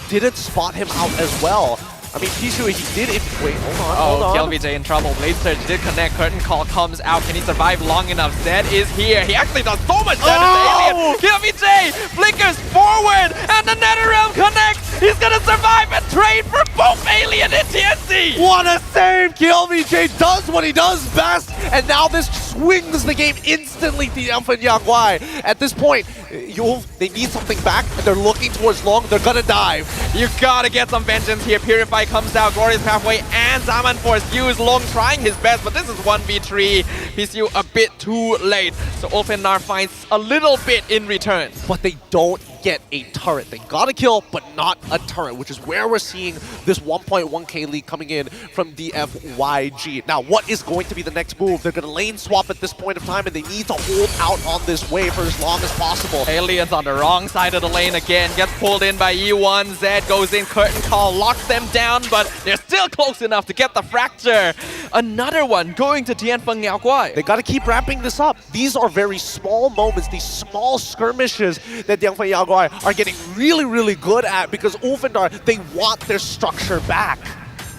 didn't spot him out as well. I mean, Pishu, he did it. Wait, hold on. KLVJ in trouble. Blade Surge did connect. Curtain Call comes out. Can he survive long enough? Zed is here. He actually does so much damage to Alien. KLVJ flickers forward, and the NetherRealm connects. He's gonna survive and trade for both Alien and TNC. What a save! KLVJ does what he does best, and now this swings the game instantly to Tianfeng Yaoguai. At this point, they need something back, and they're looking towards long. They're gonna dive. You gotta get some vengeance here. Purify comes out, Glorious Pathway, and Zaman Force use Long trying his best, but this is 1v3. PCU a bit too late, so Ulfhednar finds a little bit in return. But they don't get a turret. They got a kill, but not a turret, which is where we're seeing this 1.1k lead coming in from DFYG. Now, what is going to be the next move? They're going to lane swap at this point of time, and they need to hold out on this wave for as long as possible. Aliens on the wrong side of the lane again, gets pulled in by E1. Zed goes in, Curtain Call, locks them down, but they're still close enough to get the fracture. Another one going to Tianfeng Yaoguai. They got to keep ramping this up. These are very small moments, these small skirmishes that Tianfeng Yaoguai are getting really, really good at, because Ulfhednar, they want their structure back.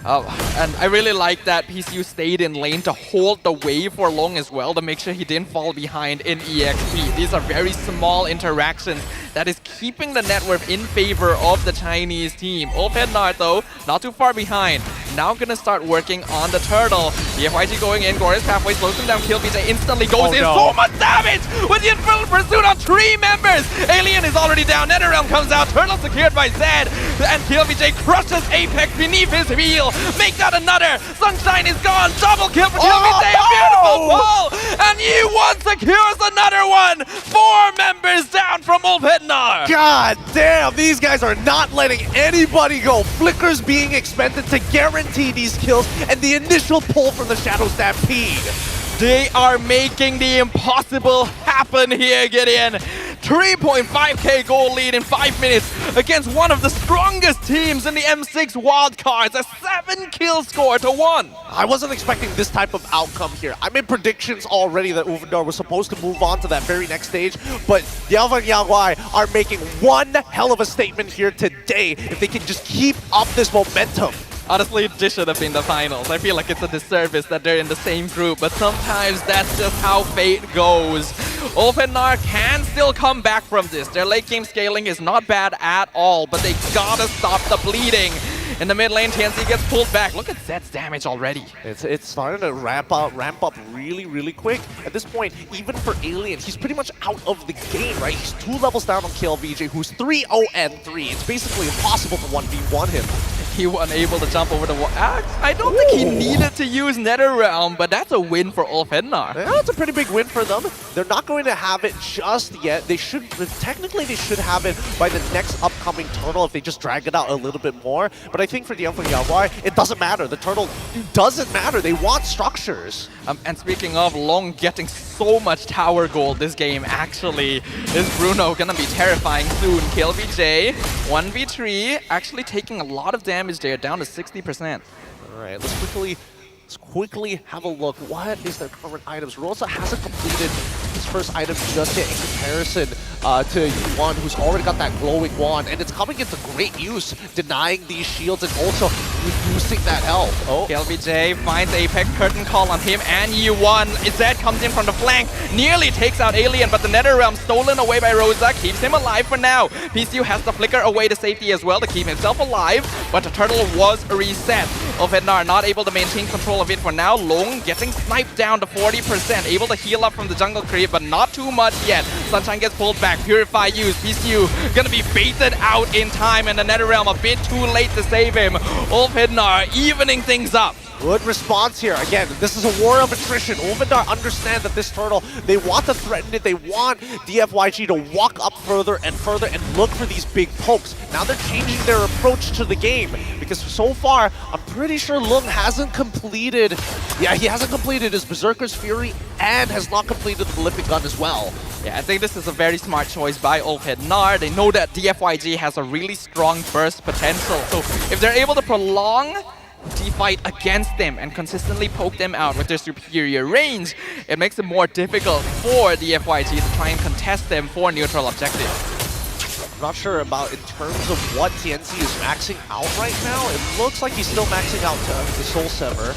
And I really like that PCU stayed in lane to hold the wave for long as well, to make sure he didn't fall behind in EXP. These are very small interactions that is keeping the net worth in favor of the Chinese team. Ulfhednar, though, not too far behind. Now gonna start working on the turtle. DFYG going in, Glorious Pathway slows him down. KillBJ instantly goes in. So much damage with the Infernal Pursuit on 3 members. Alien is already down. NetherRealm comes out. Turtle secured by Zed. And KillBJ crushes Apex beneath his wheel. Make that another. Sunshine is gone. Double kill for KillBJ. A beautiful ball. And E1 secures another one. 4 members down from Ulfhednar. God damn, these guys are not letting anybody go. Flickers being expended to guarantee these kills, and the initial pull from the Shadow Stampede. They are making the impossible happen here, Gideon. 3.5k goal lead in 5 minutes against one of the strongest teams in the M6 wildcards. A 7-kill score to 1. I wasn't expecting this type of outcome here. I made predictions already that Uvendar was supposed to move on to that very next stage, but Yalvan Yagwai are making one hell of a statement here today if they can just keep up this momentum. Honestly, this should have been the finals. I feel like it's a disservice that they're in the same group, but sometimes that's just how fate goes. Ulfhenar can still come back from this. Their late game scaling is not bad at all, but they gotta stop the bleeding. In the mid lane, TNC gets pulled back. Look at Zed's damage already. It's starting to ramp up really quick. At this point, even for Alien, he's pretty much out of the game, right? He's 2 levels down on KLVJ, who's 3-0-3. It's basically impossible to 1v1 him. He wasn't able to jump over the wall. I don't think he needed to use NetherRealm, but that's a win for Ulfhenar. Yeah, it's a pretty big win for them. They're not going to have it just yet. They should, technically they should have it by the next upcoming turtle if they just drag it out a little bit more. But I think for the Yawai, it doesn't matter. The turtle doesn't matter. They want structures. And speaking of, Long getting so much tower gold this game, actually. Is Bruno gonna be terrifying soon? KLVJ, 1v3, actually taking a lot of damage there, down to 60%. All right, let's quickly have a look. What is their current items? Rosa hasn't completed his first item just yet in comparison to Yuan, who's already got that glowing wand, and it's coming into great use, denying these shields and also reducing that health. Oh, KLVJ finds Apex curtain call on him and Yuan. Zed comes in from the flank, nearly takes out Alien, but the NetherRealm stolen away by Rosa keeps him alive for now. PCU has to flicker away to safety as well to keep himself alive, but the turtle was reset. Ulfhenar not able to maintain control of it for now. Long getting sniped down to 40%, able to heal up from the jungle creep, but not too much yet. Sunshine gets pulled back, Purify used, PCU gonna be baited out in time, and the NetherRealm a bit too late to save him. Ulfhenar evening things up. Good response here. Again, this is a war of attrition. Ulfhenar understand that this turtle, they want to threaten it. They want DFYG to walk up further and look for these big pokes. Now they're changing their approach to the game because so far, I'm pretty sure Lung hasn't completed, he hasn't completed his Berserker's Fury and has not completed the Prolific Gun as well. Yeah, I think this is a very smart choice by Ulfhenar. They know that DFYG has a really strong burst potential. So if they're able to prolong the fight against them and consistently poke them out with their superior range, it makes it more difficult for DFYG to try and contest them for neutral objectives. Not sure about in terms of what TNC is maxing out right now. It looks like he's still maxing out to the Soul Sever.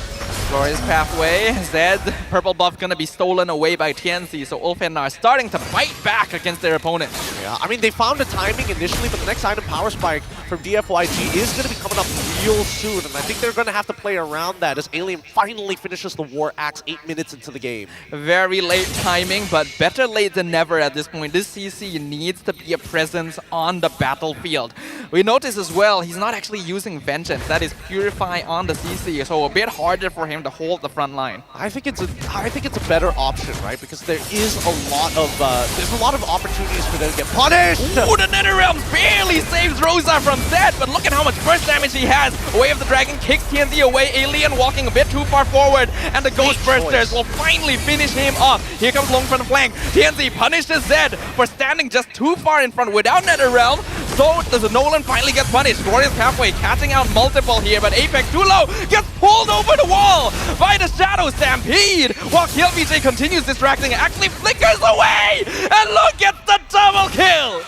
Glorious Pathway, Zed, purple buff gonna be stolen away by TNC, so Ulfhenar starting to fight back against their opponent. Yeah, I mean, they found the timing initially, but the next item, Power Spike, from DFYG is gonna be coming up real soon, and I think they're gonna have to play around that as Alien finally finishes the War Axe 8 minutes into the game. Very late timing, but better late than never at this point. This CC needs to be a presence on the battlefield. We notice as well, he's not actually using Vengeance. That is Purify on the CC, so a bit harder for him to hold the front line. I think it's a better option, right? Because there is a lot of opportunities for them to get punished. Ooh, the NetherRealm barely saves Rosa from Zed, but look at how much burst damage he has. Way of the Dragon kicks TNC away. Alien walking a bit too far forward, and the Ghost Bursters will finally finish him off. Here comes Long from the flank. TNC punishes Zed for standing just too far in front without NetherRealm. So the Nolan finally gets punished. Glorious Pathway catching out multiple here, but Apex too low, gets pulled over the wall by the Shadow Stampede, while KLVJ continues distracting, actually flickers away, and look at the double kill!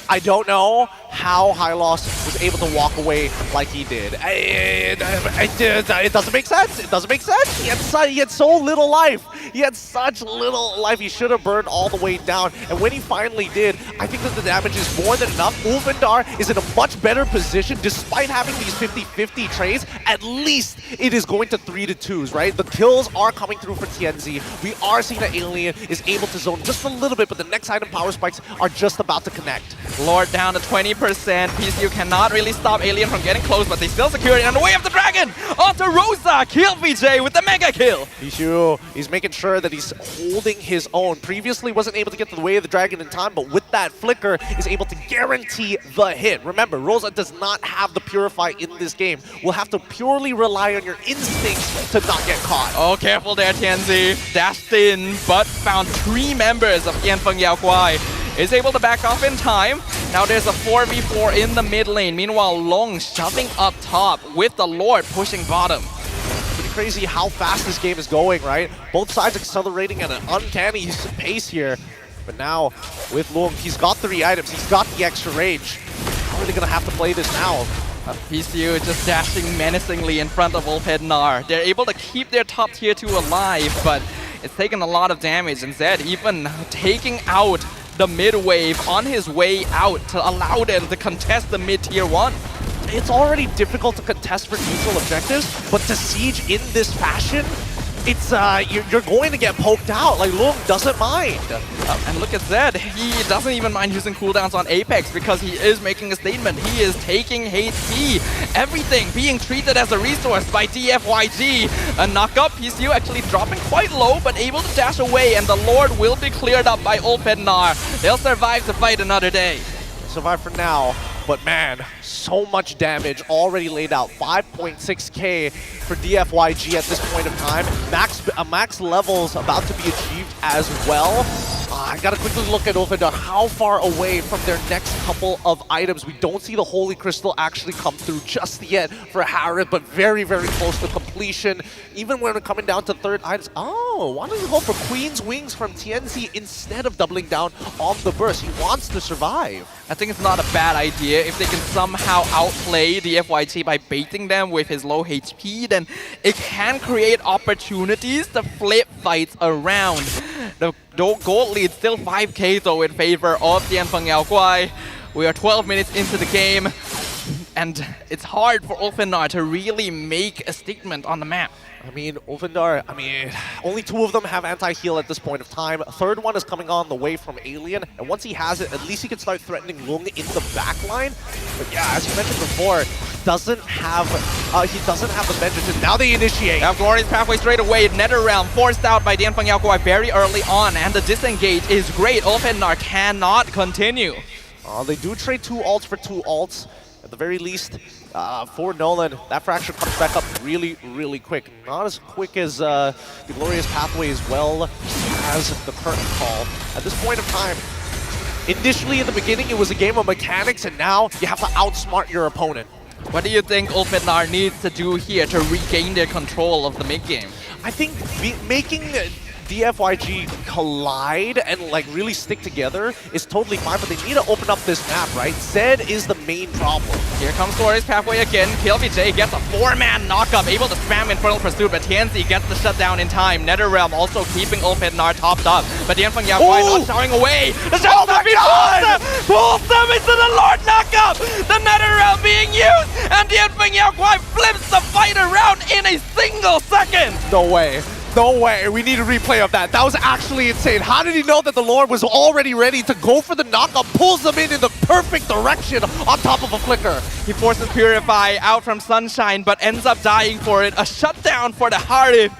I don't know how Hylos was able to walk away like he did. It doesn't make sense. It doesn't make sense. He had so little life. He had such little life. He should have burned all the way down. And when he finally did, I think that the damage is more than enough. Ulfendar is in a much better position despite having these 50-50 trades. At least it is going to 3-2s, right? The kills are coming through for TNZ. We are seeing that Alien is able to zone just a little bit, but the next item Power Spikes are just about to connect. Lord down to 20%. PCU cannot really stop Alien from getting close, but they still secure it. And the Way of the Dragon onto Rosa. KLVJ with the mega kill. PCU, he's making sure that he's holding his own. Previously wasn't able to get to the Way of the Dragon in time, but with that flicker is able to guarantee the hit. Remember, Rosa does not have the Purify in this game. We'll have to purely rely on your instincts to not get caught. Oh, careful there, TNZ. Dashed in, but found 3 members of Yanfeng Yaoguai. is able to back off in time. Now there's a 4v4 in the mid lane. Meanwhile, Long shoving up top with the Lord pushing bottom. Pretty crazy how fast this game is going, right? Both sides accelerating at an uncanny pace here. But now, with Lung, he's got 3 items, he's got the extra range. How are they gonna have to play this now? PCU just dashing menacingly in front of Ulfhednar. They're able to keep their top tier 2 alive, but it's taken a lot of damage. And Zed even taking out the mid wave on his way out to allow them to contest the mid tier 1. It's already difficult to contest for neutral objectives, but to siege in this fashion, it's you're going to get poked out. Like, Lung doesn't mind. And look at Zed, he doesn't even mind using cooldowns on Apex because he is making a statement. He is taking HP, everything being treated as a resource by DFYG. A knock-up, PCU actually dropping quite low, but able to dash away, and the Lord will be cleared up by Ulfhednar. They'll survive to fight another day. Survive for now, but man, so much damage already laid out. 5.6k for DFYG at this point of time. Max levels about to be achieved as well. I gotta quickly look at Ulfhednar. How far away from their next couple of items? We don't see the Holy Crystal actually come through just yet for Harith, but very, very close to completion. Even when we're coming down to third items. Oh, wanted to go for Queen's Wings from TNZ instead of doubling down on the burst. He wants to survive. I think it's not a bad idea. If they can somehow outplay the FYG by baiting them with his low HP, then it can create opportunities to flip fights around. The gold lead still 5k though in favor of Dianfeng Yaoguai. We are 12 minutes into the game, and it's hard for Ulfhednar to really make a statement on the map. I mean, Ulfhednar, only 2 of them have anti-heal at this point of time. A third one is coming on the way from Alien, and once he has it, at least he can start threatening Lung in the backline. But yeah, as you mentioned before, he doesn't have the vengeance, and now they initiate. Now Glorious Pathway straight away. NetherRealm forced out by Dianfeng Yaoguai very early on, and the disengage is great. Ulfhednar cannot continue. They do trade 2 ults for 2 ults. At the very least, for Nolan, that fracture comes back up really, really quick. Not as quick as the Glorious Pathway as well as the Curtain Call. At this point of time, initially in the beginning it was a game of mechanics, and now you have to outsmart your opponent. What do you think Ulfhednar needs to do here to regain their control of the mid-game? I think making DFYG collide and like really stick together is totally fine, but they need to open up this map, right? Zed is the main problem. Here comes Glorious Pathway again. KLBJ gets a 4-man knockup, able to spam Infernal Pursuit, but TNZ gets the shutdown in time. NetherRealm also keeping Ulfhednar topped up, but Dianfeng Yaoguai not showing away. The shot pulls them into the Lord knockup! The NetherRealm being used, and Dianfeng Yaoguai flips the fight around in a single second! No way. No way, we need a replay of that. That was actually insane. How did he know that the Lord was already ready to go for the knockup, pulls them in the perfect direction on top of a flicker? He forces Purify out from Sunshine, but ends up dying for it. A shutdown for the Harith.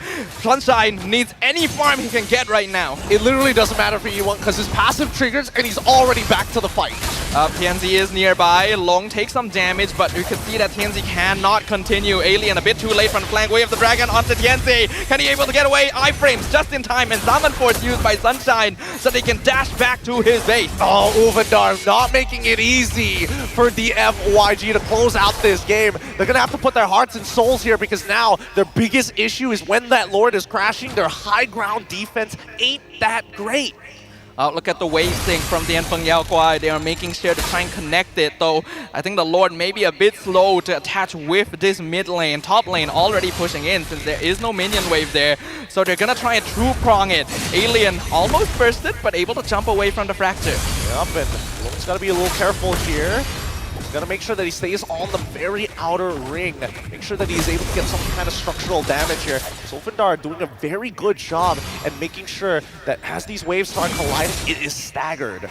Sunshine needs any farm he can get right now. It literally doesn't matter for E1 because his passive triggers and he's already back to the fight. TNZ is nearby. Long takes some damage, but you can see that TNZ cannot continue. Alien a bit too late from the flank. Way of the Dragon onto TNZ. Can he able to get away? Iframes just in time, and Summon Force used by Sunshine so they can dash back to his base. Oh, Ulfhednar not making it easy for the FYG to close out this game. They're going to have to put their hearts and souls here because now their biggest issue is when that Lord is crashing, their high ground defense ain't that great. Look at the wave sync from Dianfeng Yaoguai. They are making sure to try and connect it, though I think the Lord may be a bit slow to attach with this mid lane. Top lane already pushing in since there is no minion wave there. So they're gonna try and true prong it. Alien almost bursted, but able to jump away from the fracture. Yep, and Lung's gotta be a little careful here. Gotta make sure that he stays on the very outer ring. Make sure that he's able to get some kind of structural damage here. Ulfhednar doing a very good job at making sure that as these waves start colliding, it is staggered.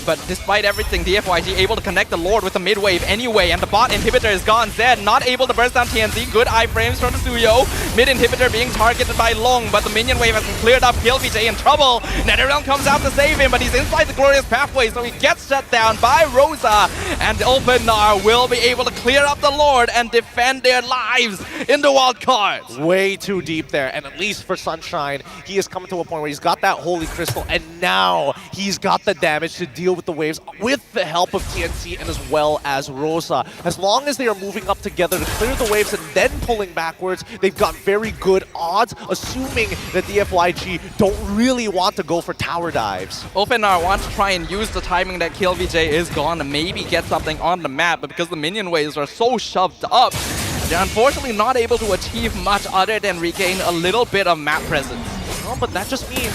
But despite everything, DFYG able to connect the Lord with the mid wave anyway, and the bot inhibitor is gone. Zed not able to burst down TNZ. Good iframes from the Suyo. Mid inhibitor being targeted by Long, but the minion wave has been cleared up. KLBJ in trouble. NetherRealm comes out to save him, but he's inside the Glorious Pathway, so he gets shut down by Rosa. And Ulfhednar Ulfenar will be able to clear up the Lord and defend their lives in the wild cards. Way too deep there, and at least for Sunshine, he has come to a point where he's got that Holy Crystal, and now he's got the damage to deal with the waves with the help of TNC and as well as Rosa. As long as they are moving up together to clear the waves and then pulling backwards, they've got very good odds, assuming that the FYG don't really want to go for tower dives. Ulfenar wants to try and use the timing that Kill VJ is gone to maybe get something on the map, but because the minion waves are so shoved up, they're unfortunately not able to achieve much other than regain a little bit of map presence. Oh, but that just means...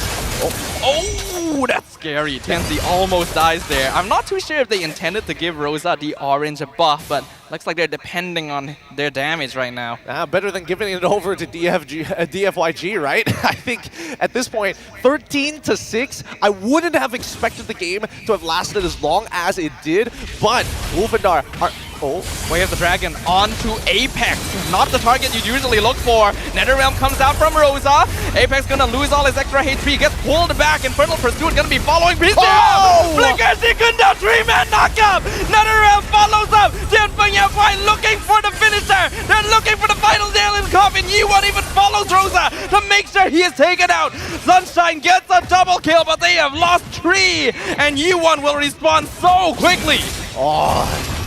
Oh, that's scary. Tenzi almost dies there. I'm not too sure if they intended to give Rosa the orange buff, but looks like they're depending on their damage right now. Better than giving it over to DFYG, right? I think at this point, 13-6, I wouldn't have expected the game to have lasted as long as it did, but Ulfenar are... Oh, Way of the Dragon onto Apex. Not the target you'd usually look for. NetherRealm comes out from Rosa. Apex gonna lose all his extra HP, gets pulled back. Infernal Pursuit gonna be following Beast down. Flicker Secunda, 3-man knockup. NetherRealm follows up. Jianfeng looking for the finisher. They're looking for the final nail in the coffin. Yi1 even follows Rosa to make sure he is taken out. Sunshine gets a double kill, but they have lost 3. And Yi1 will respawn so quickly. oh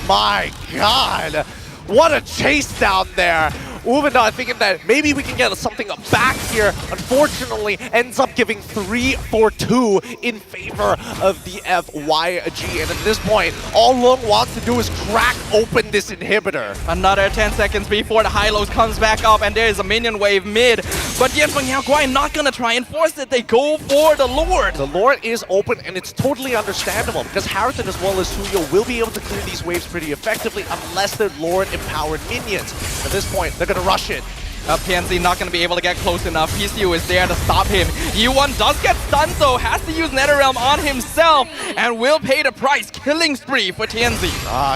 my god. What a chase down there. Ulfenar thinking that maybe we can get something back here. Unfortunately, ends up giving 3 for 2 in favor of the FYG. And at this point, all Lung wants to do is crack open this inhibitor. Another 10 seconds before the high-lows comes back up, and there is a minion wave mid. But Jianfeng Yaoguai not gonna try and force it. They go for the Lord. The Lord is open, and it's totally understandable because Harrington as well as Suyo will be able to clear these waves pretty effectively unless they're Lord-empowered minions. At this point, they're gonna rush it. PNC not going to be able to get close enough. PCU is there to stop him. Yi1 does get stunned though, has to use NetherRealm on himself, and will pay the price. Killing spree for TNZ.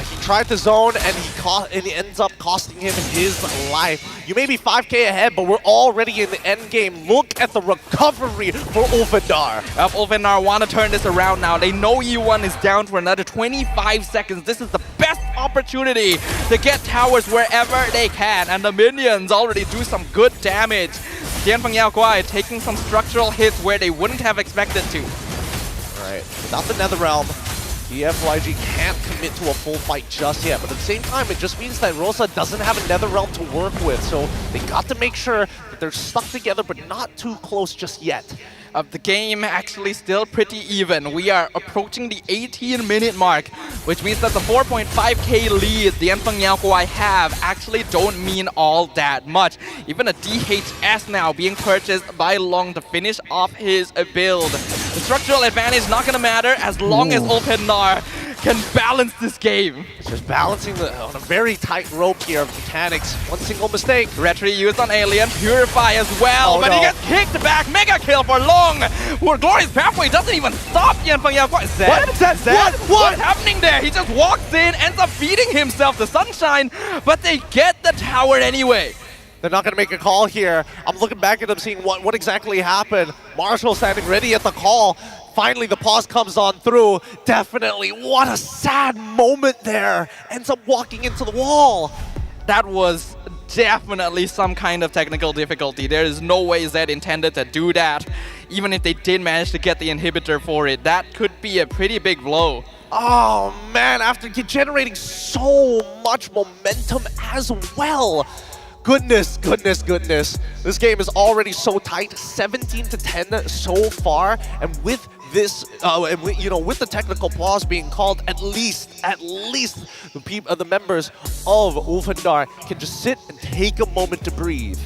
He tried to zone, and he ends up costing him his life. You may be 5k ahead, but we're already in the end game. Look at the recovery for Ulfenar. Ulfenar want to turn this around now. They know Yi1 is down for another 25 seconds. This is the best opportunity to get towers wherever they can, and the minions already do some good damage. Jianfeng Yaoguai taking some structural hits where they wouldn't have expected to. Alright, without the Netherrealm, the FYG can't commit to a full fight just yet, but at the same time, it just means that Rosa doesn't have a Netherrealm to work with, so they got to make sure that they're stuck together, but not too close just yet. The game actually still pretty even. We are approaching the 18-minute mark, which means that the 4.5k lead the Jianfeng Yaoguai have actually don't mean all that much. Even a DHS now being purchased by Long to finish off his build. The structural advantage not gonna matter as long as Ulfenar can balance this game. Just balancing on a very tight rope here of mechanics. One single mistake. Retry used on Alien, Purify as well, but no. he gets kicked back. Mega kill for Long. Glorious Pathway doesn't even stop Jianfeng Yaoguai. What's happening there? He just walks in, ends up feeding himself to Sunshine, but they get the tower anyway. They're not going to make a call here. I'm looking back at them, seeing what exactly happened. Marshall standing ready at the call. Finally, the pause comes on through. Definitely, what a sad moment there. Ends up walking into the wall. That was definitely some kind of technical difficulty. There is no way Zed intended to do that. Even if they did manage to get the inhibitor for it, that could be a pretty big blow. Oh man, after generating so much momentum as well. Goodness. This game is already so tight, 17-10 so far, and with this, with the technical pause being called, at least the members of Ulfenar can just sit and take a moment to breathe.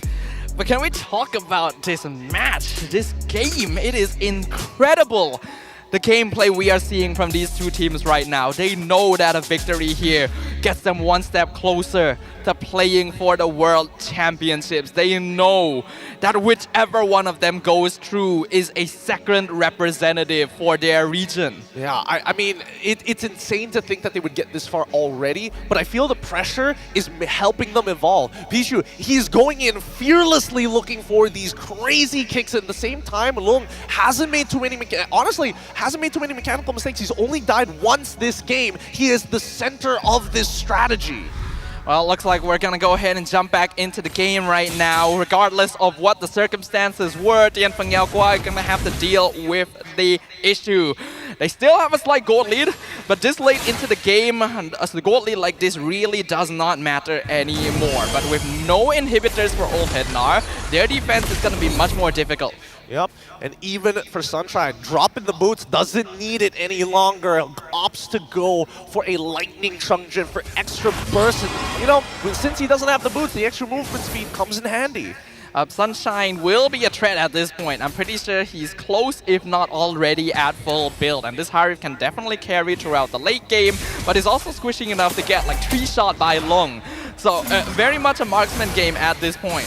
But can we talk about this match, this game? It is incredible. The gameplay we are seeing from these two teams right now. They know that a victory here gets them one step closer to playing for the World Championships. They know that whichever one of them goes through is a second representative for their region. Yeah, I mean, it's insane to think that they would get this far already, but I feel the pressure is helping them evolve. Pichu, he's going in fearlessly looking for these crazy kicks. At the same time, Lung hasn't made too many mechanical mistakes. He's only died once this game. He is the center of this strategy. Well, looks like we're gonna go ahead and jump back into the game right now. Regardless of what the circumstances were, Tianfeng Yaoguai are gonna have to deal with the issue. They still have a slight gold lead, but this late into the game, the gold lead like this really does not matter anymore. But with no inhibitors for Ulfhednar, their defense is gonna be much more difficult. Yep, and even for Sunshine, dropping the boots doesn't need it any longer. Opts to go for a lightning Chungjin for extra burst. And, you know, since he doesn't have the boots, the extra movement speed comes in handy. Sunshine will be a threat at this point. I'm pretty sure he's close, if not already at full build. And this Harif can definitely carry throughout the late game, but is also squishing enough to get like 3 shot by Long. So very much a marksman game at this point.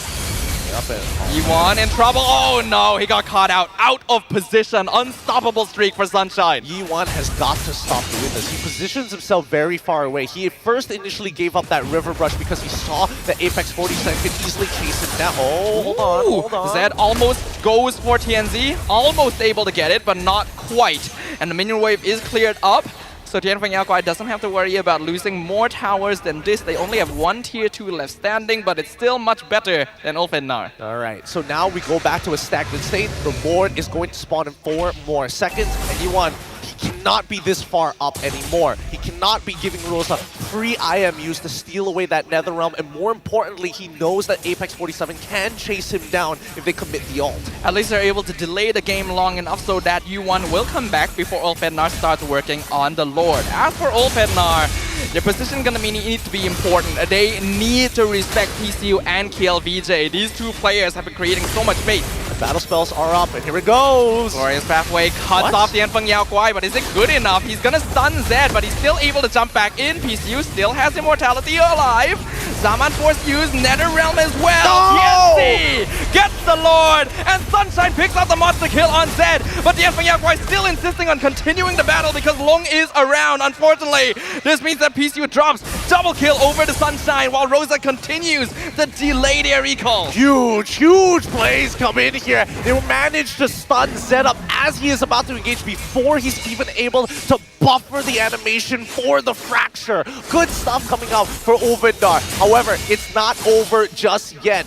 Yi1 in trouble. Oh no, he got caught out of position. Unstoppable streak for Sunshine. Yi1 has got to stop doing this. He positions himself very far away. He first initially gave up that river brush because he saw that Apex 47 could easily chase him down. Oh, hold on. Zed almost goes for TNZ. Almost able to get it, but not quite. And the minion wave is cleared up. So Tianfeng Yaoguai doesn't have to worry about losing more towers than this. They only have 1 tier 2 left standing, but it's still much better than Ulfhednar. Alright, so now we go back to a stagnant state. The Lord is going to spawn in 4 more seconds. And Yi1, he cannot be this far up anymore. He cannot be giving Rosa free IMUs to steal away that Nether Realm. And more importantly, he knows that Apex 47 can chase him down if they commit the ult. At least they're able to delay the game long enough so that Yi1 will come back before Ulfhednar starts working on the Lord. As for Ulfhednar, their position gonna need to be important. They need to respect PCU and KLVJ. These two players have been creating so much space. The battle spells are up, and here it goes! Glorious Pathway cuts off the Tianfeng Yaoguai, but is it good enough? He's gonna stun Zed, but he's still able to jump back in. PCU still has immortality alive. Zaman forced to use Nether Realm as well. No! TNC gets the Lord, and Sunshine picks out the monster kill on Zed, but the Tianfeng Yaoguai still insisting on continuing the battle because Long is around. Unfortunately, this means that PCU drops double kill over the Sunshine while Rosa continues to delay their recall. Huge plays come in here. They will manage to stun Zed up as he is about to engage before he's even able to buffer the animation for the fracture. Good stuff coming out for Ulfhednar. However, it's not over just yet.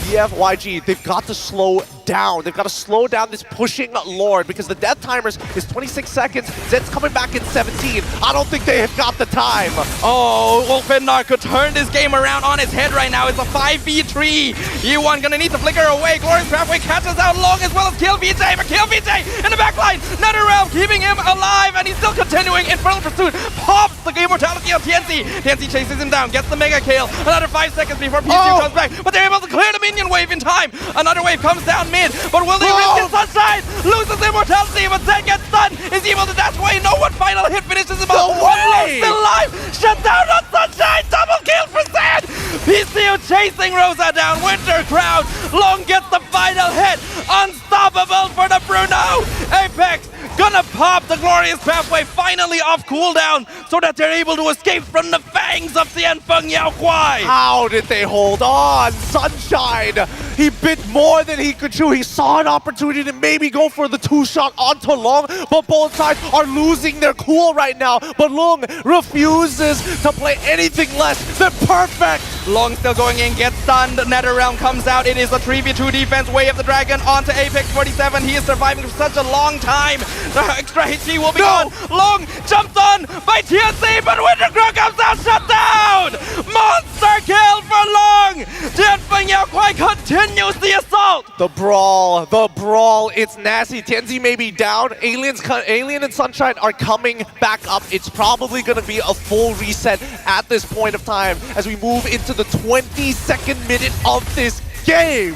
BFYG, they've got to slow down. They've got to slow down this pushing Lord because the death timers is 26 seconds. Zed's coming back in 17. I don't think they have got the time. Oh, Ulfhednar could turn this game around on its head right now. It's a 5v3. Yi1 gonna need to flicker away. Glorious Pathway catches out Long as well as KillVJ, but KillVJ in the backline. Nether Realm keeping him alive, and he's still continuing. Infernal Pursuit pops the immortality on TNC. TNC chases him down, gets the mega kill. Another 5 seconds before PCU comes back, but they're able to clear the minion wave in time. Another wave comes down mid, but will they risk it? Sunshine loses immortality, but Zed gets stunned. Is able to dash away. No one final hit finishes him off. One still alive. Shut down on Sunshine. Double kill for Zed. PCU chasing Rosa down. Winter Crown. Long gets the final hit. Unstoppable for the Bruno. Apex gonna pop the Glorious Pathway finally off cooldown so that they're able to escape from the fangs of Tianfeng Yaoguai. How did they hold on? Sunshine, he bit more than he could chew. He saw an opportunity to maybe go for the 2-shot onto Long, but both sides are losing their cool right now. But Long refuses to play anything less than perfect. Long still going in, gets stunned. Nether Realm comes out. It is a 3v2 defense. Way of the Dragon onto Apex 47. He is surviving for such a long time. The extra HP will be gone. Long jumps on by TNC, but Wintercrow comes out, shut down! Monster kill for Long! Tianfeng Yaoguai continues the assault! The brawl, it's nasty. Tianzi may be down. Alien and Sunshine are coming back up. It's probably going to be a full reset at this point of time as we move into the 22nd minute of this game.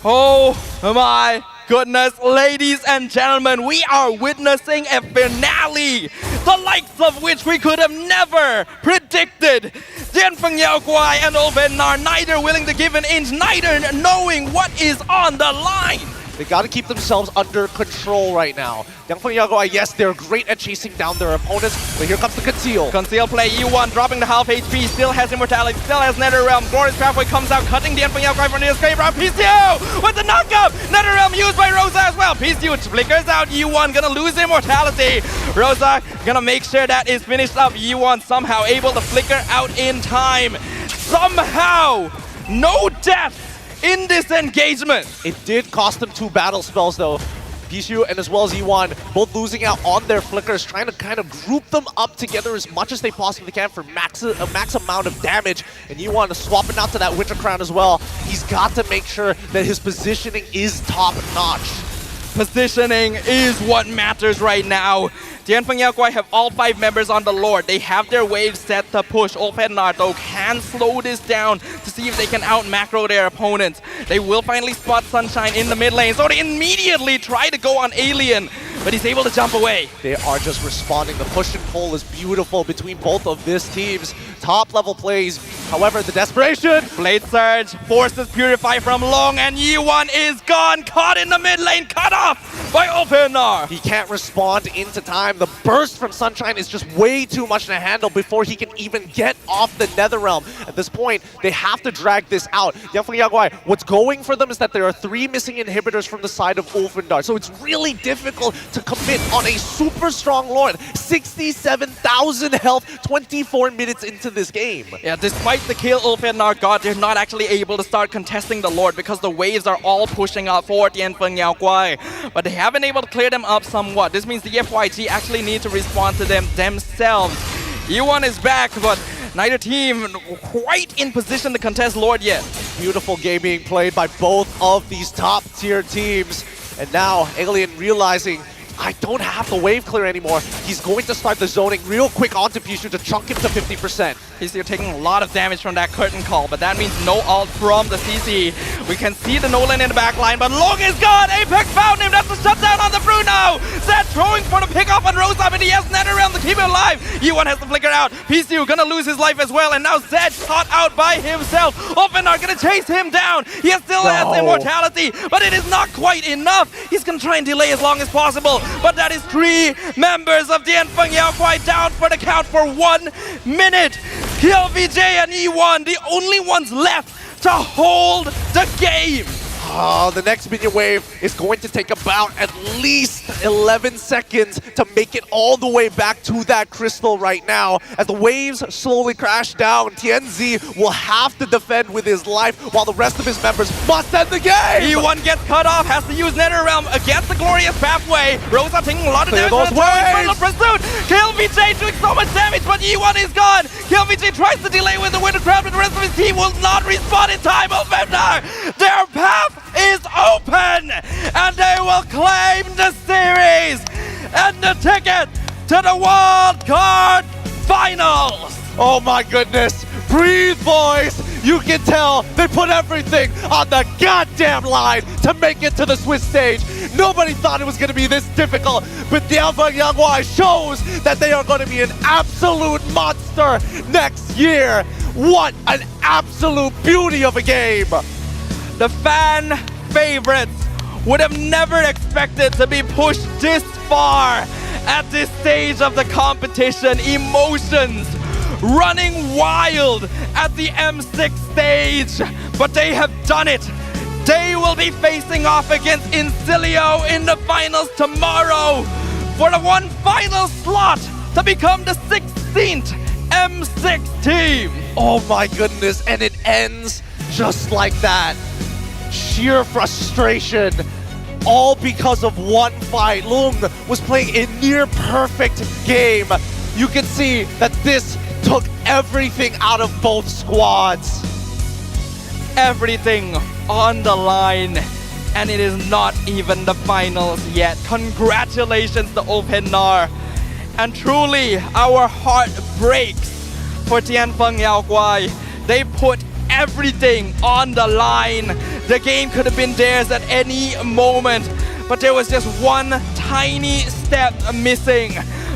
Oh my goodness, ladies and gentlemen, we are witnessing a finale, the likes of which we could have never predicted. Tianfeng Yaoguai and Ulfhednar neither willing to give an inch, neither knowing what is on the line. They got to keep themselves under control right now. Yangfeng Yaguai, yes, they're great at chasing down their opponents, but here comes the conceal. Conceal play, E1 dropping the half HP, still has Immortality, still has NetherRealm. Glorious Pathway comes out, cutting the Yangfeng Yaguai from the escape route. PCU with the knockup! NetherRealm used by Rosa as well. PCU flickers out, E1 gonna lose Immortality. Rosa gonna make sure that is finished up. E1 somehow able to flicker out in time. Somehow, no death in this engagement. It did cost them 2 battle spells though. Pishu and as well as E1 both losing out on their flickers, trying to kind of group them up together as much as they possibly can for a max amount of damage. And E1 is swapping out to that Winter Crown as well. He's got to make sure that his positioning is top notch. Positioning is what matters right now. Tianfeng Yaguai have all 5 members on the Lord. They have their waves set to push. Olfednar though can slow this down to see if they can out macro their opponents. They will finally spot Sunshine in the mid lane, so they immediately try to go on Alien, but he's able to jump away. They are just responding. The push and pull is beautiful between both of these teams. Top level plays. However, the desperation. Blade Surge forces Purify from long, and Yi1 is gone. Caught in the mid lane, cut off by Olfednar. He can't respond into time. The burst from Sunshine is just way too much to handle before he can even get off the Netherrealm. At this point, they have to drag this out. Yangfeng Yaguai, what's going for them is that there are 3 missing inhibitors from the side of Ulfendar. So it's really difficult to commit on a super strong Lord. 67,000 health, 24 minutes into this game. Yeah, despite the kill Ulfednar got, they're not actually able to start contesting the Lord because the waves are all pushing out for Tianfeng Yaguai. But they have been able to clear them up somewhat. This means the FYG actually need to respond to them themselves. E1 is back, but neither team quite in position to contest Lord yet. Beautiful game being played by both of these top tier teams. And now Alien realizing, I don't have the wave clear anymore. He's going to start the zoning real quick onto Pishu to chunk him to 50%. He's here taking a lot of damage from that curtain call, but that means no ult from the CC. We can see the Nolan in the back line, but Long is gone! Apex found him! That's a shutdown on the Bruno! Zed throwing for the pickoff on Rosa, but he has NetherRealm to keep him alive! E1 has to flicker out. PCU gonna lose his life as well, and now Zed caught out by himself. Olfednar gonna chase him down! He still has immortality, but it is not quite enough! He's gonna try and delay as long as possible, but that is 3 members of Tianfeng Yaguai down for the count for 1 minute! KLVJ and E1, the only ones left to hold the game. Oh, the next minion wave is going to take about at least 11 seconds to make it all the way back to that crystal right now. As the waves slowly crash down, TNZ will have to defend with his life while the rest of his members must end the game! E1 gets cut off, has to use NetherRealm against the Glorious Pathway. Rosa taking a lot of Clear damage those from the waves. pursuit. KLVJ doing so much damage, but E1 is gone. KLVJ tries to delay with the Winter Crown, but the rest of his team will not respawn in time. Olfednar, their path is open, and they will claim the series and the ticket to the Wild Card Finals. Oh my goodness! Breathe, boys! You can tell they put everything on the goddamn line to make it to the Swiss stage. Nobody thought it was going to be this difficult, but Tianfeng Yaguai shows that they are going to be an absolute monster next year. What an absolute beauty of a game! The fan favorites would have never expected to be pushed this far at this stage of the competition. Emotions running wild at the M6 stage, but they have done it. They will be facing off against Incilio in the finals tomorrow for the one final slot to become the 16th M6 team. Oh my goodness, and it ends just like that. Sheer frustration, all because of one fight. Lung was playing a near perfect game. You can see that this took everything out of both squads. Everything on the line, and it is not even the finals yet. Congratulations to Olfednar. And truly, our heart breaks for Tianfeng Yaguai. They put everything on the line. The game could have been theirs at any moment, but there was just one tiny step missing.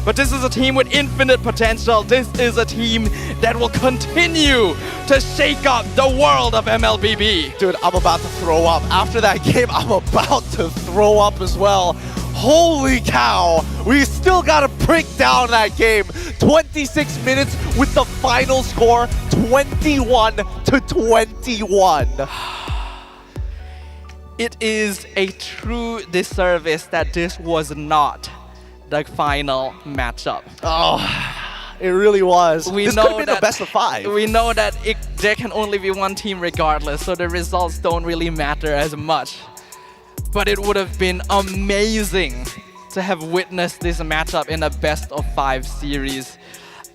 But this is a team with infinite potential. This is a team that will continue to shake up the world of MLBB. Dude, I'm about to throw up. After that game, I'm about to throw up as well. Holy cow, we still gotta break down that game. 26 minutes with the final score, 21-21. It is a true disservice that this was not the final matchup. Oh, it really was. This could have been a best of 5. We know that there can only be one team regardless, so the results don't really matter as much. But it would have been amazing to have witnessed this matchup in a best of 5 series.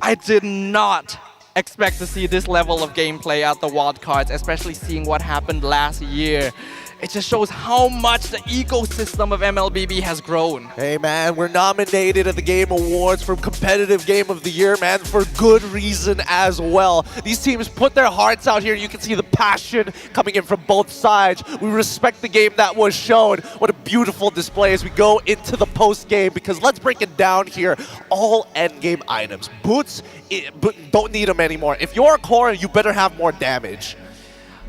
I did not expect to see this level of gameplay at the wildcards, especially seeing what happened last year. It just shows how much the ecosystem of MLBB has grown. Hey man, we're nominated at the Game Awards for Competitive Game of the Year, man, for good reason as well. These teams put their hearts out here. You can see the passion coming in from both sides. We respect the game that was shown. What a beautiful display as we go into the post game, because let's break it down here. All endgame items. Boots, don't need them anymore. If you're a core, you better have more damage.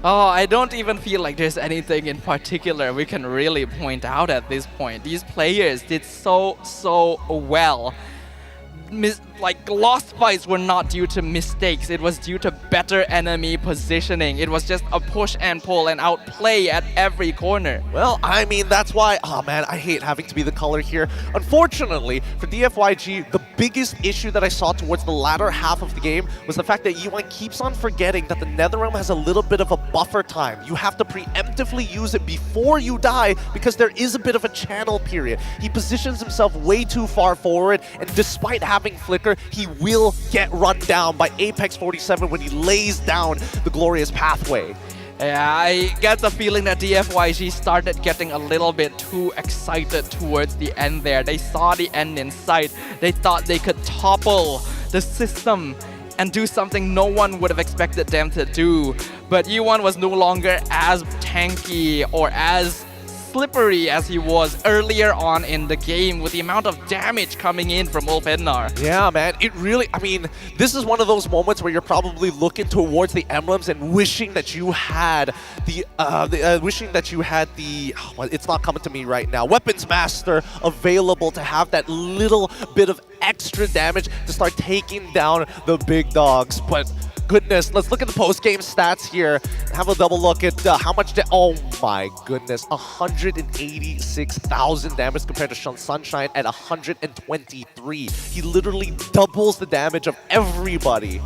Oh, I don't even feel like there's anything in particular we can really point out at this point. These players did so well. Lost fights were not due to mistakes. It was due to better enemy positioning. It was just a push and pull and outplay at every corner. Well, I mean, that's why, oh man, I hate having to be the color here. Unfortunately, for DFYG, the biggest issue that I saw towards the latter half of the game was the fact that E1 keeps on forgetting that the Netherrealm has a little bit of a buffer time. You have to preemptively use it before you die because there is a bit of a channel period. He positions himself way too far forward, and despite having Flicker, he will get run down by Apex 47 when he lays down the glorious pathway. Yeah, I get the feeling that DFYG started getting a little bit too excited towards the end there. They saw the end in sight. They thought they could topple the system and do something no one would have expected them to do. But E1 was no longer as tanky or as slippery as he was earlier on in the game with the amount of damage coming in from Ulfednar. Yeah, man, it really, I mean, this is one of those moments where you're probably looking towards the emblems and wishing that you had well, it's not coming to me right now, Weapons Master available to have that little bit of extra damage to start taking down the big dogs. But goodness, let's look at the post-game stats here. Have a double look at how much oh my goodness, 186,000 damage compared to Sunshine at 123. He literally doubles the damage of everybody.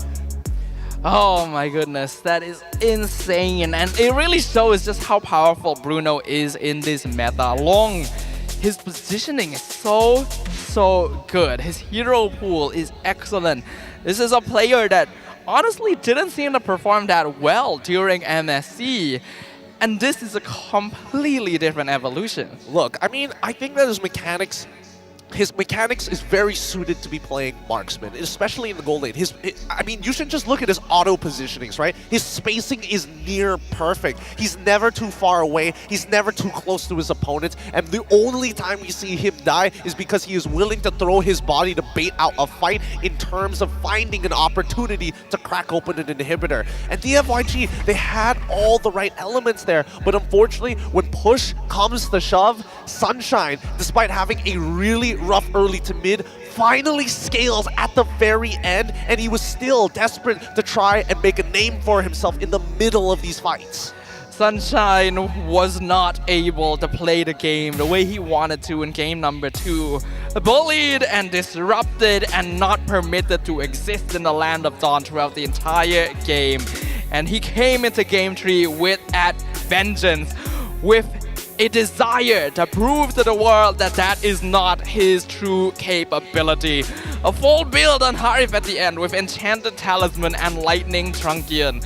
Oh my goodness, that is insane. And it really shows just how powerful Bruno is in this meta. His positioning is so good. His hero pool is excellent. This is a player that honestly didn't seem to perform that well during MSC. And this is a completely different evolution. Look, I mean, I think that his mechanics is very suited to be playing marksman, especially in the gold lane. I mean, you should just look at his auto positionings, right? His spacing is near perfect. He's never too far away. He's never too close to his opponents. And the only time we see him die is because he is willing to throw his body to bait out a fight in terms of finding an opportunity to crack open an inhibitor. And DFYG, they had all the right elements there. But unfortunately, when push comes to shove, Sunshine, despite having a really rough early to mid, finally scales at the very end, and he was still desperate to try and make a name for himself in the middle of these fights. Sunshine was not able to play the game the way he wanted to in game number 2. Bullied and disrupted and not permitted to exist in the Land of Dawn throughout the entire game. And he came into game 3 with a vengeance, with a desire to prove to the world that that is not his true capability. A full build on Harif at the end with Enchanted Talisman and Lightning Truncheon.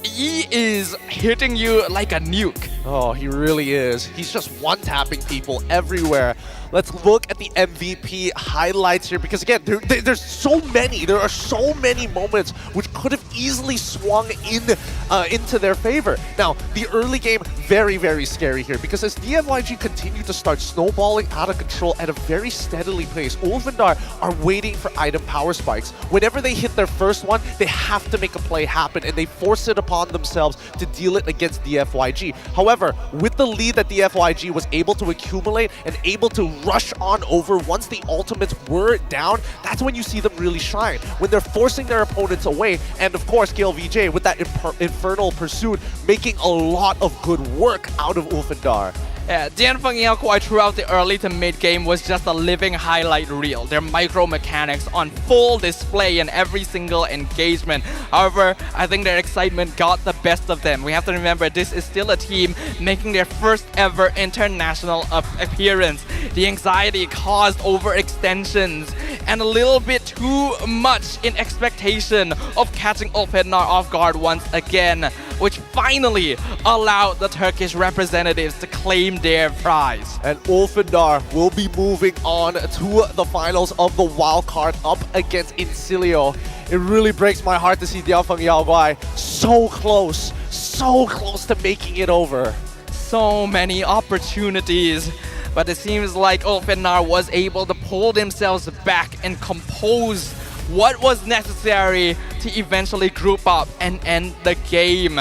He is hitting you like a nuke. Oh, he really is. He's just one-tapping people everywhere. Let's look at the MVP highlights here, because again, there's so many. There are so many moments which could have easily swung into their favor. Now, the early game, very, very scary here, because as DFYG continue to start snowballing out of control at a very steadily pace, Ulfindar are waiting for item power spikes. Whenever they hit their first one, they have to make a play happen, and they force it upon themselves to deal it against DFYG. However, with the lead that DFYG was able to accumulate and able to rush on over once the ultimates were down, that's when you see them really shine. When they're forcing their opponents away, and of course, KLVJ with that Infernal Pursuit making a lot of good work out of Ulfindar. Yeah, Dianfeng Yaoguai throughout the early to mid game was just a living highlight reel. Their micro mechanics on full display in every single engagement. However, I think their excitement got the best of them. We have to remember this is still a team making their first ever international appearance. The anxiety caused overextensions and a little bit too much in expectation of catching Ulfindar off guard once again, which finally allowed the Turkish representatives to claim their prize. And Ulfindar will be moving on to the finals of the wild card up against Incilio. It really breaks my heart to see Dianfeng Yaoguai so close to making it over. So many opportunities, but it seems like Ulfindar was able to pull themselves back and compose what was necessary to eventually group up and end the game.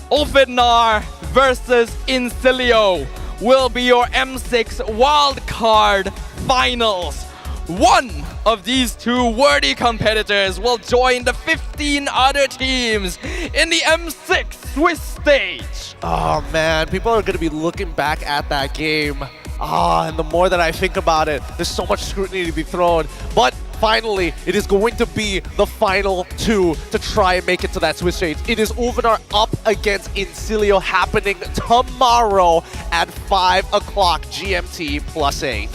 Ulfindar versus Incilio will be your M6 wildcard finals. One of these two worthy competitors will join the 15 other teams in the M6 Swiss stage. Oh man, people are going to be looking back at that game. And the more that I think about it, there's so much scrutiny to be thrown. But finally, it is going to be the final two to try and make it to that Swiss stage. It is Ulfindar up against Incilio happening tomorrow at 5 o'clock GMT +8.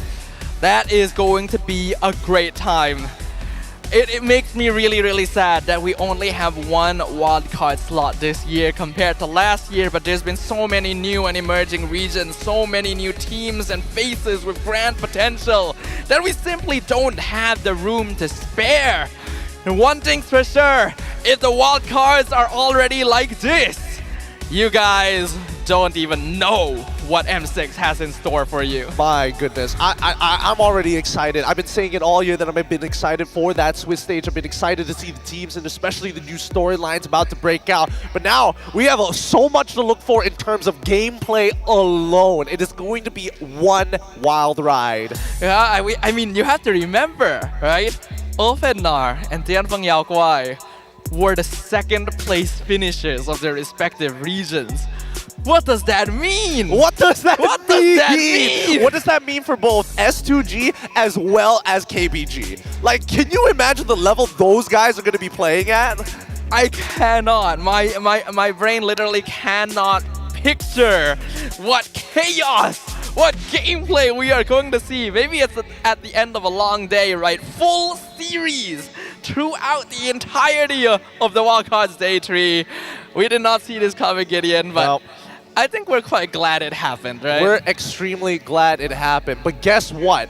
That is going to be a great time. It makes me really sad that we only have one wildcard slot this year compared to last year, but there's been so many new and emerging regions, so many new teams and faces with grand potential that we simply don't have the room to spare. And one thing's for sure, if the wildcards are already like this, you guys don't even know what M6 has in store for you. My goodness, I'm already excited. I've been saying it all year that I've been excited for that Swiss stage. I've been excited to see the teams and especially the new storylines about to break out. But now we have so much to look for in terms of gameplay alone. It is going to be one wild ride. Yeah, I mean, you have to remember, right? Ulfindar and Dianfeng Yaoguai were the second place finishers of their respective regions. What does that mean? What does that mean? What does that mean for both S2G as well as KBG? Like, can you imagine the level those guys are going to be playing at? I cannot. My brain literally cannot picture what chaos, what gameplay we are going to see. Maybe it's at the end of a long day, right? Full series throughout the entirety of the Wildcards Day 3. We did not see this coming, Gideon, but Well, I think we're quite glad it happened, right? we're extremely glad it happened. But guess what?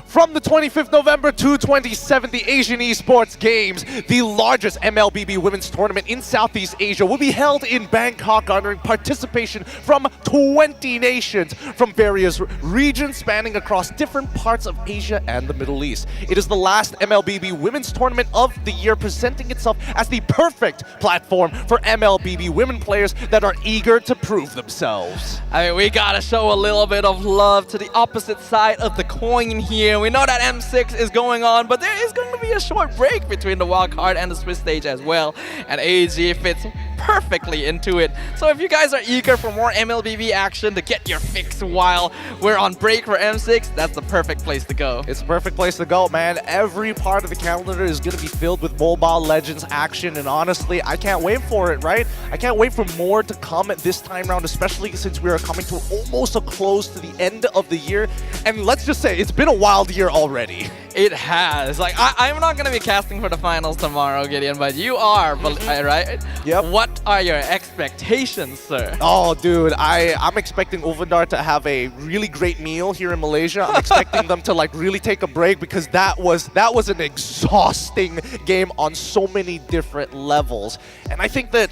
From the 25th November to 27th, the Asian Esports Games, the largest MLBB women's tournament in Southeast Asia, will be held in Bangkok, garnering participation from 20 nations from various regions spanning across different parts of Asia and the Middle East. It is the last MLBB women's tournament of the year, presenting itself as the perfect platform for MLBB women players that are eager to prove themselves. I mean, we gotta show a little bit of love to the opposite side of the coin here. We know that M6 is going on, but there is going to be a short break between the wildcard and the Swiss stage as well. And AEG fits perfectly into it. So if you guys are eager for more MLBB action to get your fix while we're on break for M6, that's the perfect place to go. It's the perfect place to go, man. Every part of the calendar is going to be filled with Mobile Legends action, and honestly, I can't wait for it, right? I can't wait for more to come this time around, especially since we are coming to almost a close to the end of the year. And let's just say, it's been a wild year already. It has. Like, I'm not going to be casting for the finals tomorrow, Gideon, but you are, right? Yep. What are your expectations, sir? Oh, dude, I'm expecting Ovendar to have a really great meal here in Malaysia. I'm expecting them to like really take a break because that was an exhausting game on so many different levels. And I think it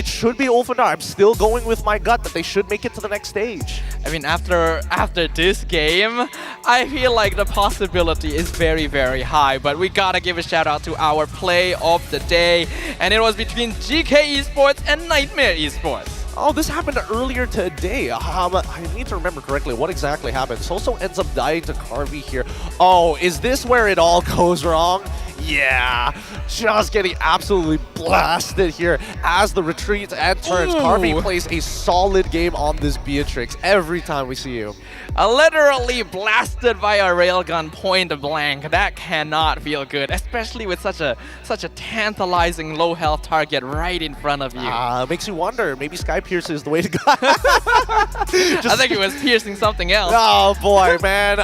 should be Ovendar. I'm still going with my gut that they should make it to the next stage. I mean, after this game, I feel like the possibility is very, very high. But we gotta give a shout out to our play of the day, and it was between GK Esports and Nightmare Esports. Oh, this happened earlier today. I need to remember correctly what exactly happened. Soso ends up dying to Carvey here. Oh, is this where it all goes wrong? Yeah, just getting absolutely blasted here as the retreats and turns. Ooh. Carvey plays a solid game on this Beatrix every time we see you. Literally blasted by a railgun point blank. That cannot feel good, especially with such a tantalizing low health target right in front of you. Makes you wonder, maybe Sky Pierce is the way to go. I think it was piercing something else. Oh boy, man.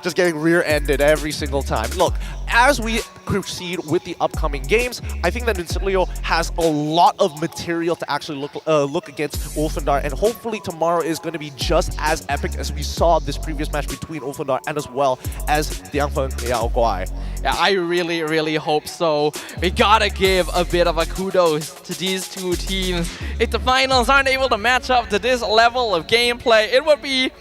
Just getting rear-ended every single time. Look, as we proceed with the upcoming games, I think that Nuncilio has a lot of material to actually look against Wolfendar, and hopefully tomorrow is going to be just as epic as we saw this previous match between Wolfendar and as well as Diangfeng Yao Guai. Yeah, I really, really hope so. We gotta give a bit of a kudos to these two teams. If the finals aren't able to match up to this level of gameplay, it would be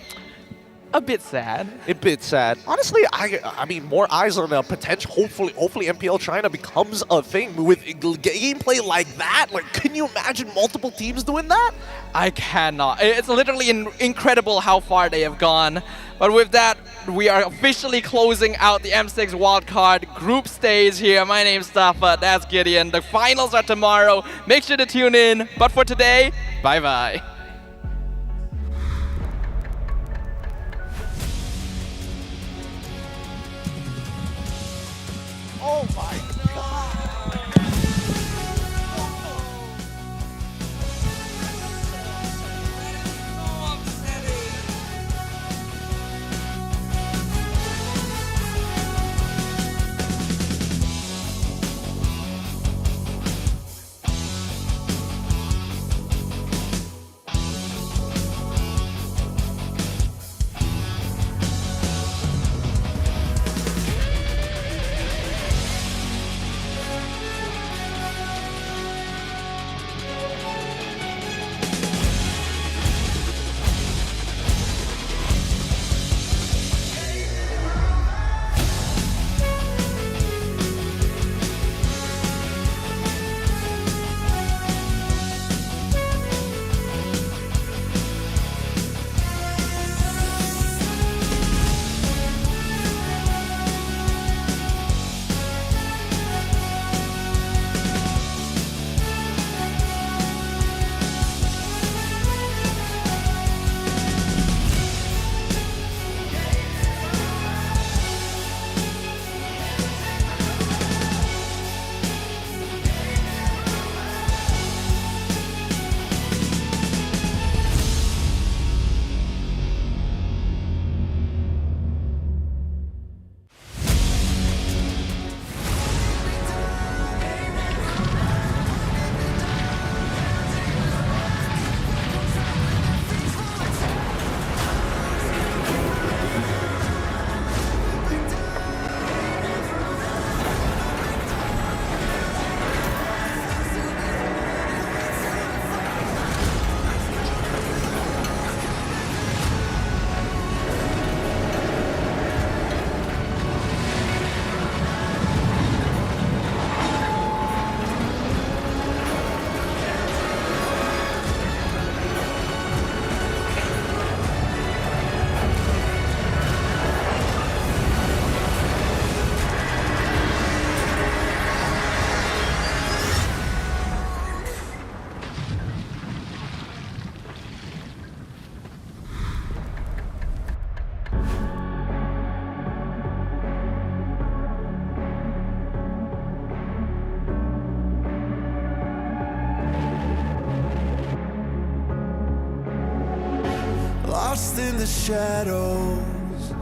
a bit sad. A bit sad. Honestly, I mean, more eyes on a potential. Hopefully, MPL China becomes a thing with gameplay like that. Like, can you imagine multiple teams doing that? I cannot. It's literally incredible how far they have gone. But with that, we are officially closing out the M6 wildcard group stage here. My name's Stafa, that's Gideon. The finals are tomorrow. Make sure to tune in. But for today, bye-bye. Oh my god! Lost in the shadows,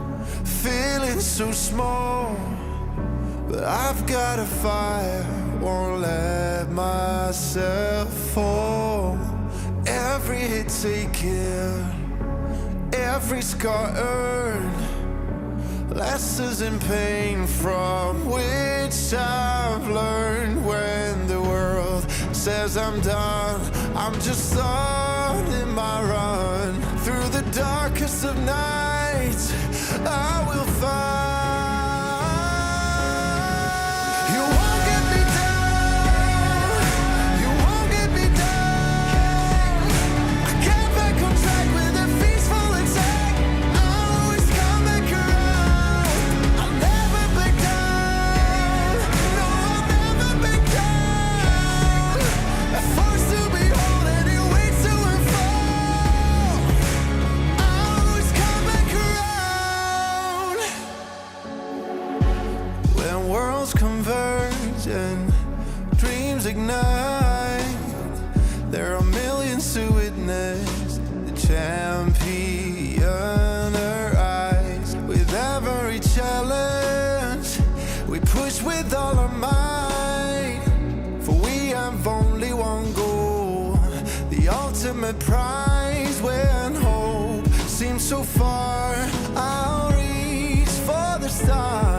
feeling so small. But I've got a fire won't let myself fall. Every hit taken, every scar earned, lessons in pain from which I've learned. When the world says I'm done, I'm just starting my run. Through the darkest of nights, I will find. You won't get me down, you won't get me down. I get back on track with a peaceful attack. I'll always come back around. I'll never back down, no, I'll never back down. A force to behold and it waits to unfold. I'll always come back around. When worlds converge and dreams ignite, there are millions to witness the championer eyes. With every challenge, we push with all our might. For we have only one goal, the ultimate prize. When hope seems so far, I'll reach for the stars.